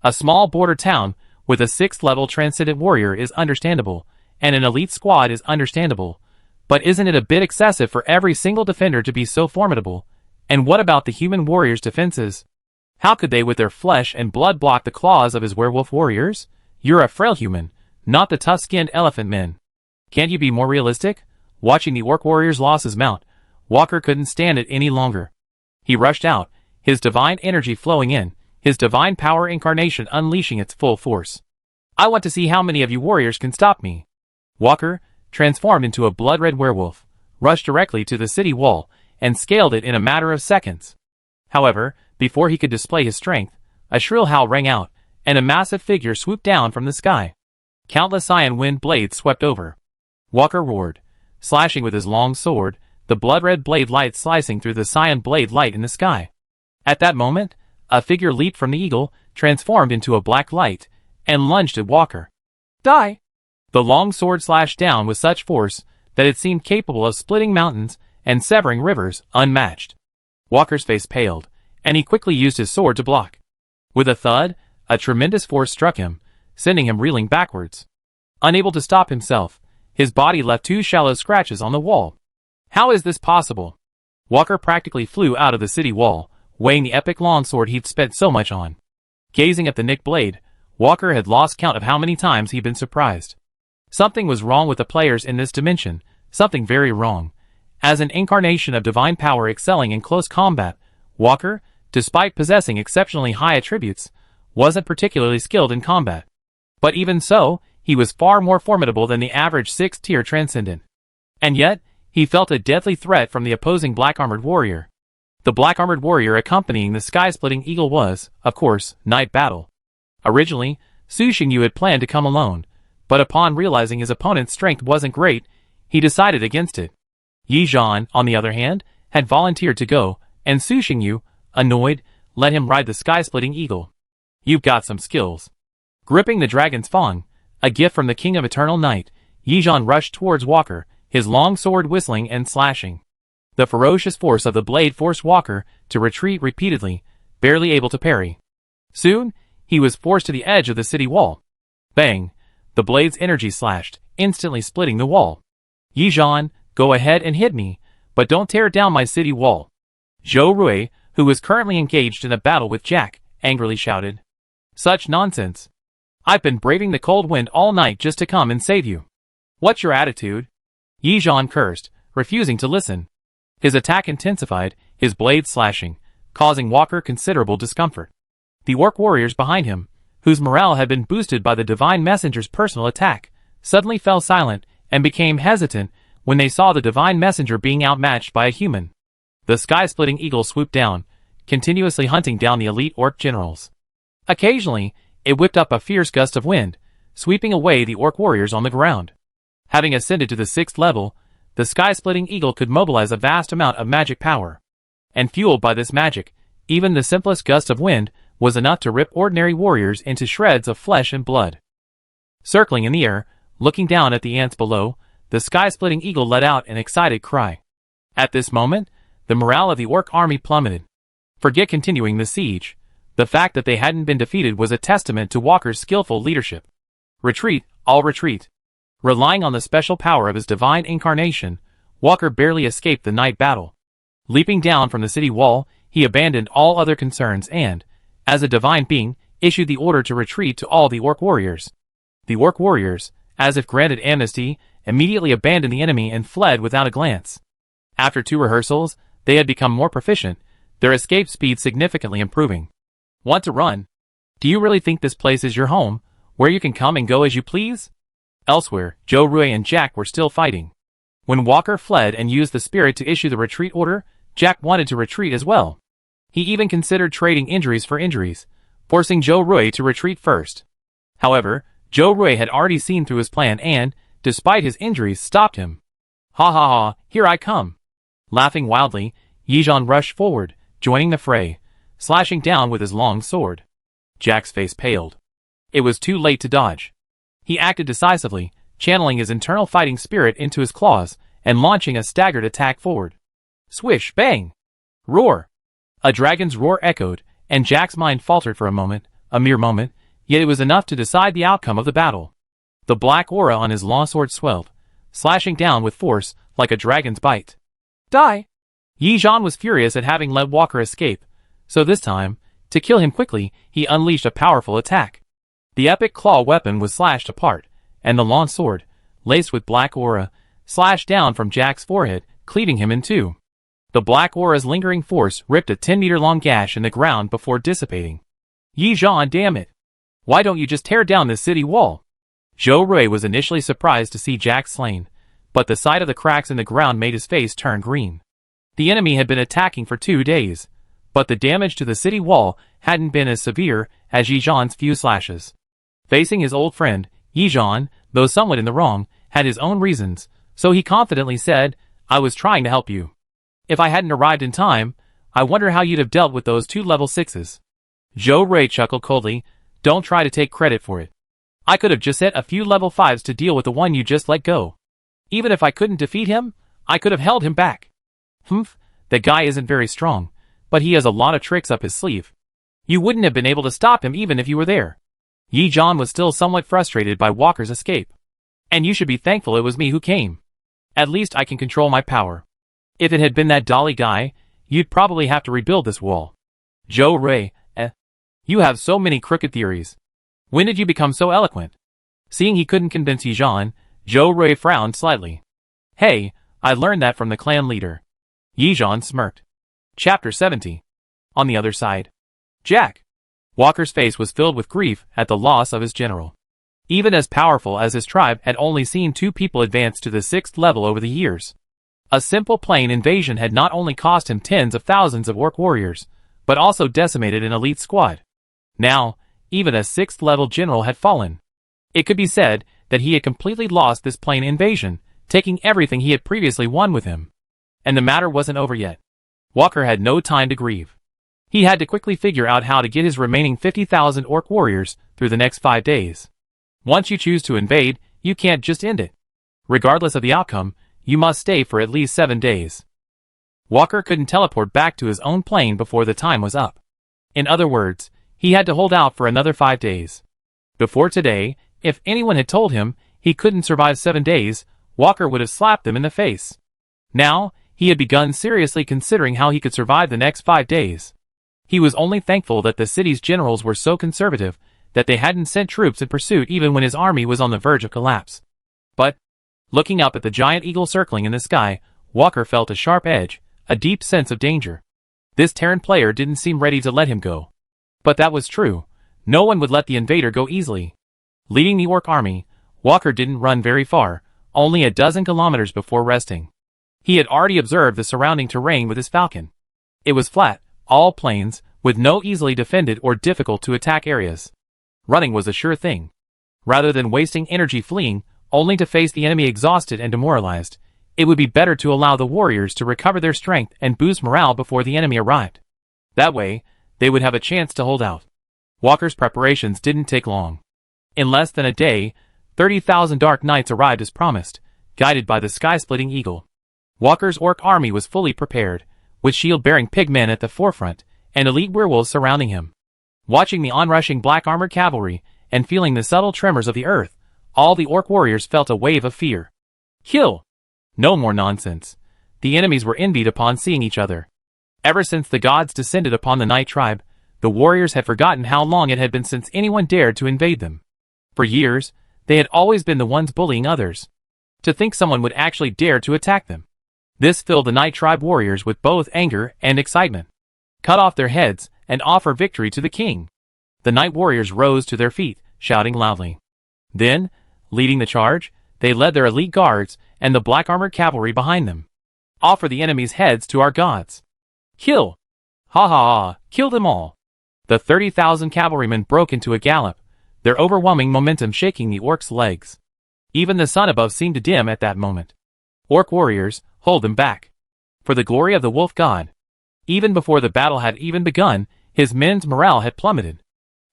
A small border town with a 6th level transcendent warrior is understandable, and an elite squad is understandable, but isn't it a bit excessive for every single defender to be so formidable? And what about the human warriors' defenses? How could they with their flesh and blood block the claws of his werewolf warriors? You're a frail human, not the tough-skinned elephant men. Can't you be more realistic? Watching the orc warriors' losses mount, Walker couldn't stand it any longer. He rushed out, his divine energy flowing in, his divine power incarnation unleashing its full force. I want to see how many of you warriors can stop me. Walker, transformed into a blood-red werewolf, rushed directly to the city wall and scaled it in a matter of seconds. However, before he could display his strength, a shrill howl rang out, and a massive figure swooped down from the sky. Countless cyan wind blades swept over. Walker roared, slashing with his long sword, the blood-red blade light slicing through the cyan blade light in the sky. At that moment, a figure leaped from the eagle, transformed into a black light, and lunged at Walker. Die! The long sword slashed down with such force that it seemed capable of splitting mountains and severing rivers, unmatched. Walker's face paled, and he quickly used his sword to block. With a thud, a tremendous force struck him, sending him reeling backwards. Unable to stop himself, his body left 2 shallow scratches on the wall. How is this possible? Walker practically flew out of the city wall, weighing the epic longsword he'd spent so much on. Gazing at the nicked blade, Walker had lost count of how many times he'd been surprised. Something was wrong with the players in this dimension, something very wrong. As an incarnation of divine power excelling in close combat, Walker, despite possessing exceptionally high attributes, wasn't particularly skilled in combat. But even so, he was far more formidable than the average 6th-tier Transcendent. And yet, he felt a deadly threat from the opposing black-armored warrior. The black-armored warrior accompanying the sky-splitting eagle was, of course, Night Battle. Originally, Su Xingyu had planned to come alone, but upon realizing his opponent's strength wasn't great, he decided against it. Yi Zhan, on the other hand, had volunteered to go, and Su Xingyu, annoyed, let him ride the sky-splitting eagle. You've got some skills. Gripping the dragon's fang, a gift from the King of Eternal Night, Yi Zhan rushed towards Walker, his long sword whistling and slashing. The ferocious force of the blade forced Walker to retreat repeatedly, barely able to parry. Soon, he was forced to the edge of the city wall. Bang! The blade's energy slashed, instantly splitting the wall. Yi Zhan, go ahead and hit me, but don't tear down my city wall. Zhou Rui, who was currently engaged in a battle with Jack, angrily shouted. Such nonsense. I've been braving the cold wind all night just to come and save you. What's your attitude? Yi Zhan cursed, refusing to listen. His attack intensified, his blade slashing, causing Walker considerable discomfort. The orc warriors behind him, whose morale had been boosted by the Divine Messenger's personal attack, suddenly fell silent and became hesitant when they saw the Divine Messenger being outmatched by a human. The sky-splitting eagle swooped down, continuously hunting down the elite orc generals. Occasionally, it whipped up a fierce gust of wind, sweeping away the orc warriors on the ground. Having ascended to the 6th level, the sky-splitting eagle could mobilize a vast amount of magic power. And fueled by this magic, even the simplest gust of wind was enough to rip ordinary warriors into shreds of flesh and blood. Circling in the air, looking down at the ants below, the sky-splitting eagle let out an excited cry. At this moment, the morale of the orc army plummeted. Forget continuing the siege. The fact that they hadn't been defeated was a testament to Walker's skillful leadership. Retreat, all retreat. Relying on the special power of his divine incarnation, Walker barely escaped the night battle. Leaping down from the city wall, he abandoned all other concerns and, as a divine being, issued the order to retreat to all the orc warriors. The orc warriors, as if granted amnesty, immediately abandoned the enemy and fled without a glance. After 2 rehearsals, they had become more proficient, their escape speed significantly improving. Want to run? Do you really think this place is your home, where you can come and go as you please? Elsewhere, Zhou Rui and Jack were still fighting. When Walker fled and used the spirit to issue the retreat order, Jack wanted to retreat as well. He even considered trading injuries for injuries, forcing Zhou Rui to retreat first. However, Zhou Rui had already seen through his plan and, despite his injuries, stopped him. Ha ha ha, here I come. Laughing wildly, Yi Zhan rushed forward, joining the fray, slashing down with his long sword. Jack's face paled. It was too late to dodge. He acted decisively, channeling his internal fighting spirit into his claws, and launching a staggered attack forward. Swish, bang! Roar! A dragon's roar echoed, and Jack's mind faltered for a mere moment, yet it was enough to decide the outcome of the battle. The black aura on his longsword swelled, slashing down with force, like a dragon's bite. Die! Yi Zhan was furious at having let Walker escape, so this time, to kill him quickly, he unleashed a powerful attack. The epic claw weapon was slashed apart, and the long sword, laced with black aura, slashed down from Jack's forehead, cleaving him in 2. The black aura's lingering force ripped a 10-meter-long gash in the ground before dissipating. Yi Zhan, damn it! Why don't you just tear down this city wall? Zhou Rui was initially surprised to see Jack slain, but the sight of the cracks in the ground made his face turn green. The enemy had been attacking for 2 days, but the damage to the city wall hadn't been as severe as Yi Zhan's few slashes. Facing his old friend, Yijan, though somewhat in the wrong, had his own reasons, so he confidently said, "I was trying to help you. If I hadn't arrived in time, I wonder how you'd have dealt with those 2 level 6s. Zhou Rui chuckled coldly, "Don't try to take credit for it. I could have just set a few level 5s to deal with the one you just let go. Even if I couldn't defeat him, I could have held him back. Humph, that guy isn't very strong, but he has a lot of tricks up his sleeve. You wouldn't have been able to stop him even if you were there." Yi Zhan was still somewhat frustrated by Walker's escape. "And you should be thankful it was me who came. At least I can control my power. If it had been that Dolly guy, you'd probably have to rebuild this wall." Zhou Rui, you have so many crooked theories. When did you become so eloquent? Seeing he couldn't convince Yi Zhan, Zhou Rui frowned slightly. "Hey, I learned that from the clan leader." Yi Zhan smirked. Chapter 70. On the other side. Jack. Walker's face was filled with grief at the loss of his general. Even as powerful as his tribe had only seen 2 people advance to the 6th level over the years. A simple plain invasion had not only cost him tens of thousands of orc warriors, but also decimated an elite squad. Now, even a 6th level general had fallen. It could be said that he had completely lost this plain invasion, taking everything he had previously won with him. And the matter wasn't over yet. Walker had no time to grieve. He had to quickly figure out how to get his remaining 50,000 orc warriors through the next 5 days. Once you choose to invade, you can't just end it. Regardless of the outcome, you must stay for at least 7 days. Walker couldn't teleport back to his own plane before the time was up. In other words, he had to hold out for another 5 days. Before today, if anyone had told him he couldn't survive 7 days, Walker would have slapped them in the face. Now, he had begun seriously considering how he could survive the next 5 days. He was only thankful that the city's generals were so conservative that they hadn't sent troops in pursuit even when his army was on the verge of collapse. But, looking up at the giant eagle circling in the sky, Walker felt a sharp edge, a deep sense of danger. This Terran player didn't seem ready to let him go. But that was true. No one would let the invader go easily. Leading the orc army, Walker didn't run very far, only a dozen kilometers before resting. He had already observed the surrounding terrain with his falcon. It was flat, all plains, with no easily defended or difficult to attack areas. Running was a sure thing. Rather than wasting energy fleeing, only to face the enemy exhausted and demoralized, it would be better to allow the warriors to recover their strength and boost morale before the enemy arrived. That way, they would have a chance to hold out. Walker's preparations didn't take long. In less than a day, 30,000 Dark Knights arrived as promised, guided by the sky-splitting eagle. Walker's orc army was fully prepared, with shield-bearing pigmen at the forefront, and elite werewolves surrounding him. Watching the onrushing black-armored cavalry, and feeling the subtle tremors of the earth, all the orc warriors felt a wave of fear. Kill! No more nonsense. The enemies were envied upon seeing each other. Ever since the gods descended upon the Night Tribe, the warriors had forgotten how long it had been since anyone dared to invade them. For years, they had always been the ones bullying others. To think someone would actually dare to attack them. This filled the Night Tribe warriors with both anger and excitement. Cut off their heads and offer victory to the king. The Night warriors rose to their feet, shouting loudly. Then, leading the charge, they led their elite guards and the black-armored cavalry behind them. Offer the enemy's heads to our gods. Kill! Ha ha ha, kill them all! The 30,000 cavalrymen broke into a gallop, their overwhelming momentum shaking the orcs' legs. Even the sun above seemed to dim at that moment. Orc warriors, hold them back. For the glory of the wolf god. Even before the battle had even begun, his men's morale had plummeted.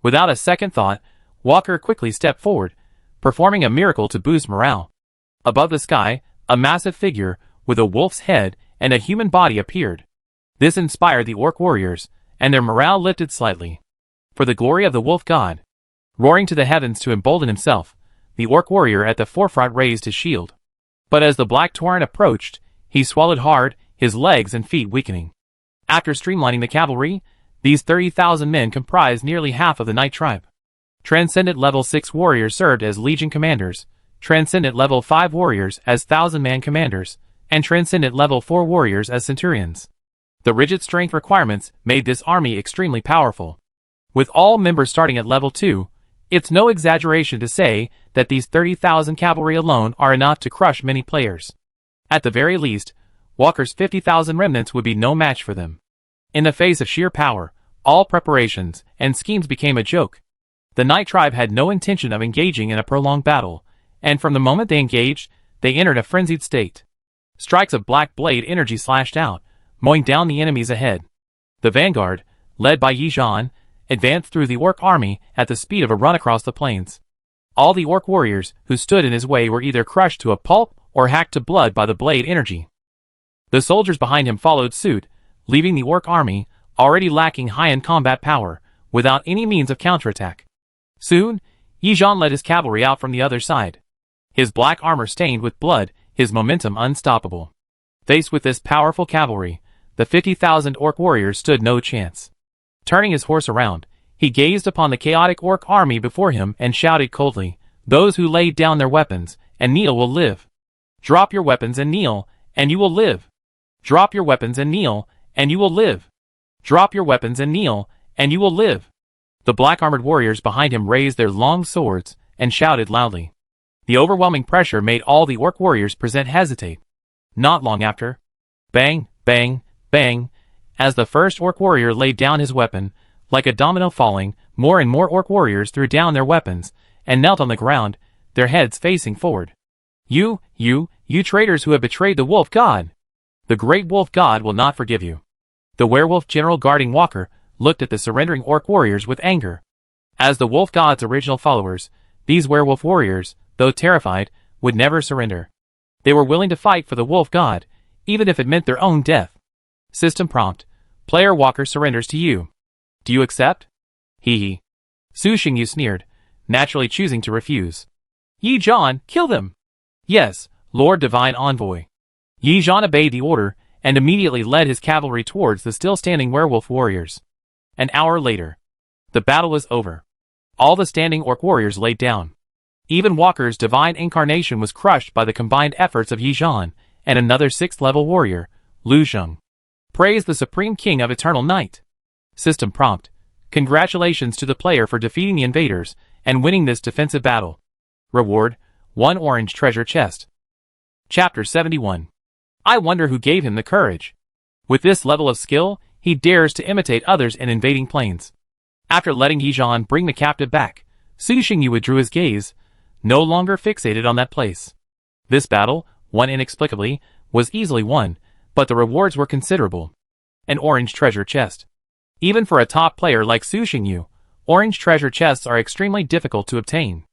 Without a second thought, Walker quickly stepped forward, performing a miracle to boost morale. Above the sky, a massive figure, with a wolf's head and a human body appeared. This inspired the orc warriors, and their morale lifted slightly. For the glory of the wolf god. Roaring to the heavens to embolden himself, the orc warrior at the forefront raised his shield. But as the black torrent approached, he swallowed hard, his legs and feet weakening. After streamlining the cavalry, these 30,000 men comprised nearly half of the Night Tribe. Transcendent Level 6 warriors served as Legion commanders, Transcendent Level 5 warriors as 1,000-man commanders, and Transcendent Level 4 warriors as centurions. The rigid strength requirements made this army extremely powerful. With all members starting at Level 2, it's no exaggeration to say that these 30,000 cavalry alone are enough to crush many players. At the very least, Walker's 50,000 remnants would be no match for them. In the face of sheer power, all preparations and schemes became a joke. The Night Tribe had no intention of engaging in a prolonged battle, and from the moment they engaged, they entered a frenzied state. Strikes of black blade energy slashed out, mowing down the enemies ahead. The vanguard, led by Yi Zhan, advanced through the orc army at the speed of a run across the plains. All the orc warriors who stood in his way were either crushed to a pulp or hacked to blood by the blade energy. The soldiers behind him followed suit, leaving the orc army, already lacking high-end combat power, without any means of counterattack. Soon, Yi Zhan led his cavalry out from the other side. His black armor stained with blood, his momentum unstoppable. Faced with this powerful cavalry, the 50,000 orc warriors stood no chance. Turning his horse around, he gazed upon the chaotic orc army before him and shouted coldly, "Those who laid down their weapons and kneel will live. Drop your weapons and kneel, and you will live. Drop your weapons and kneel, and you will live. Drop your weapons and kneel, and you will live." The black-armored warriors behind him raised their long swords and shouted loudly. The overwhelming pressure made all the orc warriors present hesitate. Not long after, bang, bang, bang, as the first orc warrior laid down his weapon, like a domino falling, more and more orc warriors threw down their weapons and knelt on the ground, their heads facing forward. You traitors who have betrayed the wolf god! The great wolf god will not forgive you." The werewolf general guarding Walker looked at the surrendering orc warriors with anger. As the wolf god's original followers, these werewolf warriors, though terrified, would never surrender. They were willing to fight for the wolf god, even if it meant their own death. System prompt: Player Walker surrenders to you. Do you accept? Hee hee. Su Xingyu sneered, naturally choosing to refuse. Yi Zhan, kill them! Yes, Lord Divine Envoy. Yi Zhan obeyed the order, and immediately led his cavalry towards the still-standing werewolf warriors. An hour later, the battle was over. All the standing orc warriors laid down. Even Walker's divine incarnation was crushed by the combined efforts of Yi Zhan and another 6th-level warrior, Lu Zheng. Praise the Supreme King of Eternal Night. System prompt: Congratulations to the player for defeating the invaders and winning this defensive battle. Reward: 1 orange treasure chest. Chapter 71. I wonder who gave him the courage. With this level of skill, he dares to imitate others in invading plains. After letting Yi Zhan bring the captive back, Su Xingyu withdrew his gaze, no longer fixated on that place. This battle, won inexplicably, was easily won, but the rewards were considerable. An orange treasure chest. Even for a top player like Su Xingyu, orange treasure chests are extremely difficult to obtain.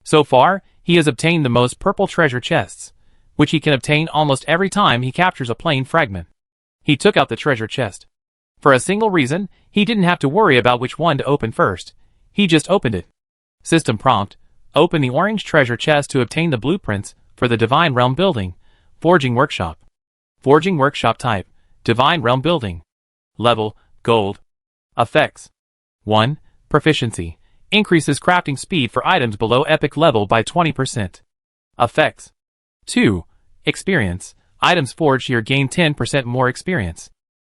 So far, he has obtained the most purple treasure chests, which he can obtain almost every time he captures a plane fragment. He took out the treasure chest. For a single reason, he didn't have to worry about which one to open first. He just opened it. System prompt: Open the orange treasure chest to obtain the blueprints for the Divine Realm building. Forging Workshop. Forging Workshop type: Divine Realm building. Level: Gold. Effects: 1. Proficiency. Increases crafting speed for items below epic level by 20%. Effects: 2. Experience. Items forged here gain 10% more experience.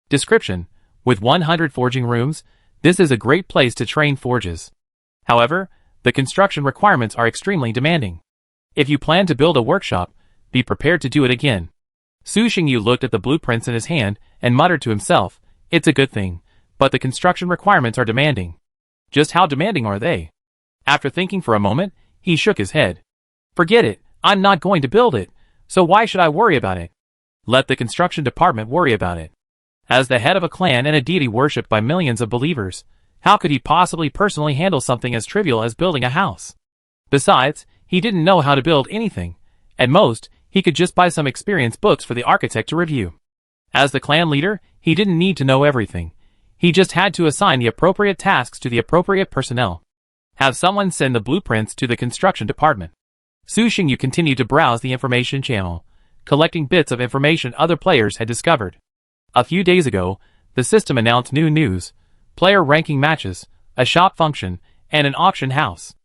Description: With 100 forging rooms, this is a great place to train forges. However, the construction requirements are extremely demanding. If you plan to build a workshop, be prepared to do it again. Su Xingyu looked at the blueprints in his hand and muttered to himself, "It's a good thing, but the construction requirements are demanding." Just how demanding are they? After thinking for a moment, he shook his head. "Forget it, I'm not going to build it, so why should I worry about it? Let the construction department worry about it." As the head of a clan and a deity worshipped by millions of believers, how could he possibly personally handle something as trivial as building a house? Besides, he didn't know how to build anything. At most, he could just buy some experience books for the architect to review. As the clan leader, he didn't need to know everything. He just had to assign the appropriate tasks to the appropriate personnel. Have someone send the blueprints to the construction department. Su Xingyu continued to browse the information channel, collecting bits of information other players had discovered. A few days ago, the system announced new news: player ranking matches, a shop function, and an auction house.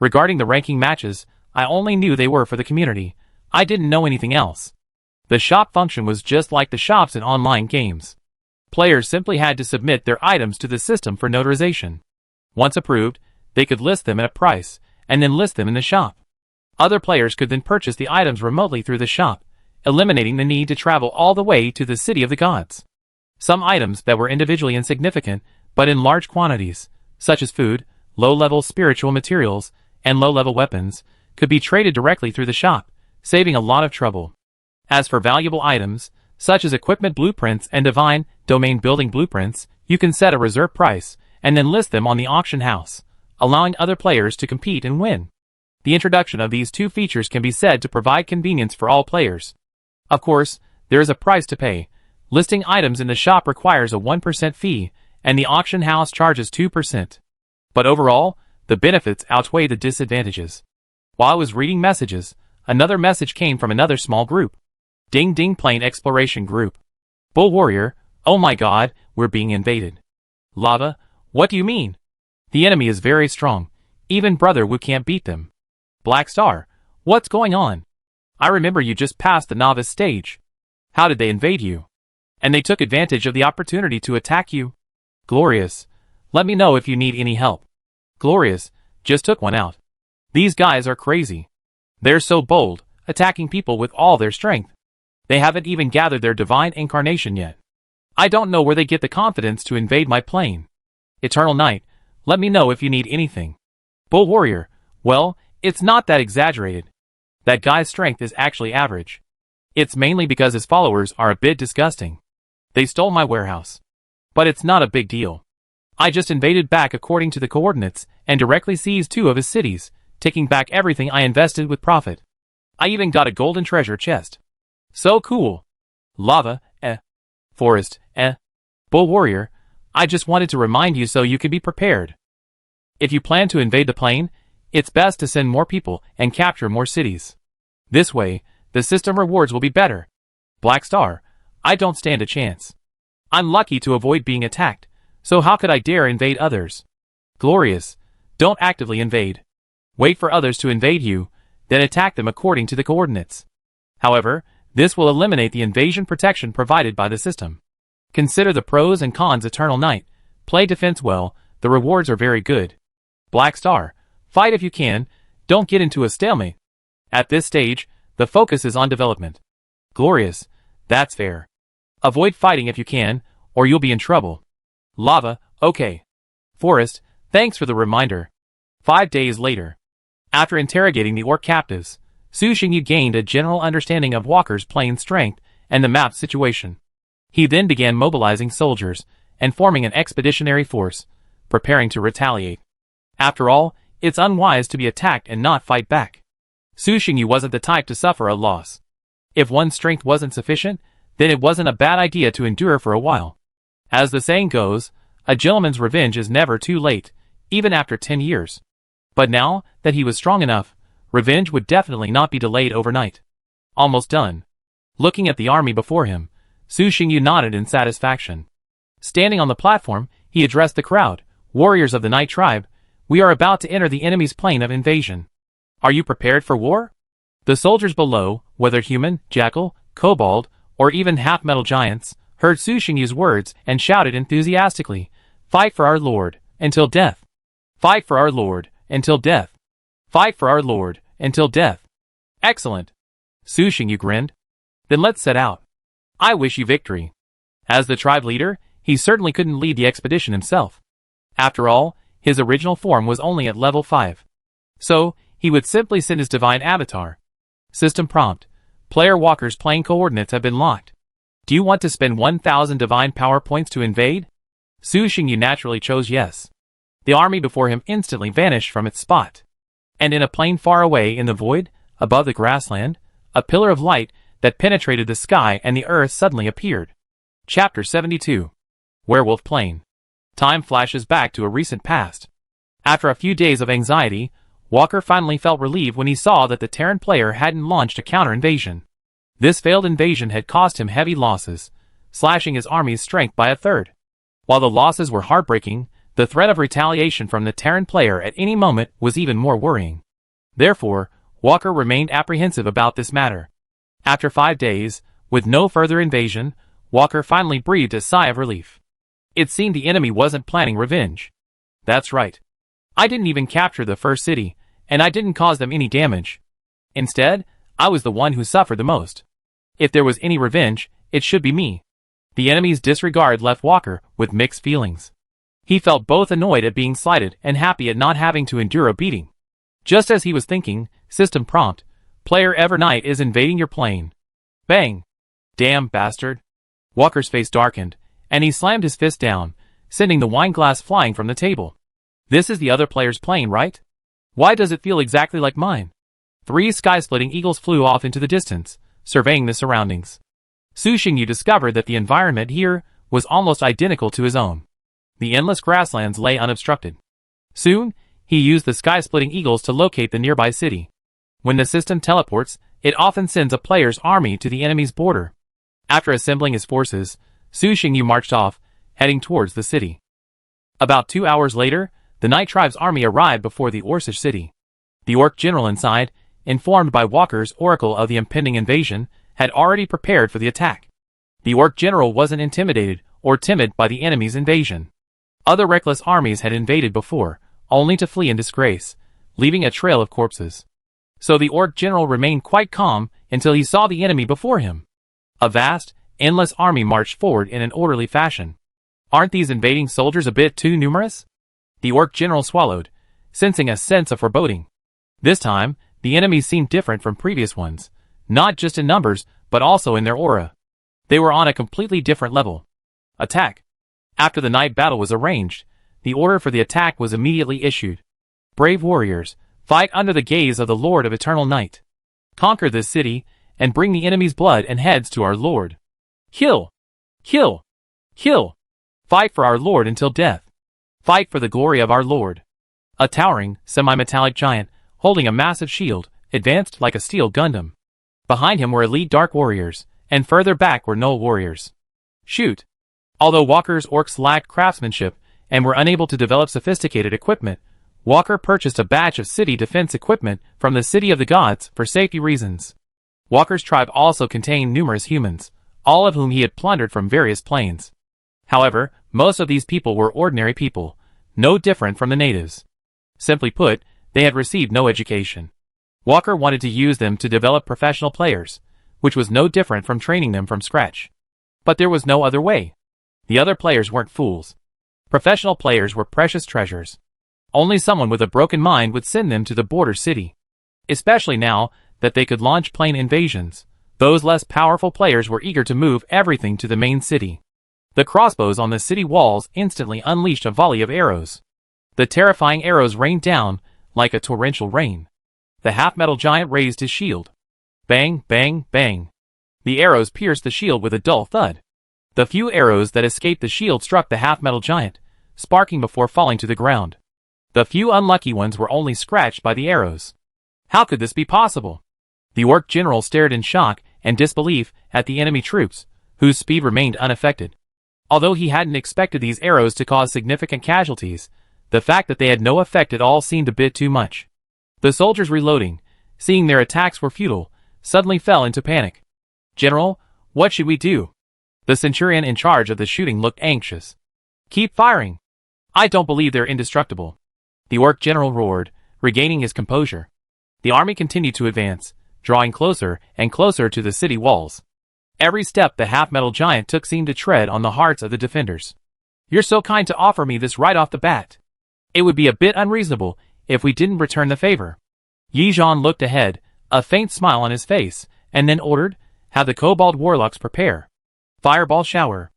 Regarding the ranking matches, I only knew they were for the community. I didn't know anything else. The shop function was just like the shops in online games. Players simply had to submit their items to the system for notarization. Once approved, they could list them at a price, and then list them in the shop. Other players could then purchase the items remotely through the shop, eliminating the need to travel all the way to the City of the Gods. Some items that were individually insignificant, but in large quantities, such as food, low-level spiritual materials, and low-level weapons could be traded directly through the shop, saving a lot of trouble. As for valuable items, such as equipment blueprints and divine domain building blueprints, you can set a reserve price and then list them on the auction house, allowing other players to compete and win. The introduction of these two features can be said to provide convenience for all players. Of course, there is a price to pay. Listing items in the shop requires a 1% fee, and the auction house charges 2%. But overall, the benefits outweigh the disadvantages. While I was reading messages, another message came from another small group. Ding Ding Plane Exploration Group. Bull Warrior, oh my god, we're being invaded. Lava, what do you mean? The enemy is very strong. Even Brother Wu can't beat them. Black Star, what's going on? I remember you just passed the novice stage. How did they invade you? And they took advantage of the opportunity to attack you? Glorious, let me know if you need any help. Glorious, just took one out. These guys are crazy. They're so bold, attacking people with all their strength. They haven't even gathered their divine incarnation yet. I don't know where they get the confidence to invade my plane. Eternal Knight, let me know if you need anything. Bull Warrior, well, it's not that exaggerated. That guy's strength is actually average. It's mainly because his followers are a bit disgusting. They stole my warehouse. But it's not a big deal. I just invaded back according to the coordinates and directly seized 2 of his cities, taking back everything I invested with profit. I even got a golden treasure chest. So cool. Lava, Forest, Bull Warrior, I just wanted to remind you so you could be prepared. If you plan to invade the plane, it's best to send more people and capture more cities. This way, the system rewards will be better. Black Star, I don't stand a chance. I'm lucky to avoid being attacked, so how could I dare invade others? Glorious, don't actively invade. Wait for others to invade you, then attack them according to the coordinates. However, this will eliminate the invasion protection provided by the system. Consider the pros and cons. Eternal Knight, play defense well, the rewards are very good. Black Star, fight if you can, don't get into a stalemate. At this stage, the focus is on development. Glorious, that's fair. Avoid fighting if you can, or you'll be in trouble. Lava, okay. Forest, thanks for the reminder. 5 days later. After interrogating the orc captives, Su Xingyu gained a general understanding of Walker's plane strength and the map's situation. He then began mobilizing soldiers and forming an expeditionary force, preparing to retaliate. After all, it's unwise to be attacked and not fight back. Su Xingyu wasn't the type to suffer a loss. If one's strength wasn't sufficient, then it wasn't a bad idea to endure for a while. As the saying goes, a gentleman's revenge is never too late, even after 10 years. But now that he was strong enough, revenge would definitely not be delayed overnight. Almost done. Looking at the army before him, Su Xingyu nodded in satisfaction. Standing on the platform, he addressed the crowd. Warriors of the Night Tribe, we are about to enter the enemy's plane of invasion. Are you prepared for war? The soldiers below, whether human, jackal, kobold, or even half-metal giants, heard Su Xingyu's words and shouted enthusiastically, "Fight for our Lord, until death! Fight for our Lord, until death! Fight for our Lord, until death!" Excellent! Su Xingyu grinned. Then let's set out. I wish you victory. As the tribe leader, he certainly couldn't lead the expedition himself. After all, his original form was only at level 5. So, he would simply send his divine avatar. System prompt. Player Walker's plane coordinates have been locked. Do you want to spend 1,000 divine power points to invade? Su Xingyu naturally chose yes. The army before him instantly vanished from its spot. And in a plane far away in the void, above the grassland, a pillar of light that penetrated the sky and the earth suddenly appeared. Chapter 72. Werewolf Plane. Time flashes back to a recent past. After a few days of anxiety, Walker finally felt relieved when he saw that the Terran player hadn't launched a counter-invasion. This failed invasion had cost him heavy losses, slashing his army's strength by a third. While the losses were heartbreaking, the threat of retaliation from the Terran player at any moment was even more worrying. Therefore, Walker remained apprehensive about this matter. After 5 days, with no further invasion, Walker finally breathed a sigh of relief. It seemed the enemy wasn't planning revenge. That's right. I didn't even capture the first city, and I didn't cause them any damage. Instead, I was the one who suffered the most. If there was any revenge, it should be me. The enemy's disregard left Walker with mixed feelings. He felt both annoyed at being slighted and happy at not having to endure a beating. Just as he was thinking, system prompt, player Evernight is invading your plane. Bang! Damn bastard. Walker's face darkened, and he slammed his fist down, sending the wine glass flying from the table. This is the other player's plane, right? Why does it feel exactly like mine? 3 sky-splitting eagles flew off into the distance, surveying the surroundings. Su Xingyu discovered that the environment here was almost identical to his own. The endless grasslands lay unobstructed. Soon, he used the sky-splitting eagles to locate the nearby city. When the system teleports, it often sends a player's army to the enemy's border. After assembling his forces, Su Xingyu marched off, heading towards the city. About 2 hours later, the Night Tribe's army arrived before the Orcish city. The orc general inside, informed by Walker's oracle of the impending invasion, had already prepared for the attack. The orc general wasn't intimidated or timid by the enemy's invasion. Other reckless armies had invaded before, only to flee in disgrace, leaving a trail of corpses. So the orc general remained quite calm until he saw the enemy before him. A vast, endless army marched forward in an orderly fashion. Aren't these invading soldiers a bit too numerous? The orc general swallowed, sensing a sense of foreboding. This time, the enemies seemed different from previous ones, not just in numbers, but also in their aura. They were on a completely different level. Attack! After the night battle was arranged, the order for the attack was immediately issued. Brave warriors, fight under the gaze of the Lord of Eternal Night. Conquer this city, and bring the enemy's blood and heads to our Lord. Kill! Kill! Kill! Fight for our Lord until death. Fight for the glory of our Lord. A towering, semi-metallic giant, holding a massive shield, advanced like a steel Gundam. Behind him were elite dark warriors, and further back were Null warriors. Shoot! Although Walker's orcs lacked craftsmanship and were unable to develop sophisticated equipment, Walker purchased a batch of city defense equipment from the City of the Gods for safety reasons. Walker's tribe also contained numerous humans, all of whom he had plundered from various planes. However, most of these people were ordinary people, no different from the natives. Simply put, they had received no education. Walker wanted to use them to develop professional players, which was no different from training them from scratch. But there was no other way. The other players weren't fools. Professional players were precious treasures. Only someone with a broken mind would send them to the border city. Especially now that they could launch plane invasions, those less powerful players were eager to move everything to the main city. The crossbows on the city walls instantly unleashed a volley of arrows. The terrifying arrows rained down like a torrential rain. The half-metal giant raised his shield. Bang, bang, bang. The arrows pierced the shield with a dull thud. The few arrows that escaped the shield struck the half-metal giant, sparking before falling to the ground. The few unlucky ones were only scratched by the arrows. How could this be possible? The orc general stared in shock and disbelief at the enemy troops, whose speed remained unaffected. Although he hadn't expected these arrows to cause significant casualties, the fact that they had no effect at all seemed a bit too much. The soldiers reloading, seeing their attacks were futile, suddenly fell into panic. General, what should we do? The centurion in charge of the shooting looked anxious. Keep firing. I don't believe they're indestructible. The orc general roared, regaining his composure. The army continued to advance, drawing closer and closer to the city walls. Every step the half-metal giant took seemed to tread on the hearts of the defenders. You're so kind to offer me this right off the bat. It would be a bit unreasonable if we didn't return the favor. Yi Zhan looked ahead, a faint smile on his face, and then ordered, have the kobold warlocks prepare. Fireball shower.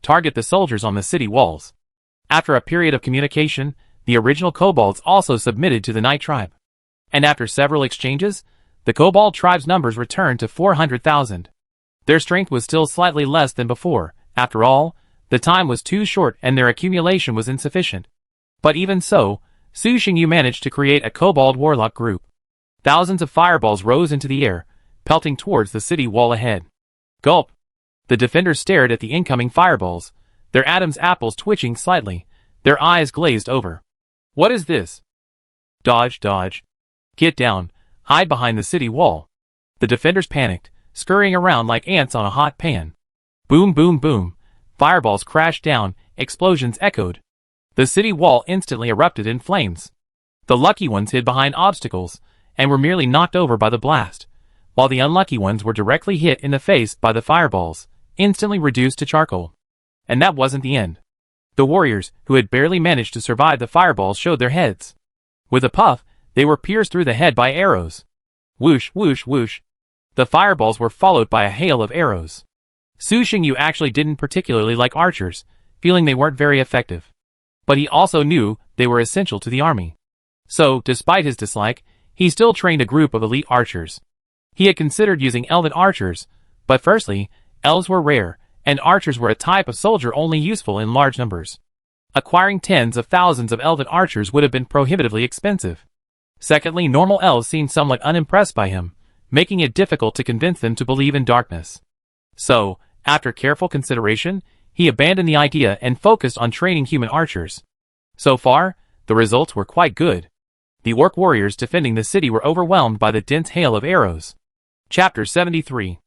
Target the soldiers on the city walls. After a period of communication, the original kobolds also submitted to the Night Tribe. And after several exchanges, the kobold tribe's numbers returned to 400,000. Their strength was still slightly less than before. After all, the time was too short and their accumulation was insufficient. But even so, Su Xingyu managed to create a kobold warlock group. Thousands of fireballs rose into the air, pelting towards the city wall ahead. Gulp! The defenders stared at the incoming fireballs, their Adam's apples twitching slightly, their eyes glazed over. What is this? Dodge, dodge. Get down, hide behind the city wall. The defenders panicked, scurrying around like ants on a hot pan. Boom, boom, boom. Fireballs crashed down, explosions echoed. The city wall instantly erupted in flames. The lucky ones hid behind obstacles, and were merely knocked over by the blast, while the unlucky ones were directly hit in the face by the fireballs, instantly reduced to charcoal. And that wasn't the end. The warriors, who had barely managed to survive the fireballs, showed their heads. With a puff, they were pierced through the head by arrows. Whoosh, whoosh, whoosh. The fireballs were followed by a hail of arrows. Su Xingyu actually didn't particularly like archers, feeling they weren't very effective. But he also knew they were essential to the army. So, despite his dislike, he still trained a group of elite archers. He had considered using elven archers, but firstly, elves were rare, and archers were a type of soldier only useful in large numbers. Acquiring tens of thousands of elven archers would have been prohibitively expensive. Secondly, normal elves seemed somewhat unimpressed by him, making it difficult to convince them to believe in darkness. So, after careful consideration, he abandoned the idea and focused on training human archers. So far, the results were quite good. The orc warriors defending the city were overwhelmed by the dense hail of arrows. Chapter 73.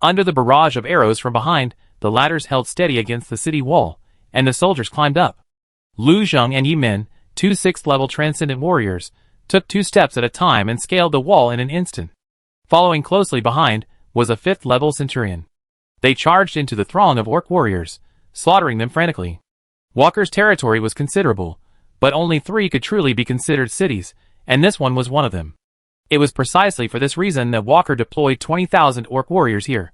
Under the barrage of arrows from behind, the ladders held steady against the city wall, and the soldiers climbed up. Lu Zheng and Yi Min, two 6th-level transcendent warriors, took 2 steps at a time and scaled the wall in an instant. Following closely behind was a 5th-level centurion. They charged into the throng of orc warriors, slaughtering them frantically. Walker's territory was considerable, but only 3 could truly be considered cities, and this one was one of them. It was precisely for this reason that Walker deployed 20,000 orc warriors here.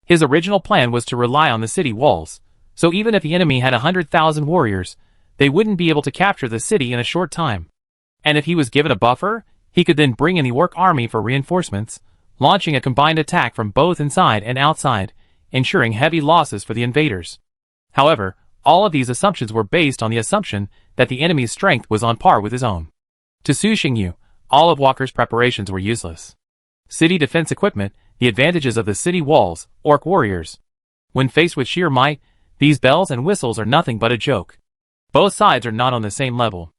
His original plan was to rely on the city walls, so even if the enemy had 100,000 warriors, they wouldn't be able to capture the city in a short time. And if he was given a buffer, he could then bring in the orc army for reinforcements, launching a combined attack from both inside and outside, ensuring heavy losses for the invaders. However, all of these assumptions were based on the assumption that the enemy's strength was on par with his own. To Su Xingyu, all of Walker's preparations were useless. City defense equipment, the advantages of the city walls, orc warriors. When faced with sheer might, these bells and whistles are nothing but a joke. Both sides are not on the same level.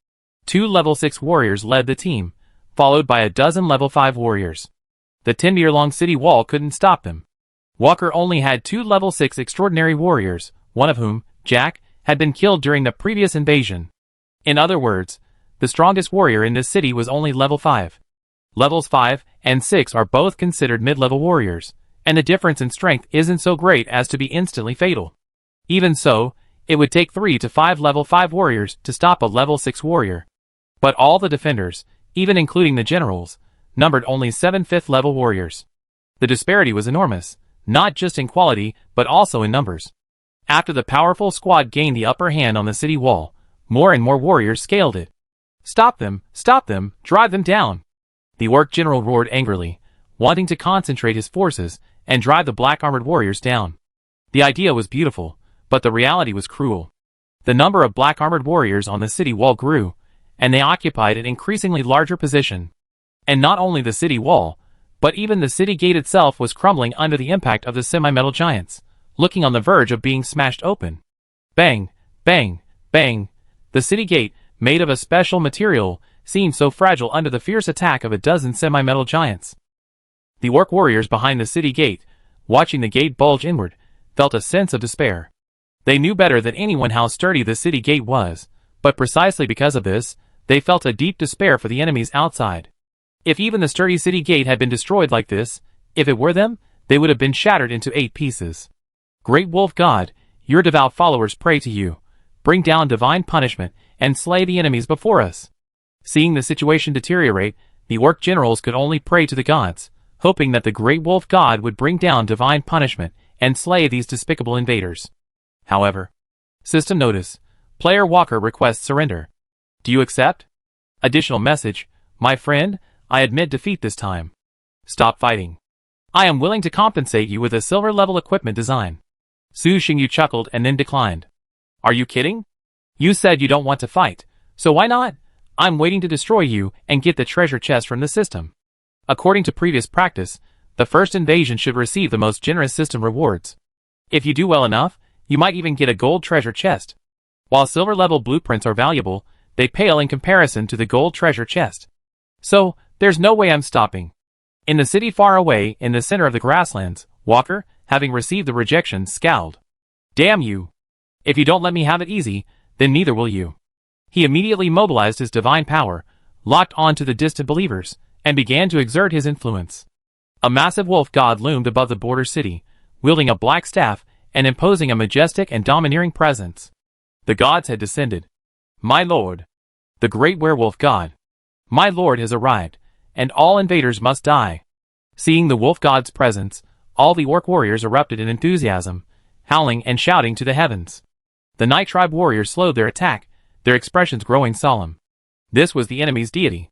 2 level 6 warriors led the team, followed by a dozen level 5 warriors. The 10-meter-long city wall couldn't stop them. Walker only had 2 level 6 extraordinary warriors, one of whom, Jack, had been killed during the previous invasion. In other words, the strongest warrior in this city was only level 5. Levels 5 and 6 are both considered mid-level warriors, and the difference in strength isn't so great as to be instantly fatal. Even so, it would take 3 to 5 level 5 warriors to stop a level 6 warrior. But all the defenders, even including the generals, numbered only 7 5th-level warriors. The disparity was enormous, not just in quality but also in numbers. After the powerful squad gained the upper hand on the city wall, more and more warriors scaled it. Stop them, drive them down! The orc general roared angrily, wanting to concentrate his forces and drive the black-armored warriors down. The idea was beautiful, but the reality was cruel. The number of black-armored warriors on the city wall grew, and they occupied an increasingly larger position. And not only the city wall, but even the city gate itself was crumbling under the impact of the semi-metal giants, looking on the verge of being smashed open. Bang, bang, bang. The city gate, made of a special material, seemed so fragile under the fierce attack of a dozen semi-metal giants. The orc warriors behind the city gate, watching the gate bulge inward, felt a sense of despair. They knew better than anyone how sturdy the city gate was, but precisely because of this, they felt a deep despair for the enemies outside. If even the sturdy city gate had been destroyed like this, if it were them, they would have been shattered into 8 pieces. Great Wolf God, your devout followers pray to you. Bring down divine punishment and slay the enemies before us. Seeing the situation deteriorate, the orc generals could only pray to the gods, hoping that the Great Wolf God would bring down divine punishment and slay these despicable invaders. However, System Notice. Player Walker requests surrender. Do you accept? Additional message. My friend, I admit defeat this time. Stop fighting. I am willing to compensate you with a silver-level equipment design. Su Xingyu chuckled and then declined. Are you kidding? You said you don't want to fight, so why not? I'm waiting to destroy you and get the treasure chest from the system. According to previous practice, the first invasion should receive the most generous system rewards. If you do well enough, you might even get a gold treasure chest. While silver-level blueprints are valuable, they pale in comparison to the gold treasure chest. So, there's no way I'm stopping. In the city far away, in the center of the grasslands, Walker, having received the rejection, scowled. Damn you! If you don't let me have it easy, then neither will you. He immediately mobilized his divine power, locked onto the distant believers, and began to exert his influence. A massive wolf god loomed above the border city, wielding a black staff and imposing a majestic and domineering presence. The gods had descended. My lord, the great werewolf god, my lord has arrived, and all invaders must die. Seeing the wolf god's presence, all the orc warriors erupted in enthusiasm, howling and shouting to the heavens. The Night Tribe warriors slowed their attack, their expressions growing solemn. This was the enemy's deity.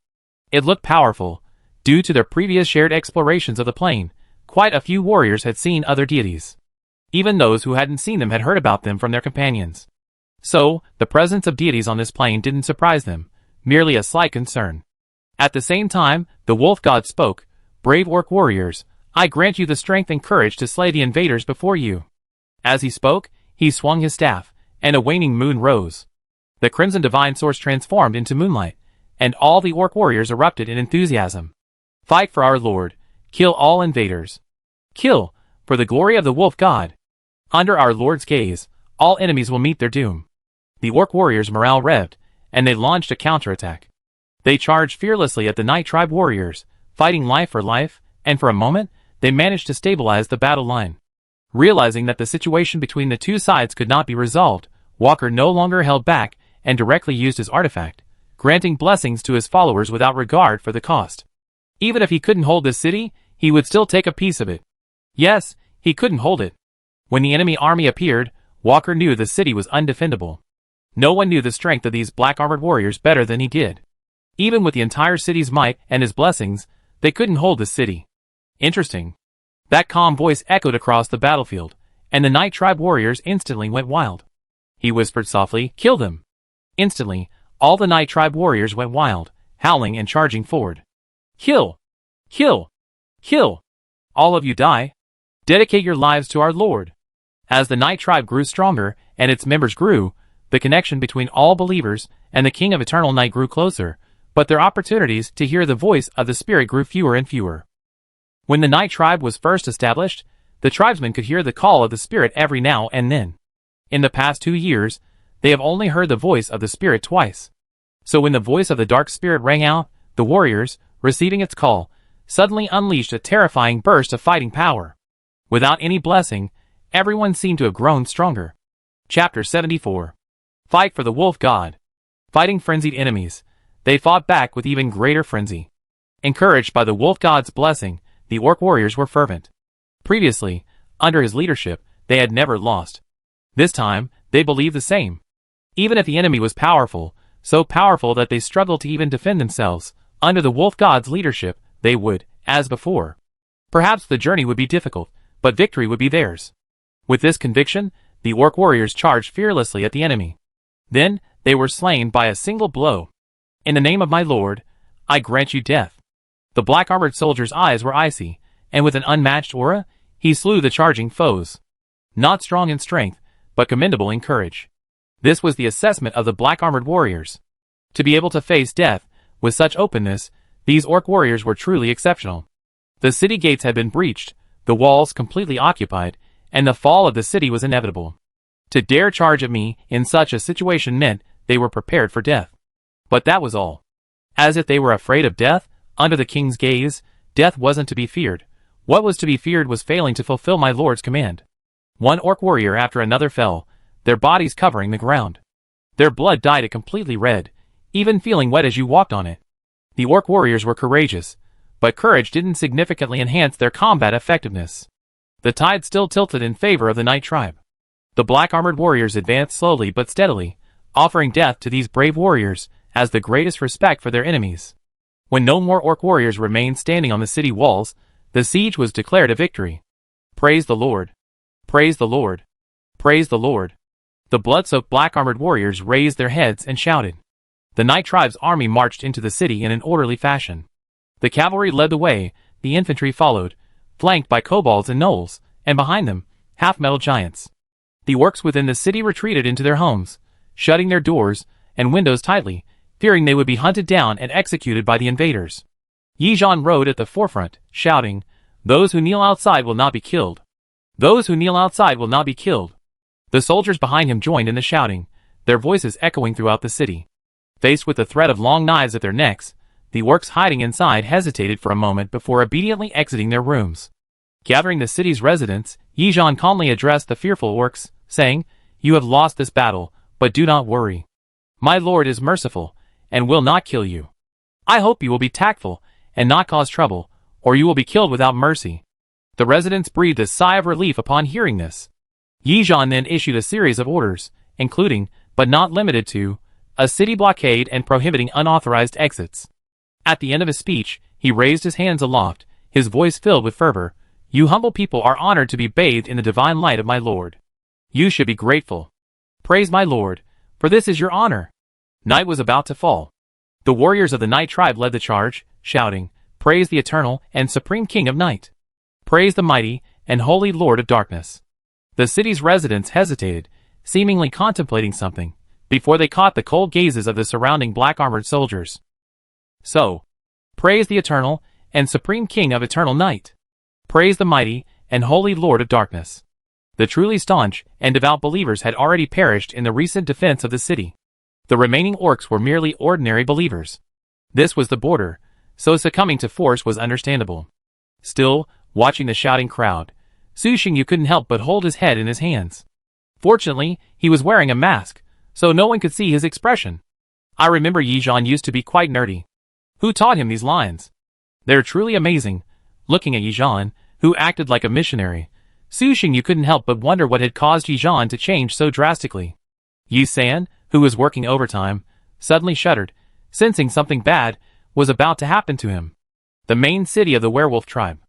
It looked powerful. Due to their previous shared explorations of the plane, quite a few warriors had seen other deities. Even those who hadn't seen them had heard about them from their companions. So, the presence of deities on this plane didn't surprise them, merely a slight concern. At the same time, the wolf god spoke, "Brave orc warriors, I grant you the strength and courage to slay the invaders before you." As he spoke, he swung his staff, and a waning moon rose. The crimson divine source transformed into moonlight, and all the orc warriors erupted in enthusiasm. Fight for our lord. Kill all invaders. Kill, for the glory of the wolf god. Under our lord's gaze, all enemies will meet their doom. The orc warriors' morale revved, and they launched a counterattack. They charged fearlessly at the Night Tribe warriors, fighting life for life, and for a moment, they managed to stabilize the battle line. Realizing that the situation between the two sides could not be resolved, Walker no longer held back and directly used his artifact, granting blessings to his followers without regard for the cost. Even if he couldn't hold this city, he would still take a piece of it. Yes, he couldn't hold it. When the enemy army appeared, Walker knew the city was undefendable. No one knew the strength of these black-armored warriors better than he did. Even with the entire city's might and his blessings, they couldn't hold the city. Interesting. That calm voice echoed across the battlefield, and the Night Tribe warriors instantly went wild. He whispered softly, "Kill them." Instantly, all the Night Tribe warriors went wild, howling and charging forward. "Kill! Kill! Kill! All of you die! Dedicate your lives to our Lord!" As the Night Tribe grew stronger, and its members grew, the connection between all believers and the King of Eternal Night grew closer, but their opportunities to hear the voice of the Spirit grew fewer and fewer. When the Night Tribe was first established, the tribesmen could hear the call of the Spirit every now and then. In the past 2 years, they have only heard the voice of the Spirit twice. So when the voice of the Dark Spirit rang out, the warriors, receiving its call, suddenly unleashed a terrifying burst of fighting power. Without any blessing, everyone seemed to have grown stronger. Chapter 74. Fight for the Wolf God. Fighting frenzied enemies, they fought back with even greater frenzy. Encouraged by the Wolf God's blessing, the orc warriors were fervent. Previously, under his leadership, they had never lost. This time, they believed the same. Even if the enemy was powerful, so powerful that they struggled to even defend themselves, under the Wolf God's leadership, they would, as before. Perhaps the journey would be difficult, but victory would be theirs. With this conviction, the orc warriors charged fearlessly at the enemy. Then, they were slain by a single blow. "In the name of my lord, I grant you death." The black-armored soldier's eyes were icy, and with an unmatched aura, he slew the charging foes. Not strong in strength, but commendable in courage. This was the assessment of the black-armored warriors. To be able to face death with such openness, these orc warriors were truly exceptional. The city gates had been breached, the walls completely occupied, and the fall of the city was inevitable. To dare charge at me in such a situation meant they were prepared for death. But that was all. As if they were afraid of death, under the king's gaze, death wasn't to be feared. What was to be feared was failing to fulfill my lord's command. One orc warrior after another fell, their bodies covering the ground. Their blood dyed it completely red, even feeling wet as you walked on it. The orc warriors were courageous, but courage didn't significantly enhance their combat effectiveness. The tide still tilted in favor of the Night Tribe. The black-armored warriors advanced slowly but steadily, offering death to these brave warriors as the greatest respect for their enemies. When no more orc warriors remained standing on the city walls, the siege was declared a victory. Praise the Lord! Praise the Lord! Praise the Lord! The blood-soaked black-armored warriors raised their heads and shouted. The Night Tribe's army marched into the city in an orderly fashion. The cavalry led the way, the infantry followed, flanked by kobolds and gnolls, and behind them, half-metal giants. The orcs within the city retreated into their homes, shutting their doors and windows tightly, fearing they would be hunted down and executed by the invaders. Yizhan rode at the forefront, shouting, "Those who kneel outside will not be killed. Those who kneel outside will not be killed." The soldiers behind him joined in the shouting, their voices echoing throughout the city. Faced with the threat of long knives at their necks, the orcs hiding inside hesitated for a moment before obediently exiting their rooms. Gathering the city's residents, Yizhan calmly addressed the fearful orcs, saying, "You have lost this battle, but do not worry. My lord is merciful, and will not kill you. I hope you will be tactful, and not cause trouble, or you will be killed without mercy." The residents breathed a sigh of relief upon hearing this. Yi Zhan then issued a series of orders, including, but not limited to, a city blockade and prohibiting unauthorized exits. At the end of his speech, he raised his hands aloft, his voice filled with fervor. "You humble people are honored to be bathed in the divine light of my lord. You should be grateful. Praise my lord, for this is your honor." Night was about to fall. The warriors of the Night tribe led the charge, shouting, "Praise the eternal and supreme king of night. Praise the mighty and holy lord of darkness." The city's residents hesitated, seemingly contemplating something, before they caught the cold gazes of the surrounding black-armored soldiers. "So, praise the eternal and supreme king of eternal night. Praise the mighty and holy lord of darkness." The truly staunch and devout believers had already perished in the recent defense of the city. The remaining orcs were merely ordinary believers. This was the border, so succumbing to force was understandable. Still, watching the shouting crowd, Su Xingyu couldn't help but hold his head in his hands. Fortunately, he was wearing a mask, so no one could see his expression. I remember Yi Zhan used to be quite nerdy. Who taught him these lines? They're truly amazing. Looking at Yi Zhan, who acted like a missionary, Su Xingyu couldn't help but wonder what had caused Yi Zhan to change so drastically. Yi San, who was working overtime, suddenly shuddered, sensing something bad was about to happen to him. The main city of the werewolf tribe.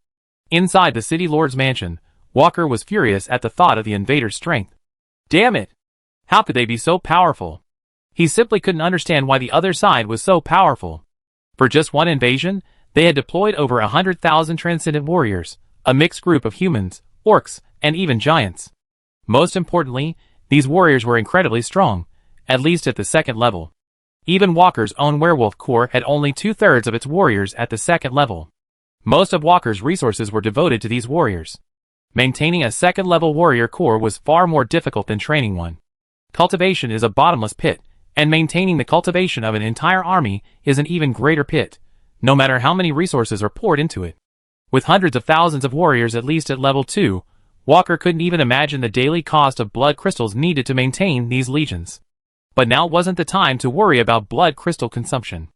Inside the city lord's mansion, Walker was furious at the thought of the invaders' strength. Damn it! How could they be so powerful? He simply couldn't understand why the other side was so powerful. For just one invasion, they had deployed over 100,000 transcendent warriors, a mixed group of humans, orcs, and even giants. Most importantly, these warriors were incredibly strong, at least at the second level. Even Walker's own werewolf corps had only 2/3 of its warriors at the second level. Most of Walker's resources were devoted to these warriors. Maintaining a second-level warrior corps was far more difficult than training one. Cultivation is a bottomless pit, and maintaining the cultivation of an entire army is an even greater pit, no matter how many resources are poured into it. With hundreds of thousands of warriors at least at level 2, Walker couldn't even imagine the daily cost of blood crystals needed to maintain these legions. But now wasn't the time to worry about blood crystal consumption.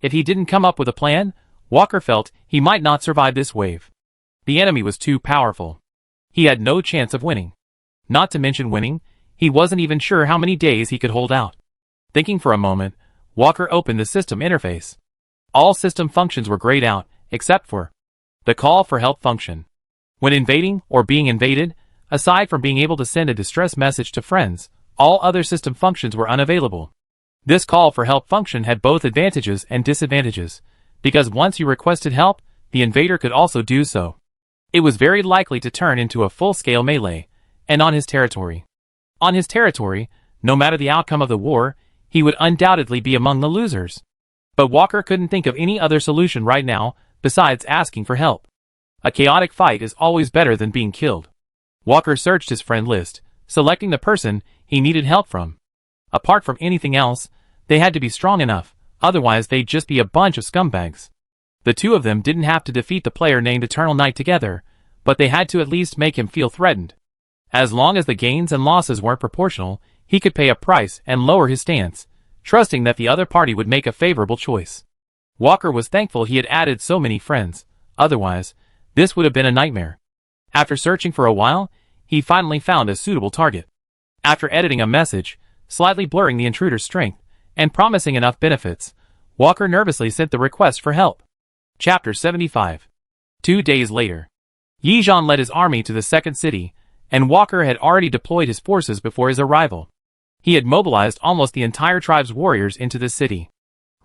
If he didn't come up with a plan, Walker felt he might not survive this wave. The enemy was too powerful. He had no chance of winning. Not to mention winning, he wasn't even sure how many days he could hold out. Thinking for a moment, Walker opened the system interface. All system functions were grayed out, except for the call for help function. When invading or being invaded, aside from being able to send a distress message to friends, all other system functions were unavailable. This call for help function had both advantages and disadvantages, because once you requested help, the invader could also do so. It was very likely to turn into a full-scale melee, and on his territory. On his territory, no matter the outcome of the war, he would undoubtedly be among the losers. But Walker couldn't think of any other solution right now, besides asking for help. A chaotic fight is always better than being killed. Walker searched his friend list, selecting the person he needed help from. Apart from anything else, they had to be strong enough, otherwise they'd just be a bunch of scumbags. The two of them didn't have to defeat the player named Eternal Night together, but they had to at least make him feel threatened. As long as the gains and losses weren't proportional, he could pay a price and lower his stance, trusting that the other party would make a favorable choice. Walker was thankful he had added so many friends, otherwise, this would have been a nightmare. After searching for a while, he finally found a suitable target. After editing a message, slightly blurring the intruder's strength, and promising enough benefits, Walker nervously sent the request for help. Chapter 75. 2 days later. Yi Zhan led his army to the second city, and Walker had already deployed his forces before his arrival. He had mobilized almost the entire tribe's warriors into the city.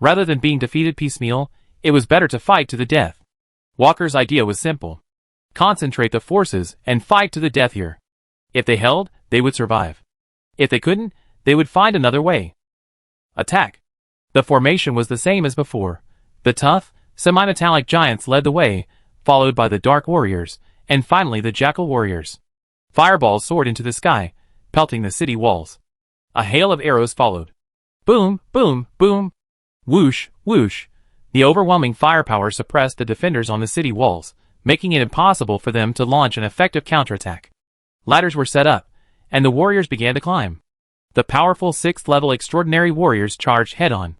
Rather than being defeated piecemeal, it was better to fight to the death. Walker's idea was simple. Concentrate the forces and fight to the death here. If they held, they would survive. If they couldn't, they would find another way. Attack. The formation was the same as before. The tough, semi-metallic giants led the way, followed by the dark warriors, and finally the jackal warriors. Fireballs soared into the sky, pelting the city walls. A hail of arrows followed. Boom, boom, boom. Whoosh, whoosh. The overwhelming firepower suppressed the defenders on the city walls, making it impossible for them to launch an effective counterattack. Ladders were set up, and the warriors began to climb. The powerful 6th-level extraordinary warriors charged head-on.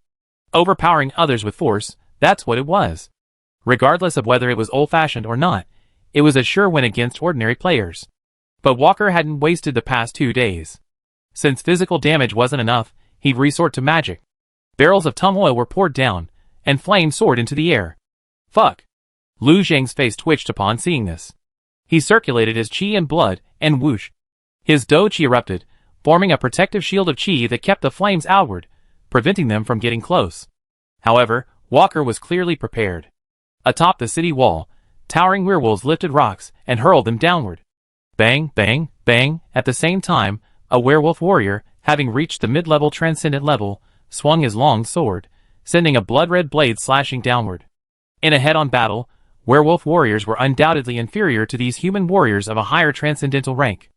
Overpowering others with force, that's what it was. Regardless of whether it was old-fashioned or not, it was a sure win against ordinary players. But Walker hadn't wasted the past 2 days. Since physical damage wasn't enough, he'd resort to magic. Barrels of tum oil were poured down, and flames soared into the air. Fuck. Lu Zhang's face twitched upon seeing this. He circulated his qi and blood, and whoosh. His do qi erupted, forming a protective shield of qi that kept the flames outward, preventing them from getting close. However, Walker was clearly prepared. Atop the city wall, towering werewolves lifted rocks and hurled them downward. Bang, bang, bang. At the same time, a werewolf warrior, having reached the mid-level transcendent level, swung his long sword, sending a blood-red blade slashing downward. In a head-on battle, werewolf warriors were undoubtedly inferior to these human warriors of a higher transcendental rank.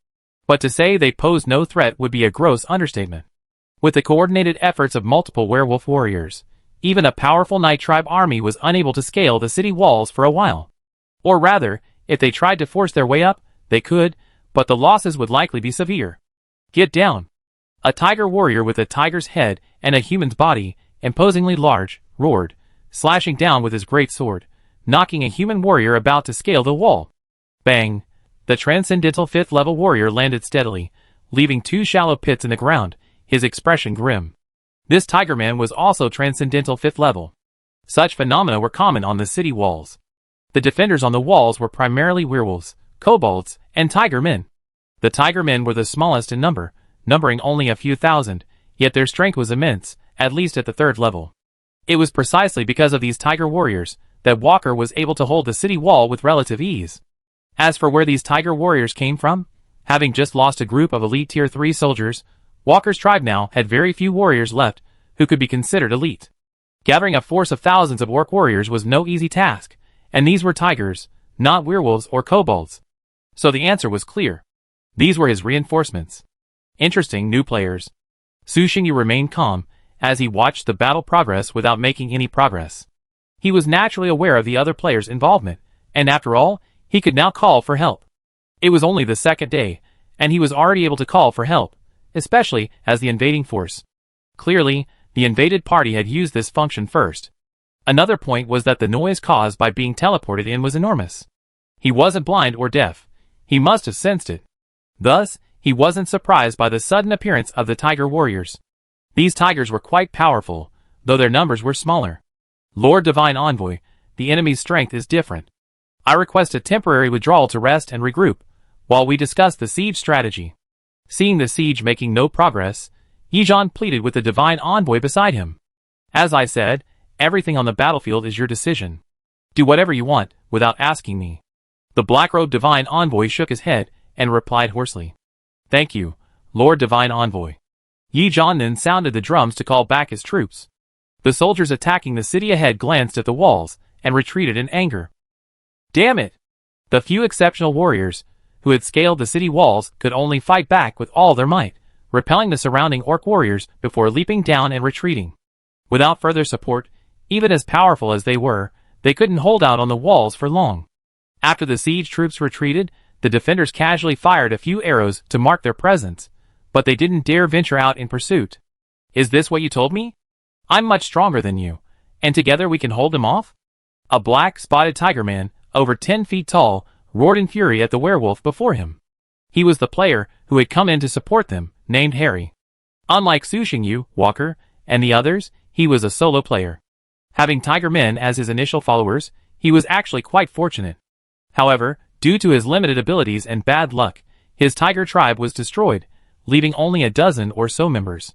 But to say they posed no threat would be a gross understatement. With the coordinated efforts of multiple werewolf warriors, even a powerful Night Tribe army was unable to scale the city walls for a while. Or rather, if they tried to force their way up, they could, but the losses would likely be severe. Get down. A tiger warrior with a tiger's head and a human's body, imposingly large, roared, slashing down with his great sword, knocking a human warrior about to scale the wall. Bang! The transcendental 5th-level warrior landed steadily, leaving 2 shallow pits in the ground, his expression grim. This tiger man was also transcendental 5th level. Such phenomena were common on the city walls. The defenders on the walls were primarily werewolves, kobolds, and tiger men. The tiger men were the smallest in number, numbering only a few thousand, yet their strength was immense, at least at the 3rd level. It was precisely because of these tiger warriors that Walker was able to hold the city wall with relative ease. As for where these tiger warriors came from, having just lost a group of elite tier 3 soldiers, Walker's tribe now had very few warriors left who could be considered elite. Gathering a force of thousands of orc warriors was no easy task, and these were tigers, not werewolves or kobolds. So the answer was clear. These were his reinforcements. Interesting new players. Su Xingyu remained calm as he watched the battle progress without making any progress. He was naturally aware of the other players' involvement, and after all, he could now call for help. It was only the 2nd day, and he was already able to call for help, especially as the invading force. Clearly, the invaded party had used this function first. Another point was that the noise caused by being teleported in was enormous. He wasn't blind or deaf. He must have sensed it. Thus, he wasn't surprised by the sudden appearance of the tiger warriors. These tigers were quite powerful, though their numbers were smaller. Lord Divine Envoy, the enemy's strength is different. I request a temporary withdrawal to rest and regroup, while we discuss the siege strategy. Seeing the siege making no progress, Yizhan pleaded with the Divine Envoy beside him. As I said, everything on the battlefield is your decision. Do whatever you want, without asking me. The black-robed Divine Envoy shook his head and replied hoarsely. Thank you, Lord Divine Envoy. Yizhan then sounded the drums to call back his troops. The soldiers attacking the city ahead glanced at the walls and retreated in anger. Damn it! The few exceptional warriors who had scaled the city walls could only fight back with all their might, repelling the surrounding orc warriors before leaping down and retreating. Without further support, even as powerful as they were, they couldn't hold out on the walls for long. After the siege troops retreated, the defenders casually fired a few arrows to mark their presence, but they didn't dare venture out in pursuit. Is this what you told me? I'm much stronger than you, and together we can hold them off? A black, spotted tiger man, over 10 feet tall, roared in fury at the werewolf before him. He was the player who had come in to support them, named Harry. Unlike Su Xingyu, Walker, and the others, he was a solo player. Having tiger men as his initial followers, he was actually quite fortunate. However, due to his limited abilities and bad luck, his tiger tribe was destroyed, leaving only a dozen or so members.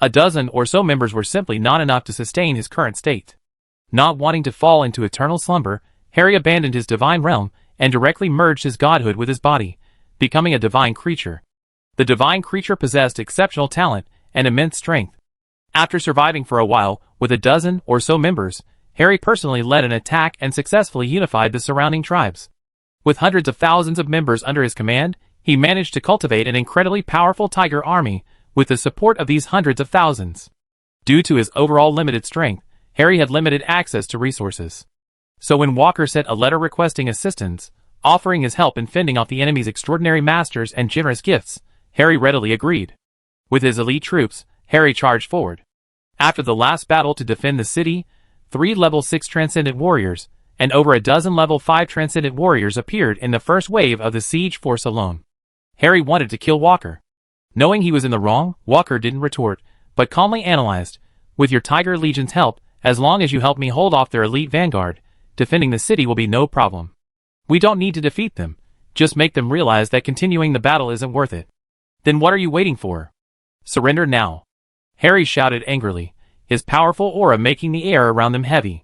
A dozen or so members were simply not enough to sustain his current state. Not wanting to fall into eternal slumber, Harry abandoned his divine realm and directly merged his godhood with his body, becoming a divine creature. The divine creature possessed exceptional talent and immense strength. After surviving for a while with a dozen or so members, Harry personally led an attack and successfully unified the surrounding tribes. With hundreds of thousands of members under his command, he managed to cultivate an incredibly powerful tiger army with the support of these hundreds of thousands. Due to his overall limited strength, Harry had limited access to resources. So when Walker sent a letter requesting assistance, offering his help in fending off the enemy's extraordinary masters and generous gifts, Harry readily agreed. With his elite troops, Harry charged forward. After the last battle to defend the city, 3 level 6 Transcendent Warriors, and over a dozen level 5 Transcendent Warriors appeared in the first wave of the siege force alone. Harry wanted to kill Walker. Knowing he was in the wrong, Walker didn't retort, but calmly analyzed, "With your Tiger Legion's help, as long as you help me hold off their elite vanguard, defending the city will be no problem. We don't need to defeat them, just make them realize that continuing the battle isn't worth it. Then what are you waiting for? Surrender now." Harry shouted angrily, his powerful aura making the air around them heavy.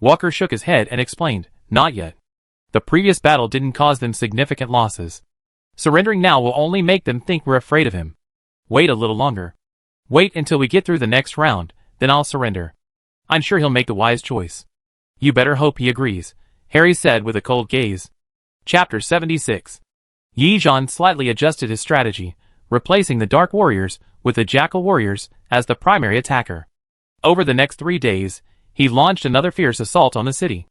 Walker shook his head and explained, "Not yet. The previous battle didn't cause them significant losses. Surrendering now will only make them think we're afraid of him. Wait a little longer. Wait until we get through the next round, then I'll surrender. I'm sure he'll make the wise choice." "You better hope he agrees," Harry said with a cold gaze. Chapter 76. Yi Zhan slightly adjusted his strategy, replacing the Dark Warriors with the Jackal Warriors as the primary attacker. Over the next 3 days, he launched another fierce assault on the city.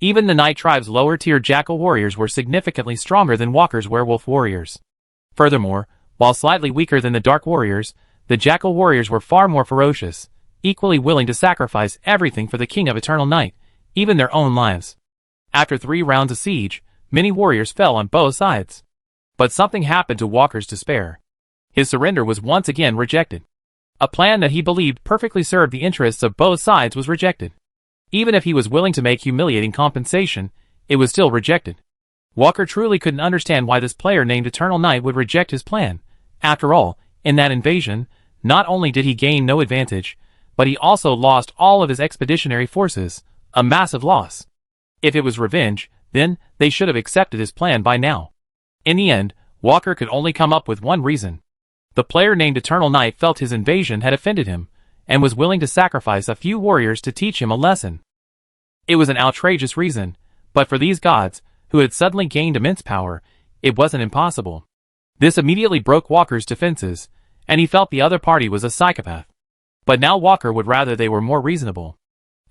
Even the Night Tribe's lower-tier Jackal Warriors were significantly stronger than Walker's Werewolf Warriors. Furthermore, while slightly weaker than the Dark Warriors, the Jackal Warriors were far more ferocious, equally willing to sacrifice everything for the King of Eternal Night, even their own lives. After 3 rounds of siege, many warriors fell on both sides. But something happened to Walker's despair. His surrender was once again rejected. A plan that he believed perfectly served the interests of both sides was rejected. Even if he was willing to make humiliating compensation, it was still rejected. Walker truly couldn't understand why this player named Eternal Night would reject his plan. After all, in that invasion, not only did he gain no advantage, but he also lost all of his expeditionary forces, a massive loss. If it was revenge, then they should have accepted his plan by now. In the end, Walker could only come up with one reason. The player named Eternal Night felt his invasion had offended him, and was willing to sacrifice a few warriors to teach him a lesson. It was an outrageous reason, but for these gods, who had suddenly gained immense power, it wasn't impossible. This immediately broke Walker's defenses, and he felt the other party was a psychopath. But now Walker would rather they were more reasonable.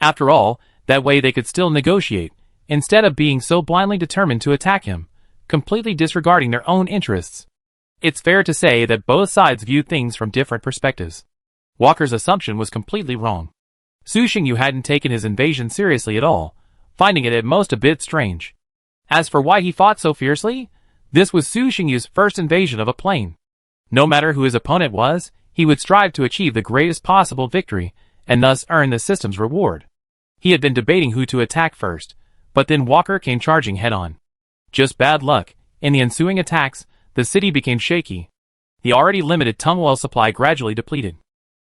After all, that way they could still negotiate, instead of being so blindly determined to attack him, completely disregarding their own interests. It's fair to say that both sides viewed things from different perspectives. Walker's assumption was completely wrong. Su Xingyu hadn't taken his invasion seriously at all, finding it at most a bit strange. As for why he fought so fiercely, this was Su Xingyu's first invasion of a plane. No matter who his opponent was, he would strive to achieve the greatest possible victory, and thus earn the system's reward. He had been debating who to attack first, but then Walker came charging head-on. Just bad luck. In the ensuing attacks, the city became shaky. The already limited tung oil supply gradually depleted.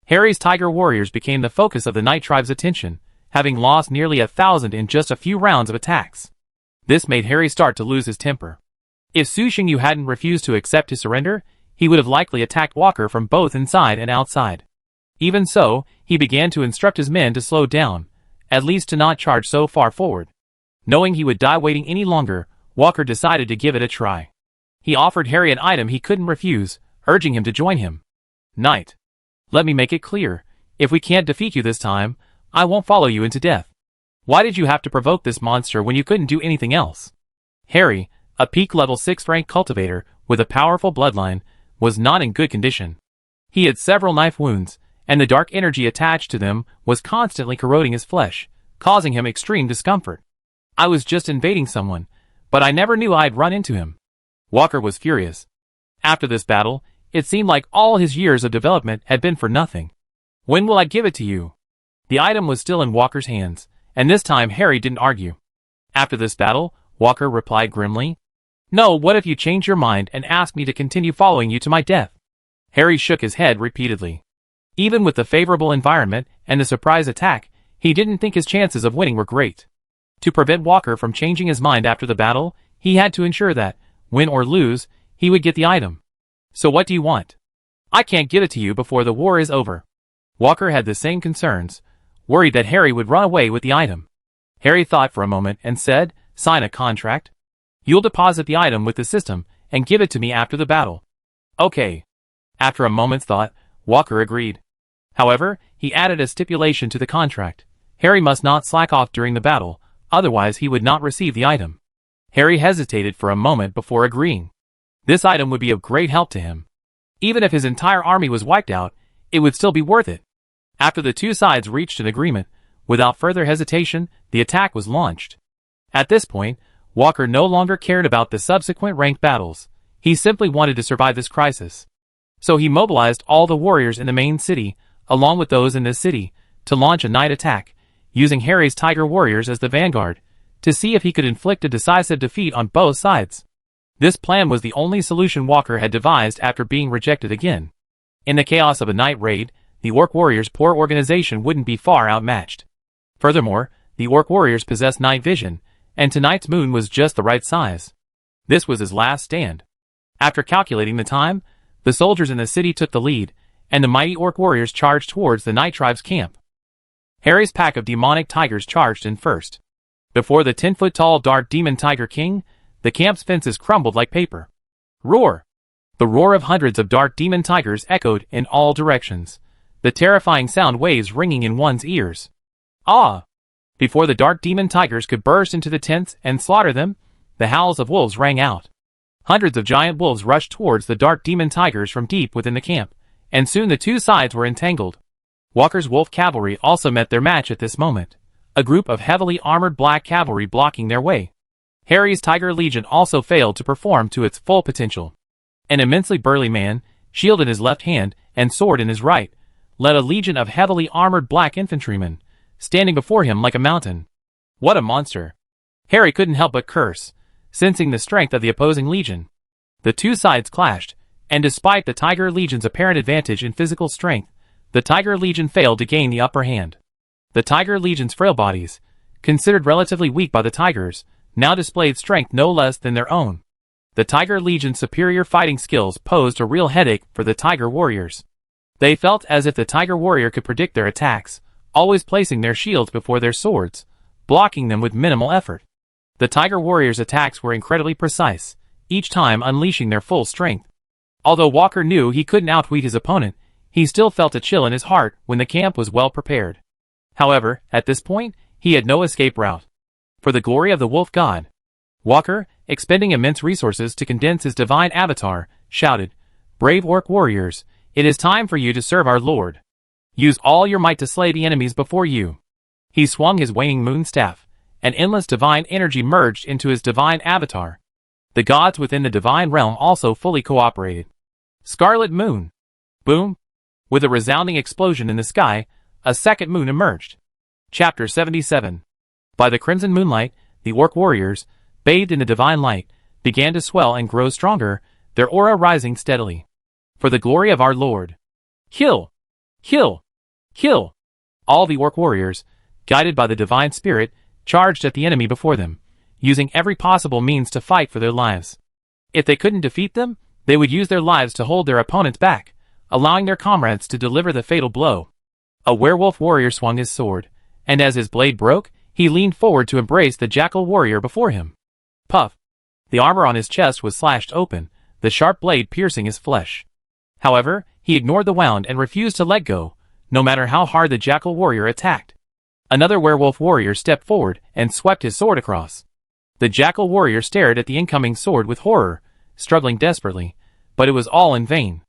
Harry's Tiger Warriors became the focus of the Night Tribe's attention, having lost nearly 1,000 in just a few rounds of attacks. This made Harry start to lose his temper. If Su Xingyu hadn't refused to accept his surrender, he would have likely attacked Walker from both inside and outside. Even so, he began to instruct his men to slow down, at least to not charge so far forward. Knowing he would die waiting any longer, Walker decided to give it a try. He offered Harry an item he couldn't refuse, urging him to join him. "Knight, let me make it clear, if we can't defeat you this time, I won't follow you into death. Why did you have to provoke this monster when you couldn't do anything else?" Harry, a peak level 6th rank cultivator with a powerful bloodline, was not in good condition. He had several knife wounds, and the dark energy attached to them was constantly corroding his flesh, causing him extreme discomfort. "I was just invading someone, but I never knew I'd run into him." Walker was furious. After this battle, it seemed like all his years of development had been for nothing. "When will I give it to you?" The item was still in Walker's hands, and this time Harry didn't argue. After this battle, Walker replied grimly, "No, what if you change your mind and ask me to continue following you to my death?" Harry shook his head repeatedly. Even with the favorable environment and the surprise attack, he didn't think his chances of winning were great. To prevent Walker from changing his mind after the battle, he had to ensure that, win or lose, he would get the item. "So what do you want?" "I can't give it to you before the war is over." Walker had the same concerns, worried that Harry would run away with the item. Harry thought for a moment and said, "Sign a contract. You'll deposit the item with the system and give it to me after the battle." "Okay." After a moment's thought, Walker agreed. However, he added a stipulation to the contract. Harry must not slack off during the battle, otherwise he would not receive the item. Harry hesitated for a moment before agreeing. This item would be of great help to him. Even if his entire army was wiped out, it would still be worth it. After the two sides reached an agreement, without further hesitation, the attack was launched. At this point, Walker no longer cared about the subsequent ranked battles. He simply wanted to survive this crisis. So he mobilized all the warriors in the main city, along with those in this city, to launch a night attack, using Harry's Tiger warriors as the vanguard, to see if he could inflict a decisive defeat on both sides. This plan was the only solution Walker had devised after being rejected again. In the chaos of a night raid, the Orc warriors' poor organization wouldn't be far outmatched. Furthermore, the Orc warriors possessed night vision, and tonight's moon was just the right size. This was his last stand. After calculating the time, the soldiers in the city took the lead, and the mighty Orc warriors charged towards the Night Tribe's camp. Harry's pack of demonic tigers charged in first. Before the 10-foot-tall dark demon tiger king, the camp's fences crumbled like paper. Roar! The roar of hundreds of dark demon tigers echoed in all directions, the terrifying sound waves ringing in one's ears. Ah! Before the dark demon tigers could burst into the tents and slaughter them, the howls of wolves rang out. Hundreds of giant wolves rushed towards the dark demon tigers from deep within the camp, and soon the two sides were entangled. Walker's wolf cavalry also met their match at this moment, a group of heavily armored black cavalry blocking their way. Harry's Tiger Legion also failed to perform to its full potential. An immensely burly man, shield in his left hand and sword in his right, led a legion of heavily armored black infantrymen, standing before him like a mountain. What a monster! Harry couldn't help but curse, sensing the strength of the opposing legion. The two sides clashed, and despite the Tiger Legion's apparent advantage in physical strength, the Tiger Legion failed to gain the upper hand. The Tiger Legion's frail bodies, considered relatively weak by the Tigers, now displayed strength no less than their own. The Tiger Legion's superior fighting skills posed a real headache for the Tiger Warriors. They felt as if the Tiger Warrior could predict their attacks, always placing their shields before their swords, blocking them with minimal effort. The Tiger Warriors' attacks were incredibly precise, each time unleashing their full strength. Although Walker knew he couldn't outwit his opponent, he still felt a chill in his heart when the camp was well prepared. However, at this point, he had no escape route. For the glory of the Wolf God, Walker, expending immense resources to condense his divine avatar, shouted, "Brave Orc warriors, it is time for you to serve our Lord. Use all your might to slay the enemies before you." He swung his waning moon staff, and endless divine energy merged into his divine avatar. The gods within the divine realm also fully cooperated. Scarlet Moon! Boom! With a resounding explosion in the sky, a second moon emerged. Chapter 77. By the crimson moonlight, the Orc warriors, bathed in the divine light, began to swell and grow stronger, their aura rising steadily. For the glory of our Lord. Kill! Kill! Kill! All the Orc warriors, guided by the divine spirit, charged at the enemy before them, using every possible means to fight for their lives. If they couldn't defeat them, they would use their lives to hold their opponents back, allowing their comrades to deliver the fatal blow. A werewolf warrior swung his sword, and as his blade broke, he leaned forward to embrace the jackal warrior before him. Puff! The armor on his chest was slashed open, the sharp blade piercing his flesh. However, he ignored the wound and refused to let go, no matter how hard the jackal warrior attacked. Another werewolf warrior stepped forward and swept his sword across. The jackal warrior stared at the incoming sword with horror, struggling desperately, but it was all in vain.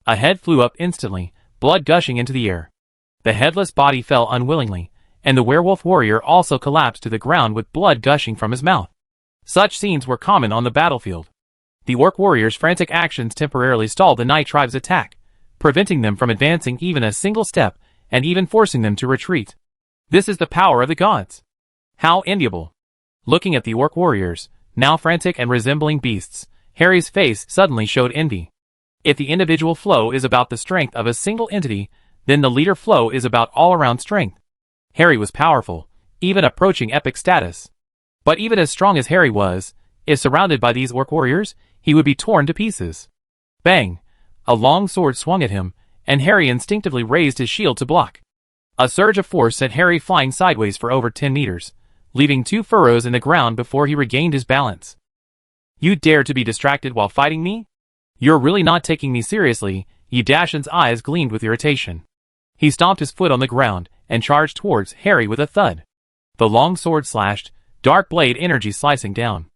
A head flew up instantly, blood gushing into the air. The headless body fell unwillingly, and the werewolf warrior also collapsed to the ground with blood gushing from his mouth. Such scenes were common on the battlefield. The Orc warriors' frantic actions temporarily stalled the Night Tribe's attack, preventing them from advancing even a single step, and even forcing them to retreat. This is the power of the gods. How enviable. Looking at the Orc warriors, now frantic and resembling beasts, Harry's face suddenly showed envy. If the individual flow is about the strength of a single entity, then the leader flow is about all-around strength. Harry was powerful, even approaching epic status. But even as strong as Harry was, if surrounded by these Orc warriors, he would be torn to pieces. Bang! A long sword swung at him, and Harry instinctively raised his shield to block. A surge of force sent Harry flying sideways for over 10 meters, leaving 2 furrows in the ground before he regained his balance. "You dare to be distracted while fighting me? You're really not taking me seriously." Yudashin's eyes gleamed with irritation. He stomped his foot on the ground and charged towards Harry with a thud. The long sword slashed, dark blade energy slicing down.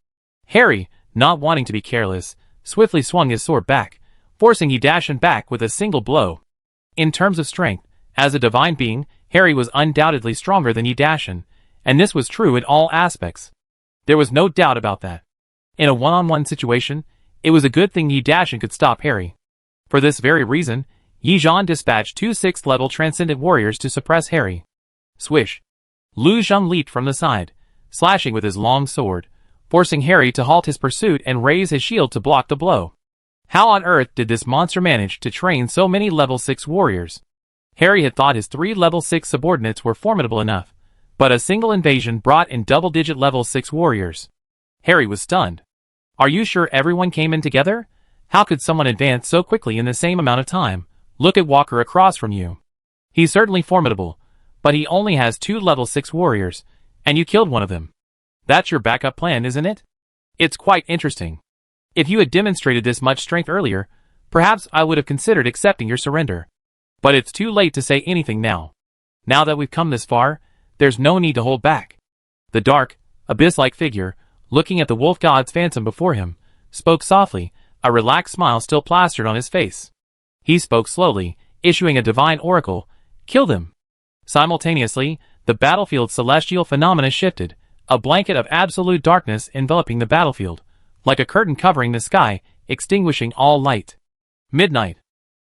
Harry, not wanting to be careless, swiftly swung his sword back, forcing Yidashin back with a single blow. In terms of strength, as a divine being, Harry was undoubtedly stronger than Yidashin, and this was true in all aspects. There was no doubt about that. In a one-on-one situation, it was a good thing Yidashin could stop Harry. For this very reason, Yi Zhan dispatched 2 6th-level Transcendent Warriors to suppress Harry. Swish! Lu Zheng leaped from the side, slashing with his long sword, forcing Harry to halt his pursuit and raise his shield to block the blow. How on earth did this monster manage to train so many level 6 warriors? Harry had thought his 3 level 6 subordinates were formidable enough, but a single invasion brought in double-digit level 6 warriors. Harry was stunned. Are you sure everyone came in together? How could someone advance so quickly in the same amount of time? Look at Walker across from you. He's certainly formidable, but he only has 2 level 6 warriors, and you killed one of them. That's your backup plan, isn't it? It's quite interesting. If you had demonstrated this much strength earlier, perhaps I would have considered accepting your surrender. But it's too late to say anything now. Now that we've come this far, there's no need to hold back. The dark, abyss-like figure, looking at the wolf god's phantom before him, spoke softly, a relaxed smile still plastered on his face. He spoke slowly, issuing a divine oracle, "Kill them." Simultaneously, the battlefield's celestial phenomena shifted, a blanket of absolute darkness enveloping the battlefield, like a curtain covering the sky, extinguishing all light. Midnight.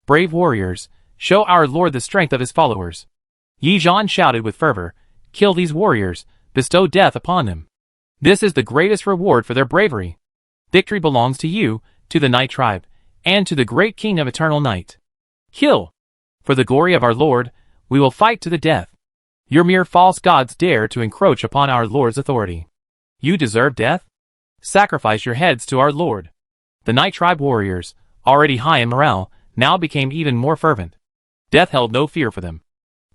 Brave warriors, show our Lord the strength of his followers. Yi Zhan shouted with fervor, "Kill these warriors, bestow death upon them. This is the greatest reward for their bravery. Victory belongs to you, to the Night Tribe, and to the great King of Eternal Night. Kill! For the glory of our Lord, we will fight to the death. Your mere false gods dare to encroach upon our Lord's authority. You deserve death? Sacrifice your heads to our Lord." The Night Tribe warriors, already high in morale, now became even more fervent. Death held no fear for them.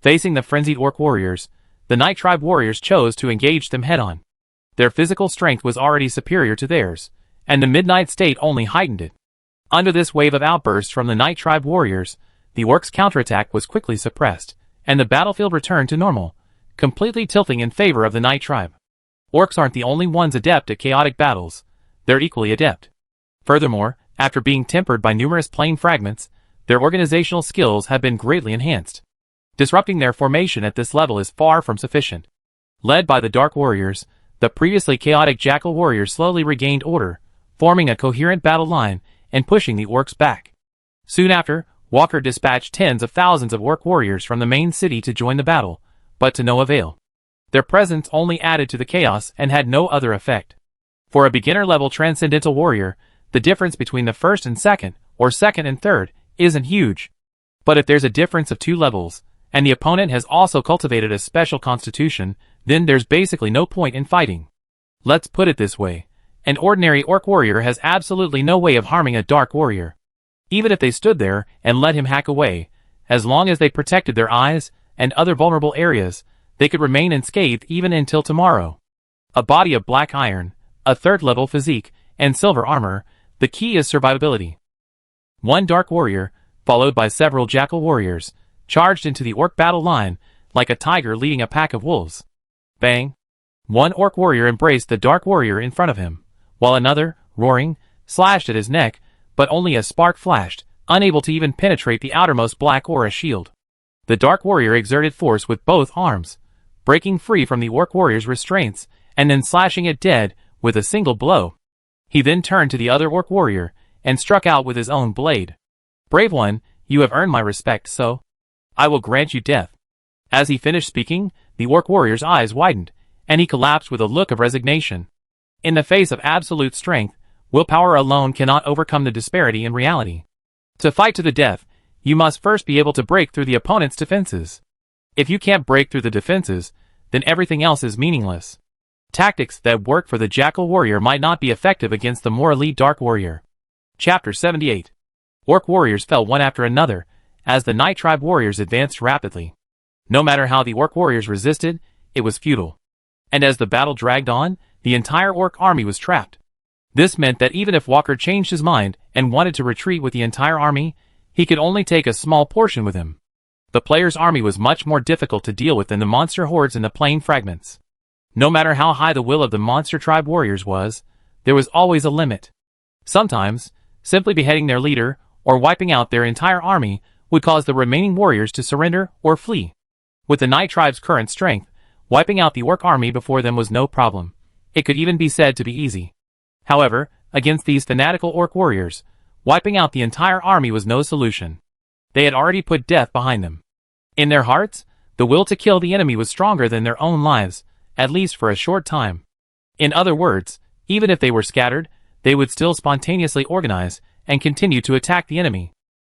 Facing the frenzied orc warriors, the Night Tribe warriors chose to engage them head-on. Their physical strength was already superior to theirs, and the midnight state only heightened it. Under this wave of outbursts from the Night Tribe warriors, the orcs' counterattack was quickly suppressed, and the battlefield returned to normal, completely tilting in favor of the Night Tribe. Orcs aren't the only ones adept at chaotic battles, they're equally adept. Furthermore, after being tempered by numerous plane fragments, their organizational skills have been greatly enhanced. Disrupting their formation at this level is far from sufficient. Led by the Dark Warriors, the previously chaotic Jackal Warriors slowly regained order, forming a coherent battle line and pushing the orcs back. Soon after, Walker dispatched tens of thousands of orc warriors from the main city to join the battle, but to no avail. Their presence only added to the chaos and had no other effect. For a beginner-level Transcendental Warrior, the difference between the first and second, or second and third, isn't huge. But if there's a difference of 2 levels, and the opponent has also cultivated a special constitution, then there's basically no point in fighting. Let's put it this way. An ordinary orc warrior has absolutely no way of harming a dark warrior. Even if they stood there and let him hack away, as long as they protected their eyes and other vulnerable areas, they could remain unscathed even until tomorrow. A body of black iron, a 3rd-level physique, and silver armor, the key is survivability. One dark warrior, followed by several jackal warriors, charged into the orc battle line, like a tiger leading a pack of wolves. Bang! One orc warrior embraced the dark warrior in front of him, while another, roaring, slashed at his neck, but only a spark flashed, unable to even penetrate the outermost black aura shield. The dark warrior exerted force with both arms, breaking free from the orc warrior's restraints, and then slashing it dead with a single blow. He then turned to the other orc warrior, and struck out with his own blade. "Brave one, you have earned my respect, so I will grant you death." As he finished speaking, the orc warrior's eyes widened, and he collapsed with a look of resignation. In the face of absolute strength, willpower alone cannot overcome the disparity in reality. To fight to the death, you must first be able to break through the opponent's defenses. If you can't break through the defenses, then everything else is meaningless. Tactics that work for the Jackal Warrior might not be effective against the more elite Dark Warrior. Chapter 78. Orc warriors fell one after another, as the Night Tribe warriors advanced rapidly. No matter how the Orc warriors resisted, it was futile. And as the battle dragged on, the entire Orc army was trapped. This meant that even if Walker changed his mind and wanted to retreat with the entire army, he could only take a small portion with him. The player's army was much more difficult to deal with than the monster hordes and the plane fragments. No matter how high the will of the Monster Tribe warriors was, there was always a limit. Sometimes, simply beheading their leader, or wiping out their entire army would cause the remaining warriors to surrender or flee. With the Night Tribe's current strength, wiping out the Orc army before them was no problem. It could even be said to be easy. However, against these fanatical Orc warriors, wiping out the entire army was no solution. They had already put death behind them. In their hearts, the will to kill the enemy was stronger than their own lives, at least for a short time. In other words, even if they were scattered, they would still spontaneously organize and continue to attack the enemy.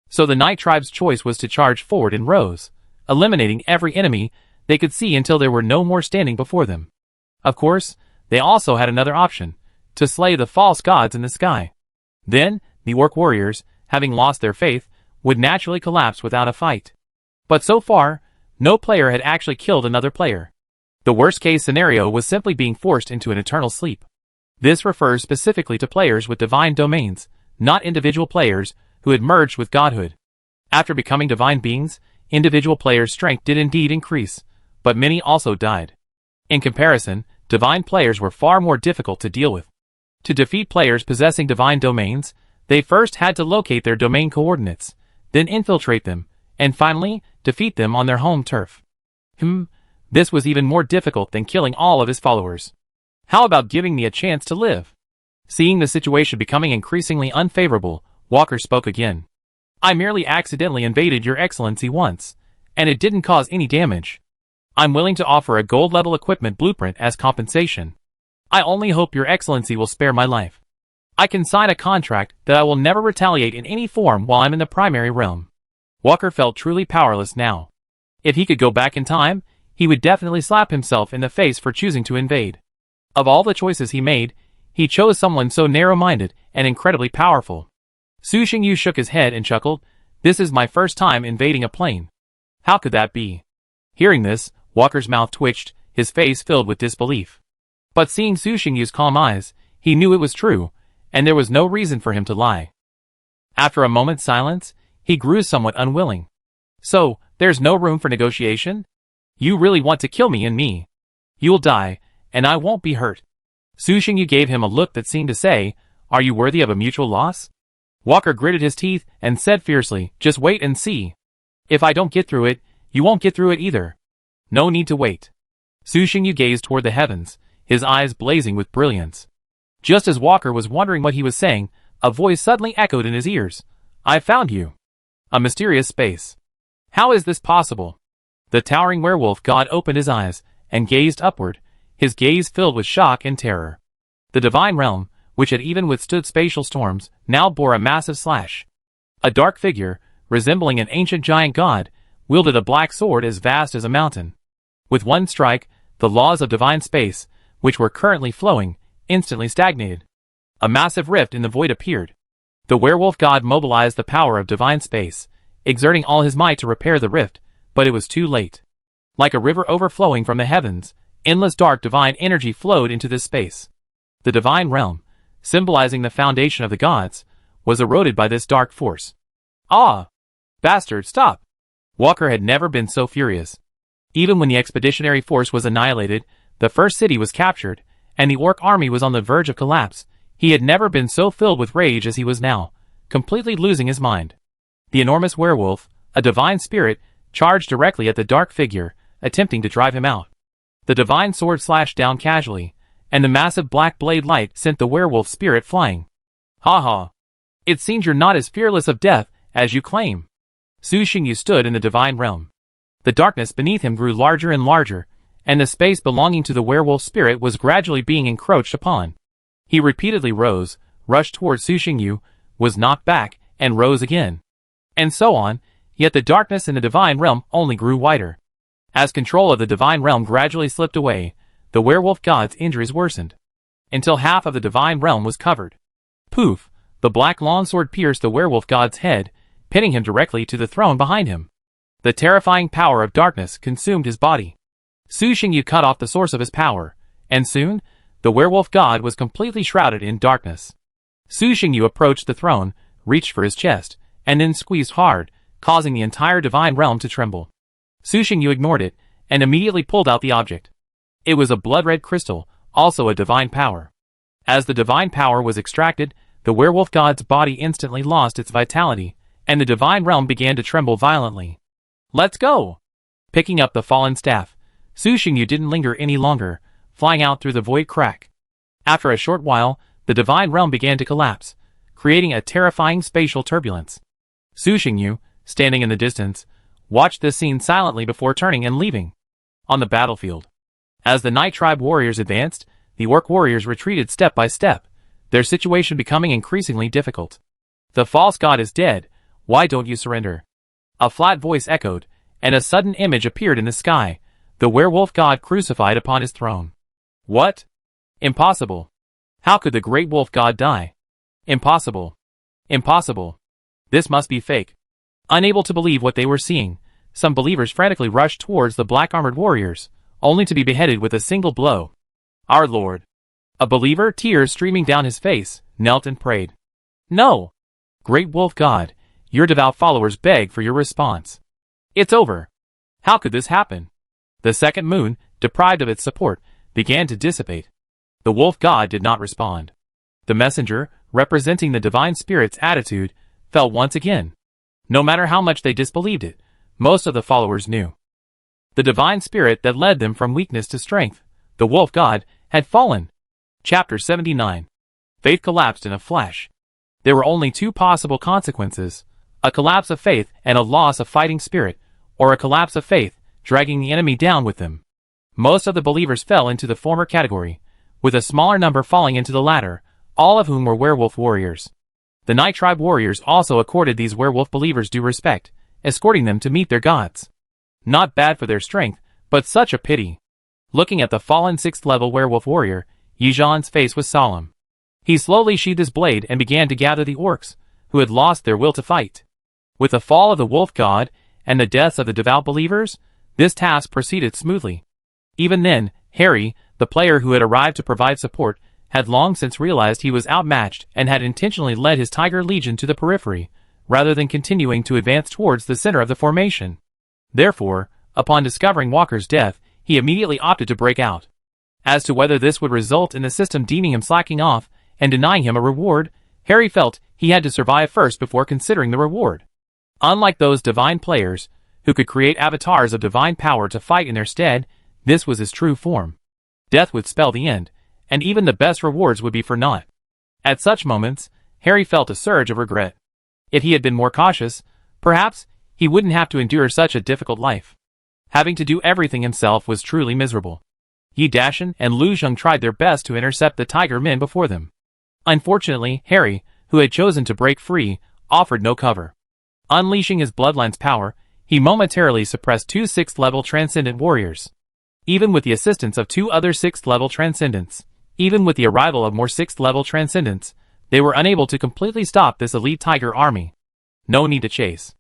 So the Night Tribe's choice was to charge forward in rows, eliminating every enemy they could see until there were no more standing before them. Of course, they also had another option, to slay the false gods in the sky. Then, the Orc warriors, having lost their faith, would naturally collapse without a fight. But so far, no player had actually killed another player. The worst-case scenario was simply being forced into an eternal sleep. This refers specifically to players with divine domains, not individual players who had merged with godhood. After becoming divine beings, individual players' strength did indeed increase, but many also died. In comparison, divine players were far more difficult to deal with. To defeat players possessing divine domains, they first had to locate their domain coordinates, then infiltrate them, and finally, defeat them on their home turf. This was even more difficult than killing all of his followers. How about giving me a chance to live? Seeing the situation becoming increasingly unfavorable, Walker spoke again. I merely accidentally invaded your excellency once, and it didn't cause any damage. I'm willing to offer a gold-level equipment blueprint as compensation. I only hope your excellency will spare my life. I can sign a contract that I will never retaliate in any form while I'm in the primary realm. Walker felt truly powerless now. If he could go back in time, he would definitely slap himself in the face for choosing to invade. Of all the choices he made, he chose someone so narrow-minded and incredibly powerful. Su Xingyu shook his head and chuckled. This is my first time invading a plane. How could that be? Hearing this, Walker's mouth twitched, his face filled with disbelief. But seeing Su Xingyu's calm eyes, he knew it was true, and there was no reason for him to lie. After a moment's silence, he grew somewhat unwilling. So, there's no room for negotiation? You really want to kill me and me? You'll die, and I won't be hurt. Su Xingyu gave him a look that seemed to say, are you worthy of a mutual loss? Walker gritted his teeth and said fiercely, just wait and see. If I don't get through it, you won't get through it either. No need to wait. Su Xingyu gazed toward the heavens, his eyes blazing with brilliance. Just as Walker was wondering what he was saying, a voice suddenly echoed in his ears. I found you. A mysterious space. How is this possible? The towering werewolf god opened his eyes and gazed upward, his gaze filled with shock and terror. The divine realm, which had even withstood spatial storms, now bore a massive slash. A dark figure, resembling an ancient giant god, wielded a black sword as vast as a mountain. With one strike, the laws of divine space, which were currently flowing, instantly stagnated. A massive rift in the void appeared. The werewolf god mobilized the power of divine space, exerting all his might to repair the rift, but it was too late. Like a river overflowing from the heavens, endless dark divine energy flowed into this space. The divine realm, symbolizing the foundation of the gods, was eroded by this dark force. Ah! Bastard, stop! Walker had never been so furious. Even when the expeditionary force was annihilated, the first city was captured, and the Orc army was on the verge of collapse, he had never been so filled with rage as he was now, completely losing his mind. The enormous werewolf, a divine spirit, charged directly at the dark figure, attempting to drive him out. The divine sword slashed down casually, and the massive black blade light sent the werewolf spirit flying. Ha ha! It seems you're not as fearless of death as you claim. Su Xingyu stood in the divine realm. The darkness beneath him grew larger and larger, and the space belonging to the werewolf spirit was gradually being encroached upon. He repeatedly rose, rushed towards Su Xingyu, was knocked back, and rose again. And so on, yet the darkness in the divine realm only grew wider. As control of the divine realm gradually slipped away, the werewolf god's injuries worsened, until half of the divine realm was covered. Poof! The black longsword pierced the werewolf god's head, pinning him directly to the throne behind him. The terrifying power of darkness consumed his body. Su Xingyu cut off the source of his power, and soon, the werewolf god was completely shrouded in darkness. Su Xingyu approached the throne, reached for his chest, and then squeezed hard, causing the entire divine realm to tremble. Su Xingyu ignored it, and immediately pulled out the object. It was a blood-red crystal, also a divine power. As the divine power was extracted, the werewolf god's body instantly lost its vitality, and the divine realm began to tremble violently. Let's go! Picking up the fallen staff, Su Xingyu didn't linger any longer, flying out through the void crack. After a short while, the divine realm began to collapse, creating a terrifying spatial turbulence. Su Xingyu, standing in the distance, watched this scene silently before turning and leaving. On the battlefield, as the Night Tribe warriors advanced, the Orc warriors retreated step by step, their situation becoming increasingly difficult. The false god is dead, why don't you surrender? A flat voice echoed, and a sudden image appeared in the sky, the werewolf god crucified upon his throne. What? Impossible. How could the great wolf god die? Impossible. Impossible. This must be fake. Unable to believe what they were seeing, some believers frantically rushed towards the black-armored warriors, only to be beheaded with a single blow. Our Lord. A believer, tears streaming down his face, knelt and prayed. No! Great wolf god, your devout followers beg for your response. It's over. How could this happen? The second moon, deprived of its support, began to dissipate. The wolf god did not respond. The messenger, representing the divine spirit's attitude, fell once again. No matter how much they disbelieved it, most of the followers knew. The divine spirit that led them from weakness to strength, the wolf god, had fallen. Chapter 79. Faith collapsed in a flash. There were only two possible consequences: a collapse of faith and a loss of fighting spirit, or a collapse of faith, dragging the enemy down with them. Most of the believers fell into the former category, with a smaller number falling into the latter, all of whom were werewolf warriors. The Night Tribe warriors also accorded these werewolf believers due respect, escorting them to meet their gods. Not bad for their strength, but such a pity. Looking at the fallen 6th level werewolf warrior, Yizhan's face was solemn. He slowly sheathed his blade and began to gather the orcs, who had lost their will to fight. With the fall of the wolf god, and the deaths of the devout believers, this task proceeded smoothly. Even then, Harry, the player who had arrived to provide support, had long since realized he was outmatched and had intentionally led his Tiger Legion to the periphery, rather than continuing to advance towards the center of the formation. Therefore, upon discovering Walker's death, he immediately opted to break out. As to whether this would result in the system deeming him slacking off and denying him a reward, Harry felt he had to survive first before considering the reward. Unlike those divine players, who could create avatars of divine power to fight in their stead, this was his true form. Death would spell the end, and even the best rewards would be for naught. At such moments, Harry felt a surge of regret. If he had been more cautious, perhaps he wouldn't have to endure such a difficult life. Having to do everything himself was truly miserable. Yi Dashan and Lu Zheng tried their best to intercept the tiger men before them. Unfortunately, Harry, who had chosen to break free, offered no cover. Unleashing his bloodline's power, he momentarily suppressed two 6th level transcendent warriors. Even with the assistance of two other 6th level transcendents, even with the arrival of more 6th level transcendents, they were unable to completely stop this elite tiger army. No need to chase.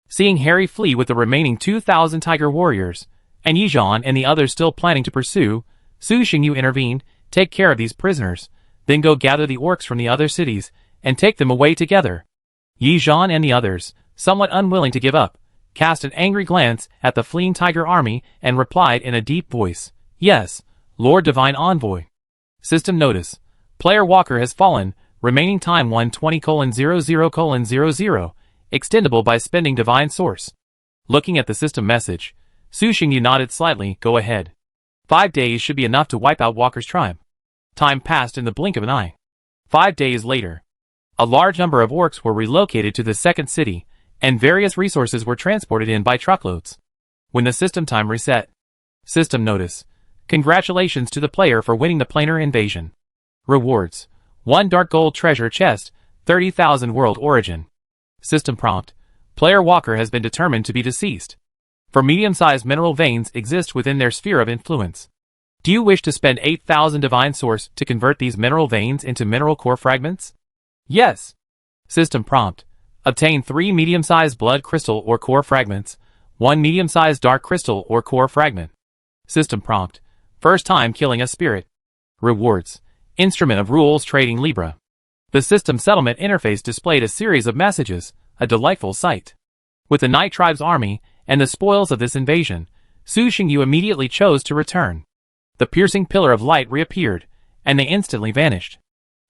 Seeing Harry flee with the remaining 2,000 tiger warriors, and Yizhan and the others still planning to pursue, Su Xingyu intervened. Take care of these prisoners, then go gather the orcs from the other cities, and take them away together. Yizhan and the others, somewhat unwilling to give up, cast an angry glance at the fleeing tiger army and replied in a deep voice, "Yes, Lord Divine Envoy." System notice: Player Walker has fallen, remaining time 120:00:00, extendable by spending Divine Source. Looking at the system message, Su Xingyu nodded slightly. Go ahead. 5 days should be enough to wipe out Walker's tribe. Time passed in the blink of an eye. 5 days later, a large number of orcs were relocated to the second city, and various resources were transported in by truckloads. When the system time reset. System notice: Congratulations to the player for winning the planar invasion. Rewards: 1 dark gold treasure chest, 30,000 world origin. System prompt: Player Walker has been determined to be deceased. For medium-sized mineral veins exist within their sphere of influence. Do you wish to spend 8,000 divine source to convert these mineral veins into mineral core fragments? Yes. System prompt: Obtain 3 medium-sized blood crystal or core fragments, 1 medium-sized dark crystal or core fragment. System prompt: First time killing a spirit. Rewards: Instrument of Rules Trading Libra. The system settlement interface displayed a series of messages, a delightful sight. With the Night Tribe's army and the spoils of this invasion, Su Xingyu immediately chose to return. The piercing pillar of light reappeared, and they instantly vanished.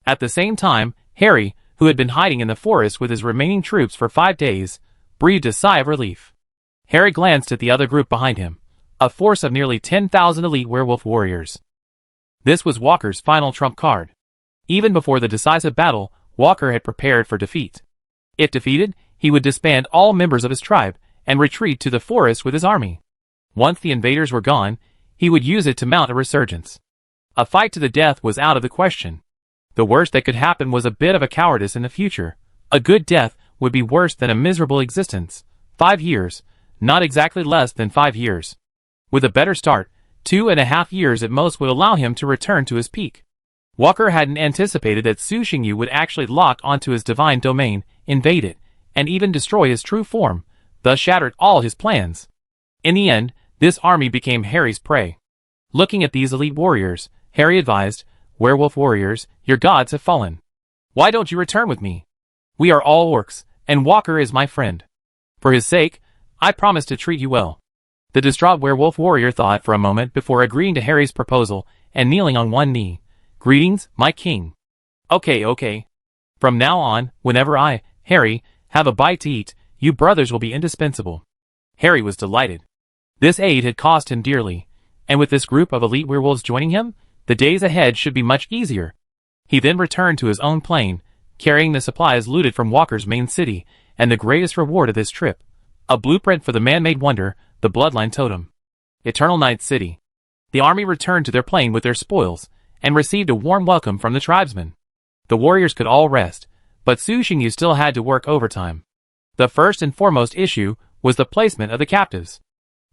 At the same time, Harry, who had been hiding in the forest with his remaining troops for 5 days, breathed a sigh of relief. Harry glanced at the other group behind him, a force of nearly 10,000 elite werewolf warriors. This was Walker's final trump card. Even before the decisive battle, Walker had prepared for defeat. If defeated, he would disband all members of his tribe and retreat to the forest with his army. Once the invaders were gone, he would use it to mount a resurgence. A fight to the death was out of the question. The worst that could happen was a bit of a cowardice in the future. A good death would be worse than a miserable existence. 5 years, not exactly less than 5 years. With a better start, 2.5 years at most would allow him to return to his peak. Walker hadn't anticipated that Su Xingyu would actually lock onto his divine domain, invade it, and even destroy his true form, thus shattered all his plans. In the end, this army became Harry's prey. Looking at these elite warriors, Harry advised, "Werewolf warriors, your gods have fallen. Why don't you return with me? We are all orcs, and Walker is my friend. For his sake, I promise to treat you well." The distraught werewolf warrior thought for a moment before agreeing to Harry's proposal and kneeling on one knee. "Greetings, my king." Okay. From now on, whenever I, Harry, have a bite to eat, you brothers will be indispensable." Harry was delighted. This aid had cost him dearly, and with this group of elite werewolves joining him, the days ahead should be much easier. He then returned to his own plane, carrying the supplies looted from Walker's main city, and the greatest reward of this trip, a blueprint for the man-made wonder, the Bloodline Totem. Eternal Night City. The army returned to their plane with their spoils, and received a warm welcome from the tribesmen. The warriors could all rest, but Su Xingyu still had to work overtime. The first and foremost issue was the placement of the captives.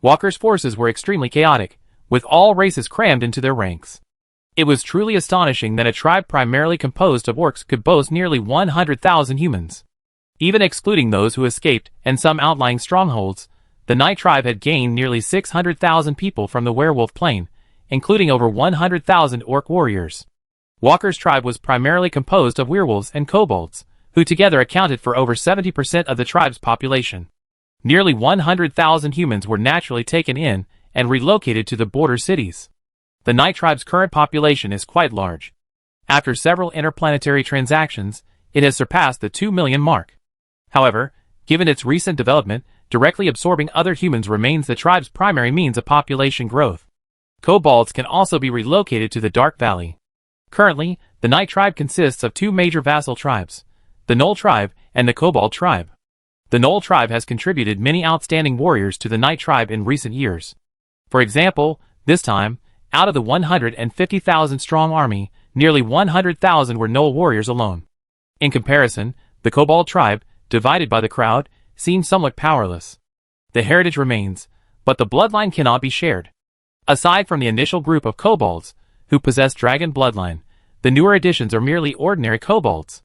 Walker's forces were extremely chaotic, with all races crammed into their ranks. It was truly astonishing that a tribe primarily composed of orcs could boast nearly 100,000 humans. Even excluding those who escaped and some outlying strongholds, the Night Tribe had gained nearly 600,000 people from the werewolf plane, including over 100,000 orc warriors. Walker's tribe was primarily composed of werewolves and kobolds, who together accounted for over 70% of the tribe's population. Nearly 100,000 humans were naturally taken in and relocated to the border cities. The Night Tribe's current population is quite large. After several interplanetary transactions, it has surpassed the 2 million mark. However, given its recent development, directly absorbing other humans remains the tribe's primary means of population growth. Kobolds can also be relocated to the Dark Valley. Currently, the Night Tribe consists of 2 major vassal tribes, the Knoll Tribe and the Kobold Tribe. The Knoll Tribe has contributed many outstanding warriors to the Night Tribe in recent years. For example, this time, out of the 150,000 strong army, nearly 100,000 were Knoll warriors alone. In comparison, the Kobold Tribe, divided by the crowd, seems somewhat powerless. The heritage remains, but the bloodline cannot be shared. Aside from the initial group of kobolds, who possess dragon bloodline, the newer additions are merely ordinary kobolds.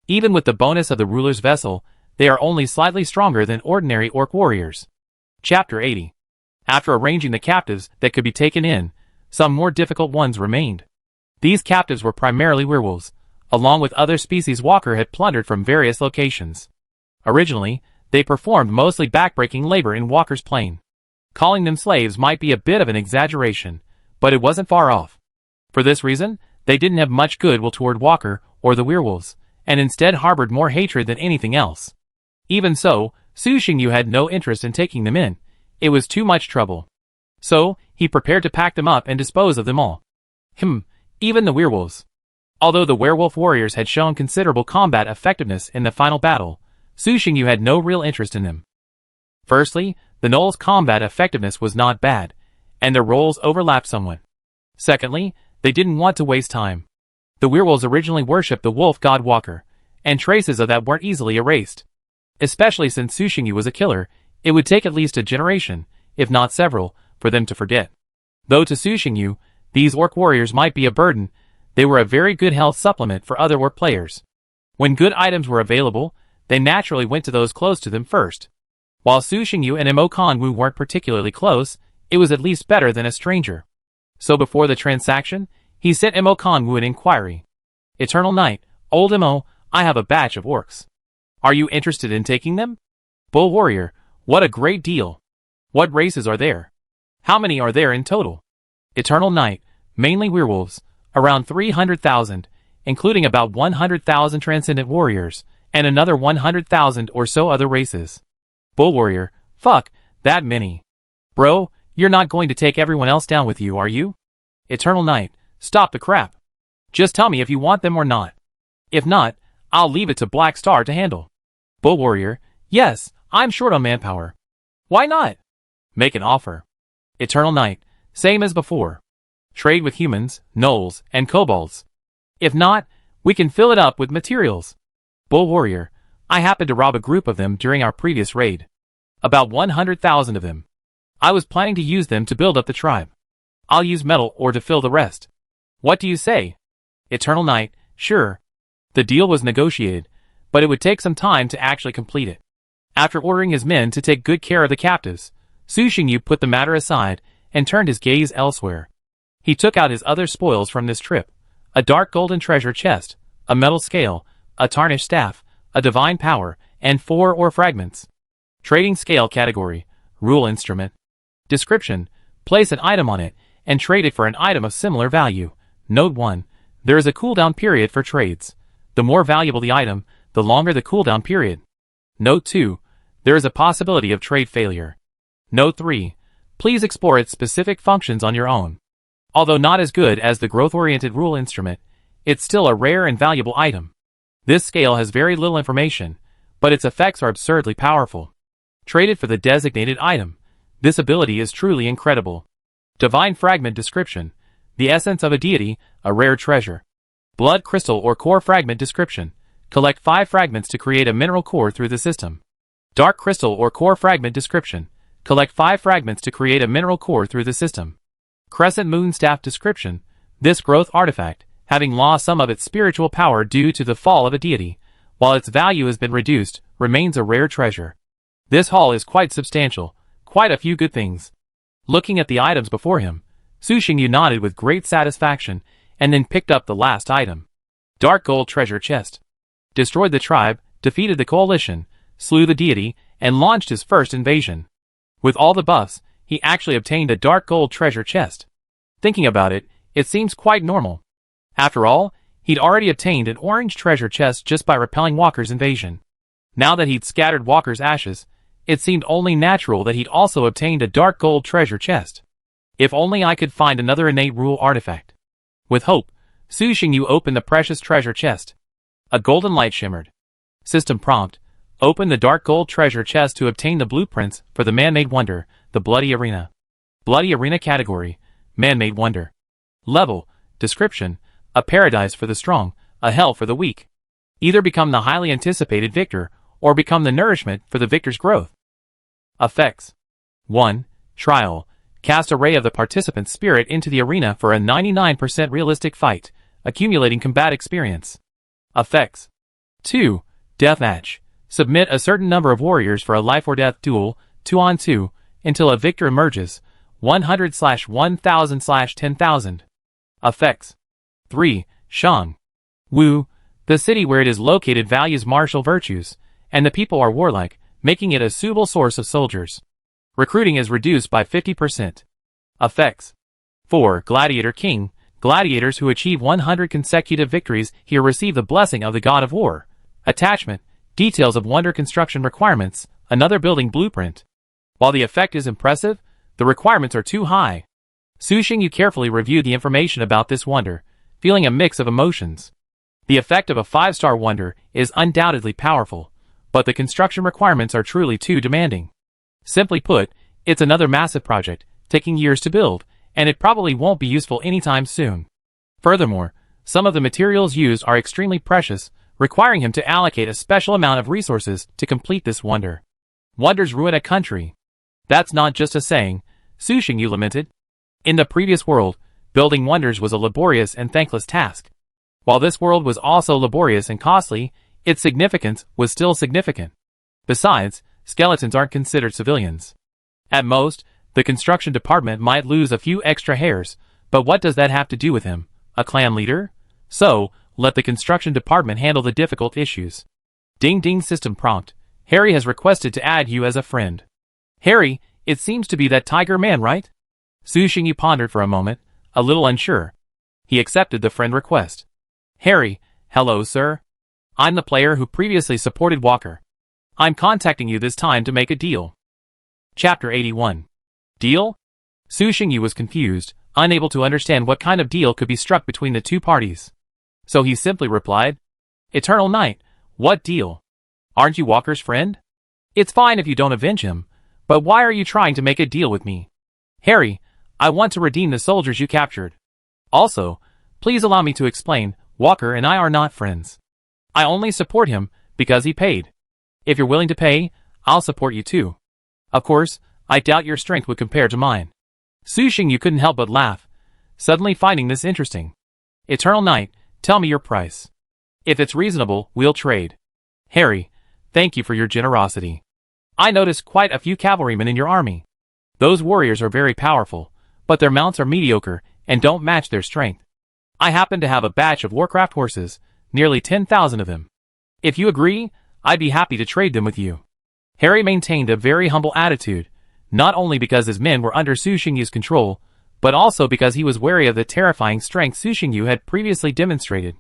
Even with the bonus of the ruler's vessel, they are only slightly stronger than ordinary orc warriors. Chapter 80. After arranging the captives that could be taken in, some more difficult ones remained. These captives were primarily werewolves, along with other species Walker had plundered from various locations. Originally, they performed mostly backbreaking labor in Walker's plane. Calling them slaves might be a bit of an exaggeration, but it wasn't far off. For this reason, they didn't have much goodwill toward Walker or the werewolves, and instead harbored more hatred than anything else. Even so, Su Xingyu had no interest in taking them in. It was too much trouble. So, he prepared to pack them up and dispose of them all. Even the werewolves. Although the werewolf warriors had shown considerable combat effectiveness in the final battle, Su Xingyu had no real interest in them. Firstly, the Gnoll's combat effectiveness was not bad, and their roles overlapped somewhat. Secondly, they didn't want to waste time. The werewolves originally worshipped the wolf god Walker, and traces of that weren't easily erased. Especially since Su Xingyu was a killer, it would take at least a generation, if not several, for them to forget. Though to Su Xingyu, these orc warriors might be a burden, they were a very good health supplement for other orc players. When good items were available, they naturally went to those close to them first. While Su Xingyu and Mo Kanwu weren't particularly close, it was at least better than a stranger. So before the transaction, he sent Mo Kanwu an inquiry. "Eternal Night, old Mo, I have a batch of orcs. Are you interested in taking them?" "Bull Warrior, what a great deal. What races are there? How many are there in total?" "Eternal Night, mainly werewolves, around 300,000, including about 100,000 transcendent warriors, and another 100,000 or so other races. Bull Warrior, fuck, that many. Bro, you're not going to take everyone else down with you, are you? Eternal Knight, stop the crap. Just tell me if you want them or not. If not, I'll leave it to Black Star to handle. Bull Warrior, yes, I'm short on manpower. Why not? Make an offer. Eternal Knight, same as before. Trade with humans, gnolls, and kobolds. If not, we can fill it up with materials. Bull Warrior, I happened to rob a group of them during our previous raid. About 100,000 of them. I was planning to use them to build up the tribe. I'll use metal ore to fill the rest. What do you say? Eternal Knight, sure. The deal was negotiated, but it would take some time to actually complete it. After ordering his men to take good care of the captives, Su Xingyu put the matter aside and turned his gaze elsewhere. He took out his other spoils from this trip: a dark golden treasure chest, a metal scale, a tarnished staff, a divine power, and 4 ore fragments. Trading scale category, rule instrument. Description: place an item on it and trade it for an item of similar value. Note 1. There is a cooldown period for trades. The more valuable the item, the longer the cooldown period. Note 2. There is a possibility of trade failure. Note 3. Please explore its specific functions on your own. Although not as good as the growth-oriented rule instrument, it's still a rare and valuable item. This scale has very little information, but its effects are absurdly powerful. Traded for the designated item. This ability is truly incredible. Divine Fragment Description: the essence of a deity, a rare treasure. Blood Crystal or Core Fragment Description: collect 5 fragments to create a mineral core through the system. Dark Crystal or Core Fragment Description: collect 5 fragments to create a mineral core through the system. Crescent Moon Staff Description: this growth artifact, having lost some of its spiritual power due to the fall of a deity, while its value has been reduced, remains a rare treasure. This haul is quite substantial, quite a few good things. Looking at the items before him, Su Xingyu nodded with great satisfaction and then picked up the last item. Dark Gold Treasure Chest. Destroyed the tribe, defeated the coalition, slew the deity, and launched his first invasion. With all the buffs, he actually obtained a dark gold treasure chest. Thinking about it, it seems quite normal. After all, he'd already obtained an orange treasure chest just by repelling Walker's invasion. Now that he'd scattered Walker's ashes, it seemed only natural that he'd also obtained a dark gold treasure chest. If only I could find another innate rule artifact. With hope, Su Xingyu opened the precious treasure chest. A golden light shimmered. System prompt: open the dark gold treasure chest to obtain the blueprints for the man-made wonder, the Bloody Arena. Bloody Arena category: man-made wonder. Level: description: a paradise for the strong, a hell for the weak. Either become the highly anticipated victor, or become the nourishment for the victor's growth. Effects: 1. Trial: cast a ray of the participant's spirit into the arena for a 99% realistic fight, accumulating combat experience. Effects: 2. Deathmatch: submit a certain number of warriors for a life-or-death duel, 2-on-2, until a victor emerges, 100/1000/10,000. Effects: 3. Shang: Wu: the city where it is located values martial virtues, and the people are warlike, making it a suitable source of soldiers. Recruiting is reduced by 50%. Effects: 4. Gladiator King: gladiators who achieve 100 consecutive victories here receive the blessing of the god of war. Attachment: details of wonder construction requirements, another building blueprint. While the effect is impressive, the requirements are too high. Su Xingyu carefully reviewed the information about this wonder, feeling a mix of emotions. The effect of a 5-star wonder is undoubtedly powerful, but the construction requirements are truly too demanding. Simply put, it's another massive project, taking years to build, and it probably won't be useful anytime soon. Furthermore, some of the materials used are extremely precious, requiring him to allocate a special amount of resources to complete this wonder. Wonders ruin a country. That's not just a saying, Su Xingyu lamented. In the previous world, building wonders was a laborious and thankless task. While this world was also laborious and costly, its significance was still significant. Besides, skeletons aren't considered civilians. At most, the construction department might lose a few extra hairs, but what does that have to do with him, a clan leader? So, let the construction department handle the difficult issues. Ding ding system prompt: Harry has requested to add you as a friend. Harry, it seems to be that tiger man, right? Su Xingyu pondered for a moment, a little unsure. He accepted the friend request. Harry, hello sir. I'm the player who previously supported Walker. I'm contacting you this time to make a deal. Chapter 81. Deal? Su Xingyu was confused, unable to understand what kind of deal could be struck between the two parties. So he simply replied, Eternal Night, what deal? Aren't you Walker's friend? It's fine if you don't avenge him, but why are you trying to make a deal with me? Harry, I want to redeem the soldiers you captured. Also, please allow me to explain, Walker and I are not friends. I only support him because he paid. If you're willing to pay, I'll support you too. Of course, I doubt your strength would compare to mine. Su Xingyu couldn't help but laugh, suddenly finding this interesting. Eternal Night, tell me your price. If it's reasonable, we'll trade. Harry, thank you for your generosity. I noticed quite a few cavalrymen in your army. Those warriors are very powerful, but their mounts are mediocre and don't match their strength. I happen to have a batch of Warcraft horses, nearly 10,000 of them. If you agree, I'd be happy to trade them with you. Harry maintained a very humble attitude, not only because his men were under Su Xingyu's control, but also because he was wary of the terrifying strength Su Xingyu had previously demonstrated.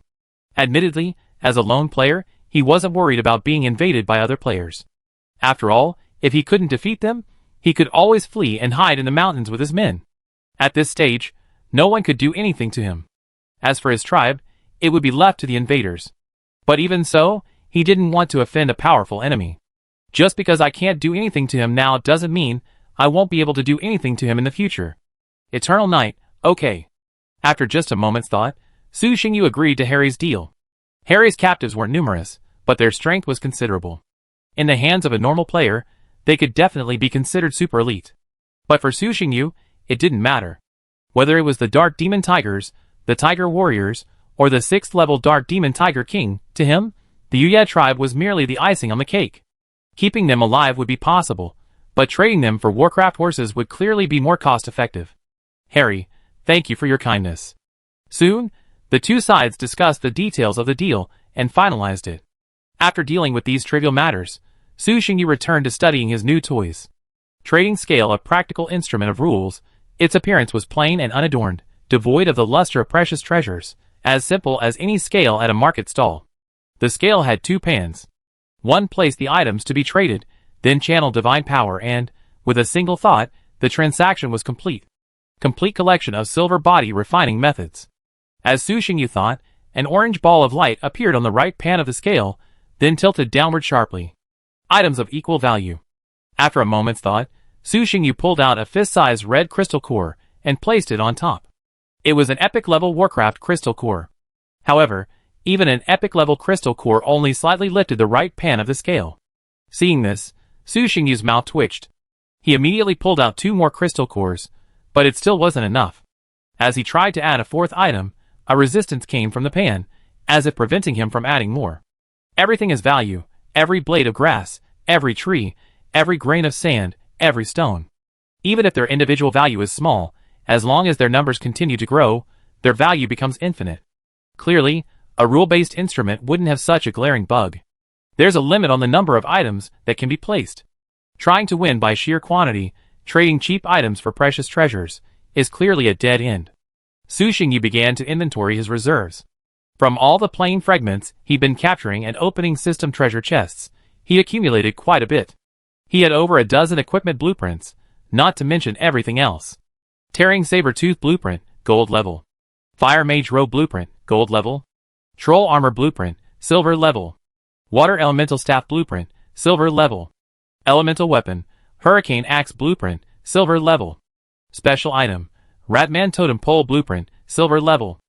Admittedly, as a lone player, he wasn't worried about being invaded by other players. After all, if he couldn't defeat them, he could always flee and hide in the mountains with his men. At this stage, no one could do anything to him. As for his tribe, it would be left to the invaders. But even so, he didn't want to offend a powerful enemy. Just because I can't do anything to him now doesn't mean I won't be able to do anything to him in the future. Eternal Night, okay. After just a moment's thought, Su Xingyu agreed to Harry's deal. Harry's captives weren't numerous, but their strength was considerable. In the hands of a normal player, they could definitely be considered super elite. But for Su Xingyu, it didn't matter. Whether it was the Dark Demon Tigers, the Tiger Warriors, or the 6th level Dark Demon Tiger King, to him, the Yuya tribe was merely the icing on the cake. Keeping them alive would be possible, but trading them for Warcraft horses would clearly be more cost-effective. Harry, thank you for your kindness. Soon, the two sides discussed the details of the deal and finalized it. After dealing with these trivial matters, Su Xingyu returned to studying his new toys. Trading scale, a practical instrument of rules, its appearance was plain and unadorned, devoid of the luster of precious treasures, as simple as any scale at a market stall. The scale had two pans. One placed the items to be traded, then channeled divine power and, with a single thought, the transaction was complete. Complete collection of silver body refining methods. As Su Xingyu thought, an orange ball of light appeared on the right pan of the scale, then tilted downward sharply. Items of equal value. After a moment's thought, Su Xingyu pulled out a fist-sized red crystal core and placed it on top. It was an epic-level Warcraft crystal core. However, even an epic-level crystal core only slightly lifted the right pan of the scale. Seeing this, Su Xingyu's mouth twitched. He immediately pulled out two more crystal cores, but it still wasn't enough. As he tried to add a fourth item, a resistance came from the pan, as if preventing him from adding more. Everything is value, every blade of grass, every tree, every grain of sand, every stone. Even if their individual value is small, as long as their numbers continue to grow, their value becomes infinite. Clearly, a rule-based instrument wouldn't have such a glaring bug. There's a limit on the number of items that can be placed. Trying to win by sheer quantity, trading cheap items for precious treasures, is clearly a dead end. Su Xingyu began to inventory his reserves. From all the plain fragments he'd been capturing and opening system treasure chests, he accumulated quite a bit. He had over a dozen equipment blueprints, not to mention everything else. Tearing Saber-Tooth Blueprint, Gold level. Fire Mage Robe Blueprint, Gold level. Troll Armor Blueprint, Silver level. Water Elemental Staff Blueprint, Silver level. Elemental Weapon, Hurricane Axe Blueprint, Silver level. Special Item, Ratman Totem Pole Blueprint, Silver level.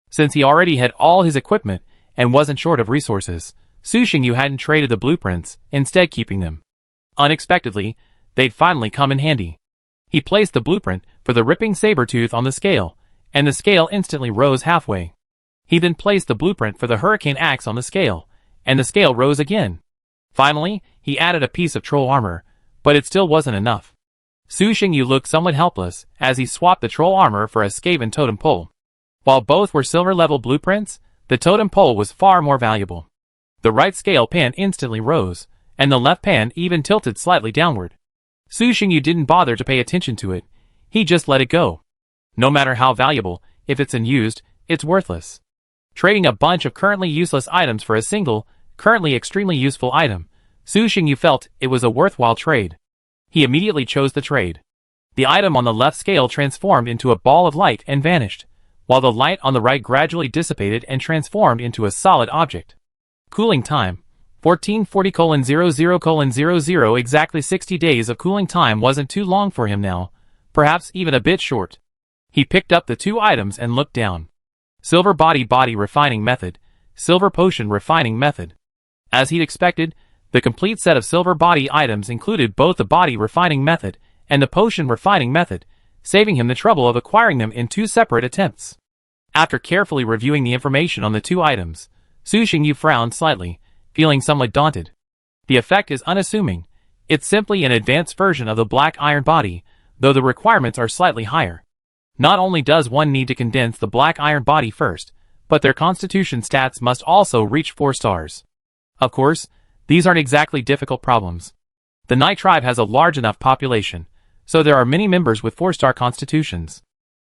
Since he already had all his equipment and wasn't short of resources, Su Xingyu hadn't traded the blueprints, instead keeping them. Unexpectedly, they'd finally come in handy. He placed the blueprint for the Ripping Saber-Tooth on the scale, and the scale instantly rose halfway. He then placed the blueprint for the Hurricane Axe on the scale, and the scale rose again. Finally, he added a piece of troll armor, but it still wasn't enough. Su Xingyu looked somewhat helpless as he swapped the troll armor for a Skaven totem pole. While both were silver-level blueprints, the totem pole was far more valuable. The right scale pan instantly rose, and the left pan even tilted slightly downward. Su Xingyu didn't bother to pay attention to it, he just let it go. No matter how valuable, if it's unused, it's worthless. Trading a bunch of currently useless items for a single, currently extremely useful item, Su Xingyu felt it was a worthwhile trade. He immediately chose the trade. The item on the left scale transformed into a ball of light and vanished, while the light on the right gradually dissipated and transformed into a solid object. Cooling time: 1440:00:00. Exactly 60 days of cooling time wasn't too long for him now, perhaps even a bit short. He picked up the two items and looked down. Silver body refining method, silver potion refining method. As he'd expected, the complete set of silver body items included both the body refining method and the potion refining method, saving him the trouble of acquiring them in two separate attempts. After carefully reviewing the information on the two items, Su Xingyu frowned slightly, feeling somewhat daunted. The effect is unassuming. It's simply an advanced version of the black iron body, though the requirements are slightly higher. Not only does one need to condense the black iron body first, but their constitution stats must also reach 4 stars. Of course, these aren't exactly difficult problems. The Night Tribe has a large enough population, so there are many members with 4-star constitutions.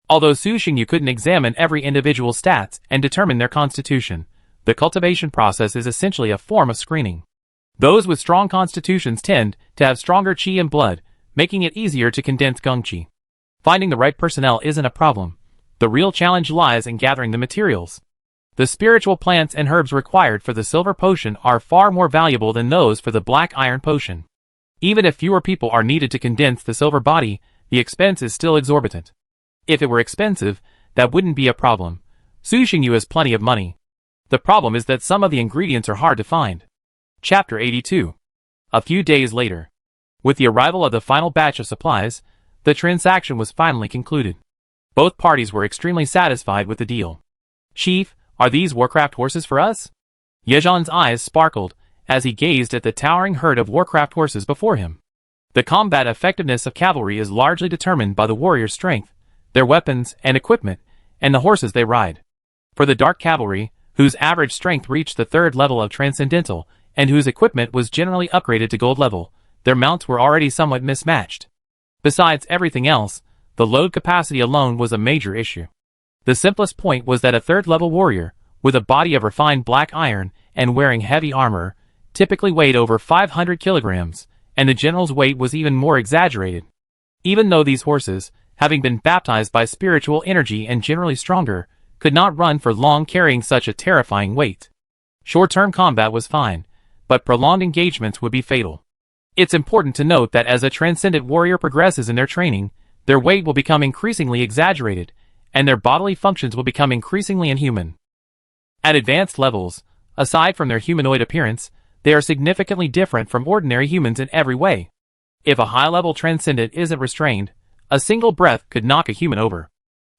Although Su Xingyu couldn't examine every individual stats and determine their constitution, the cultivation process is essentially a form of screening. Those with strong constitutions tend to have stronger qi and blood, making it easier to condense gongqi. Finding the right personnel isn't a problem. The real challenge lies in gathering the materials. The spiritual plants and herbs required for the silver potion are far more valuable than those for the black iron potion. Even if fewer people are needed to condense the silver body, the expense is still exorbitant. If it were expensive, that wouldn't be a problem. Su Xingyu has plenty of money. The problem is that some of the ingredients are hard to find. Chapter 82. A few days later. With the arrival of the final batch of supplies, the transaction was finally concluded. Both parties were extremely satisfied with the deal. Chief, are these Warcraft horses for us? Yejan's eyes sparkled as he gazed at the towering herd of Warcraft horses before him. The combat effectiveness of cavalry is largely determined by the warrior's strength, their weapons and equipment, and the horses they ride. For the Dark Cavalry, whose average strength reached the 3rd level of Transcendental, and whose equipment was generally upgraded to gold level, their mounts were already somewhat mismatched. Besides everything else, the load capacity alone was a major issue. The simplest point was that a 3rd level warrior, with a body of refined black iron and wearing heavy armor, typically weighed over 500 kilograms, and the general's weight was even more exaggerated. Even though these horses, having been baptized by spiritual energy and generally stronger, could not run for long carrying such a terrifying weight. Short-term combat was fine, but prolonged engagements would be fatal. It's important to note that as a transcendent warrior progresses in their training, their weight will become increasingly exaggerated, and their bodily functions will become increasingly inhuman. At advanced levels, aside from their humanoid appearance, they are significantly different from ordinary humans in every way. If a high-level transcendent isn't restrained, a single breath could knock a human over.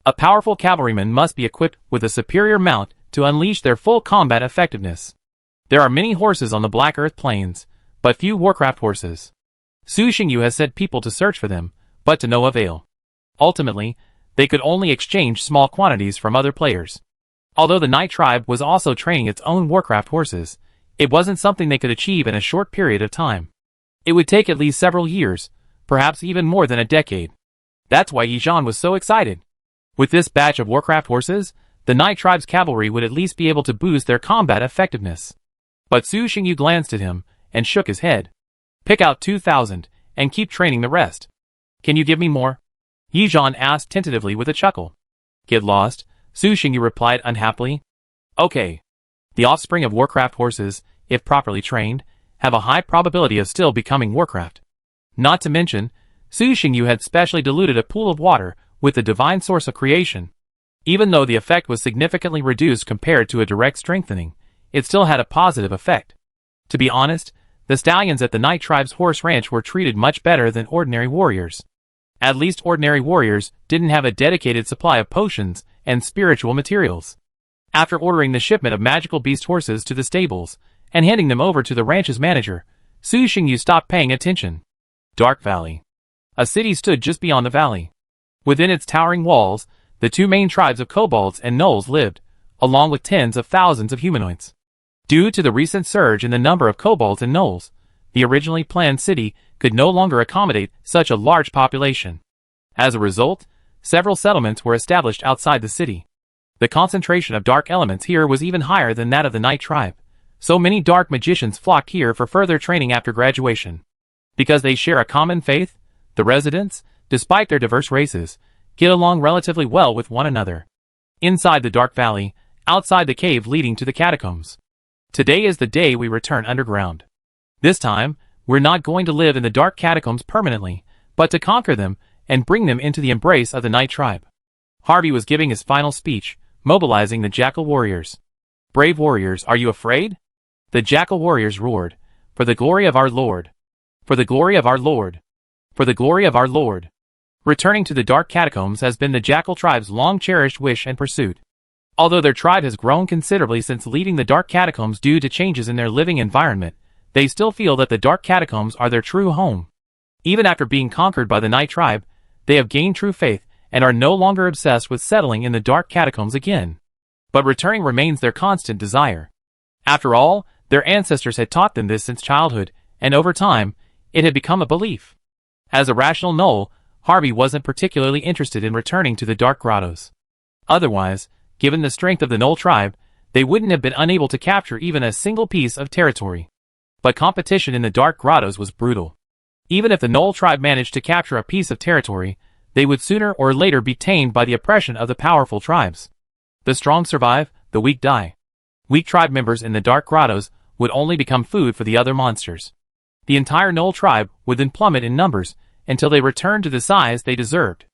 A powerful cavalryman must be equipped with a superior mount to unleash their full combat effectiveness. There are many horses on the Black Earth plains, but few Warcraft horses. Su Xingyu has sent people to search for them, but to no avail. Ultimately, they could only exchange small quantities from other players. Although the Night Tribe was also training its own Warcraft horses, it wasn't something they could achieve in a short period of time. It would take at least several years, perhaps even more than a decade. That's why Yejan was so excited. With this batch of Warcraft horses, the Night Tribe's cavalry would at least be able to boost their combat effectiveness. But Su Xingyu glanced at him and shook his head. Pick out 2,000 and keep training the rest. Can you give me more? Yejan asked tentatively with a chuckle. Get lost, Su Xingyu replied unhappily. Okay. The offspring of Warcraft horses, if properly trained, have a high probability of still becoming Warcraft. Not to mention, Su Xingyu had specially diluted a pool of water with the divine source of creation. Even though the effect was significantly reduced compared to a direct strengthening, it still had a positive effect. To be honest, the stallions at the Night Tribe's horse ranch were treated much better than ordinary warriors. At least ordinary warriors didn't have a dedicated supply of potions and spiritual materials. After ordering the shipment of magical beast horses to the stables and handing them over to the ranch's manager, Su Xingyu stopped paying attention. Dark Valley. A city stood just beyond the valley. Within its towering walls, the two main tribes of kobolds and gnolls lived, along with tens of thousands of humanoids. Due to the recent surge in the number of kobolds and gnolls, the originally planned city could no longer accommodate such a large population. As a result, several settlements were established outside the city. The concentration of dark elements here was even higher than that of the Night Tribe, so many dark magicians flocked here for further training after graduation. Because they share a common faith, the residents, despite their diverse races, get along relatively well with one another. Inside the dark valley, outside the cave leading to the catacombs. Today is the day we return underground. This time, we're not going to live in the dark catacombs permanently, but to conquer them and bring them into the embrace of the Night Tribe. Harvey was giving his final speech, mobilizing the Jackal warriors. Brave warriors, are you afraid? The Jackal warriors roared, for the glory of our Lord. For the glory of our Lord. For the glory of our Lord. Returning to the dark catacombs has been the Jackal tribe's long-cherished wish and pursuit. Although their tribe has grown considerably since leaving the dark catacombs due to changes in their living environment, they still feel that the dark catacombs are their true home. Even after being conquered by the Night Tribe, they have gained true faith and are no longer obsessed with settling in the dark catacombs again. But returning remains their constant desire. After all, their ancestors had taught them this since childhood, and over time, it had become a belief. As a rational Gnoll, Harvey wasn't particularly interested in returning to the dark grottos. Otherwise, given the strength of the Gnoll tribe, they wouldn't have been unable to capture even a single piece of territory. But competition in the dark grottos was brutal. Even if the Gnoll tribe managed to capture a piece of territory, they would sooner or later be tamed by the oppression of the powerful tribes. The strong survive, the weak die. Weak tribe members in the dark grottos would only become food for the other monsters. The entire Gnoll tribe would then plummet in numbers until they returned to the size they deserved.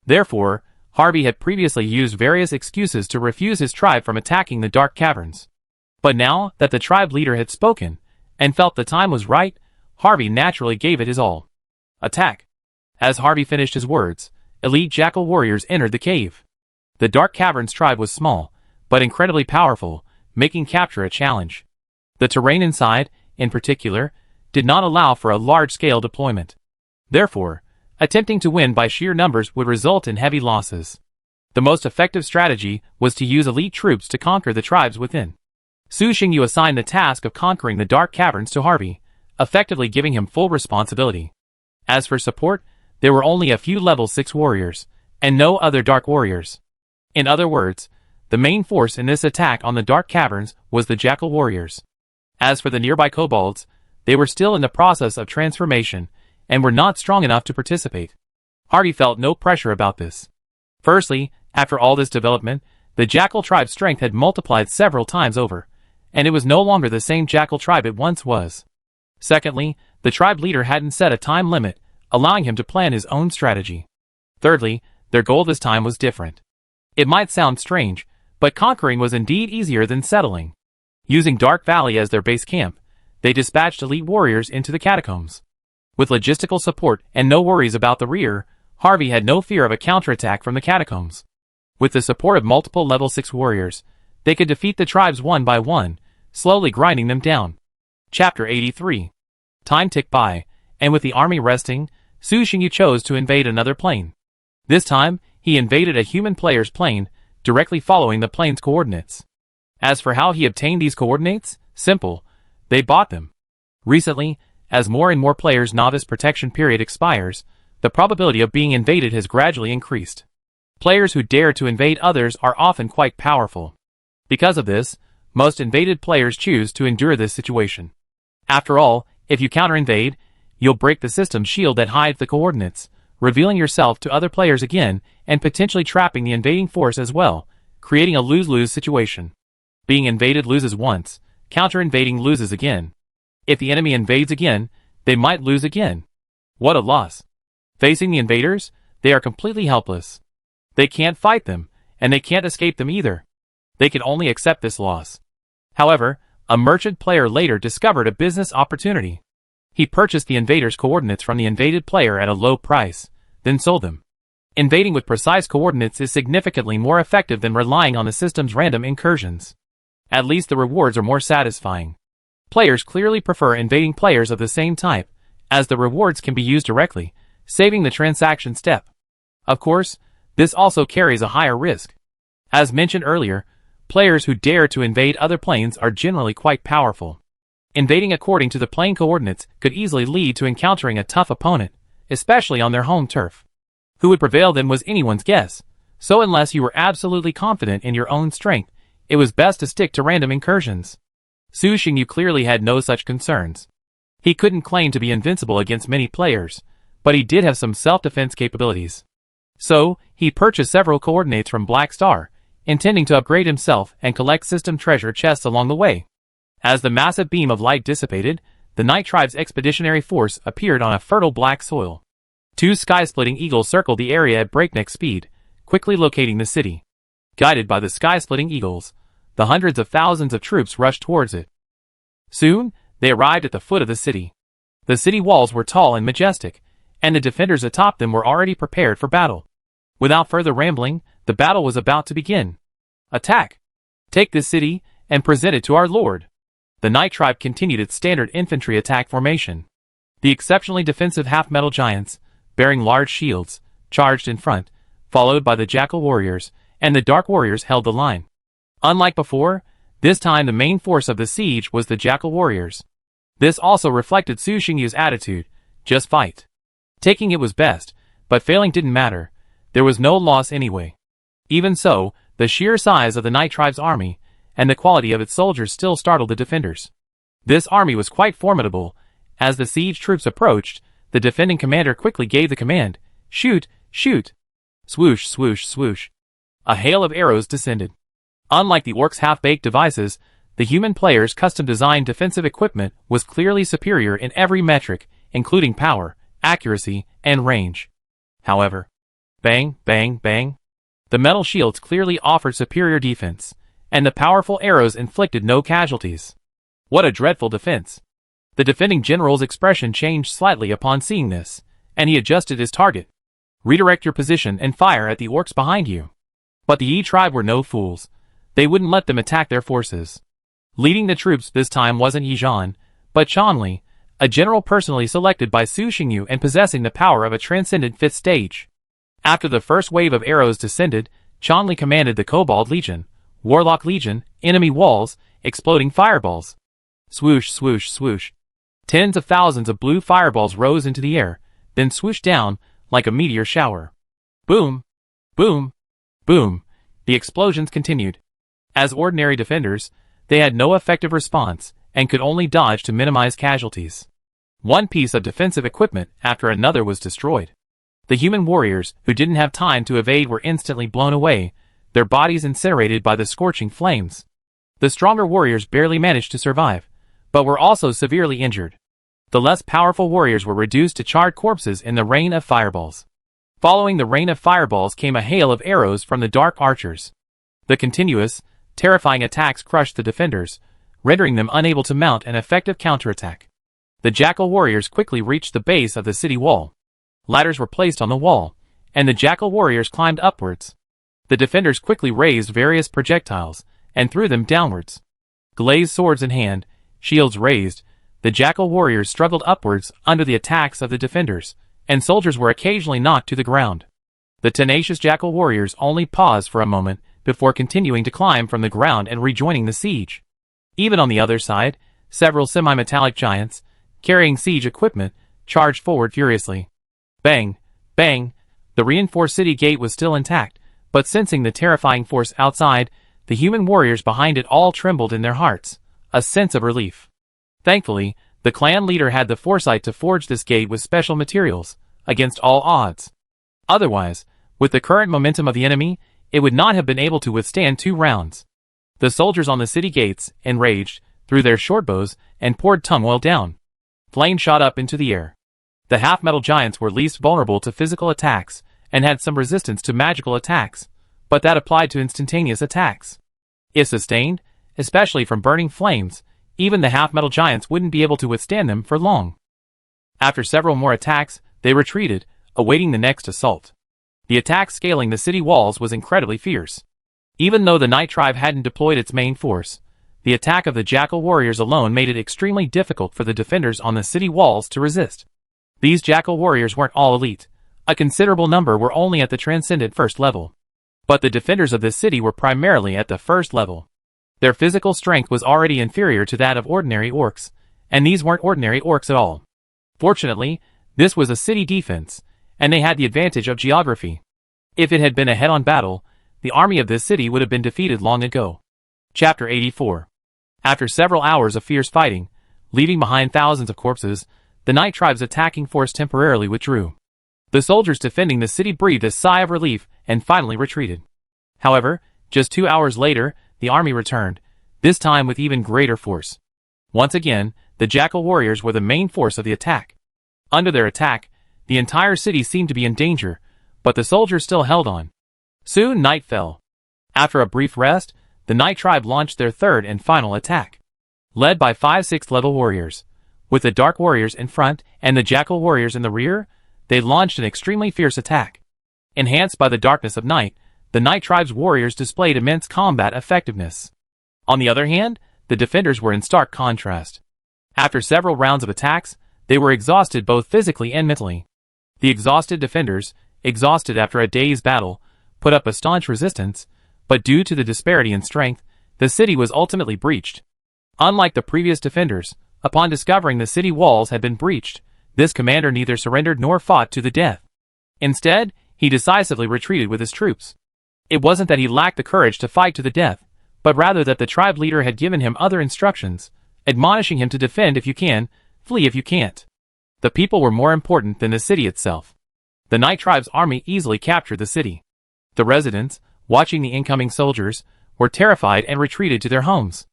Therefore, Harvey had previously used various excuses to refuse his tribe from attacking the dark caverns. But now that the tribe leader had spoken, and felt the time was right, Harvey naturally gave it his all. Attack! As Harvey finished his words, elite Jackal warriors entered the cave. The dark caverns tribe was small, but incredibly powerful, making capture a challenge. The terrain inside, in particular, did not allow for a large-scale deployment. Therefore, attempting to win by sheer numbers would result in heavy losses. The most effective strategy was to use elite troops to conquer the tribes within. Su Xingyu assigned the task of conquering the dark caverns to Harvey, effectively giving him full responsibility. As for support, there were only a few level 6 warriors, and no other dark warriors. In other words, the main force in this attack on the dark caverns was the Jackal warriors. As for the nearby kobolds, they were still in the process of transformation, and were not strong enough to participate. Harvey felt no pressure about this. Firstly, after all this development, the Jackal tribe's strength had multiplied several times over, and it was no longer the same Jackal tribe it once was. Secondly, the tribe leader hadn't set a time limit, allowing him to plan his own strategy. Thirdly, their goal this time was different. It might sound strange, but conquering was indeed easier than settling. Using Dark Valley as their base camp, they dispatched elite warriors into the catacombs. With logistical support and no worries about the rear, Harvey had no fear of a counterattack from the catacombs. With the support of multiple level 6 warriors, they could defeat the tribes one by one, slowly grinding them down. Chapter 83. Time ticked by, and with the army resting, Su Xingyu chose to invade another plane. This time, he invaded a human player's plane, directly following the plane's coordinates. As for how he obtained these coordinates, simple, they bought them. Recently, as more and more players' novice protection period expires, the probability of being invaded has gradually increased. Players who dare to invade others are often quite powerful. Because of this, most invaded players choose to endure this situation. After all, if you counter-invade, you'll break the system's shield that hides the coordinates, revealing yourself to other players again and potentially trapping the invading force as well, creating a lose-lose situation. Being invaded loses once, counter-invading loses again. If the enemy invades again, they might lose again. What a loss. Facing the invaders, they are completely helpless. They can't fight them, and they can't escape them either. They can only accept this loss. However, a merchant player later discovered a business opportunity. He purchased the invader's coordinates from the invaded player at a low price, then sold them. Invading with precise coordinates is significantly more effective than relying on the system's random incursions. At least the rewards are more satisfying. Players clearly prefer invading players of the same type, as the rewards can be used directly, saving the transaction step. Of course, this also carries a higher risk. As mentioned earlier, players who dare to invade other planes are generally quite powerful. Invading according to the plane coordinates could easily lead to encountering a tough opponent, especially on their home turf. Who would prevail then was anyone's guess, so unless you were absolutely confident in your own strength, it was best to stick to random incursions. Su Xingyu clearly had no such concerns. He couldn't claim to be invincible against many players, but he did have some self-defense capabilities. So, he purchased several coordinates from Black Star, intending to upgrade himself and collect system treasure chests along the way. As the massive beam of light dissipated, the Night Tribe's expeditionary force appeared on a fertile black soil. Two sky-splitting eagles circled the area at breakneck speed, quickly locating the city. Guided by the sky-splitting eagles, the hundreds of thousands of troops rushed towards it. Soon, they arrived at the foot of the city. The city walls were tall and majestic, and the defenders atop them were already prepared for battle. Without further rambling, the battle was about to begin. Attack! Take this city, and present it to our lord. The Night Tribe continued its standard infantry attack formation. The exceptionally defensive half-metal giants, bearing large shields, charged in front, followed by the Jackal warriors, and the Dark warriors held the line. Unlike before, this time the main force of the siege was the Jackal warriors. This also reflected Su Xingyu's attitude: just fight. Taking it was best, but failing didn't matter. There was no loss anyway. Even so, the sheer size of the Night Tribe's army, and the quality of its soldiers still startled the defenders. This army was quite formidable. As the siege troops approached, the defending commander quickly gave the command: shoot, shoot! Swoosh, swoosh, swoosh. A hail of arrows descended. Unlike the orcs' half-baked devices, the human players' custom-designed defensive equipment was clearly superior in every metric, including power, accuracy, and range. However, bang, bang, bang. The metal shields clearly offered superior defense, and the powerful arrows inflicted no casualties. What a dreadful defense! The defending general's expression changed slightly upon seeing this, and he adjusted his target. Redirect your position and fire at the orcs behind you. But the Yi tribe were no fools. They wouldn't let them attack their forces. Leading the troops this time wasn't Yi Zhan, but Chanli, a general personally selected by Su Xingyu and possessing the power of a transcendent fifth stage. After the first wave of arrows descended, Chanli commanded the Kobold Legion, Warlock Legion, enemy walls, exploding fireballs. Swoosh, swoosh, swoosh. Tens of thousands of blue fireballs rose into the air, then swooshed down like a meteor shower. Boom! Boom! Boom! The explosions continued. As ordinary defenders, they had no effective response, and could only dodge to minimize casualties. One piece of defensive equipment after another was destroyed. The human warriors, who didn't have time to evade, were instantly blown away, their bodies incinerated by the scorching flames. The stronger warriors barely managed to survive, but were also severely injured. The less powerful warriors were reduced to charred corpses in the rain of fireballs. Following the rain of fireballs came a hail of arrows from the dark archers. The continuous, terrifying attacks crushed the defenders, rendering them unable to mount an effective counterattack. The Jackal warriors quickly reached the base of the city wall. Ladders were placed on the wall, and the Jackal warriors climbed upwards. The defenders quickly raised various projectiles, and threw them downwards. Glazed swords in hand, shields raised, the Jackal warriors struggled upwards under the attacks of the defenders, and soldiers were occasionally knocked to the ground. The tenacious Jackal warriors only paused for a moment before continuing to climb from the ground and rejoining the siege. Even on the other side, several semi-metallic giants, carrying siege equipment, charged forward furiously. Bang! Bang! The reinforced city gate was still intact, but sensing the terrifying force outside, the human warriors behind it all trembled in their hearts, a sense of relief. Thankfully, the clan leader had the foresight to forge this gate with special materials, against all odds. Otherwise, with the current momentum of the enemy, it would not have been able to withstand 2 rounds. The soldiers on the city gates, enraged, threw their shortbows and poured tung oil down. Flame shot up into the air. The half-metal giants were least vulnerable to physical attacks, and had some resistance to magical attacks, but that applied to instantaneous attacks. If sustained, especially from burning flames, even the half-metal giants wouldn't be able to withstand them for long. After several more attacks, they retreated, awaiting the next assault. The attack scaling the city walls was incredibly fierce. Even though the Night Tribe hadn't deployed its main force, the attack of the Jackal warriors alone made it extremely difficult for the defenders on the city walls to resist. These Jackal warriors weren't all elite. A considerable number were only at the transcendent first level. But the defenders of this city were primarily at the first level. Their physical strength was already inferior to that of ordinary orcs, and these weren't ordinary orcs at all. Fortunately, this was a city defense, and they had the advantage of geography. If it had been a head-on battle, the army of this city would have been defeated long ago. Chapter 84. After several hours of fierce fighting, leaving behind thousands of corpses, the Night Tribe's attacking force temporarily withdrew. The soldiers defending the city breathed a sigh of relief and finally retreated. However, just 2 hours later, the army returned, this time with even greater force. Once again, the Jackal warriors were the main force of the attack. Under their attack, the entire city seemed to be in danger, but the soldiers still held on. Soon night fell. After a brief rest, the Night Tribe launched their third and final attack. Led by 5 6th level warriors, with the Dark Warriors in front and the Jackal warriors in the rear, they launched an extremely fierce attack. Enhanced by the darkness of night, the Night Tribe's warriors displayed immense combat effectiveness. On the other hand, the defenders were in stark contrast. After several rounds of attacks, they were exhausted both physically and mentally. The exhausted defenders, exhausted after a day's battle, put up a staunch resistance, but due to the disparity in strength, the city was ultimately breached. Unlike the previous defenders, upon discovering the city walls had been breached, this commander neither surrendered nor fought to the death. Instead, he decisively retreated with his troops. It wasn't that he lacked the courage to fight to the death, but rather that the tribe leader had given him other instructions, admonishing him to defend if you can, flee if you can't. The people were more important than the city itself. The Night Tribe's army easily captured the city. The residents, watching the incoming soldiers, were terrified and retreated to their homes.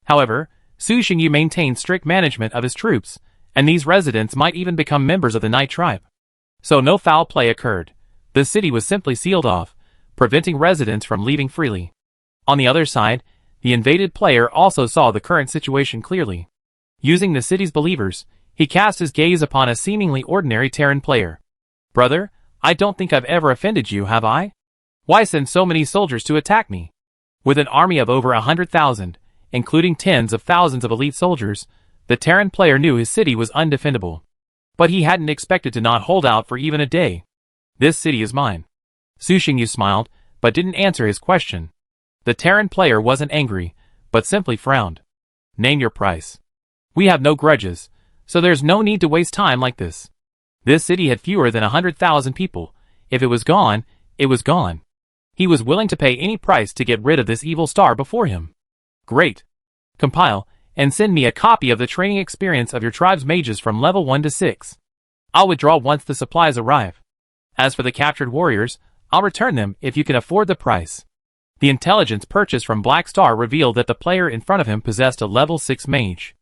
However, Su Xingyu maintained strict management of his troops, and these residents might even become members of the Night Tribe. So no foul play occurred. The city was simply sealed off, preventing residents from leaving freely. On the other side, the invaded player also saw the current situation clearly. Using the city's believers, he cast his gaze upon a seemingly ordinary Terran player. "Brother, I don't think I've ever offended you, have I? Why send so many soldiers to attack me?" With an army of over 100,000, including tens of thousands of elite soldiers, the Terran player knew his city was undefendable. But he hadn't expected to not hold out for even a day. "This city is mine." Su Xingyu smiled, but didn't answer his question. The Terran player wasn't angry, but simply frowned. "Name your price. We have no grudges, so there's no need to waste time like this." This city had fewer than 100,000 people. If it was gone, it was gone. He was willing to pay any price to get rid of this evil star before him. "Great. Compile, and send me a copy of the training experience of your tribe's mages from level 1 to 6. I'll withdraw once the supplies arrive. As for the captured warriors, I'll return them if you can afford the price." The intelligence purchased from Black Star revealed that the player in front of him possessed a level 6 mage.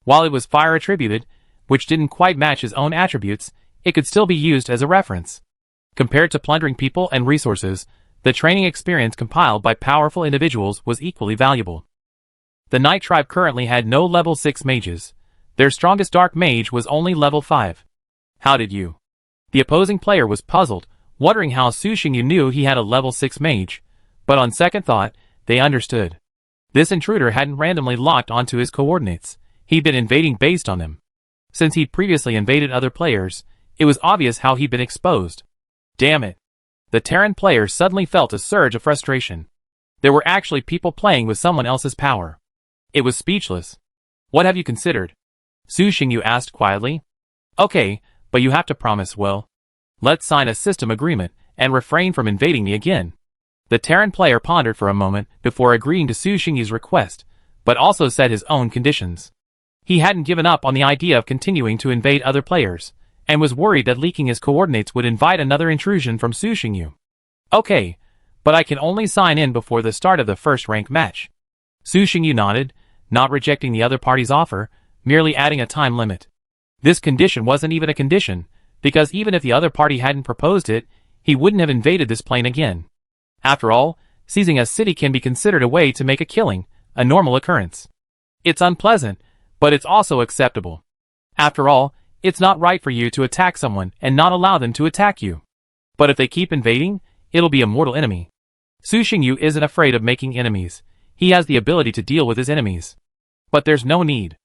While it was fire attributed, which didn't quite match his own attributes, it could still be used as a reference. Compared to plundering people and resources, the training experience compiled by powerful individuals was equally valuable. The Night Tribe currently had no level 6 mages. Their strongest dark mage was only level 5. "How did you?" The opposing player was puzzled, wondering how Su Xingyu knew he had a level 6 mage, but on second thought, they understood. This intruder hadn't randomly locked onto his coordinates. He'd been invading based on them. Since he'd previously invaded other players, it was obvious how he'd been exposed. Damn it. The Terran player suddenly felt a surge of frustration. There were actually people playing with someone else's power. It was speechless. "What have you considered?" Su Xingyu asked quietly. "Okay, but you have to promise, well, let's sign a system agreement and refrain from invading me again." The Terran player pondered for a moment before agreeing to Su Xingyu's request, but also set his own conditions. He hadn't given up on the idea of continuing to invade other players, and was worried that leaking his coordinates would invite another intrusion from Su Xingyu. "Okay, but I can only sign in before the start of the first rank match." Su Xingyu nodded, not rejecting the other party's offer, merely adding a time limit. This condition wasn't even a condition, because even if the other party hadn't proposed it, he wouldn't have invaded this plane again. After all, seizing a city can be considered a way to make a killing, a normal occurrence. It's unpleasant, but it's also acceptable. After all, it's not right for you to attack someone and not allow them to attack you. But if they keep invading, it'll be a mortal enemy. Su Xingyu isn't afraid of making enemies. He has the ability to deal with his enemies. But there's no need.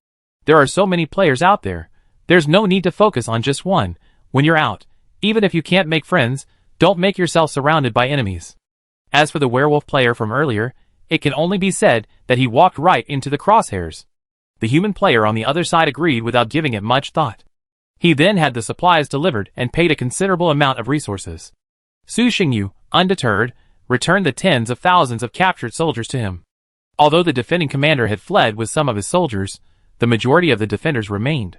There are so many players out there. There's no need to focus on just one. When you're out, even if you can't make friends, don't make yourself surrounded by enemies. As for the werewolf player from earlier, it can only be said that he walked right into the crosshairs. The human player on the other side agreed without giving it much thought. He then had the supplies delivered and paid a considerable amount of resources. Su Xingyu, undeterred, returned the tens of thousands of captured soldiers to him. Although the defending commander had fled with some of his soldiers, the majority of the defenders remained.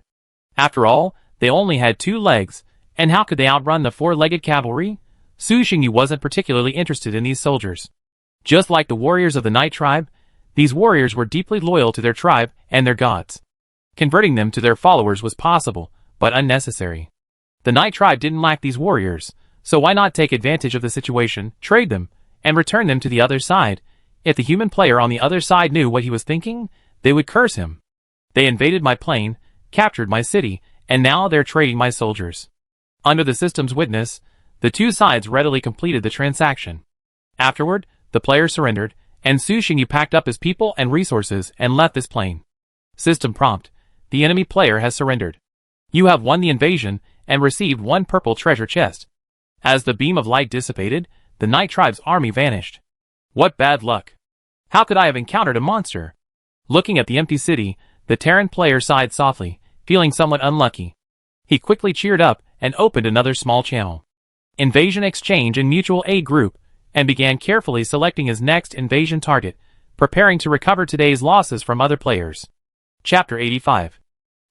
After all, they only had 2 legs, and how could they outrun the 4-legged cavalry? Su Xingyu wasn't particularly interested in these soldiers. Just like the warriors of the Night Tribe, these warriors were deeply loyal to their tribe and their gods. Converting them to their followers was possible, but unnecessary. The Night Tribe didn't lack these warriors, so why not take advantage of the situation, trade them, and return them to the other side? If the human player on the other side knew what he was thinking, they would curse him. They invaded my plane, captured my city, and now they're trading my soldiers. Under the system's witness, the 2 sides readily completed the transaction. Afterward, the player surrendered, and Su Xingyu packed up his people and resources and left this plane. System prompt: the enemy player has surrendered. You have won the invasion and received 1 purple treasure chest. As the beam of light dissipated, the Night Tribe's army vanished. What bad luck! How could I have encountered a monster? Looking at the empty city, the Terran player sighed softly, feeling somewhat unlucky. He quickly cheered up and opened another small channel. Invasion Exchange and Mutual Aid Group, and began carefully selecting his next invasion target, preparing to recover today's losses from other players. Chapter 85.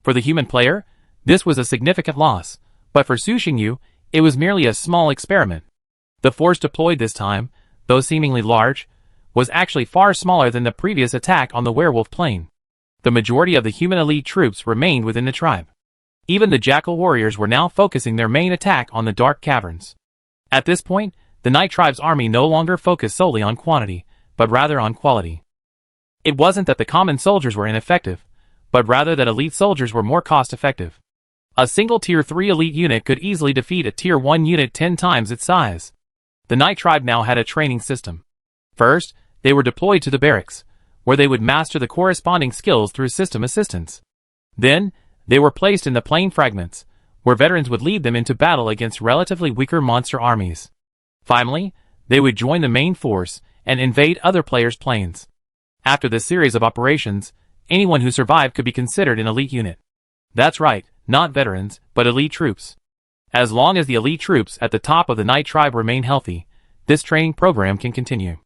For the human player, this was a significant loss, but for Su Xingyu, it was merely a small experiment. The force deployed this time, though seemingly large, was actually far smaller than the previous attack on the werewolf plane. The majority of the human elite troops remained within the tribe. Even the jackal warriors were now focusing their main attack on the dark caverns. At this point, the Night Tribe's army no longer focused solely on quantity, but rather on quality. It wasn't that the common soldiers were ineffective, but rather that elite soldiers were more cost-effective. A single Tier 3 elite unit could easily defeat a Tier 1 unit 10 times its size. The Night Tribe now had a training system. First, they were deployed to the barracks, where they would master the corresponding skills through system assistance. Then, they were placed in the plane fragments, where veterans would lead them into battle against relatively weaker monster armies. Finally, they would join the main force and invade other players' planes. After this series of operations, anyone who survived could be considered an elite unit. That's right, not veterans, but elite troops. As long as the elite troops at the top of the Night Tribe remain healthy, this training program can continue.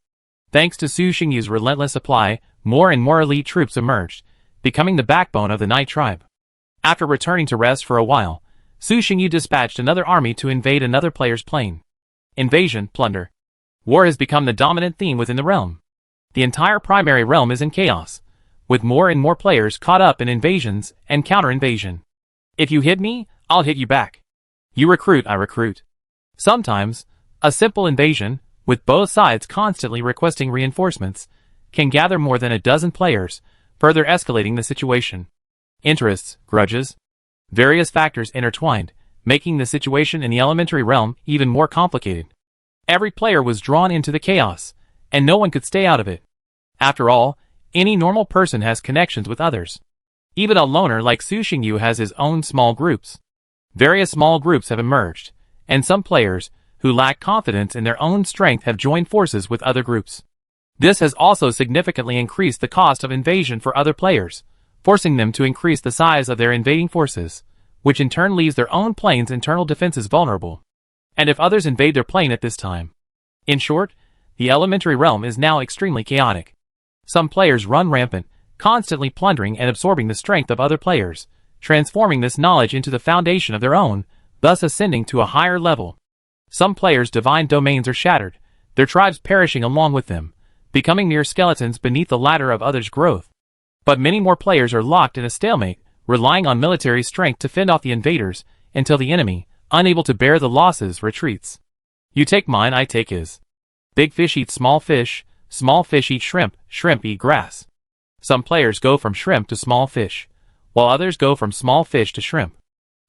Thanks to Su Xingyu's relentless supply, more and more elite troops emerged, becoming the backbone of the Night Tribe. After returning to rest for a while, Su Xingyu dispatched another army to invade another player's plane. Invasion, plunder. War has become the dominant theme within the realm. The entire primary realm is in chaos, with more and more players caught up in invasions and counter-invasion. If you hit me, I'll hit you back. You recruit, I recruit. Sometimes, a simple invasion, with both sides constantly requesting reinforcements, can gather more than a dozen players, further escalating the situation. Interests, grudges, various factors intertwined, making the situation in the elementary realm even more complicated. Every player was drawn into the chaos, and no one could stay out of it. After all, any normal person has connections with others. Even a loner like Su Xingyu has his own small groups. Various small groups have emerged, and some players, who lack confidence in their own strength, have joined forces with other groups. This has also significantly increased the cost of invasion for other players, forcing them to increase the size of their invading forces, which in turn leaves their own plane's internal defenses vulnerable. And if others invade their plane at this time. In short, the elementary realm is now extremely chaotic. Some players run rampant, constantly plundering and absorbing the strength of other players, transforming this knowledge into the foundation of their own, thus ascending to a higher level. Some players' divine domains are shattered, their tribes perishing along with them, becoming mere skeletons beneath the ladder of others' growth. But many more players are locked in a stalemate, relying on military strength to fend off the invaders, until the enemy, unable to bear the losses, retreats. You take mine, I take his. Big fish eat small fish eat shrimp eat grass. Some players go from shrimp to small fish, while others go from small fish to shrimp.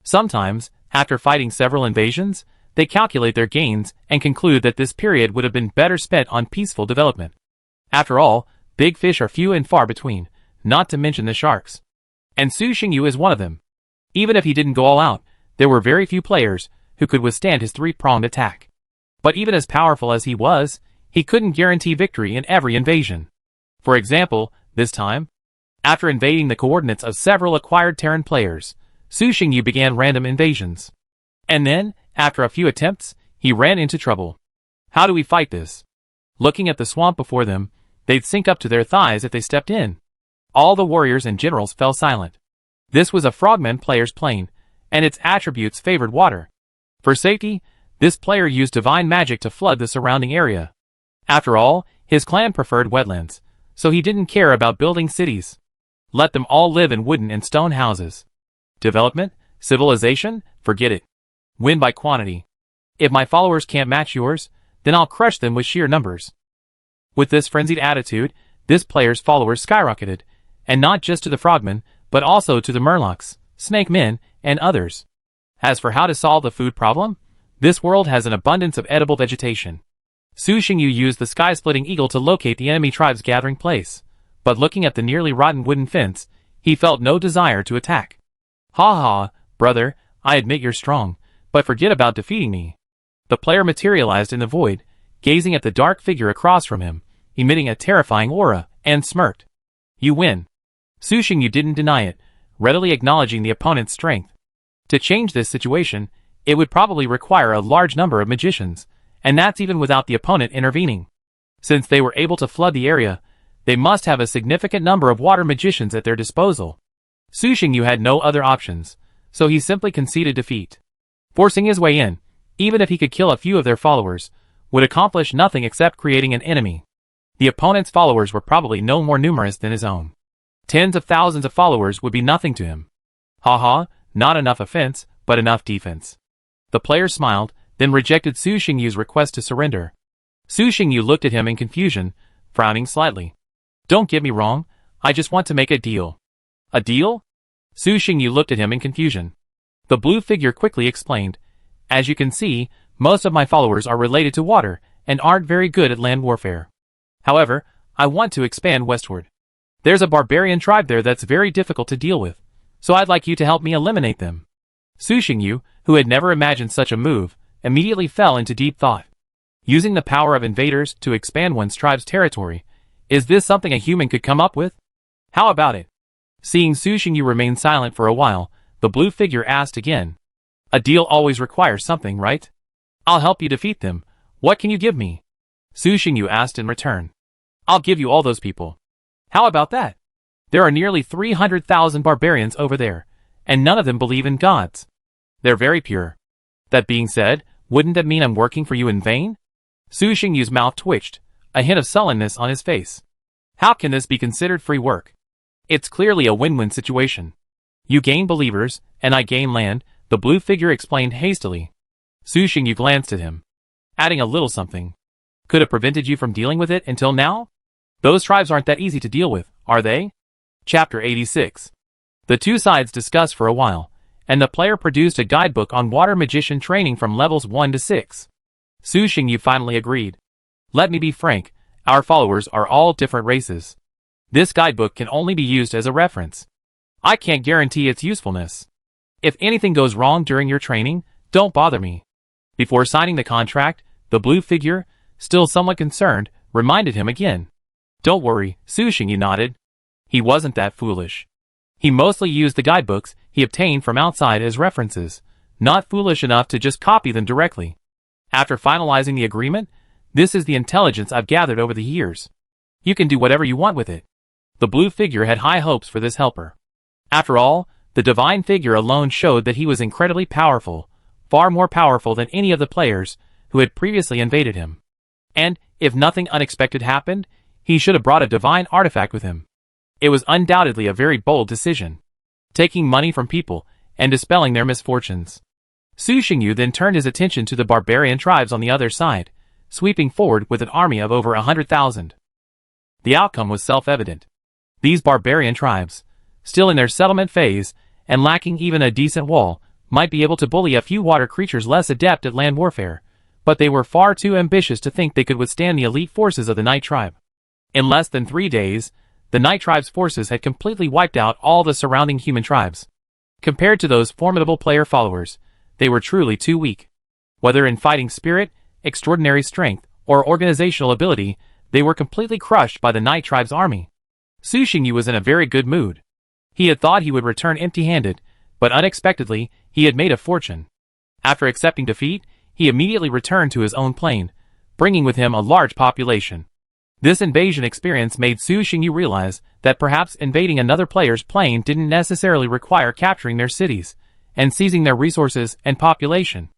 Sometimes, after fighting several invasions, they calculate their gains and conclude that this period would have been better spent on peaceful development. After all, big fish are few and far between, not to mention the sharks. And Su Xingyu is one of them. Even if he didn't go all out, there were very few players who could withstand his three-pronged attack. But even as powerful as he was, he couldn't guarantee victory in every invasion. For example, this time, after invading the coordinates of several acquired Terran players, Su Xingyu began random invasions. And then, after a few attempts, He ran into trouble. How do we fight this? Looking at the swamp before them, they'd sink up to their thighs if they stepped in. All the warriors and generals fell silent. This was a frogman player's plane, and its attributes favored water. For safety, this player used divine magic to flood the surrounding area. After all, his clan preferred wetlands, so he didn't care about building cities. Let them all live in wooden and stone houses. Development? Civilization? Forget it. Win by quantity. If my followers can't match yours, then I'll crush them with sheer numbers. With this frenzied attitude, this player's followers skyrocketed, and not just to the frogmen, but also to the murlocs, snake men, and others. As for how to solve the food problem, this world has an abundance of edible vegetation. Su Xingyu used the sky-splitting eagle to locate the enemy tribe's gathering place, but looking at the nearly rotten wooden fence, he felt no desire to attack. Ha ha, brother, I admit you're strong, but forget about defeating me. The player materialized in the void, gazing at the dark figure across from him, emitting a terrifying aura, and smirked. You win. Su Xingyu didn't deny it, readily acknowledging the opponent's strength. To change this situation, it would probably require a large number of magicians, and that's even without the opponent intervening. Since they were able to flood the area, they must have a significant number of water magicians at their disposal. Su Xingyu had no other options, so he simply conceded defeat. Forcing his way in, even if he could kill a few of their followers, would accomplish nothing except creating an enemy. The opponent's followers were probably no more numerous than his own. Tens of thousands of followers would be nothing to him. Haha, not enough offense, but enough defense. The player smiled, then rejected Su Xingyu's request to surrender. Su Xingyu looked at him in confusion, frowning slightly. Don't get me wrong, I just want to make a deal. A deal? Su Xingyu looked at him in confusion. The blue figure quickly explained. As you can see, most of my followers are related to water, and aren't very good at land warfare. However, I want to expand westward. There's a barbarian tribe there that's very difficult to deal with, so I'd like you to help me eliminate them. Su Xingyu, who had never imagined such a move, immediately fell into deep thought. Using the power of invaders to expand one's tribe's territory, is this something a human could come up with? How about it? Seeing Su Xingyu remain silent for a while, the blue figure asked again. A deal always requires something, right? I'll help you defeat them. What can you give me? Su Xingyu asked in return. I'll give you all those people. How about that? There are nearly 300,000 barbarians over there, and none of them believe in gods. They're very pure. That being said, wouldn't that mean I'm working for you in vain? Su Xingyu's mouth twitched, a hint of sullenness on his face. How can this be considered free work? It's clearly a win-win situation. You gain believers, and I gain land, the blue figure explained hastily. Su Xingyu glanced at him, adding a little something. Could have prevented you from dealing with it until now? Those tribes aren't that easy to deal with, are they? Chapter 86. The two sides discussed for a while, and the player produced a guidebook on water magician training from levels 1 to 6. Su Xingyu finally agreed. Let me be frank, our followers are all different races. This guidebook can only be used as a reference. I can't guarantee its usefulness. If anything goes wrong during your training, don't bother me. Before signing the contract, the blue figure, still somewhat concerned, reminded him again. Don't worry, Su Xingyu nodded. He wasn't that foolish. He mostly used the guidebooks he obtained from outside as references, not foolish enough to just copy them directly. After finalizing the agreement, this is the intelligence I've gathered over the years. You can do whatever you want with it. The blue figure had high hopes for this helper. After all, the divine figure alone showed that he was incredibly powerful, far more powerful than any of the players who had previously invaded him. And, if nothing unexpected happened, he should have brought a divine artifact with him. It was undoubtedly a very bold decision, taking money from people and dispelling their misfortunes. Su Xingyu then turned his attention to the barbarian tribes on the other side, sweeping forward with an army of over 100,000. The outcome was self-evident. These barbarian tribes, still in their settlement phase and lacking even a decent wall, might be able to bully a few water creatures less adept at land warfare, but they were far too ambitious to think they could withstand the elite forces of the Night Tribe. In less than 3 days, the Night Tribe's forces had completely wiped out all the surrounding human tribes. Compared to those formidable player followers, they were truly too weak. Whether in fighting spirit, extraordinary strength, or organizational ability, they were completely crushed by the Night Tribe's army. Su Xingyu was in a very good mood. He had thought he would return empty-handed, but unexpectedly, he had made a fortune. After accepting defeat, he immediately returned to his own plane, bringing with him a large population. This invasion experience made Su Xingyu realize that perhaps invading another player's plane didn't necessarily require capturing their cities and seizing their resources and population.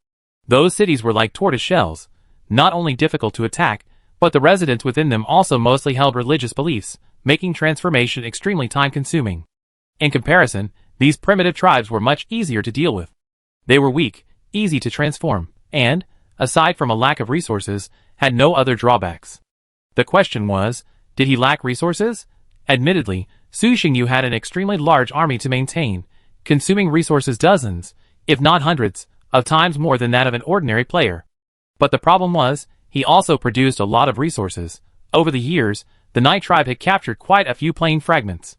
Those cities were like tortoise shells, not only difficult to attack, but the residents within them also mostly held religious beliefs, making transformation extremely time-consuming. In comparison, these primitive tribes were much easier to deal with. They were weak, easy to transform, and, aside from a lack of resources, had no other drawbacks. The question was, did he lack resources? Admittedly, Su Xingyu had an extremely large army to maintain, consuming resources dozens, if not hundreds, of times more than that of an ordinary player. But the problem was, he also produced a lot of resources. Over the years, the Night Tribe had captured quite a few plane fragments.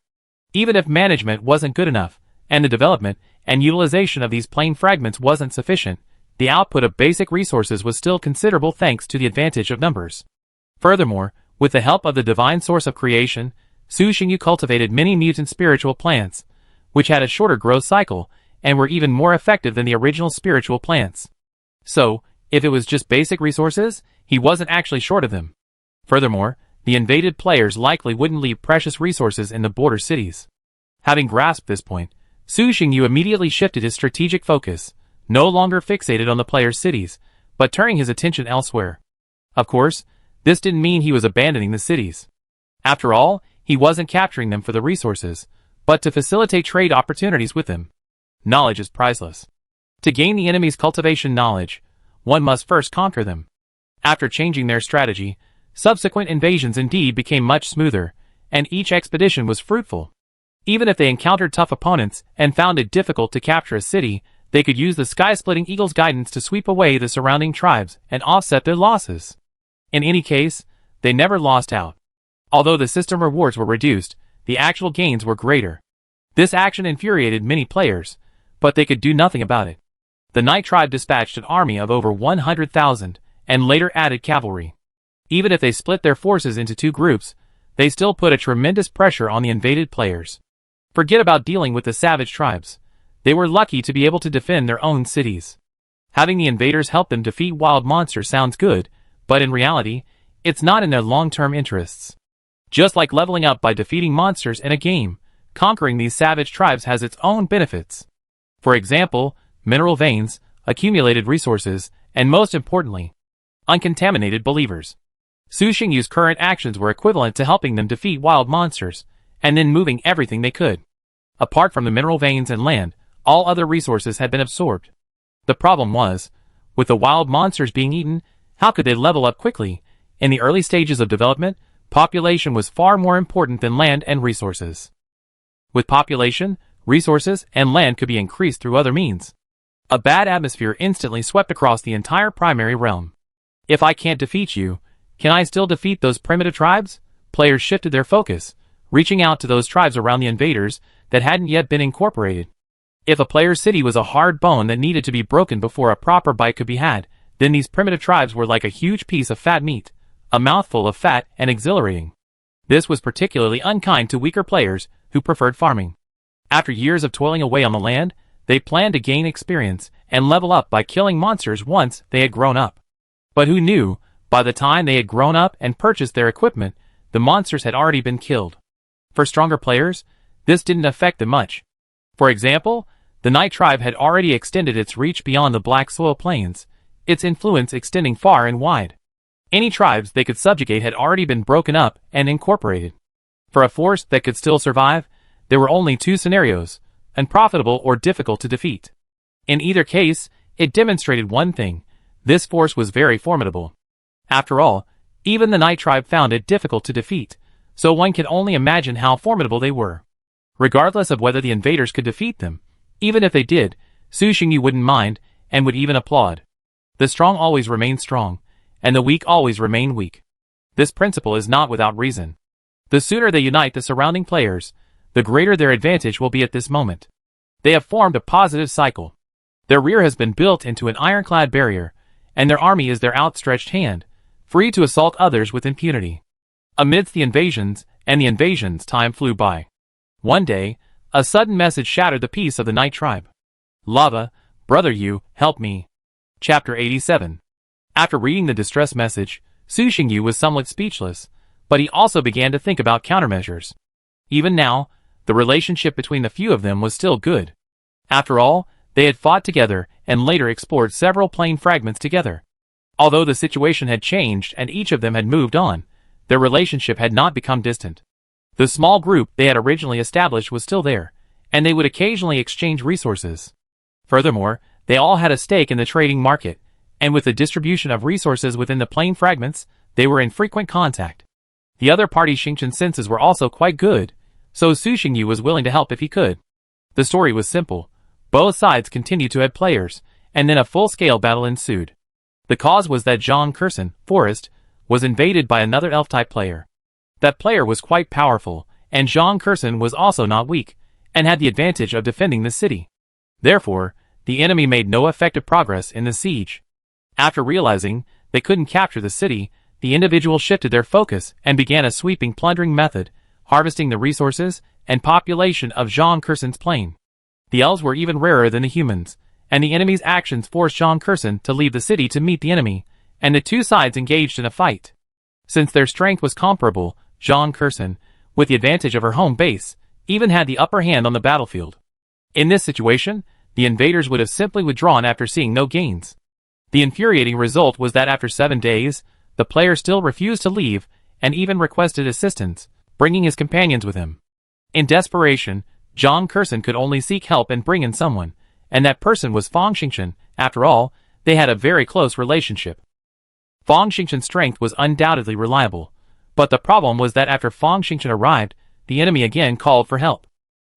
Even if management wasn't good enough, and the development and utilization of these plane fragments wasn't sufficient, the output of basic resources was still considerable thanks to the advantage of numbers. Furthermore, with the help of the divine source of creation, Su Xingyu cultivated many mutant spiritual plants, which had a shorter growth cycle and were even more effective than the original spiritual plants. So, if it was just basic resources, he wasn't actually short of them. Furthermore, the invaded players likely wouldn't leave precious resources in the border cities. Having grasped this point, Su Xingyu immediately shifted his strategic focus, no longer fixated on the players' cities, but turning his attention elsewhere. Of course, this didn't mean he was abandoning the cities. After all, he wasn't capturing them for the resources, but to facilitate trade opportunities with them. Knowledge is priceless. To gain the enemy's cultivation knowledge, one must first conquer them. After changing their strategy, subsequent invasions indeed became much smoother, and each expedition was fruitful. Even if they encountered tough opponents and found it difficult to capture a city, they could use the sky-splitting eagle's guidance to sweep away the surrounding tribes and offset their losses. In any case, they never lost out. Although the system rewards were reduced, the actual gains were greater. This action infuriated many players, but they could do nothing about it. The Night Tribe dispatched an army of over 100,000, and later added cavalry. Even if they split their forces into two groups, they still put a tremendous pressure on the invaded players. Forget about dealing with the savage tribes. They were lucky to be able to defend their own cities. Having the invaders help them defeat wild monsters sounds good, but in reality, it's not in their long-term interests. Just like leveling up by defeating monsters in a game, conquering these savage tribes has its own benefits. For example, mineral veins, accumulated resources, and most importantly, uncontaminated believers. Su Xingyu's current actions were equivalent to helping them defeat wild monsters, and then moving everything they could. Apart from the mineral veins and land, all other resources had been absorbed. The problem was, with the wild monsters being eaten, how could they level up quickly? In the early stages of development, population was far more important than land and resources. With population, resources, and land could be increased through other means. A bad atmosphere instantly swept across the entire primary realm. If I can't defeat you, can I still defeat those primitive tribes? Players shifted their focus, reaching out to those tribes around the invaders that hadn't yet been incorporated. If a player's city was a hard bone that needed to be broken before a proper bite could be had, then these primitive tribes were like a huge piece of fat meat, a mouthful of fat and exhilarating. This was particularly unkind to weaker players who preferred farming. After years of toiling away on the land, they planned to gain experience and level up by killing monsters once they had grown up. But who knew, by the time they had grown up and purchased their equipment, the monsters had already been killed. For stronger players, this didn't affect them much. For example, the Night Tribe had already extended its reach beyond the Black Soil Plains, its influence extending far and wide. Any tribes they could subjugate had already been broken up and incorporated. For a force that could still survive, there were only two scenarios, unprofitable or difficult to defeat. In either case, it demonstrated one thing: this force was very formidable. After all, even the Night Tribe found it difficult to defeat, so one can only imagine how formidable they were. Regardless of whether the invaders could defeat them, even if they did, Su Xingyu wouldn't mind, and would even applaud. The strong always remain strong, and the weak always remain weak. This principle is not without reason. The sooner they unite the surrounding players, the greater their advantage will be at this moment. They have formed a positive cycle. Their rear has been built into an ironclad barrier, and their army is their outstretched hand, free to assault others with impunity. Amidst the invasions, time flew by. One day, a sudden message shattered the peace of the Night Tribe. Lava, brother, you, help me. Chapter 87. After reading the distress message, Su Xingyu was somewhat speechless, but he also began to think about countermeasures. Even now, the relationship between the few of them was still good. After all, they had fought together and later explored several plane fragments together. Although the situation had changed and each of them had moved on, their relationship had not become distant. The small group they had originally established was still there, and they would occasionally exchange resources. Furthermore, they all had a stake in the trading market, and with the distribution of resources within the plane fragments, they were in frequent contact. The other party's Xingqian senses were also quite good, so Su Xingyu was willing to help if he could. The story was simple. Both sides continued to add players, and then a full-scale battle ensued. The cause was that Zhang Kursen, Forest, was invaded by another elf-type player. That player was quite powerful, and Zhang Kursen was also not weak, and had the advantage of defending the city. Therefore, the enemy made no effective progress in the siege. After realizing they couldn't capture the city, the individuals shifted their focus and began a sweeping plundering method, harvesting the resources and population of Zhang Kursen's plain. The elves were even rarer than the humans, and the enemy's actions forced Zhang Kursen to leave the city to meet the enemy, and the two sides engaged in a fight. Since their strength was comparable, Zhang Kursen, with the advantage of her home base, even had the upper hand on the battlefield. In this situation, the invaders would have simply withdrawn after seeing no gains. The infuriating result was that after 7 days, the player still refused to leave, and even requested assistance, bringing his companions with him. In desperation, Zhang Kursen could only seek help and bring in someone, and that person was Fang Xingqian. After all, they had a very close relationship. Fang Xingqian's strength was undoubtedly reliable, but the problem was that after Fang Xingqian arrived, the enemy again called for help.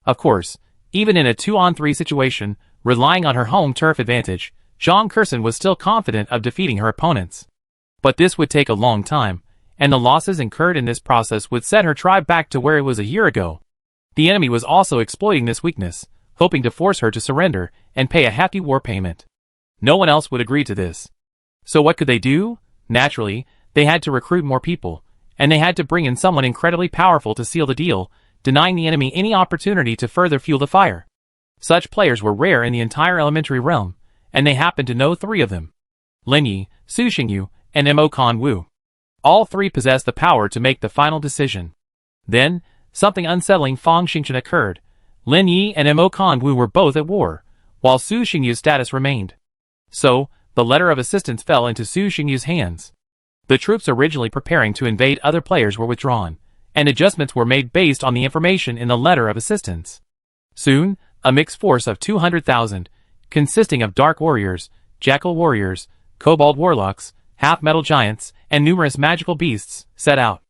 Of course, even in a 2-on-3 situation, relying on her home turf advantage, Zhang Kursen was still confident of defeating her opponents. But this would take a long time, and the losses incurred in this process would set her tribe back to where it was a year ago. The enemy was also exploiting this weakness, hoping to force her to surrender and pay a hefty war payment. No one else would agree to this. So what could they do? Naturally, they had to recruit more people, and they had to bring in someone incredibly powerful to seal the deal, denying the enemy any opportunity to further fuel the fire. Such players were rare in the entire elementary realm, and they happened to know 3 of them: Lin Yi, Su Xingyu, and Mo Kan Wu. All 3 possessed the power to make the final decision. Then, something unsettling Fang Xingqian occurred. Lin Yi and Mo Kan Wu were both at war, while Su Xingyu's status remained. So, the letter of assistance fell into Su Xingyu's hands. The troops originally preparing to invade other players were withdrawn, and adjustments were made based on the information in the letter of assistance. Soon, a mixed force of 200,000, consisting of dark warriors, jackal warriors, kobold warlocks, half-metal giants, and numerous magical beasts, set out.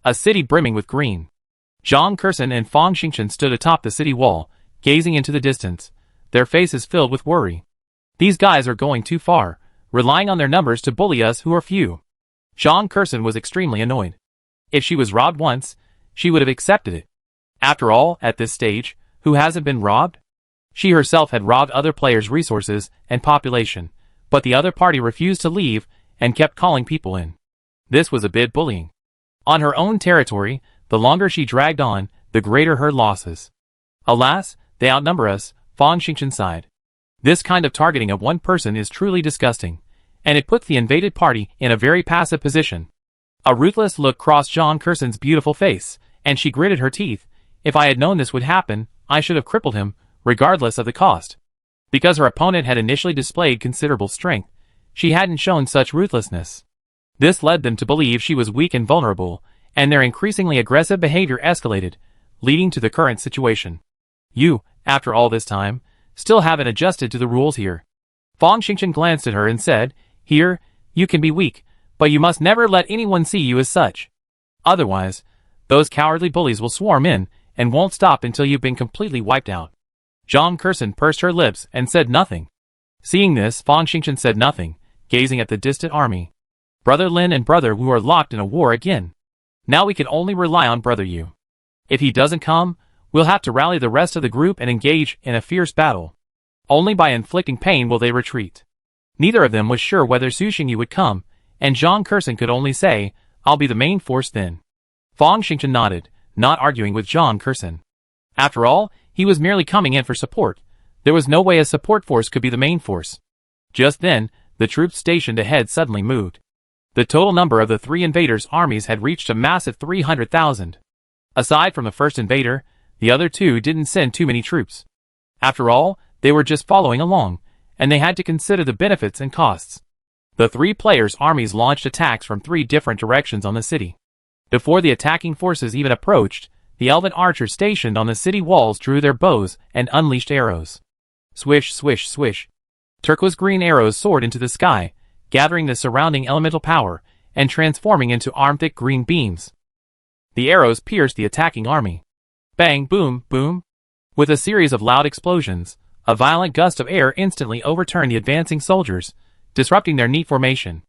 A city brimming with green. Zhang Kursen and Fang Xingqian stood atop the city wall, gazing into the distance, their faces filled with worry. These guys are going too far, relying on their numbers to bully us who are few. Zhang Kursen was extremely annoyed. If she was robbed once, she would have accepted it. After all, at this stage, who hasn't been robbed? She herself had robbed other players' resources and population, but the other party refused to leave and kept calling people in. This was a bit bullying. On her own territory, the longer she dragged on, the greater her losses. Alas, they outnumber us, Fang Xingqian sighed. This kind of targeting of one person is truly disgusting, and it puts the invaded party in a very passive position. A ruthless look crossed Zhang Kursen's beautiful face, and she gritted her teeth. If I had known this would happen, I should have crippled him, regardless of the cost. Because her opponent had initially displayed considerable strength, she hadn't shown such ruthlessness. This led them to believe she was weak and vulnerable, and their increasingly aggressive behavior escalated, leading to the current situation. You, after all this time, still haven't adjusted to the rules here. Fang Xingqian glanced at her and said, "Here, you can be weak, but you must never let anyone see you as such. Otherwise, those cowardly bullies will swarm in, and won't stop until you've been completely wiped out." Zhang Kursen pursed her lips and said nothing. Seeing this, Fang Xingqian said nothing, gazing at the distant army. Brother Lin and Brother Wu are locked in a war again. Now we can only rely on Brother Yu. If he doesn't come, we'll have to rally the rest of the group and engage in a fierce battle. Only by inflicting pain will they retreat. Neither of them was sure whether Su Xingyu would come, and Zhang Kursen could only say, "I'll be the main force then." Fang Xingqian nodded, not arguing with Zhang Kursen. After all, he was merely coming in for support. There was no way a support force could be the main force. Just then, The troops stationed ahead suddenly moved. The total number of the three invaders' armies had reached a massive 300,000. Aside from the first invader, the other two didn't send too many troops. After all, they were just following along, and they had to consider the benefits and costs. The three players' armies launched attacks from three different directions on the city. Before the attacking forces even approached, the elven archers stationed on the city walls drew their bows and unleashed arrows. Swish, swish, swish. Turquoise-green arrows soared into the sky, gathering the surrounding elemental power and transforming into arm-thick green beams. The arrows pierced the attacking army. Bang, boom, boom. With a series of loud explosions, a violent gust of air instantly overturned the advancing soldiers, disrupting their neat formation.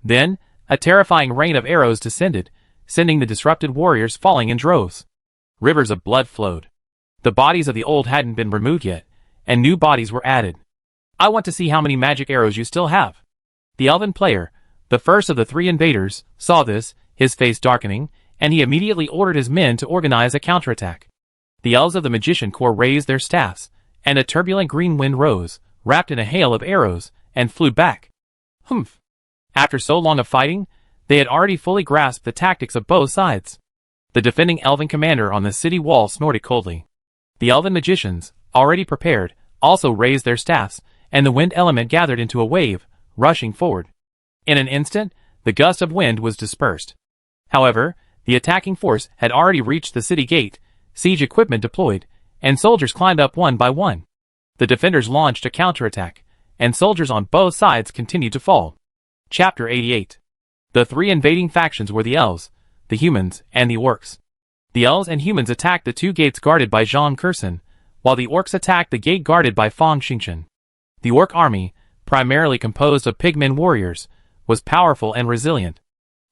Then, a terrifying rain of arrows descended, sending the disrupted warriors falling in droves. Rivers of blood flowed. The bodies of the old hadn't been removed yet, and new bodies were added. I want to see how many magic arrows you still have. The elven player, the first of the three invaders, saw this, his face darkening, and he immediately ordered his men to organize a counterattack. The elves of the magician corps raised their staffs, and a turbulent green wind rose, wrapped in a hail of arrows, and flew back. Humph! After so long of fighting, they had already fully grasped the tactics of both sides. The defending elven commander on the city wall snorted coldly. The elven magicians, already prepared, also raised their staffs, and the wind element gathered into a wave, rushing forward. In an instant, the gust of wind was dispersed. However, the attacking force had already reached the city gate, siege equipment deployed, and soldiers climbed up one by one. The defenders launched a counterattack, and soldiers on both sides continued to fall. Chapter 88. The three invading factions were the elves, the humans, and the orcs. The elves and humans attacked the two gates guarded by Zhang Kursen, while the orcs attacked the gate guarded by Fang Xingchen. The orc army, primarily composed of pigmen warriors, was powerful and resilient.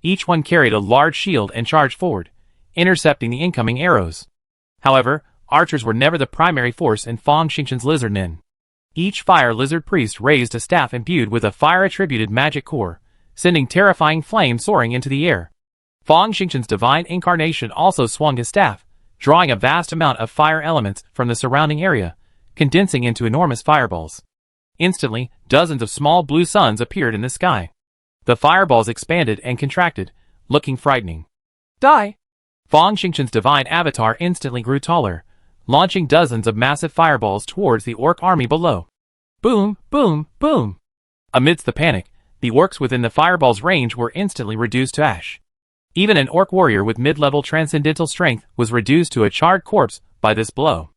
Each one carried a large shield and charged forward, intercepting the incoming arrows. However, archers were never the primary force in Fang Xingchen's lizardmen. Each fire lizard priest raised a staff imbued with a fire-attributed magic core, sending terrifying flames soaring into the air. Fang Xingchen's divine incarnation also swung his staff, drawing a vast amount of fire elements from the surrounding area, condensing into enormous fireballs. Instantly, dozens of small blue suns appeared in the sky. The fireballs expanded and contracted, looking frightening. Die! Fang Xingchen's divine avatar instantly grew taller, launching dozens of massive fireballs towards the orc army below. Boom, boom, boom! Amidst the panic, the orcs within the fireball's range were instantly reduced to ash. Even an orc warrior with mid-level transcendental strength was reduced to a charred corpse by this blow.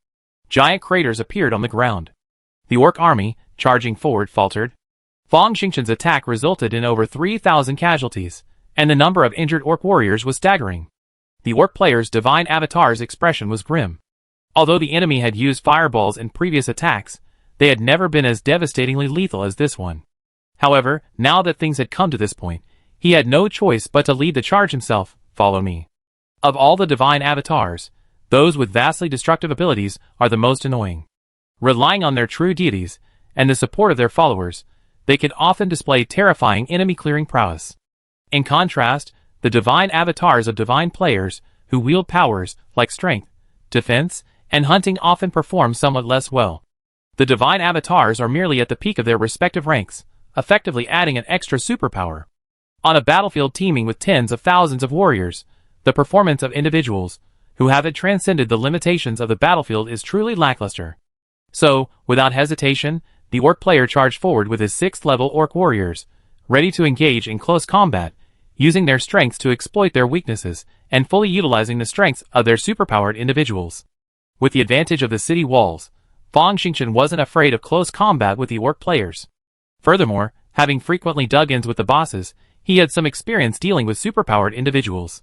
Giant craters appeared on the ground. The orc army, charging forward, faltered. Fang Xingchen's attack resulted in over 3,000 casualties, and the number of injured orc warriors was staggering. The orc player's divine avatar's expression was grim. Although the enemy had used fireballs in previous attacks, they had never been as devastatingly lethal as this one. However, now that things had come to this point, he had no choice but to lead the charge himself. Follow me. Of all the divine avatars, those with vastly destructive abilities are the most annoying. Relying on their true deities, and the support of their followers, they can often display terrifying enemy-clearing prowess. In contrast, the divine avatars of divine players, who wield powers like strength, defense, and hunting often perform somewhat less well. The divine avatars are merely at the peak of their respective ranks, effectively adding an extra superpower. On a battlefield teeming with tens of thousands of warriors, the performance of individuals who haven't transcended the limitations of the battlefield is truly lackluster. So, without hesitation, the orc player charged forward with his 6th-level orc warriors, ready to engage in close combat, using their strengths to exploit their weaknesses, and fully utilizing the strengths of their superpowered individuals. With the advantage of the city walls, Fang Xingchen wasn't afraid of close combat with the orc players. Furthermore, having frequently dug-ins with the bosses, he had some experience dealing with superpowered individuals.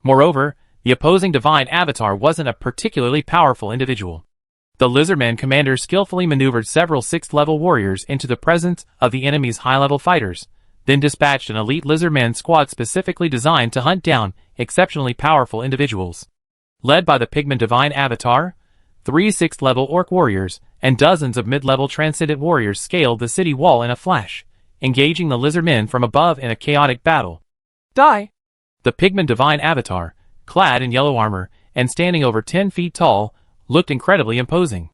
Moreover, the opposing divine avatar wasn't a particularly powerful individual. The Lizardman commander skillfully maneuvered several 6th-level warriors into the presence of the enemy's high-level fighters, then dispatched an elite Lizardman squad specifically designed to hunt down exceptionally powerful individuals. Led by the Pigman Divine Avatar, 3 6th-level Orc warriors and dozens of mid-level Transcendent warriors scaled the city wall in a flash, engaging the Lizardmen from above in a chaotic battle. Die! The Pigman Divine Avatar, clad in yellow armor and standing over 10 feet tall, looked incredibly imposing.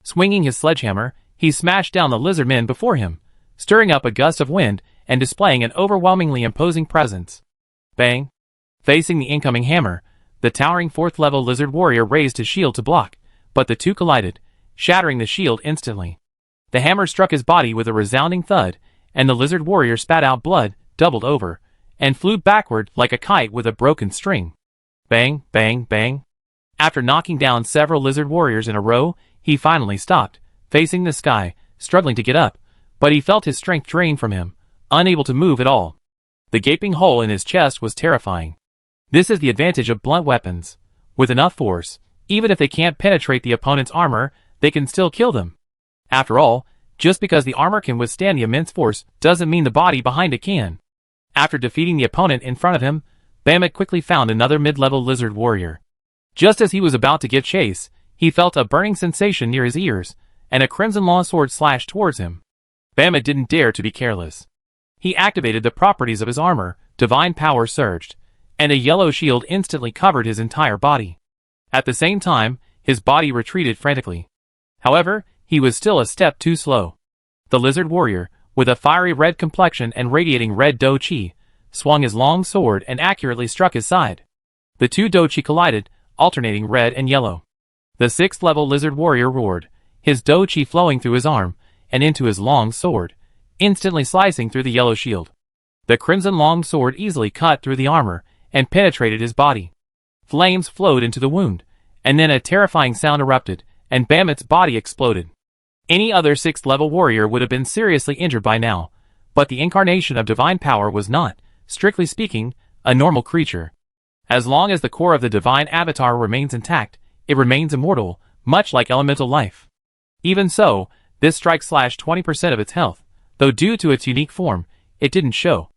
Swinging his sledgehammer, he smashed down the Lizardmen before him, stirring up a gust of wind and displaying an overwhelmingly imposing presence. Bang! Facing the incoming hammer, the towering 4th-level lizard warrior raised his shield to block, but the two collided, shattering the shield instantly. The hammer struck his body with a resounding thud, and the lizard warrior spat out blood, doubled over, and flew backward like a kite with a broken string. Bang, bang, bang. After knocking down several lizard warriors in a row, he finally stopped, facing the sky, struggling to get up, but he felt his strength drain from him, unable to move at all. The gaping hole in his chest was terrifying. This is the advantage of blunt weapons. With enough force, even if they can't penetrate the opponent's armor, they can still kill them. After all, just because the armor can withstand the immense force doesn't mean the body behind it can. After defeating the opponent in front of him, Bahamut quickly found another mid-level lizard warrior. Just as he was about to give chase, he felt a burning sensation near his ears, and a crimson longsword slashed towards him. Bahamut didn't dare to be careless. He activated the properties of his armor, divine power surged, and a yellow shield instantly covered his entire body. At the same time, his body retreated frantically. However, he was still a step too slow. The lizard warrior, with a fiery red complexion and radiating red Do Chi, swung his long sword and accurately struck his side. The two Do Chi collided, alternating red and yellow. The 6th-level lizard warrior roared, his Do Chi flowing through his arm and into his long sword, instantly slicing through the yellow shield. The crimson long sword easily cut through the armor and penetrated his body. Flames flowed into the wound, and then a terrifying sound erupted, and Bahamut's body exploded. Any other 6th-level warrior would have been seriously injured by now, but the incarnation of divine power was not, strictly speaking, a normal creature. As long as the core of the divine avatar remains intact, it remains immortal, much like elemental life. Even so, this strike slashed 20% of its health, though due to its unique form, it didn't show.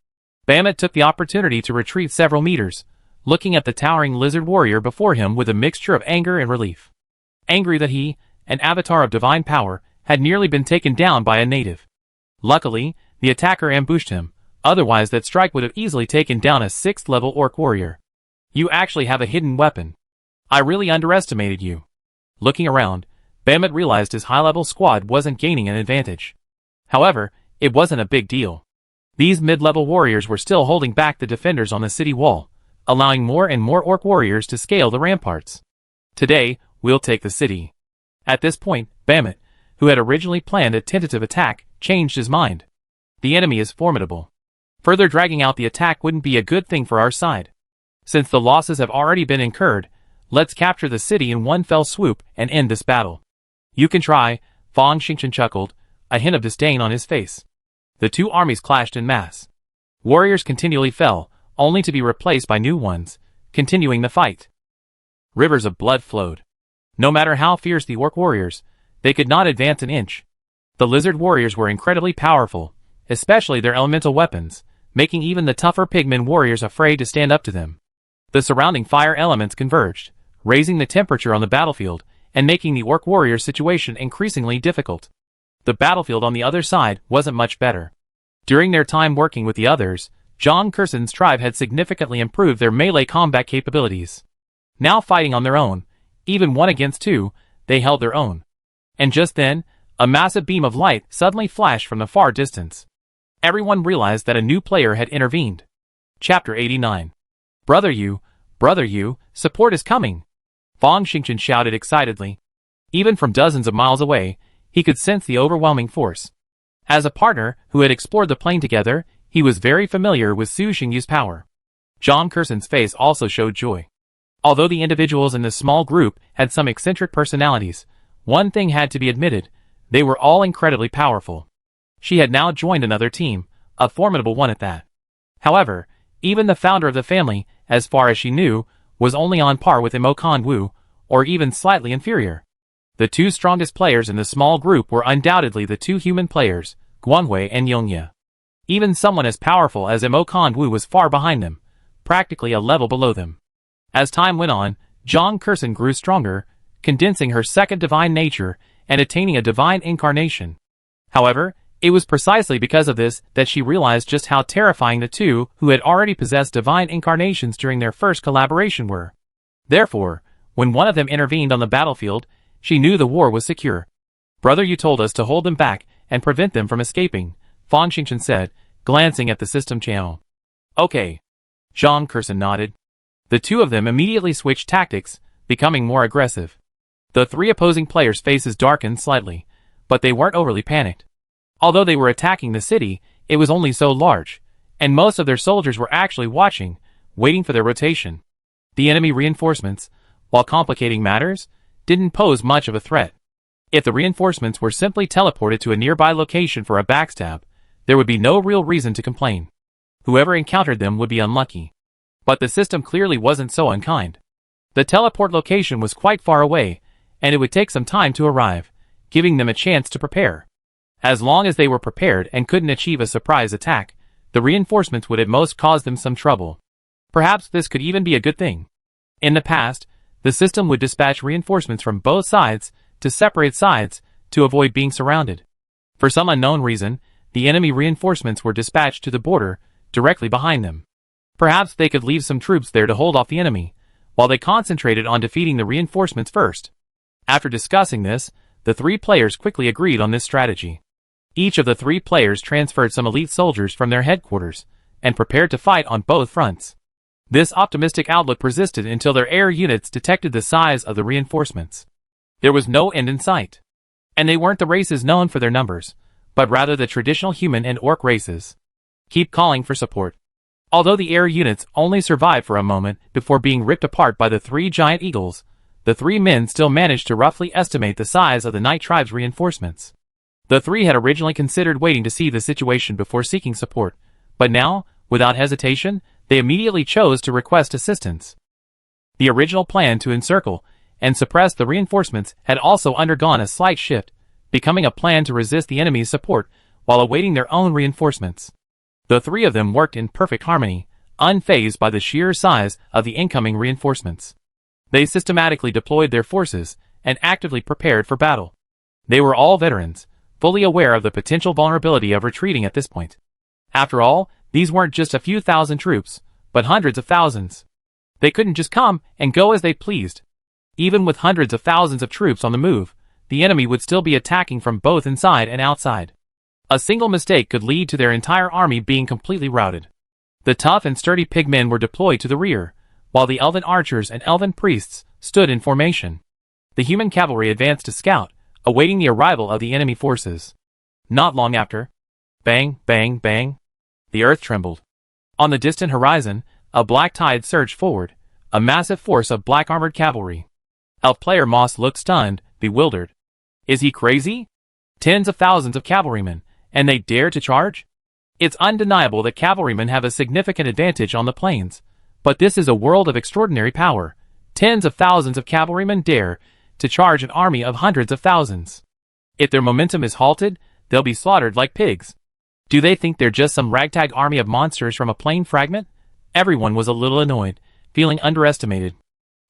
Bahamut took the opportunity to retreat several meters, looking at the towering lizard warrior before him with a mixture of anger and relief. Angry that he, an avatar of divine power, had nearly been taken down by a native. Luckily, the attacker ambushed him, otherwise that strike would have easily taken down a 6th-level orc warrior. You actually have a hidden weapon. I really underestimated you. Looking around, Bahamut realized his high-level squad wasn't gaining an advantage. However, it wasn't a big deal. These mid-level warriors were still holding back the defenders on the city wall, allowing more and more orc warriors to scale the ramparts. Today, we'll take the city. At this point, Bahamut, who had originally planned a tentative attack, changed his mind. The enemy is formidable. Further dragging out the attack wouldn't be a good thing for our side. Since the losses have already been incurred, let's capture the city in one fell swoop and end this battle. You can try, Fang Xingchen chuckled, a hint of disdain on his face. The two armies clashed en masse. Warriors continually fell, only to be replaced by new ones, continuing the fight. Rivers of blood flowed. No matter how fierce the orc warriors, they could not advance an inch. The lizard warriors were incredibly powerful, especially their elemental weapons, making even the tougher pigmen warriors afraid to stand up to them. The surrounding fire elements converged, raising the temperature on the battlefield and making the orc warriors' situation increasingly difficult. The battlefield on the other side wasn't much better. During their time working with the others, John Kerson's tribe had significantly improved their melee combat capabilities. Now fighting on their own, even 1 against 2, they held their own. And just then, a massive beam of light suddenly flashed from the far distance. Everyone realized that a new player had intervened. Chapter 89. Brother you, support is coming! Fang Xingchen shouted excitedly. Even from dozens of miles away, he could sense the overwhelming force. As a partner who had explored the plane together, he was very familiar with Su Xingyu's power. John Kerson's face also showed joy. Although the individuals in this small group had some eccentric personalities, one thing had to be admitted, they were all incredibly powerful. She had now joined another team, a formidable one at that. However, even the founder of the family, as far as she knew, was only on par with Imokan Wu, or even slightly inferior. The two strongest players in the small group were undoubtedly the two human players, Guanhui and Yongye. Even someone as powerful as Imokan Wu was far behind them, practically a level below them. As time went on, John Kerson grew stronger, condensing her second divine nature and attaining a divine incarnation. However, it was precisely because of this that she realized just how terrifying the two who had already possessed divine incarnations during their first collaboration were. Therefore, when one of them intervened on the battlefield, she knew the war was secure. Brother, you told us to hold them back and prevent them from escaping, Fan Xingchen said, glancing at the system channel. Okay. Zhang Kersen nodded. The two of them immediately switched tactics, becoming more aggressive. The three opposing players' faces darkened slightly, but they weren't overly panicked. Although they were attacking the city, it was only so large, and most of their soldiers were actually watching, waiting for their rotation. The enemy reinforcements, while complicating matters, didn't pose much of a threat. If the reinforcements were simply teleported to a nearby location for a backstab, there would be no real reason to complain. Whoever encountered them would be unlucky. But the system clearly wasn't so unkind. The teleport location was quite far away, and it would take some time to arrive, giving them a chance to prepare. As long as they were prepared and couldn't achieve a surprise attack, the reinforcements would at most cause them some trouble. Perhaps this could even be a good thing. In the past, the system would dispatch reinforcements from both sides to separate sides to avoid being surrounded. For some unknown reason, the enemy reinforcements were dispatched to the border, directly behind them. Perhaps they could leave some troops there to hold off the enemy, while they concentrated on defeating the reinforcements first. After discussing this, the three players quickly agreed on this strategy. Each of the three players transferred some elite soldiers from their headquarters, and prepared to fight on both fronts. This optimistic outlook persisted until their air units detected the size of the reinforcements. There was no end in sight. And they weren't the races known for their numbers, but rather the traditional human and orc races. Keep calling for support. Although the air units only survived for a moment before being ripped apart by the three giant eagles, the three men still managed to roughly estimate the size of the Night Tribe's reinforcements. The three had originally considered waiting to see the situation before seeking support, but now, without hesitation, they immediately chose to request assistance. The original plan to encircle and suppress the reinforcements had also undergone a slight shift, becoming a plan to resist the enemy's support while awaiting their own reinforcements. The three of them worked in perfect harmony, unfazed by the sheer size of the incoming reinforcements. They systematically deployed their forces and actively prepared for battle. They were all veterans, fully aware of the potential vulnerability of retreating at this point. After all, these weren't just a few thousand troops, but hundreds of thousands. They couldn't just come and go as they pleased. Even with hundreds of thousands of troops on the move, the enemy would still be attacking from both inside and outside. A single mistake could lead to their entire army being completely routed. The tough and sturdy pigmen were deployed to the rear, while the elven archers and elven priests stood in formation. The human cavalry advanced to scout, awaiting the arrival of the enemy forces. Not long after, bang, bang, bang, the earth trembled. On the distant horizon, a black tide surged forward, a massive force of black armored cavalry. Elf player Moss looked stunned, bewildered. Is he crazy? Tens of thousands of cavalrymen, and they dare to charge? It's undeniable that cavalrymen have a significant advantage on the plains, but this is a world of extraordinary power. Tens of thousands of cavalrymen dare to charge an army of hundreds of thousands. If their momentum is halted, they'll be slaughtered like pigs. Do they think they're just some ragtag army of monsters from a plain fragment? Everyone was a little annoyed, feeling underestimated.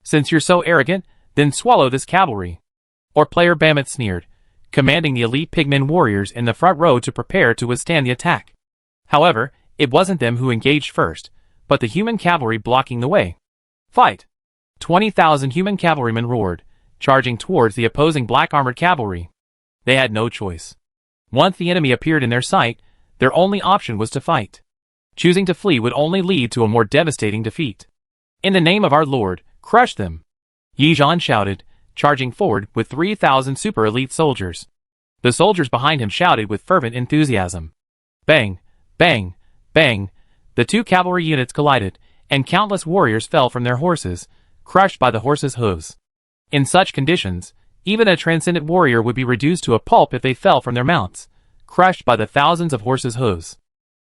Since you're so arrogant, then swallow this cavalry. Or player Bamet sneered, commanding the elite pigmen warriors in the front row to prepare to withstand the attack. However, it wasn't them who engaged first, but the human cavalry blocking the way. Fight! 20,000 human cavalrymen roared, charging towards the opposing black-armored cavalry. They had no choice. Once the enemy appeared in their sight, their only option was to fight. Choosing to flee would only lead to a more devastating defeat. In the name of our Lord, crush them! Yi Zhan shouted, charging forward with 3,000 super elite soldiers. The soldiers behind him shouted with fervent enthusiasm. Bang, bang, bang, the two cavalry units collided, and countless warriors fell from their horses, crushed by the horses' hooves. In such conditions, even a transcendent warrior would be reduced to a pulp if they fell from their mounts, crushed by the thousands of horses' hooves.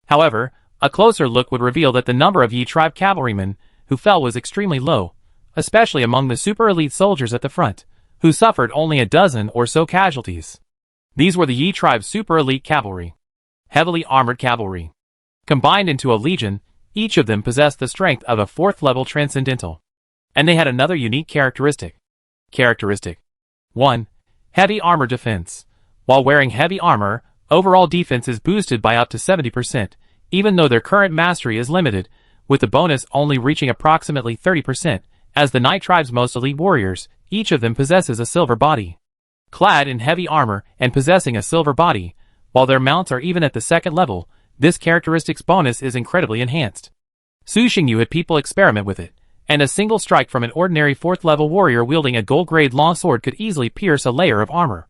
However, a closer look would reveal that the number of Yi tribe cavalrymen who fell was extremely low, especially among the super elite soldiers at the front, who suffered only a dozen or so casualties. These were the Yi tribe's super elite cavalry. Heavily armored cavalry. Combined into a legion, each of them possessed the strength of a 4th level transcendental. And they had another unique characteristic. Characteristic 1. Heavy armor defense. While wearing heavy armor, overall defense is boosted by up to 70%, even though their current mastery is limited, with the bonus only reaching approximately 30%, as the Night Tribe's most elite warriors, each of them possesses a silver body. Clad in heavy armor and possessing a silver body, While their mounts are even at the second level, this characteristics bonus is incredibly enhanced. Su Xingyu had people experiment with it, and a single strike from an ordinary 4th level warrior wielding a gold-grade long sword could easily pierce a layer of armor.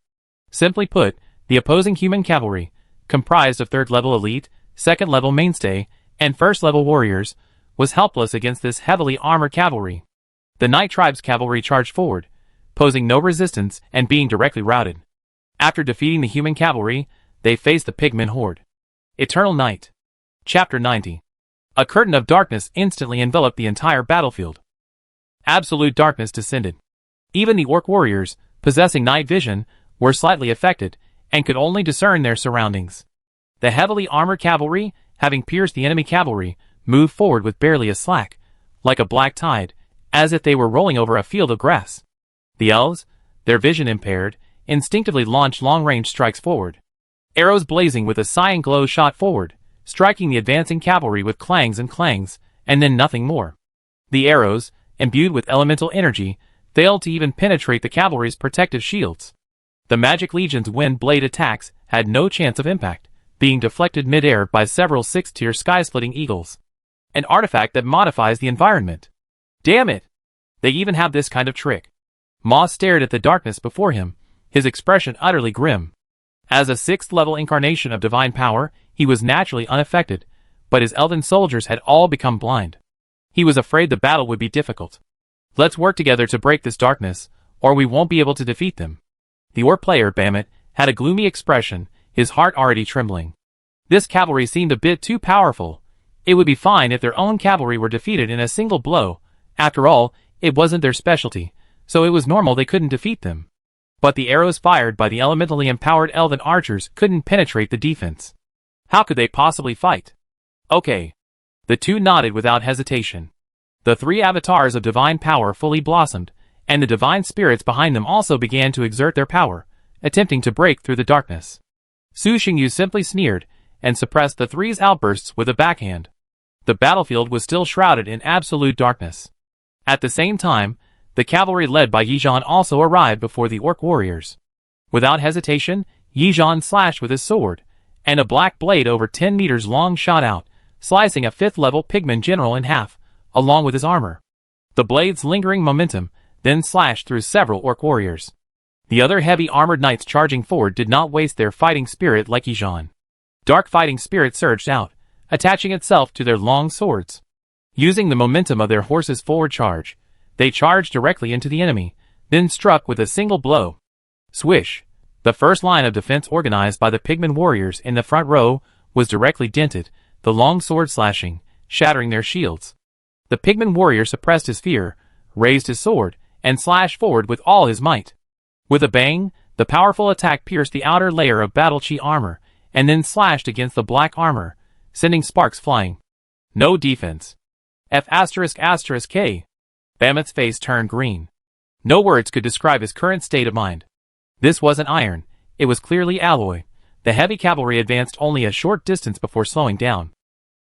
Simply put, the opposing human cavalry, comprised of 3rd level elite, 2nd level mainstay, and 1st level warriors, was helpless against this heavily armored cavalry. The Night Tribe's cavalry charged forward, posing no resistance and being directly routed. After defeating the human cavalry, they faced the pigmen horde. Eternal Night. Chapter 90. A curtain of darkness instantly enveloped the entire battlefield. Absolute darkness descended. Even the orc warriors, possessing night vision, were slightly affected, and could only discern their surroundings. The heavily armored cavalry, having pierced the enemy cavalry, moved forward with barely a slack, like a black tide, as if they were rolling over a field of grass. The elves, their vision impaired, instinctively launched long-range strikes forward. Arrows blazing with a cyan glow shot forward, striking the advancing cavalry with clangs, and then nothing more. The arrows, imbued with elemental energy, failed to even penetrate the cavalry's protective shields. The Magic Legion's wind blade attacks had no chance of impact, being deflected mid-air by several 6th-tier sky-splitting eagles. An artifact that modifies the environment. Damn it! They even have this kind of trick. Moss stared at the darkness before him, his expression utterly grim. As a 6th-level incarnation of divine power, he was naturally unaffected, but his elven soldiers had all become blind. He was afraid the battle would be difficult. Let's work together to break this darkness, or we won't be able to defeat them. The orc player, Bamet, had a gloomy expression, his heart already trembling. This cavalry seemed a bit too powerful. It would be fine if their own cavalry were defeated in a single blow. After all, it wasn't their specialty, so it was normal they couldn't defeat them. But the arrows fired by the elementally empowered elven archers couldn't penetrate the defense. How could they possibly fight? Okay. The two nodded without hesitation. The 3 avatars of divine power fully blossomed, and the divine spirits behind them also began to exert their power, attempting to break through the darkness. Su Xingyu simply sneered, and suppressed the 3's outbursts with a backhand. The battlefield was still shrouded in absolute darkness. At the same time, the cavalry led by Yizhan also arrived before the orc warriors. Without hesitation, Yizhan slashed with his sword, and a black blade over 10 meters long shot out, slicing a 5th-level pigman general in half, along with his armor. The blade's lingering momentum then slashed through several orc warriors. The other heavy armored knights charging forward did not waste their fighting spirit like Yizhan. Dark fighting spirit surged out, attaching itself to their long swords. Using the momentum of their horses' forward charge, they charged directly into the enemy, then struck with a single blow. Swish! The first line of defense organized by the pigman warriors in the front row was directly dented, the long sword slashing, shattering their shields. The pigman warrior suppressed his fear, raised his sword, and slashed forward with all his might. With a bang, the powerful attack pierced the outer layer of battle-chi armor, and then slashed against the black armor, sending sparks flying. No defense. F***K. Bamet's face turned green. No words could describe his current state of mind. This wasn't iron, it was clearly alloy. The heavy cavalry advanced only a short distance before slowing down.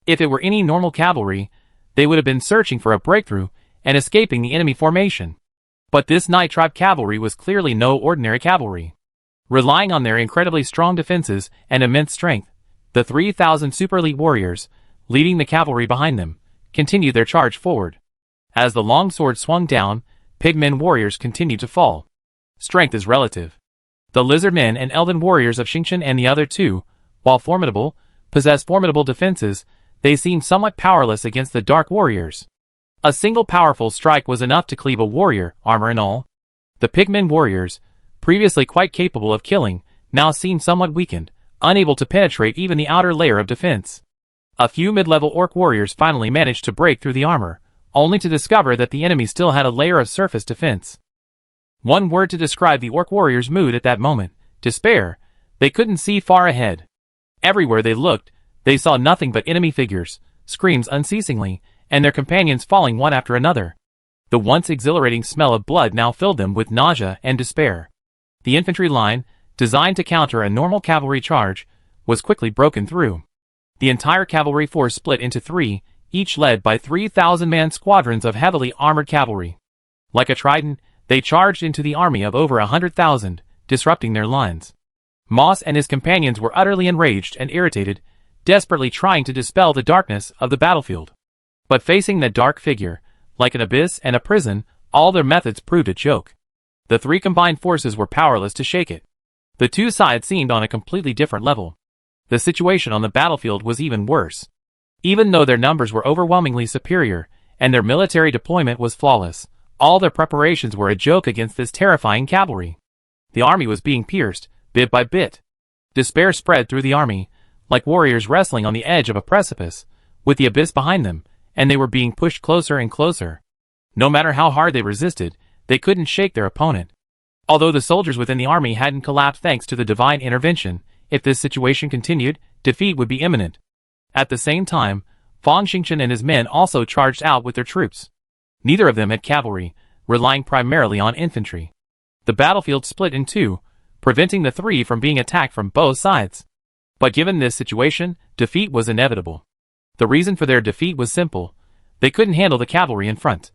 If it were any normal cavalry, they would have been searching for a breakthrough and escaping the enemy formation. But this Night Tribe cavalry was clearly no ordinary cavalry. Relying on their incredibly strong defenses and immense strength, the 3,000 super elite warriors, leading the cavalry behind them, continued their charge forward. As the long sword swung down, pigmen warriors continued to fall. Strength is relative. The lizardmen and elven warriors of Xingchen and the other two, while formidable, possessed formidable defenses, they seemed somewhat powerless against the dark warriors. A single powerful strike was enough to cleave a warrior, armor and all. The pigmen warriors, previously quite capable of killing, now seemed somewhat weakened, unable to penetrate even the outer layer of defense. A few mid-level orc warriors finally managed to break through the armor, only to discover that the enemy still had a layer of surface defense. One word to describe the orc warriors' mood at that moment: despair. They couldn't see far ahead. Everywhere they looked, they saw nothing but enemy figures, screams unceasingly, and their companions falling one after another. The once exhilarating smell of blood now filled them with nausea and despair. The infantry line, designed to counter a normal cavalry charge, was quickly broken through. The entire cavalry force split into 3, each led by 3,000-man squadrons of heavily armored cavalry. Like a trident, they charged into the army of over 100,000, disrupting their lines. Moss and his companions were utterly enraged and irritated, desperately trying to dispel the darkness of the battlefield. But facing that dark figure, like an abyss and a prison, all their methods proved a joke. The three combined forces were powerless to shake it. The two sides seemed on a completely different level. The situation on the battlefield was even worse. Even though their numbers were overwhelmingly superior, and their military deployment was flawless, all their preparations were a joke against this terrifying cavalry. The army was being pierced, bit by bit. Despair spread through the army, like warriors wrestling on the edge of a precipice, with the abyss behind them, and they were being pushed closer and closer. No matter how hard they resisted, they couldn't shake their opponent. Although the soldiers within the army hadn't collapsed thanks to the divine intervention, if this situation continued, defeat would be imminent. At the same time, Fang Xingchen and his men also charged out with their troops. Neither of them had cavalry, relying primarily on infantry. The battlefield split in two, preventing the three from being attacked from both sides. But given this situation, defeat was inevitable. The reason for their defeat was simple. They couldn't handle the cavalry in front.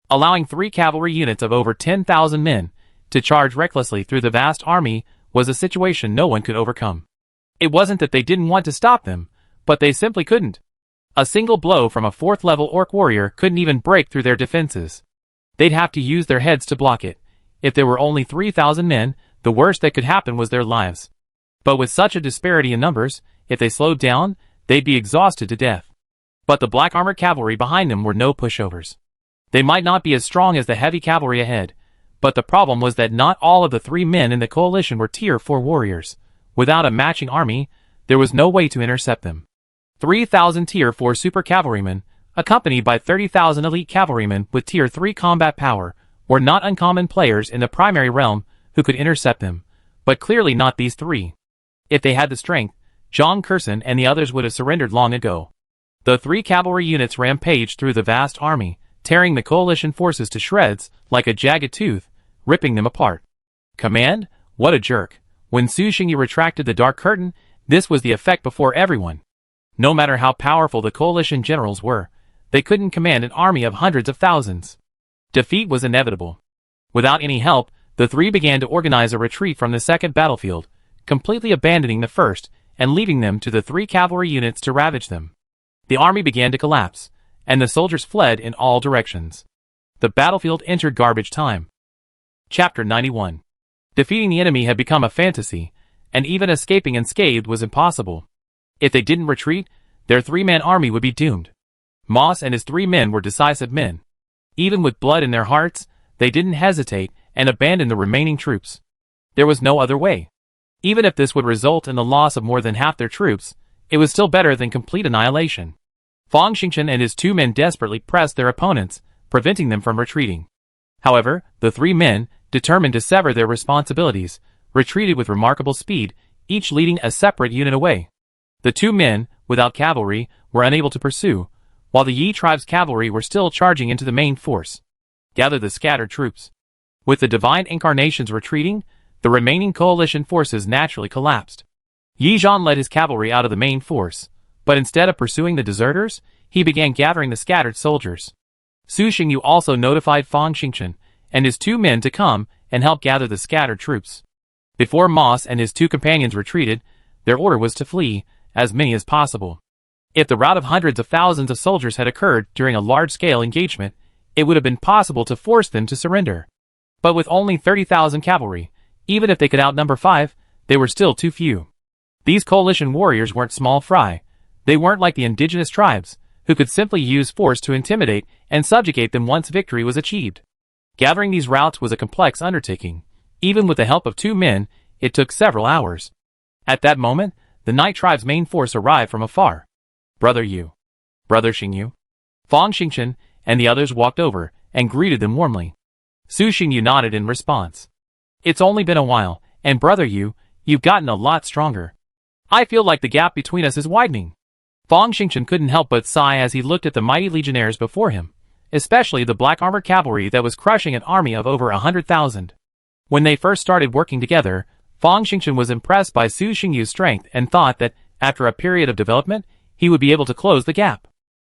Allowing 3 cavalry units of over 10,000 men to charge recklessly through the vast army was a situation no one could overcome. It wasn't that they didn't want to stop them, but they simply couldn't. A single blow from a 4th-level orc warrior couldn't even break through their defenses. They'd have to use their heads to block it. If there were only 3,000 men, the worst that could happen was their lives. But with such a disparity in numbers, if they slowed down, they'd be exhausted to death. But the black armored cavalry behind them were no pushovers. They might not be as strong as the heavy cavalry ahead, but the problem was that not all of the 3 men in the coalition were tier 4 warriors. Without a matching army, there was no way to intercept them. 3,000 tier 4 super cavalrymen, accompanied by 30,000 elite cavalrymen with tier 3 combat power, were not uncommon players in the primary realm who could intercept them, but clearly not these 3. If they had the strength, Zhang Kurson and the others would have surrendered long ago. The 3 cavalry units rampaged through the vast army, tearing the coalition forces to shreds like a jagged tooth, ripping them apart. Command? What a jerk. When Su Xingyu retracted the dark curtain, this was the effect before everyone. No matter how powerful the coalition generals were, they couldn't command an army of hundreds of thousands. Defeat was inevitable. Without any help, the 3 began to organize a retreat from the second battlefield, completely abandoning the first and leaving them to the 3 cavalry units to ravage them. The army began to collapse, and the soldiers fled in all directions. The battlefield entered garbage time. Chapter 91. Defeating the enemy had become a fantasy, and even escaping unscathed was impossible. If they didn't retreat, their 3-man army would be doomed. Moss and his 3 men were decisive men. Even with blood in their hearts, they didn't hesitate and abandoned the remaining troops. There was no other way. Even if this would result in the loss of more than half their troops, it was still better than complete annihilation. Fang Xingchen and his 2 men desperately pressed their opponents, preventing them from retreating. However, the 3 men, determined to sever their responsibilities, retreated with remarkable speed, each leading a separate unit away. The 2 men, without cavalry, were unable to pursue, while the Yi tribe's cavalry were still charging into the main force. Gather the scattered troops. With the divine incarnations retreating, the remaining coalition forces naturally collapsed. Yi Zhan led his cavalry out of the main force, but instead of pursuing the deserters, he began gathering the scattered soldiers. Su Xingyu also notified Fang Xingchen and his 2 men to come and help gather the scattered troops. Before Moss and his 2 companions retreated, their order was to flee, as many as possible. If the rout of hundreds of thousands of soldiers had occurred during a large-scale engagement, it would have been possible to force them to surrender. But with only 30,000 cavalry, even if they could outnumber 5, they were still too few. These coalition warriors weren't small fry. They weren't like the indigenous tribes, who could simply use force to intimidate and subjugate them once victory was achieved. Gathering these routs was a complex undertaking. Even with the help of 2 men, it took several hours. At that moment, the Night Tribe's main force arrived from afar. Brother Yu. Brother Xingyu. Fang Xingchen and the others walked over and greeted them warmly. Su Xingyu nodded in response. It's only been a while, and Brother Yu, you've gotten a lot stronger. I feel like the gap between us is widening. Fang Xingchen couldn't help but sigh as he looked at the mighty legionnaires before him, especially the black armored cavalry that was crushing an army of over 100,000. When they first started working together, Fang Xingchen was impressed by Su Xingyu's strength and thought that, after a period of development, he would be able to close the gap.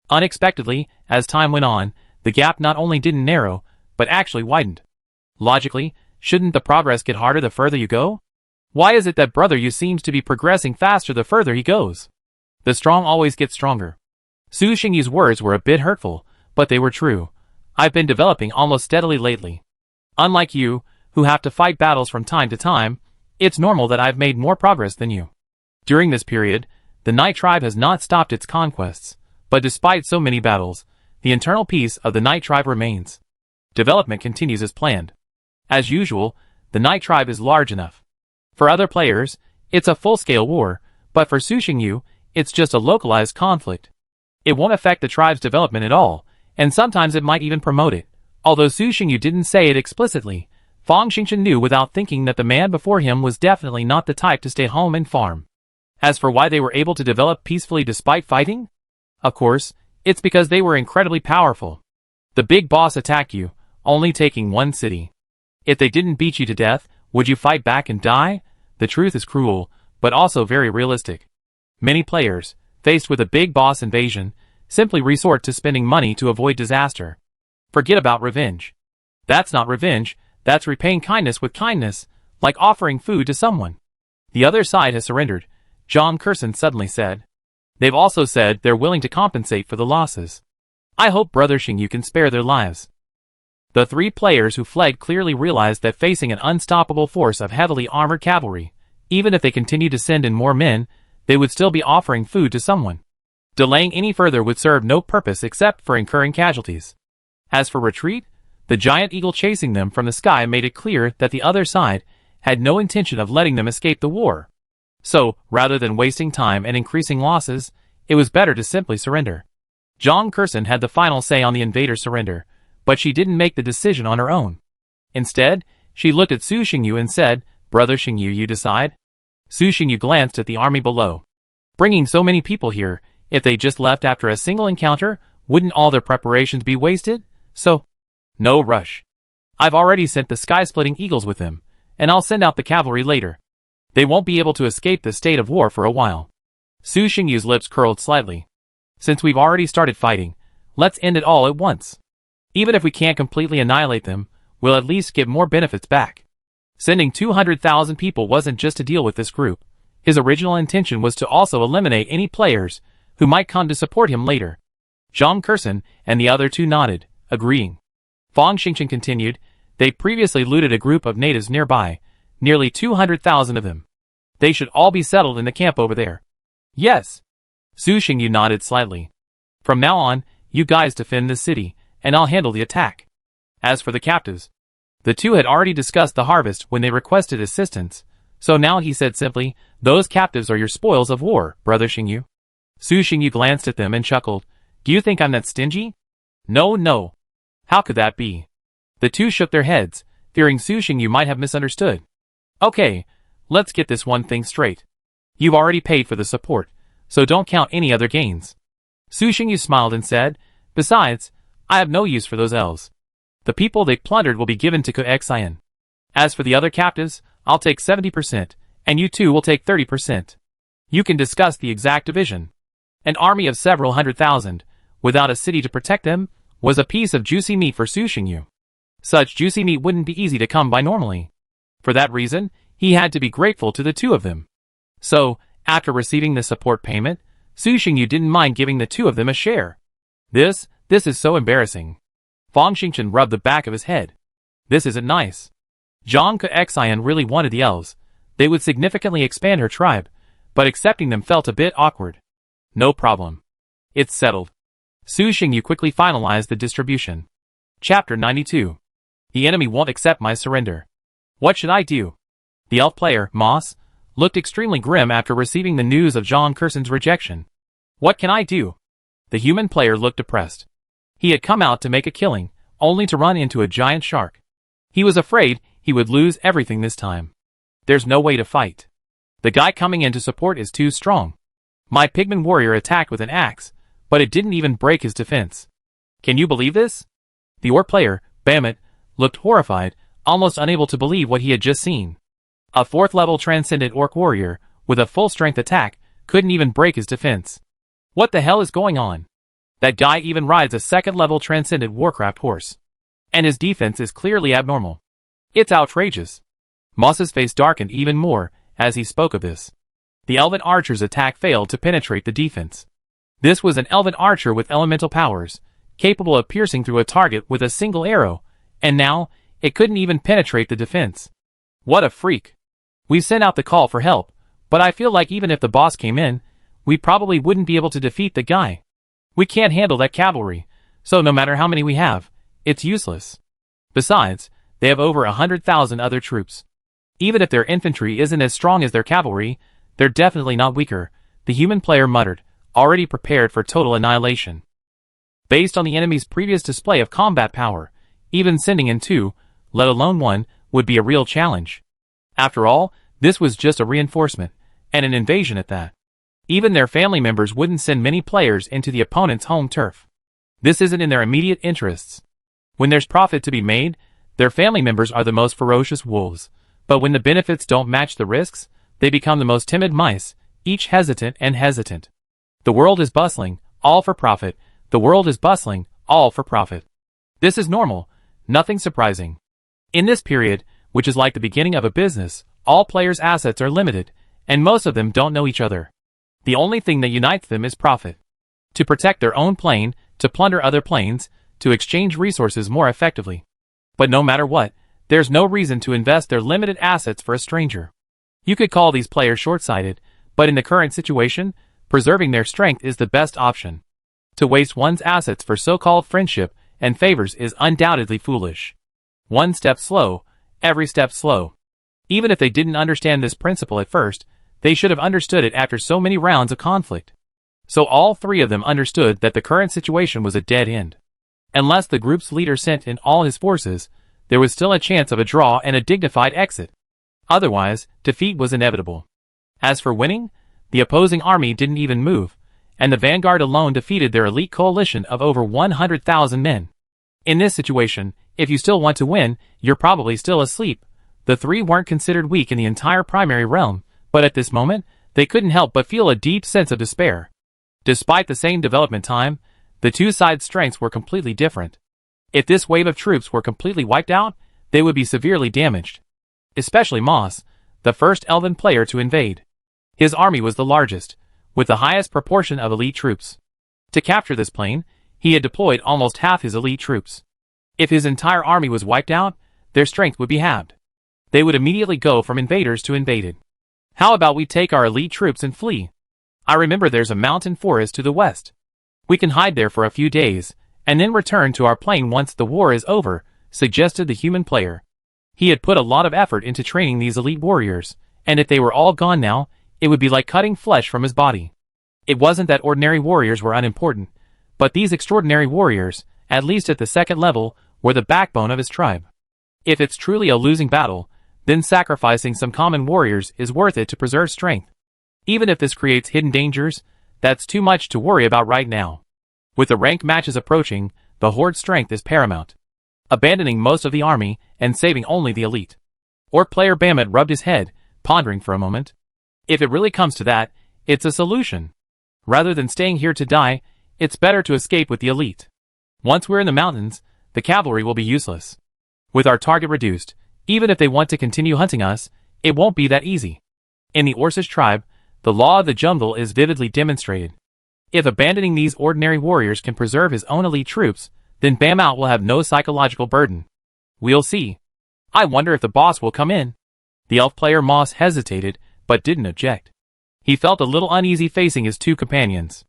Unexpectedly, as time went on, the gap not only didn't narrow, but actually widened. Logically, shouldn't the progress get harder the further you go? Why is it that brother you seems to be progressing faster the further he goes? The strong always get stronger. Su Xingyu's words were a bit hurtful, but they were true. I've been developing almost steadily lately. Unlike you, who have to fight battles from time to time, it's normal that I've made more progress than you. During this period, the Night Tribe has not stopped its conquests, but despite so many battles, the internal peace of the Night Tribe remains. Development continues as planned. As usual, the Night Tribe is large enough. For other players, it's a full-scale war, but for Su Xingyu, it's just a localized conflict. It won't affect the tribe's development at all, and sometimes it might even promote it. Although Su Xingyu didn't say it explicitly, Fang Xingchen knew without thinking that the man before him was definitely not the type to stay home and farm. As for why they were able to develop peacefully despite fighting? Of course, it's because they were incredibly powerful. The big boss attacked you, only taking one city. If they didn't beat you to death, would you fight back and die? The truth is cruel, but also very realistic. Many players, faced with a big boss invasion, simply resort to spending money to avoid disaster. Forget about revenge. That's not revenge, that's repaying kindness with kindness, like offering food to someone. The other side has surrendered, John Curson suddenly said. They've also said they're willing to compensate for the losses. I hope Brother Xingyu can spare their lives. The three players who fled clearly realized that facing an unstoppable force of heavily armored cavalry, even if they continued to send in more men, they would still be offering food to someone. Delaying any further would serve no purpose except for incurring casualties. As for retreat, the giant eagle chasing them from the sky made it clear that the other side had no intention of letting them escape the war. So, rather than wasting time and increasing losses, it was better to simply surrender. Zhang Curson had the final say on the invader's surrender, but she didn't make the decision on her own. Instead, she looked at Su Xingyu and said, Brother Xingyu, you decide? Su Xingyu glanced at the army below. Bringing so many people here, if they just left after a single encounter, wouldn't all their preparations be wasted? So, no rush. I've already sent the sky-splitting eagles with them, and I'll send out the cavalry later. They won't be able to escape the state of war for a while. Su Xingyu's lips curled slightly. Since we've already started fighting, let's end it all at once. Even if we can't completely annihilate them, we'll at least get more benefits back. Sending 200,000 people wasn't just to deal with this group. His original intention was to also eliminate any players who might come to support him later. Zhang Curson and the other two nodded, agreeing. Fang Xingchen continued, they previously looted a group of natives nearby, nearly 200,000 of them. They should all be settled in the camp over there. Yes. Su Xingyu nodded slightly. From now on, you guys defend this city, and I'll handle the attack. As for the captives, the two had already discussed the harvest when they requested assistance, so now he said simply, those captives are your spoils of war, Brother Xingyu. Su Xingyu glanced at them and chuckled, do you think I'm that stingy? No. How could that be? The two shook their heads, fearing Su Xingyu might have misunderstood. Okay, let's get this one thing straight. You've already paid for the support, so don't count any other gains. Su Xingyu smiled and said, besides, I have no use for those elves. The people they plundered will be given to Xian. As for the other captives, I'll take 70%, and you two will take 30%. You can discuss the exact division. An army of several 100,000, without a city to protect them, was a piece of juicy meat for Su Xingyu. Such juicy meat wouldn't be easy to come by normally. For that reason, he had to be grateful to the two of them. So, after receiving the support payment, Su Xingyu didn't mind giving the two of them a share. This is so embarrassing. Fang Xingchen rubbed the back of his head. This isn't nice. Zhang Xian really wanted the elves. They would significantly expand her tribe, but accepting them felt a bit awkward. No problem. It's settled. Su Xingyu quickly finalized the distribution. Chapter 92. The enemy won't accept my surrender. What should I do? The elf player, Moss, looked extremely grim after receiving the news of Zhang Curson's rejection. What can I do? The human player looked depressed. He had come out to make a killing, only to run into a giant shark. He was afraid he would lose everything this time. There's no way to fight. The guy coming in to support is too strong. My pigman warrior attacked with an axe, but it didn't even break his defense. Can you believe this? The orc player, Bamit, looked horrified, almost unable to believe what he had just seen. A 4th level transcendent orc warrior, with a full strength attack, couldn't even break his defense. What the hell is going on? That guy even rides a 2nd level transcendent warcraft horse. And his defense is clearly abnormal. It's outrageous. Moss's face darkened even more, as he spoke of this. The elven archer's attack failed to penetrate the defense. This was an elven archer with elemental powers, capable of piercing through a target with a single arrow, and now, it couldn't even penetrate the defense. What a freak. We sent out the call for help, but I feel like even if the boss came in, we probably wouldn't be able to defeat the guy. We can't handle that cavalry, so no matter how many we have, it's useless. Besides, they have over 100,000 other troops. Even if their infantry isn't as strong as their cavalry, they're definitely not weaker, the human player muttered, already prepared for total annihilation. Based on the enemy's previous display of combat power, even sending in two, let alone one, would be a real challenge. After all, this was just a reinforcement, and an invasion at that. Even their family members wouldn't send many players into the opponent's home turf. This isn't in their immediate interests. When there's profit to be made, their family members are the most ferocious wolves, but when the benefits don't match the risks, they become the most timid mice, each hesitant and hesitant. The world is bustling, all for profit. The world is bustling, all for profit. This is normal, nothing surprising. In this period, which is like the beginning of a business, all players' assets are limited, and most of them don't know each other. The only thing that unites them is profit. To protect their own plane, to plunder other planes, to exchange resources more effectively. But no matter what, there's no reason to invest their limited assets for a stranger. You could call these players short-sighted, but in the current situation, preserving their strength is the best option. To waste one's assets for so-called friendship and favors is undoubtedly foolish. One step slow, every step slow. Even if they didn't understand this principle at first, they should have understood it after so many rounds of conflict. So all three of them understood that the current situation was a dead end. Unless the group's leader sent in all his forces, there was still a chance of a draw and a dignified exit. Otherwise, defeat was inevitable. As for winning, the opposing army didn't even move, and the vanguard alone defeated their elite coalition of over 100,000 men. In this situation, if you still want to win, you're probably still asleep. The three weren't considered weak in the entire primary realm, but at this moment, they couldn't help but feel a deep sense of despair. Despite the same development time, the two sides' strengths were completely different. If this wave of troops were completely wiped out, they would be severely damaged. Especially Moss, the first elven player to invade. His army was the largest, with the highest proportion of elite troops. To capture this plain, he had deployed almost half his elite troops. If his entire army was wiped out, their strength would be halved. They would immediately go from invaders to invaded. How about we take our elite troops and flee? I remember there's a mountain forest to the west. We can hide there for a few days, and then return to our plane once the war is over, suggested the human player. He had put a lot of effort into training these elite warriors, and if they were all gone now, it would be like cutting flesh from his body. It wasn't that ordinary warriors were unimportant, but these extraordinary warriors, at least at the second level, were the backbone of his tribe. If it's truly a losing battle, then sacrificing some common warriors is worth it to preserve strength. Even if this creates hidden dangers, that's too much to worry about right now. With the rank matches approaching, the Horde's strength is paramount. Abandoning most of the army and saving only the elite. Orc player Bamet rubbed his head, pondering for a moment. If it really comes to that, it's a solution. Rather than staying here to die, it's better to escape with the elite. Once we're in the mountains, the cavalry will be useless. With our target reduced, even if they want to continue hunting us, it won't be that easy. In the Orcish tribe, the law of the jungle is vividly demonstrated. If abandoning these ordinary warriors can preserve his own elite troops, then Bamout will have no psychological burden. We'll see. I wonder if the boss will come in. The elf player Moss hesitated, but didn't object. He felt a little uneasy facing his two companions.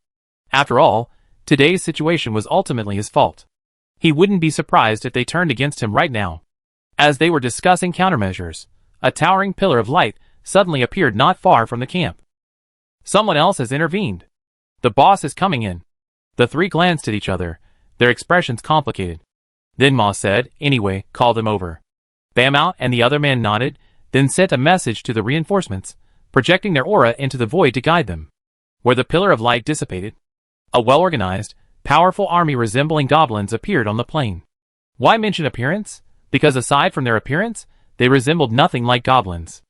After all, today's situation was ultimately his fault. He wouldn't be surprised if they turned against him right now. As they were discussing countermeasures, a towering pillar of light suddenly appeared not far from the camp. Someone else has intervened. The boss is coming in. The three glanced at each other, their expressions complicated. Then Moss said, "Anyway, call them over." Bamout and the other man nodded, then sent a message to the reinforcements, projecting their aura into the void to guide them. Where the pillar of light dissipated, a well-organized, powerful army resembling goblins appeared on the plain. Why mention appearance? Because aside from their appearance, they resembled nothing like goblins.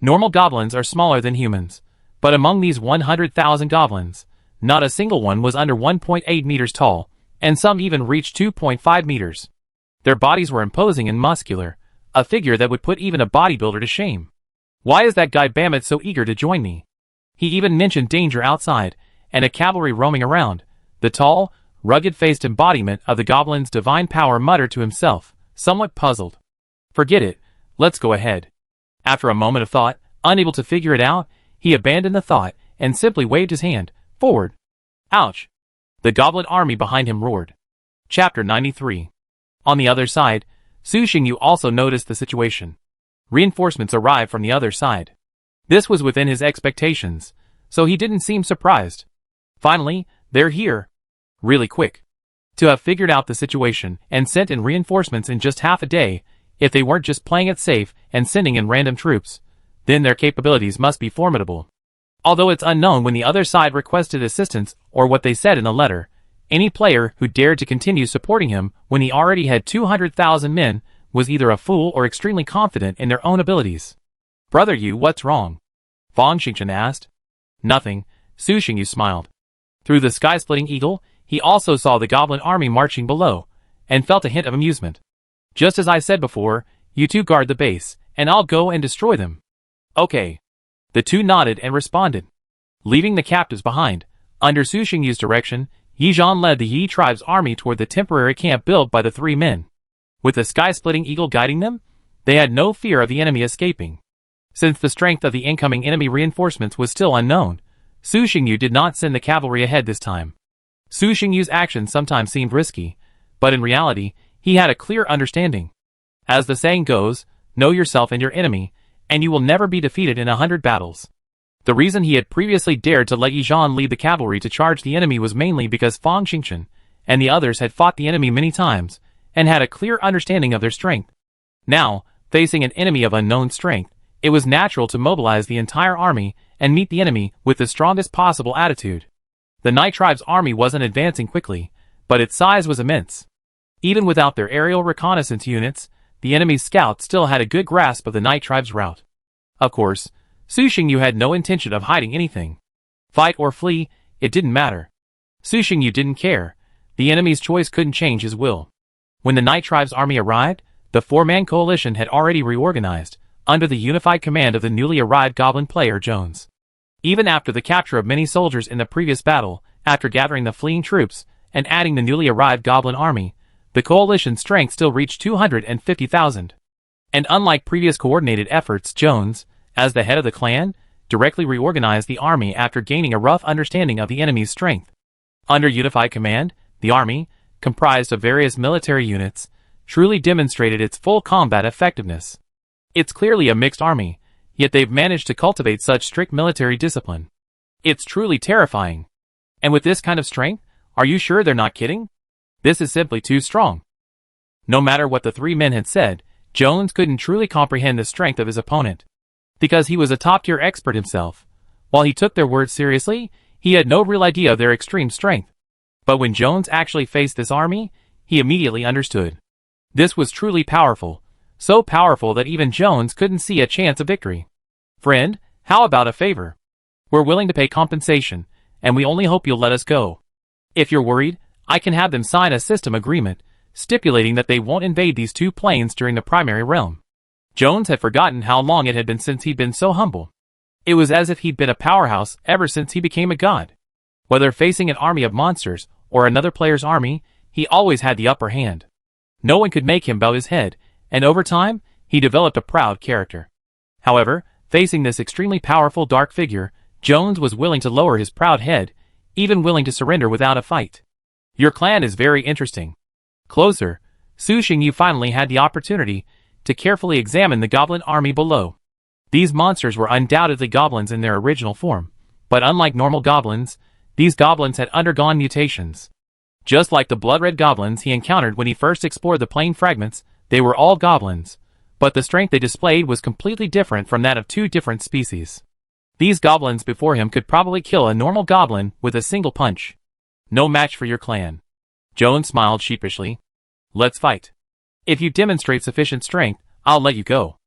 Normal goblins are smaller than humans, but among these 100,000 goblins, not a single one was under 1.8 meters tall, and some even reached 2.5 meters. Their bodies were imposing and muscular, a figure that would put even a bodybuilder to shame. Why is that guy Bammet so eager to join me? He even mentioned danger outside, and a cavalry roaming around. The tall, rugged-faced embodiment of the goblin's divine power muttered to himself, somewhat puzzled. Forget it, let's go ahead. After a moment of thought, unable to figure it out, he abandoned the thought and simply waved his hand, forward. Ouch! The goblin army behind him roared. Chapter 93. On the other side, Su Xingyu also noticed the situation. Reinforcements arrived from the other side. This was within his expectations, so he didn't seem surprised. Finally, they're here. Really quick. To have figured out the situation and sent in reinforcements in just half a day, if they weren't just playing it safe and sending in random troops, then their capabilities must be formidable. Although it's unknown when the other side requested assistance or what they said in the letter, any player who dared to continue supporting him when he already had 200,000 men was either a fool or extremely confident in their own abilities. Brother Yu, what's wrong? Fang Xingchen asked. Nothing, Su Xingyu smiled. Through the sky-splitting eagle, he also saw the goblin army marching below, and felt a hint of amusement. Just as I said before, you two guard the base, and I'll go and destroy them. Okay. The two nodded and responded. Leaving the captives behind, under Su Xingyu's direction, Yizhan led the Yi tribe's army toward the temporary camp built by the three men. With the sky-splitting eagle guiding them, they had no fear of the enemy escaping. Since the strength of the incoming enemy reinforcements was still unknown, Su Xingyu did not send the cavalry ahead this time. Su Xingyu's actions sometimes seemed risky, but in reality, he had a clear understanding. As the saying goes, know yourself and your enemy, and you will never be defeated in 100 battles. The reason he had previously dared to let Yizhan lead the cavalry to charge the enemy was mainly because Fang Xingchen and the others had fought the enemy many times, and had a clear understanding of their strength. Now, facing an enemy of unknown strength, it was natural to mobilize the entire army and meet the enemy with the strongest possible attitude. The Night Tribe's army wasn't advancing quickly, but its size was immense. Even without their aerial reconnaissance units, the enemy's scouts still had a good grasp of the Night Tribe's route. Of course, Su Xingyu had no intention of hiding anything. Fight or flee, it didn't matter. Su Xingyu didn't care. The enemy's choice couldn't change his will. When the Night Tribe's army arrived, the four-man coalition had already reorganized, under the unified command of the newly arrived goblin player Jones. Even after the capture of many soldiers in the previous battle, after gathering the fleeing troops, and adding the newly arrived goblin army, the coalition's strength still reached 250,000. And unlike previous coordinated efforts, Jones, as the head of the clan, directly reorganized the army after gaining a rough understanding of the enemy's strength. Under unified command, the army, comprised of various military units, truly demonstrated its full combat effectiveness. It's clearly a mixed army, yet they've managed to cultivate such strict military discipline. It's truly terrifying. And with this kind of strength, are you sure they're not kidding? This is simply too strong. No matter what the three men had said, Jones couldn't truly comprehend the strength of his opponent. Because he was a top-tier expert himself. While he took their words seriously, he had no real idea of their extreme strength. But when Jones actually faced this army, he immediately understood. This was truly powerful, so powerful that even Jones couldn't see a chance of victory. Friend, how about a favor? We're willing to pay compensation, and we only hope you'll let us go. If you're worried, I can have them sign a system agreement, stipulating that they won't invade these two planes during the primary realm. Jones had forgotten how long it had been since he'd been so humble. It was as if he'd been a powerhouse ever since he became a god. Whether facing an army of monsters or another player's army, he always had the upper hand. No one could make him bow his head, and over time, he developed a proud character. However, facing this extremely powerful dark figure, Jones was willing to lower his proud head, even willing to surrender without a fight. Your clan is very interesting. Closer, Su Xingyu finally had the opportunity to carefully examine the goblin army below. These monsters were undoubtedly goblins in their original form, but unlike normal goblins, these goblins had undergone mutations. Just like the blood-red goblins he encountered when he first explored the plane fragments, they were all goblins, but the strength they displayed was completely different from that of two different species. These goblins before him could probably kill a normal goblin with a single punch. No match for your clan. Jones smiled sheepishly. Let's fight. If you demonstrate sufficient strength, I'll let you go.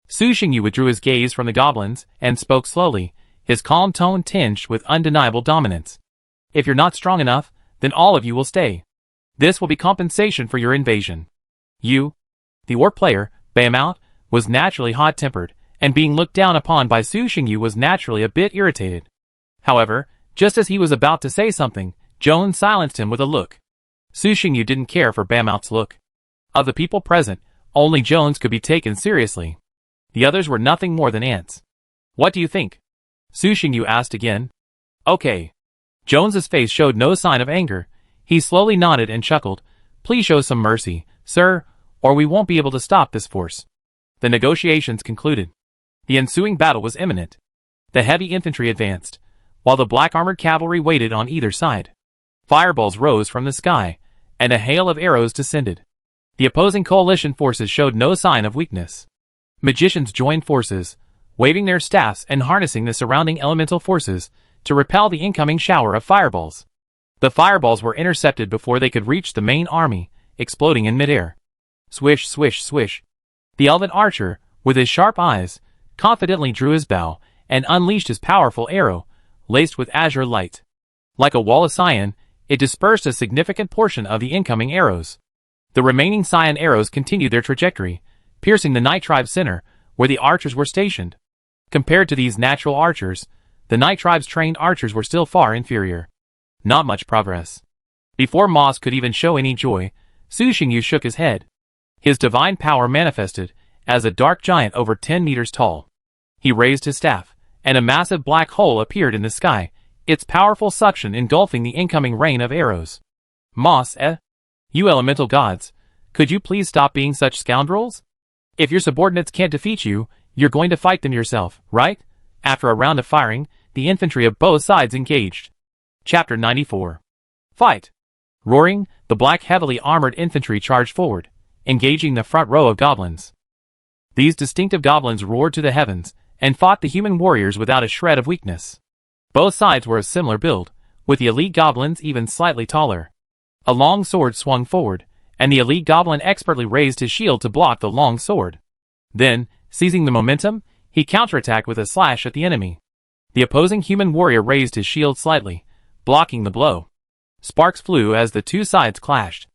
Su Xingyu withdrew his gaze from the goblins and spoke slowly, his calm tone tinged with undeniable dominance. If you're not strong enough, then all of you will stay. This will be compensation for your invasion. You, the orc player, Bahamut, was naturally hot-tempered, and being looked down upon by Su Xingyu was naturally a bit irritated. However, just as he was about to say something, Jones silenced him with a look. Su Xingyu didn't care for Bamouth's look. Of the people present, only Jones could be taken seriously. The others were nothing more than ants. What do you think? Su Xingyu asked again. Okay. Jones's face showed no sign of anger. He slowly nodded and chuckled. Please show some mercy, sir, or we won't be able to stop this force. The negotiations concluded. The ensuing battle was imminent. The heavy infantry advanced, while the black-armored cavalry waited on either side. Fireballs rose from the sky, and a hail of arrows descended. The opposing coalition forces showed no sign of weakness. Magicians joined forces, waving their staffs and harnessing the surrounding elemental forces to repel the incoming shower of fireballs. The fireballs were intercepted before they could reach the main army, exploding in midair. Swish, swish, swish. The elven archer, with his sharp eyes, confidently drew his bow and unleashed his powerful arrow, laced with azure light. Like a wall of cyan, it dispersed a significant portion of the incoming arrows. The remaining cyan arrows continued their trajectory, piercing the Night Tribe's center, where the archers were stationed. Compared to these natural archers, the Night Tribe's trained archers were still far inferior. Not much progress. Before Moss could even show any joy, Su Xingyu shook his head. His divine power manifested as a dark giant over 10 meters tall. He raised his staff, and a massive black hole appeared in the sky, its powerful suction engulfing the incoming rain of arrows. Moss, you elemental gods, could you please stop being such scoundrels? If your subordinates can't defeat you, you're going to fight them yourself, right? After a round of firing, the infantry of both sides engaged. Chapter 94. Fight! Roaring, the black heavily armored infantry charged forward, engaging the front row of goblins. These distinctive goblins roared to the heavens, and fought the human warriors without a shred of weakness. Both sides were of similar build, with the elite goblins even slightly taller. A long sword swung forward, and the elite goblin expertly raised his shield to block the long sword. Then, seizing the momentum, he counterattacked with a slash at the enemy. The opposing human warrior raised his shield slightly, blocking the blow. Sparks flew as the two sides clashed.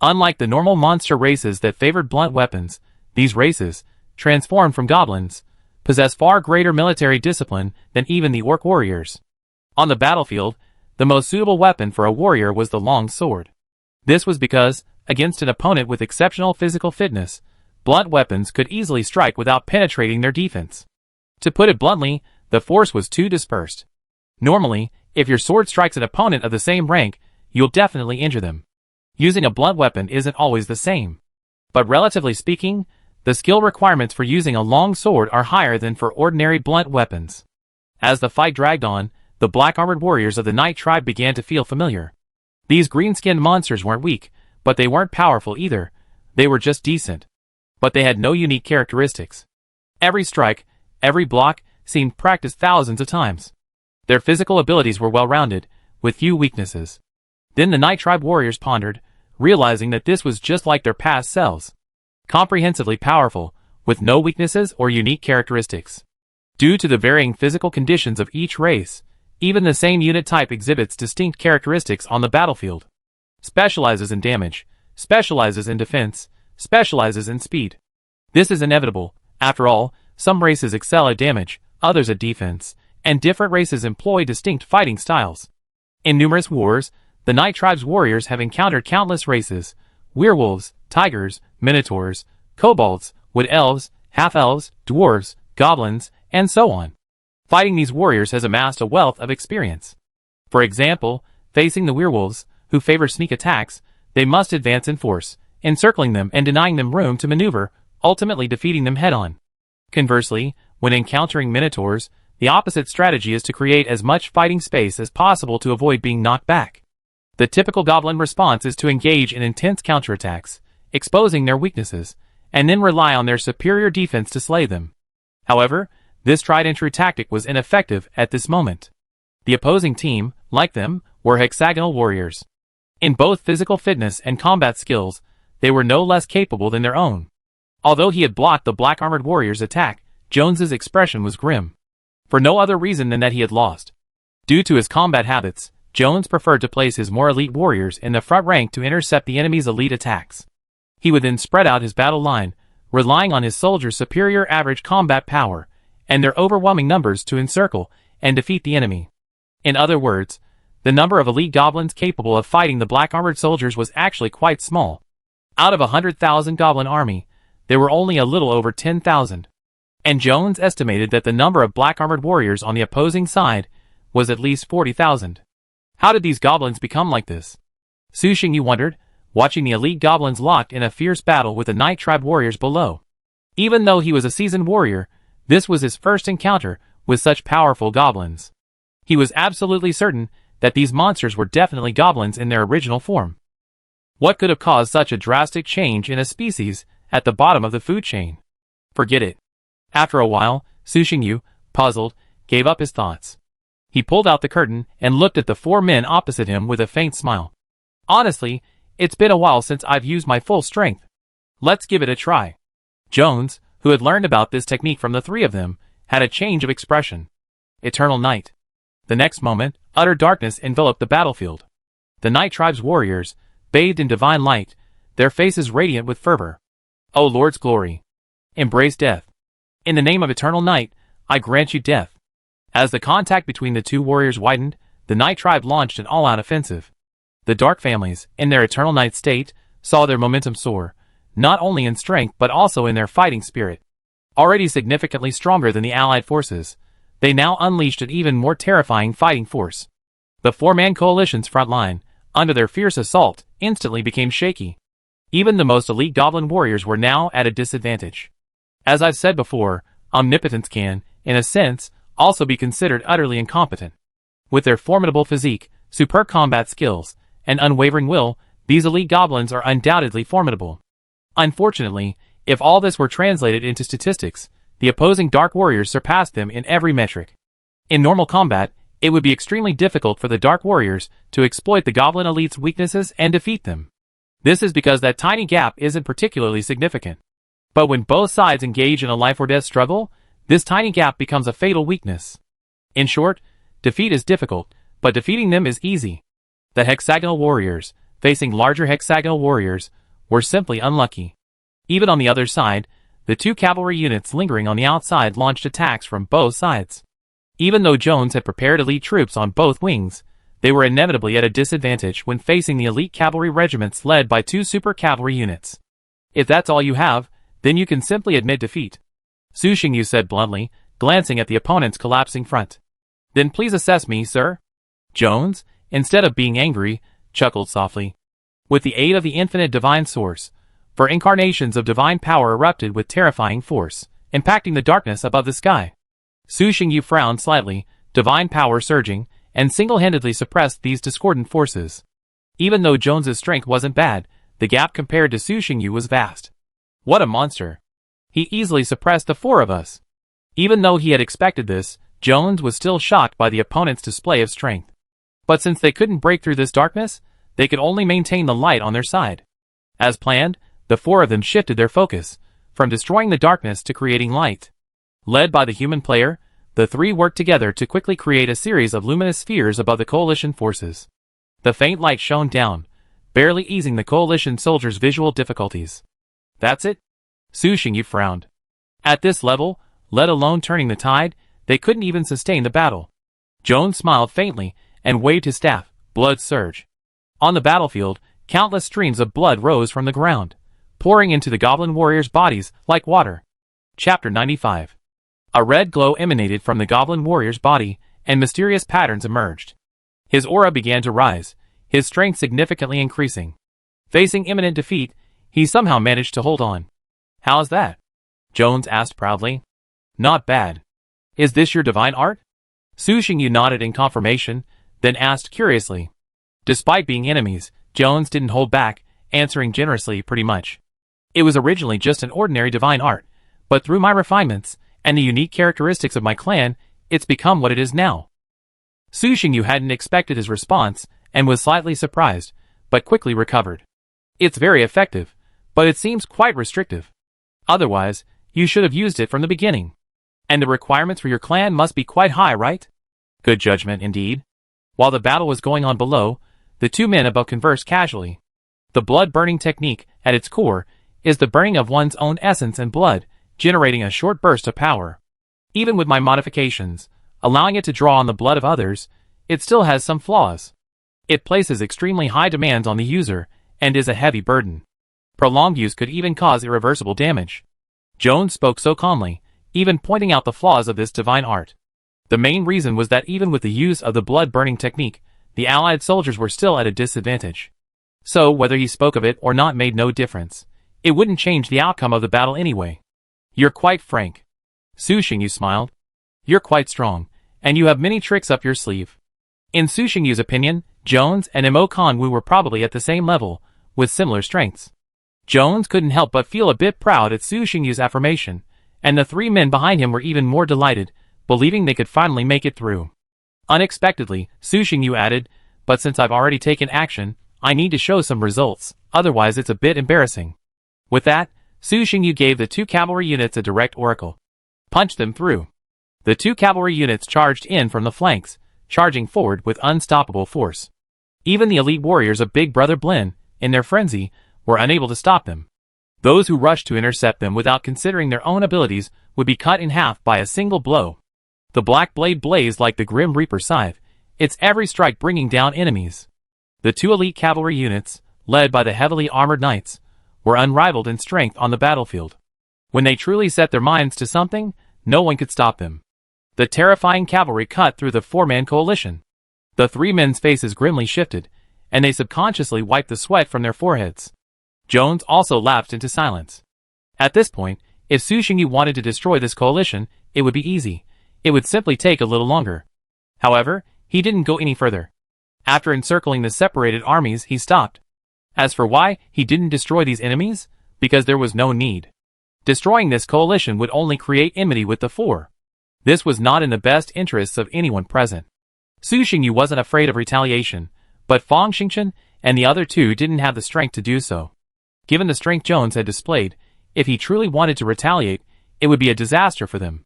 Unlike the normal monster races that favored blunt weapons, these races, transformed from goblins, possess far greater military discipline than even the orc warriors. On the battlefield, the most suitable weapon for a warrior was the long sword. This was because, against an opponent with exceptional physical fitness, blunt weapons could easily strike without penetrating their defense. To put it bluntly, the force was too dispersed. Normally, if your sword strikes an opponent of the same rank, you'll definitely injure them. Using a blunt weapon isn't always the same. But relatively speaking, the skill requirements for using a long sword are higher than for ordinary blunt weapons. As the fight dragged on, the black-armored warriors of the Night Tribe began to feel familiar. These green-skinned monsters weren't weak, but they weren't powerful either. They were just decent. But they had no unique characteristics. Every strike, every block, seemed practiced thousands of times. Their physical abilities were well-rounded, with few weaknesses. Then the Night Tribe warriors pondered, realizing that this was just like their past selves. Comprehensively powerful, with no weaknesses or unique characteristics. Due to the varying physical conditions of each race, even the same unit type exhibits distinct characteristics on the battlefield. Specializes in damage, specializes in defense, specializes in speed. This is inevitable. After all, some races excel at damage, others at defense, and different races employ distinct fighting styles. In numerous wars, the Night Tribe's warriors have encountered countless races: werewolves, tigers, minotaurs, kobolds, wood elves, half-elves, dwarves, goblins, and so on. Fighting these warriors has amassed a wealth of experience. For example, facing the werewolves, who favor sneak attacks, they must advance in force, encircling them and denying them room to maneuver, ultimately defeating them head-on. Conversely, when encountering minotaurs, the opposite strategy is to create as much fighting space as possible to avoid being knocked back. The typical goblin response is to engage in intense counterattacks, exposing their weaknesses, and then rely on their superior defense to slay them. However, this tried-and-true tactic was ineffective at this moment. The opposing team, like them, were hexagonal warriors. In both physical fitness and combat skills, they were no less capable than their own. Although he had blocked the black-armored warrior's attack, Jones's expression was grim. For no other reason than that he had lost. Due to his combat habits, Jones preferred to place his more elite warriors in the front rank to intercept the enemy's elite attacks. He would then spread out his battle line, relying on his soldiers' superior average combat power and their overwhelming numbers to encircle and defeat the enemy. In other words, the number of elite goblins capable of fighting the black armored soldiers was actually quite small. Out of a 100,000 goblin army, there were only a little over 10,000. And Jones estimated that the number of black armored warriors on the opposing side was at least 40,000. How did these goblins become like this? Su Xingyu wondered, watching the elite goblins locked in a fierce battle with the Night Tribe warriors below. Even though he was a seasoned warrior, this was his first encounter with such powerful goblins. He was absolutely certain that these monsters were definitely goblins in their original form. What could have caused such a drastic change in a species at the bottom of the food chain? Forget it. After a while, Su Xingyu, puzzled, gave up his thoughts. He pulled out the curtain and looked at the four men opposite him with a faint smile. Honestly, it's been a while since I've used my full strength. Let's give it a try. Jones, who had learned about this technique from the three of them, had a change of expression. Eternal night. The next moment, utter darkness enveloped the battlefield. The Night Tribe's warriors, bathed in divine light, their faces radiant with fervor. O Lord's glory! Embrace death. In the name of eternal night, I grant you death. As the contact between the two warriors widened, the Night Tribe launched an all-out offensive. The Dark families, in their eternal night state, saw their momentum soar, not only in strength but also in their fighting spirit. Already significantly stronger than the Allied forces, they now unleashed an even more terrifying fighting force. The four-man coalition's front line, under their fierce assault, instantly became shaky. Even the most elite goblin warriors were now at a disadvantage. As I've said before, omnipotence can, in a sense, also be considered utterly incompetent. With their formidable physique, superb combat skills, and unwavering will, these elite goblins are undoubtedly formidable. Unfortunately, if all this were translated into statistics, the opposing Dark Warriors surpassed them in every metric. In normal combat, it would be extremely difficult for the Dark Warriors to exploit the Goblin Elite's weaknesses and defeat them. This is because that tiny gap isn't particularly significant. But when both sides engage in a life-or-death struggle, this tiny gap becomes a fatal weakness. In short, defeat is difficult, but defeating them is easy. The hexagonal warriors, facing larger hexagonal warriors, were simply unlucky. Even on the other side, the two cavalry units lingering on the outside launched attacks from both sides. Even though Jones had prepared elite troops on both wings, they were inevitably at a disadvantage when facing the elite cavalry regiments led by two super cavalry units. If that's all you have, then you can simply admit defeat. Su Xingyu said bluntly, glancing at the opponent's collapsing front. Then please assess me, sir. Jones, instead of being angry, chuckled softly. With the aid of the infinite divine source, for incarnations of divine power erupted with terrifying force, impacting the darkness above the sky. Su Xingyu frowned slightly, divine power surging, and single-handedly suppressed these discordant forces. Even though Jones's strength wasn't bad, the gap compared to Su Xingyu was vast. What a monster! He easily suppressed the four of us. Even though he had expected this, Jones was still shocked by the opponent's display of strength. But since they couldn't break through this darkness, they could only maintain the light on their side. As planned, the four of them shifted their focus, from destroying the darkness to creating light. Led by the human player, the three worked together to quickly create a series of luminous spheres above the coalition forces. The faint light shone down, barely easing the coalition soldiers' visual difficulties. That's it? Su Xingyu frowned. At this level, let alone turning the tide, they couldn't even sustain the battle. Jones smiled faintly and waved his staff. Blood surge. On the battlefield, countless streams of blood rose from the ground, pouring into the goblin warriors' bodies like water. Chapter 95. A red glow emanated from the goblin warrior's body, and mysterious patterns emerged. His aura began to rise, his strength significantly increasing. Facing imminent defeat, he somehow managed to hold on. How's that? Jones asked proudly. Not bad. Is this your divine art? Su Xingyu nodded in confirmation, then asked curiously. Despite being enemies, Jones didn't hold back, answering generously pretty much. It was originally just an ordinary divine art, but through my refinements, and the unique characteristics of my clan, it's become what it is now. Su Xingyu hadn't expected his response, and was slightly surprised, but quickly recovered. It's very effective, but it seems quite restrictive. Otherwise, you should have used it from the beginning. And the requirements for your clan must be quite high, right? Good judgment, indeed. While the battle was going on below, the two men above conversed casually. The blood-burning technique, at its core, is the burning of one's own essence and blood, generating a short burst of power. Even with my modifications, allowing it to draw on the blood of others, it still has some flaws. It places extremely high demands on the user, and is a heavy burden. Prolonged use could even cause irreversible damage. Jones spoke so calmly, even pointing out the flaws of this divine art. The main reason was that even with the use of the blood-burning technique, the Allied soldiers were still at a disadvantage. So whether he spoke of it or not made no difference. It wouldn't change the outcome of the battle anyway. You're quite frank. Su Xingyu smiled. You're quite strong, and you have many tricks up your sleeve. In Su Xingyu's opinion, Jones and Mo Kanwu were probably at the same level, with similar strengths. Jones couldn't help but feel a bit proud at Su Xingyu's affirmation, and the three men behind him were even more delighted, believing they could finally make it through. Unexpectedly, Su Xingyu added, but since I've already taken action, I need to show some results, otherwise it's a bit embarrassing. With that, Su Xingyu gave the 2 cavalry units a direct oracle. Punch them through. The 2 cavalry units charged in from the flanks, charging forward with unstoppable force. Even the elite warriors of Big Brother Blin, in their frenzy, were unable to stop them. Those who rushed to intercept them without considering their own abilities would be cut in half by a single blow. The black blade blazed like the Grim Reaper scythe, its every strike bringing down enemies. The 2 elite cavalry units, led by the heavily armored knights, were unrivaled in strength on the battlefield. When they truly set their minds to something, no one could stop them. The terrifying cavalry cut through the 4-man coalition. The 3 men's faces grimly shifted, and they subconsciously wiped the sweat from their foreheads. Jones also lapsed into silence. At this point, if Su Xingyu wanted to destroy this coalition, it would be easy. It would simply take a little longer. However, he didn't go any further. After encircling the separated armies, he stopped. As for why he didn't destroy these enemies, because there was no need. Destroying this coalition would only create enmity with the 4. This was not in the best interests of anyone present. Su Xingyu wasn't afraid of retaliation, but Fang Xingchen and the other 2 didn't have the strength to do so. Given the strength Jones had displayed, if he truly wanted to retaliate, it would be a disaster for them.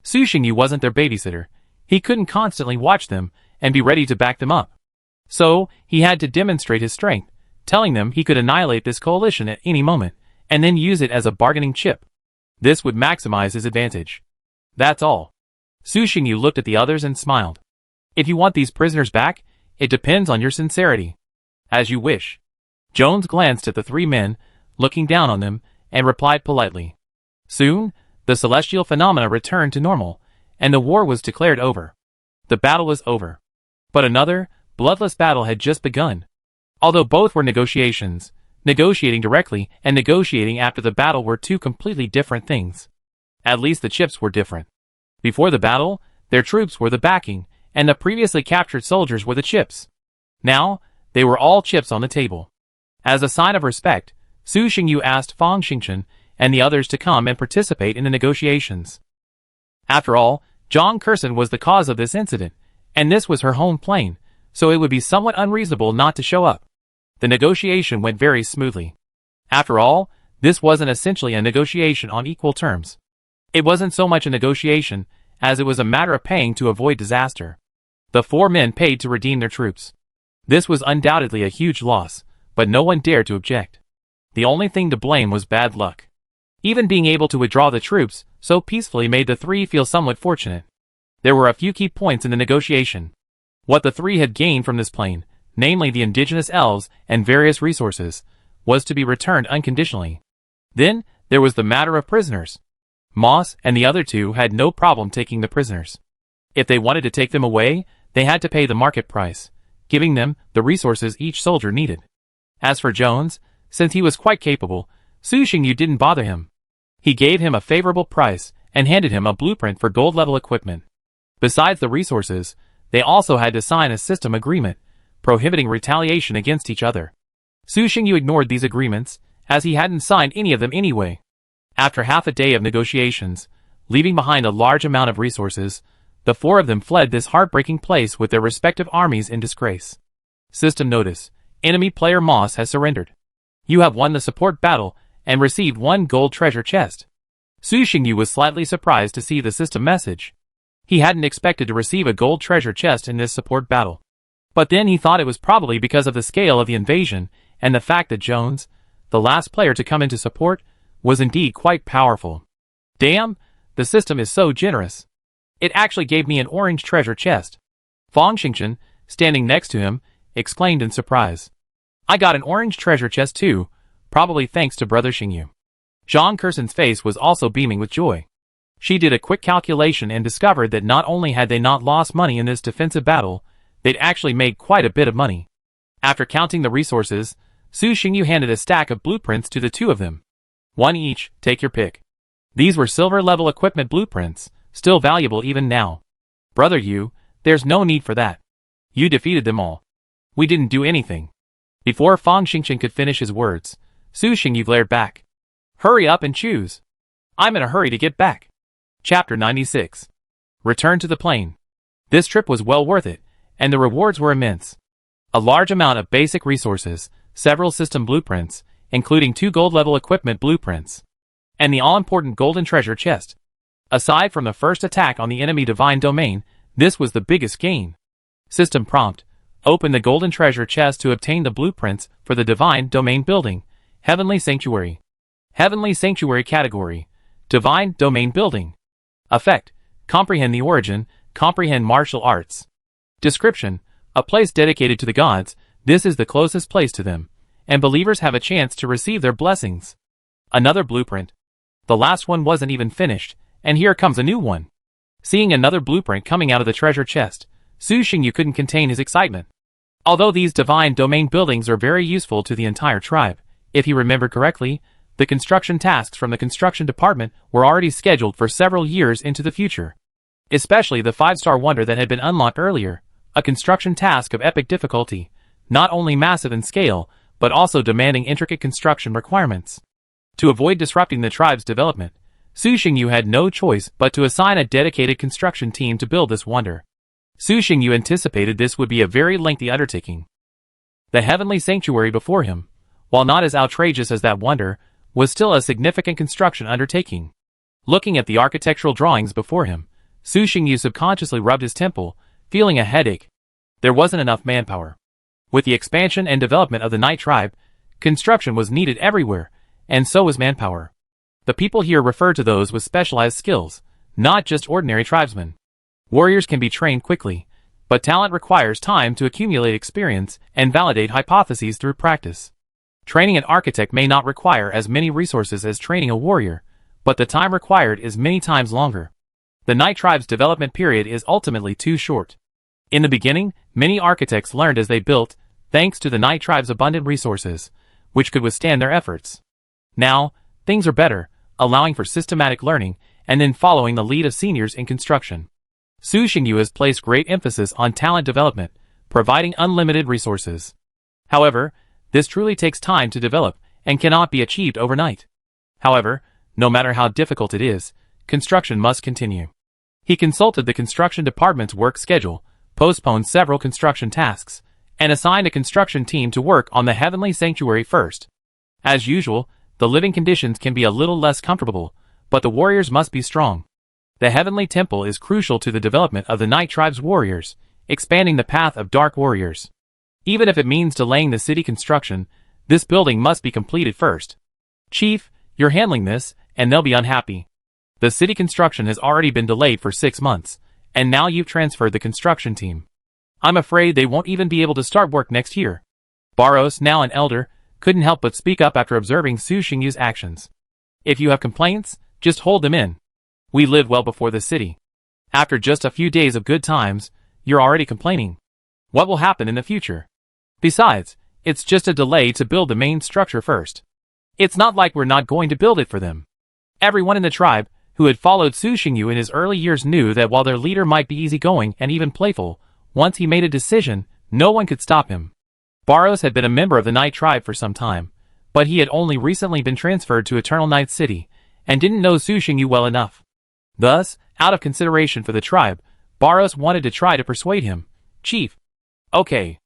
Su Xingyu wasn't their babysitter. He couldn't constantly watch them and be ready to back them up. So, he had to demonstrate his strength, telling them he could annihilate this coalition at any moment, and then use it as a bargaining chip. This would maximize his advantage. That's all. Su Xingyu looked at the others and smiled. If you want these prisoners back, it depends on your sincerity. As you wish. Jones glanced at the 3 men, looking down on them, and replied politely. Soon, the celestial phenomena returned to normal, and the war was declared over. The battle was over. But another, bloodless battle had just begun. Although both were negotiations, negotiating directly and negotiating after the battle were 2 completely different things. At least the chips were different. Before the battle, their troops were the backing, and the previously captured soldiers were the chips. Now, they were all chips on the table. As a sign of respect, Su Xingyu asked Fang Xingchen and the others to come and participate in the negotiations. After all, Zhang Kersen was the cause of this incident, and this was her home plane, so it would be somewhat unreasonable not to show up. The negotiation went very smoothly. After all, this wasn't essentially a negotiation on equal terms. It wasn't so much a negotiation, as it was a matter of paying to avoid disaster. The 4 men paid to redeem their troops. This was undoubtedly a huge loss, but no one dared to object. The only thing to blame was bad luck. Even being able to withdraw the troops so peacefully made the 3 feel somewhat fortunate. There were a few key points in the negotiation. What the 3 had gained from this plane, namely the indigenous elves and various resources, was to be returned unconditionally. Then, there was the matter of prisoners. Moss and the other 2 had no problem taking the prisoners. If they wanted to take them away, they had to pay the market price, giving them the resources each soldier needed. As for Jones, since he was quite capable, Su Xingyu didn't bother him. He gave him a favorable price and handed him a blueprint for gold-level equipment. Besides the resources, they also had to sign a system agreement, prohibiting retaliation against each other. Su Xingyu ignored these agreements, as he hadn't signed any of them anyway. After half a day of negotiations, leaving behind a large amount of resources, the 4 of them fled this heartbreaking place with their respective armies in disgrace. System notice: enemy player Moss has surrendered. You have won the support battle and received 1 gold treasure chest. Su Xingyu was slightly surprised to see the system message. He hadn't expected to receive a gold treasure chest in this support battle. But then he thought it was probably because of the scale of the invasion and the fact that Jones, the last player to come into support, was indeed quite powerful. Damn, the system is so generous. It actually gave me an orange treasure chest. Fang Xingchen, standing next to him, exclaimed in surprise. I got an orange treasure chest too, probably thanks to Brother Xingyu. Zhang Kerson's face was also beaming with joy. She did a quick calculation and discovered that not only had they not lost money in this defensive battle, they'd actually made quite a bit of money. After counting the resources, Su Xingyu handed a stack of blueprints to the two of them. One each, take your pick. These were silver-level equipment blueprints, still valuable even now. Brother Yu, there's no need for that. You defeated them all. We didn't do anything. Before Fang Xingchen could finish his words, Su Xingyu glared back. Hurry up and choose. I'm in a hurry to get back. Chapter 96. Return to the plane. This trip was well worth it, and the rewards were immense. A large amount of basic resources, several system blueprints, including 2 gold-level equipment blueprints, and the all-important golden treasure chest. Aside from the first attack on the enemy divine domain, this was the biggest gain. System prompt. Open the golden treasure chest to obtain the blueprints for the divine domain building. Heavenly Sanctuary. Heavenly Sanctuary category. Divine domain building. Effect. Comprehend the origin. Comprehend martial arts. Description. A place dedicated to the gods. This is the closest place to them, and believers have a chance to receive their blessings. Another blueprint. The last one wasn't even finished, and here comes a new one. Seeing another blueprint coming out of the treasure chest, Su Xingyu couldn't contain his excitement. Although these divine domain buildings are very useful to the entire tribe, if he remembered correctly, the construction tasks from the construction department were already scheduled for several years into the future. Especially the 5-star wonder that had been unlocked earlier, a construction task of epic difficulty, not only massive in scale, but also demanding intricate construction requirements. To avoid disrupting the tribe's development, Su Xingyu had no choice but to assign a dedicated construction team to build this wonder. Su Xingyu anticipated this would be a very lengthy undertaking. The heavenly sanctuary before him, while not as outrageous as that wonder, was still a significant construction undertaking. Looking at the architectural drawings before him, Su Xingyu subconsciously rubbed his temple, feeling a headache. There wasn't enough manpower. With the expansion and development of the Night Tribe, construction was needed everywhere, and so was manpower. The people here refer to those with specialized skills, not just ordinary tribesmen. Warriors can be trained quickly, but talent requires time to accumulate experience and validate hypotheses through practice. Training an architect may not require as many resources as training a warrior, but the time required is many times longer. The Night Tribe's development period is ultimately too short. In the beginning, many architects learned as they built, thanks to the Night Tribe's abundant resources, which could withstand their efforts. Now, things are better, allowing for systematic learning, and then following the lead of seniors in construction. Su Xingyu has placed great emphasis on talent development, providing unlimited resources. However, this truly takes time to develop, and cannot be achieved overnight. However, no matter how difficult it is, construction must continue. He consulted the construction department's work schedule, postponed several construction tasks, and assigned a construction team to work on the heavenly sanctuary first. As usual, the living conditions can be a little less comfortable, but the warriors must be strong. The heavenly temple is crucial to the development of the Night Tribe's warriors, expanding the path of dark warriors. Even if it means delaying the city construction, this building must be completed first. Chief, you're handling this, and they'll be unhappy. The city construction has already been delayed for 6 months, and now you've transferred the construction team. I'm afraid they won't even be able to start work next year. Barros, now an elder, couldn't help but speak up after observing Su Xingyu's actions. If you have complaints, just hold them in. We lived well before the city. After just a few days of good times, you're already complaining. What will happen in the future? Besides, it's just a delay to build the main structure first. It's not like we're not going to build it for them. Everyone in the tribe, who had followed Su Xingyu in his early years, knew that while their leader might be easygoing and even playful, once he made a decision, no one could stop him. Barros had been a member of the Night Tribe for some time, but he had only recently been transferred to Eternal Night City, and didn't know Su Xingyu well enough. Thus, out of consideration for the tribe, Barros wanted to try to persuade him. Chief. Okay.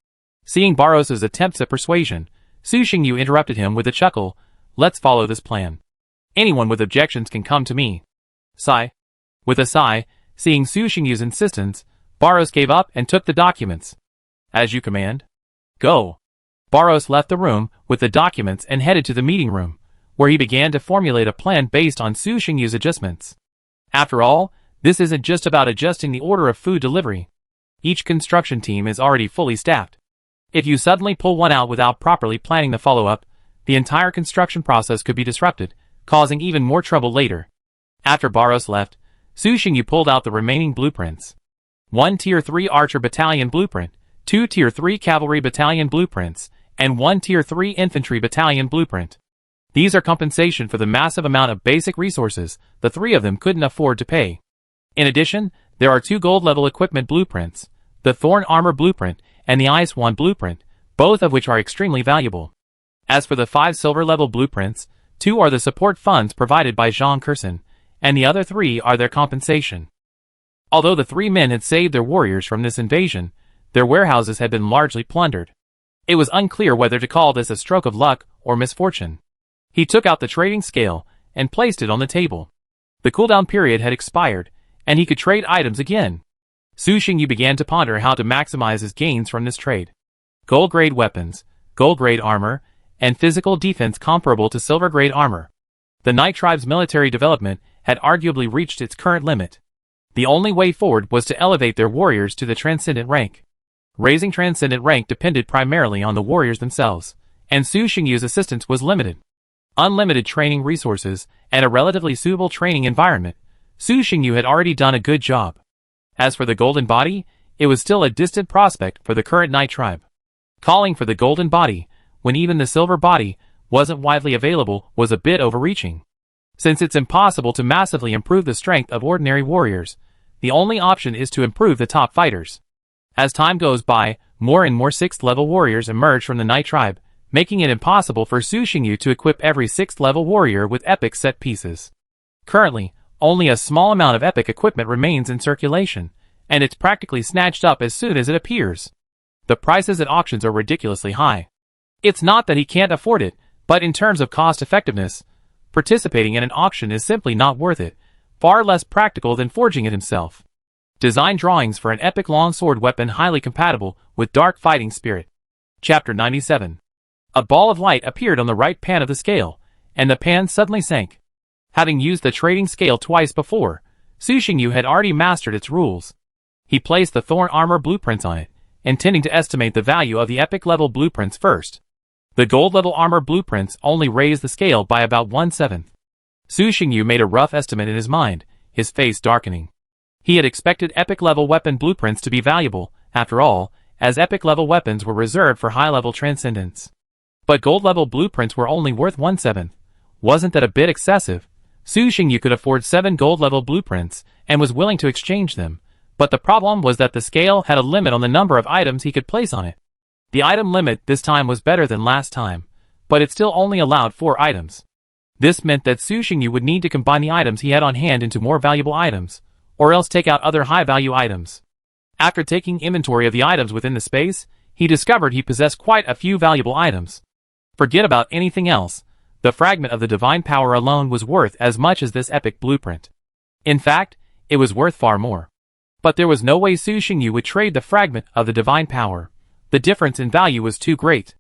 Seeing Barros's attempts at persuasion, Su Xingyu interrupted him with a chuckle. Let's follow this plan. Anyone with objections can come to me. Sigh. With a sigh, seeing Su Xingyu's insistence, Barros gave up and took the documents. As you command. Go. Barros left the room with the documents and headed to the meeting room, where he began to formulate a plan based on Su Xingyu's adjustments. After all, this isn't just about adjusting the order of food delivery. Each construction team is already fully staffed. If you suddenly pull one out without properly planning the follow-up, the entire construction process could be disrupted, causing even more trouble later. After Barros left, Su Xingyu pulled out the remaining blueprints. 1 Tier 3 Archer Battalion Blueprint, 2 Tier 3 Cavalry Battalion Blueprints, and 1 Tier 3 Infantry Battalion Blueprint. These are compensation for the massive amount of basic resources the three of them couldn't afford to pay. In addition, there are 2 gold-level equipment blueprints, the Thorn Armor Blueprint and the Ice Wand Blueprint, both of which are extremely valuable. As for the 5 silver-level blueprints, 2 are the support funds provided by Zhang Kurson, and the other 3 are their compensation. Although the 3 men had saved their warriors from this invasion, their warehouses had been largely plundered. It was unclear whether to call this a stroke of luck or misfortune. He took out the trading scale and placed it on the table. The cooldown period had expired, and he could trade items again. Su Xingyu began to ponder how to maximize his gains from this trade. Gold-grade weapons, gold-grade armor, and physical defense comparable to silver-grade armor. The Night Tribe's military development had arguably reached its current limit. The only way forward was to elevate their warriors to the Transcendent rank. Raising Transcendent rank depended primarily on the warriors themselves, and Su Xingyu's assistance was limited. Unlimited training resources and a relatively suitable training environment, Su Xingyu had already done a good job. As for the Golden Body, it was still a distant prospect for the current Night Tribe. Calling for the Golden Body, when even the Silver Body wasn't widely available, was a bit overreaching. Since it's impossible to massively improve the strength of ordinary warriors, the only option is to improve the top fighters. As time goes by, more and more 6th-level warriors emerge from the Night Tribe, making it impossible for Su Xingyu to equip every 6th-level warrior with epic set pieces. Currently, only a small amount of epic equipment remains in circulation, and it's practically snatched up as soon as it appears. The prices at auctions are ridiculously high. It's not that he can't afford it, but in terms of cost-effectiveness, participating in an auction is simply not worth it, far less practical than forging it himself. Design drawings for an epic longsword weapon highly compatible with dark fighting spirit. Chapter 97. A ball of light appeared on the right pan of the scale, and the pan suddenly sank. Having used the trading scale twice before, Su Xingyu had already mastered its rules. He placed the Thorn Armor blueprints on it, intending to estimate the value of the epic level blueprints first. The gold level armor blueprints only raised the scale by about 1/7. Su Xingyu made a rough estimate in his mind, his face darkening. He had expected epic level weapon blueprints to be valuable, after all, as epic level weapons were reserved for high level transcendence. But gold level blueprints were only worth 1/7. Wasn't that a bit excessive? Su Xingyu could afford 7 gold level blueprints and was willing to exchange them, but the problem was that the scale had a limit on the number of items he could place on it. The item limit this time was better than last time, but it still only allowed 4 items. This meant that Su Xingyu would need to combine the items he had on hand into more valuable items, or else take out other high-value items. After taking inventory of the items within the space, he discovered he possessed quite a few valuable items. Forget about anything else. The fragment of the divine power alone was worth as much as this epic blueprint. In fact, it was worth far more. But there was no way Su Xingyu would trade the fragment of the divine power. The difference in value was too great.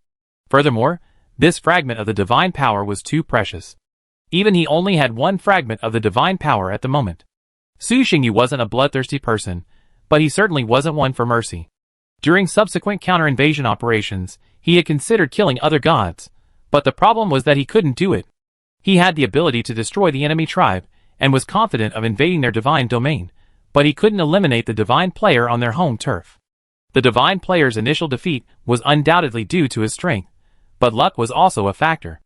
Furthermore, this fragment of the divine power was too precious. Even he only had 1 fragment of the divine power at the moment. Su Xingyu wasn't a bloodthirsty person, but he certainly wasn't one for mercy. During subsequent counter-invasion operations, he had considered killing other gods, but the problem was that he couldn't do it. He had the ability to destroy the enemy tribe, and was confident of invading their divine domain, but he couldn't eliminate the divine player on their home turf. The divine player's initial defeat was undoubtedly due to his strength, but luck was also a factor.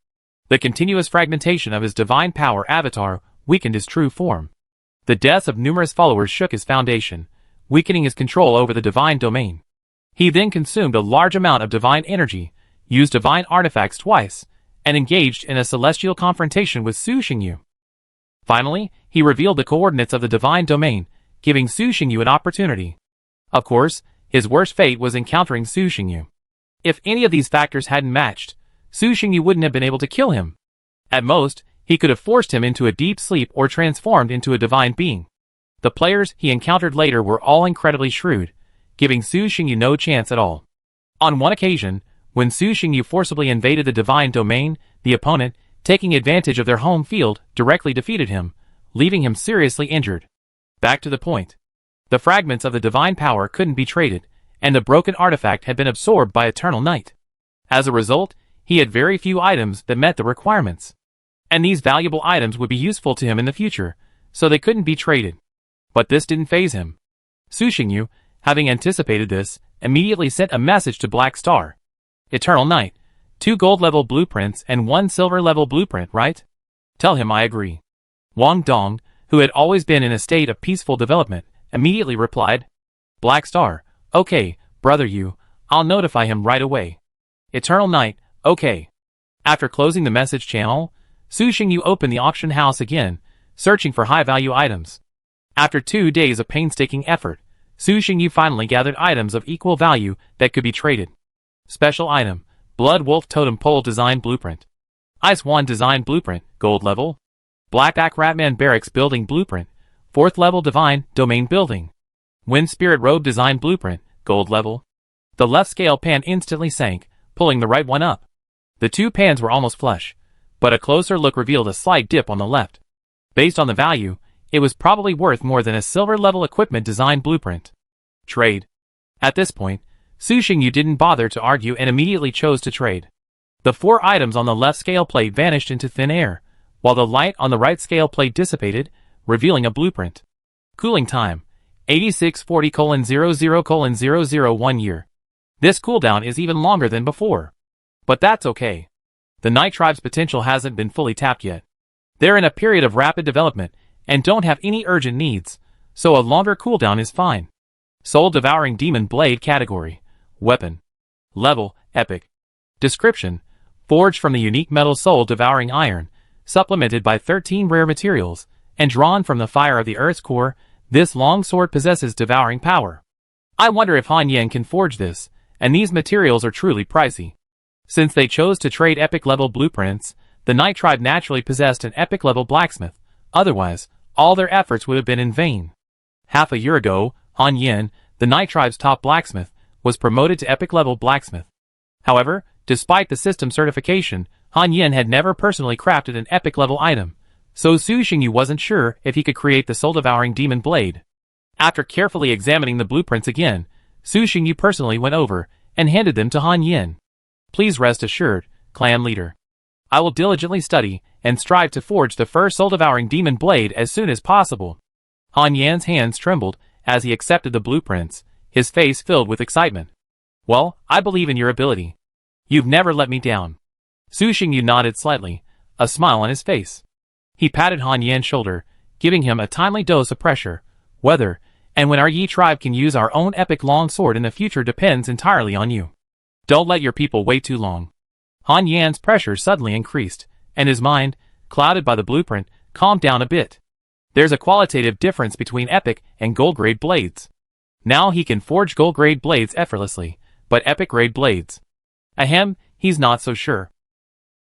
The continuous fragmentation of his divine power avatar weakened his true form. The deaths of numerous followers shook his foundation, weakening his control over the divine domain. He then consumed a large amount of divine energy, used divine artifacts twice, and engaged in a celestial confrontation with Su Xingyu. Finally, he revealed the coordinates of the divine domain, giving Su Xingyu an opportunity. Of course, his worst fate was encountering Su Xingyu. If any of these factors hadn't matched, Su Xingyu wouldn't have been able to kill him. At most, he could have forced him into a deep sleep or transformed into a divine being. The players he encountered later were all incredibly shrewd, giving Su Xingyu no chance at all. On one occasion, When Su Xingyu forcibly invaded the divine domain, the opponent, taking advantage of their home field, directly defeated him, leaving him seriously injured. Back to the point. The fragments of the divine power couldn't be traded, and the broken artifact had been absorbed by Eternal Night. As a result, he had very few items that met the requirements. And these valuable items would be useful to him in the future, so they couldn't be traded. But this didn't faze him. Su Xingyu, having anticipated this, immediately sent a message to Black Star. Eternal Night, 2 gold-level blueprints and 1 silver-level blueprint, right? Tell him I agree. Wang Dong, who had always been in a state of peaceful development, immediately replied, Black Star, okay, brother you, I'll notify him right away. Eternal Night, okay. After closing the message channel, Su Xingyu opened the auction house again, searching for high-value items. After 2 days of painstaking effort, Su Xingyu finally gathered items of equal value that could be traded. Special item, Blood Wolf Totem Pole Design Blueprint. Ice Wand Design Blueprint, Gold Level. Black Back Ratman Barracks Building Blueprint, 4th Level Divine Domain Building. Wind Spirit Robe Design Blueprint, Gold Level. The left scale pan instantly sank, pulling the right one up. The 2 pans were almost flush, but a closer look revealed a slight dip on the left. Based on the value, it was probably worth more than a silver-level equipment design blueprint. Trade. At this point, Su Xingyu didn't bother to argue and immediately chose to trade. The 4 items on the left scale plate vanished into thin air, while the light on the right scale plate dissipated, revealing a blueprint. Cooling time, 8640:00:001 year. This cooldown is even longer than before. But that's okay. The Night Tribe's potential hasn't been fully tapped yet. They're in a period of rapid development, and don't have any urgent needs, so a longer cooldown is fine. Soul Devouring Demon Blade category. Weapon. Level, Epic. Description, forged from the unique metal Soul Devouring Iron, supplemented by 13 rare materials, and drawn from the fire of the Earth's core, this long sword possesses devouring power. I wonder if Han Yan can forge this, and these materials are truly pricey. Since they chose to trade epic-level blueprints, the Night Tribe naturally possessed an epic-level blacksmith, otherwise, all their efforts would have been in vain. Half a year ago, Han Yan, the Night Tribe's top blacksmith, was promoted to epic-level blacksmith. However, despite the system certification, Han Yan had never personally crafted an epic-level item, so Su Xingyu wasn't sure if he could create the soul-devouring demon blade. After carefully examining the blueprints again, Su Xingyu personally went over and handed them to Han Yan. Please rest assured, clan leader. I will diligently study and strive to forge the first soul-devouring demon blade as soon as possible. Han Yan's hands trembled as he accepted the blueprints, his face filled with excitement. Well, I believe in your ability. You've never let me down. Su Xingyu nodded slightly, a smile on his face. He patted Han Yan's shoulder, giving him a timely dose of pressure. Whether and when our Yi tribe can use our own epic long sword in the future depends entirely on you. Don't let your people wait too long. Han Yan's pressure suddenly increased, and his mind, clouded by the blueprint, calmed down a bit. There's a qualitative difference between epic and gold-grade blades. Now he can forge gold-grade blades effortlessly, but epic-grade blades. Ahem, he's not so sure.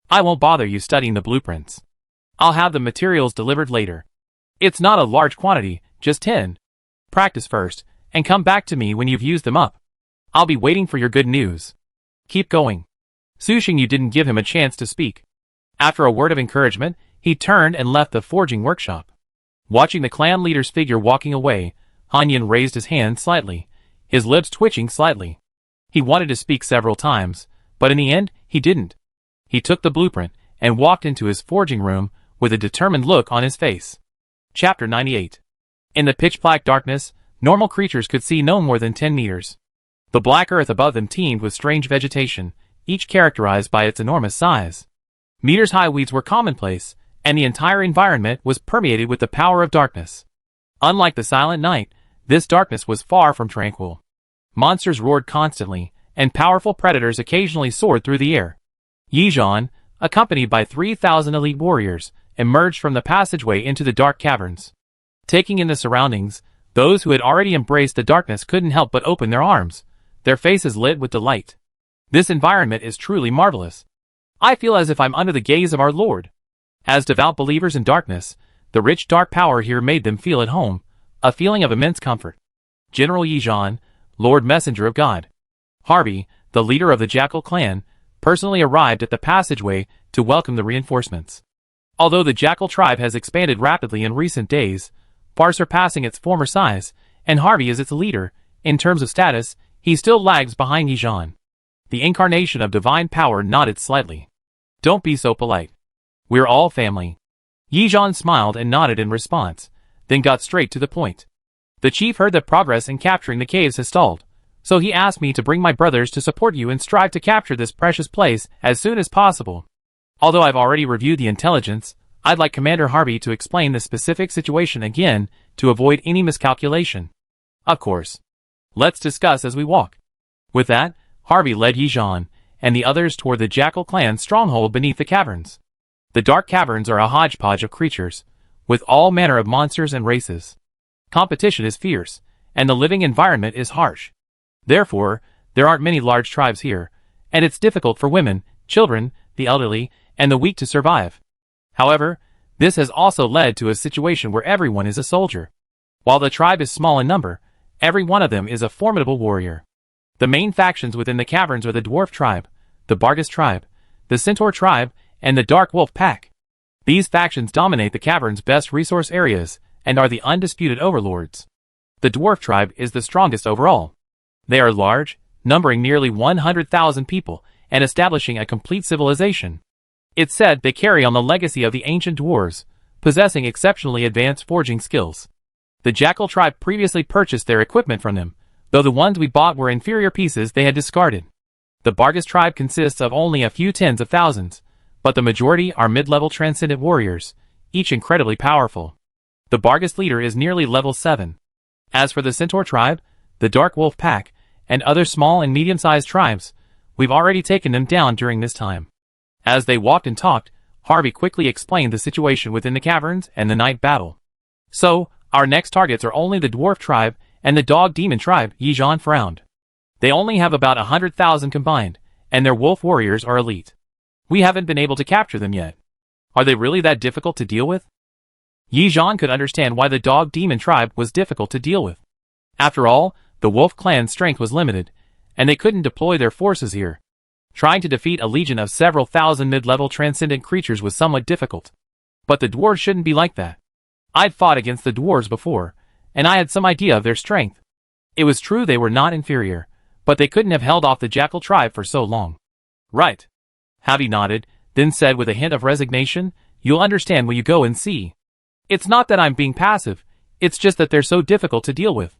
I won't bother you studying the blueprints. I'll have the materials delivered later. It's not a large quantity, just 10. Practice first, and come back to me when you've used them up. I'll be waiting for your good news. Keep going. Su Xingyu didn't give him a chance to speak. After a word of encouragement, he turned and left the forging workshop. Watching the clan leader's figure walking away, Han Yan raised his hand slightly, his lips twitching slightly. He wanted to speak several times, but in the end, he didn't. He took the blueprint and walked into his forging room with a determined look on his face. Chapter 98. In the pitch-black darkness, normal creatures could see no more than 10 meters. The black earth above them teemed with strange vegetation, each characterized by its enormous size. Meters-high weeds were commonplace, and the entire environment was permeated with the power of darkness. Unlike the silent night, this darkness was far from tranquil. Monsters roared constantly, and powerful predators occasionally soared through the air. Yi Zhan, accompanied by 3,000 elite warriors, emerged from the passageway into the dark caverns. Taking in the surroundings, those who had already embraced the darkness couldn't help but open their arms, their faces lit with delight. This environment is truly marvelous. I feel as if I'm under the gaze of our Lord. As devout believers in darkness, the rich dark power here made them feel at home, a feeling of immense comfort. General Yi Zhan, Lord Messenger of God. Harvey, the leader of the Jackal clan, personally arrived at the passageway to welcome the reinforcements. Although the Jackal tribe has expanded rapidly in recent days, far surpassing its former size, and Harvey is its leader, in terms of status, he still lags behind Yijan. The incarnation of divine power nodded slightly. Don't be so polite. We're all family. Yijan smiled and nodded in response, then got straight to the point. The chief heard that progress in capturing the caves has stalled, so he asked me to bring my brothers to support you and strive to capture this precious place as soon as possible. Although I've already reviewed the intelligence, I'd like Commander Harvey to explain the specific situation again to avoid any miscalculation. Of course. Let's discuss as we walk. With that, Harvey led Yijan and the others toward the Jackal clan's stronghold beneath the caverns. The dark caverns are a hodgepodge of creatures, with all manner of monsters and races. Competition is fierce, and the living environment is harsh. Therefore, there aren't many large tribes here, and it's difficult for women, children, the elderly, and the weak to survive. However, this has also led to a situation where everyone is a soldier. While the tribe is small in number, every one of them is a formidable warrior. The main factions within the caverns are the Dwarf tribe, the Bargus tribe, the Centaur tribe, and the Dark Wolf pack. These factions dominate the cavern's best resource areas and are the undisputed overlords. The Dwarf tribe is the strongest overall. They are large, numbering nearly 100,000 people and establishing a complete civilization. It's said they carry on the legacy of the ancient dwarves, possessing exceptionally advanced forging skills. The Jackal tribe previously purchased their equipment from them, though the ones we bought were inferior pieces they had discarded. The Bargus tribe consists of only a few tens of thousands, but the majority are mid-level transcendent warriors, each incredibly powerful. The Bargus leader is nearly level 7. As for the Centaur tribe, the Dark Wolf pack, and other small and medium-sized tribes, we've already taken them down during this time. As they walked and talked, Harvey quickly explained the situation within the caverns and the night battle. So, our next targets are only the Dwarf tribe and the Dog Demon tribe. Yijan frowned. They only have about 100,000 combined, and their wolf warriors are elite. We haven't been able to capture them yet. Are they really that difficult to deal with? Yijan could understand why the Dog Demon tribe was difficult to deal with. After all, the Wolf clan's strength was limited, and they couldn't deploy their forces here. Trying to defeat a legion of several thousand mid-level transcendent creatures was somewhat difficult. But the dwarves shouldn't be like that. I'd fought against the dwarves before, and I had some idea of their strength. It was true they were not inferior, but they couldn't have held off the Jackal tribe for so long. Right. Harvey nodded, then said with a hint of resignation, "You'll understand when you go and see. It's not that I'm being passive, it's just that they're so difficult to deal with.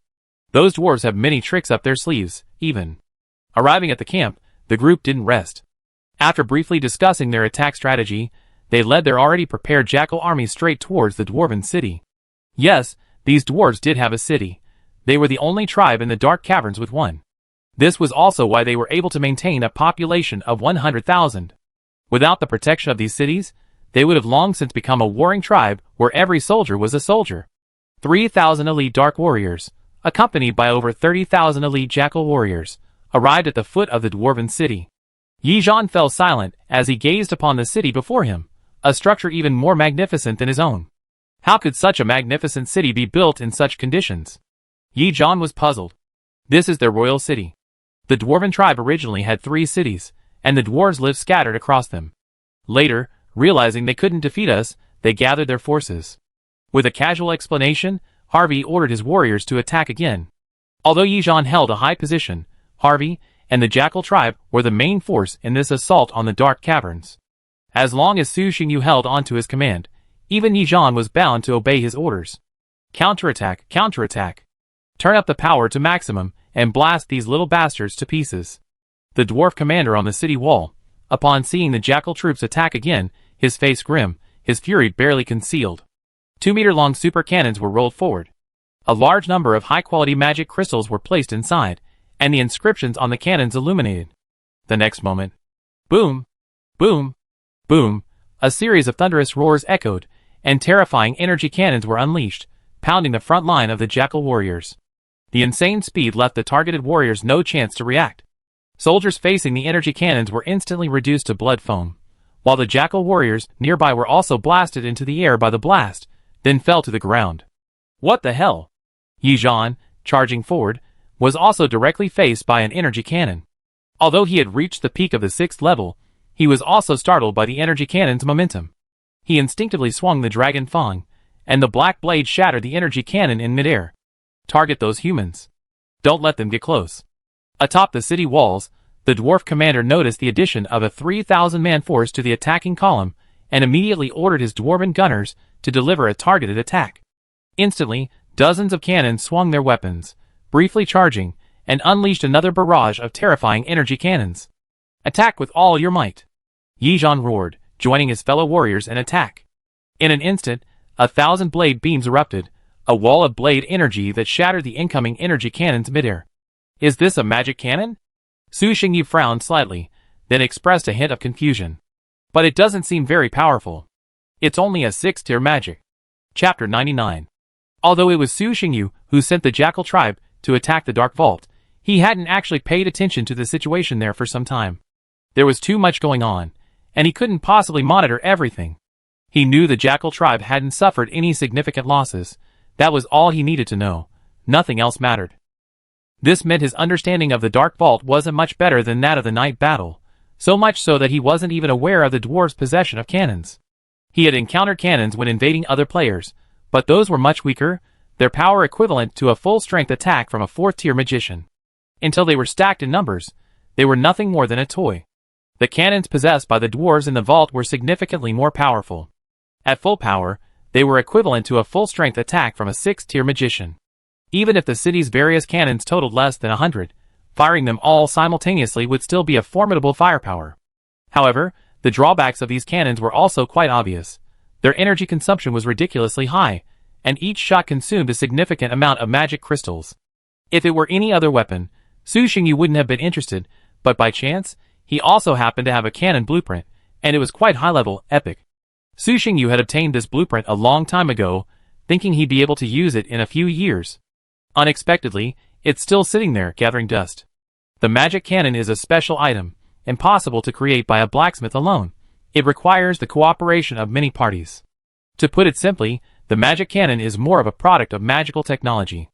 Those dwarves have many tricks up their sleeves, even." Arriving at the camp, the group didn't rest. After briefly discussing their attack strategy, they led their already prepared Jackal army straight towards the Dwarven city. Yes, these dwarves did have a city. They were the only tribe in the dark caverns with one. This was also why they were able to maintain a population of 100,000. Without the protection of these cities, they would have long since become a warring tribe where every soldier was a soldier. 3,000 elite dark warriors, accompanied by over 30,000 elite Jackal warriors, arrived at the foot of the Dwarven city. Yijan fell silent as he gazed upon the city before him, a structure even more magnificent than his own. How could such a magnificent city be built in such conditions? Yijan was puzzled. This is their royal city. The Dwarven tribe originally had 3 cities, and the dwarves lived scattered across them. Later, realizing they couldn't defeat us, they gathered their forces. With a casual explanation, Harvey ordered his warriors to attack again. Although Yijan held a high position, Harvey and the Jackal tribe were the main force in this assault on the dark caverns. As long as Su Xingyu held on to his command, even Yijan was bound to obey his orders. Counterattack, counterattack. Turn up the power to maximum and blast these little bastards to pieces. The dwarf commander on the city wall, upon seeing the Jackal troops attack again, his face grim, his fury barely concealed. 2-meter-long super cannons were rolled forward. A large number of high-quality magic crystals were placed inside, and the inscriptions on the cannons illuminated. The next moment, boom, boom, boom, a series of thunderous roars echoed, and terrifying energy cannons were unleashed, pounding the front line of the Jackal warriors. The insane speed left the targeted warriors no chance to react. Soldiers facing the energy cannons were instantly reduced to blood foam, while the Jackal warriors nearby were also blasted into the air by the blast, then fell to the ground. What the hell? Yijan, charging forward, was also directly faced by an energy cannon. Although he had reached the peak of the 6th level, he was also startled by the energy cannon's momentum. He instinctively swung the dragon fang, and the black blade shattered the energy cannon in midair. Target those humans. Don't let them get close. Atop the city walls, the dwarf commander noticed the addition of a 3,000-man force to the attacking column and immediately ordered his dwarven gunners to deliver a targeted attack. Instantly, dozens of cannons swung their weapons, briefly charging, and unleashed another barrage of terrifying energy cannons. Attack with all your might! Yi Zhan roared, joining his fellow warriors in attack. In an instant, 1,000 blade beams erupted, a wall of blade energy that shattered the incoming energy cannons midair. Is this a magic cannon? Su Xingyu frowned slightly, then expressed a hint of confusion. But it doesn't seem very powerful. It's only a 6th-tier magic. Chapter 99. Although it was Su Xingyu who sent the Jackal tribe to attack the Dark Vault, he hadn't actually paid attention to the situation there for some time. There was too much going on, and he couldn't possibly monitor everything. He knew the Jackal tribe hadn't suffered any significant losses. That was all he needed to know. Nothing else mattered. This meant his understanding of the Dark Vault wasn't much better than that of the night battle, so much so that he wasn't even aware of the dwarves' possession of cannons. He had encountered cannons when invading other players, but those were much weaker, their power equivalent to a full-strength attack from a 4th-tier magician. Until they were stacked in numbers, they were nothing more than a toy. The cannons possessed by the dwarves in the vault were significantly more powerful. At full power, they were equivalent to a full-strength attack from a 6th-tier magician. Even if the city's various cannons totaled less than 100, firing them all simultaneously would still be a formidable firepower. However, the drawbacks of these cannons were also quite obvious. Their energy consumption was ridiculously high, and each shot consumed a significant amount of magic crystals. If it were any other weapon, Su Xingyu wouldn't have been interested, but by chance, he also happened to have a cannon blueprint, and it was quite high-level, epic. Su Xingyu had obtained this blueprint a long time ago, thinking he'd be able to use it in a few years. Unexpectedly, it's still sitting there, gathering dust. The magic cannon is a special item, impossible to create by a blacksmith alone. It requires the cooperation of many parties. To put it simply, the magic cannon is more of a product of magical technology.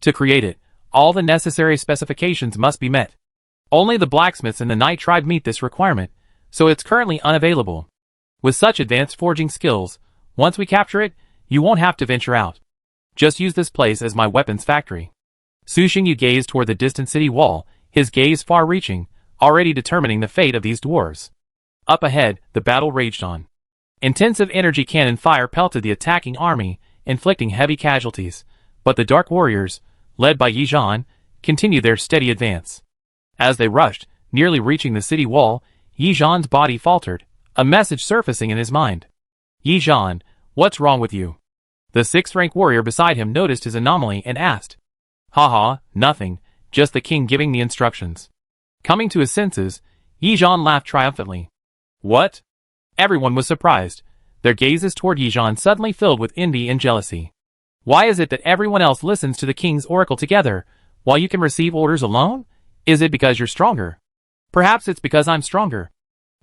To create it, all the necessary specifications must be met. Only the blacksmiths in the Night Tribe meet this requirement, so it's currently unavailable. With such advanced forging skills, once we capture it, you won't have to venture out. Just use this place as my weapons factory. Su Xingyu gazed toward the distant city wall, his gaze far-reaching, already determining the fate of these dwarves. Up ahead, the battle raged on. Intensive energy cannon fire pelted the attacking army, inflicting heavy casualties, but the Dark Warriors, led by Yi Zhan, continued their steady advance. As they rushed, nearly reaching the city wall, Yi Zhan's body faltered, a message surfacing in his mind. Yi Zhan, what's wrong with you? The 6th-rank warrior beside him noticed his anomaly and asked. Haha, nothing, just the king giving the instructions. Coming to his senses, Yi Zhan laughed triumphantly. What? Everyone was surprised, their gazes toward Yi Zhan suddenly filled with envy and jealousy. Why is it that everyone else listens to the king's oracle together, while you can receive orders alone? Is it because you're stronger? Perhaps it's because I'm stronger.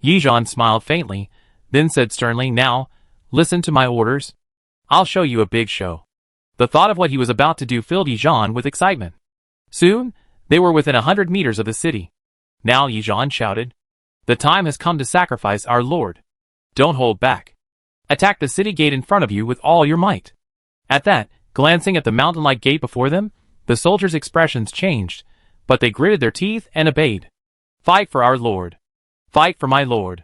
Yi Zhan smiled faintly, then said sternly, Now, listen to my orders. I'll show you a big show. The thought of what he was about to do filled Yi Zhan with excitement. Soon, they were within 100 meters of the city. Now Yi Zhan shouted. The time has come to sacrifice our lord. Don't hold back. Attack the city gate in front of you with all your might. At that, glancing at the mountain-like gate before them, the soldiers' expressions changed, but they gritted their teeth and obeyed. Fight for our lord. Fight for my lord.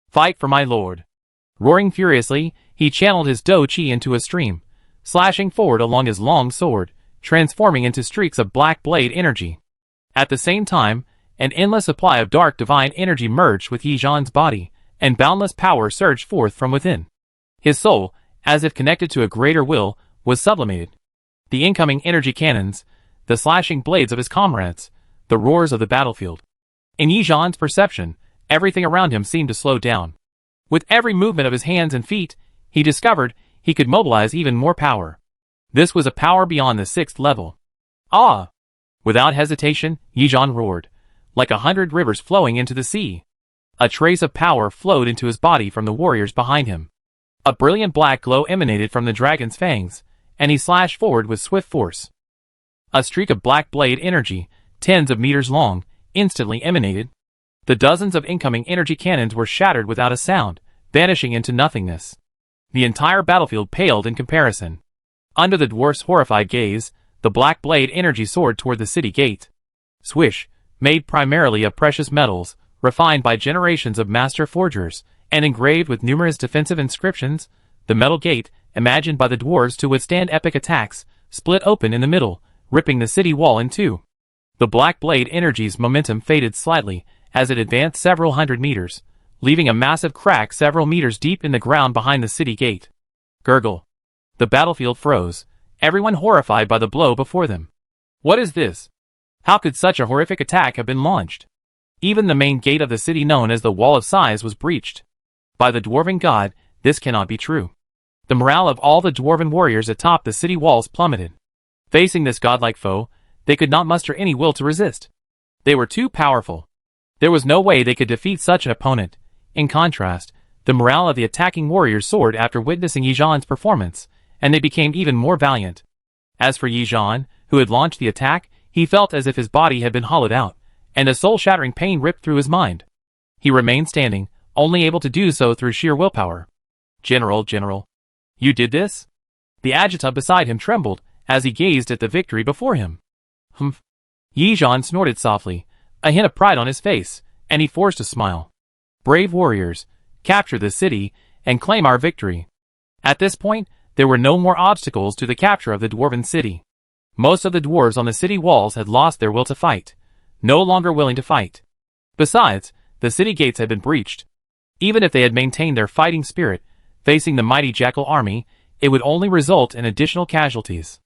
Fight for my lord. Roaring furiously, he channeled his Do Chi into a stream, slashing forward along his long sword, transforming into streaks of black blade energy. At the same time, an endless supply of dark divine energy merged with Yi Zhan's body, and boundless power surged forth from within. His soul, as if connected to a greater will, was sublimated. The incoming energy cannons, the slashing blades of his comrades, the roars of the battlefield. In Yi Zhan's perception, everything around him seemed to slow down. With every movement of his hands and feet, he discovered he could mobilize even more power. This was a power beyond the 6th level. Ah! Without hesitation, Yi Zhan roared, like 100 rivers flowing into the sea. A trace of power flowed into his body from the warriors behind him. A brilliant black glow emanated from the dragon's fangs, and he slashed forward with swift force. A streak of black blade energy, tens of meters long, instantly emanated. The dozens of incoming energy cannons were shattered without a sound, vanishing into nothingness. The entire battlefield paled in comparison. Under the dwarf's horrified gaze, the black blade energy soared toward the city gate. Swish, made primarily of precious metals, refined by generations of master forgers, and engraved with numerous defensive inscriptions, the metal gate, imagined by the dwarves to withstand epic attacks, split open in the middle, ripping the city wall in two. The black blade energy's momentum faded slightly as it advanced several hundred meters, leaving a massive crack several meters deep in the ground behind the city gate. Gurgle. The battlefield froze, everyone horrified by the blow before them. What is this? How could such a horrific attack have been launched? Even the main gate of the city known as the Wall of Sighs was breached. By the dwarven god, this cannot be true. The morale of all the dwarven warriors atop the city walls plummeted. Facing this godlike foe, they could not muster any will to resist. They were too powerful. There was no way they could defeat such an opponent. In contrast, the morale of the attacking warriors soared after witnessing Yijan's performance, and they became even more valiant. As for Yijan, who had launched the attack, he felt as if his body had been hollowed out, and a soul-shattering pain ripped through his mind. He remained standing, only able to do so through sheer willpower. General. You did this? The adjutant beside him trembled as he gazed at the victory before him. Humph. Yijan snorted softly, a hint of pride on his face, and he forced a smile. Brave warriors, capture the city and claim our victory. At this point, there were no more obstacles to the capture of the dwarven city. Most of the dwarves on the city walls had lost their will to fight, no longer willing to fight. Besides, the city gates had been breached. Even if they had maintained their fighting spirit, facing the mighty Jackal army, it would only result in additional casualties.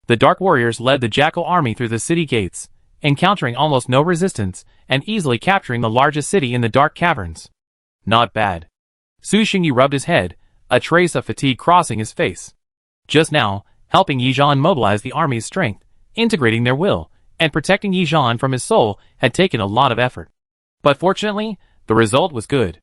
The Dark Warriors led the Jackal army through the city gates, encountering almost no resistance and easily capturing the largest city in the Dark Caverns. Not bad. Su Xingyu rubbed his head, a trace of fatigue crossing his face. Just now, helping Yijan mobilize the army's strength, integrating their will, and protecting Yijan from his soul had taken a lot of effort. But fortunately, the result was good.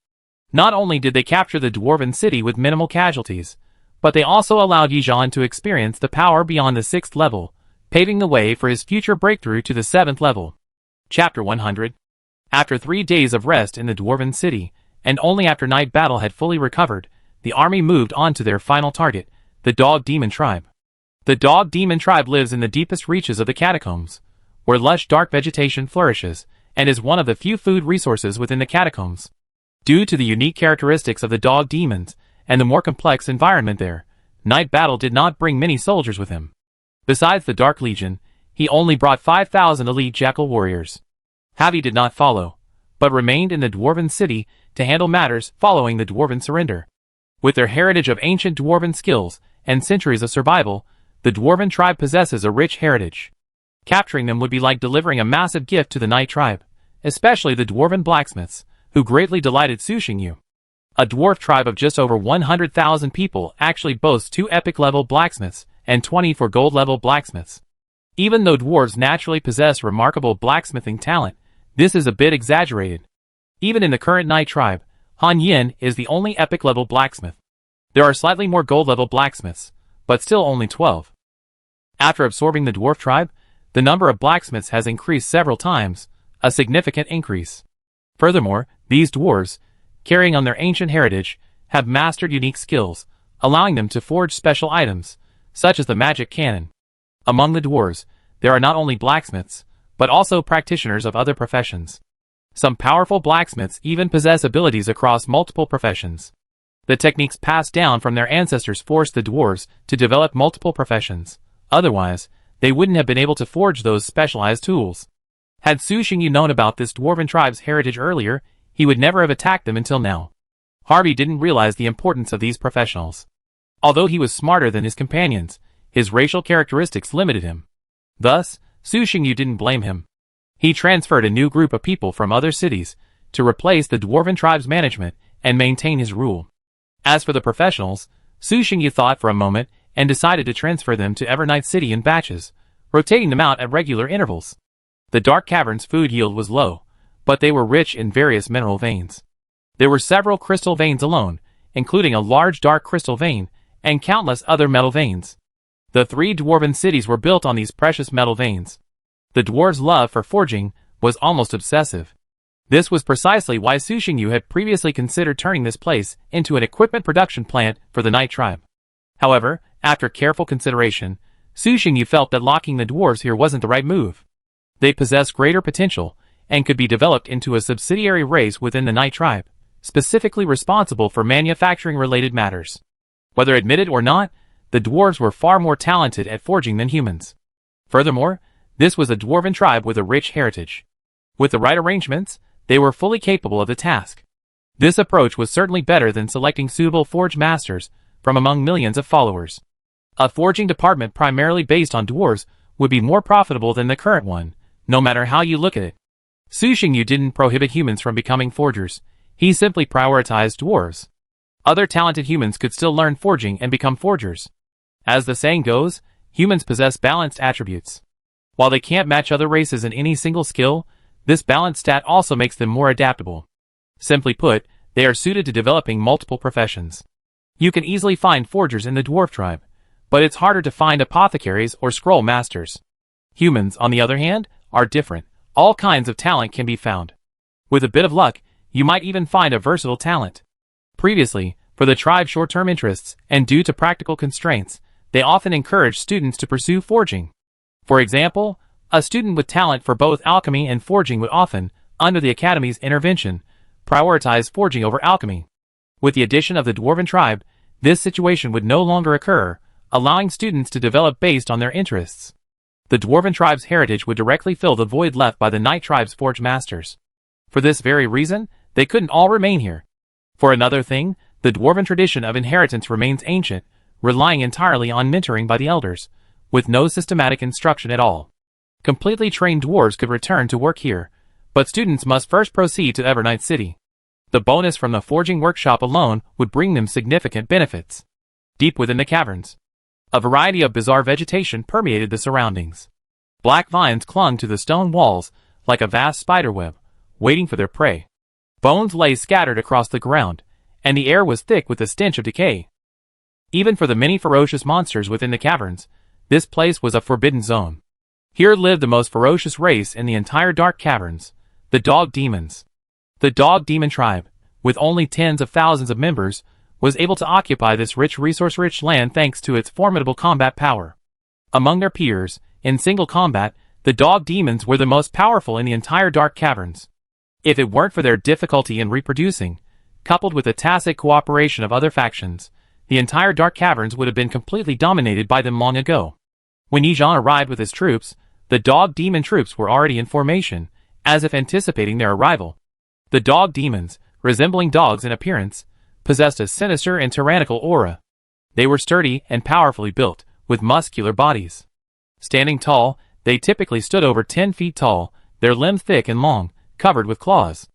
Not only did they capture the dwarven city with minimal casualties, but they also allowed Yijan to experience the power beyond the 6th level, paving the way for his future breakthrough to the 7th level. Chapter 100. After 3 days of rest in the dwarven city, and only after night battle had fully recovered, the army moved on to their final target, the Dog Demon Tribe. The Dog Demon Tribe lives in the deepest reaches of the catacombs, where lush dark vegetation flourishes, and is one of the few food resources within the catacombs. Due to the unique characteristics of the dog demons, and the more complex environment there, night battle did not bring many soldiers with him. Besides the Dark Legion, he only brought 5,000 elite Jackal warriors. Havi did not follow, but remained in the dwarven city to handle matters following the dwarven surrender. With their heritage of ancient dwarven skills and centuries of survival, the dwarven tribe possesses a rich heritage. Capturing them would be like delivering a massive gift to the Night tribe, especially the dwarven blacksmiths, who greatly delighted Su Xingyu. A dwarf tribe of just over 100,000 people actually boasts 2 epic-level blacksmiths and 24 gold-level blacksmiths. Even though dwarves naturally possess remarkable blacksmithing talent, this is a bit exaggerated. Even in the current Night tribe, Han Yin is the only epic-level blacksmith. There are slightly more gold-level blacksmiths, but still only 12. After absorbing the dwarf tribe, the number of blacksmiths has increased several times, a significant increase. Furthermore, these dwarves, carrying on their ancient heritage, have mastered unique skills, allowing them to forge special items, such as the magic cannon. Among the dwarves, there are not only blacksmiths, but also practitioners of other professions. Some powerful blacksmiths even possess abilities across multiple professions. The techniques passed down from their ancestors forced the dwarves to develop multiple professions. Otherwise, they wouldn't have been able to forge those specialized tools. Had Su Xingyu known about this dwarven tribe's heritage earlier, he would never have attacked them until now. Harvey didn't realize the importance of these professionals. Although he was smarter than his companions, his racial characteristics limited him. Thus, Su Xingyu didn't blame him. He transferred a new group of people from other cities to replace the dwarven tribe's management and maintain his rule. As for the professionals, Su Xingyu thought for a moment and decided to transfer them to Evernight City in batches, rotating them out at regular intervals. The Dark Cavern's food yield was low, but they were rich in various mineral veins. There were several crystal veins alone, including a large dark crystal vein, and countless other metal veins. The 3 dwarven cities were built on these precious metal veins. The dwarves' love for forging, was almost obsessive. This was precisely why Su Xingyu had previously considered turning this place into an equipment production plant for the Night Tribe. However, after careful consideration, Su Xingyu felt that locking the dwarves here wasn't the right move. They possessed greater potential and could be developed into a subsidiary race within the Night Tribe, specifically responsible for manufacturing-related matters. Whether admitted or not, the dwarves were far more talented at forging than humans. Furthermore, this was a dwarven tribe with a rich heritage. With the right arrangements, they were fully capable of the task. This approach was certainly better than selecting suitable forge masters from among millions of followers. A forging department primarily based on dwarves would be more profitable than the current one, no matter how you look at it. Su Xingyu didn't prohibit humans from becoming forgers, he simply prioritized dwarves. Other talented humans could still learn forging and become forgers. As the saying goes, humans possess balanced attributes. While they can't match other races in any single skill, this balanced stat also makes them more adaptable. Simply put, they are suited to developing multiple professions. You can easily find forgers in the dwarf tribe, but it's harder to find apothecaries or scroll masters. Humans, on the other hand, are different. All kinds of talent can be found. With a bit of luck, you might even find a versatile talent. Previously, for the tribe's short-term interests and due to practical constraints, they often encouraged students to pursue forging. For example, a student with talent for both alchemy and forging would often, under the Academy's intervention, prioritize forging over alchemy. With the addition of the Dwarven tribe, this situation would no longer occur, allowing students to develop based on their interests. The Dwarven tribe's heritage would directly fill the void left by the Night tribe's forge masters. For this very reason, they couldn't all remain here. For another thing, the Dwarven tradition of inheritance remains ancient, relying entirely on mentoring by the elders, with no systematic instruction at all. Completely trained dwarves could return to work here, but students must first proceed to Evernight City. The bonus from the forging workshop alone would bring them significant benefits. Deep within the caverns, a variety of bizarre vegetation permeated the surroundings. Black vines clung to the stone walls like a vast spiderweb, waiting for their prey. Bones lay scattered across the ground, and the air was thick with the stench of decay. Even for the many ferocious monsters within the caverns, this place was a forbidden zone. Here lived the most ferocious race in the entire Dark Caverns, the Dog Demons. The Dog Demon tribe, with only tens of thousands of members, was able to occupy this rich resource-rich land thanks to its formidable combat power. Among their peers, in single combat, the Dog Demons were the most powerful in the entire Dark Caverns. If it weren't for their difficulty in reproducing, coupled with the tacit cooperation of other factions, the entire Dark Caverns would have been completely dominated by them long ago. When Yijan arrived with his troops, the Dog Demon troops were already in formation, as if anticipating their arrival. The Dog Demons, resembling dogs in appearance, possessed a sinister and tyrannical aura. They were sturdy and powerfully built, with muscular bodies. Standing tall, they typically stood over 10 feet tall, their limbs thick and long, covered with claws.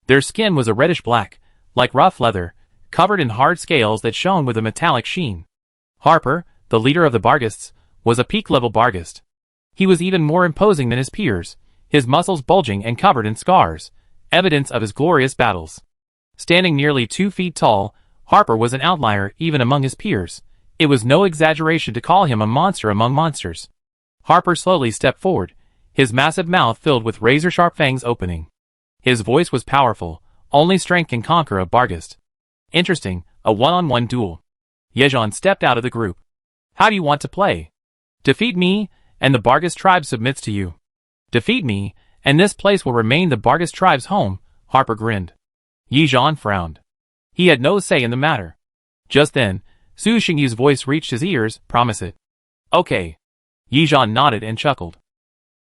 Their skin was a reddish black, like rough leather, covered in hard scales that shone with a metallic sheen. Harper, the leader of the Barghists, was a peak-level Barghist. He was even more imposing than his peers, his muscles bulging and covered in scars, evidence of his glorious battles. Standing nearly 2 feet tall, Harper was an outlier even among his peers. It was no exaggeration to call him a monster among monsters. Harper slowly stepped forward, his massive mouth filled with razor-sharp fangs opening. His voice was powerful, only strength can conquer a Barghist. Interesting, a one-on-one duel. Yejon stepped out of the group. How do you want to play? Defeat me, and the Barghist tribe submits to you. Defeat me, and this place will remain the Barghist tribe's home, Harper grinned. Yejon frowned. He had no say in the matter. Just then, Su Xingyu's voice reached his ears, promise it. Okay. Yejon nodded and chuckled.